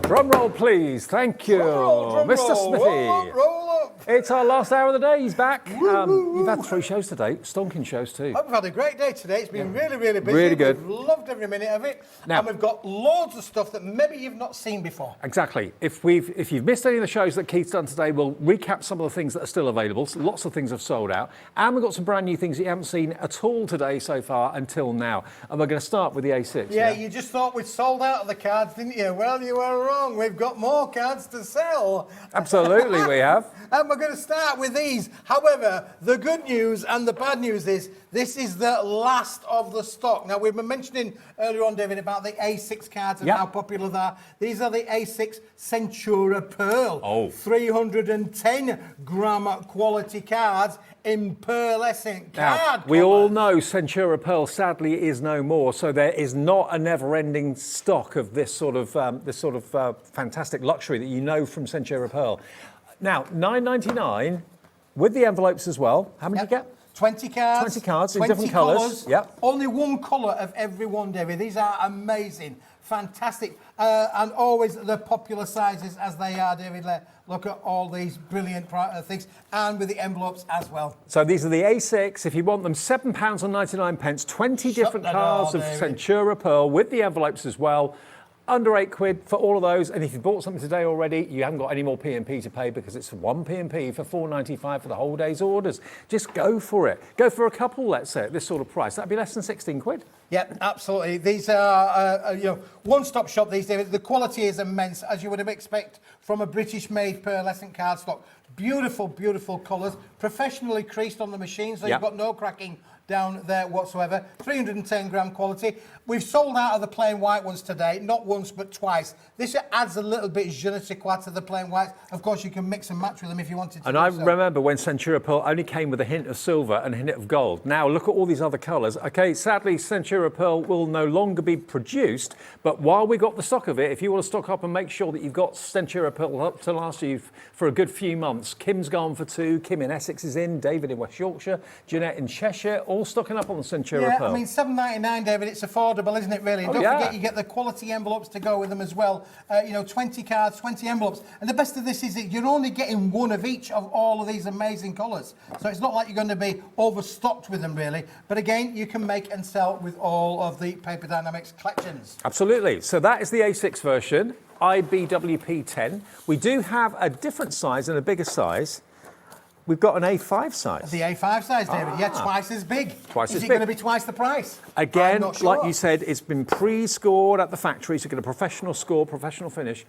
Speaker 19: Drum roll, please. Thank you, Mr. Smithy.
Speaker 8: Roll up.
Speaker 19: It's our last hour of the day. He's back. You've had 3 shows today, stonking shows too.
Speaker 8: We've had a great day today. It's been really, really busy.
Speaker 19: Really good.
Speaker 8: We've loved every minute of it.
Speaker 19: Now-
Speaker 8: and we've got loads of stuff that maybe you've not seen before.
Speaker 19: Exactly. If you've missed any of the shows that Keith's done today, we'll recap some of the things that are still available. So lots of things have sold out. And we've got some brand new things that you haven't seen at all today so far until now. And we're going to start with the A6.
Speaker 8: Yeah, you just thought we'd sold out of the cards, didn't you? Well, you were wrong. We've got more cards to sell.
Speaker 19: Absolutely, we have.
Speaker 8: And we're going to start with these. However, the good news and the bad news is this is the last of the stock. Now, we were mentioning earlier on, David, about the A6 cards and how popular they are. These are the A6 Centura Pearl. 310-gram quality cards in pearlescent card.
Speaker 19: We all know Centura Pearl sadly is no more, so there is not a never-ending stock of this sort of fantastic luxury that you know from Centura Pearl. Now, $9.99 with the envelopes as well. How many do you get?
Speaker 8: 20 cards.
Speaker 19: 20 cards in different colours. Yep.
Speaker 8: Only one colour of every one, David. These are amazing, fantastic, and always the popular sizes as they are, David. Look at all these brilliant things, and with the envelopes as well.
Speaker 19: So these are the A6. If you want them, £7.99. 20 different cards of Centura Pearl with the envelopes as well. Under £8 for all of those, and if you bought something today already, you haven't got any more P&P to pay because it's one P&P for £4.95 for the whole day's orders. Just go for it. Go for a couple, let's say, at this sort of price. That'd be less than £16.
Speaker 8: Yep, absolutely. These are one-stop shop these days. The quality is immense, as you would expect from a British-made pearlescent cardstock. Beautiful, beautiful colours, professionally creased on the machine, so you've got no cracking down there whatsoever. 310-gram quality. We've sold out of the plain white ones today, not once but twice. This adds a little bit je ne sais quoi to the plain whites. Of course, you can mix and match with them if you wanted to.
Speaker 19: And I remember when Centura Pearl only came with a hint of silver and a hint of gold. Now look at all these other colours. Okay, sadly, Centura Pearl will no longer be produced, but while we got the stock of it, if you want to stock up and make sure that you've got Centura Pearl up to last you for a good few months. Kim's gone for 2, Kim in Essex is in, David in West Yorkshire, Jeanette in Cheshire, all stocking up on the Centura Pearl.
Speaker 8: I mean, $7.99, David, it's affordable, isn't it, really? And don't forget, you get the quality envelopes to go with them as well. 20 cards, 20 envelopes. And the best of this is that you're only getting one of each of all of these amazing colours. So it's not like you're going to be overstocked with them, really. But again, you can make and sell with all of the Paper Dienamics collections.
Speaker 19: Absolutely. So that is the A6 version, IBWP10. We do have a different size and a bigger size. We've got an A5 size.
Speaker 8: The A5 size, David. Yeah, twice as big.
Speaker 19: Twice as
Speaker 8: big. Is it
Speaker 19: big.
Speaker 8: going to be twice the price?
Speaker 19: Again,
Speaker 8: I'm not sure.
Speaker 19: like you said, it's been pre-scored at the factory, so you get a professional score, professional finish.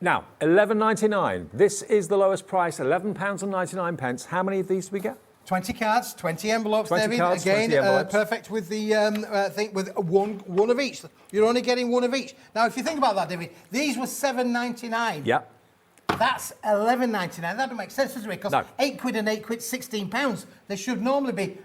Speaker 19: Now, $11.99. This is the lowest price, £11.99. How many of these do we get?
Speaker 8: 20 cards, 20 envelopes,
Speaker 19: 20
Speaker 8: David.
Speaker 19: cards,
Speaker 8: Again,
Speaker 19: 20 envelopes.
Speaker 8: perfect with the thing with one of each. You're only getting one of each. Now, if you think about that, David, these were $7.99.
Speaker 19: Yeah.
Speaker 8: That's $11.99. That doesn't make sense, does it? Because £8 and £8, £16. They should normally be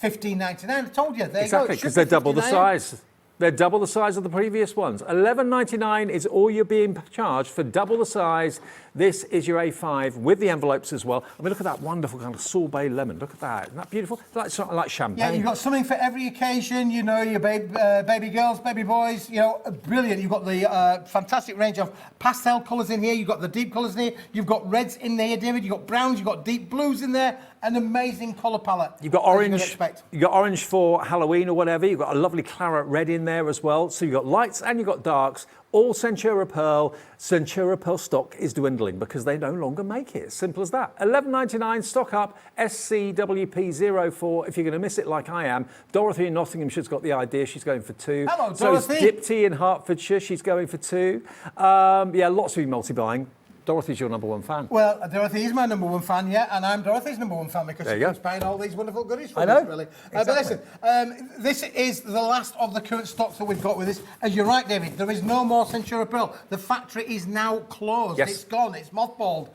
Speaker 8: $15.99. I told you. There
Speaker 19: Exactly, because they're double the size. They're double the size of the previous ones. $11.99 is all you're being charged for double the size. This is your A5 with the envelopes as well. I mean, look at that wonderful kind of sorbet lemon. Look at that. Isn't that beautiful? It's like champagne.
Speaker 8: Yeah, you've got something for every occasion. You know, your baby girls, baby boys. You know, brilliant. You've got the fantastic range of pastel colours in here. You've got the deep colours in here. You've got reds in there, David. You've got browns. You've got deep blues in there. An amazing colour palette.
Speaker 19: You've got orange. You've got orange for Halloween or whatever. You've got a lovely claret red in there as well. So you've got lights and you've got darks. All Centura Pearl. Centura Pearl stock is dwindling because they no longer make it. Simple as that. $11.99, stock up, SCWP04. If you're going to miss it like I am, Dorothy in Nottinghamshire's got the idea. She's going for 2.
Speaker 8: Hello,
Speaker 19: So's
Speaker 8: Dorothy.
Speaker 19: Dipty in Hertfordshire. She's going for 2. Yeah, lots of you multi-buying. Dorothy's your number 1 fan.
Speaker 8: Well, Dorothy is my number 1 fan, yeah, and I'm Dorothy's number 1 fan because
Speaker 19: There
Speaker 8: she
Speaker 19: you
Speaker 8: keeps
Speaker 19: go.
Speaker 8: buying all these wonderful goodies for
Speaker 19: I know.
Speaker 8: us, really. But
Speaker 19: Exactly.
Speaker 8: listen, this is the last of the current stocks that we've got with this. As you're right, David, there is no more Centura Pearl. The factory is now closed.
Speaker 19: Yes.
Speaker 8: It's gone. It's mothballed.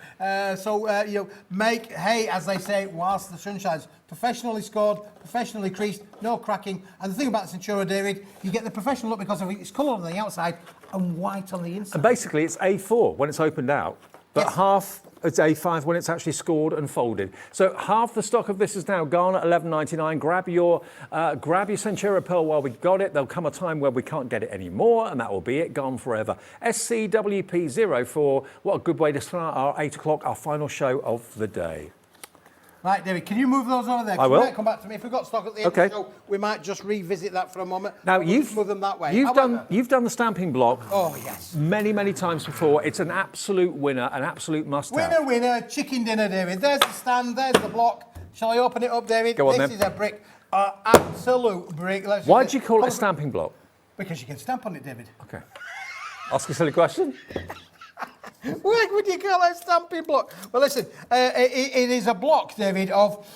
Speaker 8: Make hay, as they say, whilst the sun shines. Professionally scored, professionally creased, no cracking. And the thing about the Centura, David, you get the professional look because of its colour on the outside and white on the inside.
Speaker 19: And basically, it's A4 when it's opened out, but half It's A5 when it's actually scored and folded. So half the stock of this is now gone at $11.99. Grab your Centura Pearl while we got it. There'll come a time where we can't get it anymore, and that will be it, gone forever. SCWP04. What a good way to start our 8 o'clock, our final show of the day.
Speaker 8: Right, David, can you move those over there?
Speaker 19: I will.
Speaker 8: We might come back to me. If we've got stock at the end of the show, we might just revisit that for a moment.
Speaker 19: Now,
Speaker 8: We'll
Speaker 19: you've
Speaker 8: move them that way.
Speaker 19: You've done the stamping block.
Speaker 8: Oh, yes.
Speaker 19: Many, many times before. It's an absolute winner, an absolute must-have.
Speaker 8: Winner, chicken dinner, David. There's the stand, there's the block. Shall I open it up, David?
Speaker 19: Go on,
Speaker 8: this
Speaker 19: then.
Speaker 8: is a brick, absolute brick.
Speaker 19: Why do you call it a stamping block?
Speaker 8: Because you can stamp on it, David.
Speaker 19: Okay. Ask a silly question.
Speaker 8: Why would you call it a stamping block? Well, listen, it is a block, David, of...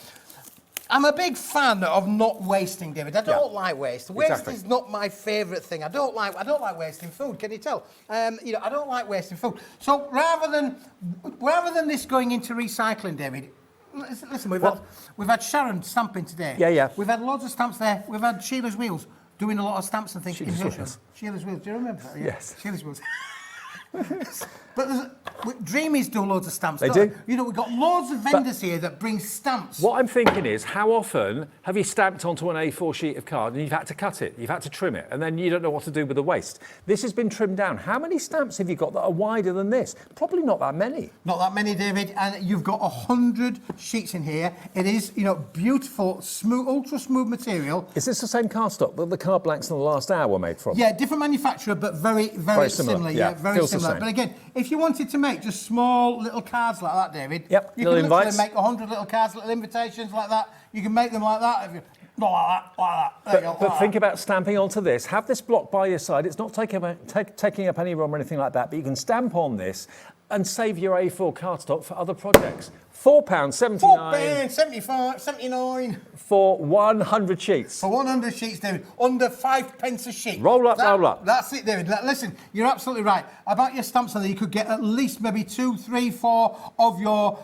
Speaker 8: I'm a big fan of not wasting, David. I don't like waste. Waste is not my favourite thing. I don't like wasting food. Can you tell? I don't like wasting food. So rather than this going into recycling, David, listen, we've had Sharon stamping today.
Speaker 19: Yeah.
Speaker 8: We've had loads of stamps there. We've had Sheila's Wheels doing a lot of stamps and things.
Speaker 19: Sheila's Wheels.
Speaker 8: Sheila's Wheels. Do you remember that? Yeah.
Speaker 19: Yes.
Speaker 8: Sheila's Wheels. But Dreamies do loads of stamps.
Speaker 19: They do.
Speaker 8: We've got loads of vendors here that bring stamps.
Speaker 19: What I'm thinking is, how often have you stamped onto an A4 sheet of card and you've had to cut it, you've had to trim it, and then you don't know what to do with the waste? This has been trimmed down. How many stamps have you got that are wider than this? Probably not that many.
Speaker 8: Not that many, David. And you've got 100 sheets in here. It is, beautiful, smooth, ultra smooth material.
Speaker 19: Is this the same cardstock that the card blanks in the last hour were made from?
Speaker 8: Yeah, different manufacturer, but very, very similar. Yeah, very
Speaker 19: feels
Speaker 8: similar. But again, if you wanted to make just small little cards like that, David, you can literally make 100 little cards, little invitations like that. You can make them like that. If you, not like that. There you go,
Speaker 19: But think about stamping onto this. Have this block by your side. It's not taking up any room or anything like that, but you can stamp on this and save your A4 cardstock for other projects. £4.79.
Speaker 8: £4.79
Speaker 19: for 100 sheets.
Speaker 8: For 100 sheets, David. Under 5 pence a sheet.
Speaker 19: Roll up, roll up.
Speaker 8: That's it, David. Listen, you're absolutely right. About your stamps on there, you could get at least maybe 2, 3, 4 of your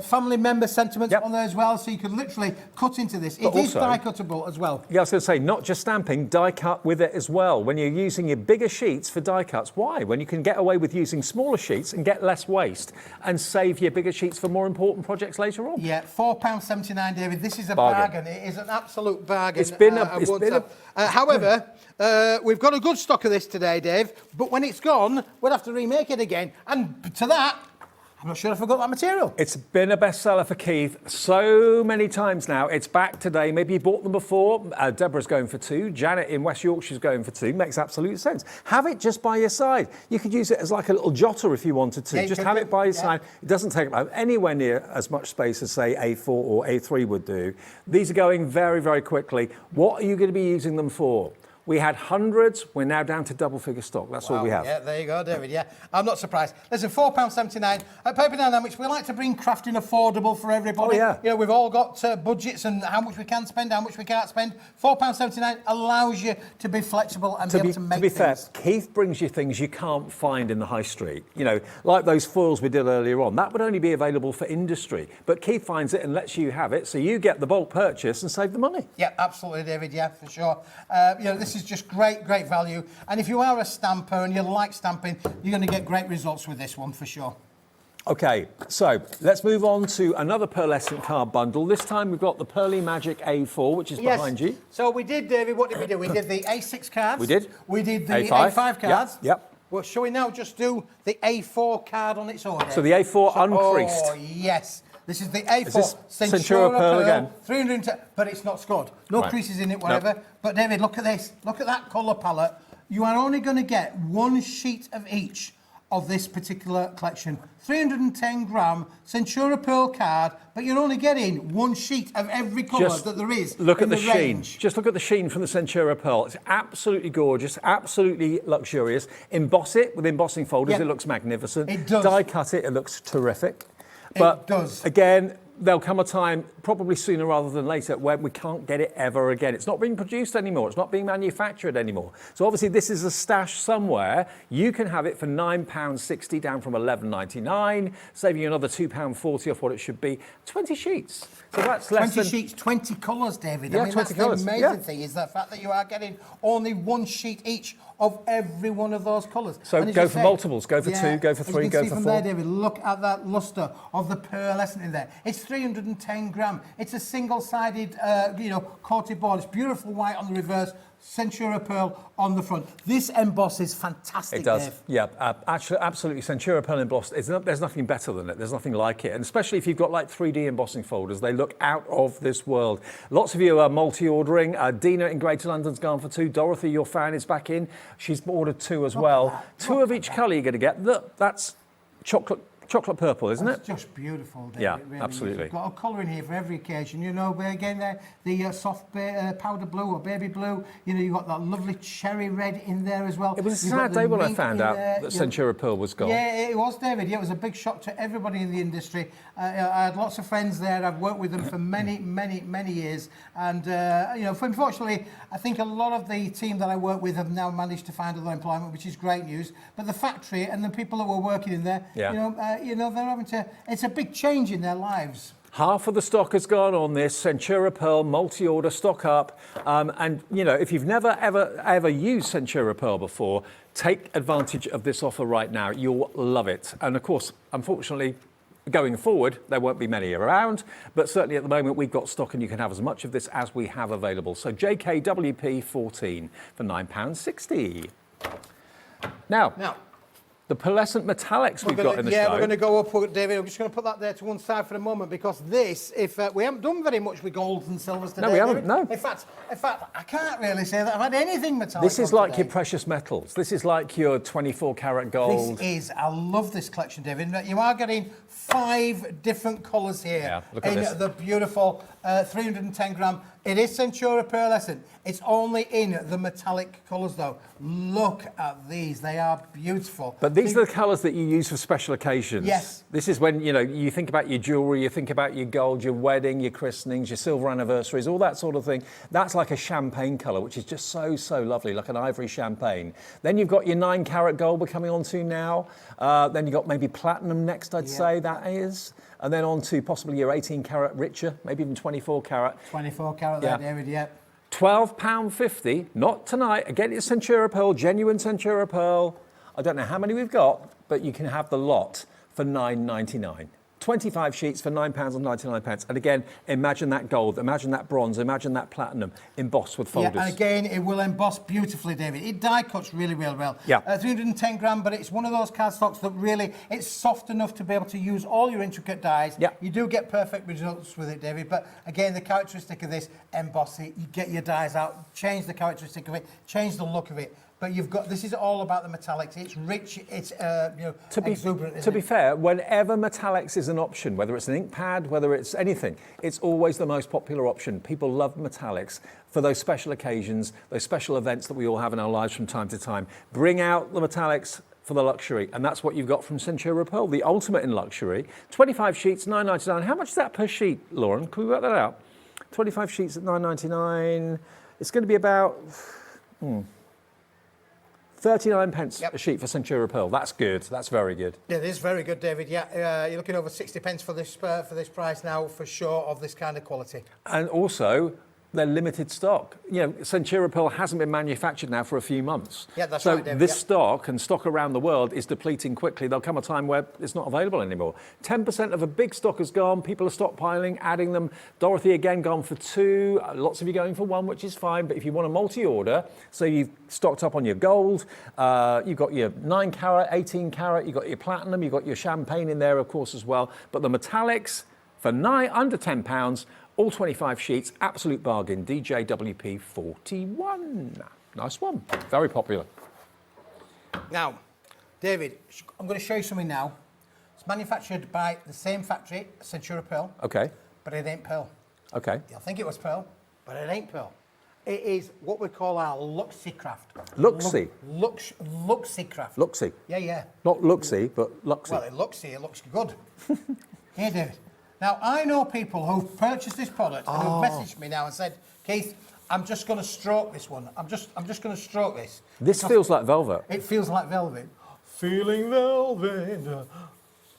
Speaker 8: family member sentiments on there as well, so you could literally cut into this. It is die cuttable as well.
Speaker 19: Yeah, I was going to say, not just stamping, die cut with it as well. When you're using your bigger sheets for die cuts, why? When you can get away with using smaller sheets and get less waste and save your bigger sheets for more important projects later on.
Speaker 8: Yeah, £4.79, David. This is a bargain. It is an absolute bargain. However, we've got a good stock of this today, Dave, but when it's gone, we'll have to remake it again. And to that, I'm not sure if I've got that material.
Speaker 19: It's been a bestseller for Keith so many times now. It's back today. Maybe you bought them before. Deborah's going for 2. Janet in West Yorkshire's going for 2. Makes absolute sense. Have it just by your side. You could use it as like a little jotter if you wanted to.
Speaker 8: Yeah,
Speaker 19: just have it by your side. It doesn't take up anywhere near as much space as, say, A4 or A3 would do. These are going very, very quickly. What are you going to be using them for? We had hundreds. We're now down to double-figure stock. That's all we have.
Speaker 8: Yeah, there you go, David. Yeah, I'm not surprised. Listen, £4.79 at Paper Dienamics. We like to bring crafting affordable for everybody.
Speaker 19: Oh, yeah.
Speaker 8: We've all got budgets and how much we can spend, how much we can't spend. £4.79 allows you to be flexible and be able to make things.
Speaker 19: To be fair, Keith brings you things you can't find in the high street. Like those foils we did earlier on. That would only be available for industry. But Keith finds it and lets you have it, so you get the bulk purchase and save the money.
Speaker 8: Yeah, absolutely, David. Yeah, for sure. This is just great value. And if you are a stamper and you like stamping, you're going to get great results with this one for sure.
Speaker 19: Okay, so let's move on to another pearlescent card bundle. This time we've got the Pearly Magic A4, which is behind you.
Speaker 8: So we did, David, what did we do? We did the A6 cards.
Speaker 19: We did.
Speaker 8: We did the
Speaker 19: A5,
Speaker 8: cards.
Speaker 19: Yep.
Speaker 8: Well, shall we now just do the A4 card on its own?
Speaker 19: So the A4 uncreased.
Speaker 8: Oh, yes. This is the A4
Speaker 19: Is this
Speaker 8: Centura
Speaker 19: Pearl again?
Speaker 8: 310, but it's not scored. No creases in it, whatever.
Speaker 19: Nope.
Speaker 8: But David, look at this. Look at that colour palette. You are only going to get 1 sheet of each of this particular collection. 310 gram Centura Pearl card, but you're only getting 1 sheet of every colour that there is.
Speaker 19: Look
Speaker 8: in
Speaker 19: at the sheen.
Speaker 8: range.
Speaker 19: Just look at the sheen from the Centura Pearl. It's absolutely gorgeous, absolutely luxurious. Emboss it with embossing folders.
Speaker 8: Yep.
Speaker 19: It looks magnificent.
Speaker 8: It does.
Speaker 19: Die cut it. It looks terrific. But
Speaker 8: it does.
Speaker 19: Again, there'll come a time, probably sooner rather than later, when we can't get it ever again. It's not being produced anymore. It's not being manufactured anymore. So obviously this is a stash somewhere. You can have it for £9.60 down from £11.99, saving you another £2.40 off what it should be. 20 sheets. So that's less
Speaker 8: 20
Speaker 19: than...
Speaker 8: sheets, 20 colours, David.
Speaker 19: Yeah,
Speaker 8: I mean,
Speaker 19: 20
Speaker 8: that's
Speaker 19: colours.
Speaker 8: the amazing thing is the fact that you are getting only one sheet each of every one of those colours.
Speaker 19: So go for multiples, go for 2, go for 3, go for 4.
Speaker 8: You can see from there, David, look at that lustre of the pearlescent in there. It's 310 gram. It's a single-sided, coated board. It's beautiful white on the reverse, Centura pearl on the front. This embosses fantastic,
Speaker 19: It does,
Speaker 8: Dave.
Speaker 19: yeah, actually, absolutely. Centura pearl embossed, there's nothing better than it. There's nothing like it. And especially if you've got like 3D embossing folders, they look out of this world. Lots of you are multi-ordering. Dina in Greater London's gone for 2. Dorothy, your fan, is back in. She's ordered 2 as well. 2 of each colour you're going to get. Look, that's chocolate purple, isn't it?
Speaker 8: It's just beautiful, David.
Speaker 19: Yeah,
Speaker 8: it really
Speaker 19: absolutely.
Speaker 8: You've got a colour in here for every occasion. You know, again, the soft powder blue or baby blue. You know, you've got that lovely cherry red in there as well.
Speaker 19: It was a
Speaker 8: You've got
Speaker 19: sad
Speaker 8: the
Speaker 19: day when I
Speaker 8: mint
Speaker 19: found
Speaker 8: in
Speaker 19: out
Speaker 8: there,
Speaker 19: that
Speaker 8: you know.
Speaker 19: Centura pearl was gone.
Speaker 8: Yeah, it was, David. Yeah, it was a big shock to everybody in the industry. I had lots of friends there. I've worked with them for many, many, many years. And, unfortunately, I think a lot of the team that I work with have now managed to find other employment, which is great news. But the factory and the people that were working in there,
Speaker 19: Yeah.
Speaker 8: they're having to... It's a big change in their lives.
Speaker 19: Half of the stock has gone on this Centura pearl multi-order stock up. And, if you've never, ever used Centura pearl before, take advantage of this offer right now. You'll love it. And, of course, unfortunately, going forward, there won't be many around, but certainly at the moment we've got stock and you can have as much of this as we have available. So JKWP 14 for £9.60. Now, the pearlescent metallics we've got in the show.
Speaker 8: Yeah, we're going to go up, David. I'm just going to put that there to one side for a moment because this, if we haven't done very much with golds and silvers today.
Speaker 19: No, we haven't,
Speaker 8: David.
Speaker 19: no.
Speaker 8: In fact, I can't really say that I've had anything metallic.
Speaker 19: This is like
Speaker 8: today.
Speaker 19: your precious metals. This is like your 24 karat gold.
Speaker 8: I love this collection, David. You are getting 5 different colours here.
Speaker 19: Yeah, look at this.
Speaker 8: The beautiful 310 gram. It is Centura pearlescent. It's only in the metallic colours though. Look at these, they are beautiful.
Speaker 19: But these are the colours that you use for special occasions.
Speaker 8: Yes.
Speaker 19: This is when, you think about your jewellery, you think about your gold, your wedding, your christenings, your silver anniversaries, all that sort of thing. That's like a champagne colour, which is just so, so lovely, like an ivory champagne. Then you've got your 9 carat gold we're coming on to now. Then you've got maybe platinum next, I'd say that is. And then on to possibly your 18 carat richer, maybe even 24 carat.
Speaker 8: 24 carat there, David, yeah.
Speaker 19: £12.50, not tonight. Again, it's Centura pearl, genuine Centura pearl. I don't know how many we've got, but you can have the lot for £9.99. 25 sheets for £9.99. And again, imagine that gold, imagine that bronze, imagine that platinum embossed with folders.
Speaker 8: Yeah, and again, it will emboss beautifully, David. It die cuts really, really well.
Speaker 19: Yeah.
Speaker 8: 310 gram, but it's one of those cardstocks that really, it's soft enough to be able to use all your intricate dies.
Speaker 19: Yeah.
Speaker 8: You do get perfect results with it, David. But again, the characteristic of this, emboss it, you get your dies out, change the characteristic of it, change the look of it. But this is all about the metallics. It's rich, it's exuberant.
Speaker 19: To be fair, whenever metallics is an option, whether it's an ink pad, whether it's anything, it's always the most popular option. People love metallics for those special occasions, those special events that we all have in our lives from time to time. Bring out the metallics for the luxury, and that's what you've got from Centura pearl, the ultimate in luxury. 25 sheets, £9.99. How much is that per sheet, Lauren? Can we work that out? 25 sheets at £9.99. It's going to be about... 39 pence a sheet for Centura pearl. That's good. That's very good.
Speaker 8: Yeah, it is very good, David. Yeah, you're looking over 60 pence for this price now, for sure, of this kind of quality.
Speaker 19: And also, they're limited stock. Centura pearl hasn't been manufactured now for a few months.
Speaker 8: Yeah, that's
Speaker 19: so
Speaker 8: right, David.
Speaker 19: This stock and stock around the world is depleting quickly. There'll come a time where it's not available anymore. 10% of a big stock is gone. People are stockpiling, adding them. Dorothy again gone for 2. Lots of you going for 1, which is fine. But if you want a multi-order, so you've stocked up on your gold, you've got your 9 carat, 18 carat, you've got your platinum, you've got your champagne in there, of course, as well. But the metallics for under £10. All 25 sheets, absolute bargain. DJWP 41. Nice one. Very popular.
Speaker 8: Now, David, I'm going to show you something now. It's manufactured by the same factory, Centura pearl.
Speaker 19: Okay.
Speaker 8: But it ain't pearl.
Speaker 19: Okay.
Speaker 8: You'll think it was pearl, but it ain't pearl. It is what we call our Luxie craft.
Speaker 19: Luxie?
Speaker 8: Luxie craft.
Speaker 19: Luxie?
Speaker 8: Yeah.
Speaker 19: Not Luxie, but Luxie.
Speaker 8: Well, it looks good. Here, David. Now, I know people who've purchased this product and who've messaged me now and said, Keith, I'm just going to stroke this one. I'm just going to stroke this.
Speaker 19: This feels like velvet.
Speaker 8: It feels like velvet. Feeling velvet.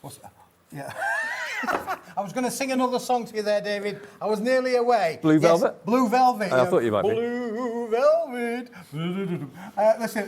Speaker 8: What's that? Yeah. I was going to sing another song to you there, David. I was nearly away.
Speaker 19: Blue Velvet?
Speaker 8: Blue Velvet.
Speaker 19: I thought you might be.
Speaker 8: Blue Velvet. Listen,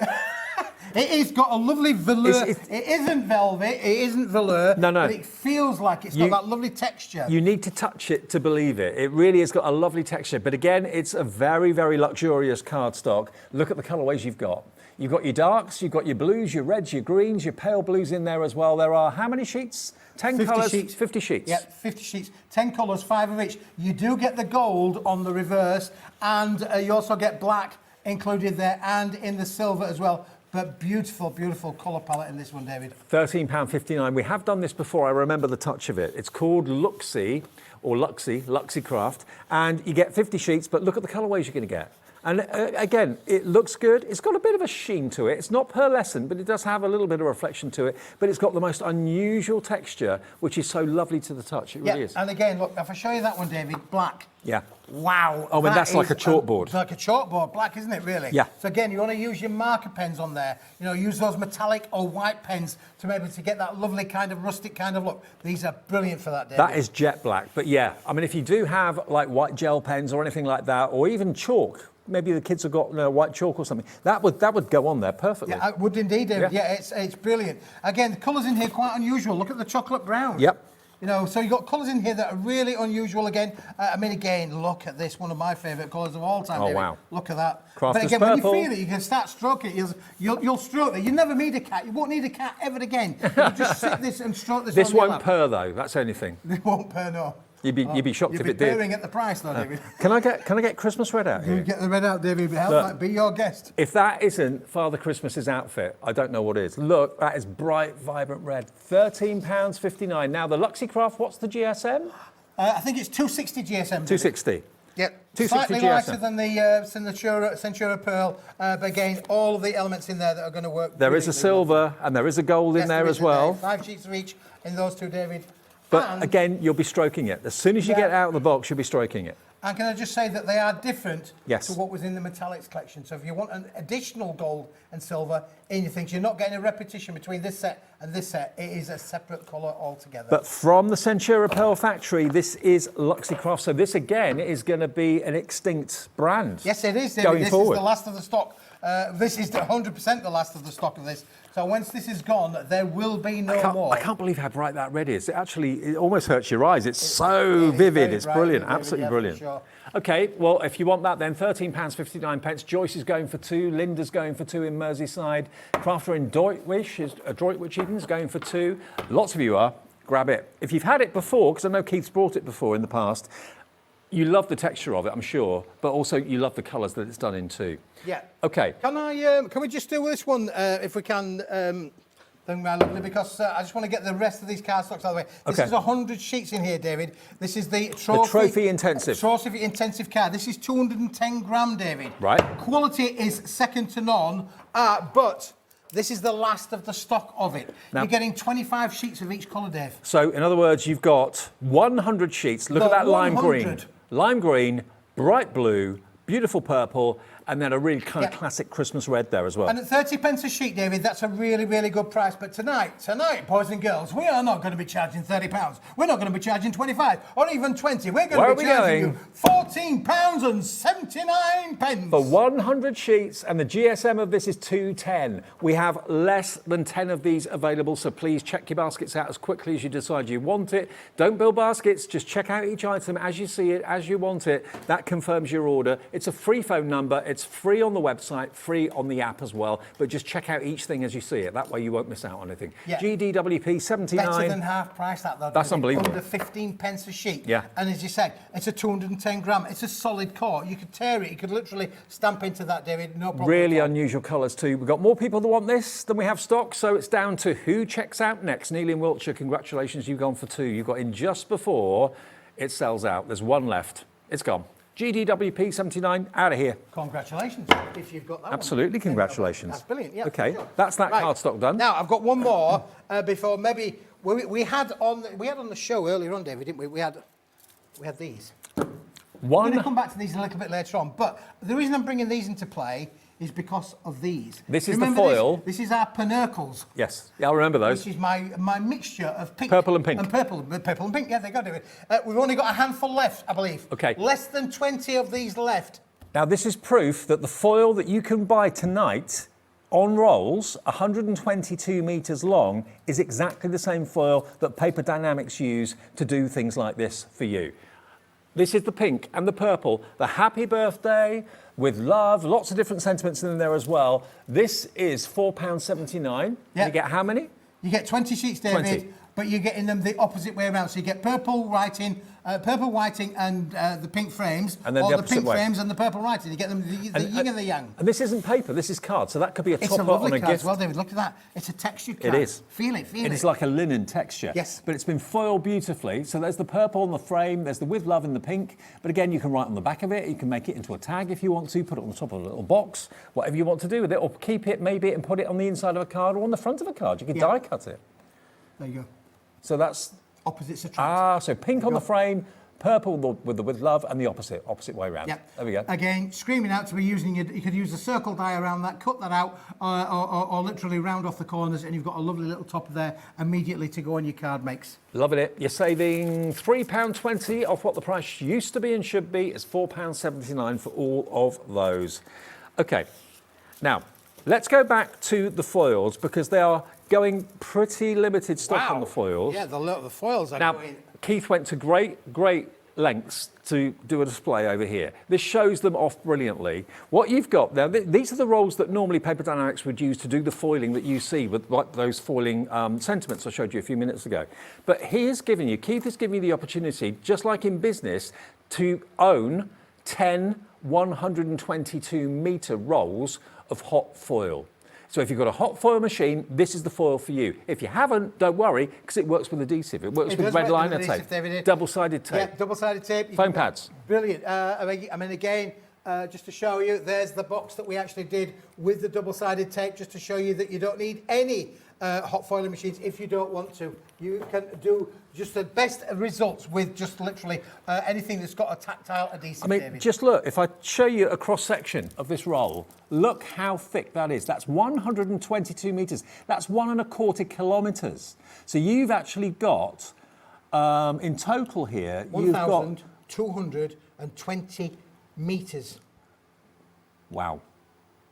Speaker 8: it has got a lovely velour. It isn't velvet, it isn't velour.
Speaker 19: No.
Speaker 8: But it feels like it's got that lovely texture.
Speaker 19: You need to touch it to believe it. It really has got a lovely texture. But again, it's a very, very luxurious cardstock. Look at the colourways you've got. You've got your darks, you've got your blues, your reds, your greens, your pale blues in there as well. There are how many sheets? 10 colours? 50 sheets.
Speaker 8: Yeah, 50 sheets. 10 colours, 5 of each. You do get the gold on the reverse, and you also get black included there, and in the silver as well. But beautiful, beautiful colour palette in this one, David.
Speaker 19: £13.59. We have done this before. I remember the touch of it. It's called Luxie, or Luxie Craft, and you get 50 sheets, but look at the colourways you're going to get. And again, it looks good. It's got a bit of a sheen to it. It's not pearlescent, but it does have a little bit of reflection to it. But it's got the most unusual texture, which is so lovely to the touch. It really is.
Speaker 8: And again, look, if I show you that one, David, black.
Speaker 19: Yeah.
Speaker 8: Wow.
Speaker 19: Oh, and that's like a chalkboard.
Speaker 8: It's like a chalkboard, black, isn't it, really?
Speaker 19: Yeah.
Speaker 8: So again, you want to use your marker pens on there. You know, use those metallic or white pens to maybe to get that lovely kind of rustic kind of look. These are brilliant for that, David.
Speaker 19: That is jet black. But yeah, I mean, if you do have like white gel pens or anything like that, or even chalk, maybe the kids have got white chalk or something, that would go on there perfectly.
Speaker 8: Yeah, it would indeed, David. Yeah, it's brilliant. Again, the colours in here are quite unusual. Look at the chocolate brown.
Speaker 19: Yep.
Speaker 8: You know, so you've got colours in here that are really unusual again. I mean, again, look at this, one of my favourite colours of all time,
Speaker 19: Oh,
Speaker 8: David.
Speaker 19: wow.
Speaker 8: Look at that.
Speaker 19: Crafter's
Speaker 8: But again,
Speaker 19: purple.
Speaker 8: when you feel it, you can start stroking it. You'll stroke it. You never need a cat. You won't need a cat ever again. You just sit this and stroke this
Speaker 19: This
Speaker 8: on your
Speaker 19: won't
Speaker 8: lap.
Speaker 19: purr though, that's the only thing.
Speaker 8: It won't purr, no.
Speaker 19: You'd be shocked if it did.
Speaker 8: You'd be purring at the price though, David.
Speaker 19: Can I get Christmas red out here?
Speaker 8: You get the red out, David, but help
Speaker 19: Look.
Speaker 8: might be your guest.
Speaker 19: If that isn't Father Christmas's outfit, I don't know what is. Look, that is bright, vibrant red. £13.59. Now, the Luxicraft, what's the GSM?
Speaker 8: I think it's 260 GSM. David.
Speaker 19: 260.
Speaker 8: Yep.
Speaker 19: 260
Speaker 8: Slightly
Speaker 19: GSM.
Speaker 8: lighter than the Centura Pearl, but again, all of the elements in there that are going to work.
Speaker 19: There is a silver and there is a gold in there as well.
Speaker 8: 5 sheets of each in those two, David.
Speaker 19: But again, you'll be stroking it. As soon as you get out of the box, you'll be stroking it.
Speaker 8: And can I just say that they are different
Speaker 19: Yes.
Speaker 8: to what was in the metallics collection. So if you want an additional gold and silver in your things, you're not getting a repetition between this set and this set. It is a separate colour altogether.
Speaker 19: But from the Centura Pearl factory, this is Luxicraft. So this, again, is going to be an extinct brand.
Speaker 8: Yes, it is, David.
Speaker 19: Going
Speaker 8: This
Speaker 19: forward.
Speaker 8: is the last of the stock. This is 100% the last of the stock of this. So once this is gone, there will be no more.
Speaker 19: I can't believe how bright that red is. It almost hurts your eyes. It's so vivid. It's
Speaker 8: bright,
Speaker 19: brilliant.
Speaker 8: David,
Speaker 19: Absolutely
Speaker 8: yeah, for
Speaker 19: brilliant.
Speaker 8: sure.
Speaker 19: Okay, well, if you want that, then £13.59. Joyce is going for 2. Linda's going for 2 in Merseyside. Crafter in Droitwich is going for 2. Lots of you are. Grab it. If you've had it before, because I know Keith's brought it before in the past, you love the texture of it, I'm sure, but also you love the colours that it's done in too.
Speaker 8: Yeah.
Speaker 19: Okay.
Speaker 8: Can we just do this one, if we can, then, my lovely, because I just want to get the rest of these cardstocks out of the way. This
Speaker 19: Okay.
Speaker 8: is 100 sheets in here, David. This is the Trophy
Speaker 19: Intensive.
Speaker 8: Trophy Intensive card. This is 210 gram, David.
Speaker 19: Right.
Speaker 8: Quality is second to none, but this is the last of the stock of it.
Speaker 19: Now-
Speaker 8: You're getting 25 sheets of each colour, Dave.
Speaker 19: So, in other words, you've got 100 sheets. Look at that lime green.
Speaker 8: 100.
Speaker 19: Lime green, bright blue, beautiful purple, and then a really kind of classic Christmas red there as well.
Speaker 8: And at 30 pence a sheet, David, that's a really, really good price. But tonight, boys and girls, we are not going to be charging £30. We're not going to be charging 25 or even 20. We're going
Speaker 19: Where
Speaker 8: to
Speaker 19: are
Speaker 8: be
Speaker 19: we
Speaker 8: charging
Speaker 19: going?
Speaker 8: you £14.79.
Speaker 19: For 100 sheets, and the GSM of this is 210. We have less than 10 of these available, so please check your baskets out as quickly as you decide you want it. Don't build baskets, just check out each item as you see it, as you want it. That confirms your order. It's a free phone number. It's free on the website, free on the app as well, but just check out each thing as you see it. That way you won't miss out on anything.
Speaker 8: Yeah.
Speaker 19: GDWP 79.
Speaker 8: Better than half price that, though.
Speaker 19: That's
Speaker 8: David.
Speaker 19: unbelievable.
Speaker 8: Under 15 pence a sheet.
Speaker 19: Yeah.
Speaker 8: And as you said, it's a 210 gram. It's a solid core. You could tear it. You could literally stamp into that, David. No problem.
Speaker 19: Really unusual colours too. We've got more people that want this than we have stock, so it's down to who checks out next. Neil in Wiltshire, congratulations, you've gone for 2. You've got in just before it sells out. There's 1 left. It's gone. GDWP 79, out of here.
Speaker 8: Congratulations, if you've got that
Speaker 19: Absolutely, congratulations.
Speaker 8: That's brilliant, yeah.
Speaker 19: Okay,
Speaker 8: sure.
Speaker 19: that's that
Speaker 8: Right.
Speaker 19: cardstock done.
Speaker 8: Now, I've got one more before maybe We had on the show earlier on, David, didn't we? We had these. We're going to come back to these a little bit later on, but the reason I'm bringing these into play is because of these.
Speaker 19: This is
Speaker 8: Remember
Speaker 19: the foil.
Speaker 8: This is our Pernerkles.
Speaker 19: Yes, yeah, I remember those.
Speaker 8: Which is my mixture of pink.
Speaker 19: Purple and pink.
Speaker 8: And purple and pink, yeah, they got to do it. We've only got a handful left, I believe.
Speaker 19: Okay.
Speaker 8: Less than 20 of these left.
Speaker 19: Now, this is proof that the foil that you can buy tonight on rolls, 122 metres long, is exactly the same foil that Paper Dienamics use to do things like this for you. This is the pink and the purple, the happy birthday with love, lots of different sentiments in there as well. This is £4.79.
Speaker 8: Yeah.
Speaker 19: You get how many?
Speaker 8: You get 20 sheets, David,
Speaker 19: 20.
Speaker 8: but you're getting them the opposite way around. So you get purple whiting and the pink frames,
Speaker 19: And then
Speaker 8: or
Speaker 19: the
Speaker 8: the pink
Speaker 19: opposite way.
Speaker 8: frames and the purple writing. You get them the yin and the yang.
Speaker 19: And this isn't paper, this is card, so that could be a
Speaker 8: It's
Speaker 19: topper
Speaker 8: a lovely
Speaker 19: on a
Speaker 8: card
Speaker 19: gift.
Speaker 8: as well, David. Look at that. It's a textured
Speaker 19: It
Speaker 8: card.
Speaker 19: is.
Speaker 8: Feel it.
Speaker 19: It is like a linen texture.
Speaker 8: Yes.
Speaker 19: But it's been foiled beautifully. So there's the purple on the frame, there's the with love in the pink. But again, you can write on the back of it, you can make it into a tag if you want to, put it on the top of a little box, whatever you want to do with it, or keep it maybe and put it on the inside of a card or on the front of a card. You could die cut it.
Speaker 8: There you go.
Speaker 19: So that's...
Speaker 8: Opposites attract.
Speaker 19: Ah, so pink on the frame, purple with the with love, and the opposite way round.
Speaker 8: Yep.
Speaker 19: There we go.
Speaker 8: Again, screaming out to be using it. You could use a circle die around that, cut that out, or literally round off the corners, and you've got a lovely little topper there immediately to go on your card makes.
Speaker 19: Loving it. You're saving £3.20 off what the price used to be and should be. It's £4.79 for all of those. Okay, now let's go back to the foils because they are going pretty limited stock on the foils.
Speaker 8: Yeah, the foils are
Speaker 19: now,
Speaker 8: going.
Speaker 19: Keith went to great lengths to do a display over here. This shows them off brilliantly. What you've got now, these are the rolls that normally Paper Dienamics would use to do the foiling that you see with like those foiling sentiments I showed you a few minutes ago. But Keith is giving you the opportunity, just like in business, to own 10 122 metre rolls of hot foil. So if you've got a hot foil machine, this is the foil for you. If you haven't, don't worry, because it works with adhesive. It works with red liner tape, double-sided tape.
Speaker 8: Yeah, double-sided tape.
Speaker 19: Foam pads.
Speaker 8: Brilliant. I mean, again, just to show you, there's the box that we actually did with the double-sided tape, just to show you that you don't need any hot foiling machines if you don't want to. You can do just the best results with just literally anything that's got a tactile adhesive,
Speaker 19: I mean,
Speaker 8: David.
Speaker 19: just look, if I show you a cross-section of this roll, look how thick that is. That's 122 metres. That's 1¼ kilometres. So you've actually got, in total here, you've got...
Speaker 8: 1,220 metres.
Speaker 19: Wow.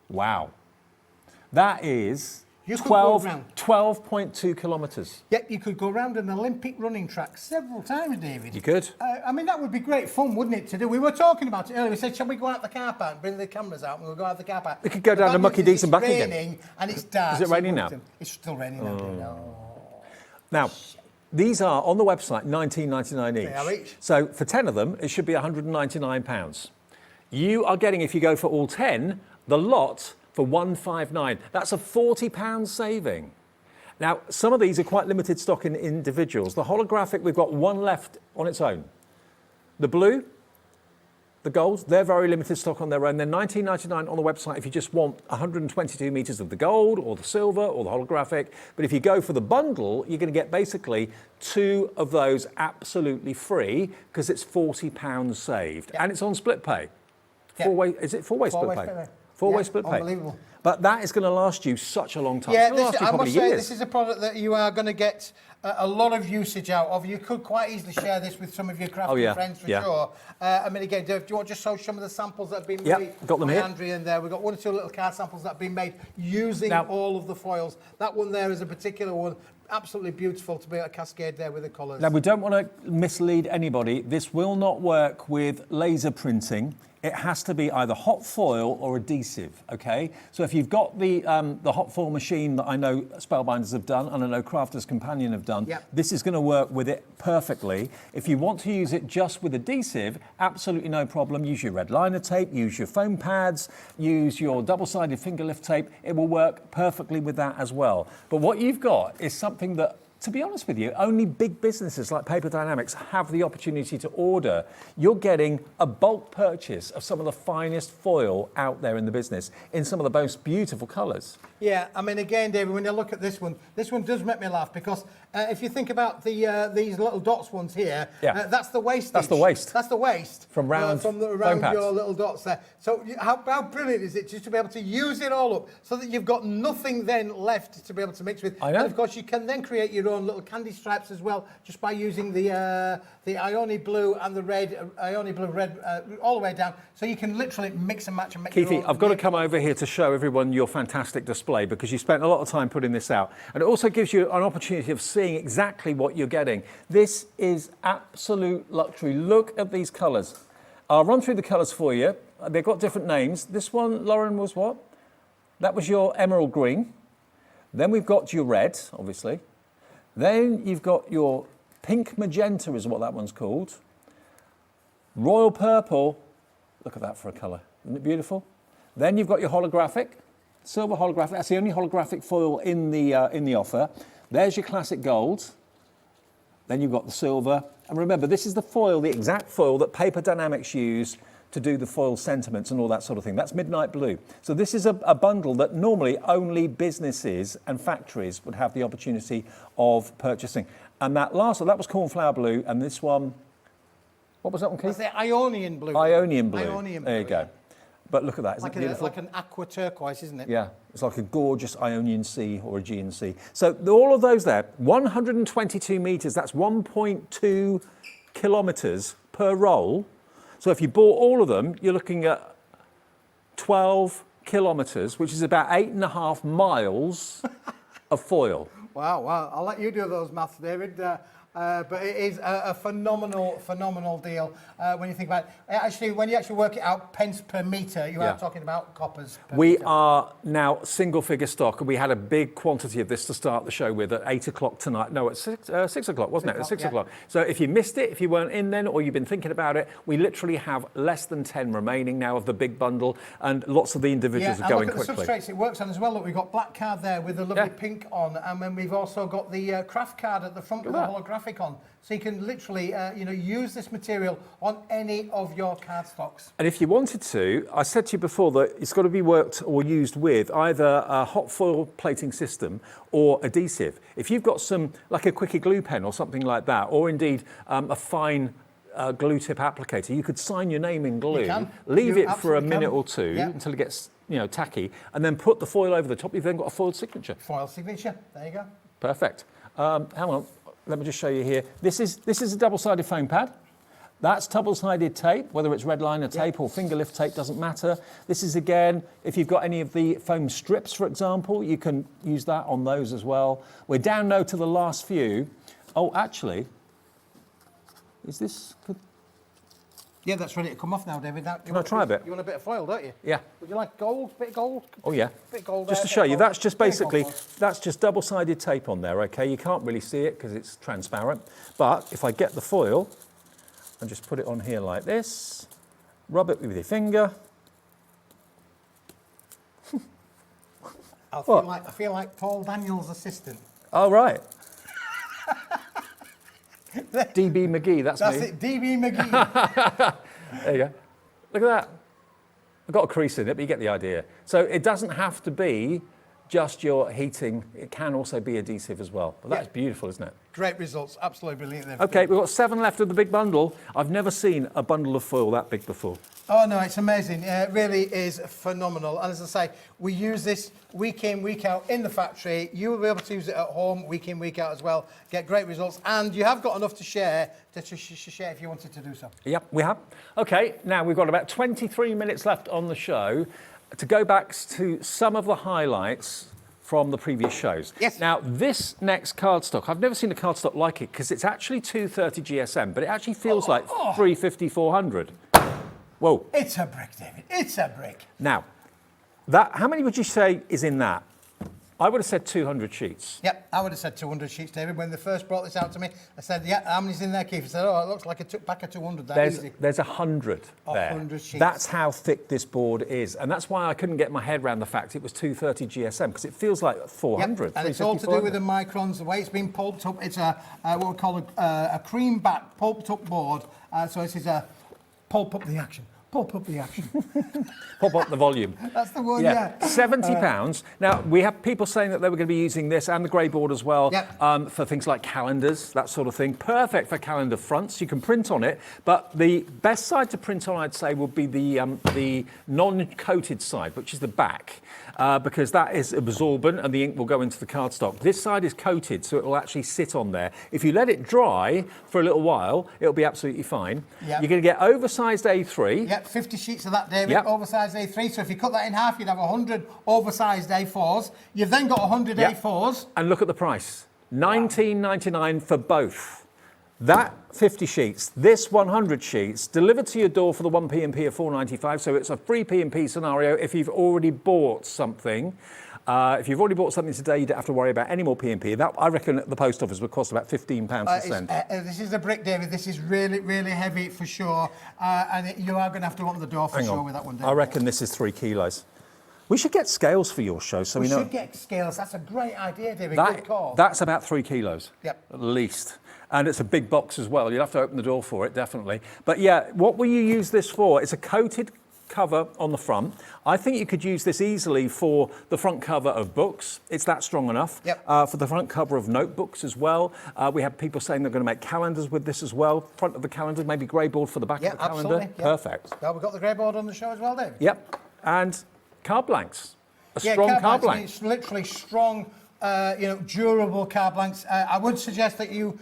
Speaker 19: Wow. That is...
Speaker 8: You could go around.
Speaker 19: 12.2 kilometres.
Speaker 8: Yep, you could go around an Olympic running track several times, David.
Speaker 19: You could.
Speaker 8: I mean, that would be great fun, wouldn't it, to do? We were talking about it earlier. We said, shall we go out the car park and bring the cameras out and we'll go out the car park?
Speaker 19: We could go down to Mucky Dees and back again.
Speaker 8: It's raining and it's dark.
Speaker 19: Is it raining now?
Speaker 8: It's still raining now.
Speaker 19: Oh. Now, these are on the website £19.99 each.
Speaker 8: They are each.
Speaker 19: So for 10 of them, it should be £199. You are getting, if you go for all 10, the lot for £159. That's a £40 saving. Now, some of these are quite limited stock in individuals. The holographic, we've got one left on its own. The blue, the gold, they're very limited stock on their own. They're £19.99 on the website if you just want 122 metres of the gold or the silver or the holographic. But if you go for the bundle, you're going to get basically 2 of those absolutely free because it's £40 saved. Yep. And it's on split pay.
Speaker 8: Yep.
Speaker 19: Is it four-way split pay? Four-way split pay.
Speaker 8: Unbelievable.
Speaker 19: But that is going to last you such a long time.
Speaker 8: Yeah,
Speaker 19: it's going to last you
Speaker 8: I
Speaker 19: probably
Speaker 8: must say,
Speaker 19: years.
Speaker 8: this is a product that you are going to get a lot of usage out of. You could quite easily share this with some of your crafty friends for sure. I mean, again, Dave, do you want to just show some of the samples that have been made?
Speaker 19: Got them
Speaker 8: by
Speaker 19: here.
Speaker 8: Andrea in there. We've got 1 or 2 little card samples that have been made using all of the foils. That one there is a particular one. Absolutely beautiful to be able to cascade there with the colours.
Speaker 19: Now, we don't want to mislead anybody. This will not work with laser printing. It has to be either hot foil or adhesive, okay? So if you've got the hot foil machine that I know Spellbinders have done and I know Crafters Companion have done, this is going to work with it perfectly. If you want to use it just with adhesive, absolutely no problem. Use your red liner tape, use your foam pads, use your double-sided finger lift tape. It will work perfectly with that as well. But what you've got is something that, to be honest with you, only big businesses like Paper Dienamics have the opportunity to order. You're getting a bulk purchase of some of the finest foil out there in the business in some of the most beautiful colours.
Speaker 8: Yeah, I mean, again, David, when you look at this one does make me laugh because if you think about these little dots ones here, that's the wastage.
Speaker 19: That's the waste.
Speaker 8: That's the waste.
Speaker 19: From
Speaker 8: around
Speaker 19: pads.
Speaker 8: your little dots there. So how brilliant is it just to be able to use it all up so that you've got nothing then left to be able to mix with.
Speaker 19: I know.
Speaker 8: And of course, you can then create your own little candy stripes as well just by using the Ioni blue and the red, Ioni blue red all the way down. So you can literally mix and match and make
Speaker 19: Keithy,
Speaker 8: your own.
Speaker 19: I've got to come over here to show everyone your fantastic display because you spent a lot of time putting this out. And it also gives you an opportunity of seeing exactly what you're getting. This is absolute luxury. Look at these colours. I'll run through the colours for you. They've got different names. This one, Lauren, was what? That was your emerald green. Then we've got your red, obviously. Then you've got your pink magenta is what that one's called. Royal purple. Look at that for a colour. Isn't it beautiful? Then you've got your holographic. Silver holographic, that's the only holographic foil in the offer. There's your classic gold. Then you've got the silver. And remember, this is the foil, the exact foil that Paper Dienamics use to do the foil sentiments and all that sort of thing. That's midnight blue. So this is a bundle that normally only businesses and factories would have the opportunity of purchasing. And that last one, that was cornflower blue, and this one, what was that one, Keith?
Speaker 8: That's the Ionian blue.
Speaker 19: Ionian blue.
Speaker 8: Ionian
Speaker 19: There you
Speaker 8: blue,
Speaker 19: go. But look at that, isn't it beautiful?
Speaker 8: Like an aqua turquoise, isn't it?
Speaker 19: Yeah, it's like a gorgeous Ionian Sea or Aegean Sea. So all of those there, 122 metres, that's 1.2 kilometres per roll. So if you bought all of them, you're looking at 12 kilometres, which is about 8.5 miles of foil.
Speaker 8: Wow. I'll let you do those maths, David. But it is a phenomenal deal when you think about it. Actually, when you actually work it out pence per metre, you are talking about coppers per
Speaker 19: We
Speaker 8: metre.
Speaker 19: are now single figure stock, and we had a big quantity of this to start the show with at 8 o'clock tonight. No, at 6 o'clock, wasn't it? At 6 o'clock. So if you missed it, if you weren't in then, or you've been thinking about it, we literally have less than 10 remaining now of the big bundle, and lots of the individuals are going
Speaker 8: look at
Speaker 19: quickly.
Speaker 8: the substrates it works on as well. Look, we've got black card there with the lovely pink on, and then we've also got the craft card at the front with the holographic on. So you can literally, use this material on any of your cardstocks.
Speaker 19: And if you wanted to, I said to you before that it's got to be worked or used with either a hot foil plating system or adhesive. If you've got some, like a quickie glue pen or something like that, or indeed a fine glue tip applicator, you could sign your name in glue, leave it for a minute or two until it gets tacky, and then put the foil over the top. You've then got a foiled signature.
Speaker 8: Foil signature, there you go.
Speaker 19: Perfect. Hang on. Let me just show you here. This is a double-sided foam pad. That's double-sided tape, whether it's red liner tape or finger lift tape, doesn't matter. This is, again, if you've got any of the foam strips, for example, you can use that on those as well. We're down now to the last few. Oh, actually, is this good?
Speaker 8: Yeah, that's ready to come off now, David.
Speaker 19: Can I try a bit?
Speaker 8: You want a bit of foil, don't you?
Speaker 19: Yeah.
Speaker 8: Would you like gold? Bit of gold?
Speaker 19: Oh, yeah.
Speaker 8: Bit of gold
Speaker 19: Just
Speaker 8: there,
Speaker 19: to show
Speaker 8: bit
Speaker 19: you,
Speaker 8: of gold.
Speaker 19: that's just
Speaker 8: Bit of
Speaker 19: basically,
Speaker 8: gold.
Speaker 19: that's just double-sided tape on there, okay? You can't really see it because it's transparent. But if I get the foil and just put it on here like this, rub it with your finger.
Speaker 8: I feel like Paul Daniels' assistant.
Speaker 19: Oh, right. DB McGee, that's me.
Speaker 8: That's it, DB McGee.
Speaker 19: There you go. Look at that. I've got a crease in it, but you get the idea. So it doesn't have to be just your heating. It can also be adhesive as well. But that's beautiful, isn't it?
Speaker 8: Great results, absolutely brilliant.
Speaker 19: Okay, we've got 7 left of the big bundle. I've never seen a bundle of foil that big before.
Speaker 8: Oh no, it's amazing. It really is phenomenal. And as I say, we use this week in, week out in the factory. You will be able to use it at home week in, week out as well. Get great results. And you have got enough to share share if you wanted to do so.
Speaker 19: Yep, we have. Okay, now we've got about 23 minutes left on the show to go back to some of the highlights from the previous shows.
Speaker 8: Yes.
Speaker 19: Now, this next cardstock, I've never seen a cardstock like it because it's actually 230 GSM, but it actually feels like 350, 400. Whoa.
Speaker 8: It's a brick, David. It's a brick.
Speaker 19: Now, how many would you say is in that? I would have said 200 sheets.
Speaker 8: Yep, I would have said 200 sheets, David. When they first brought this out to me, I said, yeah, how many's in there, Keith? I said, oh, it looks like a pack of 200 there, easy.
Speaker 19: There's 100 there.
Speaker 8: 100 sheets.
Speaker 19: That's how thick this board is. And that's why I couldn't get my head around the fact it was 230 GSM, because it feels like 400.
Speaker 8: Yep. And it's all to do with the microns, the way it's been pulped up. It's what we call a cream back pulped up board. So this is a pulp up the action. Pop up the action.
Speaker 19: Pop up the volume.
Speaker 8: That's the one, yeah.
Speaker 19: £70. Now, we have people saying that they were going to be using this and the grey board as well for things like calendars, that sort of thing. Perfect for calendar fronts. You can print on it, but the best side to print on, I'd say, would be the non-coated side, which is the back. Because that is absorbent and the ink will go into the cardstock. This side is coated, so it will actually sit on there. If you let it dry for a little while, it'll be absolutely fine.
Speaker 8: Yep.
Speaker 19: You're going to get oversized A3.
Speaker 8: Yep, 50 sheets of that, David,
Speaker 19: Yep.
Speaker 8: oversized A3. So if you cut that in half, you'd have 100 oversized A4s. You've then got 100 A4s.
Speaker 19: And look at the price. $19.99 for both. That 50 sheets, this 100 sheets, delivered to your door for the 1 P&P of $4.95, so it's a free P&P scenario if you've already bought something. If you've already bought something today, you don't have to worry about any more P&P. That, I reckon, at the post office would cost about £15 to send.
Speaker 8: This is a brick, David. This is really, really heavy for sure. And you are going to have to open the door for sure with that one, David.
Speaker 19: I reckon this is 3 kilos. We should get scales for your show, so we know.
Speaker 8: We should get scales. That's a great idea, David. Good call.
Speaker 19: That's about 3 kilos.
Speaker 8: Yep.
Speaker 19: At least. And it's a big box as well. You'll have to open the door for it, definitely. But yeah, what will you use this for? It's a coated cover on the front. I think you could use this easily for the front cover of books. It's that strong enough.
Speaker 8: Yep.
Speaker 19: For the front cover of notebooks as well. We have people saying they're going to make calendars with this as well. Front of the calendar, maybe grey board for the back of the calendar.
Speaker 8: Absolutely. Yep.
Speaker 19: Perfect.
Speaker 8: Well, we've got the grey board on the show as well, David.
Speaker 19: Yep. And card blanks. A strong card blank.
Speaker 8: It's literally strong, durable card blanks. I would suggest that you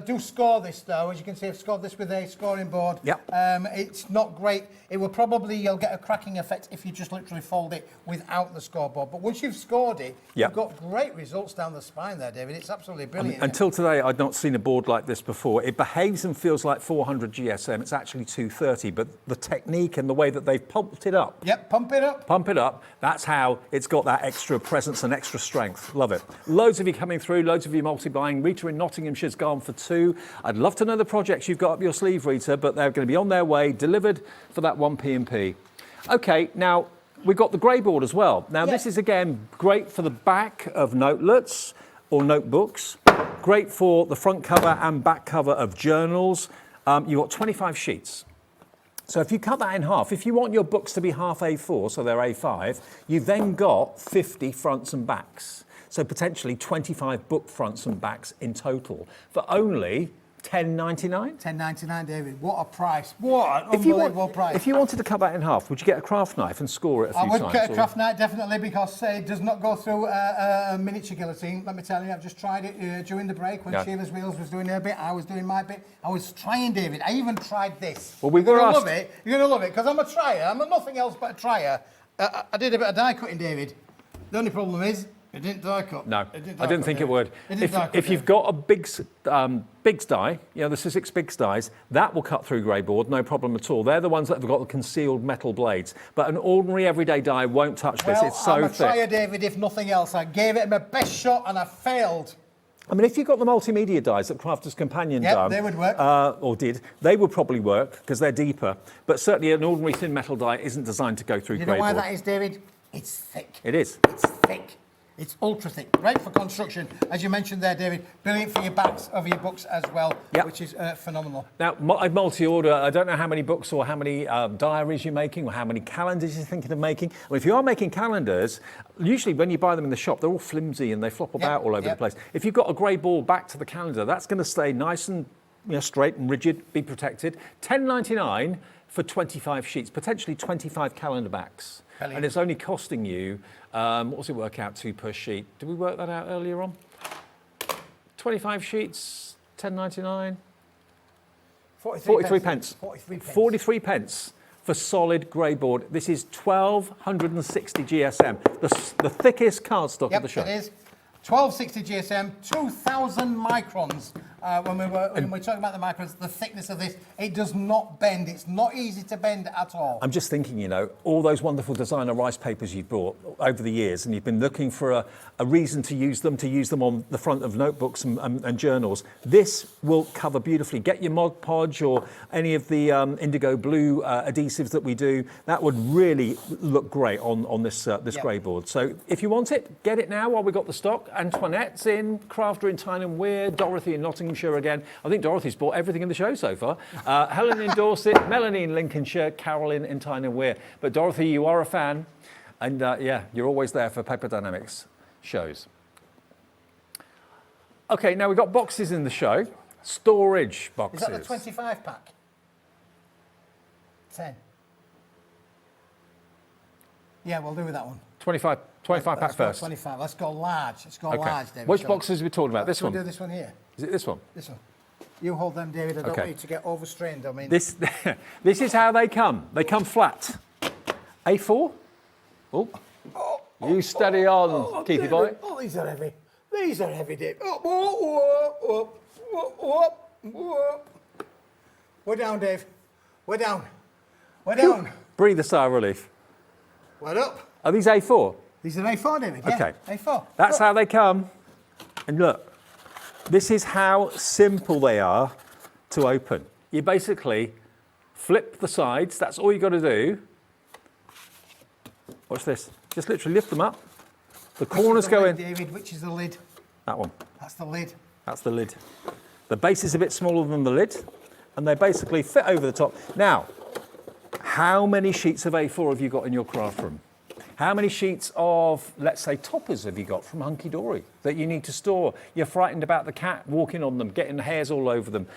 Speaker 8: do score this, though. As you can see, I've scored this with a scoring board.
Speaker 19: Yep.
Speaker 8: It's not great. It will probably, you'll get a cracking effect if you just literally fold it without the scoreboard. But once you've scored it, you've got great results down the spine there, David. It's absolutely brilliant.
Speaker 19: Until today, I'd not seen a board like this before. It behaves and feels like 400 GSM. It's actually 230, but the technique and the way that they've pumped it up.
Speaker 8: Yep, pump it up.
Speaker 19: Pump it up. That's how it's got that extra presence and extra strength. Love it. Loads of you coming through, loads of you multi-buying. Rita in Nottinghamshire's gone for 2. I'd love to know the projects you've got up your sleeve, Rita, but they're going to be on their way, delivered for that 1 P&P. OK, now, we've got the grey board as well. Now, this is, again, great for the back of notelets or notebooks. Great for the front cover and back cover of journals. You've got 25 sheets. So if you cut that in half, if you want your books to be half A4, so they're A5, you've then got 50 fronts and backs. So potentially 25 book fronts and backs in total for only $10.99.
Speaker 8: $10.99, David. What a price. What an unbelievable price.
Speaker 19: If you wanted to cut that in half, would you get a craft knife and score it a few times?
Speaker 8: I would get a craft knife, definitely, because it does not go through a miniature guillotine. Let me tell you, I've just tried it during the break when Sheila's Wheels was doing her bit. I was doing my bit. I was trying, David. I even tried this.
Speaker 19: Well, we were asked...
Speaker 8: You're going to love it, because I'm a trier. I'm nothing else but a trier. I did a bit of die cutting, David. The only problem is, it didn't die cut.
Speaker 19: No, I didn't think it would. If you've got a Biggs die, the Sizzix Biggs dies, that will cut through grey board, no problem at all. They're the ones that have got the concealed metal blades. But an ordinary everyday die won't touch this. It's so thick.
Speaker 8: I'm a trier, David, if nothing else. I gave it my best shot and I failed.
Speaker 19: I mean, if you've got the multimedia dies that Crafter's Companion done...
Speaker 8: they would work.
Speaker 19: Or did. They would probably work, because they're deeper. But certainly an ordinary thin metal die isn't designed to go through grey board.
Speaker 8: You know why that is, David? It's thick.
Speaker 19: It is.
Speaker 8: It's thick. It's ultra thick, great for construction. As you mentioned there, David, brilliant for your backs of your books as well, which is phenomenal.
Speaker 19: Now, I multi-order. I don't know how many books or how many diaries you're making or how many calendars you're thinking of making. Well, if you are making calendars, usually when you buy them in the shop, they're all flimsy and they flop about all over the place. If you've got a grey ball back to the calendar, that's going to stay nice and straight and rigid, be protected. $10.99 for 25 sheets, potentially 25 calendar backs. Brilliant. And it's only costing you, what does it work out to per sheet? Did we work that out earlier on? 25 sheets, $10.99? 43 pence. 43 pence for solid grey board. This is 1260 GSM, the thickest cardstock of the show.
Speaker 8: It is. 1260 GSM, 2000 microns. When we're talking about the microns, the thickness of this, it does not bend. It's not easy to bend at all.
Speaker 19: I'm just thinking, all those wonderful designer rice papers you've bought over the years, and you've been looking for a reason to use them on the front of notebooks and journals. This will cover beautifully. Get your Mod Podge or any of the indigo blue adhesives that we do. That would really look great on this grey board. So if you want it, get it now while we've got the stock. Antoinette's in, Crafter in Tyne and Wear, Dorothy in Nottingham. Buckinghamshire again. I think Dorothy's bought everything in the show so far. Helen in Dorset, Melanie in Lincolnshire, Carolyn in Tyne and Wear. But Dorothy, you are a fan, and yeah, you're always there for Paper Dynamics shows. Okay, now we've got boxes in the show. Storage boxes.
Speaker 8: Is that the 25 pack? 10. Yeah, we'll do with that one.
Speaker 19: 25 pack first.
Speaker 8: 25. Let's go large. Let's go large, David.
Speaker 19: Which boxes are we talking about? This one?
Speaker 8: We'll do this one here.
Speaker 19: Is it this one?
Speaker 8: This one. You hold them, David. I don't
Speaker 19: Okay.
Speaker 8: want you to get overstrained. I mean,
Speaker 19: This is how they come. They come flat. A4. Oh. You steady on, Keithy boy.
Speaker 8: Oh, these are heavy. These are heavy, Dave. Oh, whoa, whoa, whoa, whoa, whoa. We're down, Dave. We're down. We're down.
Speaker 19: Breathe a sigh of relief.
Speaker 8: We're up.
Speaker 19: Are these A4?
Speaker 8: These are A4, David. Yeah,
Speaker 19: Okay.
Speaker 8: A4.
Speaker 19: That's
Speaker 8: Look.
Speaker 19: how they come. And look, this is how simple they are to open. You basically flip the sides. That's all you got to do. Watch this. Just literally lift them up. The corners go in.
Speaker 8: David, which is the lid?
Speaker 19: That one.
Speaker 8: That's the lid.
Speaker 19: That's the lid. The base is a bit smaller than the lid, and they basically fit over the top. Now, how many sheets of A4 have you got in your craft room? How many sheets of, let's say, toppers have you got from Hunky Dory that you need to store? You're frightened about the cat walking on them, getting hairs all over them.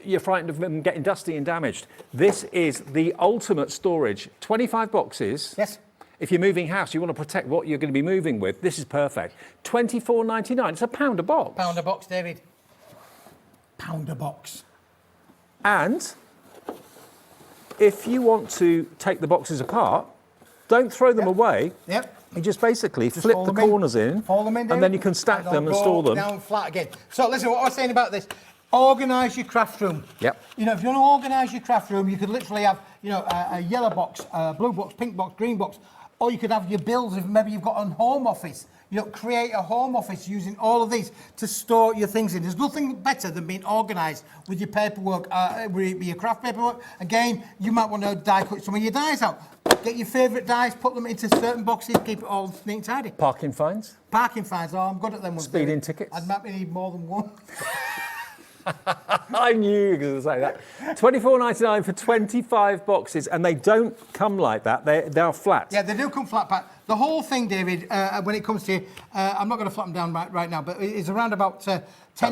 Speaker 19: You're frightened of them getting dusty and damaged. This is the ultimate storage. 25 boxes.
Speaker 8: Yes.
Speaker 19: If you're moving house, you want to protect what you're going to be moving with. This is perfect. £24.99. It's £1 a box.
Speaker 8: Pound a box, David. Pound a box.
Speaker 19: And if you want to take the boxes apart, don't throw them away.
Speaker 8: Yep.
Speaker 19: You just basically flip the corners in,
Speaker 8: Fold them in,
Speaker 19: and
Speaker 8: David.
Speaker 19: then you can stack them and
Speaker 8: they'll
Speaker 19: store
Speaker 8: go
Speaker 19: them.
Speaker 8: down flat again. So listen, what I was saying about this, organise your craft room.
Speaker 19: Yep.
Speaker 8: You know, if you want to organise your craft room, you could literally have, you know, a yellow box, a blue box, pink box, green box, or you could have your bills if maybe you've got a home office. You know, create a home office using all of these to store your things in. There's nothing better than being organised with your paperwork, with your craft paperwork. Again, you might want to die cut some of your dies out. Get your favourite dies, put them into certain boxes, keep it all neat and tidy.
Speaker 19: Parking fines.
Speaker 8: Parking fines, oh, I'm good at them ones.
Speaker 19: Speeding tickets.
Speaker 8: I'd maybe need more than one.
Speaker 19: I knew you were going to say that. £24.99 for 25 boxes, and they don't come like that. They're flat.
Speaker 8: Yeah, they do come flat pack. The whole thing, David, when it comes to, I'm not going to flat them down right now, but it's around about 10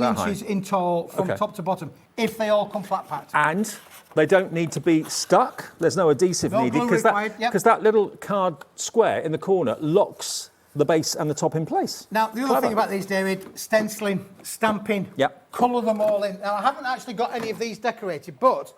Speaker 8: inches in tall from top to bottom, if they all come flat packed.
Speaker 19: And they don't need to be stuck. There's no adhesive
Speaker 8: No
Speaker 19: needed
Speaker 8: glue
Speaker 19: because
Speaker 8: required, yep.
Speaker 19: that little card square in the corner locks the base and the top in place.
Speaker 8: Now, the other thing about these, David, stenciling, stamping, colour them all in. Now, I haven't actually got any of these decorated, but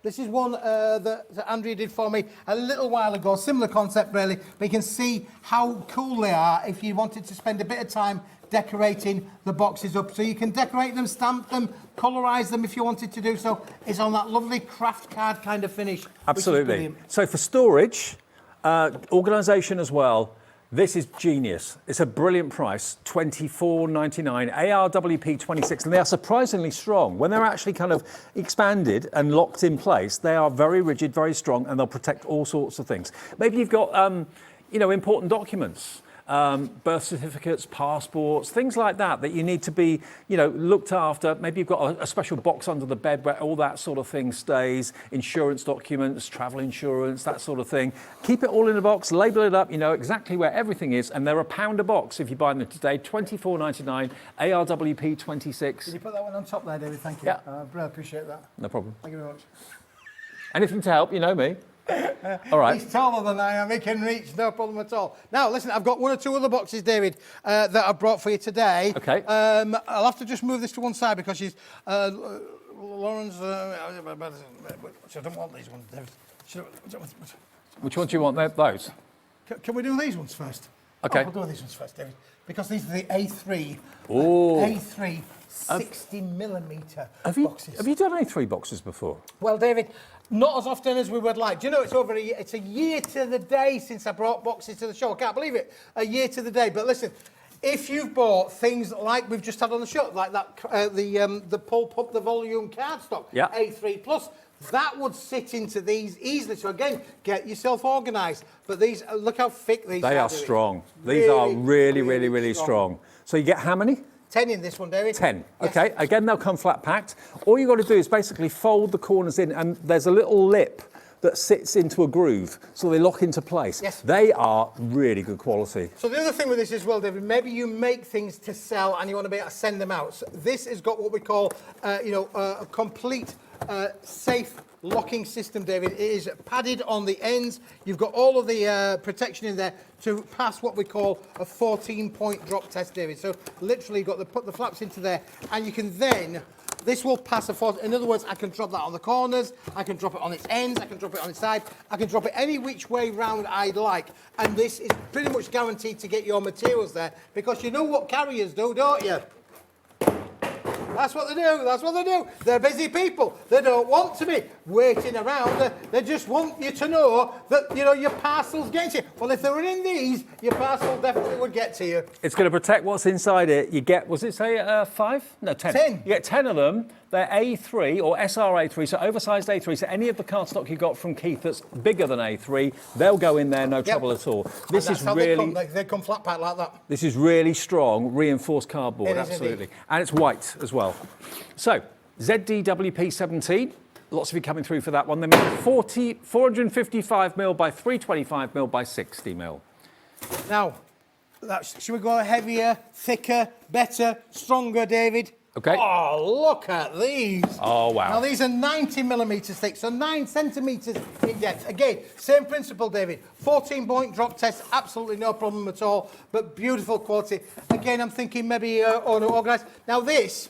Speaker 8: this is one that Andrea did for me a little while ago. Similar concept, really, but you can see how cool they are if you wanted to spend a bit of time decorating the boxes up. So you can decorate them, stamp them, colorise them if you wanted to do so. It's on that lovely craft card kind of finish.
Speaker 19: Absolutely. So for storage, organisation as well, this is genius. It's a brilliant price, £24.99, ARWP 26, and they are surprisingly strong. When they're actually kind of expanded and locked in place, they are very rigid, very strong, and they'll protect all sorts of things. Maybe you've got, you know, important documents, birth certificates, passports, things like that you need to be, you know, looked after. Maybe you've got a special box under the bed where all that sort of thing stays, insurance documents, travel insurance, that sort of thing. Keep it all in a box, label it up, you know exactly where everything is, and they're £1 a box if you buy them today, £24.99, ARWP 26.
Speaker 8: Can you put that one on top there, David? Thank you.
Speaker 19: Yeah.
Speaker 8: I really appreciate that.
Speaker 19: No problem.
Speaker 8: Thank you very much.
Speaker 19: Anything to help, you know me. All right.
Speaker 8: He's taller than I am, he can reach, no problem at all. Now, listen, I've got one or two other boxes, David, that I've brought for you today.
Speaker 19: Okay.
Speaker 8: I'll have to just move this to one side because she's... Lauren's... I don't want these ones, David.
Speaker 19: Which one do you want? Those?
Speaker 8: Can we do these ones first?
Speaker 19: Okay.
Speaker 8: Oh, we'll do these ones first, David, because these are the A3.
Speaker 19: Oh.
Speaker 8: A3 60mm boxes.
Speaker 19: Have you done A3 boxes before?
Speaker 8: Well, David, not as often as we would like. Do you know, it's a year to the day since I brought boxes to the show. I can't believe it. A year to the day. But listen, if you've bought things like we've just had on the show, like that, the Pulp Up the Volume cardstock, A3 Plus, that would sit into these easily. So again, get yourself organised. But these, look how thick these are.
Speaker 19: They are strong. These are really, really, really strong. So you get how many?
Speaker 8: 10 in this one, David.
Speaker 19: 10.
Speaker 8: Yes.
Speaker 19: Okay, again, they'll come flat packed. All you've got to do is basically fold the corners in, and there's a little lip that sits into a groove, so they lock into place.
Speaker 8: Yes.
Speaker 19: They are really good quality.
Speaker 8: So the other thing with this as well, David, maybe you make things to sell and you want to be able to send them out. So this has got what we call, a complete safe locking system, David. It is padded on the ends. You've got all of the protection in there to pass what we call a 14-point drop test, David. So literally you've got to put the flaps into there, and you can then, this will pass a 14. In other words, I can drop that on the corners, I can drop it on its ends, I can drop it on its side, I can drop it any which way round I'd like. And this is pretty much guaranteed to get your materials there, because you know what carriers do, don't you? That's what they do, that's what they do. They're busy people. They don't want to be waiting around. They just want you to know that, your parcel's getting to you. Well, if they were in these, your parcel definitely would get to you.
Speaker 19: It's going to protect what's inside it. You get, was it say 5? No, 10.
Speaker 8: 10.
Speaker 19: You get 10 of them. They're A3 or SR-A3, so oversized A3. So any of the cardstock you got from Keith that's bigger than A3, they'll go in there, no trouble at all. This is really,
Speaker 8: they come flat pack like that.
Speaker 19: this is really strong, reinforced cardboard,
Speaker 8: It is
Speaker 19: absolutely.
Speaker 8: indeed.
Speaker 19: And it's white as well. So, ZDWP17, lots of you coming through for that one. They make 455mm by 325mm by 60mm.
Speaker 8: Now, should we go heavier, thicker, better, stronger, David?
Speaker 19: Okay.
Speaker 8: Oh, look at these.
Speaker 19: Oh, wow.
Speaker 8: Now, these are 90mm thick, so 9 centimetres in depth. Again, same principle, David. 14-point drop test, absolutely no problem at all, but beautiful quality. Again, I'm thinking maybe organised. Now, this,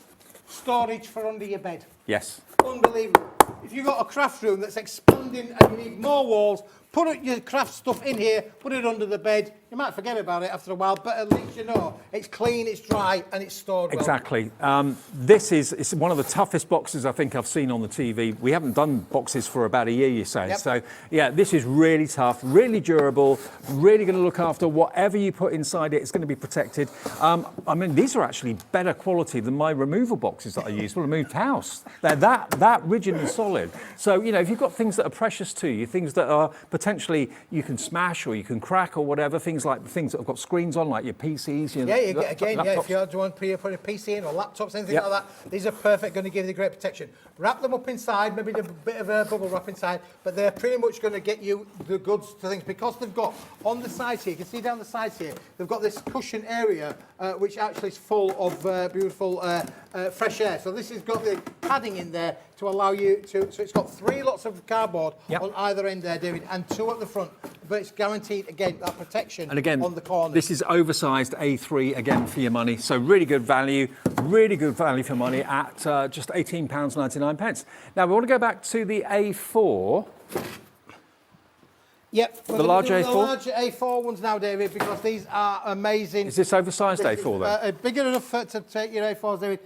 Speaker 8: storage for under your bed.
Speaker 19: Yes.
Speaker 8: Unbelievable. If you've got a craft room that's expanding and you need more walls, put your craft stuff in here, put it under the bed. You might forget about it after a while, but at least you know it's clean, it's dry, and it's stored well.
Speaker 19: Exactly. This is one of the toughest boxes I think I've seen on the TV. We haven't done boxes for about a year, you say.
Speaker 8: Yep.
Speaker 19: So, yeah, this is really tough, really durable, really going to look after whatever you put inside it. It's going to be protected. I mean, these are actually better quality than my removal boxes that I use for a moved house. They're that rigid and solid. So, if you've got things that are precious to you, things that are potentially you can smash or you can crack or whatever, things like the things that have got screens on, like your PCs.
Speaker 8: If you want to put a PC in or laptops, anything like that, these are perfect, going to give you great protection. Wrap them up inside, maybe a bit of a bubble wrap inside, but they're pretty much going to get you the goods to things, because they've got on the sides here, you can see down the sides here, they've got this cushion area which actually is full of beautiful fresh air. So this has got the padding in there to allow you to, so it's got 3 lots of cardboard on either end there, David, and 2 at the front, but it's guaranteed, again, that protection
Speaker 19: And again,
Speaker 8: on the corners.
Speaker 19: this is oversized A3 again for your money. So really good value for money at just £18.99. Now we want to go back to the A4.
Speaker 8: Yep,
Speaker 19: The large A4?
Speaker 8: The large A4 ones now, David, because these are amazing.
Speaker 19: Is this oversized A4 then?
Speaker 8: Big enough to take your A4s, David.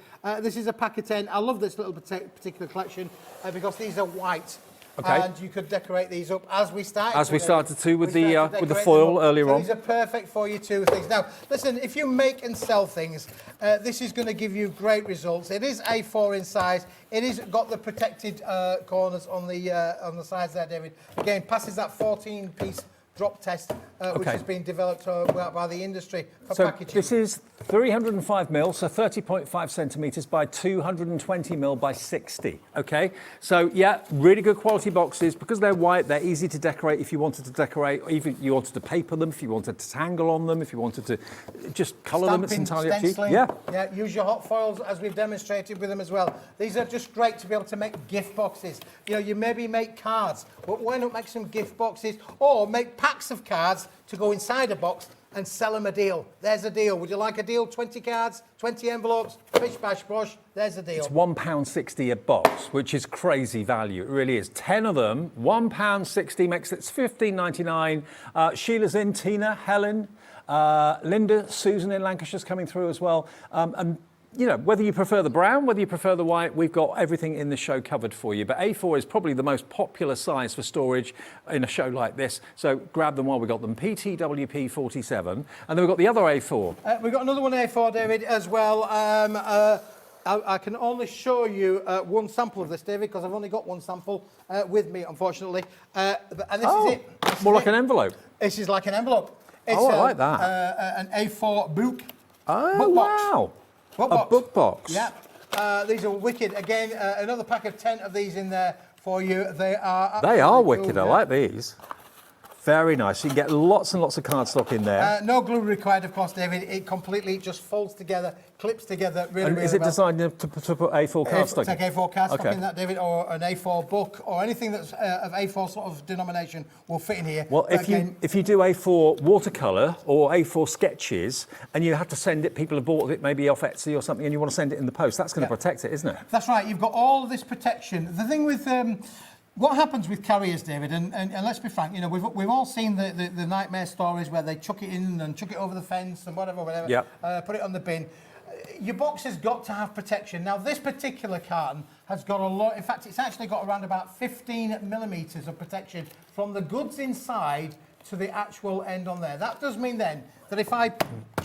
Speaker 8: This is a pack of 10. I love this little particular collection because these are white.
Speaker 19: Okay.
Speaker 8: And you could decorate these up as we started.
Speaker 19: As we started to with the
Speaker 8: decorate
Speaker 19: foil
Speaker 8: them up.
Speaker 19: earlier
Speaker 8: So
Speaker 19: on.
Speaker 8: these are perfect for you two things. Now, listen, if you make and sell things, this is going to give you great results. It is A4 in size. It is got the protected corners on the sides there, David. Again, passes that 14-piece drop test, which has been developed by the industry for packaging.
Speaker 19: This is 305mm, so 30.5 centimetres by 220mm by 60. Okay, so yeah, really good quality boxes. Because they're white, they're easy to decorate if you wanted to decorate, or even you wanted to paper them, if you wanted to tangle on them, if you wanted to just colour them. It's entirely up to you.
Speaker 8: Stenciling. Yeah, use your hot foils as we've demonstrated with them as well. These are just great to be able to make gift boxes. You maybe make cards, but why not make some gift boxes, or make packs of cards to go inside a box and sell them a deal. There's a deal. Would you like a deal? 20 cards, 20 envelopes, bish bash bosh, there's a deal.
Speaker 19: It's £1.60 a box, which is crazy value. It really is. 10 of them, £1.60 makes it £15.99. Sheila's in, Tina, Helen, Linda, Susan in Lancashire's coming through as well. And whether you prefer the brown, whether you prefer the white, we've got everything in the show covered for you. But A4 is probably the most popular size for storage in a show like this. So grab them while we got them. PTWP 47. And then we've got the other A4.
Speaker 8: We've got another one A4, David, as well. I can only show you one sample of this, David, because I've only got one sample with me, unfortunately. And this is it.
Speaker 19: More like an envelope.
Speaker 8: This is like an envelope. It's
Speaker 19: I like that.
Speaker 8: An A4 book.
Speaker 19: Oh,
Speaker 8: book box.
Speaker 19: wow. book box.
Speaker 8: Yeah. These are wicked. Again, another pack of 10 of these in there for you. They are
Speaker 19: wicked.
Speaker 8: cool,
Speaker 19: I like these. Very nice. You can get lots and lots of cardstock in there.
Speaker 8: No glue required, of course, David. It completely just folds together, clips together really,
Speaker 19: and
Speaker 8: really
Speaker 19: is it
Speaker 8: well.
Speaker 19: designed to put A4 cardstock?
Speaker 8: Take A4 cardstock
Speaker 19: Okay.
Speaker 8: in that, David, or an A4 book, or anything that's of A4 sort of denomination will fit in here.
Speaker 19: Well, if you do A4 watercolour or A4 sketches, and you have to send it, people have bought it maybe off Etsy or something, and you want to send it in the post, that's going to protect it, isn't it?
Speaker 8: That's right. You've got all of this protection. The thing with what happens with carriers, David, and let's be frank, you know, we've all seen the nightmare stories where they chuck it in and chuck it over the fence and whatever, put it on the bin. Your box has got to have protection. Now, this particular carton has got a lot. In fact, it's actually got around about 15 millimetres of protection from the goods inside to the actual end on there. That does mean then that if I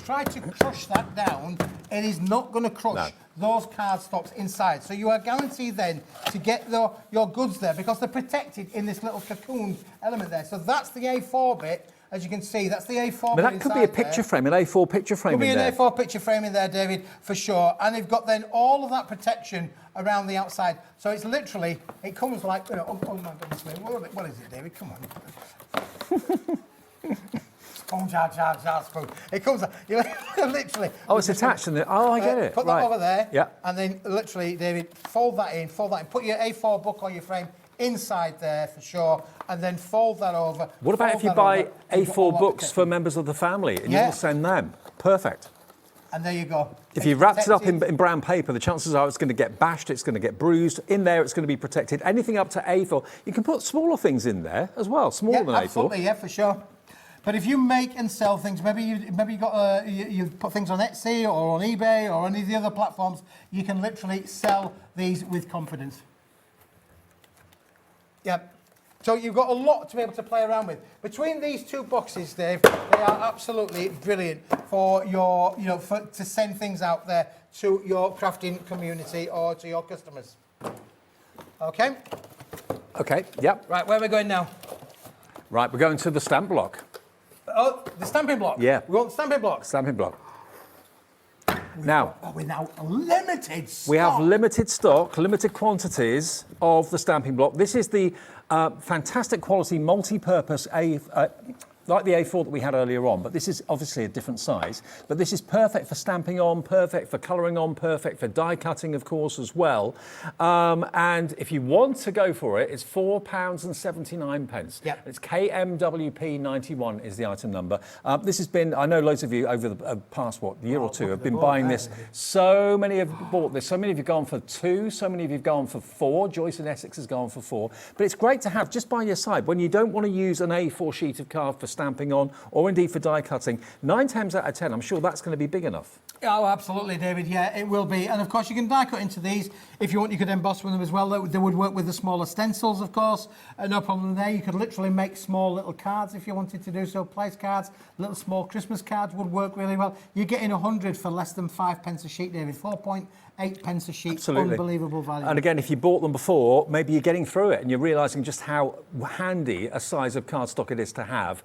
Speaker 8: try to crush that down, it is not going to crush those cardstocks inside. So you are guaranteed then to get your goods there because they're protected in this little cocoon element there. So that's the A4 bit. As you can see, that's the A4 bit.
Speaker 19: But that could be a picture frame, an A4 picture frame in there.
Speaker 8: Could be an A4 picture frame in there, David, for sure. And they've got then all of that protection around the outside. So it's literally, it comes like, you know, oh my goodness me, what is it, David? Come on. Spoon, jar, spoon. It comes, you literally.
Speaker 19: Oh, it's attached in there. Oh, I get it.
Speaker 8: Put that over there.
Speaker 19: Yeah.
Speaker 8: And then literally, David, fold that in. Put your A4 book or your frame inside there for sure, and then fold that over.
Speaker 19: What about if you buy A4 books for members of the family and you want to send them? Perfect.
Speaker 8: And there you go.
Speaker 19: If you wrapped it up in brown paper, the chances are it's going to get bashed, it's going to get bruised. In there, it's going to be protected. Anything up to A4. You can put smaller things in there as well, smaller than
Speaker 8: absolutely,
Speaker 19: A4.
Speaker 8: Yeah, for sure. But if you make and sell things, maybe you got you put things on Etsy or on eBay or any of the other platforms, you can literally sell these with confidence. Yeah. So you've got a lot to be able to play around with. Between these two boxes, Dave, they are absolutely brilliant for your, to send things out there to your crafting community or to your customers. Okay?
Speaker 19: Okay, yep.
Speaker 8: Right, where are we going now?
Speaker 19: Right, we're going to the stamp block.
Speaker 8: Oh, the stamping block?
Speaker 19: Yeah.
Speaker 8: We want the stamping block?
Speaker 19: Stamping block. Now,
Speaker 8: we're now limited stock.
Speaker 19: We have limited stock, limited quantities of the stamping block. This is the fantastic quality multi-purpose like the A4 that we had earlier on, but this is obviously a different size. But this is perfect for stamping on, perfect for colouring on, perfect for die cutting, of course, as well. And if you want to go for it, it's £4.79.
Speaker 8: Yep.
Speaker 19: It's KMWP 91 is the item number. This has been, I know loads of you over the past, year or two have been buying this. So many have bought this. So many of you have gone for 2. So many of you have gone for 4. Joyce in Essex has gone for 4. But it's great to have just by your side when you don't want to use an A4 sheet of card for stamping on, or indeed for die cutting. 9 times out of 10, I'm sure that's going to be big enough.
Speaker 8: Oh, absolutely, David. Yeah, it will be. And of course, you can die cut into these. If you want, you could emboss with them as well. They would work with the smaller stencils, of course. No problem there. You could literally make small little cards if you wanted to do so. Place cards, little small Christmas cards would work really well. You're getting 100 for less than 5 pence a sheet, David. 4.8 pence a sheet.
Speaker 19: Absolutely.
Speaker 8: Unbelievable value.
Speaker 19: And again, if you bought them before, maybe you're getting through it and you're realising just how handy a size of cardstock it is to have.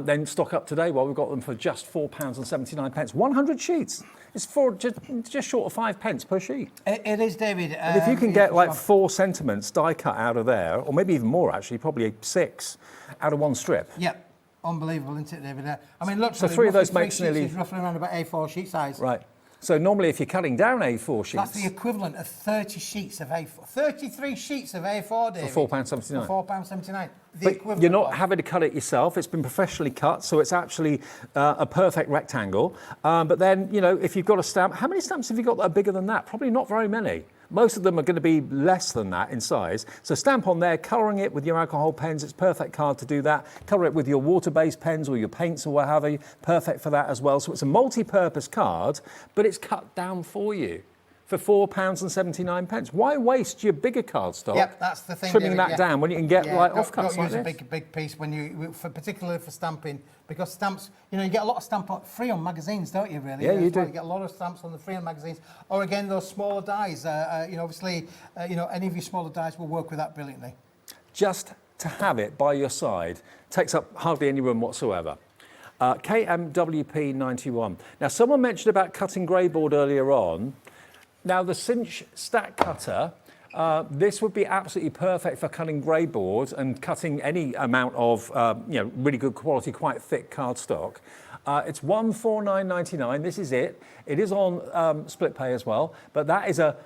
Speaker 19: Then stock up today while we've got them for just £4.79. 100 sheets. It's for just short of 5 pence per sheet.
Speaker 8: It is, David.
Speaker 19: And if you can get like 4 sentiments die cut out of there, or maybe even more actually, probably 6 out of one strip.
Speaker 8: Yep. Unbelievable, isn't it, David? I mean, look,
Speaker 19: so 3 of those makes nearly...
Speaker 8: roughly around about A4 sheet size.
Speaker 19: Right. So normally if you're cutting down A4 sheets...
Speaker 8: That's the equivalent of 30 sheets of A4. 33 sheets of A4, David.
Speaker 19: For £4.79.
Speaker 8: For £4.79.
Speaker 19: But you're not having to cut it yourself. It's been professionally cut, so it's actually a perfect rectangle. But then, if you've got a stamp... How many stamps have you got that are bigger than that? Probably not very many. Most of them are going to be less than that in size. So stamp on there, colouring it with your alcohol pens. It's a perfect card to do that. Colour it with your water-based pens or your paints or what have you. Perfect for that as well. So it's a multi-purpose card, but it's cut down for you for £4.79. Why waste your bigger cardstock?
Speaker 8: Yep, that's the thing.
Speaker 19: Trimming
Speaker 8: David,
Speaker 19: that down when you can get offcuts
Speaker 8: don't
Speaker 19: like
Speaker 8: use
Speaker 19: this.
Speaker 8: a big piece when you, particularly for stamping, because stamps, you get a lot of stamp free on magazines, don't you? Really?
Speaker 19: Yeah, you do.
Speaker 8: You get a lot of stamps on the free on magazines, or again those smaller dies. Obviously, any of your smaller dies will work with that brilliantly.
Speaker 19: Just to have it by your side takes up hardly any room whatsoever. KMWP91. Now, someone mentioned about cutting grey board earlier on. Now, the cinch stack cutter, this would be absolutely perfect for cutting grey boards and cutting any amount of, really good quality, quite thick cardstock. It's $149.99. This is it. It is on split pay as well, but that is it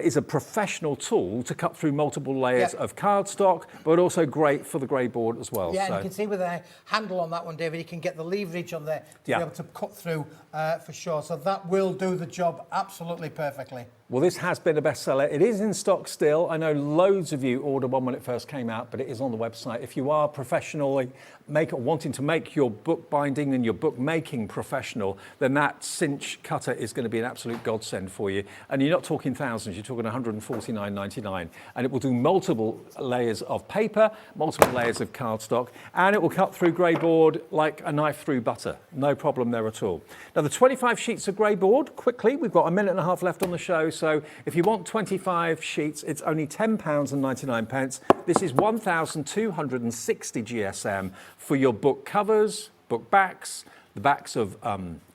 Speaker 19: is a professional tool to cut through multiple layers of cardstock, but also great for the grey board as well.
Speaker 8: Yeah, and you can see with the handle on that one, David, you can get the leverage on there to be able to cut through for sure. So that will do the job absolutely perfectly.
Speaker 19: Well, this has been a bestseller. It is in stock still. I know loads of you ordered one when it first came out, but it is on the website. If you are professionally wanting to make your book binding and your book making professional, then that cinch cutter is going to be an absolute godsend for you. And you're not talking thousands, you're talking $149.99. And it will do multiple layers of paper, multiple layers of cardstock, and it will cut through grey board like a knife through butter. No problem there at all. Now, the 25 sheets of grey board, quickly, we've got a minute and a half left on the show. So if you want 25 sheets, it's only £10.99. This is 1,260 GSM for your book covers, book backs, the backs of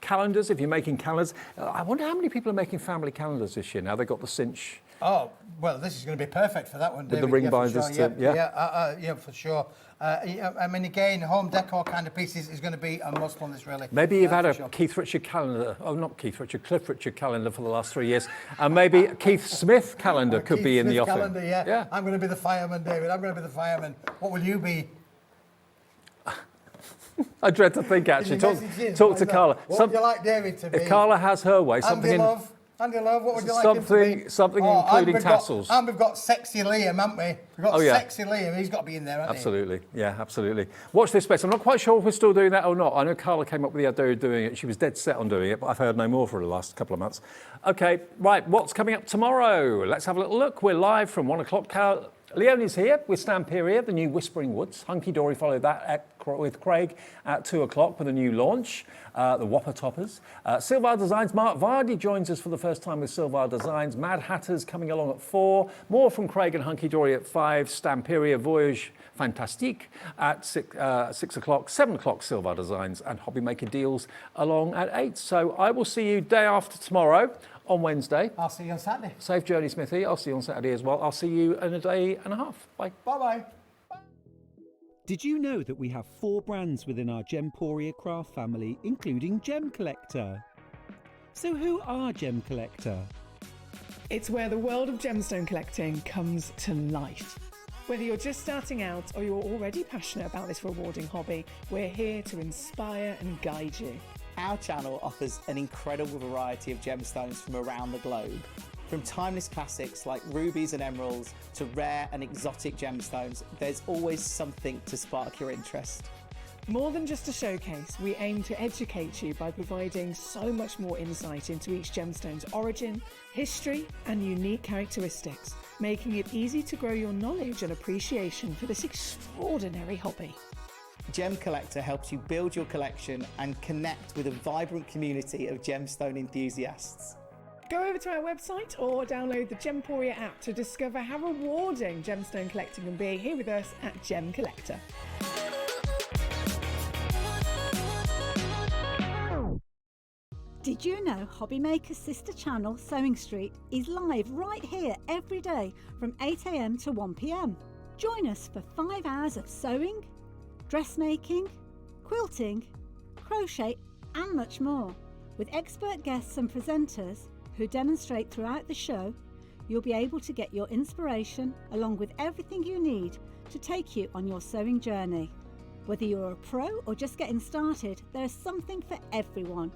Speaker 19: calendars, if you're making calendars. I wonder how many people are making family calendars this year now they've got the cinch.
Speaker 8: Oh, well, this is going to be perfect for that one, David.
Speaker 19: With the ring binders,
Speaker 8: for sure. Yeah, for sure. I mean, again, home decor kind of pieces is going to be a must on this, really.
Speaker 19: Maybe you've had a Keith Richard calendar. Oh, not Keith Richard, Cliff Richard calendar for the last 3 years. And maybe Keith Smith calendar could
Speaker 8: Keith
Speaker 19: be in
Speaker 8: Smith
Speaker 19: the offing.
Speaker 8: Calendar, yeah. I'm going to be the fireman, David. I'm going to be the fireman. What will you be?
Speaker 19: I dread to think, actually. Talk to Carla.
Speaker 8: What would you like David to be?
Speaker 19: If Carla has her way, something
Speaker 8: Andy Love, what would you like him to be?
Speaker 19: Something including tassels.
Speaker 8: And we've got sexy Liam, haven't we? We've got sexy Liam. He's got to be in there, hasn't
Speaker 19: Absolutely. Yeah, absolutely. Watch this space. I'm not quite sure if we're still doing that or not. I know Carla came up with the idea of doing it. She was dead set on doing it, but I've heard no more for the last couple of months. Okay, right. What's coming up tomorrow? Let's have a little look. We're live from 1 o'clock. Leonie's here with Stamperia, the new Whispering Woods. Hunky Dory followed that with Craig at 2 o'clock for the new launch, the Whopper Toppers. Silvar Designs, Mark Vardy joins us for the first time with Silvar Designs. Mad Hatters coming along at 4. More from Craig and Hunky Dory at 5. Stamperia Voyage Fantastique at 6 o'clock. 7 o'clock Silvar Designs and Hobby Maker Deals along at 8. So I will see you day after tomorrow. On Wednesday.
Speaker 8: I'll see you on Saturday.
Speaker 19: Safe journey, Smithy. I'll see you on Saturday as well. I'll see you in a day and a half. Bye.
Speaker 8: Bye-bye.
Speaker 1: Did you know that we have 4 brands within our Gemporia craft family, including Gem Collector? So who are Gem Collector?
Speaker 22: It's where the world of gemstone collecting comes to life. Whether you're just starting out or you're already passionate about this rewarding hobby, we're here to inspire and guide you.
Speaker 23: Our channel offers an incredible variety of gemstones from around the globe. From timeless classics like rubies and emeralds to rare and exotic gemstones, there's always something to spark your interest.
Speaker 22: More than just a showcase, we aim to educate you by providing so much more insight into each gemstone's origin, history, and unique characteristics, making it easy to grow your knowledge and appreciation for this extraordinary hobby.
Speaker 23: Gem Collector helps you build your collection and connect with a vibrant community of gemstone enthusiasts.
Speaker 22: Go over to our website or download the Gemporia app to discover how rewarding gemstone collecting can be here with us at Gem Collector.
Speaker 7: Did you know Hobby Maker's sister channel, Sewing Street, is live right here every day from 8 AM to 1 PM? Join us for 5 hours of sewing, dressmaking, quilting, crochet and much more. With expert guests and presenters who demonstrate throughout the show, you'll be able to get your inspiration along with everything you need to take you on your sewing journey. Whether you're a pro or just getting started, there's something for everyone.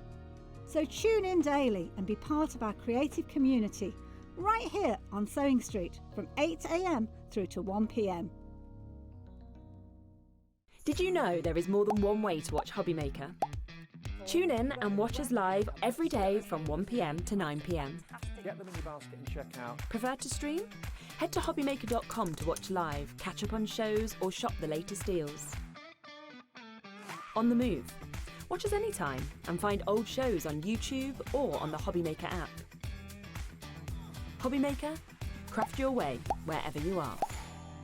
Speaker 7: So tune in daily and be part of our creative community right here on Sewing Street from 8 AM through to 1 PM.
Speaker 2: Did you know there is more than one way to watch Hobby Maker? Tune in and watch us live every day from 1 PM to 9 PM.
Speaker 19: Get them in your basket and check out.
Speaker 2: Prefer to stream? Head to hobbymaker.com to watch live, catch up on shows or shop the latest deals. On the move? Watch us anytime and find old shows on YouTube or on the Hobby Maker app. Hobby Maker, craft your way wherever you are.